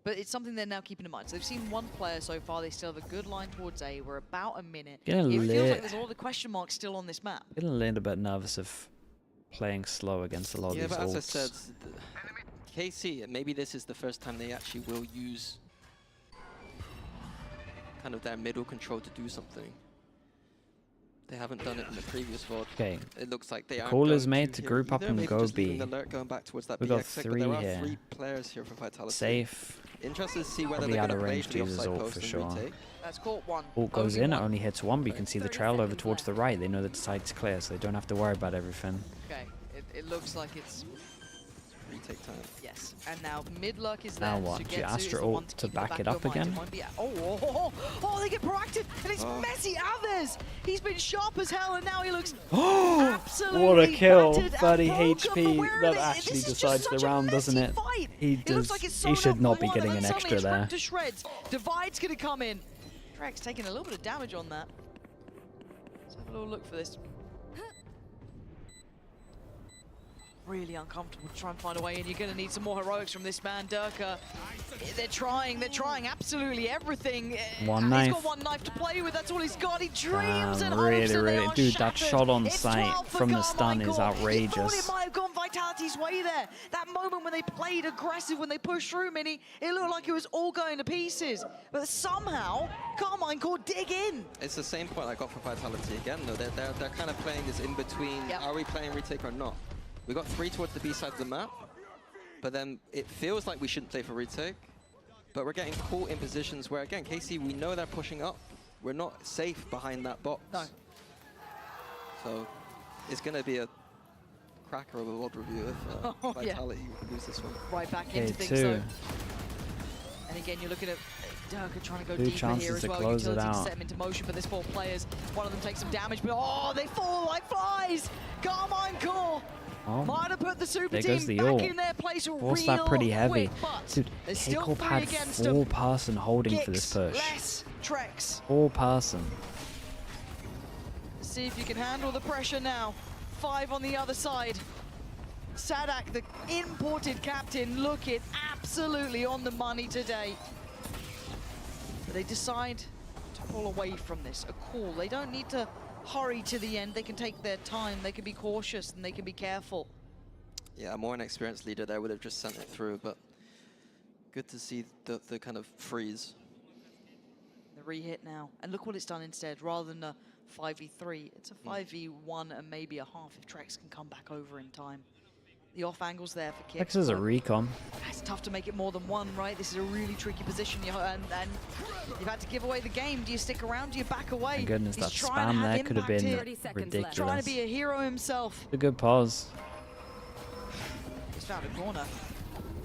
But it's something they're now keeping in mind. So they've seen one player so far. They still have a good line towards A. We're about a minute. Getting It feels lit. like there's a lot of question marks still on this map. Getting a little bit nervous of playing slow against a lot of Yeah, these but as I ults. said, KC, maybe this is the first time they actually will use kind of their middle control to do something. They haven't done it in the previous VOD. Okay. It looks like they are. Call is made to group up and go B. Going back towards that We got BX sec, but 3 there are here. 3 players here for Vitality. Safe. Interested to see whether Probably they're out going of to play range for to the use his offside ult post for and sure. retake. That's caught one. Ult goes Only in, it one. only hits one, but you can see the trail over towards the right. They know that the site's clear, so they don't have to worry about everything. Okay, it looks like it's retake time. Yes, and now mid luck is Now there. what? Sugetsu Do you is Astra the one ult to keep in the back back it of up your mind. again? It might be oh, they get proactive, and it's Messi Alves. He's been sharp as hell, and now he looks absolutely What a kill! battered and 30 broken, but HP. where are That they? actually This is just decides such the a round, doesn't messy it? fight. He It looks does. like it's He sewn should up not for be one, getting and an then extra suddenly it's there. ripped to shreds. Divide's gonna come in. Drake's taking a little bit of damage on that. Let's have a little look for this. really uncomfortable to try and find a way in. You're going to need some more heroics from this man, Durka. They're trying absolutely everything. One knife. He's got one knife to play with, that's all he's got. He dreams and hopes, really, and dude, that shot on sight from the stun is outrageous. He thought it might have gone Vitality's way there. That moment when they played aggressive, when they pushed through Mini, it looked like it was all going to pieces. But somehow, KARMINE Core dig in. It's the same point I got for Vitality again, though. They're kind of playing this in between. Are we playing retake or not? We got 3 towards the B side of the map, but then it feels like we shouldn't play for retake. But we're getting caught in positions where, again, KC, we know they're pushing up. We're not safe behind that box. No. So it's going to be a cracker of a VOD review if Vitality lose this one. Right back into things, though. And again, you're looking at Durka trying to go deeper here as well. Utility to set him into motion, but there's 4 players. One of them takes some damage, but they fall like flies. KARMINE Core might have put the super team back in their place real that pretty heavy. Quick, but dude, KICKOFF had 4-person holding for this push. Less Trex. 4-person. See if you can handle the pressure now. 5 on the other side. Sadak, the imported captain, looking absolutely on the money today. But they decide to pull away from this. A call. They don't need to hurry to the end. They can take their time. They can be cautious and they can be careful. Yeah, more an experienced leader there would have just sent it through, but good to see the kind of freeze. The re-hit now. And look what it's done instead. Rather than a 5v3, it's a 5v1 and maybe a half if Trex can come back over in time. The off angle's there for Kick. Trex is a recon. It's tough to make it more than one, right? This is a really tricky position, and you've had to give away the game. Do you stick around? Do you back away? My goodness, that spam there could have been ridiculous. Trying to be a hero himself. A good pause. He's found a corner.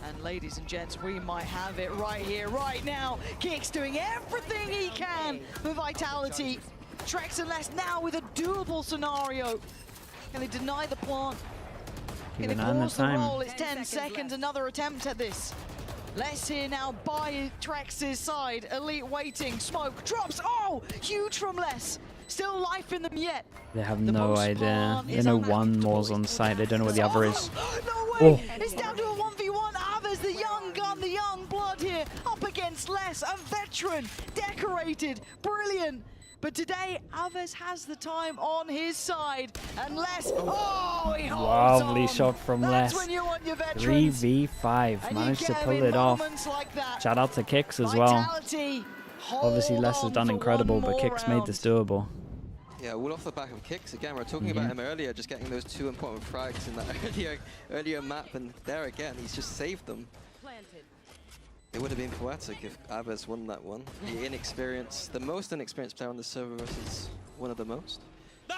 And ladies and gents, we might have it right here, right now. Kick's doing everything he can for Vitality. Trex and Les now with a doable scenario. Can they deny the plant? Can they pause the roll? It's 10 seconds, another attempt at this. Les here now by Trex's side. Elite waiting, smoke, drops. Oh, huge from Les. Still life in them yet. They have no idea. They know one more's on site. They don't know where the other is. No way! It's down to a 1v1. Avers, the young gun, the young blood here, up against Les, a veteran, decorated, brilliant. But today, Avers has the time on his side. And Les, he holds Lovely on. Shot from That's Les. when you want your veterans. 3v5. Managed to pull it off. Like Shout out to Kicks as well. Obviously, Les has done incredible, but Kicks made this doable. Yeah, all off the back of Kicks. Again, we were talking about him earlier, just getting those 2 important frags in that earlier map. And there again, he's just saved them. It would have been poetic if Avers won that one. The inexperienced, the most inexperienced player on the server versus one of the most. And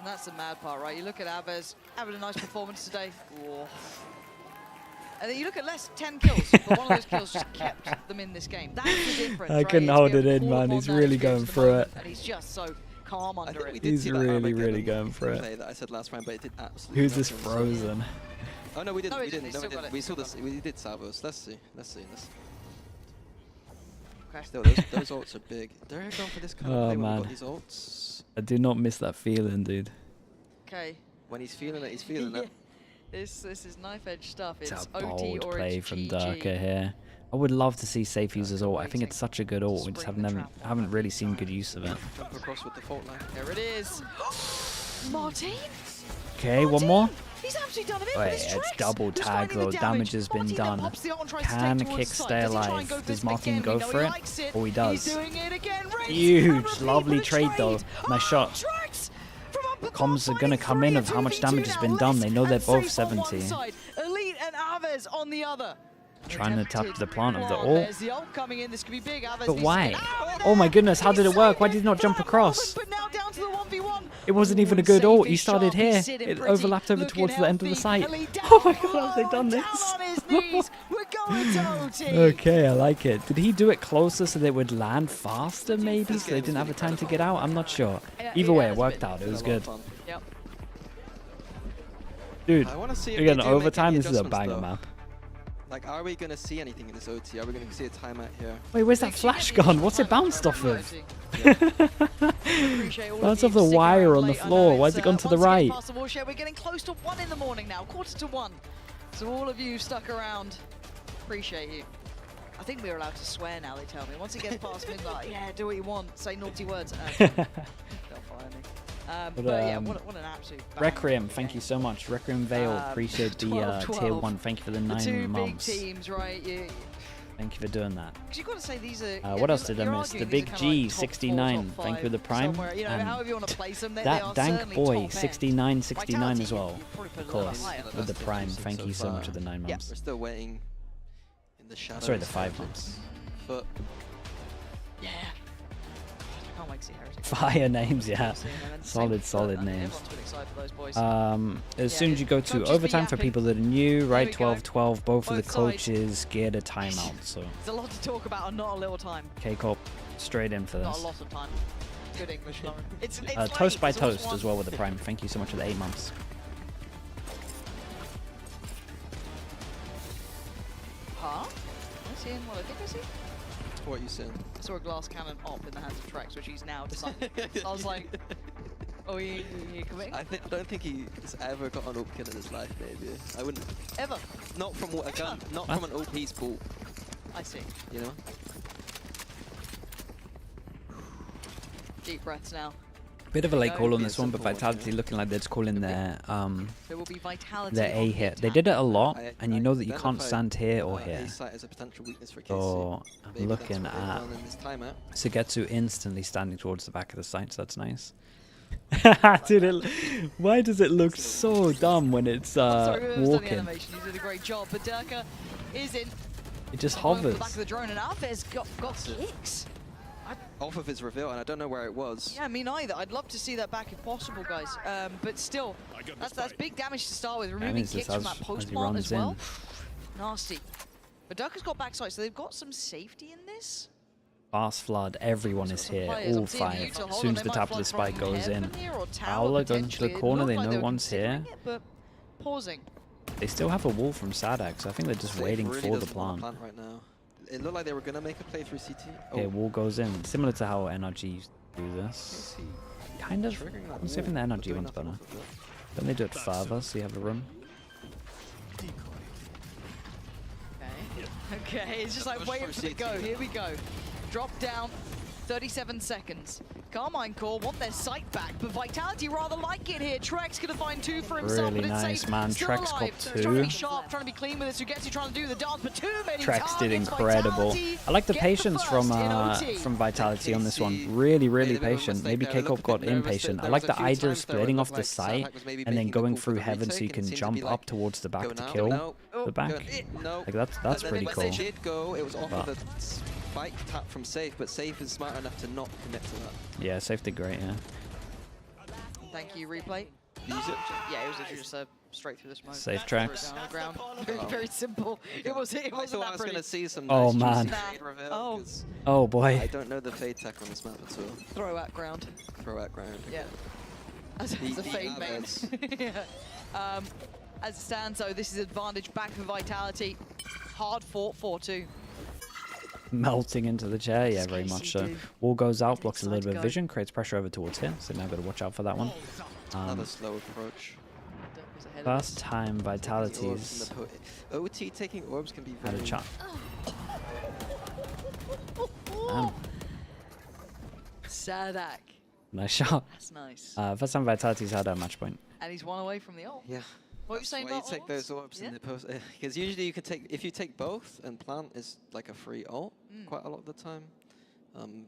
that's the mad part, right? You look at Avers, having a nice performance today. Whoa. And then you look at Les, 10 kills, but one of those kills just kept them in this game. That's the difference, I couldn't hold it in, man. He's really going through it. And he's just so calm under it. He's really going for it. That I said last round, but it did absolutely Who's this Frozen? Oh no, we didn't. We didn't. We saw this. We did Savos. Let's see. Okay. Still, those ults are big. They're going for this kind of play when we got these ults. I do not miss that feeling, dude. Okay. When he's feeling it, he's feeling it. This is knife edge stuff. It's a bold OT or play it's from GG. Durka here. I would love to see Safe use his ult. I think it's such a good ult. We just haven't really seen good use of it. Jump across with the fault line. There it is. Martin. Okay, one more. He's actually done a bit. Wait, it's double tag though. Damage has been done. Can Kick stay alive? Does Martin go for it? Oh, he does. Huge, lovely trade though. Nice shot. Comms are going to come in of how much damage has been done. They know they're both 70. Elite and Avers on the other. Trying to tap the plant of the ult. There's the ult coming in. This could be big. But why? Oh my goodness, how did it work? Why did he not jump across? But now down to the 1v1. It wasn't even a good ult. He started here. It overlapped over towards the end of the site. Oh my god, how have they done this? Okay, I like it. Did he do it closer so they would land faster maybe? So they didn't have a time to get out? I'm not sure. Either way, it worked out. It was good. Dude, again, overtime, this is a banger map. Like, are we going to see anything in this OT? Are we going to see a timeout here? Wait, where's that flash gone? What's it bounced off of? Bounced off the wire on the floor. Why's it gone to the right? We're getting close to 1 in the morning now, 1:45. So all of you stuck around, appreciate you. I think we're allowed to swear now, they tell me. Once it gets past midnight, yeah, do what you want, say naughty words. They'll fire me. But yeah, what an absolute Requiem, thank you so much. Requiem Vale, appreciate the tier 1. Thank you for the 9 months. 2 big teams, right? Thank you for doing that. You've got to say these are. What else did I miss? The Big G, 69. Thank you for the Prime. You know, however you want to place them, that Dank Boy, 69, 69 as well. Of course, with the Prime. Thank you so much for the 9 months. We're still waiting in the shadows. Sorry, the 5 months. But yeah. I can't wait to see Heretic. Fire names, yeah. Solid names. As soon as you go to overtime, for people that are new, right, 12-12, both of the coaches get a timeout. So there's a lot to talk about and not a little time. KICKOFF straight in for this. Not a lot of time. Good English, Lauren. It's Toast by Toast as well with the Prime. Thank you so much for the 8 months. Huh? Am I seeing what I think I see? What are you saying? I saw a glass cannon op in the hands of Trex, which he's now decided. I was like, oh, you coming? I don't think he's ever got an OP kill in his life, maybe. I wouldn't. Ever? Not from a gun, not from an OP spool. I see. You know? Deep breaths now. Bit of a late call on this one, but Vitality looking like they're just calling their their A hit. They did it a lot, and you know that you can't stand here or here. So I'm looking at Sugetsu instantly standing towards the back of the site, so that's nice. Dude, why does it look so dumb when it's walking? You did a great job, but Durka is in. It just hovers. Back of the drone, and Alpha's got kicks. Off of his reveal, and I don't know where it was. Yeah, me neither. I'd love to see that back if possible, guys. But still, that's big damage to start with. Removing kicks from that post plant as well. Nasty. But Durka's got backside, so they've got some safety in this. Fast flood, everyone is here, all 5. As soon as the tap of the spike goes in. Prowler going into the corner, they know one's here. But pausing. They still have a wall from Sadak, so I think they're just waiting for the plant. Right now. It looked like they were going to make a play through CT. Okay, wall goes in. Similar to how NRG do this. Kind of. I'm saving the NRG one's better. Then they do it further, so you have a room. Okay, it's just like waiting for the go. Here we go. Drop down. 37 seconds. KARMINE core want their sight back, but Vitality rather like it here. Trex gonna find 2 for himself, really but it's nice, safe. man. Still Trex alive. got 2. Trying to be sharp, trying to be clean with it. Sugetsu trying to do the dance, but too many Trex did incredible. I like the patience from Vitality on this one. Really patient. Maybe KICKOFF got impatient. I like the idea of splitting off the site and then going through heaven so you can jump up towards the back to kill the back. Like that's pretty cool. It did go. It was off of the spike tap from Safe, but Safe is smart enough to not commit to that. Yeah, Safe did great, yeah. Thank you, replay. Yeah, it was literally just straight through the smoke. Safe tracks. Very simple. It wasn't I thought I was going to see some oh, nice man. Oh, boy. I don't know the fade tech on this map at all. Throw at ground. Throw at ground. Yeah. As a fade main. Yeah. As it stands, though, this is advantage back for Vitality. Hard fought 4-2. Melting into the chair, yeah, very much so. Wall goes out, blocks a little bit of vision, creates pressure over towards here, so now got to watch out for that one. Another slow approach. First time Vitality's OT taking orbs can be had very... a chat. Sadak. Nice shot. That's nice. First time Vitality's had a match point. And he's 1 away from the ult. Yeah. What are you saying about you take those orbs in the post? Because usually you can take, if you take both, and plant is like a free ult quite a lot of the time.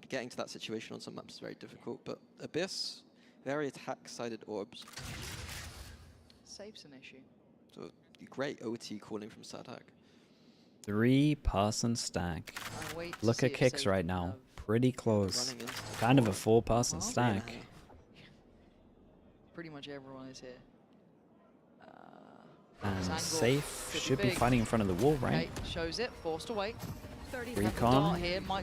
Getting to that situation on some maps is very difficult, but Abyss, very attack-sided orbs. Safe's an issue. So great OT calling from Sadak. 3-person stack. Look at kicks right now. Pretty close. Kind of a 4-person stack. Pretty much everyone is here. And Safe should be fighting in front of the wall, right? Okay, shows it, forced away. Recon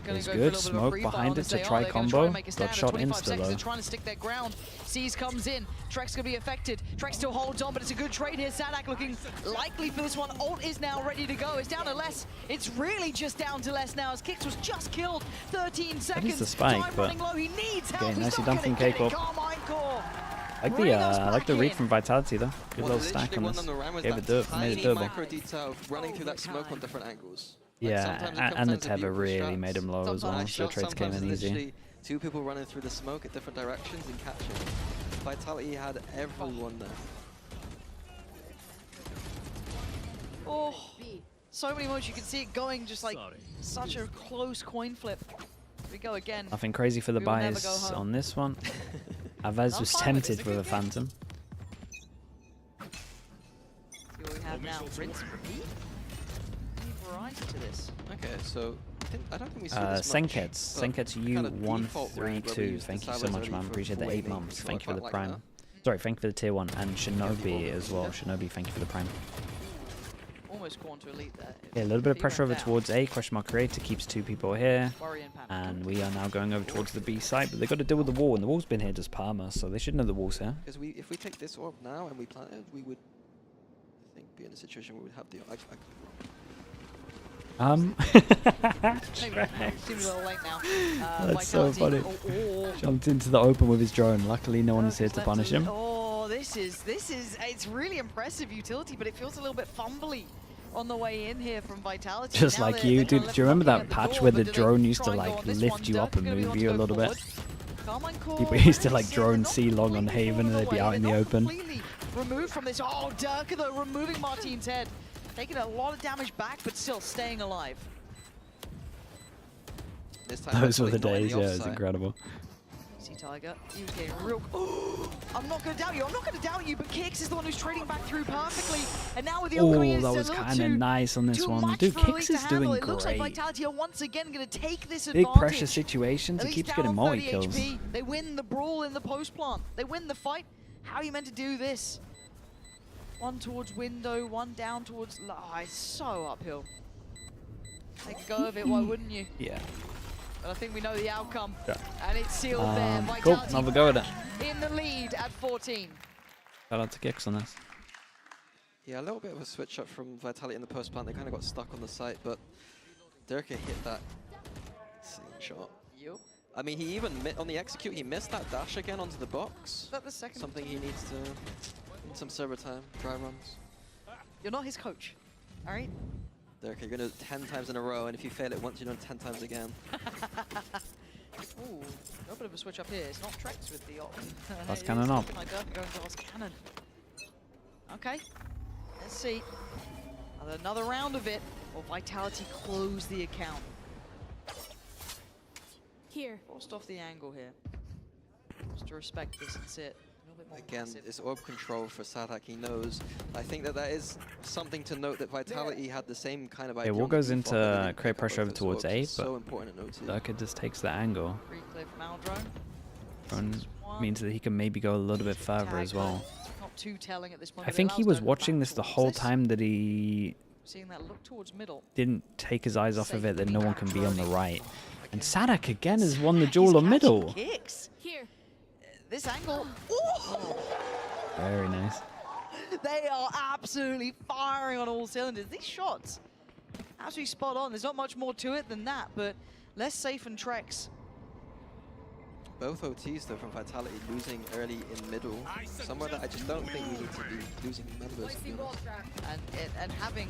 is good. Smoke behind it to try combo. Got shot insta though. Trying to stick their ground. Seas comes in. Trex gonna be affected. Trex still holds on, but it's a good trade here. Sadak looking likely for this one. Ult is now ready to go. It's down to less. It's really just down to less now as Kicks was just killed. 13 seconds. That is the spike, Time but running low. He needs help. okay, He's nicely not done from gonna get it. KICKOFF. KARMINE core. I like the read from Vitality though. Good little stack on this. Gave it made it doable. Micro detail running through that smoke on different angles. Yeah, and the Tether really made him low as well, so trades came in easy. Two people running through the smoke at different directions and catching. Vitality had everyone there. Oh, so many moments you can see it going just like such a close coin flip. Here we go again. Nothing crazy for the buys on this one. Avaz was tempted with a Phantom. See what we have now. Rinse and repeat. Any variety to this? Okay, so I don't think we saw this much. Senkets U132. Thank you so much, man. Appreciate the 8 months. Thank you for the prime. Sorry, thank you for the tier 1. And Shinobi as well. Shinobi, thank you for the prime. Almost gone to elite there. Yeah, a little bit of pressure over towards A. Question mark creator keeps 2 people here. And we are now going over towards the B side. But they've got to deal with the wall. And the wall's been here just Parma. So they should know the wall's here. Because if we take this orb now and we plant it, we would, I think, be in a situation where we would have the... Seems a little late now. That's so funny. Jumped into the open with his drone. Luckily, no one is here to punish him. Oh, this is, it's really impressive utility, but it feels a little bit fumbly on the way in here from Vitality. Just like you, dude. Do you remember that patch where the drone used to like lift you up and move you a little bit? People used to like drone C-Long on Haven and they'd be out in the open. Completely removed from this. Oh, Durka though, removing Martin's head. Taking a lot of damage back, but still staying alive. Those were the days, yeah, it's incredible. See Tiger, he was getting real... Oh, I'm not going to doubt you, but Kicks is the one who's trading back through perfectly. And now with the opening, that was kind of nice on this one. Dude, Kicks is doing great. It looks like Vitality are once again going to take this big advantage. Pressure situations, he keeps getting multi-kills. They win the brawl in the post plant. They win the fight. How are you meant to do this? One towards window, one down towards... Oh, it's so uphill. Take a go of it, why wouldn't you? Yeah. But I think we know the outcome. Yeah. And it's sealed there. Cool, another go at it. In the lead at 14. Shout out to Kicks on this. Yeah, a little bit of a switch up from Vitality in the post plant. They kind of got stuck on the site, but Durka hit that shot. Yep. I mean, he even, on the execute, he missed that dash again onto the box. Is that the second Something he needs to... Some server time, dry runs. You're not his coach, all right? Derek, you're going to do it 10 times in a row, and if you fail it once, you're doing it 10 times again. Ooh, a little bit of a switch up here. It's not Trex with the op. Glass cannon up. Like going glass cannon. Okay, let's see. Another round of it, or Vitality close the account. Here. Forced off the angle here. Just to respect this and sit. Again, it's orb control for Sadak, he knows. I think that is something to note that Vitality had the same kind of idea. Yeah, Wall goes into create pressure over towards A, but so important to note Durka just takes the angle. Replay from our drone. Drone means that he can maybe go a little bit further as well. Not too telling at this point. I think he was watching this the whole time that he seeing that look towards middle. Didn't take his eyes off of it that no one can be on the right. And Sadak again has won the duel on middle. Kicks. Here. This angle. Ooh. Very nice. They are absolutely firing on all cylinders. These shots, absolutely spot on. There's not much more to it than that, but less safe and Trex. Both OTs, though, from Vitality losing early in middle. Somewhere that I just don't think we need to be losing members. And having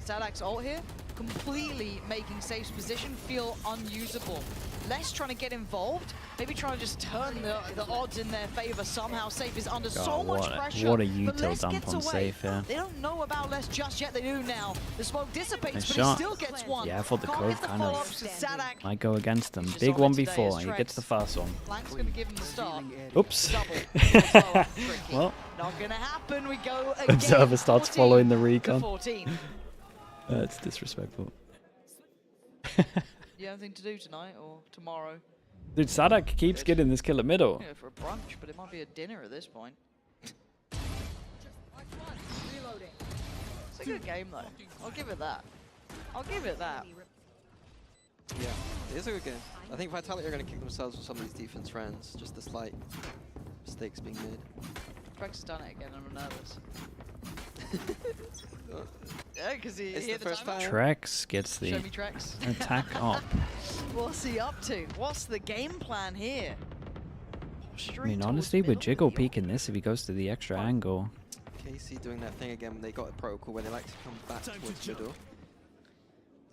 Sadak's ult here, completely making Safe's position feel unusable. Less trying to get involved, maybe trying to just turn the odds in their favor somehow. Safe is under so much pressure. What a util dump on Safe here. They don't know about Less just yet, they do now. The smoke dissipates, nice but shot. he still gets one. Yeah, I thought the Cove kind of might go against them. Big 1v4, he gets the first one. Blank's gonna give him the start. Oops. Well, not gonna happen, we go again. Observer starts following the recon. 14. That's disrespectful. You have anything to do tonight or tomorrow? Dude, Sadak keeps getting this kill at middle. Yeah, for a brunch, but it might be a dinner at this point. It's a good game though. I'll give it that. I'll give it that. Yeah, it is a good game. I think Vitality are going to kick themselves with some of these defense rounds. Just the slight mistakes being made. Trex has done it again, I'm nervous. Yeah, because he hit the first time. Trex gets the attack up. What's he up to? What's the game plan here? I mean, honestly, with Jiggle peeking this, if he goes to the extra angle. KC doing that thing again. They got a protocol where they like to come back towards middle,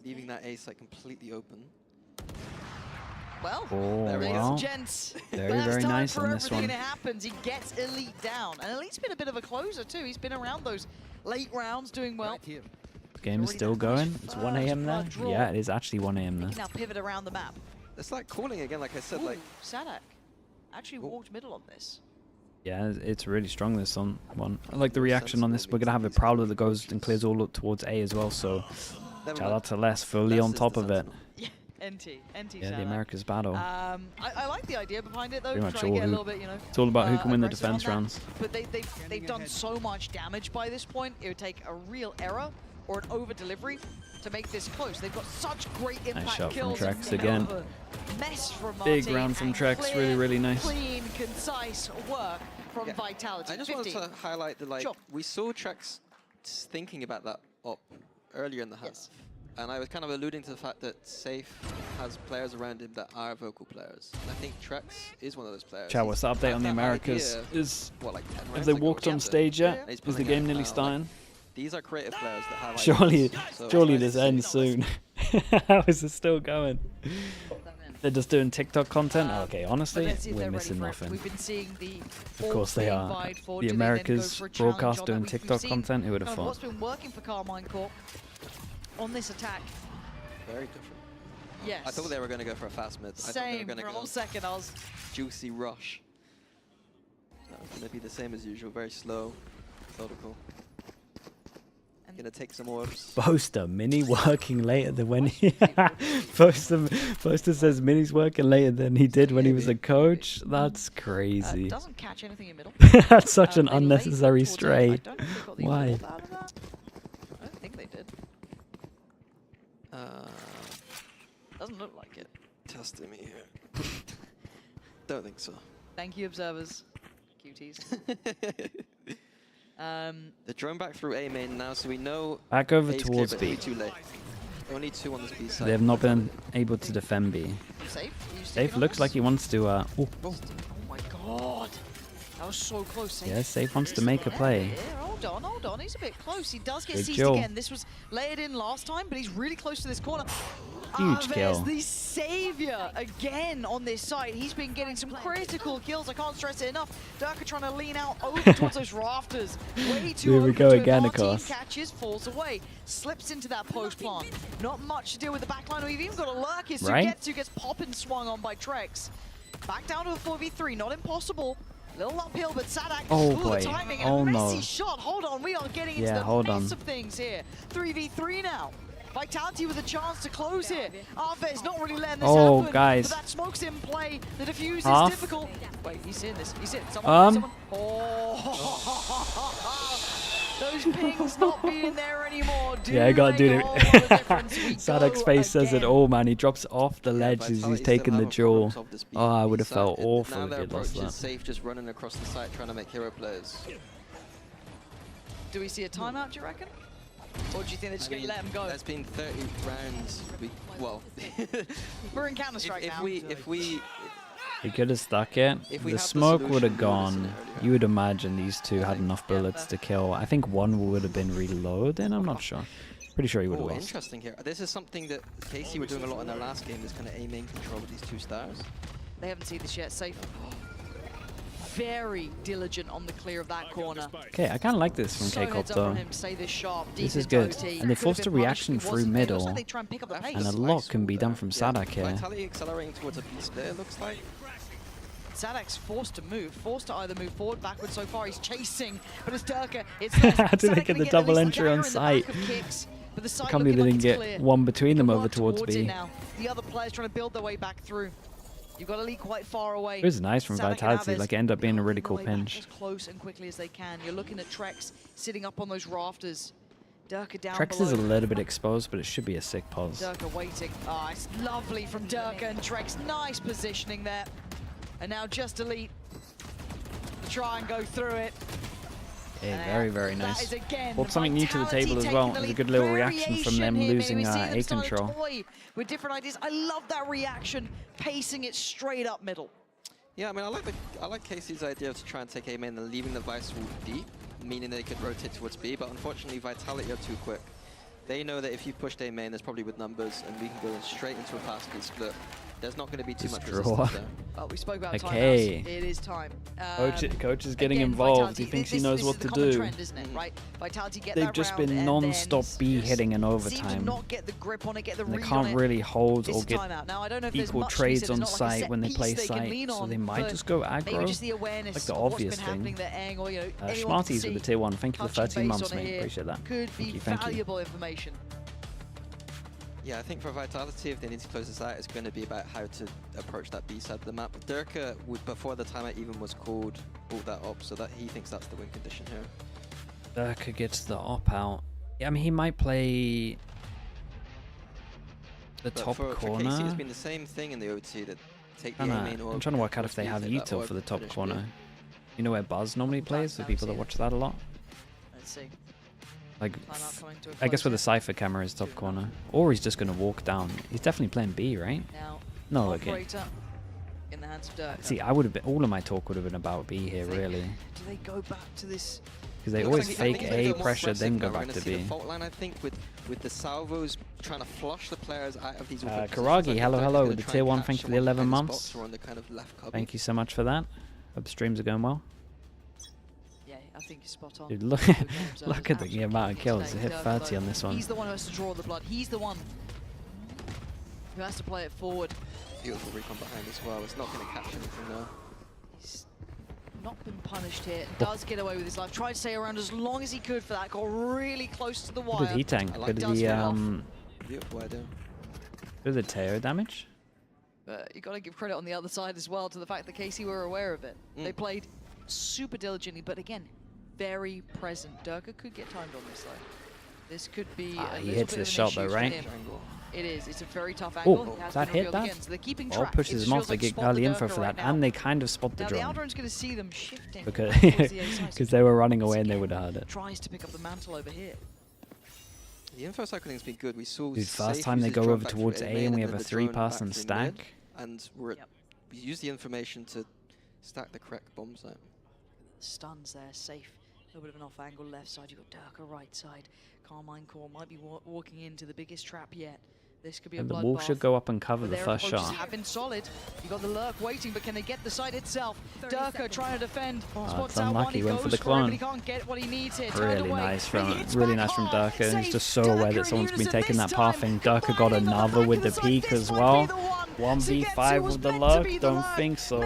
leaving that A site completely open. Well, ladies and gents, very nice on this one. It happens. He gets Elite down, and Elite's been a bit of a closer too. He's been around those late rounds, doing well. Game is still going. It's 1 AM there. Yeah, it is actually 1 AM there. He can now pivot around the map. It's like calling again, like I said. Ooh, like SADAC actually walked middle on this. Yeah, it's really strong, this one. I like the reaction on this. We're going to have a Prowler that goes and clears all up towards A as well, so shout out to Les, fully on top of it. Yeah, NT yeah, SADAC. the America's battle. I like the idea behind it, though. Pretty much try and get a little bit, you know, it's all about who can win the defense rounds. But they've done so much damage by this point. It would take a real error or an over-delivery to make this close. They've got such great impact Nice shot from kills. Trex again. Mess from Big Martin, round from Trex, clear, really nice. Clean, concise work from Vitality. I just wanted to highlight that, we saw Trex thinking about that up earlier in the half. And I was kind of alluding to the fact that Safe has players around him that are vocal players. And I think Trex is one of those players. Chat, what's the update on the Americas? What, like 10 have rounds they ago walked on stage yet? Is the game nearly starting? These are creative players that have Surely this ends soon. How is it still going? They're just doing TikTok content? Okay, honestly, we're missing nothing. We've been seeing the of course they are. The America's broadcast doing TikTok content, who would have thought? What's been working for KARMINE Corp on this attack? Very different. Yes. I thought they were going to go for a fast mid. Same, for a whole second I was... Juicy rush. That was going to be the same as usual, very slow, methodical. Gonna take some orbs. Boaster, Mini working later than when he... Boaster says Mini's working later than he did when he was a coach. That's crazy. Doesn't catch anything in middle. That's such an unnecessary stray. Why? I don't think they did. Doesn't look like it. Testing me here. Don't think so. Thank you, observers. Cuties. The drone back through A main now, so we know back over A's towards clear, B. Too late. Only 2 on this B side. They have not been able to defend B. Safe looks like he wants to. Oh my god, that was so close. Yeah, Safe wants to make a play. Hold on. He's a bit close. He does get Big seized Joe. again. This was layered in last time, but he's really close to this corner. Huge kill. The savior again on this side. He's been getting some critical kills. I can't stress it enough. Durka trying to lean out over towards those rafters. Way too Here we open go to it. again, of Martin course. catches, falls away, slips into that post plant. Not much to deal with the backline. We've even got a Lurkis who gets popping swung on by Trex. Back down to a 4v3. Not impossible. Little uphill, but SADAC. Oh boy. The timing Oh and no. messy shot. Hold on, we are getting into the mess of things here. 3v3 now. Vitality with a chance to close here. Arve's not really letting this happen. Guys. But that smoke's in play. The defuse Half. is difficult. Wait, he's in this. He's in. Someone. Oh. Those pings not being there anymore. Yeah, I gotta do it. SADAC's face says it all, man. He drops off the ledge as he's taking the jaw. Oh, I would have felt awful if he'd lost that. Safe just running across the site trying to make hero plays. Do we see a timeout, do you reckon? Or do you think they're just going to let him go? There's been 30 rounds. We're in Counter-Strike now. He could have stuck it. The smoke would have gone. You would imagine these two had enough bullets to kill. I think one would have been reloaded. I'm not sure. Pretty sure he would have lost. Interesting here. This is something that KC were doing a lot in their last game, is kind of aiming control with these 2 stars. They haven't seen this yet. Safe. Very diligent on the clear of that corner. Okay, I kind of like this from KICKOFF though. This is good. And they forced a reaction through middle. And a lot can be done from SADAC here. Vitality accelerating towards a B split, it looks like. SADAC's forced to move, forced to either move forward, backward. So far he's chasing, but it's Durka. It's How did they get the double entry on site? I can't believe they didn't get one between them over towards B. The other players trying to build their way back through. You've got to lead quite far away. It was nice from Vitality, like it ended up being a really cool pinch. As close and quickly as they can. You're looking at Trex sitting up on those rafters. Durka down Trex below. is a little bit exposed, but it should be a sick pulse. Durka waiting. Oh, it's lovely from Durka and Trex. Nice positioning there. And now just Elite to try and go through it. Yeah, very, very nice. That is again Brought something new to the table as well. There's a good little reaction from them losing A control. With different ideas. I love that reaction, pacing it straight up middle. Yeah, I mean, I like Casey's idea to try and take A main and leaving the Vice wall deep, meaning they could rotate towards B, but unfortunately Vitality are too quick. They know that if you pushed A main, there's probably with numbers, and we can go straight into a fast-speed split. There's not going to be too much resistance there. Well, we spoke about Okay. timeouts. It is time. Coach is getting involved. Vitality, He thinks he this knows is what the to common do. trend, isn't it? Right? Vitality get They've that just round been and non-stop then B hitting in seem to overtime. not get the grip on it, get the And they read can't on it. really hold It's or a get timeout. Now, I don't know if there's equal much to be trades said. on It's not like a site set when they piece play they can site, lean so on, they might but just go maybe just the aggro. awareness Like the of what's obvious been happening thing. that Aang, or, you know, anyone can Smarties see with the tier 1. Thank you for touching 13 base months, on it mate. here Appreciate that. Could be Thank you. valuable information. Yeah, I think for Vitality, if they need to close this out, it's going to be about how to approach that B side of the map. Durka, before the timeout even was called, pulled that up, so that he thinks that's the win condition here. Durka gets the op out. Yeah, I mean, he might play the top for corner. Casey, it's been the same thing in the OT, that take the I'm A main orb. trying to work out if they have util for the top corner. You know where Buzz normally plays, for people that watch that a lot? Let's see. Like, I guess where the Cypher camera is top corner. Or he's just going to walk down. He's definitely playing B, right? Now, No, okay. operator in the hands of Durka. See, I would have been, all of my talk would have been about B here, really. Do they go back to this? Because they always fake A pressure, then go back to B. The fault line, I think, with the salvos trying to flush the players out of these. Karagi, hello, with the tier 1, thank you for the 11 months. Kind of Thank you so much for that. Hope streams are going well. Yeah, I think you're spot on. Dude, look, look at the amount of kills. It hit 30 on this one. He's the one who has to draw the blood. He's the one who has to play it forward. Beautiful recon behind as well. It's not going to catch anything there. He's not been punished here. Does get away with his life. Tried to stay around as long as he could for that. Got really close to the wire. Good heat tank. Good Beautiful idea. Good the Teo damage. But you got to give credit on the other side as well to the fact that KC were aware of it. They played super diligently, but again, very present. Durka could get timed on this side. This could be a he little hits bit the of an shot issue though, for right? him. It is. It's a very tough angle. Oh, that hit that? Again. So they're keeping All track. pushes It them off. feels They like get spot early the info Durka for right that, now. and they kind of spot the Now the drone. Aldrin's going to see them shifting Because towards the A side. because they were running away and they would have had it. Tries to pick up the mantle over here. The info cycling's been good. We saw. Dude, first Safe time they use go drone over back towards through A main and we have then a the drone 3-pass back and through stack. mid, and we use the information to stack the correct bomb site. Stuns there, safe. A little bit of an off angle left side. You've got Durka right side. Carmine Core might be walking into the biggest trap yet. This could be And a the bloodbath. wall should go up and cover the Their first approaches shot. have been solid. You got the lurk waiting, but can they get the site itself? Durka trying to defend. Spots it's out one. unlucky. He Went goes for the it, clone. but he can't get what he needs here. Turned Really away. nice But he from hits really back nice from hard. Durka. And he's Safe. just so aware Durka that someone's in been unison taking this that time. pathing. Durka got another with the peak as well. 1v5 with the lurk? Don't think so.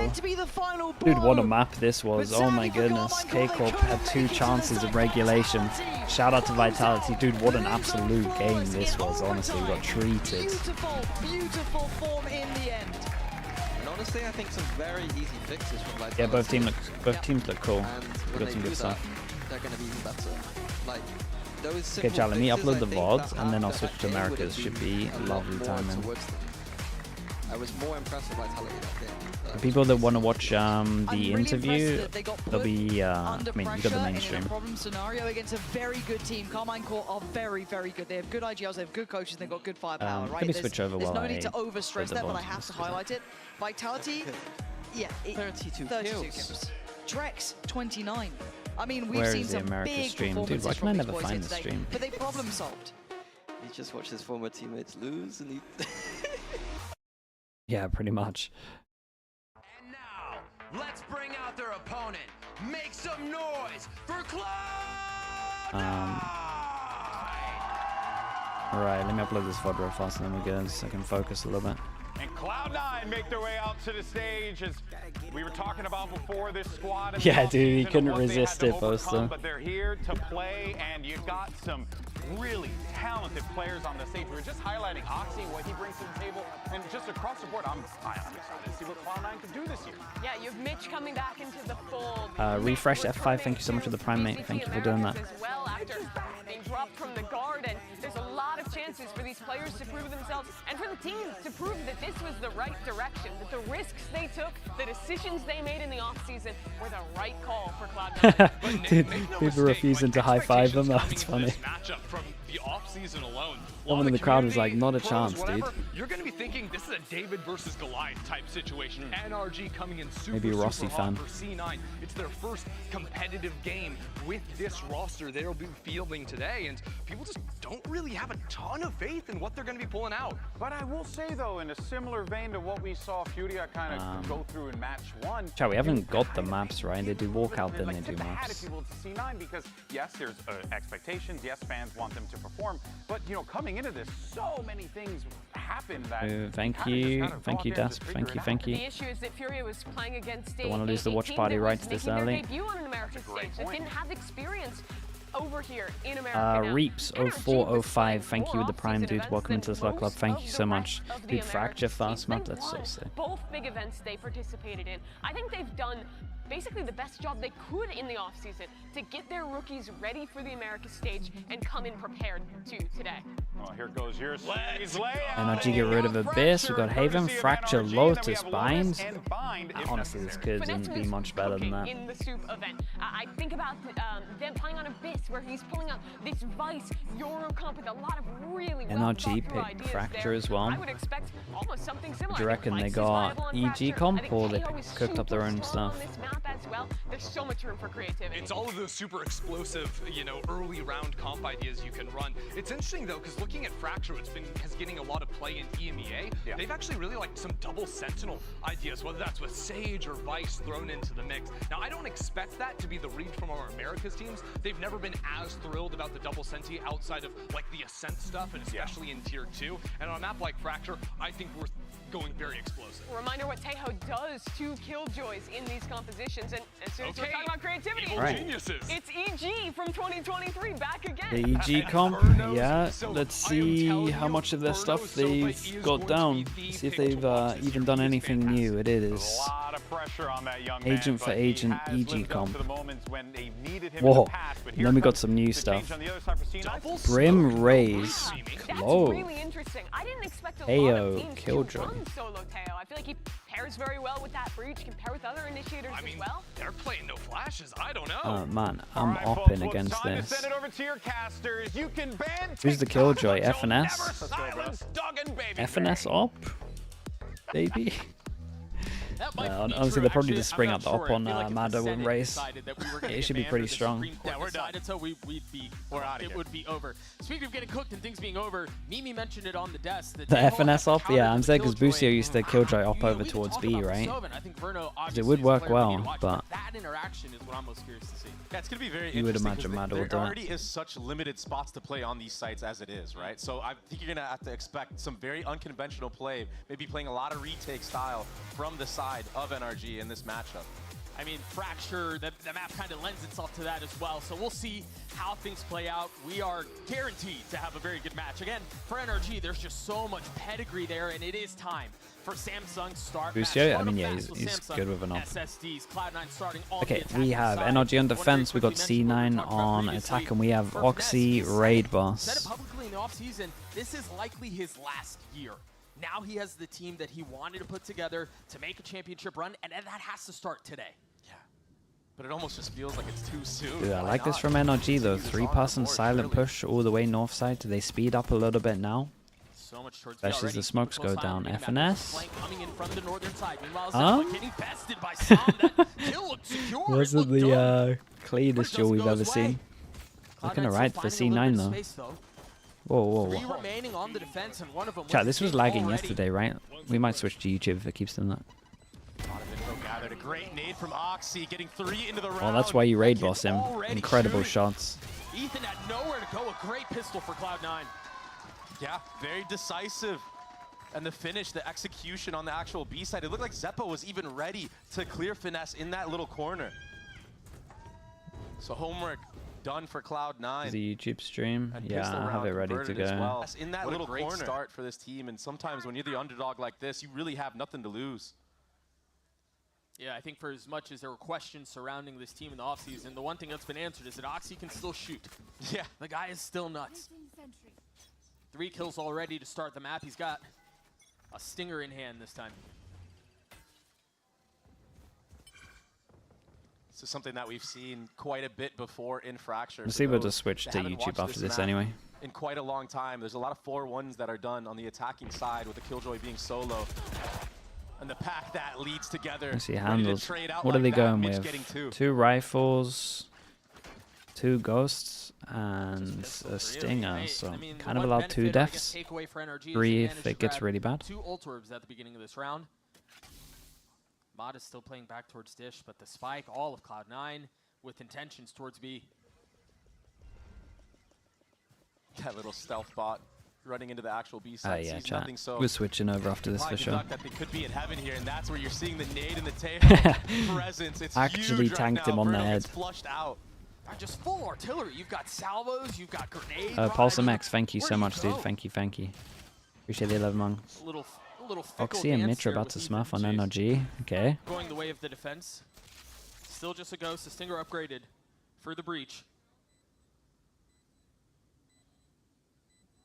Dude, what a map this was. Oh my goodness. KICKOFF had 2 chances of regulation. Shout out to Vitality. Dude, what an absolute game this was. Honestly, we got treated. Beautiful form in the end. And honestly, I think some very easy fixes from Vitality. Yeah, both teams look cool. And We when got they some do good that, stuff. they're going to be even better. Like those Okay, simple Chad, let me fixes, upload I the think VODs that and then I'll that switch to game would Americas. have Should been be a lot lovely more timing. towards them. I was more impressed with Vitality that game. For people that want to watch the interview, there'll be, I mean, you got the main In stream. a problem scenario against a very good team. Carmine Core are very, very good. They have good IGLs, they have good coaches, they've got good firepower, right? Let me switch over There's while no need to I overstress put the that, but I VODs have to highlight it. Vitality, yeah, 32 kills. Trex, 29. I mean, we've Where seen is the some America big stream? Dude, performances why can I from these never boys find here the today, stream? but they problem solved. He just watched his former teammates lose and he... Yeah, pretty much. Let's bring out their opponent. Make some noise for Cloud. Alright, let me upload this VOD real fast and then we go so I can focus a little bit. And Cloud9 make their way out to the stage as we were talking about before this squad. In Yeah, the dude, he offseason couldn't and what they had resist to it, overcome, Bosta. But they're here to play, and you've got some really talented players on the stage. We were just highlighting Oxy and what he brings to the table, and just across the board, I'm excited to see what Cloud9 can do this year. Yeah, you have Mitch coming back into the fold. Refresh F5, thank you so much for the Prime, mate. Thank you for doing that. As well after being dropped from the guard, and there's a lot of chances for these players to prove themselves and for the team to prove that this was the right direction, that the risks they took, the decisions they made in the offseason were the right call for Cloud9. Dude, people refusing to high-five them. That's funny. From the offseason alone. Someone in the crowd was like, not a chance, dude. You're going to be thinking this is a David versus Goliath type situation. NRG coming in super, Maybe a Rossi super hot fan. for C9. It's their first competitive game with this roster they'll be fielding today, and people just don't really have a ton of faith in what they're going to be pulling out. But I will say, though, in a similar vein to what we saw Furia kind of go through in match 1. Chat, we haven't got the maps, right? They do walkout, then they do maps. If you will, to C9, because yes, there's expectations. Yes, fans want them to perform. But you know, coming into this, so many things happen that. Thank you, Dasp. Thank you. The issue is that Furia was playing against Don't want to lose the watch party rights this early. debut on an American stage that didn't have experience over here in America. Reaps 0405, thank you with the prime, dude. Welcome into the Slug Club. Thank you so much. Dude, Fracture fast map, that's so sick. Both big events they participated in. I think they've done basically the best job they could in the offseason to get their rookies ready for the America stage and come in prepared to today. Well, here goes your NRG get rid of Abyss. We got Haven, Fracture, Lotus, Bind. Honestly, this couldn't be much better than that. In the Soup event, I think about them playing on Abyss, where he's pulling out this Vice Euro comp with a lot of really NRG picked Fracture as well. I would expect almost something similar. Do you reckon they got EG comp or they cooked up their own stuff? As well, there's so much room for creativity. It's all of those super explosive, you know, early round comp ideas you can run. It's interesting though, because looking at Fracture, has getting a lot of play in EMEA. Yeah. They've actually really liked some double Sentinel ideas, whether that's with Sage or Vice thrown into the mix. Now, I don't expect that to be the read from our Americas teams. They've never been as thrilled about the double Senti outside of like the Ascent stuff, and especially in Tier 2. And on a map like Fracture, I think we're going very explosive. Reminder what Tejo does to Killjoys in these compositions, and as soon as we're talking about creativity, it's EG from 2023 back again. The EG comp, yeah. Let's see how much of their stuff they've got down. See if they've even done anything new. It is agent for agent EG comp. Whoa, and then we got some new stuff. Brim Raise, Clove, Ayo, Killjoy. Solo Teo. I feel like he pairs very well with that breach, can pair with other initiators as well. They're playing no flashes, I don't know. Man, I'm opping against this. Who's the Killjoy? FNS? FNS op? Baby? Honestly, they'll probably just spring up the op on Mado and Race. It should be pretty strong. Yeah, we're decided so it would be over. Speaking of getting cooked and things being over, Mimi mentioned it on the desk. The FNS op? Yeah, I'm saying because Busio used to Killjoy op over towards B, right? It would work well, but that interaction is what I'm most curious to see. Yeah, it's going to be very you would imagine Mado would do There already is such limited spots to play on these sites as it is, right? So I think you're going to have to expect some very unconventional play, maybe playing a lot of retake style from the side of NRG in this matchup. I mean, Fracture, the map kind of lends itself to that as well. So we'll see how things play out. We are guaranteed to have a very good match. Again, for NRG, there's just so much pedigree there, and it is time for Samsung start. Busio, I mean, yeah, he's good with an op. SSDs, Cloud9 starting on okay, we have NRG on defense, we got C9 on attack, and we have Oxy Raid Boss. Said it publicly in the offseason, this is likely his last year. Now he has the team that he wanted to put together to make a championship run, and that has to start today. Yeah, but it almost just feels like it's too soon. Dude, I like this from NRG though. 3-person silent push all the way north side. Do they speed up a little bit now? So much towards especially as the smokes go down. FNS? Was it the cleanest duel we've ever seen? Looking alright for C9 though. Whoa, whoa, whoa. Remaining on the defense, and one of them chat, this was lagging yesterday, right? We might switch to YouTube if it keeps doing that. Gathered a great nade from Oxy, getting 3 into the round. Well, that's why you raid boss him. Incredible shots. Ethan had nowhere to go. A great pistol for Cloud9. Yeah, very decisive. And the finish, the execution on the actual B side, it looked like Zeppo was even ready to clear Finesse in that little corner. So homework done for Cloud9. The YouTube stream, yeah, I have it ready to go. Well. In that little great corner. Start for this team, and sometimes when you're the underdog like this, you really have nothing to lose. Yeah, I think for as much as there were questions surrounding this team in the offseason, the one thing that's been answered is that Oxy can still shoot. Yeah. The guy is still nuts. 3 kills already to start the map. He's got a stinger in hand this time. This is something that we've seen quite a bit before in Fracture. We'll see if we'll just switch to YouTube after this anyway. In quite a long time. There's a lot of 4-1s that are done on the attacking side with the Killjoy being solo. And the pack that leads together. Let's see handles. What are they going with? 2 rifles, 2 ghosts, and a stinger. So kind of allowed 2 deaths. 3 if it gets really bad. 2 ult orbs at the beginning of this round. Mod is still playing back towards Dish, but the spike, all of Cloud9 with intentions towards B. That little stealth bot running into the actual B side. Yeah, sees nothing, so we're switching over after this for sure. That they could be in heaven here, and that's where you're seeing the nade and the tail presence. It's actually huge tanked right him on the Bruno head. gets flushed out. Just full artillery. You've got salvos, you've got grenades. Pulsum X, thank you so much, dude. Thank you, thank you. Appreciate the 11 months. Oxy and Mitra about to smurf on NRG. Okay. Going the way of the defense. Still just a ghost. The stinger upgraded for the breach.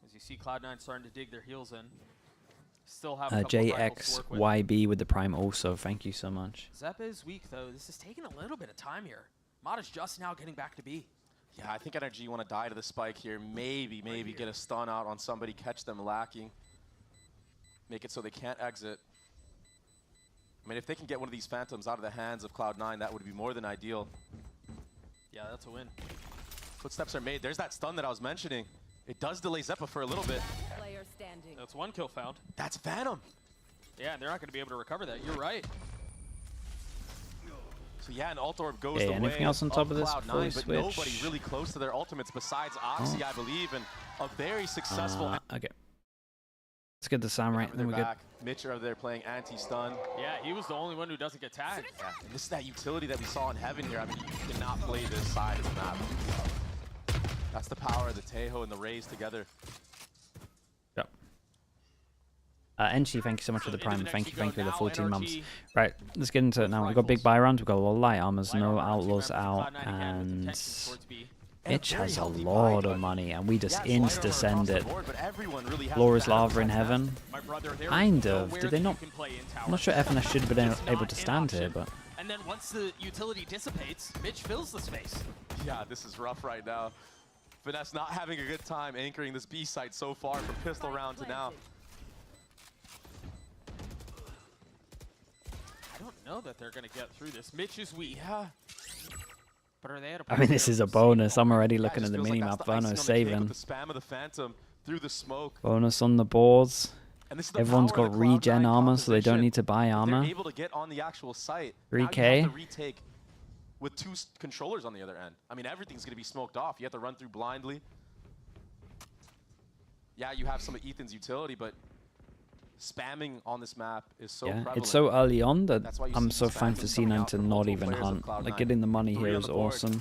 As you see Cloud9 starting to dig their heels in. Still have a couple of rifles to work with. JXYB with the Prime also. Thank you so much. Zep is weak though. This is taking a little bit of time here. Mod is just now getting back to B. Yeah, I think NRG want to die to the spike here. Maybe get a stun out on somebody, catch them lacking. Make it so they can't exit. I mean, if they can get one of these Phantoms out of the hands of Cloud9, that would be more than ideal. Yeah, that's a win. Footsteps are made. There's that stun that I was mentioning. It does delay Zeppa for a little bit. Player standing. That's 1 kill found. That's Phantom. Yeah, and they're not going to be able to recover that. You're right. So yeah, an ult orb goes the way anything else on top of this Cloud9, but nobody really close to their ultimates besides Oxy, I believe, and a very successful. Okay. Let's get the sound right, then we get. Mitch over there playing anti-stun. Yeah, he was the only one who doesn't get tagged. Yeah, and this is that utility that we saw in Heaven here. I mean, you cannot play this side of the map. That's the power of the Tejo and the Rays together. Yep. NG, thank you so much for the Prime. Thank you for the 14 months. Right, let's get into it now. We've got big buy rounds. We've got a lot of light armors, no outlaws out, and Itch has a lot of money, and we just insta-send it. Floor is lava in heaven. Kind of. Did they not? I'm not sure FNS should have been able to stand here, but. And then once the utility dissipates, Mitch fills the space. Yeah, this is rough right now. Finesse not having a good time anchoring this B site so far from pistol round to now. I don't know that they're going to get through this. Mitch is weak. Yeah. But are they at a I mean, this is a bonus. I'm already looking at the minimap. Verno saving. The spam of the Phantom through the smoke. Bonus on the boards. Everyone's got regen armor, so they don't need to buy armor. They're able to get on the actual site. 3K. Now you have to retake with 2 controllers on the other end. I mean, everything's going to be smoked off. You have to run through blindly. Yeah, you have some of Ethan's utility, but spamming on this map is so prevalent. It's so early on that I'm so fine for C9 to not even hunt. Like, getting the money here is awesome.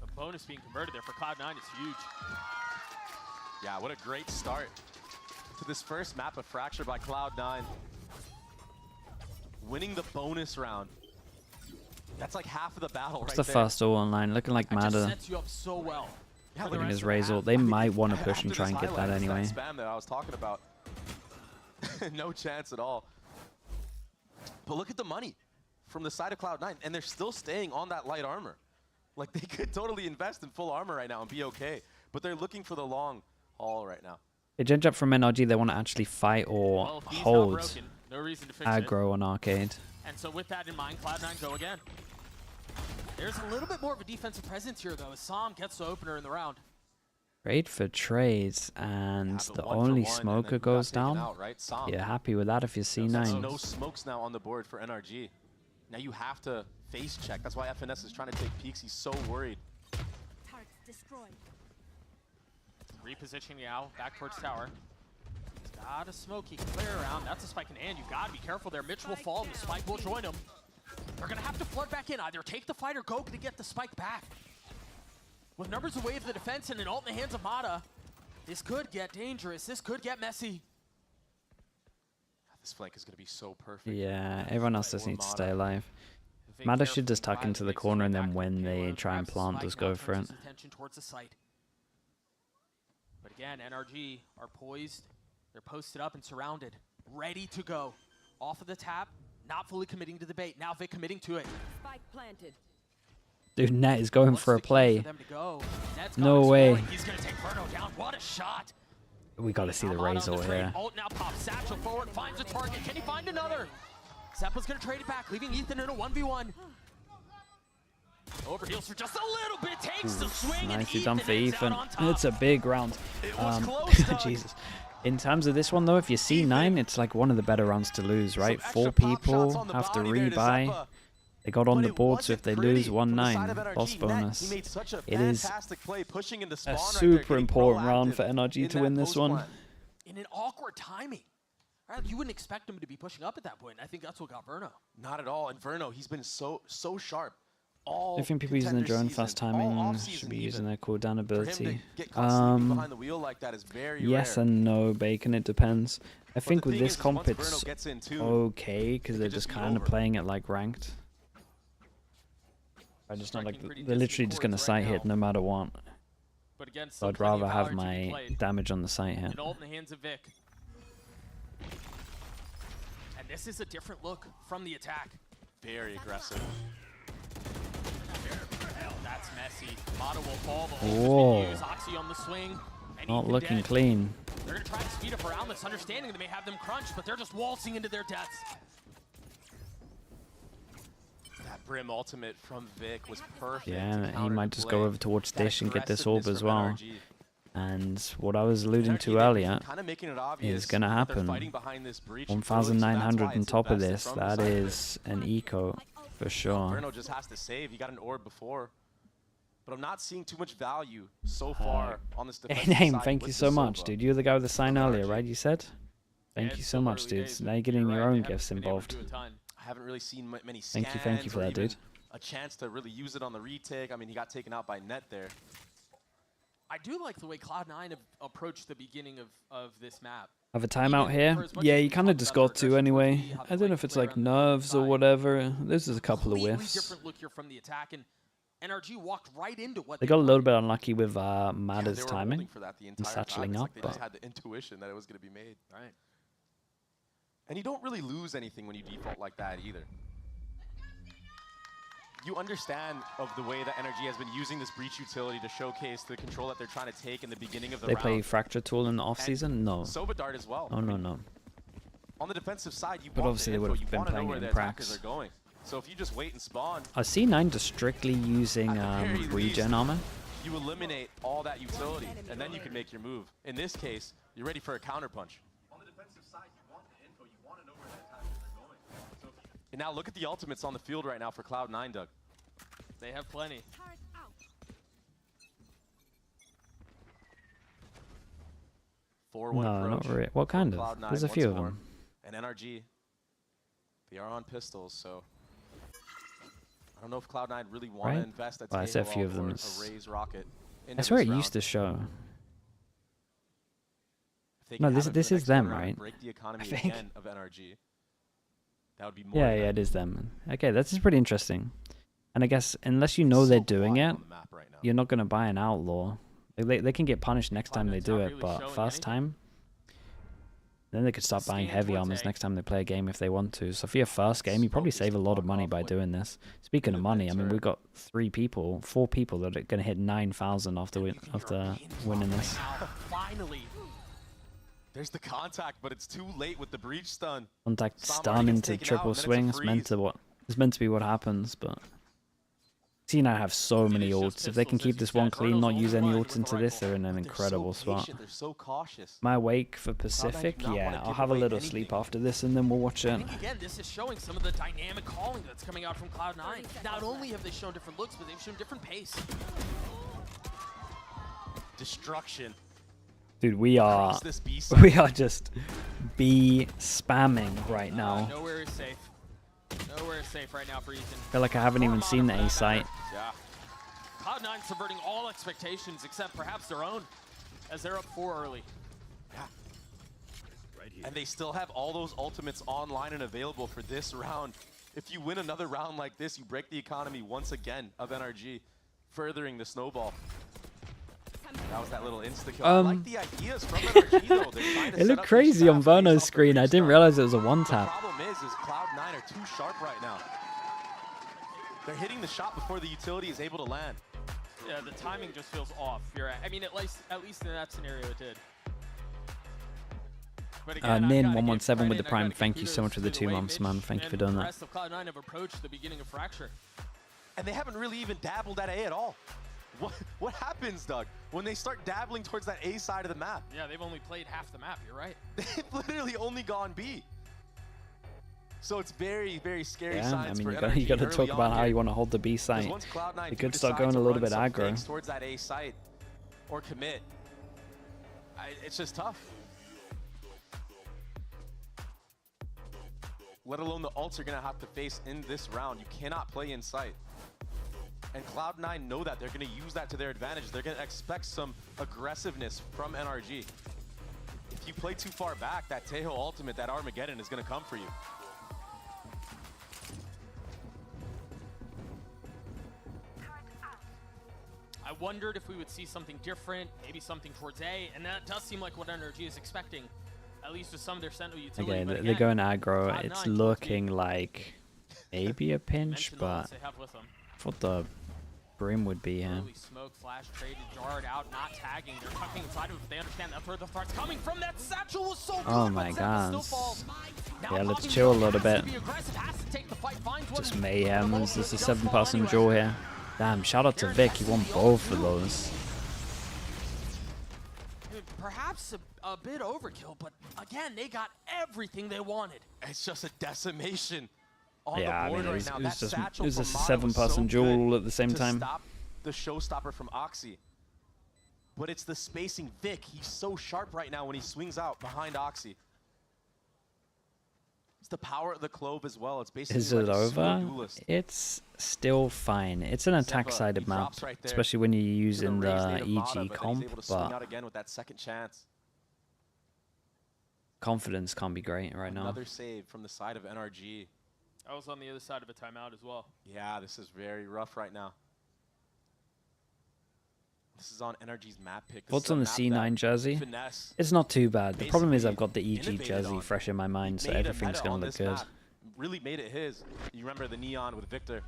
A bonus being converted there for Cloud9 is huge. Yeah, what a great start to this first map of Fracture by Cloud9. Winning the bonus round. That's like half of the battle right there. It's the first all online, looking like Madder. Sets you up so well. Yeah, looking at his Razor. They might want to push and try and get that anyway. That spam that I was talking about. No chance at all. But look at the money from the side of Cloud9, and they're still staying on that light armor. Like, they could totally invest in full armor right now and be okay. But they're looking for the long haul right now. They change up from NRG. They want to actually fight or hold no reason to fix aggro on Arcade. And so with that in mind, Cloud9 go again. There's a little bit more of a defensive presence here, though, as Sam gets the opener in the round. Great for trades, and the only smoker goes down. Out, right? You're happy with that if you're C9. No smokes now on the board for NRG. Now you have to face check. That's why FNS is trying to take peeks. He's so worried. Targets destroyed. Repositioning Yao back towards tower. He's got a smoke he can clear around. That's a spike in hand. You've got to be careful there. Mitch will fall, and the spike will join him. They're going to have to flood back in. Either take the fight or go to get the spike back. With numbers away of the defense and an ult in the hands of Mata, This could get dangerous. This could get messy. This flank is going to be so perfect. Yeah, everyone else just needs to stay alive. Mada should just tuck into the corner, and then when they try and plant, just go for it. Towards the site. But again, NRG are poised. They're posted up and surrounded, ready to go. Off of the tap, not fully committing to the bait. Now Vic committing to it. Spike planted. Dude, Net is going for a play. No way. He's going to take Verno down. What a shot. We got to see the Razor here. Ult now pops. Satchel forward, finds a target. Can he find another? Zeppa's going to trade it back, leaving Ethan in a 1v1. Overheals for just a little bit, takes the swing. Nicely done for Ethan. It's a big round. Jesus. In terms of this one, though, if you see 9, it's like one of the better rounds to lose, right? 4 people have to rebuy. They got on the board, so if they lose 1-9, loss bonus. It is a super important round for NRG to win this one. In an awkward timing. Right? You wouldn't expect him to be pushing up at that point. I think that's what got Verno. Not at all. And Verno, he's been so sharp. I think people using the drone fast timing should be using their cooldown ability. Yes and no, Bacon, it depends. I think with this comp it's okay, because they're just kind of playing it like ranked. I'm just not like, they're literally just going to sight hit no matter what. So I'd rather have my damage on the sight hit. In the hands of Vic. And this is a different look from the attack. Very aggressive. That's messy. Mata will fall. Whoa. Oxy on the swing. Not looking clean. They're going to try to speed up around this, understanding they may have them crunched, but they're just waltzing into their deaths. That Brim ultimate from Vic was perfect. Yeah, he might just go over towards Dish and get this orb as well. And what I was alluding to earlier is going to happen. 1,900 on top of this. That is an eco for sure. Verno just has to save. He got an orb before. But I'm not seeing too much value so far on this defensive Name, side thank you so much, dude. You're the guy with the sign earlier, right? You said? Thank you so much, dude. So now you're getting your own gifts involved. I haven't really seen many scans. Thank you for that, dude. A chance to really use it on the retake. I mean, he got taken out by Net there. I do like the way Cloud9 have approached the beginning of this map. Have a timeout here? Yeah, you kind of just got to anyway. I don't know if it's like nerves or whatever. This is a couple of whiffs. Different look here from the attack, and NRG walked right into what they got a little bit unlucky with Mada's timing and satcheling up. They just had the intuition that it was going to be made. Right. And you don't really lose anything when you default like that either. You understand of the way that NRG has been using this breach utility to showcase the control that they're trying to take in the beginning of the round. They play Fracture Tool in the off-season? No. Sobadart as well. Oh, no. On the defensive side, you but want obviously the they would info, have been playing it in Prax. Going. So if you just wait and spawn... I see 9 just strictly using regen armor. You eliminate all that utility, and then you can make your move. In this case, you're ready for a counterpunch. On the defensive side, you want the info, you want to know where that tactics are going. So and now look at the ultimates on the field right now for Cloud9, Doug. They have plenty. 4-1 no, approach. not really. What kind of? Cloud9 There's a few of them. And NRG, they are on pistols, so I don't know if Cloud9 really want to invest Well, I said a few of them. a Raze rocket. I swear it used to show. No, this is them, right? Break the economy I think. again of NRG. That would be more. Yeah, it is them. Okay, this is pretty interesting. And I guess unless you know they're doing it, you're not going to buy an outlaw. They can get punished next time they do it, but first time, then they could start buying heavy armors next time they play a game if they want to. So for your first game, you probably save a lot of money by doing this. Speaking of money, I mean, we've got 4 people that are going to hit 9,000 after winning this. Finally. There's the contact, but it's too late with the breach stun. Contact stun into triple swing. It's meant to be what happens, but C9 have so many ults. If they can keep this one clean, not use any ults into this, they're in an incredible spot. They're so cautious. My wake for Pacific, yeah, I'll have a little sleep after this and then we'll watch it. Again, this is showing some of the dynamic calling that's coming out from Cloud9. Not only have they shown different looks, but they've shown different pace. Destruction. Dude, we are just B spamming right now. Nowhere is safe. Nowhere is safe right now for Ethan. I feel like I haven't even seen the A site. Yeah. Cloud9 subverting all expectations except perhaps their own. as they're up 4 early. Yeah. And they still have all those ultimates online and available for this round. If you win another round like this, you break the economy once again of NRG, furthering the snowball. That was that little insta-kill. I like the ideas from NRG, though. They're trying to It looked crazy on Verno's screen. I didn't realize it was a one-tap. The problem is Cloud9 are too sharp right now. They're hitting the shot before the utility is able to land. Yeah, the timing just feels off. I mean, at least in that scenario, it did. Nin117 with the Prime. Thank you so much for the 2 months, man. Thank you for doing that. The rest of Cloud9 have approached the beginning of Fracture. And they haven't really even dabbled at A at all. What happens, Doug, when they start dabbling towards that A side of the map? Yeah, they've only played half the map. You're right. They've literally only gone B. So it's very, very scary Yeah, I signs mean, for you got to NRG talk about how here. you want to hold the B site. Once Cloud9 You could do start decide going to a little run bit some aggro. fakes towards that A site or commit. It's just tough. Let alone the ults you're going to have to face in this round. You cannot play in sight. And Cloud9 know that. They're going to use that to their advantage. They're going to expect some aggressiveness from NRG. If you play too far back, that Tejo ultimate, that Armageddon is going to come for you. I wondered if we would see something different, maybe something towards A, and that does seem like what NRG is expecting, at least with some of their central utility. Okay, they're going aggro. It's looking like maybe a pinch, but I thought the Brim would be here. Smoke, flash, traded, jarred out, not tagging. They're tucking inside of it, but they understand that's where the threat's coming from. That satchel was so good. Oh my god. Yeah, let's chill a little bit. Just mayhem. There's a 7-person draw here. Damn, shout out to Vic. He won both of those. Perhaps a bit overkill, but again, they got everything they wanted. It's just a decimation. Yeah, I mean, it was just a 7-person duel at the same time. Stop the showstopper from Oxy. But it's the spacing. Vic, he's so sharp right now when he swings out behind Oxy. It's the power of the Clove as well. It's basically Is it like over? It's still fine. It's an attack-sided map, especially when you're using the EG comp, but again with that second chance. Confidence can't be great right now. Another save from the side of NRG. I was on the other side of a timeout as well. Yeah, this is very rough right now. This is on NRG's map pick. What's on the C9 jersey? It's not too bad. The problem is I've got the EG jersey fresh in my mind, so everything's going to look good. Really made it his. You remember the neon with Victor.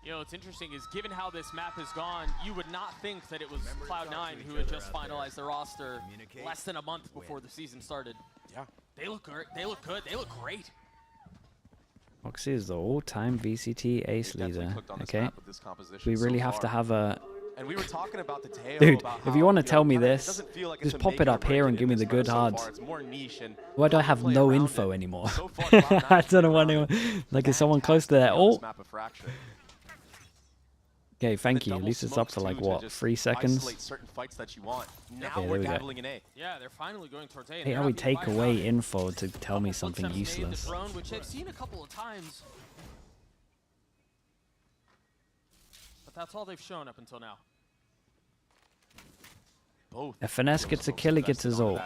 You know, what's interesting is given how this map has gone, you would not think that it was Cloud9 who had just finalized their roster less than a month before the season started. Yeah. They look great. They look good. They look great. Oxy is the all-time VCT ace leader. Okay. We really have to have a... And we were talking about the Tejo. Dude, if you want to tell me this, just pop it up here and give me the good hard. Why do I have no info anymore? I don't know why anyone... Like, is someone close to that? Oh! Okay, thank you. At least it's up for like, what, 3 seconds? Now there we go. Yeah, they're finally going towards A. Hey, how we take away info to tell me something useless. Which I've seen a couple of times. But that's all they've shown up until now. If Finesse gets a kill, he gets his ult.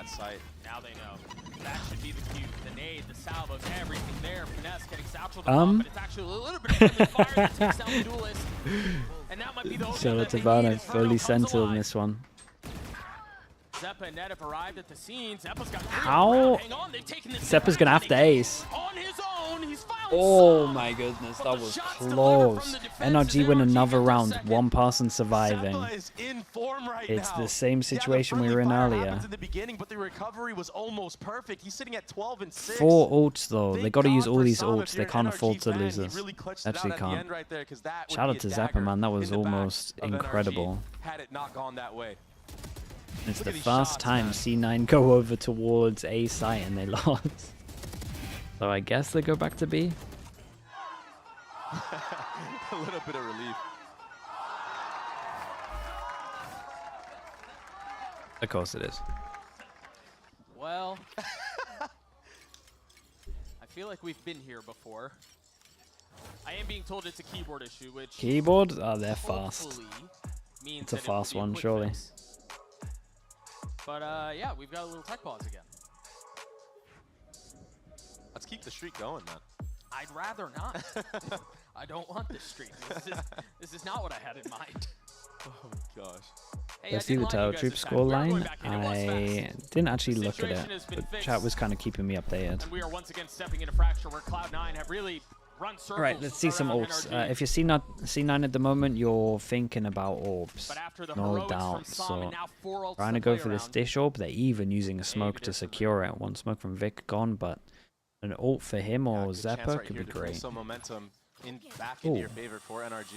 Now they know. That should be the cue. The nade, the salvos, everything there. Finesse getting satcheled but it's actually a little bit of friendly fire that takes down the duelist. And that might be the Shout out to Vano, fully centered in this one. Zeppa and Ned have arrived at the scene. Zeppa's got How? Zeppa's gonna have to ace. On his own, he's found Oh my goodness, that was close. NRG win another round, 1 person surviving. It's the same situation we were in earlier. In the beginning, but the recovery was almost perfect. He's sitting at 12 and 6. 4 ults though, they gotta use all these ults, they can't afford to lose this. Actually can't. Shout out to Zeppa, man, that was almost incredible. Had it not gone that way. It's the first time C9 go over towards A site and they lost. So I guess they go back to B. A little bit of relief. Of course it is. Well, I feel like we've been here before. I am being told it's a keyboard issue, which... Keyboard? Oh, they're fast. means It's a that it will fast be one, quick surely. fix. But yeah, we've got a little tech pause again. Let's keep the streak going, man. I'd rather not. I don't want this streak. This is not what I had in mind. Oh gosh. Hey, Let's see the Tower Troop scoreline. I didn't actually look at it, but chat was kind of keeping me updated. And we are once again stepping into Fracture where Cloud9 have really run circles. Right, let's see some around ults. NRG. If you're C9 at the moment, you're thinking about orbs. But after the No heroics doubt. from Sam So and now 4 ults trying to go for this dish orb. They're even using a smoke to secure it. One smoke from Vic gone, but an ult for him or Good chance Zeppa right could here be to pull great. some momentum back into your Ooh. favor for NRG.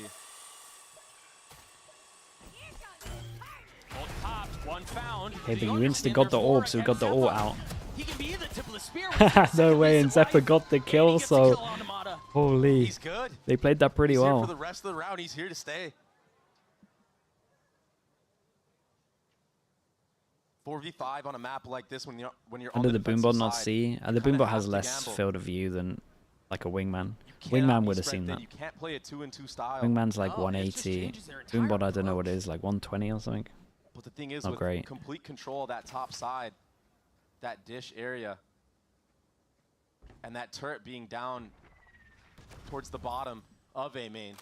Ult popped, one found. Okay, but The you understand insta got the there's more orb, so we got the against ult Zeppa. out. He can be the tip of the spear with No way, and Zeppa got the kill, so holy. He's good. They played that pretty He's well. here for the rest of the round. He's here to stay. 4v5 on a map like this when you're Under on the defensive boombot not side, see. you The kinda boombot have has to less gamble. field of view than like a wingman. Cannot Wingman be would have spread seen thin. that. You can't play a 2-and-2 style. Wingman's like 180. Boombot, I don't know what it is, like 120 or something. But the thing is, Not with great. complete control of that top side, that dish area, and that turret being down towards the bottom of A main,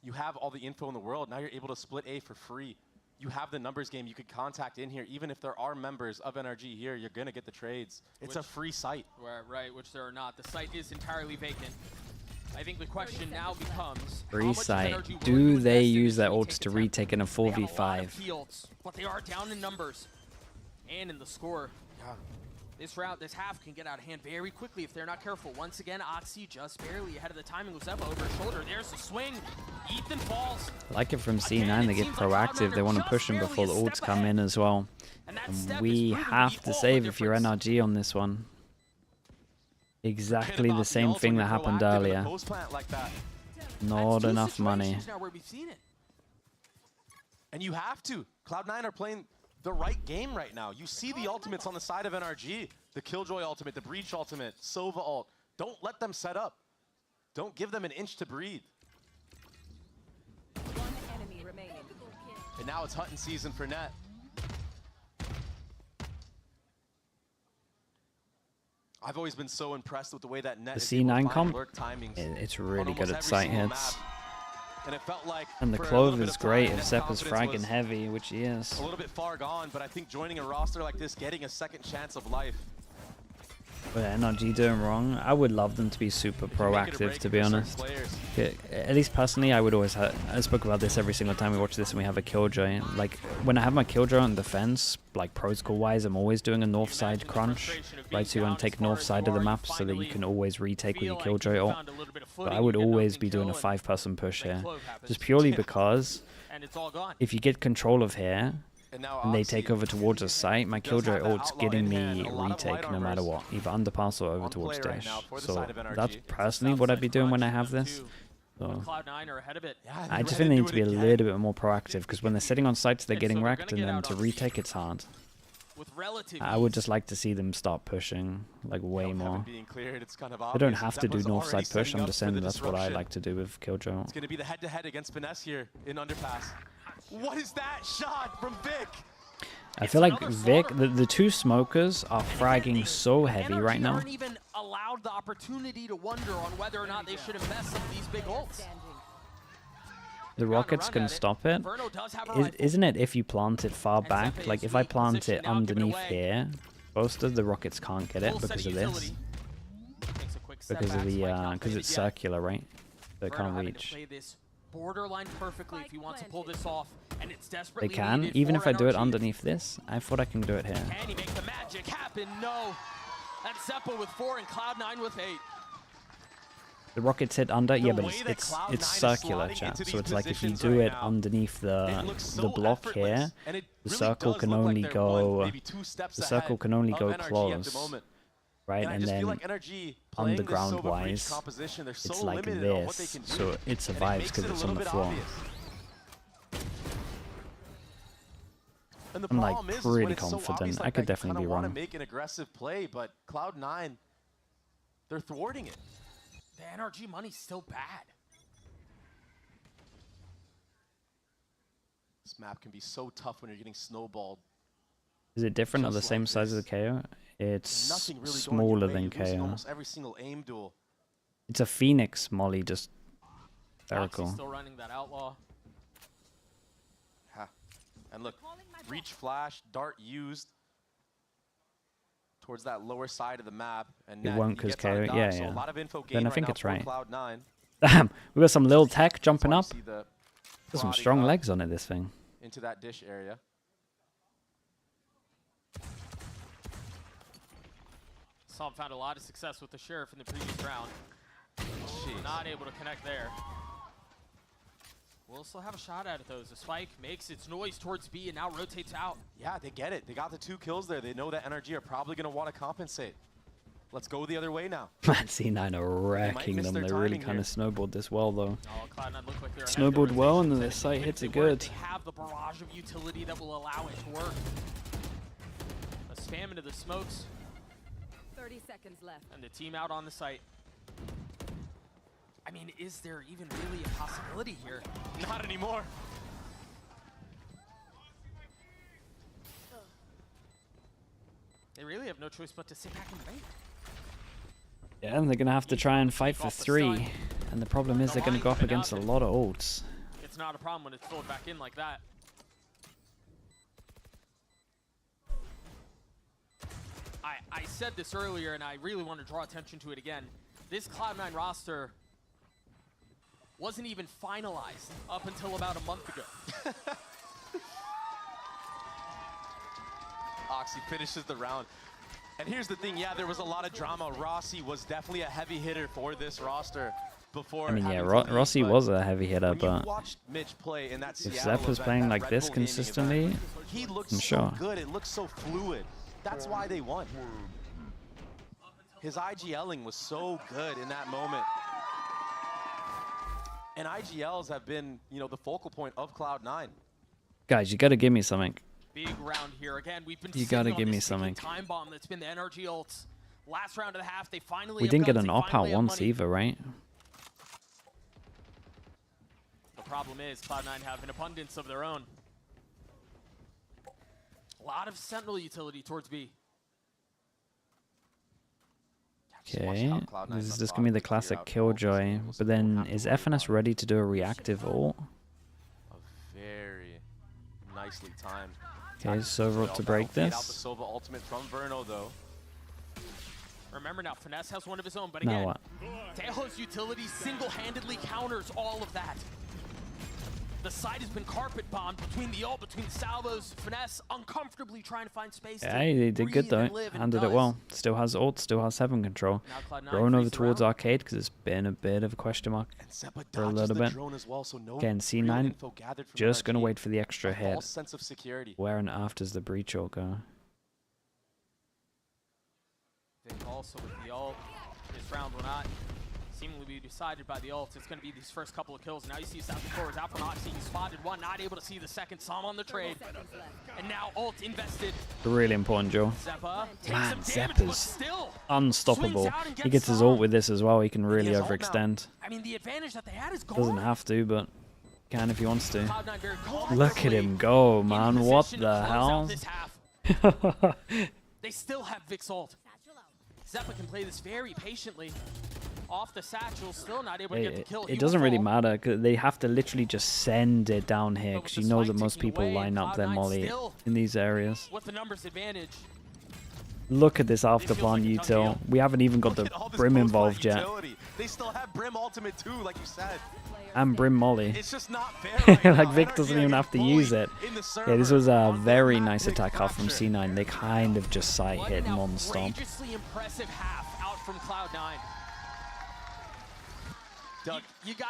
you have all the info in the world. Now you're able to split A for free. You have the numbers game. You could contact in here. Even if there are members of NRG here, you're going to get the trades. It's a free site. Right, which there are not. The site is entirely vacant. I think the question now becomes, Free site. Do they use their ults to retake in a 4v5? Fields, but they are down in numbers and in the score. This round, this half can get out of hand very quickly if they're not careful. Once again, Oxy just barely ahead of the timing with Zeppa over his shoulder. There's the swing. Ethan falls. I like it from C9. They get proactive. They want to push him before the ults come in as well. And we have to save if you're NRG on this one. Exactly the same thing that happened earlier. Not enough money. Now where we've seen it. And you have to. Cloud9 are playing the right game right now. You see the ultimates on the side of NRG. The Killjoy ultimate, the Breach ultimate, Sova ult. Don't let them set up. Don't give them an inch to breathe. And now it's hunting season for Net. I've always been so impressed with the way that Net The is able to C9 find comp, lurk timings it's on really almost good at every sight single hits. map. And it felt like And the for a Clove little bit is of great time, if Net Zeppa's confidence fragging was heavy, which he is. a little bit far gone, but I think joining a roster like this, getting a second chance of life. What are NRG doing wrong? I would love them to be super proactive, to be honest. At least personally, I would always I spoke about this every single time we watch this and we have a Killjoy. Like, when I have my Killjoy on defense, like protocol-wise, I'm always doing a north side crunch, right? So you want to take north side of the map so that you can always retake with your Killjoy ult. But I would always be doing a 5-person push here. Just purely because if you get control of here, and they take over towards a site, my Killjoy ult's getting me retake no matter what, either underpass or over towards dash. So that's personally what I'd be doing when I have this. So I just think they need to be a little bit more proactive, because when they're sitting on sites they're getting wrecked, and then to retake it's hard. I would just like to see them start pushing like way more. They don't have to do north side push, I'm just saying that's what I like to do with Killjoy. It's going to be the head-to-head against Finesse here in underpass. What is that shot from Vic? I feel like Vic, the two smokers are fragging so heavy right now. Aren't even allowed the opportunity to wonder on whether or not they should invest some of these big ults. The rockets can stop it. Isn't it if you plant it far back? Like if I plant it underneath here, most of the rockets can't get it because of this. Because of the because it's circular, right? So it can't reach. Borderline perfectly if he wants to pull this off, and it's desperately They can, needed even for if I do it NRG. underneath this. I thought I can do it here. Can he make the magic happen? No. That's Zeppa with 4 and Cloud9 with 8. The rockets hit under, yeah, but it's circular, chat. So it's like if you do it underneath the block here, the circle can only go close. Right, and then underground-wise, it's like this, so it survives because it's on the floor. I'm like pretty confident. I could definitely be wrong. Make an aggressive play, but Cloud9, they're thwarting it. The NRG money's still bad. This map can be so tough when you're getting snowballed. Is it different or the same size as the KO? It's really smaller than KO. Almost every single aim duel. It's a Phoenix molly, just very cool. Still running that outlaw. Ha. And look, reach flash, dart used towards that lower side of the map. And it won't because KO, yeah, so yeah. a lot of info Then I think right it's right. Cloud9. Damn, we got some little tech jumping up. There's some strong legs on it, this thing. Into that dish area. Psalm found a lot of success with the Sheriff in the previous round. Not able to connect there. We'll still have a shot at it though. The spike makes its noise towards B and now rotates out. Yeah, they get it. They got the 2 kills there. They know that NRG are probably going to want to compensate. Let's go the other way now. Man, C9 are wrecking them. They really kind of snowballed this well though. Snowballed well, and then the site hits it good. They have the barrage of utility that will allow it to work. A spam into the smokes. 30 seconds left. And the team out on the site. I mean, is there even really a possibility here? Not anymore. They really have no choice but to sit back and wait. Yeah, and they're going to have to try and fight for 3. And the problem is they're going to go up against a lot of ults. It's not a problem when it's pulled back in like that. I said this earlier, and I really want to draw attention to it again. This Cloud9 roster wasn't even finalized up until about a month ago. Oxy finishes the round. And here's the thing, yeah, there was a lot of drama. Rossi was definitely a heavy hitter for this roster before. I mean, yeah, Rossi was a heavy hitter, but Mitch play in that if Zepp was playing like this consistently, he looked I'm sure. so good. It looked so fluid. That's why they won. His IGLing was so good in that moment. And IGLs have been, you know, the focal point of Cloud9. Guys, you got to give me something. Big round here again. We've been you got to give me something. Time bomb that's been the NRG ults. Last round of the half, they finally. We didn't get an op-out once either, right? The problem is Cloud9 have an abundance of their own. A lot of Sentinel utility towards B. Okay, this is just going to be the classic Killjoy, but then is FNS ready to do a reactive ult? Very nicely timed. Okay, Sova up to break this. Sova ultimate from Verno, though. Remember now, Finesse has one of his own, but again, Tejo's utility single-handedly counters all of that. The side has been carpet bombed between the ult, between the salvos. Finesse uncomfortably trying to find space. Yeah, he did good though. Handled it well. Still has ult, still has 7 control. Going over towards Arcade because it's been a bit of a question mark for a little bit. Again, C9 just going to wait for the extra hit. Where and after's the breach ult go? Also with the ult, this round will not seemingly be decided by the ult. It's going to be these first couple of kills. Now you see South Korea's out from Oxy. He spotted one, not able to see the second. Psalm on the trade. And now ult invested. Really important, Joe. Man, Zepp is unstoppable. He gets his ult with this as well. He can really overextend. I mean, the advantage that they had is gone. Doesn't have to, but can if he wants to. Look at him go, man. What the hell? They still have Vic's ult. Zeppa can play this very patiently. Off the satchel, still not able to get the kill. It doesn't really matter, because they have to literally just send it down here, because you know that most people line up their molly in these areas. With the numbers advantage. Look at this after plant util. We haven't even got the Brim involved yet. They still have Brim ultimate too, like you said. And Brim molly. It's just not fair right like Vic doesn't even have to use it. Yeah, this was a very nice attack half from C9. They kind of just sight hit non-stop. Impressive half out from Cloud9.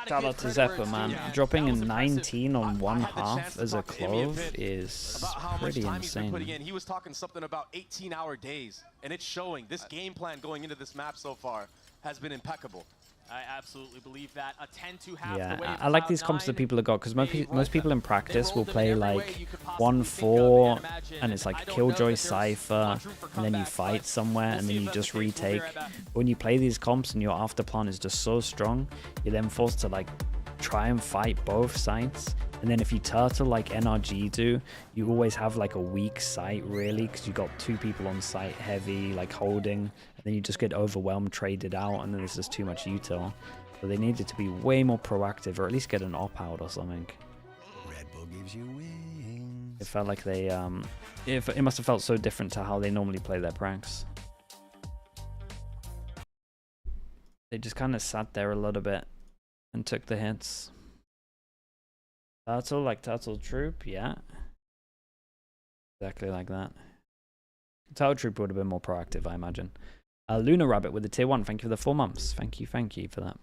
Shout out to Zeppa, man. Dropping a 19 on one half as a clove is pretty insane. He was talking something about 18-hour days, and it's showing. This game plan going into this map so far has been impeccable. I absolutely believe that. A 10-2 half. Yeah, I like these comps that people have got, because most people in practice will play like 1-4, and it's like Killjoy Cypher, and then you fight somewhere, and then you just retake. When you play these comps and your after plan is just so strong, you're then forced to like try and fight both sides. And then if you turtle like NRG do, you always have like a weak site really, because you got 2 people on site heavy, like holding, and then you just get overwhelmed, traded out, and then there's just too much util. So they needed to be way more proactive, or at least get an op out or something. Red Bull gives you wings. It felt like they, it must have felt so different to how they normally play their pranks. They just kind of sat there a little bit and took the hits. Turtle like Turtle Troop, yeah. Exactly like that. Turtle Troop would have been more proactive, I imagine. Luna Rabbit with the tier 1, thank you for the 4 months. Thank you for that.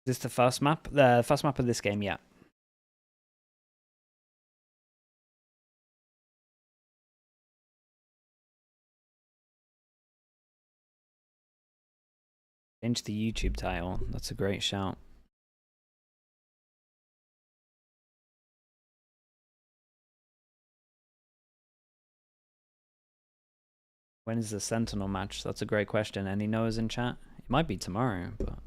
Is this the first map? The first map of this game, yeah. Change the YouTube title. That's a great shout. When is the Sentinel match? That's a great question. Any knows in chat? It might be tomorrow, but...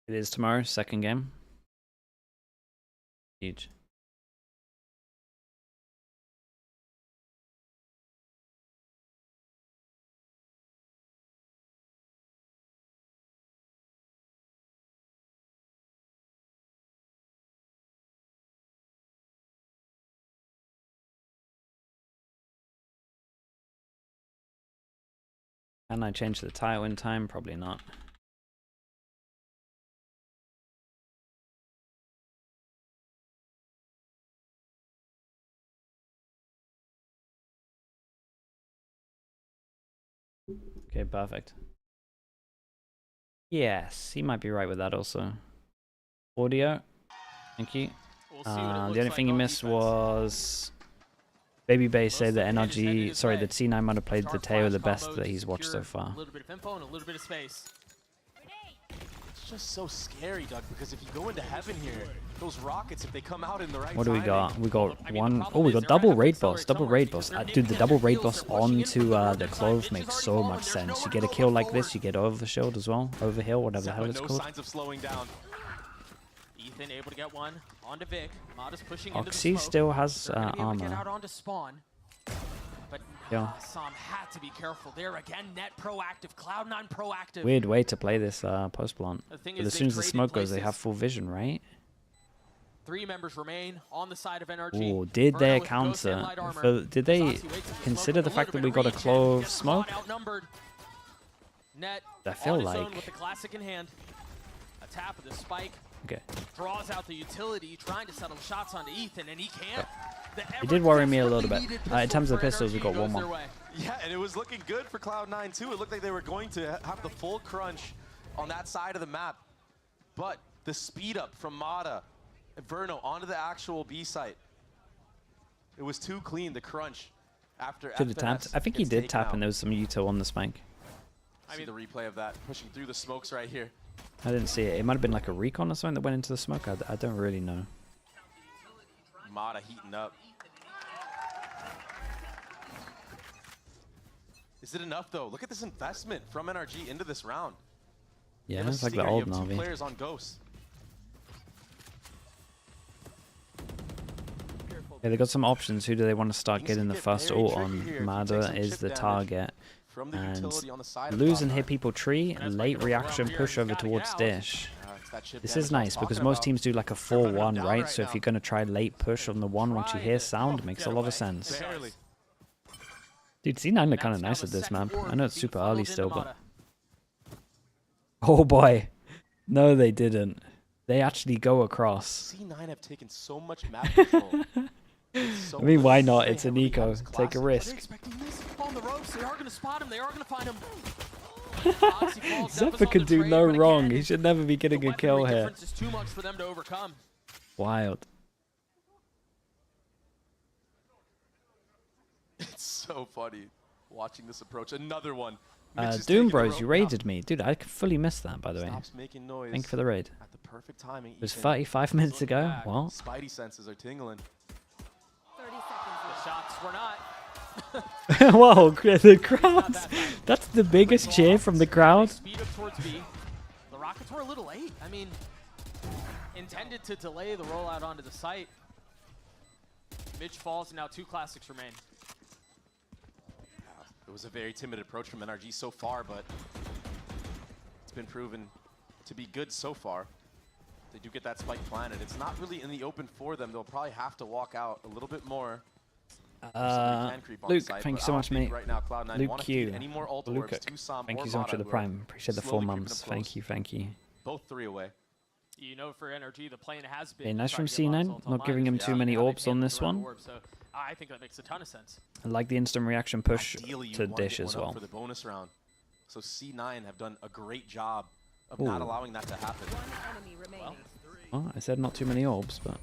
It is tomorrow, second game. Huge. Can I change the title in time? Probably not. Okay, perfect. Yes, he might be right with that also. Audio. Thank you. The only thing you missed was Baby Bay said that NRG, sorry, that C9 might have played the Teo the best that he's watched so far. A little bit of info and a little bit of space. It's just so scary, Doug, because if you go into heaven here, those rockets, if they come out in the right What do we got? We got one. Oh, we got double raid boss. Double raid boss. Dude, the double raid boss onto the clove makes so much sense. You get a kill like this, you get overshield as well. Overhill, whatever the hell it's called. Signs of slowing down. Ethan able to get one onto Vic. Mada's pushing Oxy into the still has armor. Get out onto spawn. But Yeah. Sam had to be careful there again. Net proactive, Cloud9 proactive. Weird way to play this post plant. But as soon as the smoke goes, they have full vision, right? 3 members remain on the side of NRG. Oh, did they counter? Did they consider the fact that we got a clove smoke? Net I feel like. with the classic in hand. A tap of the spike. Okay. Draws out the utility, trying to settle shots onto Ethan, and he can't. It did worry me a little bit. In terms of pistols, we got one more. Yeah, and it was looking good for Cloud9 too. It looked like they were going to have the full crunch on that side of the map. But the speed up from Mada and Verno onto the actual B site. It was too clean, the crunch. After Should have tapped. I think he did tap, and there was some util on the spike. I mean the replay of that, pushing through the smokes right here. I didn't see it. It might have been like a recon or something that went into the smoke. I don't really know. Mada heating up. Is it enough though? Look at this investment from NRG into this round. Yeah, it's like the old Navi. 2 players on Ghost. Yeah, they got some options. Who do they want to start getting the first ult on? Mada is the target. And lose and hit people tree, and late reaction push over towards Dish. This is nice because most teams do like a 4-1, right? So if you're going to try late push on the 1 once you hear sound, it makes a lot of sense. Dude, C9 look kind of nice at this map. I know it's super early still, but... Oh boy. No, they didn't. They actually go across. C9 have taken so much map control. I mean, why not? It's a Nico. Take a risk. On the ropes, they are going to spot him. They are going to find him. Zephyr can do no wrong. He should never be getting a kill here. Is too much for them to overcome. Wild. It's so funny watching this approach. Another one. Doom Bros, you raided me. Dude, I fully missed that, by the way. Making noise Thank you for the raid. at the perfect timing. It was 35 minutes ago. What? Spidey senses are tingling. 30 seconds. The shots were not. Whoa, the crowd. That's the biggest cheer from the crowd. Speed up towards B. The Rockets were a little late. I mean, intended to delay the rollout onto the site. Mitch falls, and now 2 classics remain. It was a very timid approach from NRG so far, but it's been proven to be good so far. They do get that spike planted. It's not really in the open for them. They'll probably have to walk out a little bit more. Luke, thank you so much, mate. Luke Q. Luke, thank you so much for the prime. Appreciate the 4 months. Thank you, thank you. Both 3 away. You know, for NRG, the plan has been. Okay, nice from C9. Not giving him too many orbs on this one. So I think that makes a ton of sense. I like the instant reaction push to Dish as well. For the bonus round. So C9 have done a great job of not allowing that to happen. Well, I said not too many orbs, but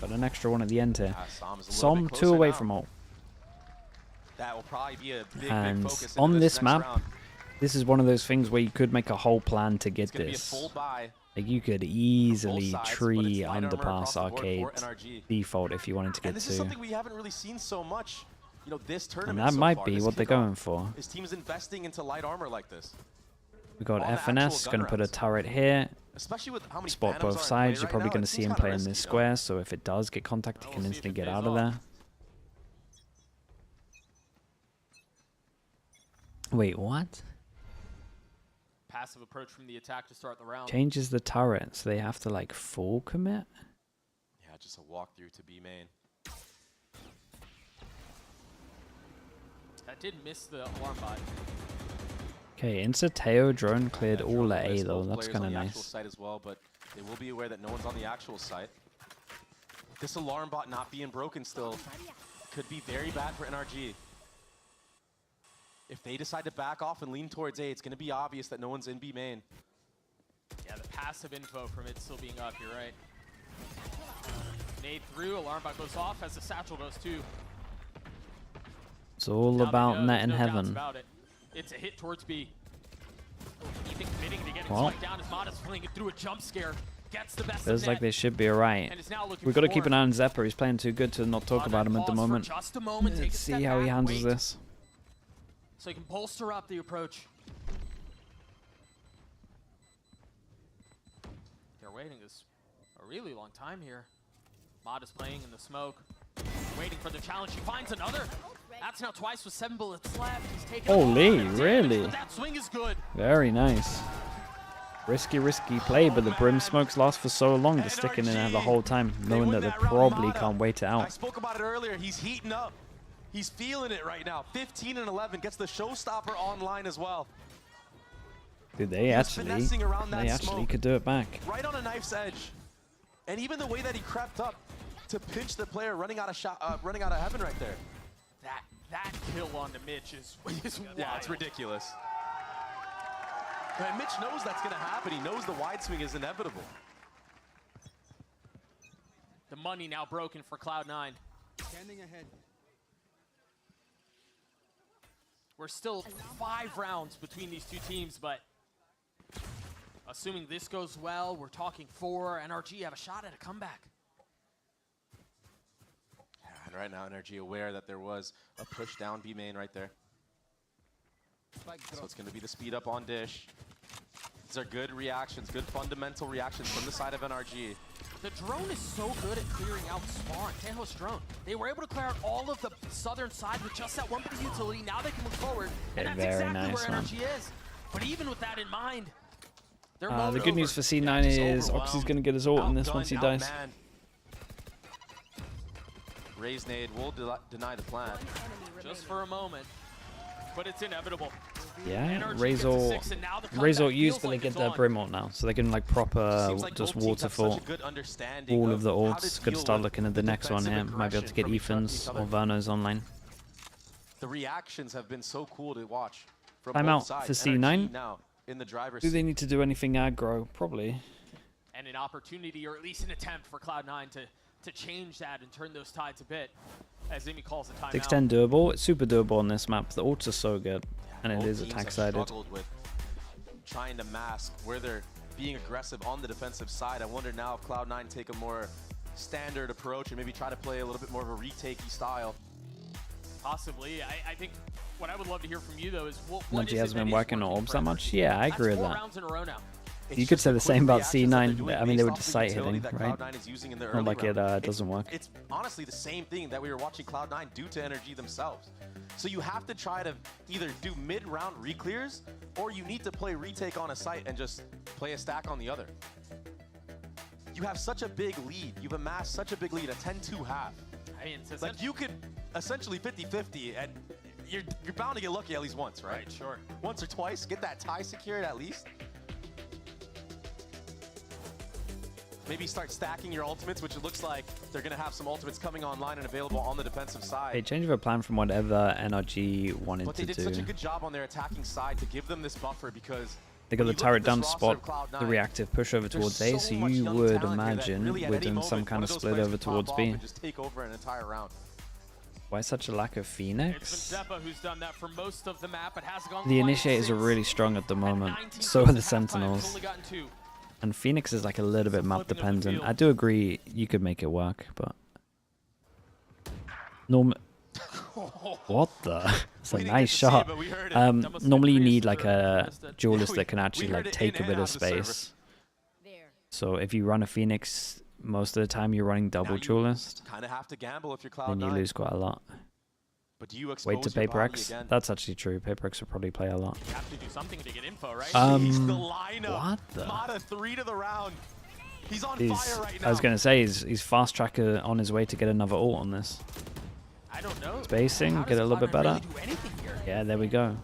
got an extra one at the end here. Som 2 away from ult. That will probably be a big, and big focus on this map, round. this is one of those things where you could make a whole plan to get It's gonna this. be a full buy. Like you could easily sides, tree but it's light armor underpass across the board arcade for NRG. default if you wanted to And get this is 2. something we haven't really seen so much, you know, this tournament. And that so might far, be this what they're kickoff. going for. His team's investing into light armor like this. We got on the FNS, actual going to gun put a rounds. turret here. Especially with how many Spot Phantoms both are in sides. play You're right probably now, going to it's see him kinda play in risky, this you know? square, so if it does get contact, he can instantly get out of there. Wait, what? Passive approach from the attack to start the round. Changes the turret, so they have to like full commit? Yeah, just a walkthrough to B main. That did miss the alarm bot. Okay, Insateo drone cleared all at A There's though. both That's players kind of on the actual nice. site as well, but they will be aware that no one's on the actual site. This alarm bot not being broken still could be very bad for NRG. If they decide to back off and lean towards A, it's going to be obvious that no one's in B main. Yeah, the passive info from it still being up, you're right. Nade through, alarm bot goes off as the satchel does too. It's all about net in heaven. About it. It's a hit towards B. Even committing to getting Well, spiked down as Modest playing it through a jump scare. Gets the best feels of like net. they should be alright. And it's now looking We've got to for keep more. an eye on Zepper. He's playing too good to not talk about him at the Pause for moment. just a moment, take Let's a see step how he back, handles wait. this. So he can bolster up the approach. They're waiting this a really long time here. Modest playing in the smoke. Waiting for the challenge. He finds another. That's now twice with 7 bullets left. He's taking Holy, a lot of really? damage, but that swing is good. Very nice. Risky play, but the brim smokes last for so long. They're sticking in there the whole time, knowing that they probably can't wait it I out. spoke about it earlier. He's heating up. He's feeling it right now. 15 and 11 gets the showstopper online as well. Dude, they finessing around that actually smoke. could do it back. Right on a knife's edge. And even the way that he crept up to pinch the player running out of heaven right there. That kill on the Mitch is Yeah, it's ridiculous. And Mitch knows that's going to happen. He knows the wide swing is inevitable. The money now broken for Cloud9. Standing ahead. We're still 5 rounds between these two teams, but assuming this goes well, we're talking 4. NRG have a shot at a comeback. And right now, NRG aware that there was a push down B main right there. So it's going to be the speed up on Dish. These are good reactions, good fundamental reactions from the side of NRG. The drone is so good at clearing out spawn. Tejo's drone. They were able to clear out all of the southern side with just that one bit of utility. Now they can move forward. And that's very exactly nice, where man. NRG is. But even with that in mind, they're The mowed good news over. for C9 is Oxy's going to get his ult in this once he dies. Outmanned. Raise nade will deny the plant. Just for a moment. But it's inevitable. Yeah, NRG Raise gets a ult 6, and now the Raise ult comeback used, feels but they like get it's their on. brim ult now. So they can like proper Seems like just both teams have such a waterfall good understanding all of the how to ults. Could deal start with looking at the next one here. defensive Might be able to get aggression from Ethan's each or other. Verno's online. The reactions have been so cool to watch from Timeout both sides. for NRG C9. now in the driver's Do seat. they need to do anything aggro? Probably. And an opportunity, or at least an attempt for Cloud9 to change that and turn those tides a bit. as Amy calls the timeout. 610 doable. It's super doable on this map. The ults are so good, and it Both is teams have attack-sided. struggled with trying to mask where they're being aggressive on the defensive side. I wonder now if Cloud9 take a more standard approach and maybe try to play a little bit more of a retake-y style. Possibly. I think what I would love to hear from you, though, is what NRG hasn't been working on orbs that much. Yeah, I agree with that. rounds in a row now. You could say the same about C9. I mean, they were just sight hitting, right? Not like it doesn't work. It's honestly the same thing that we were watching Cloud9 do to NRG themselves. So you have to try to either do mid-round re-clears, or you need to play retake on a site and just play a stack on the other. You have such a big lead. You've amassed such a big lead, a 10-2 half. I mean, it's like you could essentially 50-50, and you're bound to get lucky at least once, right? Right, sure. Once or twice, get that tie secured at least. Maybe start stacking your ultimates, which it looks like they're going to have some ultimates coming online and available on the defensive side. Hey, change of a plan from whatever NRG wanted But they to did do. such a good job on their attacking side to give them this buffer, because They got the turret down to spot the reactive push over towards A, so you would imagine we're doing some kind of split over towards B. Just take over an entire round. Why such a lack of Phoenix? It's been Zeppa who's done that for most of the map. It has gone The initiators are really strong at the moment, so are the sentinels. only gotten 2. And Phoenix is like a little bit map dependent. I do agree you could make it work, but what the? It's a nice shot. Normally you need like a duelist that can actually like take a bit of space. So if you run a Phoenix, most of the time you're running double duelist, Kind of have to gamble if you're then you Cloud9. lose quite a lot. But do you expose Wait to your Paper body X. again? That's actually true. Paper X will probably play a lot. You have to do something to get info, right? Jeez, the lineup. What the? Mata 3 to the round. He's on He's, fire right now. I was going to say, he's fast tracker on his way to get another ult on this. I don't know. Spacing, get it a little bit better. Yeah, there we go.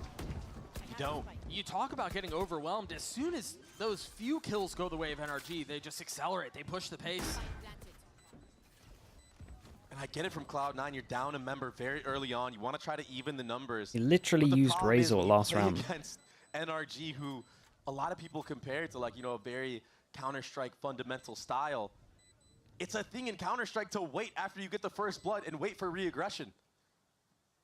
You don't. You talk about getting overwhelmed. As soon as those few kills go the way of NRG, they just accelerate. They push the pace. And I get it from Cloud9. You're down a member very early on. You want to try to even the numbers. He literally But the used problem is Razor when you last play round. against NRG, who a lot of people compare to, like, you know, a very Counter-Strike fundamental style. It's a thing in Counter-Strike to wait after you get the first blood and wait for re-aggression.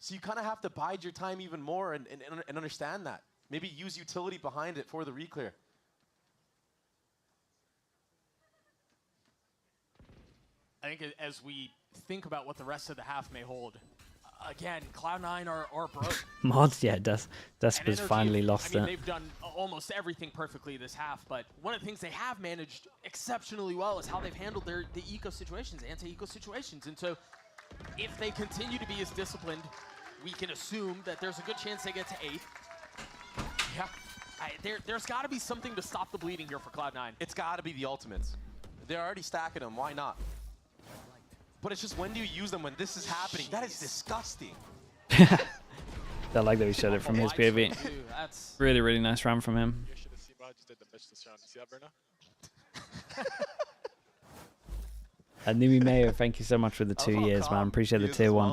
So you kind of have to bide your time even more and understand that. Maybe use utility behind it for the re-clear. I think as we think about what the rest of the half may hold, again, Cloud9 are broke. Mods, yeah, Despa's NRG, finally lost I mean, it. they've done almost everything perfectly this half, but one of the things they have managed exceptionally well is how they've handled the eco situations, anti-eco situations. And so if they continue to be as disciplined, we can assume that there's a good chance they get to 8. Yeah, there's got to be something to stop the bleeding here for Cloud9. It's got to be the ultimates. They're already stacking them. Why not? But it's just, when do you use them when this is happening? That is disgusting. I like that we showed it from his POV. Really, really nice round from him. And Numi Mayo, thank you so much for the 2 years, man. Appreciate the tier 1.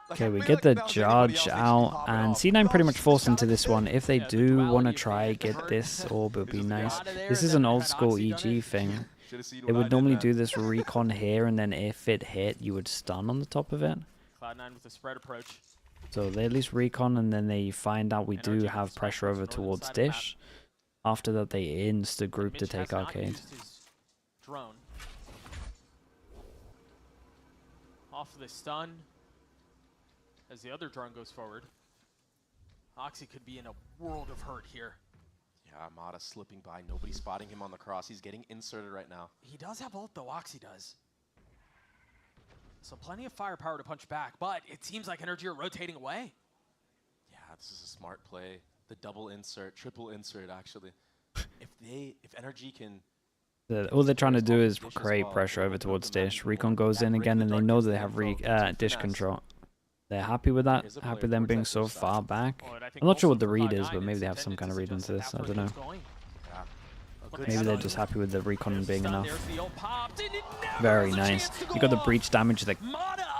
Okay, we get the judge out, and C9 pretty much forced into this one. If they do want to try get this orb, it would be nice. This is an old school EG thing. It would normally do this recon here, and then if it hit, you would stun on the top of it. Cloud9 with the spread approach. So they at least recon, and then they find out we do have pressure over towards Dish. After that, they insta group to take Arcade. Drone. Off of the stun. As the other drone goes forward. Oxy could be in a world of hurt here. Yeah, Mata slipping by. Nobody spotting him on the cross. He's getting inserted right now. He does have ult, though. Oxy does. So plenty of firepower to punch back, but it seems like NRG are rotating away. Yeah, this is a smart play. The double insert, triple insert, actually. if NRG can... All they're trying to do is create pressure over towards Dish. Recon goes in again, and they know they have Dish control. They're happy with that, happy with them being so far back. I'm not sure what the read is, but maybe they have some kind of read into this, I don't know. Maybe they're just happy with the recon being enough. Very nice. You got the breach damage that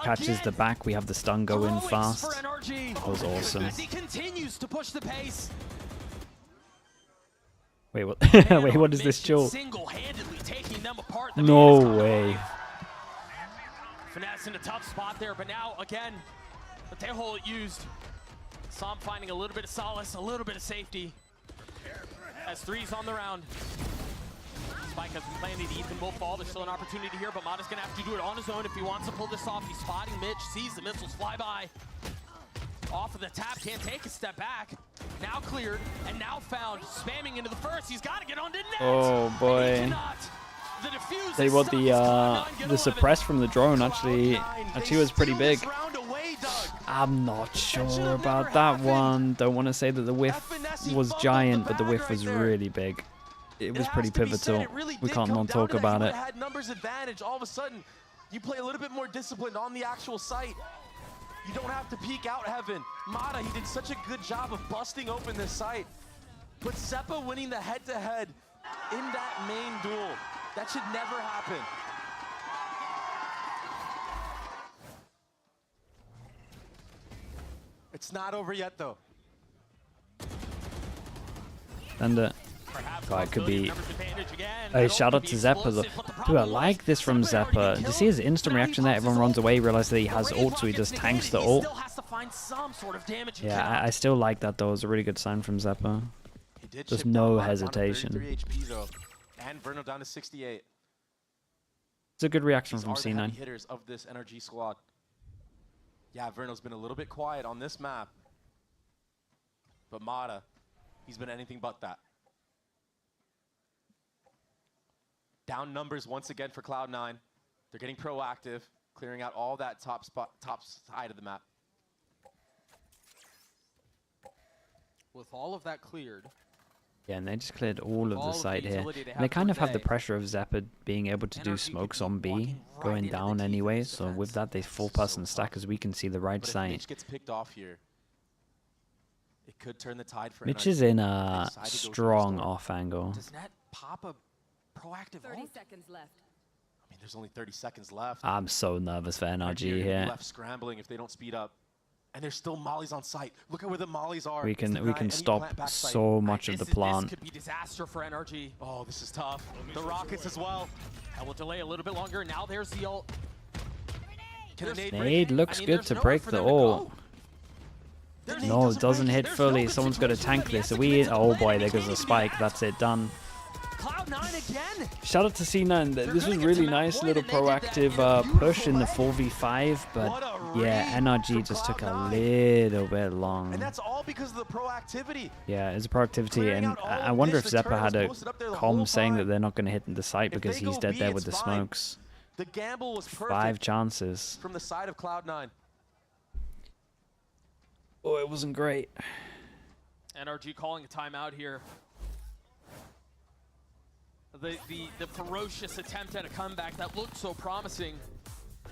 catches the back, we have the stun go in fast. That was awesome. He continues to push the pace. Wait, what? Wait, what is this duel? No way. FNATIC in a tough spot there, but now, again, the Tejo used. Som finding a little bit of solace, a little bit of safety. As 3's on the round. Spike has been planted, Ethan will fall. There's still an opportunity here, but Mata's gonna have to do it on his own if he wants to pull this off. He's spotting Mitch, sees the missiles fly by. Off of the tap, can't take a step back. Now cleared, and now found, spamming into the first. He's gotta get on to net. Oh boy. Tell you what, the suppress from the drone actually was pretty big. I'm not sure about that one. Don't want to say that the whiff was giant, but the whiff was really big. It was pretty pivotal. We can't not talk about it. Had numbers advantage. All of a sudden, you play a little bit more disciplined on the actual site. You don't have to peek out heaven. Mata, he did such a good job of busting open this site. But Zeppa winning the head-to-head in that main duel, that should never happen. It's not over yet, though. And it could be. Oh, shout out to Zeppa though. Dude, I like this from Zeppa. To see his instant reaction there, everyone runs away, realizes that he has ult, so he just tanks the ult. Yeah, I still like that though. It's a really good sign from Zeppa. Just no hesitation. 3 HP though, and Verno down to 68. It's a good reaction from C9. Hitters of this NRG squad. Yeah, Verno's been a little bit quiet on this map, but Mata, he's been anything but that. Down numbers once again for Cloud9. They're getting proactive, clearing out all that top side of the map. With all of that cleared. Yeah, and they just cleared all of the site here. And they kind of have the pressure of Zeppa being able to do smokes on B, going down anyway. So with that, they full person stack, as we can see the right side. Mitch gets picked off here, it could turn the tide for Mitch NRG. is in a strong off angle. Does Net pop a proactive 30 seconds left. I mean, there's only 30 seconds left. I'm so nervous for NRG here. Left scrambling if they don't speed up. And there's still mollies on site. Look at where the mollies are. We can stop so much of the plant. This could be disaster for NRG. Oh, this is tough. The rockets as well. That will delay a little bit longer. Now there's the ult. Nade looks good to break the ult. No, it doesn't hit fully. Someone's got to tank this. Oh boy, there goes the spike. That's it, done. Cloud9 again. Shout out to C9. This was really nice little proactive push in the 4v5, but yeah, NRG just took a little bit long. And that's all because of the proactivity. Yeah, it's a proactivity, and I wonder if Zeppa had a comm saying that they're not going to hit the site because he's dead there with the smokes. The gamble was perfect 5 chances from the side of Cloud9. Oh, it wasn't great. NRG calling a timeout here. The ferocious attempt at a comeback that looked so promising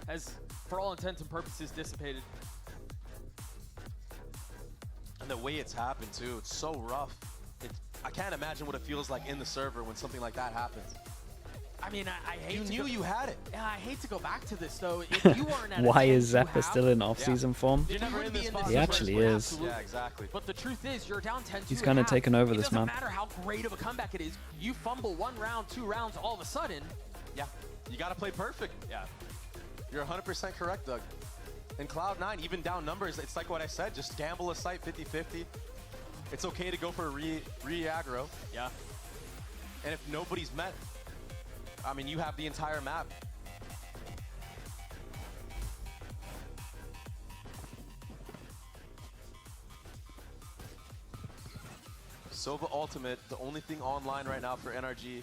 has, for all intents and purposes, dissipated. And the way it's happened too, it's so rough. I can't imagine what it feels like in the server when something like that happens. I mean, I hate you to knew you had it. Yeah, I hate to go back to this though. If you weren't at Why a is Zeppa still in off-season form? He actually is. Yeah, exactly. But the truth is, you're down 10-2. He's kind of taken over this map. It doesn't matter how great of a comeback it is. You fumble 1 round, 2 rounds, all of a sudden. Yeah, you got to play perfect. Yeah, you're 100% correct, Doug. In Cloud9, even down numbers, it's like what I said. Just gamble a site 50-50. It's okay to go for a re-aggro. Yeah. And if nobody's met, I mean, you have the entire map. Sova Ultimate, the only thing online right now for NRG.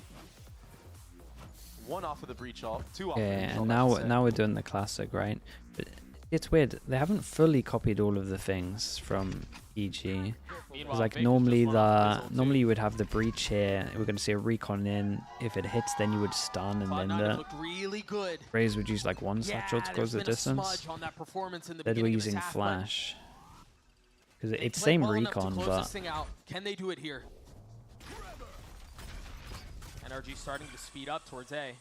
1 off of the breach ult, 2 off of the breach ult. And now we're doing the classic, right? But it's weird. They haven't fully copied all of the things from EG. It's like normally you would have the breach here. We're going to see a recon in. If it hits, then you would stun, and then the Raze would use like 1 satchel to close the distance. Then we're using flash because it's same recon, but can they do it here? NRG starting to speed up towards A.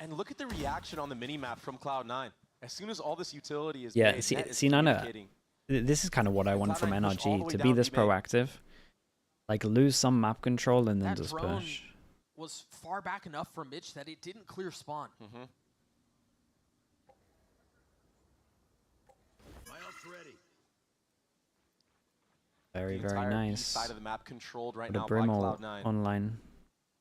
And look at the reaction on the mini-map from Cloud9. As soon as all this utility is yeah, made, C9, this is kind of what I want from NRG, to be this proactive. Like, lose some map control and then just push. Was far back enough from Mitch that it didn't clear spawn. Very, very entire nice. east side of the map controlled right Got a now by Brim Cloud9. online.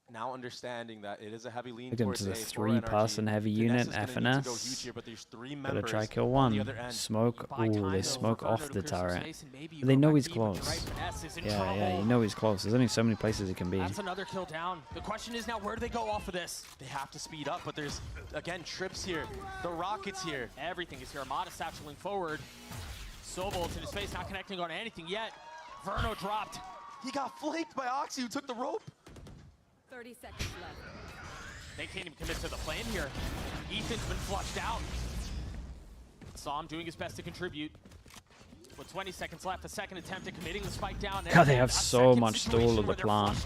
Now understanding that it is a heavy lean Look into towards the A for 3-person NRG. heavy Finesse unit, is gonna need to go huge FNS. here, but there's three Gotta members try kill on the one. other end. Smoke. Ooh, they smoke off the turret. Maybe They know he's back deep, but close. you're right, Finesse is in Yeah, trouble. yeah, you know he's close. There's only so many places he can be. That's another kill down. The question is now, where do they go off of this? They have to speed up, but there's, again, trips here. The rockets here. Everything is here. Amada satcheling forward. Sobol to his face, not connecting on anything yet. Verno dropped. He got flanked by Oxy, who took the rope. 30 seconds left. They can't even commit to the plan here. Ethan's been flushed out. Saw him doing his best to contribute. With 20 seconds left, a second attempt at committing the spike down. God, they have so much stall of the plant.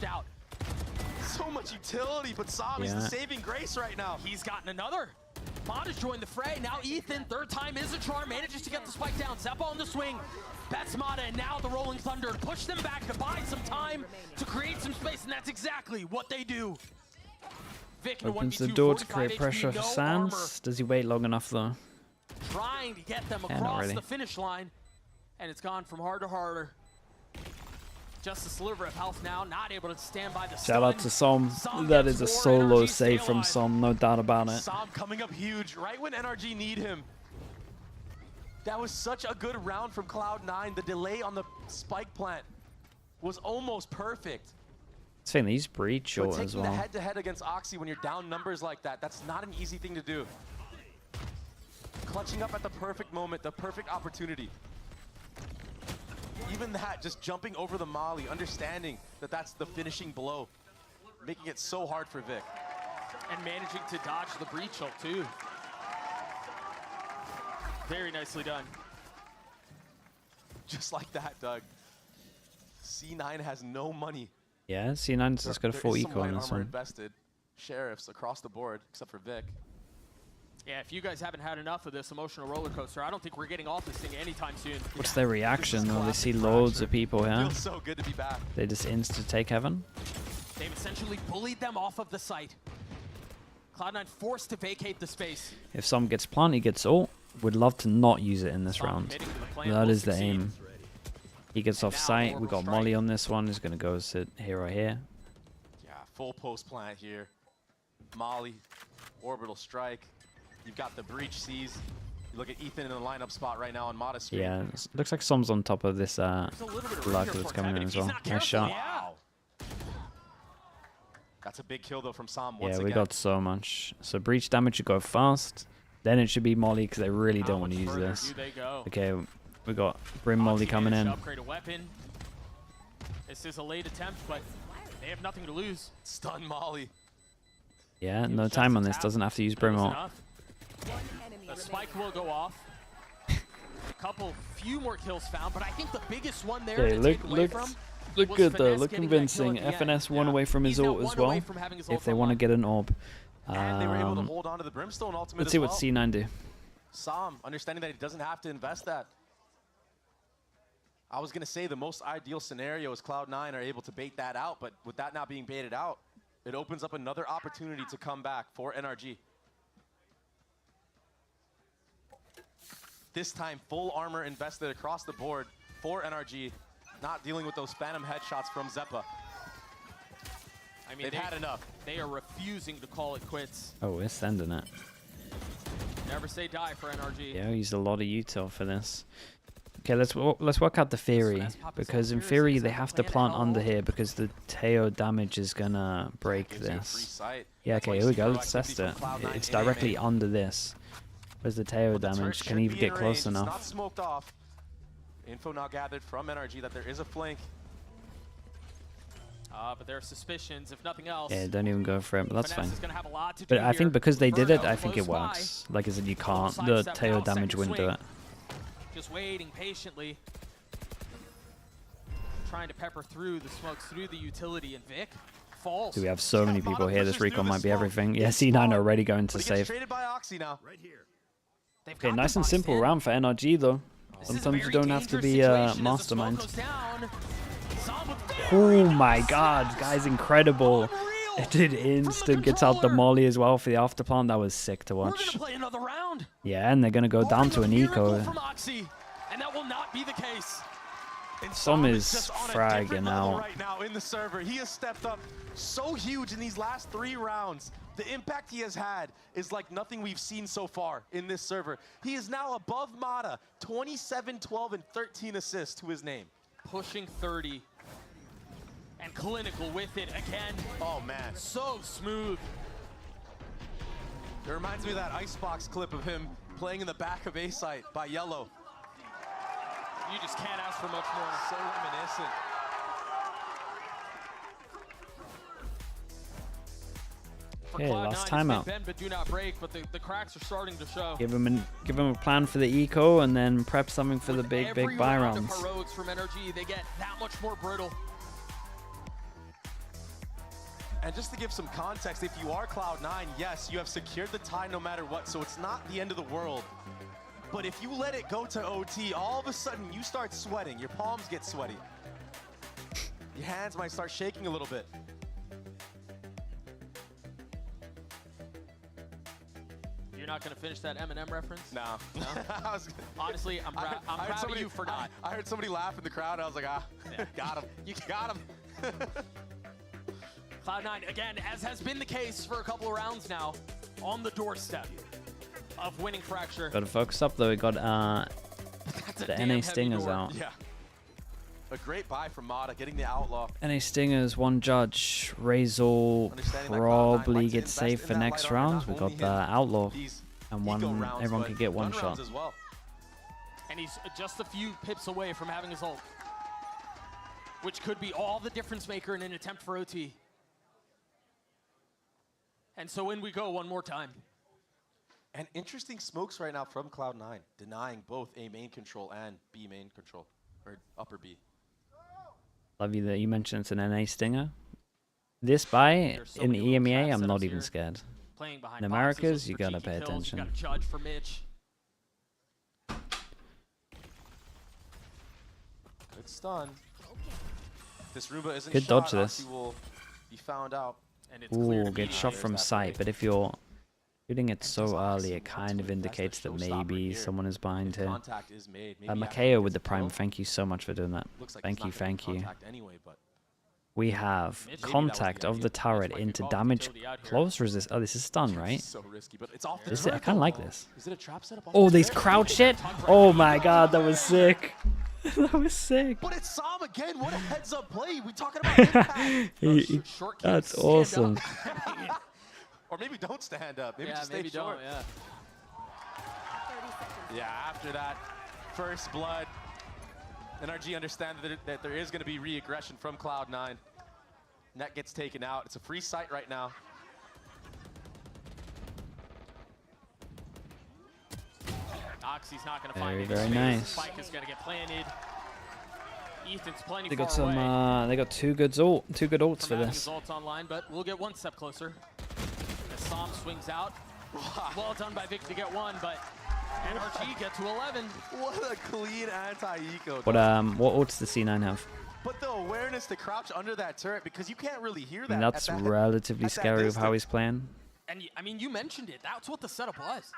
So much utility, but Sam is the saving grace right now. He's gotten another. Mada's joined the fray. Now Ethan, third time is a charm, manages to get the spike down. Zeppo on the swing. Bets Mada, and now the Rolling Thunder push them back to buy some time, to create some space, and that's exactly what they do. Vic, Opens the door to create pressure for Sans. Does he wait long enough though? Trying to get them Yeah, not across really. the finish line, and it's gone from hard to harder. Just a sliver of health now, not able to stand by the Shout out stun. to Som. That is a solo save from Som, no doubt about it. Sam coming up huge right when NRG need him. That was such a good round from Cloud9. The delay on the spike plant was almost perfect. I think he's breach short But as taking the well. head-to-head against Oxy when you're down numbers like that, that's not an easy thing to do. Clutching up at the perfect moment, the perfect opportunity. Even that, just jumping over the molly, understanding that that's the finishing blow, making it so hard for Vic. And managing to dodge the breach ult too. Very nicely done. Just like that, Doug. C9 has no money. Yeah, C9's just got a full There is some eco on light this armor one. invested. Sheriffs across the board, except for Vic. Yeah, if you guys haven't had enough of this emotional roller coaster, I don't think we're getting off this thing anytime soon. What's their reaction though? They see loads of people here. Feels so good to be back. They just insta take heaven. They've essentially bullied them off of the site. Cloud9 forced to vacate the space. If Som gets plant, he gets ult. Would love to not use it in this round. That is the aim. He gets off site. We got Molly on this one. He's gonna go sit hero here. Yeah, full post plant here. Molly, orbital strike. You've got the breach sees. You look at Ethan in the lineup spot right now on Mada's screen. Yeah, looks like Som's on top of this block that's coming in as well. Nice shot. Wow. That's a big kill though from Sam once Yeah, again. we got so much. So breach damage should go fast. Then it should be Molly because they really don't want to use this. Okay, we got Brim Molly coming in. Upgrade a weapon. This is a late attempt, but they have nothing to lose. Stun Molly. Yeah, no time on this. Doesn't have to use Brim ult. The spike will go off. A few more kills found, but I think the biggest one there Okay, to look, take away look, from look was good though. Finesse Look getting that kill convincing. at the end. FNS one away from his He's now ult as one away well. from having his ult If they for want to one. get an orb. And they were able to hold on to the Brimstone ultimate Let's see as what well. C9 do. Sam, understanding that he doesn't have to invest that. I was going to say the most ideal scenario is Cloud9 are able to bait that out, but with that not being baited out, it opens up another opportunity to come back for NRG. This time, full armor invested across the board for NRG, not dealing with those phantom headshots from Zeppa. I mean, They've had enough. They are refusing to call it quits. Oh, we're sending it. Never say die for NRG. Yeah, we used a lot of util for this. Okay, let's work out the theory, because in theory they have to plant under here because the Teo damage is gonna break this. Yeah, okay, here we go. Let's test it. It's directly under this. Where's the Teo damage? Can he even get close Not enough? smoked off. Info now gathered from NRG that there is a flank. But there are suspicions, if nothing else. Yeah, don't even go for it, but that's Finesse fine. is gonna have a lot to But do I think here. because they did it, Verno I think it close by. works. Like I said, you can't. Side The step Teo now, damage second wouldn't do swing. it. Just waiting patiently. Trying to pepper through the smokes, through the utility, and Vic falls. Do we have so many people here? This recon might be everything. Yeah, C9 already going to save. Traded by Oxy now. Right here. Okay, nice and simple round for NRG though. Sometimes you don't have to be a mastermind. Oh my god, guy's incredible. It did instant, gets out the molly as well for the afterplant. That was sick to watch. Play another round. Yeah, and they're gonna go down to an eco. From Oxy. And that will not be the case. And Som is just on a fragging different level out. right now in the server. He has stepped up so huge in these last 3 rounds. The impact he has had is like nothing we've seen so far in this server. He is now above Mata, 27, 12, and 13 assists to his name. Pushing 30. And clinical with it again. Oh, man. So smooth. It reminds me of that Icebox clip of him playing in the back of A-Site by Yellow. You just can't ask for much more. So reminiscent. Okay, last timeout. Bend, but do not break, but the cracks are starting to show. Give him a plan for the eco and then prep something for the big buy rounds. Every round of heroics from NRG, they get that much more brittle. And just to give some context, if you are Cloud9, yes, you have secured the tie no matter what, so it's not the end of the world. But if you let it go to OT, all of a sudden you start sweating. Your palms get sweaty. Your hands might start shaking a little bit. You're not going to finish that Eminem reference? No. Honestly, I'm proud of you for not. I heard somebody laugh in the crowd. I was like, yeah. Got him. You got him. Cloud9, again, as has been the case for a couple of rounds now, on the doorstep of winning Fracture. Got to focus up though. We got the NA Stingers out. Yeah. A great buy from Mata, getting the Outlaw. NA Stingers, 1 judge. Razor probably gets safe for next rounds. We got the Outlaw, and everyone could get 1 shot. Well. And he's just a few pips away from having his ult, which could be all the difference maker in an attempt for OT. And so in we go one more time. And interesting smokes right now from Cloud9, denying both A main control and B main control, or upper B. Love you that you mentioned it's an NA Stinger. This buy in EMEA, I'm not even scared. In Americas, you gotta pay attention. You gotta judge for Mitch. Good stun. This Roomba isn't Good dodge this. Will be found out. Ooh, get shot from sight, but if you're shooting it so early, it kind of indicates that maybe someone is behind here. Makeo with the Prime, thank you so much for doing that. Thank you, thank you. We have contact of the turret into damage close resist. Oh, this is stun, right? I kind of like this. Oh, these crouch shit. Oh my god, that was sick. That was sick. But it's Sam again. What a heads-up play. We talking about impact. That's awesome. Or maybe don't stand up. Maybe just stay short. Yeah, after that first blood, NRG understand that there is going to be re-aggression from Cloud9. Net gets taken out. It's a free site right now. Oxy's not going to find very nice. Spike is going to get planted. Ethan's plenty They got far some. away. They got two good ults for this. Ults online, but we'll get one step closer. As Sam swings out. Well done by Vic to get 1, but NRG get to 11. What a clean anti-eco. What ults does C9 have? But the awareness to crouch under that turret, because you can't really hear that. And that's relatively scary of how he's playing. And I mean, you mentioned it. That's what the setup was.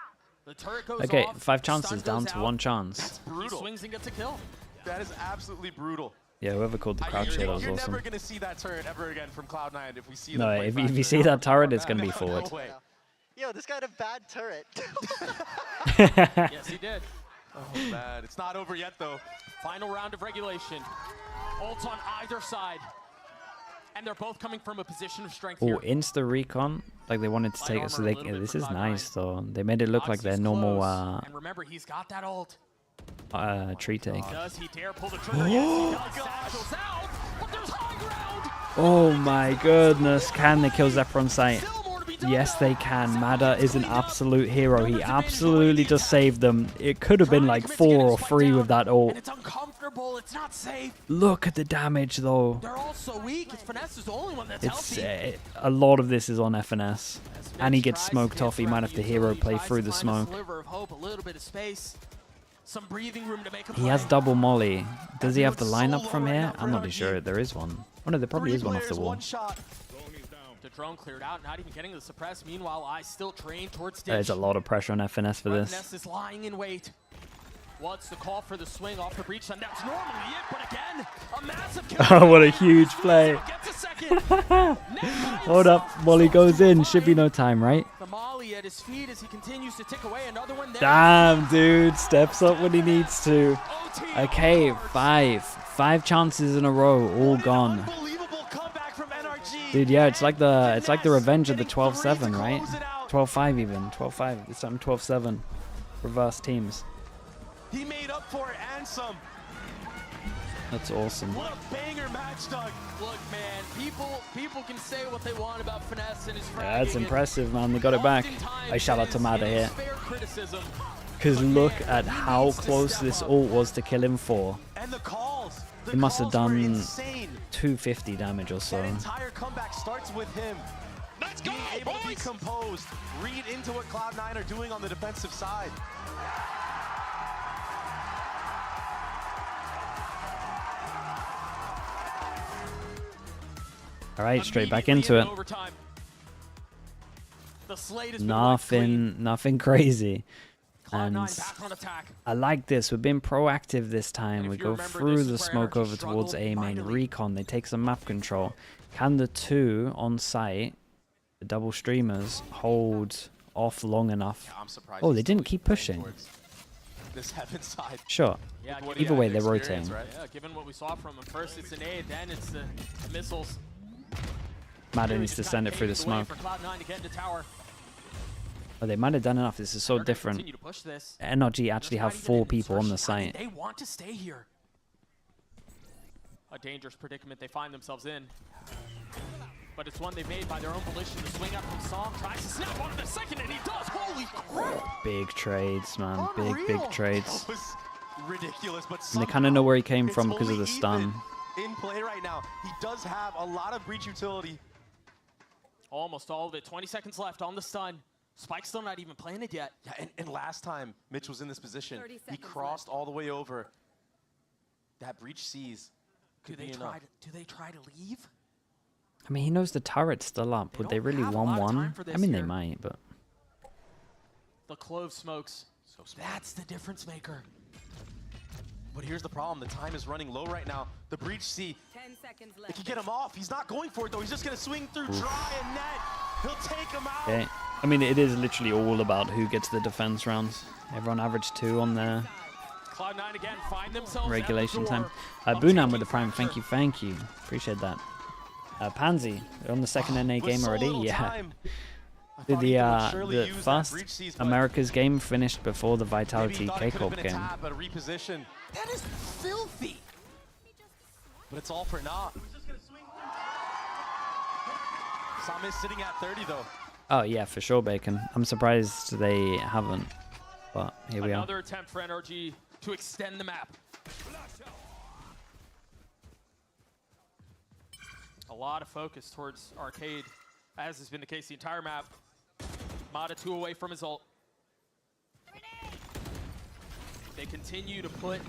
The turret goes Okay, off, 5 chances down to out. 1 chance. That's brutal. He swings and gets a kill. That is absolutely brutal. Yeah, whoever called the crouch shit, that was You're awesome. never going to see that turret ever again from Cloud9 if we see No, them play if you see that turret, it's going to be No forward. way. Yo, this guy had a bad turret. Yes, he did. Oh, man. It's not over yet, though. Final round of regulation. Ults on either side. And they're both coming from a position of strength Oh, here. insta recon, like they wanted to take it. So they, this is nice though. They made it look like their normal And remember, he's got that ult. tree take. Does he dare pull the trigger? Yes, he does. Satchel's out, but there's high ground. Oh my goodness! Can they kill Zephyr on sight? Yes, they can. Mada is an absolute hero. He absolutely just saved them. It could have been like 4 or 3 with that ult. It's uncomfortable. It's not safe. Look at the damage though. They're all so weak. Finesse is the only one that's It's healthy. a lot of this is on FNS, and he gets smoked off. He might have to hero play through the smoke. Sliver of hope, a little bit of space, some breathing room to make a He play. has double molly. Does he have the lineup from here? I'm not sure. There is one. Oh no, there probably is one off the wall. The drone cleared out, not even getting the suppress. Meanwhile, I still train towards Stitch. There's a lot of pressure on FNS for this. FNS is lying in wait. What's the call for the swing off the breach? And that's normally it, but again, a massive Oh, what a huge play. Hold up. Molly goes in. Should be no time, right? The Molly at his feet as he continues to tick away. Another one there. Damn, dude. Steps up when he needs to. Okay, 5 chances in a row, all gone. Dude, yeah, it's like the revenge of the 12-7, right? 12-5 even. 12-5. This time 12-7. Reverse teams. He made up for it and some. That's awesome. What a banger match, Doug. Look, man, people can say what they want about Finesse and his fragging. Yeah, that's impressive, man. They got it back. I shout out to Mada here. Because look at how close this ult was to kill him for. And the calls. He must have done 250 damage or so. That entire comeback starts with him. Let's go, being able to be composed, read into what Cloud9 are doing on the defensive side. All right, straight back into it. Nothing crazy. And I like this. We're being proactive this time. We go through the smoke over towards A main recon. They take some map control. Can the two on site, the double streamers, hold off long enough? Oh, they didn't keep pushing. This heaven side. Sure. Yeah, either way, they're rotating. Right? Yeah, given what we saw from them, first it's an A, then it's the missiles. Mada needs to send it through the smoke. Oh, they might have done enough. This is so different. NRG actually have 4 people on the site. They want to stay here. A dangerous predicament they find themselves in. But it's one they've made by their own volition. The swing up from Song tries to snap onto the second, and he does. Holy crap! Big trades, man. Big trades. That was ridiculous, but and they kind of know where he came from because of the stun. In play right now, he does have a lot of breach utility. Almost all of it. 20 seconds left on the stun. Spike's still not even planted yet. Yeah, and last time Mitch was in this position, he crossed all the way over. That breach sees. Do they try to leave? I mean, he knows the turret's still up. Would they really want one? I mean, they might, but... The clove smokes. That's the difference maker. But here's the problem. The time is running low right now. The breach C, 10 seconds left. They can get him off. He's not going for it, though. He's just going to swing through dry and net. He'll take him out. Okay. I mean, it is literally all about who gets the defense rounds. Everyone averaged 2 on their Cloud9 again find themselves regulation time. Bunam with the prime. Thank you. Appreciate that. Pansy on the second NA game already. Yeah. The first America's game finished before the Vitality KICKOFF game. That is filthy. But it's all for naught. Sam is sitting at 30 though. Oh yeah, for sure, Bacon. I'm surprised they haven't, but here we are. Another attempt for NRG to extend the map. A lot of focus towards Arcade, as has been the case the entire map. Mada 2 away from his ult. They continue to put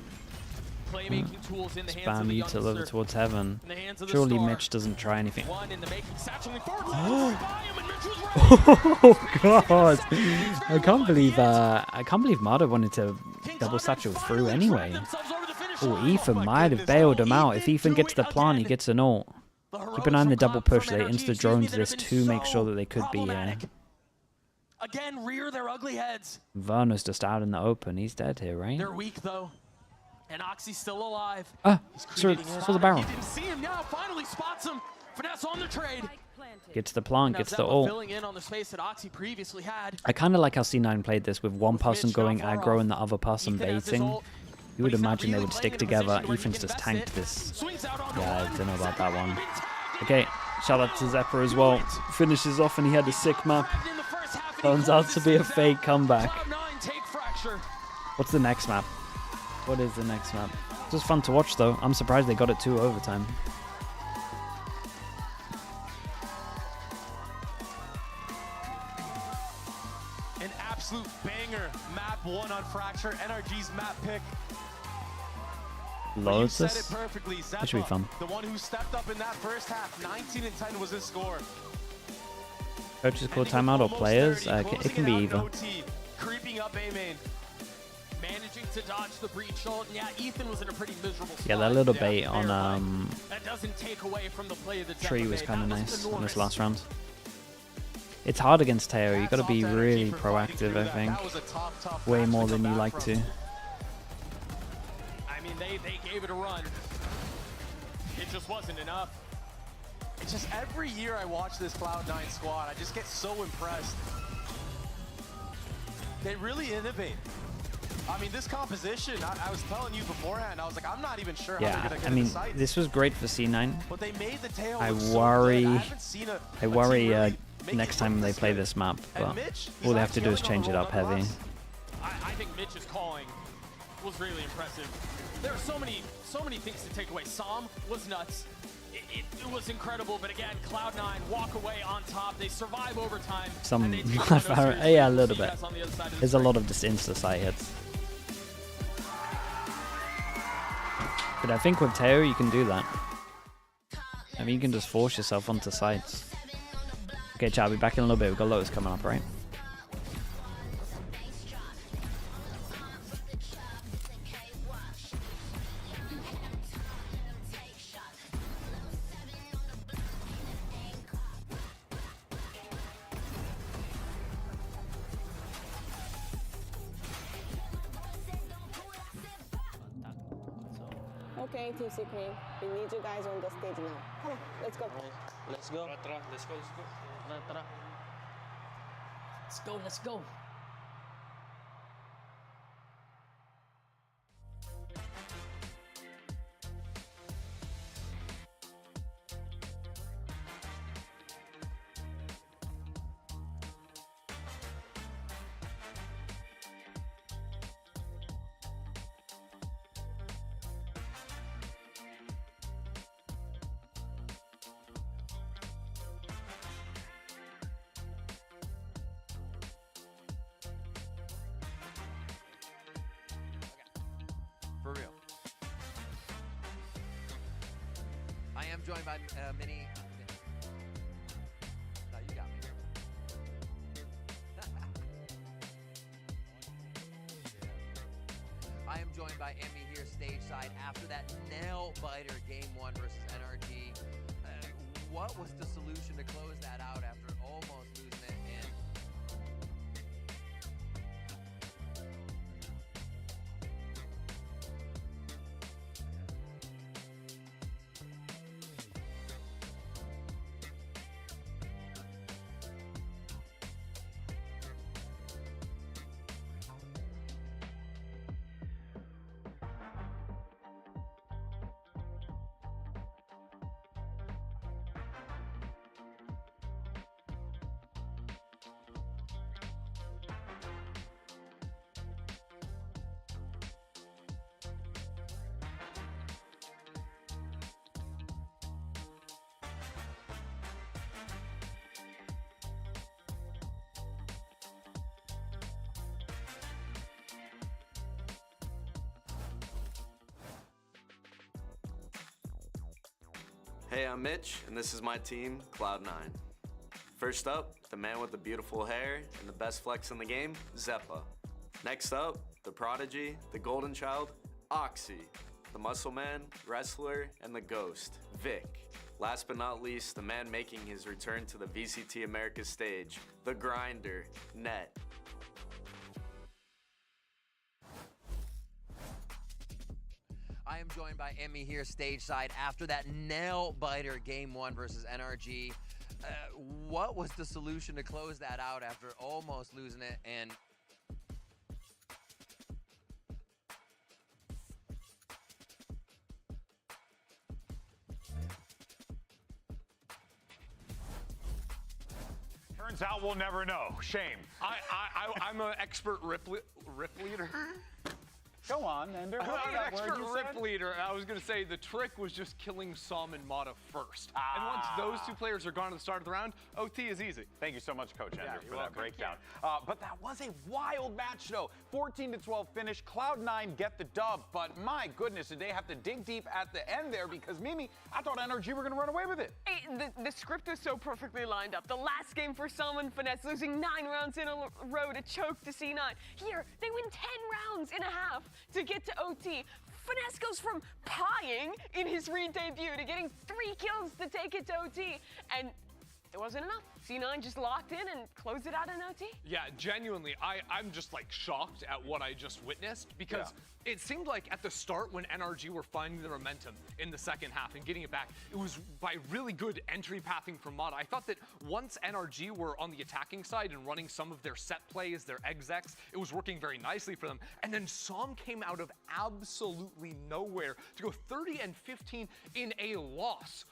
playmaking tools in the hands of the youngster. Spam over towards heaven. Surely Mitch doesn't try anything. Oh god! I can't believe Mada wanted to double satchel through anyway. Oh, Ethan might have bailed him out. If Ethan gets the plant, he gets an ult. Keep an eye on the double push. They insta drones this to make sure that they could be Again, rear their ugly heads. Verno's just out in the open. He's dead here, right? They're weak though. And Oxy's still alive. Ah, saw the barrel. You didn't see him now. Finally spots him. Finesse on the trade. Gets the plant, gets the ult. Filling in on the space that Oxy previously had. I kind of like how C9 played this with one person going aggro and the other person baiting. You would imagine they would stick together. Ethan's just tanked this. Yeah, I don't know about that one. Okay, shout out to Zephyr as well. Finishes off and he had a sick map. Turns out to be a fake comeback. What's the next map? What is the next map? It was fun to watch though. I'm surprised they got it 2 overtime. An absolute banger. Map 1 on Fracture. NRG's map pick. Loads this. Perfectly, that should be fun. The one who stepped up in that first half. 19 and 10 was his score. Coaches call timeout or players? It can be either. Creeping up A main. managing to dodge the breach ult. And yeah, Ethan was in a pretty miserable spot. Yeah, that little bait on that doesn't take away from the play of the tree was kind of nice enormous. in this last round. It's hard against Teo. You got to be really proactive, I think. Way more than you like to. I mean, they gave it a run. It just wasn't enough. It's just every year I watch this Cloud9 squad, I just get so impressed. They really innovate. I mean, this composition, I was telling you beforehand, I was like, I'm not even sure how they're going to get the sights. This was great for C9. But they made the tail I look so worry, good. I worry next time they play this map, but all they have to do is change it up heavy. I think Mitch's calling was really impressive. There are so many things to take away. Som was nuts. It was incredible, but again, Cloud9 walk away on top. They survive overtime. Yeah, a little bit. There's a lot of just insta-side hits. But I think with Teo, you can do that. I mean, you can just force yourself onto sides. Okay, chat, I'll be back in a little bit. We've got Lotus coming up, right? Okay, Team Secret, we need you guys on the stage now. Come on, let's go. Let's go. Let's go. For real. I am joined by Mini. No, you got me. I am joined by Emmy here stage side after that nail biter game 1 versus NRG. What was the solution to close that out after almost losing it? And Hey, I'm Mitch, and this is my team, Cloud9. First up, the man with the beautiful hair and the best flex in the game, Zeppa. Next up, the prodigy, the golden child, Oxy. The muscle man, wrestler, and the ghost, Vic. Last but not least, the man making his return to the VCT Americas stage, the grinder, Net. I am joined by Emmy here stage side after that nail biter game 1 versus NRG. What was the solution to close that out after almost losing it? And turns out we'll never know. Shame. I'm an expert rip leader. Go on, Ender. An extra rip leader. I was going to say the trick was just killing Som and Mata first. And once those two players are gone at the start of the round, OT is easy. Thank you so much, Coach Ender, for that welcome. breakdown. But that was a wild match, though. 14-12 finish. Cloud9 get the dub. But my goodness, did they have to dig deep at the end there? Because, Mimi, I thought NRG were going to run away with it. Hey, the script is so perfectly lined up. The last game for Som and FNATIC, losing 9 rounds in a row to choke to C9. Here, they win 10 rounds and a half to get to OT. FNATIC goes from pieing in his Reed debut to getting 3 kills to take it to OT. And it wasn't enough. C9 just locked in and closed it out in OT. Yeah, genuinely, I'm just like shocked at what I just witnessed because it seemed like at the start when NRG were finding the momentum in the second half and getting it back, it was by really good entry pathing from Mata. I thought that once NRG were on the attacking side and running some of their set plays, their execs, it was working very nicely for them. And then Som came out of absolutely nowhere to go 30-15 in a loss.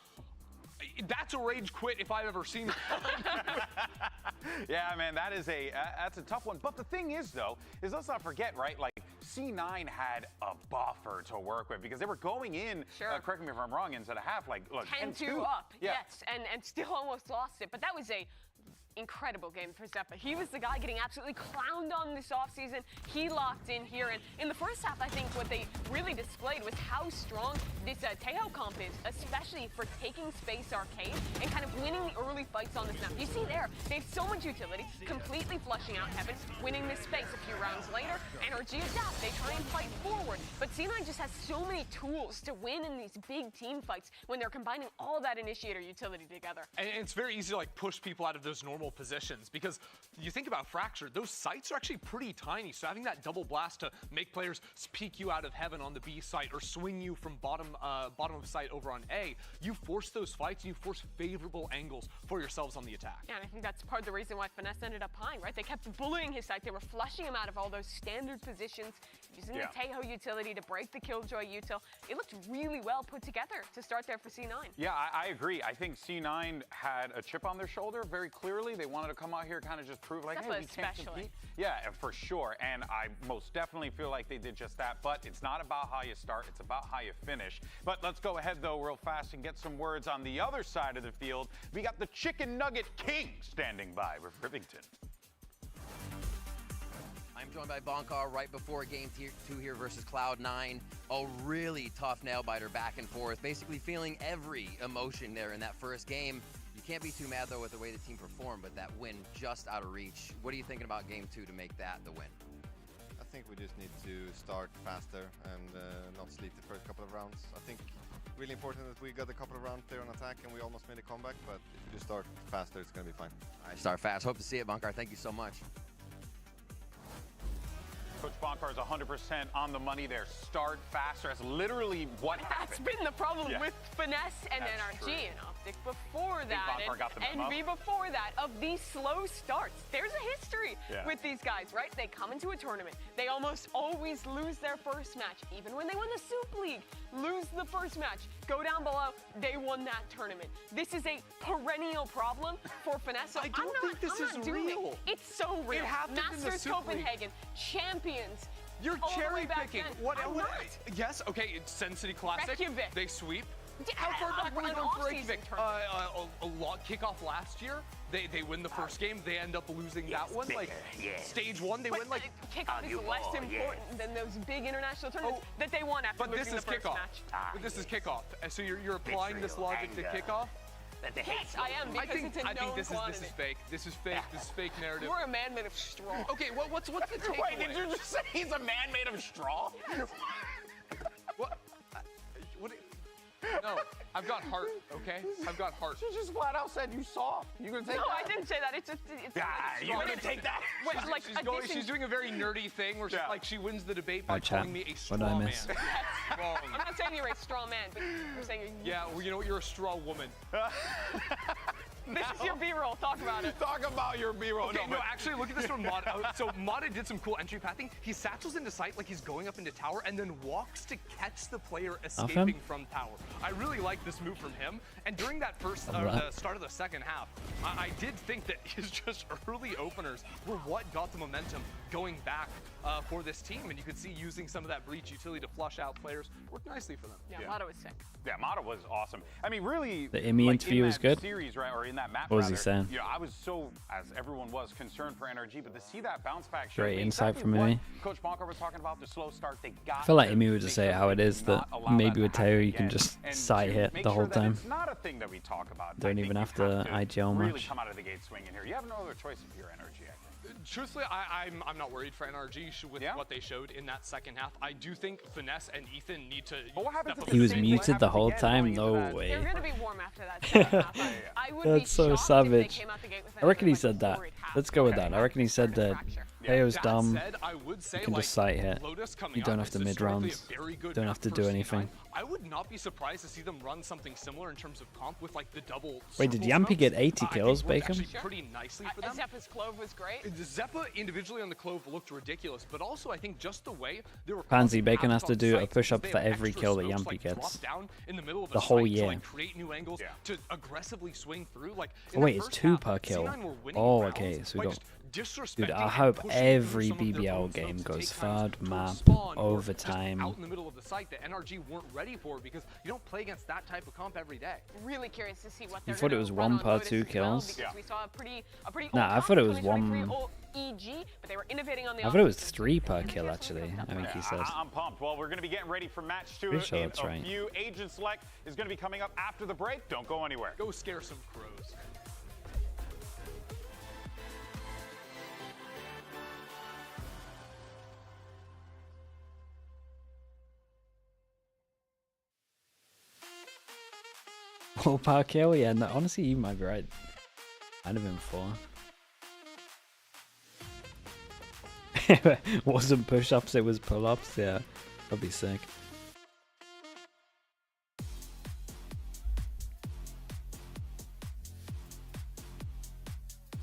That's a rage quit if I've ever seen it. Yeah, man, that's a tough one. But the thing is, though, is let's not forget, right? Like C9 had a buffer to work with because they were going in. Correct me if I'm wrong. Into the half, like look, 10-2 up. Yeah. Yes, and still almost lost it. But that was a incredible game for Zeppa. He was the guy getting absolutely clowned on this offseason. He locked in here, and in the first half, I think what they really displayed was how strong this Tejo comp is, especially for taking space arcade and kind of winning the early fights on this map. You see there, they have so much utility, completely flushing out Heaven, winning this space a few rounds later. NRG adapt, they try and fight forward, but C9 just has so many tools to win in these big team fights when they're combining all that initiator utility together. And it's very easy to like push people out of those normal positions because you think about Fracture, those sites are actually pretty tiny. So having that double blast to make players peek you out of Heaven on the B site or swing you from bottom of site over on A, you force those fights and you force favorable angles for yourselves on the attack. Yeah, and I think that's part of the reason why FNATIC ended up pieing, right? They kept bullying his site. They were flushing him out of all those standard positions, using the Tejo utility to break the Killjoy util. It looked really well put together to start there for C9. Yeah, I agree. I think C9 had a chip on their shoulder very clearly. They wanted to come out here kind of just prove like, hey, we can't compete. Yeah, for sure. And I most definitely feel like they did just that. But it's not about how you start. It's about how you finish. But let's go ahead, though, real fast and get some words on the other side of the field. We got the Chicken Nugget King standing by with Rivington. I'm joined by Bonkar right before game 2 here versus Cloud9. A really tough nail-biter back and forth, basically feeling every emotion there in that first game. You can't be too mad, though, with the way the team performed, but that win just out of reach. What are you thinking about game 2 to make that the win? I think we just need to start faster and not sleep the first couple of rounds. I think really important that we got a couple of rounds there on attack and we almost made a comeback, but if we just start faster, it's going to be fine. All right, start fast. Hope to see it, Bonkar. Thank you so much. Coach Bonkar is 100% on the money there. Start faster. That's literally what happened. That's been the problem with FNATIC and NRG and Optic before that, and NV before that, of these slow starts. There's a history with these guys, right? They come into a tournament. They almost always lose their first match. Even when they win the Soup League, lose the first match. Go down below, they won that tournament. This is a perennial problem for FNATIC. So I don't think this is real. It's so real. It happened Masters in the Soup Copenhagen, champions. You're cherry picking. I'm not. Yes, okay, it's Sen City Classic. Reykjavik. They sweep. Yeah, how far back were you going for Reykjavik? A Kickoff last year. They win the first game. They end up losing that one. Like stage 1, they win like. Kickoff is less important than those big international tournaments that they won after losing the first match. But this is Kickoff. So you're applying this logic to Kickoff. Yes, I am, because it's a known quantity. This is fake. This is fake. This is fake narrative. We're a man made of straw. Okay, what's the takeaway? Wait, did you just say he's a man made of straw? What? No, I've got heart, okay? I've got heart. She just flat out said you soft. You gonna take that? No, I didn't say that. It's you gonna take that? She's doing a very nerdy thing where she wins the debate by calling me a straw man. I'm not saying you're a straw man, but you're saying well, you know what? You're a straw woman. This is your B-roll. Talk about it. Talk about your B-roll. Okay, no, actually, look at this from Mata. So Mata did some cool entry pathing. He satchels into sight like he's going up into tower and then walks to catch the player escaping from tower. I really like this move from him. And during that first the start of the second half, I did think that his just early openers were what got the momentum going back for this team. And you could see using some of that breach utility to flush out players worked nicely for them. Yeah, Mata was sick. Yeah, Mata was awesome. I mean, really, the EMEA interview was good. Series, right, or in that map, what was he saying? You know, I was so, as everyone was, concerned for NRG, but to see that bounce back, great insight from me. Coach Bonker was talking about the slow start. They got. I feel like EMEA would just say how it is, that maybe with Teo you can just sight hit the whole time. It's not a thing that we talk about. Don't even have to IGL much. Really come out of the gate swinging here. You have no other choice if you're NRG. Truthfully, I'm not worried for NRG with what they showed in that second half. I do think Finesse and Ethan need to. He was muted the whole time. No way. They're going to be warm after that second half. I would That's so savage. I reckon he said that. Let's go with that. I reckon he said that Teo's dumb. You can just sight hit. You don't have to mid rounds. Don't have to do anything. I would not be surprised to see them run something similar in terms of comp with like the double. Wait, did Yampy get 80 kills, Bacon? Pretty nicely for them. Zeppa's Clove was great. Zeppa individually on the Clove looked ridiculous, but also I think just the way they were. Pansy Bacon has to do a push-up for every kill that Yampy gets. The whole year. Create new angles to aggressively swing through. Like, oh wait, it's 2 per kill. Oh, okay, so we got. Dude, I hope every BBL game goes third map, overtime. Out in the middle of the site that NRG weren't ready for because you don't play against that type of comp every day. Really curious to see what they're You thought it was 1 per 2 kills? Well, we saw a pretty nah, I thought it was 1. EG, but they were innovating on the I thought it was 3 per kill actually. I think he said. I'm pumped. Well, we're going to be getting ready for match 2 Pretty sure in that's a right. few. Agent Select is going to be coming up after the break. Don't go anywhere. Go scare some crows. Full per kill? Yeah, no, honestly, you might be right. Might have been 4. Wasn't push-ups, it was pull-ups. Yeah, that'd be sick.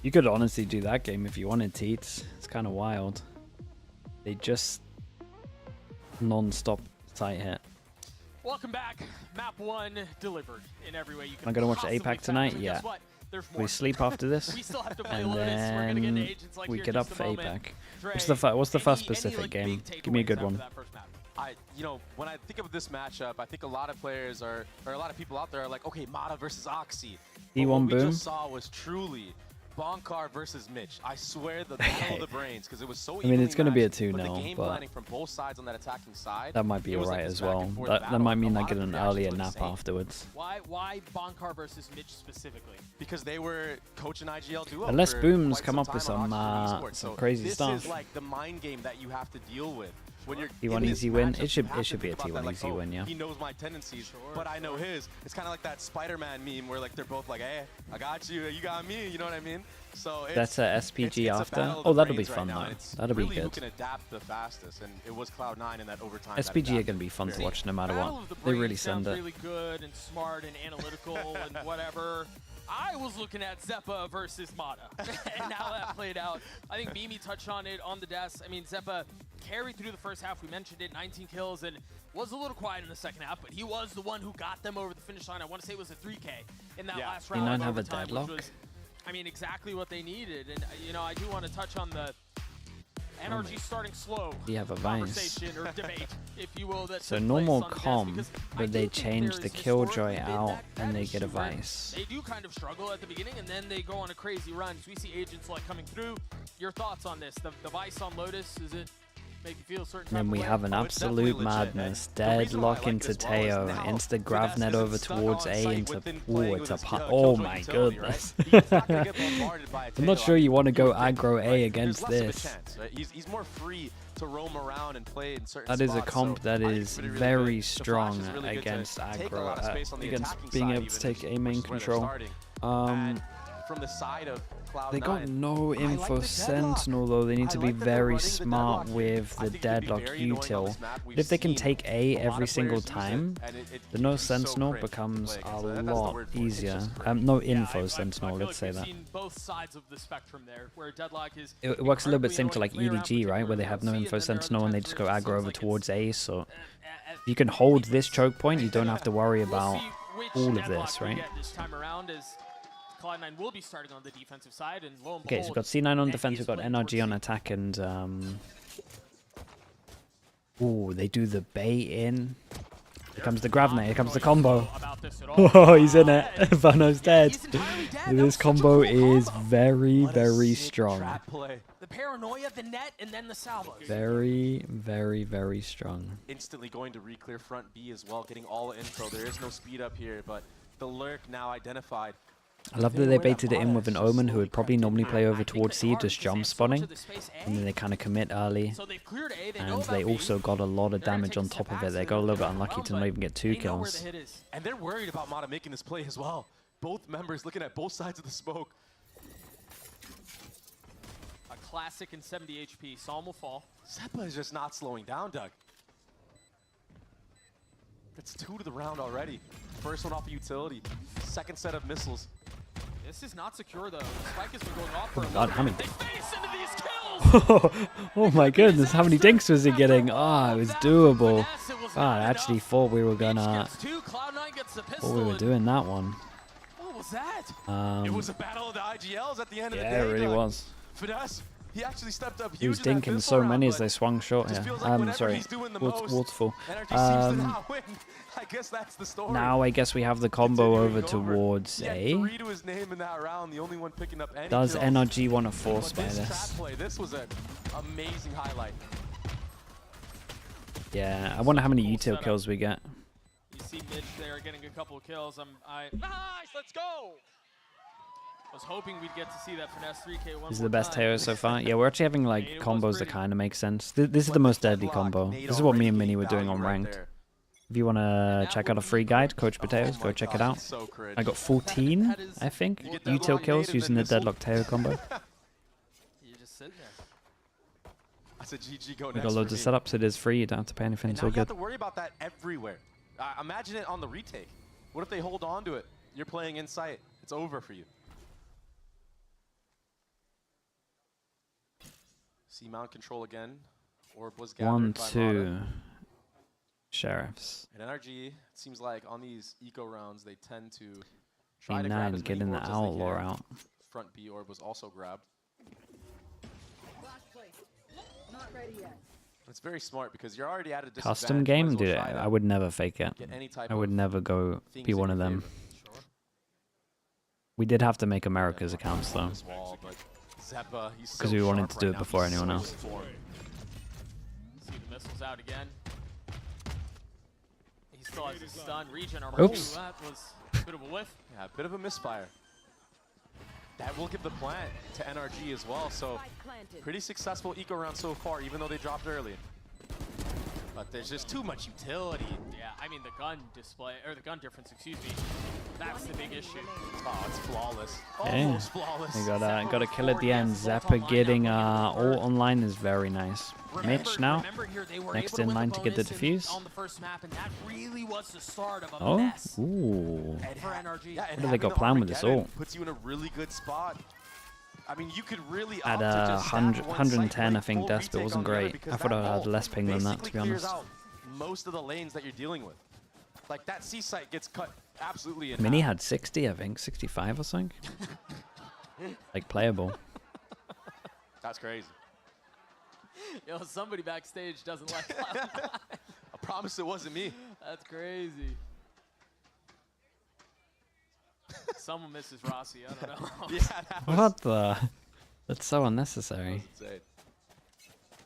You could honestly do that game if you wanted, Teats. It's kind of wild. They just non-stop sight hit. Welcome back. Map 1 delivered in every way you can. I'm gonna watch APAC tonight. Yeah. We sleep after this, we still have to play and then we get up for APAC. What's the first specific game? Give me a good one. You know, when I think of this matchup, I think a lot of players or a lot of people out there are like, okay, Mata versus Oxy. E1 what boom. we just saw was truly Bonkar versus Mitch. I swear the battle of the brains, because it was so. I mean, it's going to be a 2-0, but the game but planning from both sides on that attacking side, that might be alright as well. That might mean I get an earlier nap afterwards. Why Bonkar versus Mitch specifically? Because they were coaching IGL duo. Unless Booms come up with some crazy this stuff. This is like the mind game that you have to deal with. When you're T1 easy win. It should be a T1 easy win, yeah. He knows my tendencies, but I know his. It's kind of like that Spider-Man meme where like they're both like, "Hey, I got you, you got me." You know what I mean? So that's a SPG after. Oh, that'll be fun though. That'll be good. Who can adapt the fastest? And it was Cloud9 in that overtime. SPG are gonna be fun to watch no matter what. They really send it. Really good and smart and analytical and whatever. I was looking at Zeppa versus Mata, and now that played out. I think Mimi touched on it on the desk. I mean, Zeppa carried through the first half. We mentioned it, 19 kills, and was a little quiet in the second half, but he was the one who got them over the finish line. I want to say it was a 3K in that last round. Did not have a deadlock? Was, I mean, exactly what they needed. And, you know, I do want to touch on the NRG starting slow conversation or debate, if you will. That so normal comp, but they change the Killjoy out and they get a Vice. They do kind of struggle at the beginning, and then they go on a crazy run. So we see Agents like coming through. Your thoughts on this? The Vice on Lotus, is it make you feel certain? Then we have an absolute madness. Deadlock into Teo, insta grab net over towards A into it's a oh my goodness. I'm not sure you want to go aggro A against this. He's more free to roam around and play in certain spots. That is a comp that is very strong against aggro, against being able to take A main control. from the side of Cloud9. They got no info sentinel though. They need to be very smart with the deadlock util. If they can take A every single time, the no sentinel becomes a lot easier. No info sentinel, let's say that. It works a little bit similar to like EDG, right? Where they have no info sentinel and they just go aggro over towards A. So if you can hold this choke point, you don't have to worry about all of this, right? Cloud9 will be starting on the defensive side, and lo and Okay, so we've got C9 on defense, we've got NRG on attack, and ooh, they do the bait in. Here comes the grab net, here comes the combo. Oh, he's in it. Vano's dead. This combo is very, very strong. The paranoia, the net, and then the salvo. Very, very, very strong. Instantly going to re-clear front B as well, getting all info. There is no speed up here, but the lurk now identified. I love that they baited it in with an Omen who would probably normally play over towards C, just jump spawning, and then they kind of commit early, and they also got a lot of damage on top of it. They got a little bit unlucky to not even get 2 kills. And they're worried about Mata making this play as well. Both members looking at both sides of the smoke. A classic in 70 HP. Psalm will fall. Zeppa is just not slowing down, Doug. That's 2 to the round already. First one off of utility. Second set of missiles. This is not secure though. Spike has been going off for Oh god, how many? They face into these kills. Oh my goodness, how many dinks was he getting? Ah, it was doable. I actually thought we were gonna. Thought we were doing that one. What was that? It was a battle of the IGLs at the end of the day. Yeah, it really was. Finesse, he actually stepped up huge. He was dinking so many as they swung short here. Sorry, waterfall. I guess that's the story. Now I guess we have the combo over towards A. Does NRG want to force by this? This was an amazing highlight. Yeah, I wonder how many util kills we get. You see Mitch there getting a couple of kills. Nice, let's go. I was hoping we'd get to see that Finesse 3K one. This is the best Teo so far. Yeah, we're actually having like combos that kind of make sense. This is the most deadly combo. This is what me and Minnie were doing on ranked. If you want to check out a free guide, Coach Potatoes, go check it out. I got 14, I think, util kills using the Deadlock Teo combo. You just sit there. That's a GG go. We got loads of setups. It is free. You don't have to pay anything. It's all You have good. to worry about that everywhere. Imagine it on the retake. What if they hold on to it? You're playing in sight. It's over for you. See mount control again. Orb was gathered 1, by 2. Mata. Sheriffs. And NRG, it seems like on these eco rounds, they tend to try to grab as getting many the orbs as they outlaw can. out. Front B orb was also grabbed. Not ready yet. It's very smart because you're already at a disadvantage. Custom game? Dude, I would never fake it. I would never go be one of them. We did have to make America's accounts though. Because we wanted to do it before anyone else. See the missiles out again. He still has his stun. Regen armor. Oops. That was a bit of a whiff. Yeah, a bit of a misfire. That will give the plant to NRG as well. So pretty successful eco round so far, even though they dropped early. But there's just too much utility. Yeah, I mean the gun display, or the gun difference, excuse me. That's the big issue. Oh, it's flawless. Okay. Almost flawless. We got a kill at the end. Zeppa getting ult online is very nice. Mitch now, next in line to get the defuse. On the first map, and that really was the start of a Oh, mess ooh. for NRG. Yeah, What do they got planned with this ult? Puts you in a really good spot. I mean, you could really At 110, I think Desper wasn't great. I thought I had less ping than that, to be honest. Most of the lanes that you're dealing with. Like that C site gets cut absolutely in Mini half. had 60, I think, 65 or something. Like playable. That's crazy. Yo, somebody backstage doesn't like Cloud9. I promise it wasn't me. That's crazy. Someone misses Rossi, I don't know. Yeah, What the? That's so unnecessary.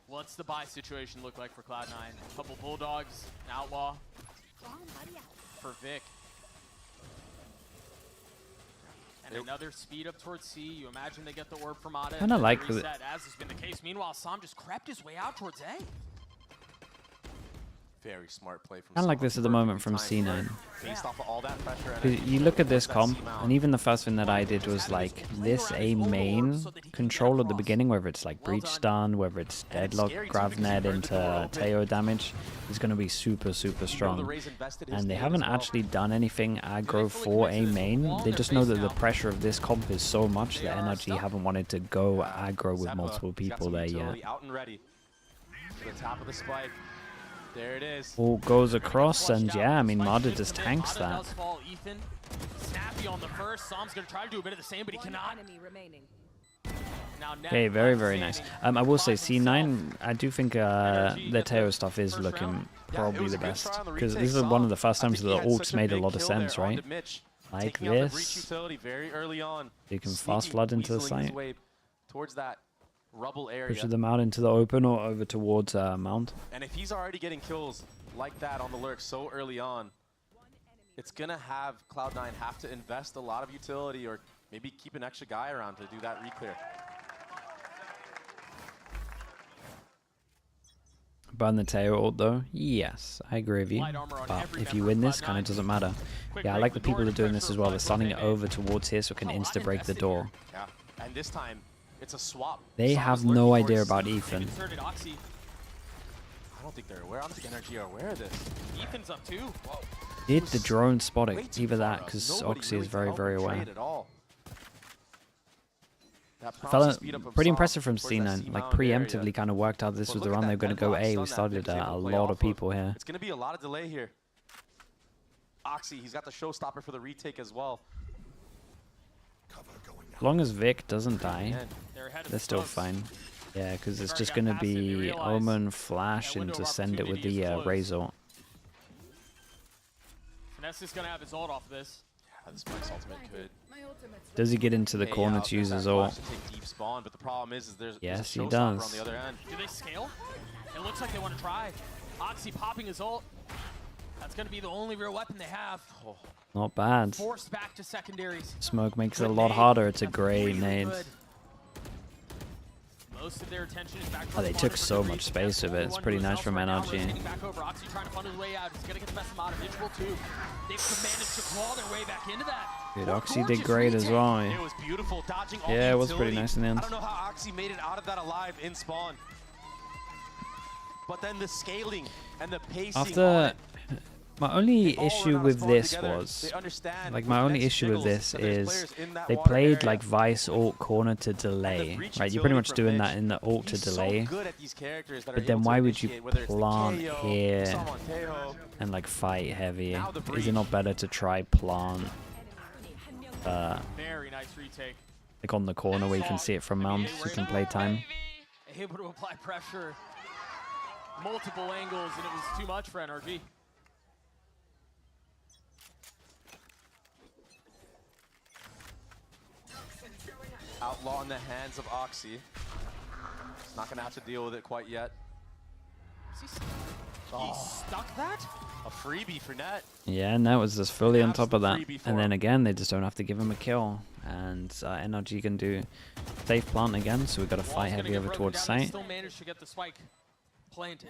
What's the buy situation look like for Cloud9? A couple Bulldogs, an Outlaw for Vic. And another speed up towards C. You imagine they get the orb from Mata. Kinda like the- reset, as has been the case. Meanwhile, Sam just crept his way out towards A. Very smart play from Kind of like this at the moment from C9. Based off of all that pressure. You look at this comp, and even the first thing that I did was like this A main control at the beginning, whether it's like breach stun, whether it's deadlock, Gravnet into Teo damage, is going to be super, super strong. And they haven't actually done anything aggro for A main. They just know that the pressure of this comp is so much that NRG haven't wanted to go aggro with multiple people there yet. Out and ready to the top of the spike. There it is. All goes across, and yeah, I mean, Mada just tanks that. Snappy on the first. Som's going to try to do a bit of the same, but he cannot. Okay, very, very nice. I will say C9, I do think the Teo stuff is looking probably the best, because this is one of the first times that the ults made a lot of sense, right? Like this, you can fast flood into the site, towards that rubble area. push them out into the open or over towards Mount. And if he's already getting kills like that on the lurk so early on, it's gonna have Cloud9 have to invest a lot of utility or maybe keep an extra guy around to do that reclear. Burn the Teo ult though? Yes, I agree with you. But if you win this, kind of doesn't matter. Yeah, I like the people that are doing this as well. They're stunning it over towards here so it can insta-break the door. Yeah, and this time, it's a swap. They have no idea about Ethan. I don't think they're aware. I don't think NRG are aware of this. Ethan's up too. Whoa. Did the drone spot it? Either that, because Oxy is very, very aware. Pretty impressive from C9. Like, preemptively kind of worked out this was the run they were going to go A. We started a lot of people here. It's going to be a lot of delay here. Oxy, he's got the showstopper for the retake as well. As long as Vic doesn't die, they're still fine. Yeah, because it's just going to be Omen Flash and to send it with the Razor. Finesse is going to have his ult off this. Yeah, this Mike's ultimate could. Does he get into the corner to use his ult? Deep spawn, but the problem is there's yes, he does. On the other end. Do they scale? It looks like they want to try. Oxy popping his ult. That's going to be the only real weapon they have. Oh. Not bad. Forced back to secondaries. Smoke makes it a lot harder. It's a great nade. Most of their attention is back oh, they took so much space with it. It's pretty nice from NRG. Back over. Oxy trying to funnel his way out. He's going to get the best amount of visual too. They've managed to claw their way back into that. Dude, Oxy did great as well. It was beautiful, dodging all yeah, it was pretty nice in the end. I don't know how Oxy made it out of that alive in spawn. But then the scaling and the pacing. After my only issue with this was, like, my only issue with this is they played like Vice ult corner to delay, right? You're pretty much doing that in the ult to delay. But then why would you plant here and like fight heavy? Is it not better to try plant very nice retake. like on the corner where you can see it from Mount, so you can play time? Able to apply pressure, multiple angles, and it was too much for NRG. Outlaw in the hands of Oxy. He's not going to have to deal with it quite yet. He stuck that? A freebie for Net. Yeah, and that was just fully on top of that. And then again, they just don't have to give him a kill. And NRG can do safe plant again, so we've got to fight heavy over towards site. Still managed to get the spike planted.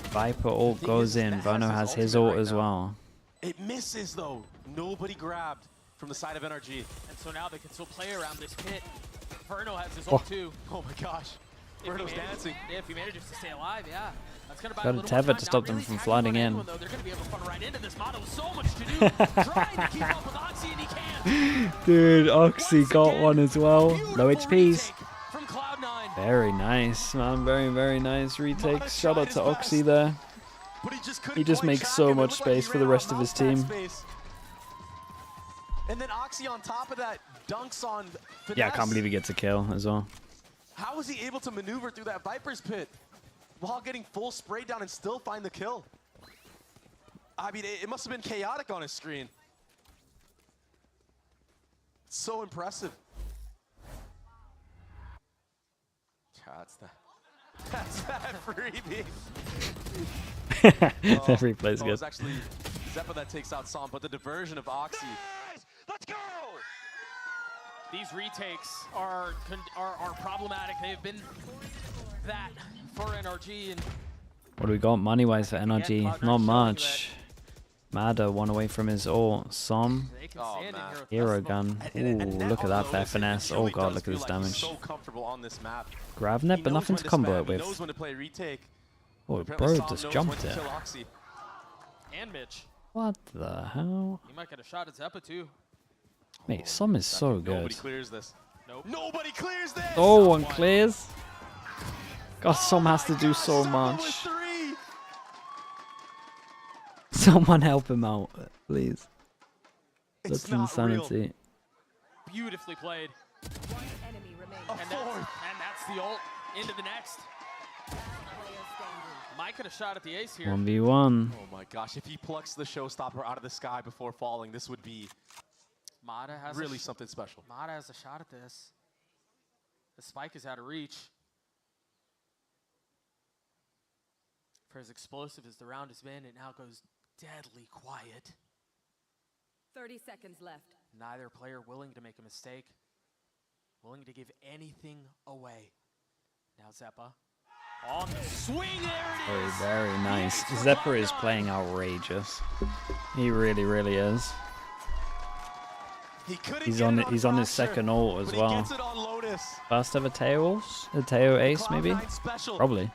Viper ult goes in. Verno has his ult as well. It misses though. Nobody grabbed from the side of NRG. And so now they can still play around this pit. Verno has his ult too. Oh my gosh. Verno's dancing. Yeah, if he manages to stay alive, yeah. That's gonna buy got a tether to stop them from flooding in. They're going to be able to fun right into this. Motto with so much to do. Trying to keep up with Oxy, and he can't. Dude, Oxy got one as well. Low HPs. From Cloud9. Very nice, man. Very, very nice retake. Shout out to Oxy there. He just makes so much space for the rest of his team. And then Oxy on top of that dunks on Finesse. Yeah, I can't believe he gets a kill as well. How was he able to maneuver through that Viper's pit while getting full spray down and still find the kill? I mean, it must have been chaotic on his screen. It's so impressive. That's that freebie. That replay's good. It was actually Zeppa that takes out Som, but the diversion of Oxy. Guys, let's go! These retakes are problematic. They have been that for NRG, and What do we got money-wise for NRG? Not much. Mada one away from his ult. Som. Hero gun. Ooh, look at that for finesse. Oh god, look at this damage. Gravnet, but nothing to combo it with. Oh, bro just jumped it. And Mitch. What the hell? He might get a shot at Zeppa too. Mate, Som is so good. Nobody clears this. Nope. Nobody clears this! Oh, one clears. God, Som has to do so much. Someone help him out, please. That's insanity. Beautifully played. One enemy remains. And that's the ult into the next. Mike could have shot at the ace here. 1v1. Oh my gosh, if he plucks the showstopper out of the sky before falling, this would be really something special. Mada has a shot at this. The spike is out of reach. For as explosive as the round has been, it now goes deadly quiet. 30 seconds left. Neither player willing to make a mistake. Willing to give anything away. Now Zeppa. On the swing, there it is! Very nice. Zeppa is playing outrageous. He really, really is. He's on his second ult as well. First ever Teo ace, maybe? Probably.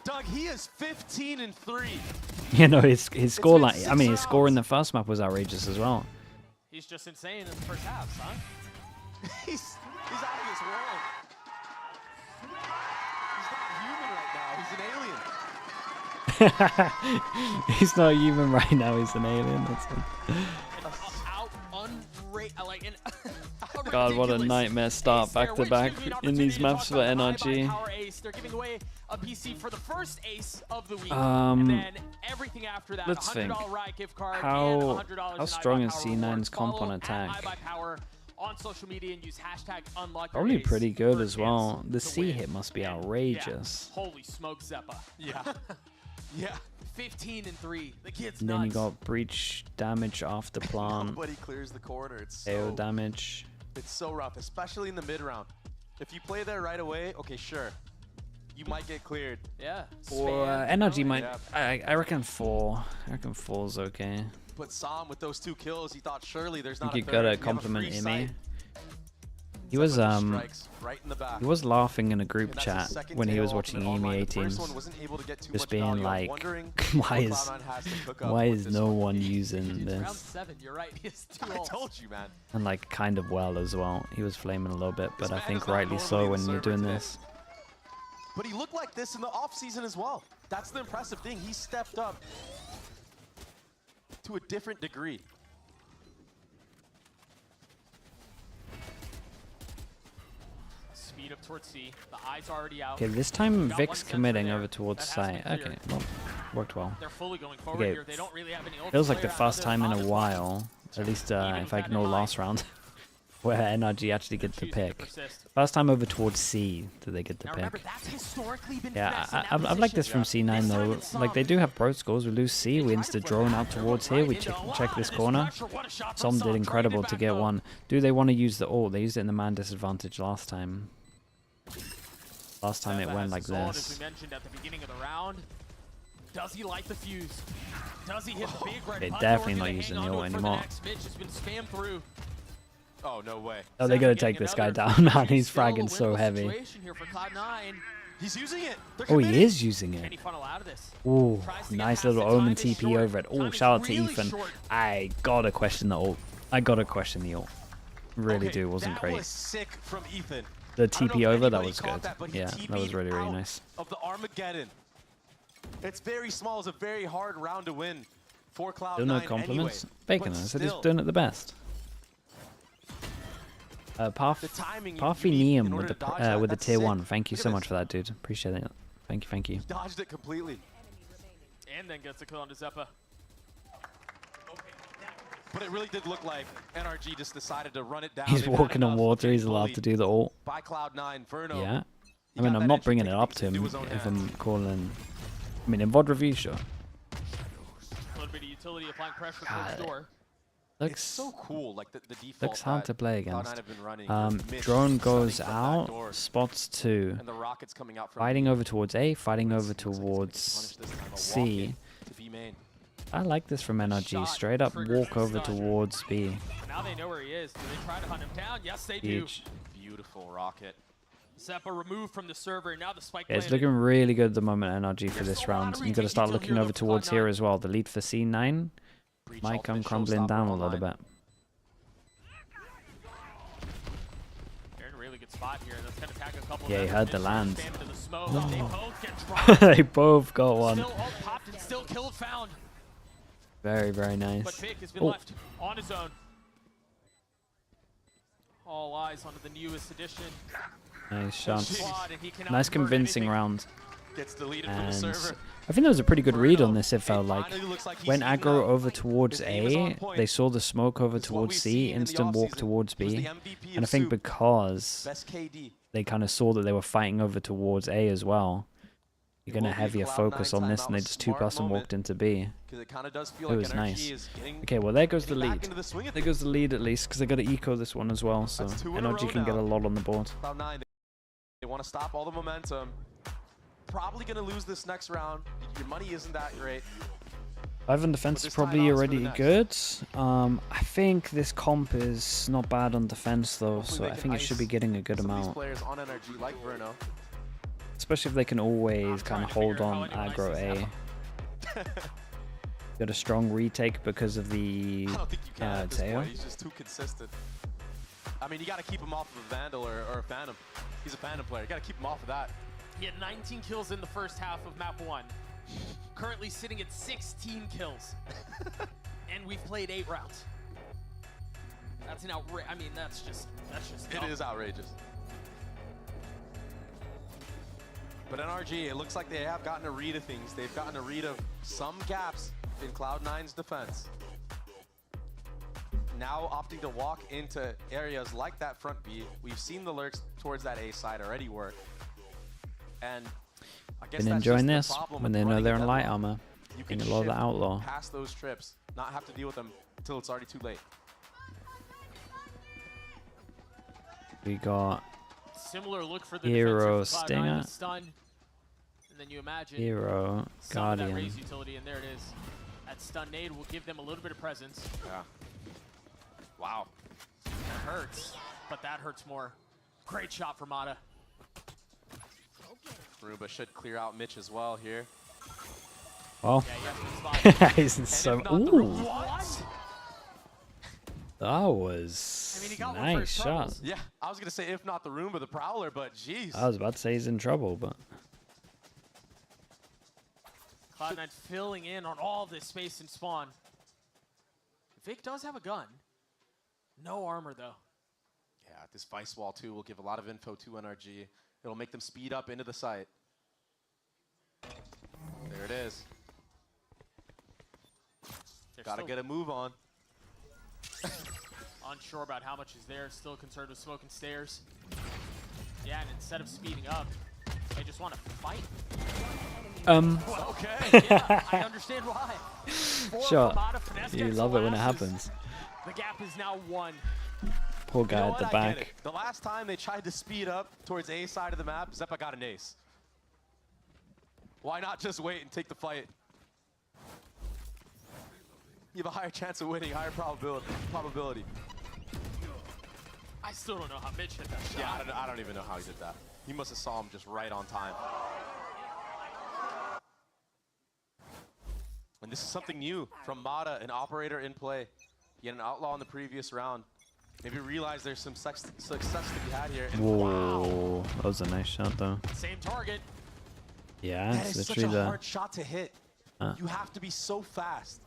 Doug, he is 15-3. You know, his score his score in the first map was outrageous as well. He's just insane in the first half, son. He's out of this world. He's not human right now. He's an alien. He's not human right now. He's an alien. That's God, what a nightmare start back to back in these maps for NRG. They're giving away a PC for the first ace of the week, and then everything after that. Let's think. How strong is C9's comp on attack? On social media and use hashtag unlucky. Probably pretty good as well. The C hit must be outrageous. Yeah. Holy smoke, Zeppa. Yeah. Yeah. 15-3. The kid's and then you got breach damage off the plant. Nobody clears the corner. It's AO damage. It's so rough, especially in the mid round. If you play there right away, okay, sure. You might get cleared. Yeah. Or NRG might. Yeah. I reckon 4. I reckon 4's okay. But Som with those 2 kills, he thought surely there's not you gotta compliment EMEA. He was he was laughing in a group chat when he was watching EMEA teams, just being like, why is no one using this? I told you, man. And like kind of well as well. He was flaming a little bit, but I think rightly so when you're doing this. But he looked like this in the off season as well. That's the impressive thing. He stepped up to a different degree. Speed up towards C. The eye's already out. Okay, this time Vic's committing over towards site. Okay, well, worked well. They're fully going forward here. They don't really have any feels like the first time in a while, at least if I ignore last round, where NRG actually get the pick. First time over towards C that they get the pick. Yeah, I like this from C9 though. Like they do have pro scores. We lose C, we insta drone out towards here. We check this corner. Som did incredible to get one. Do they want to use the ult? They used it in the man disadvantage last time. Last time it went like this. As we mentioned at the beginning of the round, does he light the fuse? Does he hit the big red They're definitely not using the ult anymore. Mitch has been spammed through. Oh, no way. Oh, they're going to take this guy down, man. He's fragging so heavy. He's using it. Oh, he is using it. Ooh, nice little Omen TP over it. Oh, shout out to Ethan. I got to question the ult. I got to question the ult. Really do. It wasn't great. That was sick from Ethan. The TP over, that was good. Yeah, that was really, really nice. Of the Armageddon. It's very small. It's a very hard round to win for Cloud9 Still no compliments. Bacon, I said he's doing it the best. Parfenium with the tier 1. Thank you so much for that, dude. Appreciate it. Thank you. Dodged it completely. And then gets a kill onto Zeppa. But it really did look like NRG just decided to run it down. He's walking on water. He's allowed to do the ult. By Cloud9, Verno. Yeah. I mean, I'm not bringing it up to him if I'm calling. I mean, in VOD review, sure. A little bit of utility applying pressure towards door. It's so cool, like the default. Looks hard to play Cloud9 against. have been running. Drone goes from that out, door, spots 2. and the rockets coming out from Fighting B. over towards A, fighting over Looks like he's gonna towards punish this time, a C. walk-in to B main. I like this from NRG. Straight up walk over towards B. Now they know where he is. Do they try to hunt him down? Yes, they Huge. do. Beautiful rocket. Zeppa removed from the server. Now the spike. Yeah, it's planted. looking really good at the moment, NRG, for this round. You got to start looking over towards here as well. The lead for C9 might come crumbling down a little bit. They're in a really good spot here. That's gonna tag a couple Yeah, of he them. heard the This land. spam into the smoke. Oh. They both get dropped. They both got one. Still all popped and still killed found. Very, very nice. But Vic has been Oh, left on his own. All eyes onto the newest edition. nice shots. Squad, and he cannot Nice convert convincing anything. round. Gets deleted from the And server. I think that was a pretty good read on this, it felt like. finally looks like he's When even aggro out. over towards His aim is on A, point. they saw the smoke over This is what towards we've C, seen in the instant walk offseason. towards He was B. the MVP And I of think Soup. because Best KD. they kind of saw that they were fighting over towards A as well, you're going to will be heavier Cloud9 focus on this, timeout, and they a just smart 2-plus and moment, walked into B. Because it kind of does feel It like was NRG nice. is getting, Okay, well, there goes the getting back lead. into the swing of There goes the lead at least, because they got to eco this one as well, so That's 2 in a NRG row can get a now. lot on the board. Cloud9, they want to stop all the momentum. Probably going to lose this next round. Your money isn't that great. 5 on defense is this probably timeout is for already the next. good. I think this comp is not bad on defense though, Hopefully so they I can think it should be ice getting a good some of these amount. players on NRG like Verno. Especially if they can always kind trying of to figure hold out how on anyone aggro ices A. Got a strong retake because of the I don't think you can at this Teo. point. He's just too consistent. I mean, you got to keep him off of a Vandal or a Phantom. He's a Phantom player. You got to keep him off of that. He had 19 kills in the first half of map 1. Currently sitting at 16 kills. And we've played 8 rounds. That's an outrage. I mean, that's just It is outrageous. But NRG, it looks like they have gotten a read of things. They've gotten a read of some gaps in Cloud9's defense. Now opting to walk into areas like that front B. We've seen the lurks towards that A side already work. And I guess Been that's enjoying just this the problem when with they know running they're a in light deadlock. armor. You Getting can a lot of the shift outlaw. past those trips, not have to deal with them until it's already too late. We got similar look for the Hero defensive Cloud9 Stinger. with stun. And then you imagine Hero some of that Guardian. raise utility, and there it is. That stun nade will give them a little bit of presence. Yeah. Wow. It hurts, but that hurts more. Great shot from Mata. Ruba should clear out Mitch as well here. Oh, Yeah, he's in so. Ooh, that was nice shot. Yeah, I was gonna say if not the Roomba, the Prowler, but jeez. I was about to say he's in trouble, but Cloud9 filling in on all this space in spawn. Vic does have a gun. No armor, though. Yeah, this Vice Wall too will give a lot of info to NRG. It'll make them speed up into the site. There it is. Gotta get a move on. Unsure about how much is there. Still concerned with smoke and stairs. Yeah, and instead of speeding up, they just want to fight. Okay, yeah, I understand why. Sure. Mata, finesse You gets love it when it Oasis. happens. The gap is now 1. Poor guy You know at what? the I get back. it. The last time they tried to speed up towards A side of the map, Zeppa got an ace. Why not just wait and take the fight? You have a higher chance of winning, higher probability. I still don't know how Mitch hit that shot. Yeah, I don't even know how he did that. He must have saw him just right on time. And this is something new from Mata, an operator in play. He had an outlaw in the previous round. Maybe realize there's some success to be had here. And Whoa, that was a nice shot though. Same target. Yeah, that it's is such literally a the. hard shot to hit. You have to be so fast.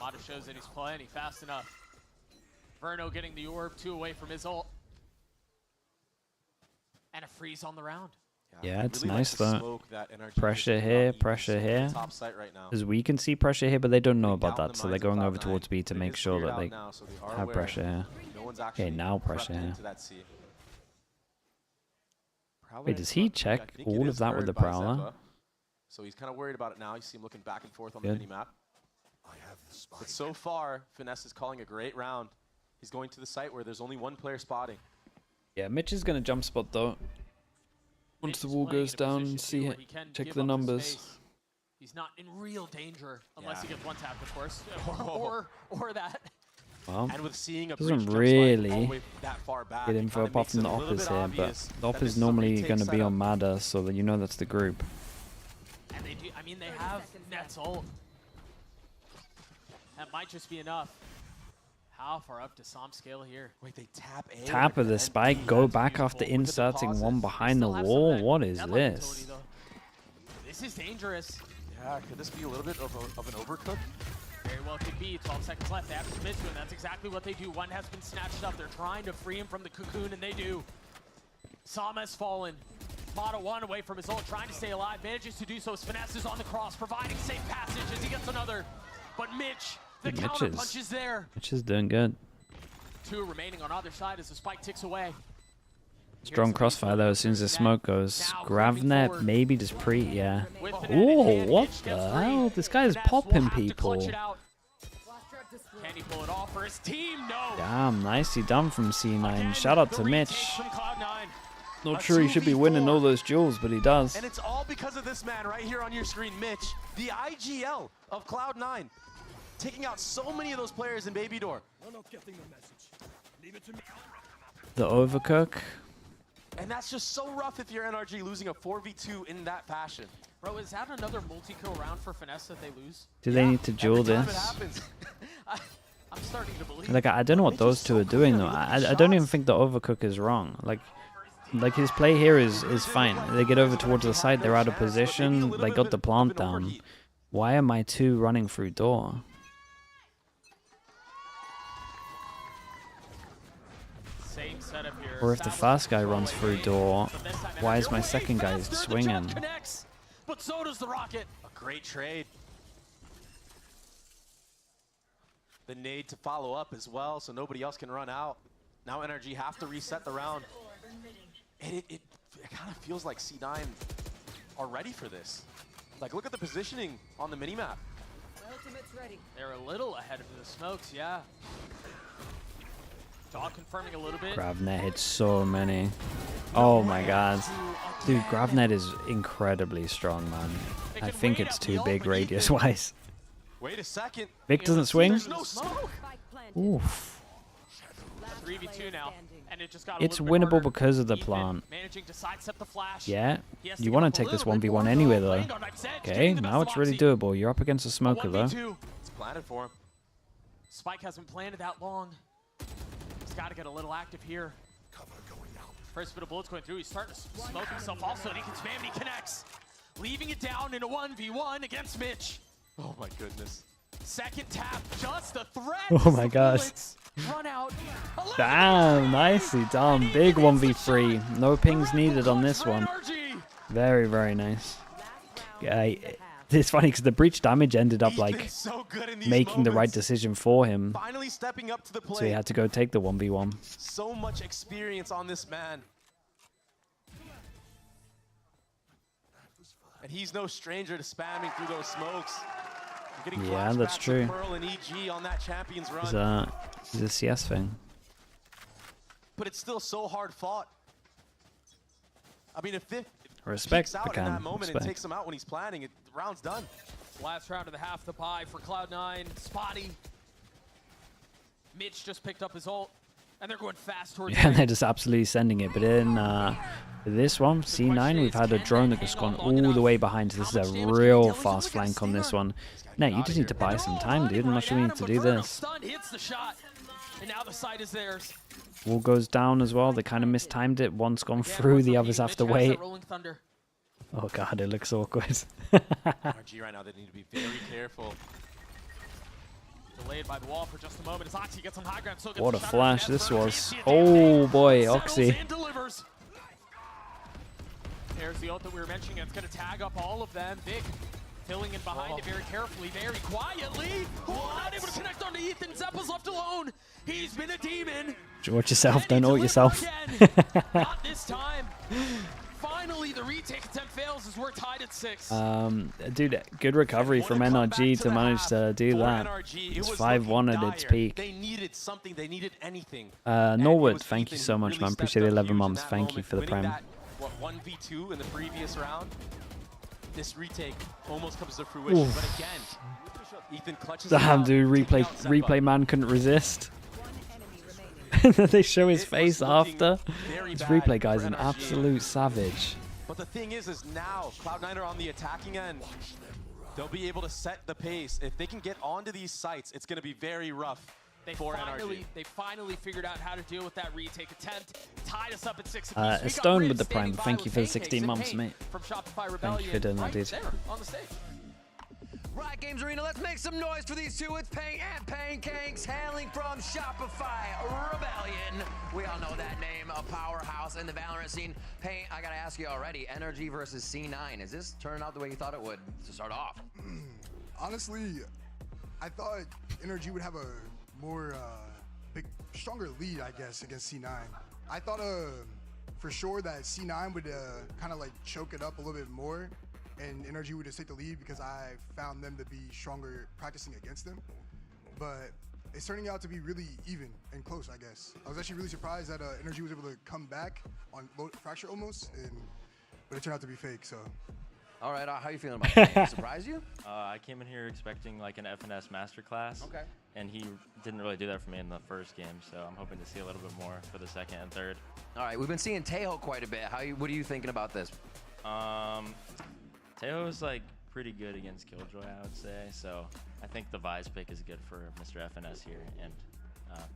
Mata shows that he's plenty fast enough. Verno getting the orb 2 away from his ult. And a freeze on the round. Yeah, I it's really like nice the though. smoke that NRG Pressure is here, not pressure even here. top site right now. As we can see pressure here, but they don't know about down that, the so they're mines of going over Cloud9, towards B to but it make is sure cleared that out they now, so they are have aware. pressure here. No one's Okay, actually now prepped pressure here. into that C. Prowler Wait, does is he not- I check think it all is of that with heard the by Prowler? Zeppa. So he's kind of worried about it now. You see him looking back and forth on the Good. mini map. But so far, Finesse is calling a great round. He's going to the site where there's only one player spotting. Yeah, Mitch is going to jump spot though. Once the wall goes down, see it, check the numbers. He's not in real danger unless he gets one tap, of course, or that. Well, and with seeing a doesn't really get info apart from the Oppers here, but the Oppers normally going to be on Mada, so that you know that's the group. And they do, I mean, they have Net's ult. That might just be enough. How far up does Sam scale here? Wait, they tap A. Tap of the spike, go back after inserting one behind the wall. What is this? This is dangerous. Yeah, could this be a little bit of an overcook? Very well could be. 12 seconds left. They have to commit to him. That's exactly what they do. One has been snatched up. They're trying to free him from the cocoon, and they do. Sam has fallen. Mata one away from his ult, trying to stay alive. Manages to do so as Finesse is on the cross, providing safe passage as he gets another. But Mitch, the counter punch is there. Mitch is doing good. 2 remaining on either side as the spike ticks away. Strong crossfire though as soon as the smoke goes. Gravnet maybe just yeah. Oh, what the hell? This guy is popping people. Can he pull it off for his team? No. Damn, nicely done from C9. Shout out to Mitch. Not sure he should be winning all those duels, but he does. And it's all because of this man right here on your screen, Mitch, the IGL of Cloud9, taking out so many of those players in Baby Door. The overcook. And that's just so rough if you're NRG losing a 4v2 in that fashion. Bro, is that another multi-kill round for Finesse that they lose? Do they need to duel this? I'm starting to believe. Like, I don't know what those two are doing though. I don't even think the overcook is wrong. Like his play here is fine. They get over towards the side, they're out of position, they got the plant down. Why am I 2 running through door? Same setup here. Or if the first guy runs through door, why is my second guy swinging? But so does the rocket. A great trade. The nade to follow up as well, so nobody else can run out. Now NRG have to reset the round. And it kind of feels like C9 are ready for this. Like, look at the positioning on the minimap. They're a little ahead of the smokes, yeah. Jaw confirming a little bit. Gravnet hits so many. Oh my god. Dude, Gravnet is incredibly strong, man. I think it's too big radius-wise. Wait a second. Vic doesn't swing? There's no smoke. Oof. 3v2 now. And it just got It's winnable because of the plant. Managing to sidestep the flash. Yeah, you want to take this 1v1 anyway though. Okay, now it's really doable. You're up against a smoker though. It's planted for him. Spike hasn't planted that long. He's got to get a little active here. First bit of bullets going through. He's starting to smoke himself also, and he can spam and he connects. Leaving it down in a 1v1 against Mitch. Oh my goodness. Second tap, just a threat. Oh my gosh. Run out. Damn, nicely done. Big 1v3. No pings needed on this one. Very, very nice. It's funny because the breach damage ended up like making the right decision for him. Finally stepping up to the plate. So he had to go take the 1v1. So much experience on this man. And he's no stranger to spamming through those smokes. Yeah, that's true. Pearl and EG on that champion's run. It's a CS thing. But it's still so hard fought. I mean, if it respect peeks out in that moment and takes him out when he's planning, the round's done. Last round of the half the pie for Cloud9. Spotty. Mitch just picked up his ult, and they're going fast towards and they're just absolutely sending it. But in this one, C9, we've had a drone that has gone all the way behind. So this is a real fast flank on this one. No, you just need to buy some time, dude. I'm not sure we need to do this. Hits the shot, and now the side is theirs. Wall goes down as well. They kind of mistimed it. One's gone through, the others have to wait. Oh god, it looks awkward. NRG right now, they need to be very careful. Delayed by the wall for just a moment as Oxy gets on high ground. What a flash this was. Oh boy, Oxy. There's the ult that we were mentioning. It's going to tag up all of them. Vic filling in behind it very carefully, very quietly. Not able to connect onto Ethan. Zeppa's left alone. He's been a demon. Watch yourself, don't ult yourself. Not this time. finally, the retake attempt fails as we're tied at 6. Dude, good recovery from NRG to manage to do that. It's 5-1 at its peak. They needed something. They needed anything. Norwood, thank you so much, man. Appreciate the 11 months. Thank you for the prime. What, 1v2 in the previous round? This retake almost comes to fruition, but again, Ethan clutches. Damn, dude, replay man couldn't resist. They show his face after. This replay guy's an absolute savage. But the thing is now Cloud9 are on the attacking end. They'll be able to set the pace. If they can get onto these sites, it's going to be very rough. They finally figured out how to deal with that retake attempt. Tied us up at 6 apiece. Stone with the prime. Thank you for the 16 months, mate. From Shopify Rebellion. Thank you for doing that, dude. On the stage. Riot Games Arena, let's make some noise for these two. It's Pain and Pancakes hailing from Shopify Rebellion. We all know that name, a powerhouse in the Valorant scene. Pain, I gotta ask you already, NRG versus C9. Is this turning out the way you thought it would to start off? Honestly, I thought NRG would have a more stronger lead, I guess, against C9. I thought for sure that C9 would kind of like choke it up a little bit more, and NRG would just take the lead because I found them to be stronger practicing against them. But it's turning out to be really even and close, I guess. I was actually really surprised that NRG was able to come back on Fracture almost, but it turned out to be fake, so. All right, how are you feeling about that? Did it surprise you? I came in here expecting like an FNS masterclass. Okay. And he didn't really do that for me in the first game, so I'm hoping to see a little bit more for the second and third. All right, we've been seeing Tejo quite a bit. What are you thinking about this? Tejo is like pretty good against Killjoy, I would say. So I think the Vise pick is good for Mr. FNS here, and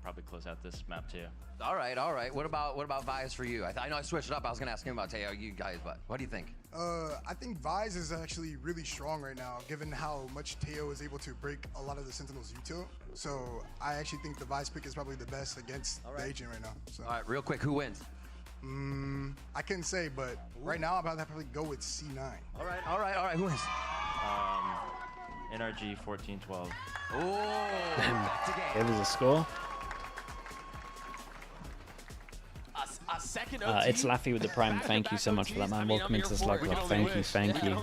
probably close out this map too. All right. What about Vise for you? I know I switched it up. I was gonna ask him about Tejo, you guys, but what do you think? I think Vise is actually really strong right now, given how much Tejo is able to break a lot of the Sentinel's util. So I actually think the Vise pick is probably the best against the agent right now. So. All right, real quick, who wins? I couldn't say, but right now I'm about to probably go with C9. All right. Who wins? NRG 14-12. It was a score. A second OT. It's Laffy with the prime. Thank you so much for that, man. Welcome into the Slug Club. Thank you.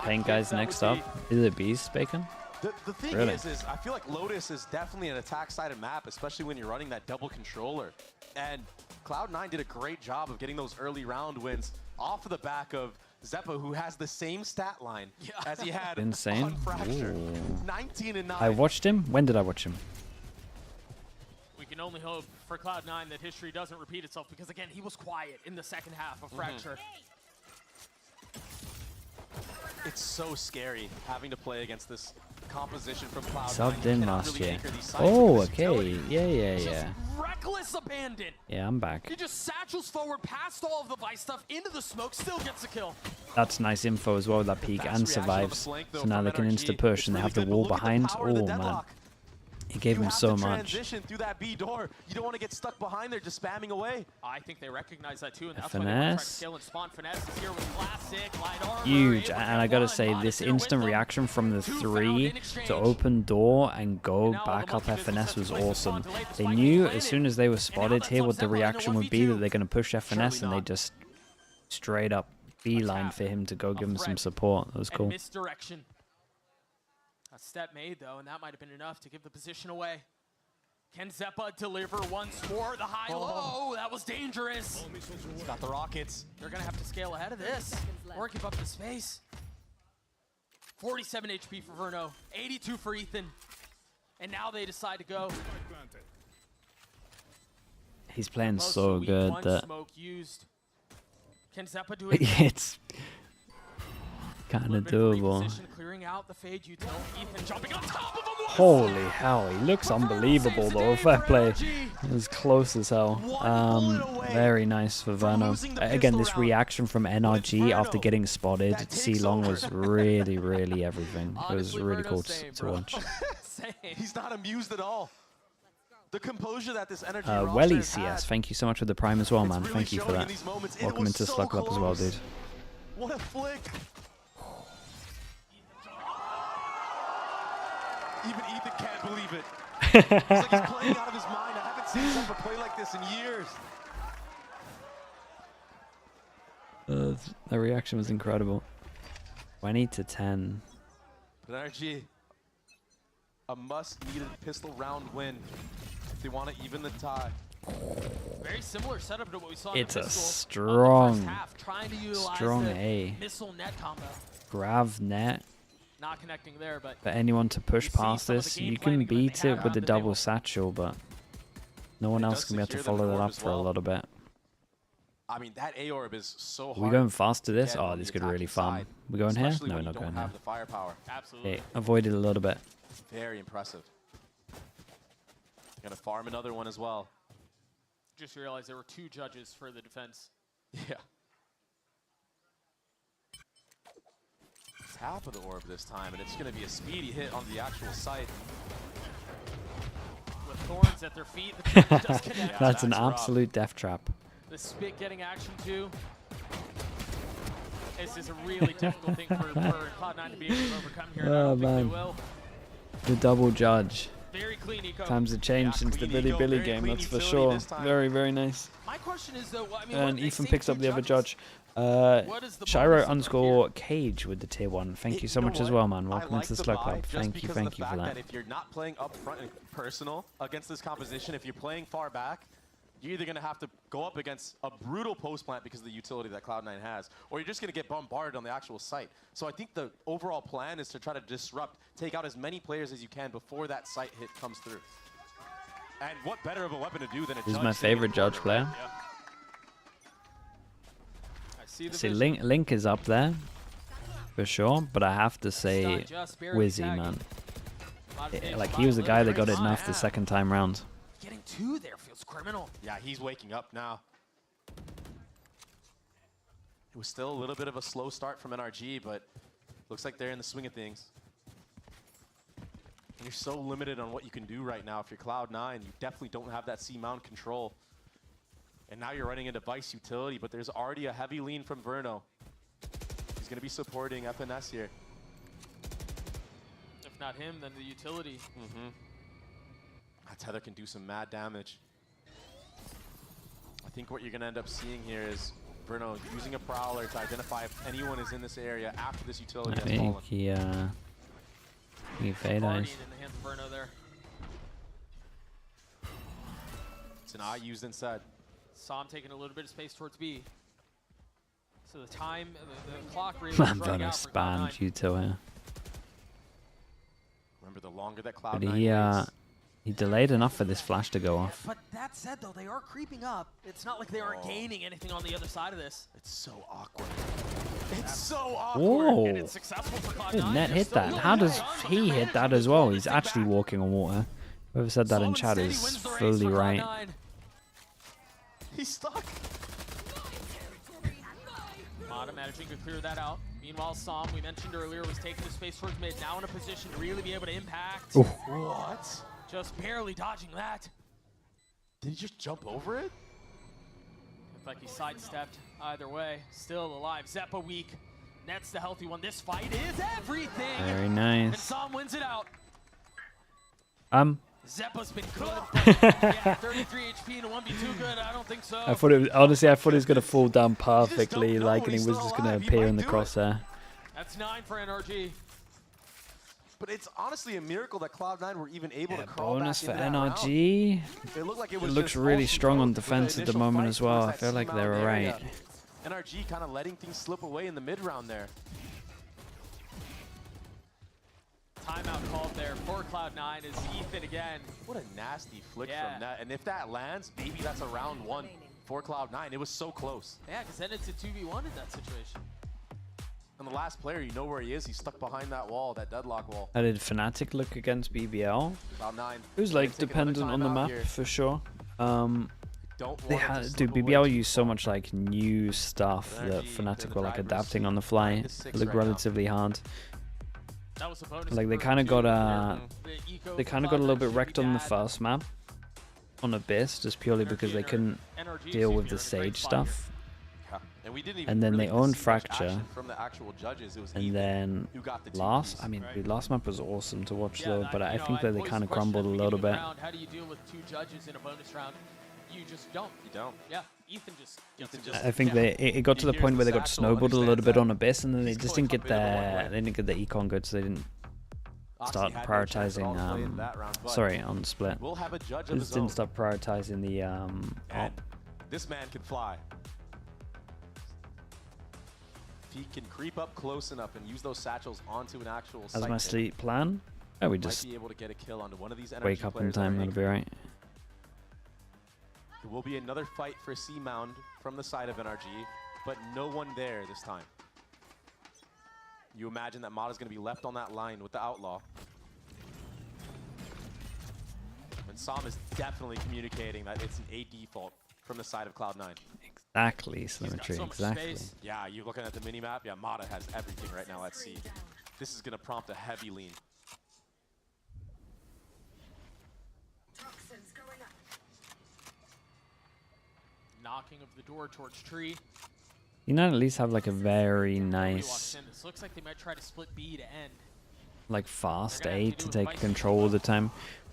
Paint guys, next up. Is it Bees, Bacon? The thing is I feel like Lotus is definitely an attack-sided map, especially when you're running that double controller. And Cloud9 did a great job of getting those early round wins off of the back of Zeppa, who has the same stat line as he had Insane. on Fracture. 19 and 9. I watched him. When did I watch him? We can only hope for Cloud9 that history doesn't repeat itself, because again, he was quiet in the second half of Fracture. It's so scary having to play against this composition from Cloud9. Subbed in last year. Oh, okay. Yeah. Reckless abandon. Yeah, I'm back. He just satchels forward past all of the Vice stuff into the smoke, still gets a kill. That's nice info as well, that peak and survives. So now they can insta-push and they have the wall behind. Oh, man. He gave him so much. Transition through that B door. You don't want to get stuck behind there just spamming away. I think they recognize that too, and that's FNS. why they want to try to scale and spawn. FNS is here with classic light armor. Huge, and I gotta say, this instant reaction from the 3 to open door and go back up FNS was awesome. They knew as soon as they were spotted here what the reaction would be, that they're gonna push FNS, and they just straight up beeline for him to go give him some support. That was cool. Misdirection. A step made, though, and that might have been enough to give the position away. Can Zeppa deliver once more? The high-low, that was dangerous. He's got the rockets. They're going to have to scale ahead of this or give up the space. 47 HP for Verno, 82 for Ethan. And now they decide to go. He's playing so good that... Smoke used. Can Zeppa do it? It's kind of doable. Clearing out the fade util. Ethan jumping on top of him. Holy hell, he looks unbelievable though. Fair play. It was close as hell. Very nice for Verno. Again, this reaction from NRG after getting spotted. C-Long was really everything. It was really cool to watch. He's not amused at all. The composure that this energy Welly CS, thank you so much for the prime as well, man. Thank you for that. Welcome into Slug Club as well, dude. What a flick. Even Ethan can't believe it. It's like he's playing out of his mind. I haven't seen Zeppa play like this in years. The reaction was incredible. 20-10. NRG, a must-needed pistol round win if they want to even the tie. Very similar setup to what we saw. It's in a pistol strong, half, trying to utilize strong the A. missile net combo. Grav net. Not connecting there, but For anyone to push past this, you can beat it with the double satchel, but no one else can be able to follow that up for a little bit. I mean, that A orb is so hard. Are we going fast to this? Oh, this could really fun. We going here? No, we're not going here. The firepower. Absolutely. Okay, avoided a little bit. Very impressive. Gonna farm another one as well. Just realized there were 2 judges for the defense. Yeah. Half of the orb this time, and it's going to be a speedy hit on the actual site. With thorns at their feet, the trap does connect. That's an absolute death trap. The spit getting action too. This is a really difficult thing for Cloud9 to be able to overcome here. Oh man, the double judge. Very clean eco. Times have changed since the Billy game, that's for sure. Very, very nice. My question is though, I mean, and Ethan picks up the other judge. Shiro_Cage with the tier 1. Thank you so much as well, man. Welcome into the Slow Club. Thank you for that. If you're not playing up front and personal against this composition, if you're playing far back, you're either going to have to go up against a brutal post plant because of the utility that Cloud9 has, or you're just going to get bombarded on the actual site. So I think the overall plan is to try to disrupt, take out as many players as you can before that site hit comes through. And what better of a weapon to do than a judge? This is my favorite judge player. Yeah. See, Link is up there for sure, but I have to say Wizzy, man. Like, he was the guy that got it nerfed the second time round. Getting 2 there feels criminal. Yeah, he's waking up now. It was still a little bit of a slow start from NRG, but looks like they're in the swing of things. And you're so limited on what you can do right now. If you're Cloud9, you definitely don't have that C-mount control. And now you're running a device utility, but there's already a heavy lean from Verno. He's going to be supporting FNS here. If not him, then the utility. That tether can do some mad damage. I think what you're going to end up seeing here is Verno using a prowler to identify if anyone is in this area after this utility has fallen. He fade eyes. It's an eye used inside. Saw him taking a little bit of space towards B. So the time, the clock really Man, Verno spanned util here. Remember, the longer that Cloud9 But waits, he delayed enough for this flash to go off. But that said, though, they are creeping up. It's not like they aren't gaining anything on the other side of this. It's so awkward. It's so awkward. Whoa! And it's successful for Cloud9. Did Net hit that? How does he hit that as well? He's actually walking on water. Whoever said that in chat is fully right. He's stuck. Mata managing to clear that out. Meanwhile, Sam, we mentioned earlier, was taking the space towards mid. Now in a position to really be able to impact. Ooh. What? Just barely dodging that. Did he just jump over it? Looked like he sidestepped. Either way, still alive. Zeppa weak. Net's the healthy one. This fight is everything. Very nice. And Sam wins it out. Zeppa's been good. Yeah, 33 HP and a 1v2 good. I don't think so. I thought it was, honestly, I thought he was going to fall down perfectly, like, and he was just going to appear in the crosshair. That's 9 for NRG. But it's honestly a miracle that Cloud9 were even able to crawl bonus back for into that NRG. round. It looked like it looks really strong on defense at the moment as well. I feel like they're alright. NRG kind of letting things slip away in the mid round there. Timeout called there for Cloud9 is Ethan again. What a nasty flick from that. And if that lands, maybe that's a round 1 for Cloud9. It was so close. Yeah, because then it's a 2v1 in that situation. And the last player, you know where he is. He's stuck behind that wall, that deadlock wall. How did FNATIC look against BBL? Cloud9. It was like dependent on the map for sure. They had, dude, BBL used so much like new stuff that FNATIC were like adapting on the fly. It looked relatively hard. That was a bonus. Like they kind of got a little bit wrecked on the first map on Abyss, just purely because they couldn't deal with the Sage stuff. And then they owned Fracture. And then last map was awesome to watch though, but I think that they kind of crumbled a little bit. How do you deal with 2 judges in a bonus round? you just don't. You don't. Yeah, Ethan just gets it. I think it got to the point where they got snowballed a little bit on Abyss, and then they just didn't get the econ good, so they didn't start prioritizing. Sorry, on split. We'll have a judge They just didn't start prioritizing the op. This man can fly. If he can creep up close enough and use those satchels onto an actual As my sleep plan. Oh, we just might be able to get a kill onto one of these wake up in time. That'll be right. There will be another fight for C Mound from the side of NRG, but no one there this time. You imagine that Mata's going to be left on that line with the Outlaw. And Sam is definitely communicating that it's an A default from the side of Cloud9. Exactly, Symmetry, exactly. Yeah, you're looking at the mini-map. Yeah, Mata has everything right now at C. This is going to prompt a heavy lean. Knocking of the door towards tree. You know, at least have like a very nice, This looks like they might try to split B to end. like fast A to take control of the time.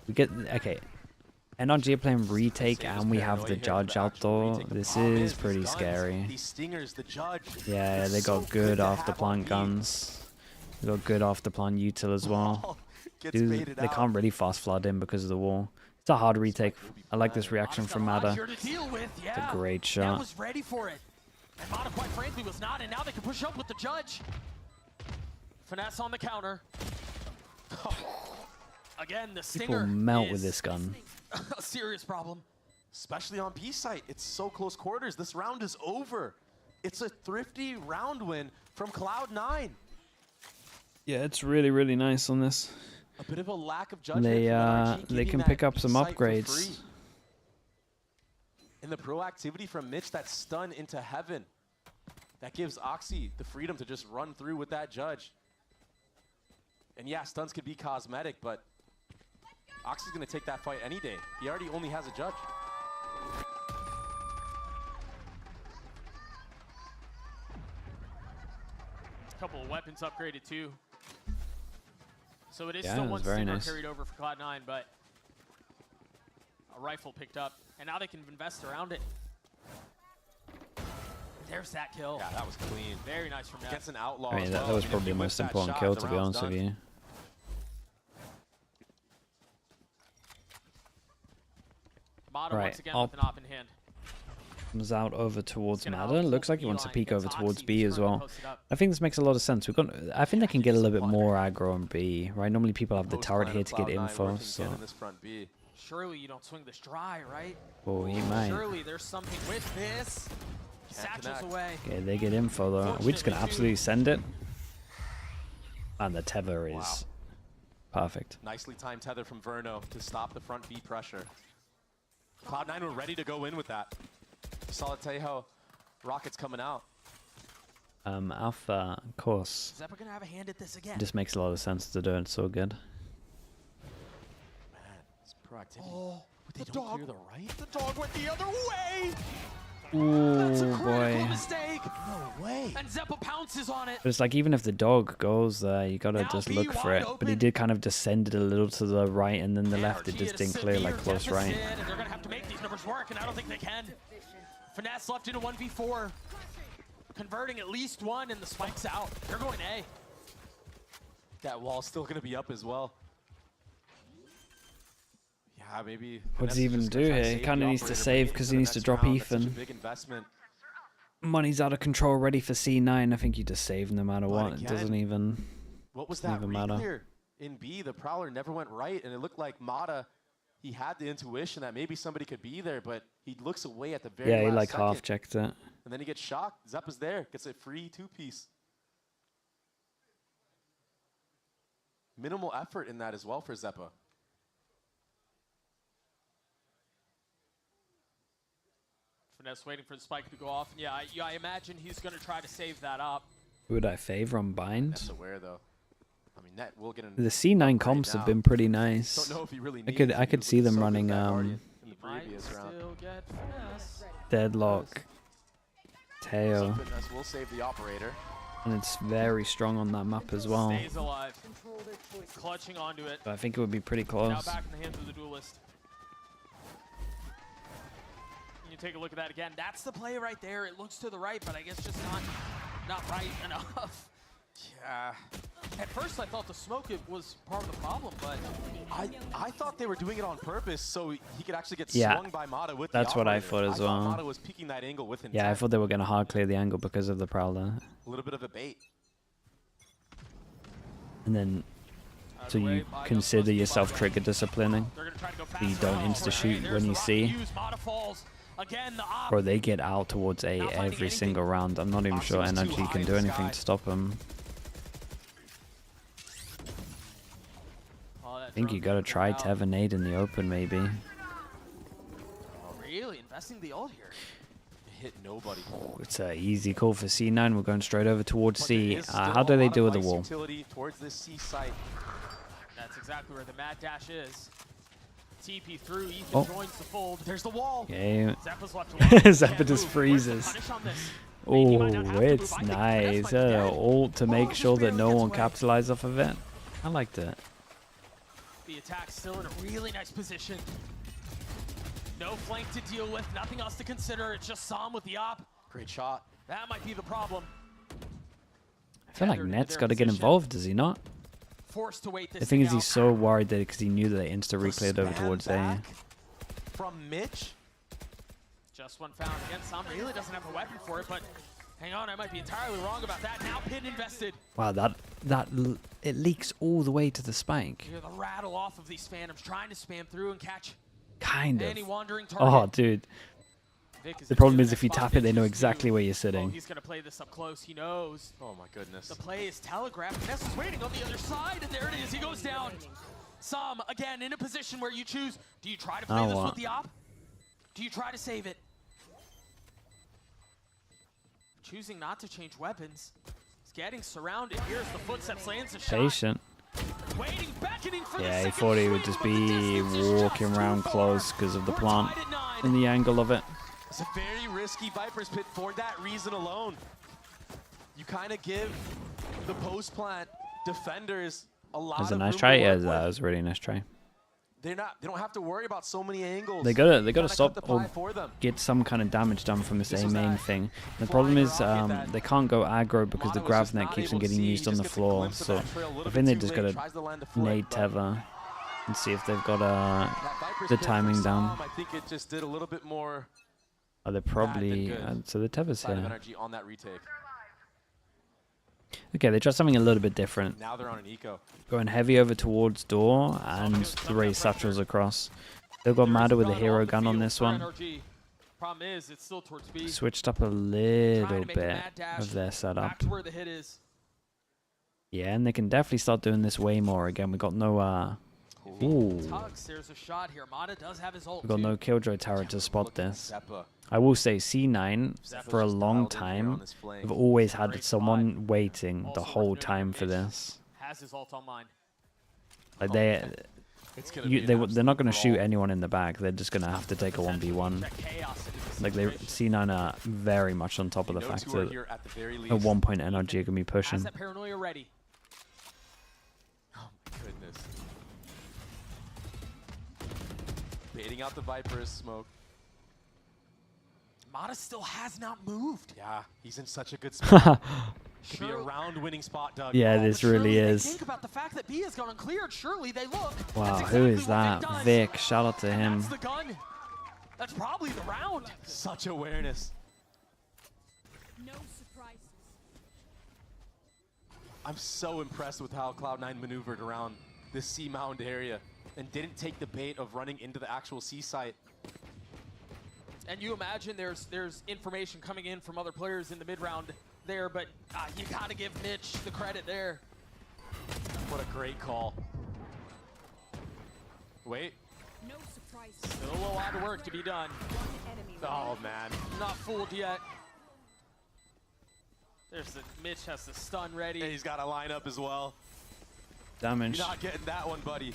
We get okay. NRG are playing retake, and we have the judge outdoor. This is pretty scary. Yeah, they got good after plant guns. They got good after plant util as well. Dude, they can't really fast flood in because of the wall. It's a hard retake. I like this reaction from Mata. It's a great shot. Was ready for it. And Mata, quite frankly, was not, and now they can push up with the judge. Finesse on the counter. Again, the stinger. People melt with this gun. A serious problem. Especially on B site. It's so close quarters. This round is over. It's a thrifty round win from Cloud9. Yeah, it's really, really nice on this. A bit of a lack of judgment. They can pick up some upgrades. And the proactivity from Mitch, that stun into heaven. That gives Oxy the freedom to just run through with that judge. And yeah, stuns could be cosmetic, but Oxy's going to take that fight any day. He already only has a judge. A couple of weapons upgraded too. So it is Yeah, still one very stinger nice. carried over for Cloud9, but a rifle picked up, and now they can invest around it. There's that kill. Yeah, that was clean. Very nice from Ness. Gets an outlaw. I mean, that was probably the most important kill, to be honest with you. Mata Right, once again with an op in hand. Comes out over towards Mata. Looks like he wants to peek over towards B as well. I think this makes a lot of sense. I think they can get a little bit more aggro on B, right? Normally people have the turret here to get info, so. Surely you don't swing this dry, right? Oh, he might. Surely there's something with this. Satchels away. Okay, they get info though. We're just gonna absolutely send it. And the tether is perfect. Nicely timed tether from Verno to stop the front B pressure. Cloud9 were ready to go in with that. Salatejo, rockets coming out. Alpha, of course. Zeppa gonna have a hand at this again. It just makes a lot of sense to do it so good. Man, it's proactivity. Oh, they the don't dog. clear the right? The dog went the other way. Ooh, Critical boy. mistake. No way. And Zeppa pounces on it. But it's like, even if the dog goes there, you gotta just look for it. But he did kind of descend it a little to the right, and then the left, it just didn't clear like close right. And they're gonna have to make these numbers work, and I don't think they can. Finesse left into 1v4. Converting at least one, and the spike's out. They're going A. That wall's still going to be up as well. Yeah, maybe. What does he even do here? He kind of needs to save because he needs to drop Ethan. Big investment. Money's out of control, ready for C9. I think you just save no matter what. It doesn't even. What was that even read matter. here? In B, the Prowler never went right, and it looked like Mata, he had the intuition that maybe somebody could be there, but he looks away at the very Yeah, he last like second. half checked it. And then he gets shocked. Zeppa's there, gets a free two-piece. Minimal effort in that as well for Zeppa. Finesse waiting for the spike to go off. And yeah, I imagine he's going to try to save that up. Who would I favor on bind? That's aware though. I mean, Net will get an The C9 comps have been pretty nice. Don't know if he really I could see them running in the previous round. Deadlock, Teo, Fitness will save the operator. and it's very strong on that map as well. Stays alive. Clutching onto it. But I think it would be pretty Now close. back in the hands of the duelist. take a look at that again. That's the play right there. It looks to the right, but I guess just not right enough. Yeah. At first, I thought the smoke was part of the problem, but I thought they were doing it on purpose so he could actually get Yeah, swung by Mata with that's the what I operator. thought as well. Mata was peeking that angle with intent. Yeah, I thought they were going to hard clear the angle because of the Prowler. A little bit of a bait. And then, so you consider yourself trigger disciplining. So you don't insta-shoot when you see. Or they get out towards A every single round. I'm not even sure NRG can do anything to stop them. I think you gotta try to have a nade in the open, maybe. Oh, really investing the ult here. Hit nobody. It's an easy call for C9. We're going straight over towards C. How do they deal with the wall? Towards this C site. That's exactly where the mad dash is. TP through, Ethan joins the fold. There's the wall. Okay. Zeppa's left to Zeppa just freezes. Oh, it's nice. Ult to make sure that no one capitalizes off of it. I liked it. The attack's still in a really nice position. No flank to deal with, nothing else to consider. It's just Sam with the op. Great shot. That might be the problem. I feel like Net's got to get involved, does he not? Forced to wait this The thing is, he's so worried that because he knew that they insta-replayed over towards A. From Mitch. Just one found again. Sam really doesn't have a weapon for it, but hang on, I might be entirely wrong about that. Now Pin invested. Wow, it leaks all the way to the spike. Hear the rattle off of these Phantoms trying to spam through and catch kind of. any wandering target. Oh, dude. The problem is if you tap it, they know exactly where you're sitting. Oh, he's going to play this up close. He knows. Oh, my goodness. The play is telegraphed. Ness is waiting on the other side, and there it is. He goes down. Sam, again, in a position where you choose. Do you try to play this with the op? Do you try to save it? Choosing not to change weapons. He's getting surrounded. Here's the footsteps, lands a shot. Patient. Waiting, beckoning for Yeah, he thought he would just be walking around close because of the plant and the angle of it. It's a very risky Viper's Pit for that reason alone. You kind of give the post plant defenders a lot of That's a nice room try. to Yeah, work that with. was a really nice try. They don't have to worry about so many angles. They gotta Kinda stop cut the or pie for them. get some kind of damage done from this A main thing. The problem is they can't go aggro because the grav net keeps on getting used on the floor. So I think they just gotta nade Tether and see if they've got the timing down. I think it just did a little bit more. Oh, they're probably so the Tether's Side of here. energy on that retake. Okay, they tried something a little bit different. Now they're on an eco. Going heavy over towards door and the raise satchels across. They've got Mada with a hero gun on this one. Problem is, it's still towards B. Switched up a little bit of their setup. Back to where the hit is. Yeah, and they can definitely start doing this way more. Again, we got no ooh. Tugs, there's a shot here. Mada does have his ult. We've got no Killjoy turret to spot this. I will say C9 for a long time have always had someone waiting the whole time for this. Has his ult online. Like they're not going to shoot anyone in the back. They're just going to have to take a 1v1. Like C9 are very much on top of the fact that at one point NRG are going to be pushing. Has that paranoia ready. Oh my goodness. Baiting out the Viper's smoke. Mada still has not moved. Yeah, he's in such a good spot. Could be a round-winning spot, Doug. Yeah, this really is. Think about the fact that B has gone uncleared. Surely they look. Wow, who is that? Vic, shout out to him. That's the gun. That's probably the round. Such awareness. No surprises. I'm so impressed with how Cloud9 maneuvered around this C mound area and didn't take the bait of running into the actual C site. And you imagine there's information coming in from other players in the mid-round there, but you gotta give Mitch the credit there. What a great call. Wait. No surprises. Still a lot of work to be done. Oh man. Not fooled yet. There's the Mitch has the stun ready. And he's got a lineup as well. Damage. You're not getting that one, buddy.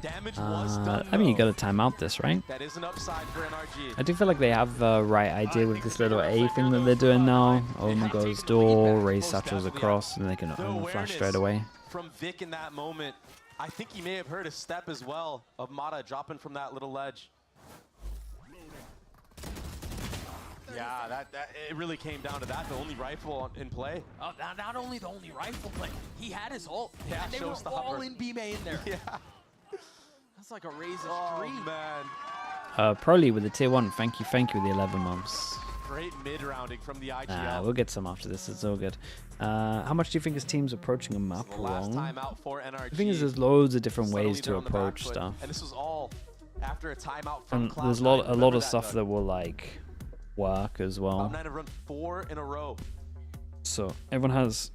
Damage was done. I mean, you got to time out this, right? That is an upside for NRG. I do feel like they have the right idea with this little A thing that they're doing now. Oma goes door, raise satchels across, and they can Oma flash straight away. From Vic in that moment, I think he may have heard a step as well of Mata dropping from that little ledge. Yeah, that it really came down to that. The only rifle in play. Oh, not only the only rifle play, he had his ult. Yeah, and they were all in B-May in there. Yeah. That's like a Razor's dream. Man. Probably with the tier 1. Thank you with the 11 months. Great mid-rounding from the IGL. Nah, we'll get some after this. It's all good. How much do you think his team's approaching a map the last wrong? time out for NRG. The thing is, there's loads of different Suddenly ways to they're on the approach back foot, stuff. And this was all after a timeout from And Cloud9. there's a lot Remember of stuff Doug? that will like work as well. Cloud9 have run 4 in a row. So everyone has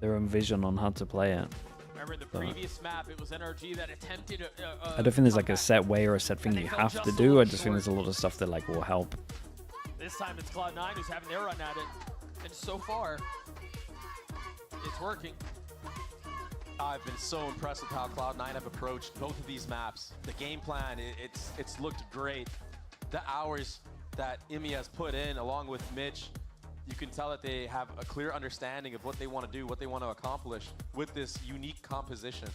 their own vision on how to play it. Remember the previous map, it was NRG that attempted I don't think there's like a set way or a set thing you have to do. I just think there's a lot of stuff that like will help. This time it's Cloud9 who's having their run at it. And so far, it's working. I've been so impressed with how Cloud9 have approached both of these maps. The game plan, it's looked great. The hours that EMEA has put in, along with Mitch, you can tell that they have a clear understanding of what they want to do, what they want to accomplish with this unique composition.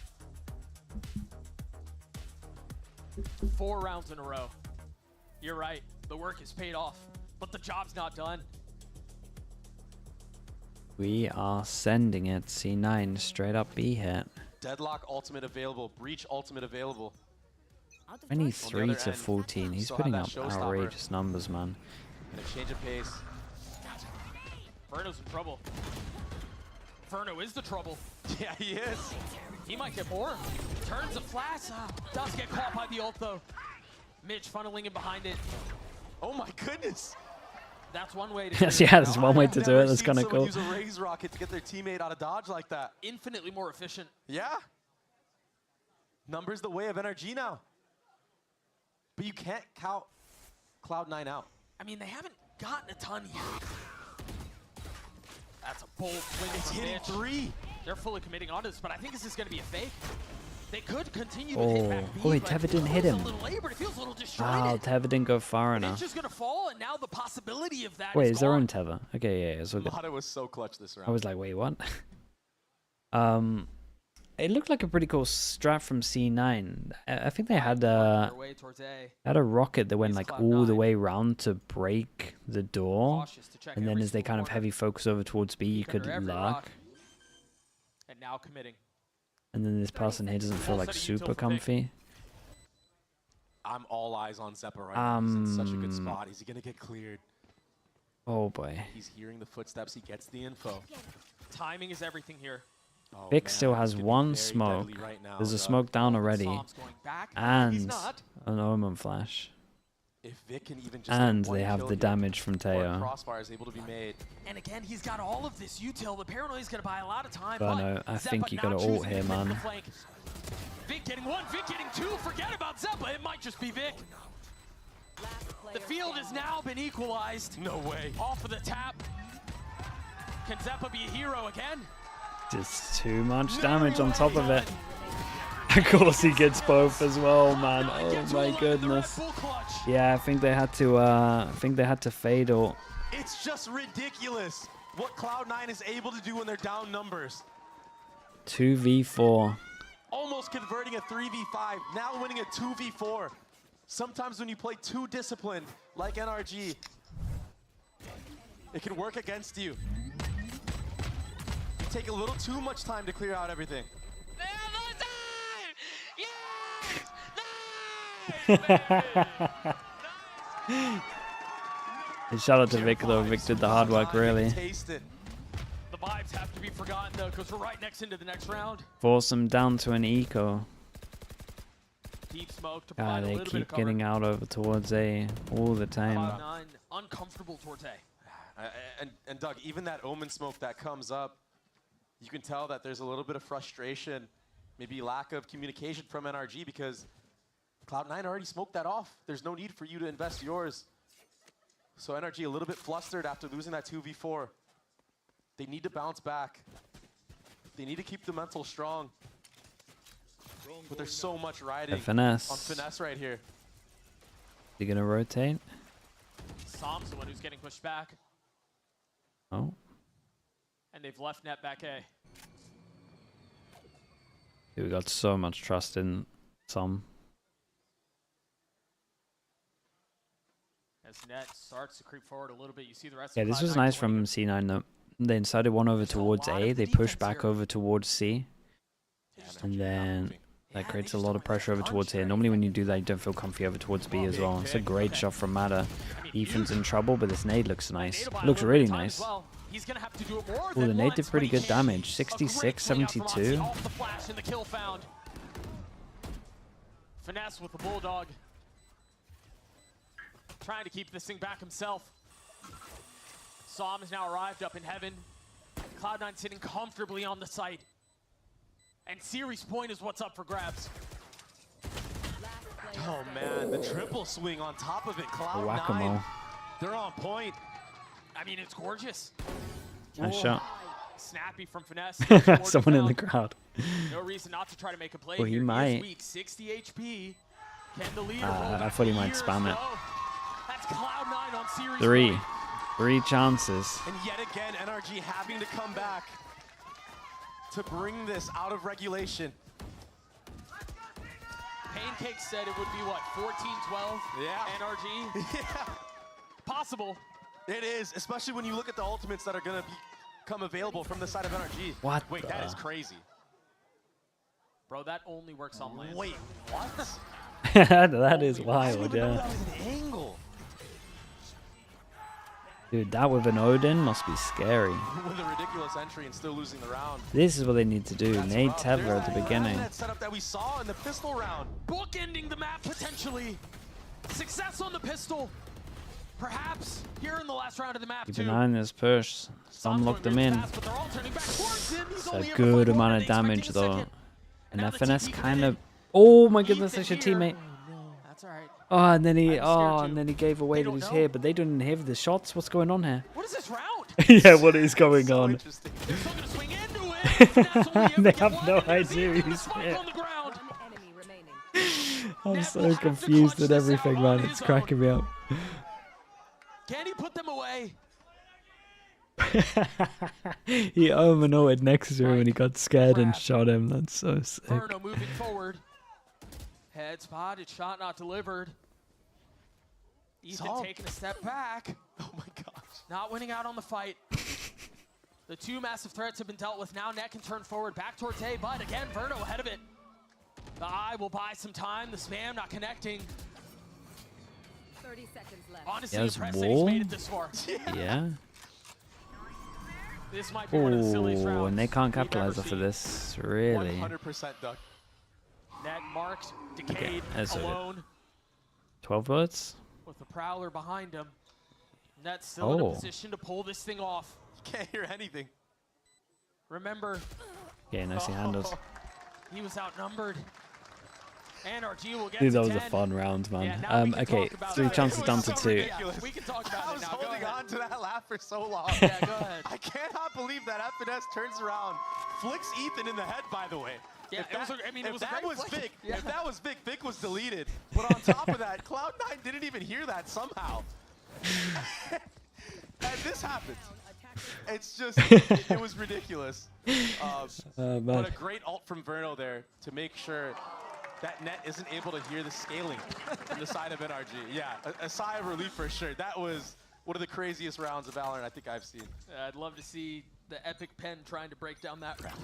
4 rounds in a row. You're right, the work is paid off, but the job's not done. We are sending it. C9 straight up B hit. Deadlock ultimate available, Breach ultimate available. 23 to 14. He's putting up outrageous numbers, man. And a change of pace. Inferno's in trouble. Inferno is the trouble. Yeah, he is. He might get more. Turns the flash. Does get caught by the ult, though. Mitch funneling in behind it. Oh my goodness. That's one way to do it. Yeah, there's one way to do it. That's kind of cool. Use a raise rocket to get their teammate out of dodge like that. Infinitely more efficient. Yeah. Numbers the way of NRG now. But you can't count Cloud9 out. I mean, they haven't gotten a ton yet. That's a bold swing. It's hitting 3. They're fully committing onto this, but I think this is going to be a fake. They could continue to hit back B, wait, Teva didn't hit him. It feels a little disjointed. Teva didn't go far enough. It's just going to fall, and now the possibility of that Wait, is their gone. own Teva? Okay, yeah, it's all good. Mata was so clutch this round. I was like, wait, what? It looked like a pretty cool strat from C9. I think they had a rocket that went like all the way around to break the door, and then as they kind of heavy focus over towards B, you could lurk. And now committing. And then this person here doesn't feel like super comfy. I'm all eyes on Zeppa right now. He's in such a good spot. Is he gonna get cleared? Oh boy. He's hearing the footsteps. He gets the info. Timing is everything here. Oh, Vic man, still has one smoke. Right now, There's a smoke down already. And an Omen flash. If Vic can even just and they have the damage from Teo. Crossfire is able to be made. And again, he's got all of this util. The paranoia is going to buy a lot of time. But no, I think you got to ult here, man. Vic getting 1, Vic getting 2. Forget about Zeppa. It might just be Vic. The field has now been equalized. No way. Off of the tap. Can Zeppa be a hero again? Just too much damage on top of it. Of course he gets both as well, man. Oh my goodness. Yeah, I think they had to fade ult. It's just ridiculous what Cloud9 is able to do when they're down numbers. 2v4. Almost converting a 3v5, now winning a 2v4. Sometimes when you play too disciplined, like NRG, it can work against you. You take a little too much time to clear out everything. Shout out to Vic though. Vic did the hard work, really. The vibes have to be forgotten though, because we're right next into the next round. Force them down to an eco. Deep smoke to provide a they little bit of keep cover. getting out over towards A all the time. Cloud9 uncomfortable towards A. And Doug, even that Omen smoke that comes up, you can tell that there's a little bit of frustration, maybe lack of communication from NRG, because Cloud9 already smoked that off. There's no need for you to invest yours. So NRG a little bit flustered after losing that 2v4. They need to bounce back. They need to keep the mental strong. But there's so much riding The finesse. on finesse right here. You gonna rotate? Som's the one who's getting pushed back. Oh. And they've left net back A. Dude, we got so much trust in Som. As Net starts to creep forward a little bit, you see the rest Yeah, of this was nice from C9 though. They incited one over towards A, they push back over towards C, and then that creates a lot of pressure over towards here. Normally when you do that, you don't feel comfy over towards B as well. It's a great shot from Mata. Ethan's in trouble, but this nade looks nice. Looks really nice. Oh, the nade did pretty good damage. 66, 72. Off the flash and the kill found. Finesse with the Bulldog. Trying to keep this thing back himself. Psalm has now arrived up in heaven. Cloud9 sitting comfortably on the site. And series point is what's up for grabs. Oh man, the triple swing on top of it. Whack-a-mole. Cloud9, they're on point. I mean, it's gorgeous. Nice shot. Snappy from Finesse. Someone in the crowd. No reason not to try to make a play. Well, he here. might. He is weak, 60 HP. Can the leader I thought he might spam it. That's Cloud9 on series. Three chances. And yet again, NRG having to come back to bring this out of regulation. Pancake said it would be what, 14-12? Yeah. NRG? Yeah. Possible. It is, especially when you look at the ultimates that are going to become available from the side of NRG. What? Wait, that is crazy. Bro, that only works on land. Wait, what? That is wild, yeah. That was an angle. Dude, that with an Odin must be scary. With a ridiculous entry and still losing the round. This is what they need to do. Nade Tether at the beginning. That setup that we saw in the pistol round. Bookending the map potentially. Success on the pistol. Perhaps here in the last round of the map Keep too. an eye on this push. Some locked them in. It's a good amount of damage though. And FNS kind of. Oh my goodness, that's your teammate. That's alright. Oh, and then he gave away that he's here, but they didn't have the shots. What's going on here? What is this round? Yeah, what is going on? They have no idea he's here. I'm so confused with everything, man. It's cracking me up. Can he put them away? He ominoed next to him and he got scared and shot him. That's so sick. Verno moving forward. Head spotted, shot not delivered. Ethan taking a step back. Oh my gosh. Not winning out on the fight. The two massive threats have been dealt with. Now Net can turn forward back towards A, but again, Verno ahead of it. The eye will buy some time. The spam not connecting. 30 seconds left. Honestly, impressed that he's made it this far. Yeah. This might be one of the silliest rounds. Oh, and they can't capitalize off of this, really. 100% duck. Net marked, decayed, Okay, alone. 12 bullets? With the Prowler behind him. Net still in a position to pull this thing off. You can't hear anything. Remember. Yeah, nicely handled. He was outnumbered. NRG will get Dude, that to was a 10. fun round, man. Yeah, Okay, 3 chances down to 2. We can talk about I was holding on to that laugh for so long. Yeah, go ahead. I cannot believe that FNS turns around, flicks Ethan in the head, by the way. Yeah, If that was Vic, Yeah. if that was Vic, Vic was deleted. But on top of that, Cloud9 didn't even hear that somehow. And this happened. It's just, it was ridiculous. But a great ult from Verno there to make sure that Net isn't able to hear the scaling from the side of NRG. Yeah, a sigh of relief for sure. That was one of the craziest rounds of Valorant I think I've seen. I'd love to see the epic pen trying to break down that round.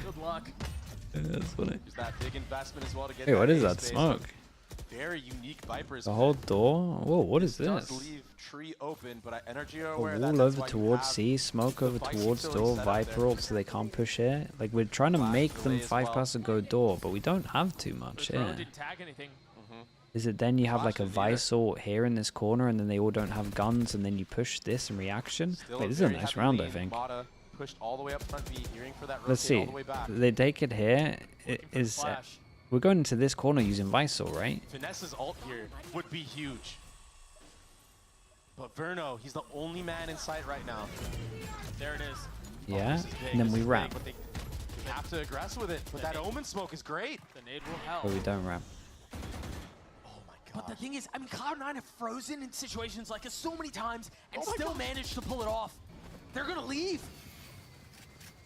Good luck. Yeah, that's funny. There's that big investment as well to get. Hey, what is that space. smoke? Very unique Vipers. The whole door? Whoa, what is It does this? leave tree open, but NRG are A aware wall that's over why you towards have C, smoke over the towards utility door, set up Viper there. ult so they can't push here. Like, we're trying to make them delay as 5 well. pass and go door, but we don't have too much Verno here. didn't tag anything. Is it then you have like a Vice ult here in this corner and then they all don't have guns and then you push this in reaction? Still Wait, this is a very nice heavy round, I lead. think. Mata pushed all the way up front, be hearing for that Let's rotate see. all the way back. They take it here. We're going into this corner using Vice ult, right? Finesse's ult here would be huge. But Verno, he's the only man in sight right now. There it is. Yeah, This is big, and then this we is big, wrap. but they have to aggress with it. But that Omen smoke is great. The nade will help. But we don't wrap. But the thing is, I mean, Cloud9 have frozen in situations like this so many times and still managed to pull it off. They're going to leave.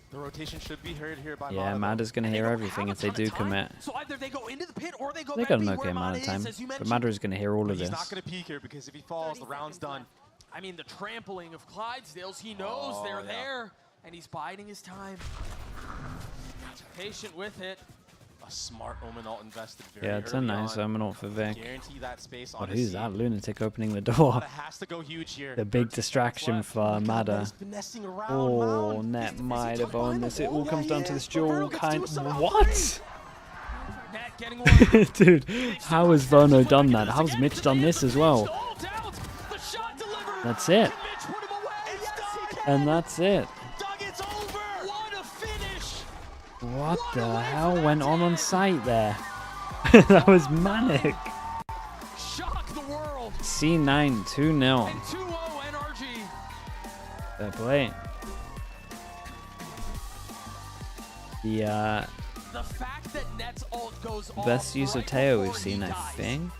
The rotation should be heard here by Yeah, Mada's going to hear everything if they do commit. So either they go into the pit or they go They back got an B, okay where amount Mada of time. is, But Mada's going to hear all of He's this. not going to peek here because if he falls, the round's done. I mean, the trampling of Clydesdales, he knows they're there, and he's biding his time. He's patient with it. A smart Omen ult invested very Yeah, it's a nice Omen ult for Vic. Guarantee that space But on who's that lunatic opening the door? Mada has to go huge here. The big distraction for Mada. Oh, Net might have owned this. It all comes down to this duel. What? Dude, how has Vono done that? How's Mitch done this as well? That's it. And that's it. What the hell went on site there? That was manic. Shock the world. C9 2-0. 2-0 NRG. Fair play. The fact that Net's ult goes Best use of Teo we've seen, I think.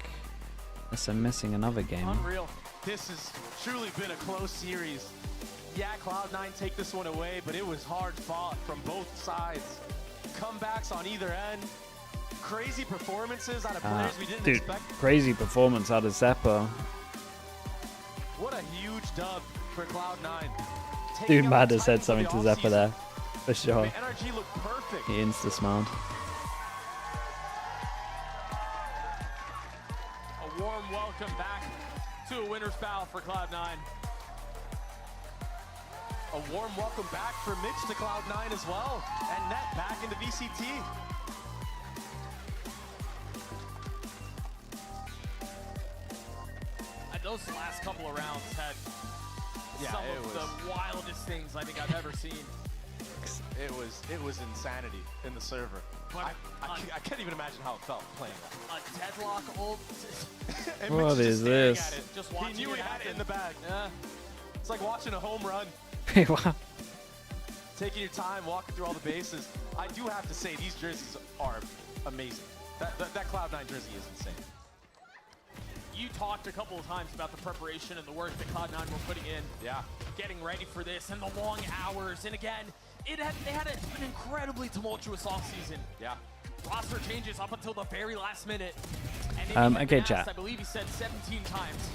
Unless I'm missing another game. Unreal. This has truly been a close series. Yeah, Cloud9 take this one away, but it was hard fought from both sides. Comebacks on either end. Crazy performances out of players we didn't expect. Crazy performance out of Zeppo. What a huge dub for Cloud9. Dude, Mada said something to Zeppo there. For sure. NRG looked perfect. He insta-smiled. A warm welcome back to a winner's bow for Cloud9. A warm welcome back for Mitch to Cloud9 as well. And Net back into VCT. Those last couple of rounds had some of the wildest things I think I've ever seen. It was insanity in the server. I can't even imagine how it felt playing that. A deadlock ult. What is this? He knew he had it in the bag. Yeah. It's like watching a home run. Wow. Taking your time, walking through all the bases. I do have to say, these jerseys are amazing. That Cloud9 jersey is insane. You talked a couple of times about the preparation and the work that Cloud9 were putting in. Yeah. Getting ready for this and the long hours. And again, they had an incredibly tumultuous offseason. Yeah. Roster changes up until the very last minute. And okay, chat. I believe he said 17 times.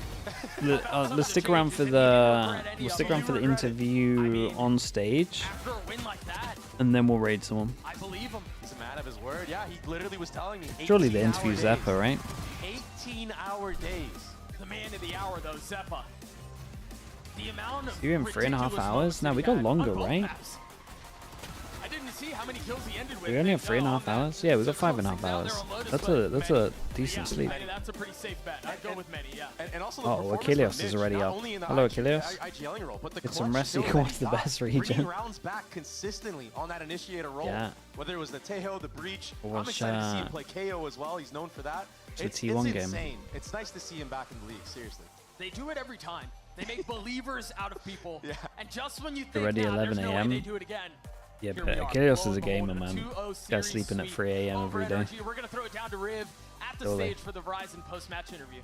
Let's stick around for the interview on stage. After a win like that, and then we'll raid someone. I believe him. He's a man of his word. Yeah, he literally was telling me. Surely the interview Zeppa, right? 18-hour days. The man of the hour, though, Zeppa. The amount of You're in 3.5 hours? No, we got longer, right? I didn't see how many kills he ended with. We only have 3.5 hours? Yeah, we got 5.5 hours. That's a decent sleep. That's a pretty safe bet. I'd go with many, yeah. And also oh, Achilles is already up. Hello, Achilles. Get some rest. You can watch the best region. Rounds back consistently on that initiator role. Yeah. Whether it was the Tejo, the Breach. Watch, I'm excited to see him play KO as well. He's known for that. It's a T1 game. Insane. It's nice to see him back in the league, seriously. They do it every time. They make believers out of people. Yeah. And just when you think already 11 there's no way a.m. they do it again. Yeah, but Achilles is a gamer, man. Guy's sleeping at 3 a.m. every day. We're going to throw it down to Riv at the stage for the Verizon post-match interview.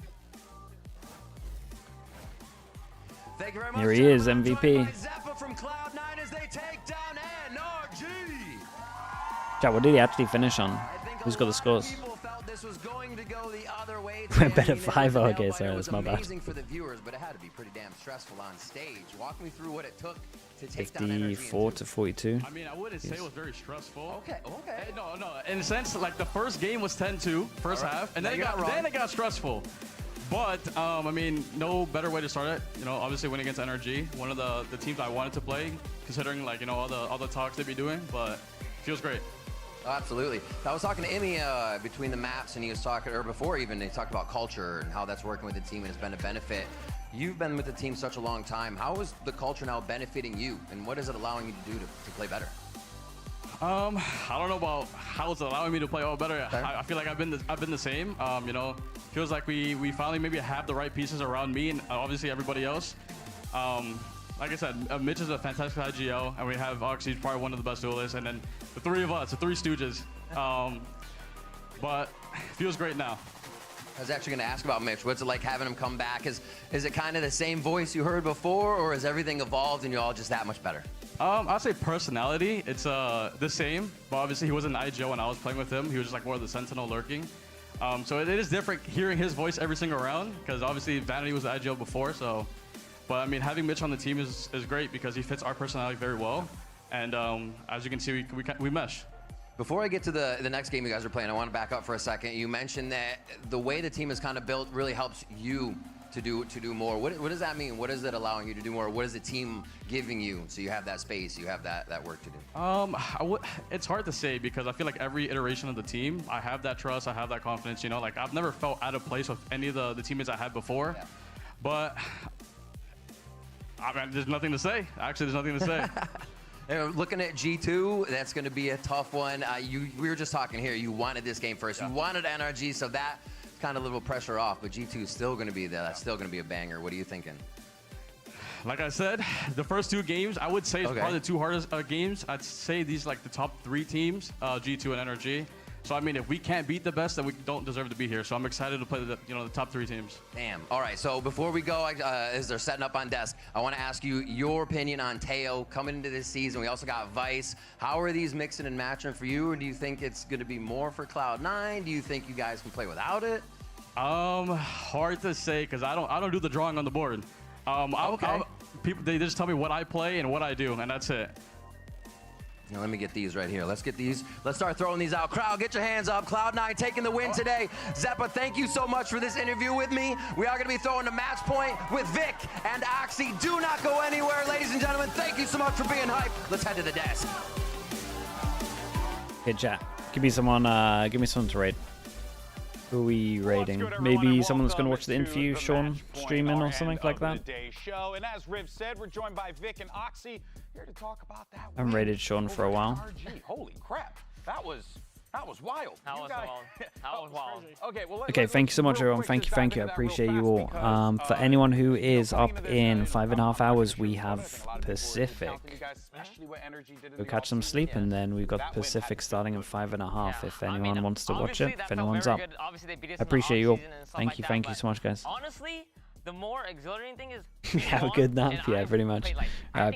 Thank you very much. Here he is, MVP. Zeppa from Cloud9 as they take down NRG. Chat, what did he actually finish on? Who's got the scores? This was going to go the other way. We're better 5. Okay, sorry, that's my bad. Amazing for the viewers, but it had to be pretty damn stressful on stage. Walk me through what it took to take down NRG. 54 to 42. I mean, I wouldn't say it was very stressful. Okay. No. In a sense, like the first game was 10-2, first half, and then it got stressful. But I mean, no better way to start it. You know, obviously winning against NRG, one of the teams I wanted to play, considering like all the talks they'd be doing. But it feels great. Oh, absolutely. I was talking to EMEA between the maps, and he was talking, or before even, he talked about culture and how that's working with the team and has been a benefit. You've been with the team such a long time. How is the culture now benefiting you, and what is it allowing you to do to play better? I don't know about how it's allowing me to play all better. I feel like I've been the same. You know, feels like we finally maybe have the right pieces around me and obviously everybody else. Like I said, Mitch is a fantastic IGL, and we have Oxy, probably one of the best duelists, and then the three of us, the three Stooges. But it feels great now. I was actually going to ask about Mitch. What's it like having him come back? Is it kind of the same voice you heard before, or has everything evolved and you're all just that much better? I'd say personality, it's the same, but obviously he wasn't IGL when I was playing with him. He was just like more of the sentinel lurking. So it is different hearing his voice every single round, because obviously Vanity was the IGL before. So, but I mean, having Mitch on the team is great because he fits our personality very well, and as you can see, we mesh. Before I get to the next game you guys are playing, I want to back up for a second. You mentioned that the way the team is kind of built really helps you to do more. What does that mean? What is it allowing you to do more? What is the team giving you so you have that space, you have that work to do? It's hard to say because I feel like every iteration of the team, I have that trust, I have that confidence. You know, like I've never felt out of place with any of the teammates I had before. Yeah. But I mean, there's nothing to say. Actually, there's nothing to say. Looking at G2, that's going to be a tough one. We were just talking here. You wanted this game first. Yeah. You wanted NRG, so that kind of a little pressure off. But G2 is still going to be there. That's still going to be a banger. What are you thinking? Like I said, the first 2 games, I would say, is probably the 2 hardest games. I'd say these like the top 3 teams, G2 and NRG. So I mean, if we can't beat the best, then we don't deserve to be here. So I'm excited to play the top 3 teams. Damn. All right. So before we go, as they're setting up on desk, I want to ask you your opinion on Teo coming into this season. We also got Vice. How are these mixing and matching for you? Or do you think it's going to be more for Cloud9? Do you think you guys can play without it? Hard to say because I don't do the drawing on the board. People, they just tell me what I play and what I do, and that's it. Now let me get these right here. Let's get these. Let's start throwing these out. Crowd, get your hands up. Cloud9 taking the win today. Zeppa, thank you so much for this interview with me. We are going to be throwing the match point with Vic and Oxy. Do not go anywhere, ladies and gentlemen. Thank you so much for being hype. Let's head to the desk. Hey, chat. Give me someone to rate. Who are we rating? Maybe someone that's going to watch the interview, Sean, streaming or something like that. And as Riv said, we're joined by Vic and Oxy here to talk about that. I haven't rated Sean for a while. Holy crap. That was wild. That was wild. Okay, well, okay, thank you so much, everyone. Thank you. I appreciate you all. For anyone who is up in 5.5 hours, we have Pacific. Go catch some sleep, and then we've got Pacific starting at 5.5 if anyone wants to watch it, if anyone's up. I appreciate you all. Thank you so much, guys. Honestly, the more exhilarating thing is have a good nap. Yeah, pretty much.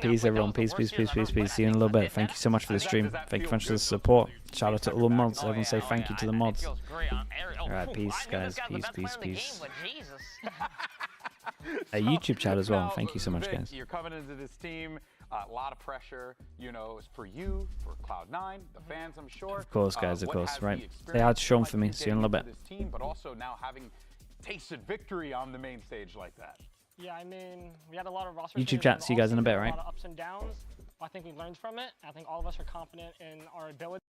Peace, everyone. Peace. See you in a little bit. Thank you so much for the stream. Thank you so much for the support. Shout out to all the mods. Everyone say thank you to the mods. Alright, peace, guys. Peace. A YouTube chat as well. Thank you so much, guys. You're coming into this team. A lot of pressure, for you, for Cloud9, the fans, I'm sure. Of course, guys. Of course. Right. Say hi to Sean for me. See you in a little bit. But also now having tasted victory on the main stage like that. Yeah, I mean, we had a lot of roster YouTube chat. See you guys in a bit, right? A lot of ups and downs. I think we learned from it. I think all of us are confident in our ability.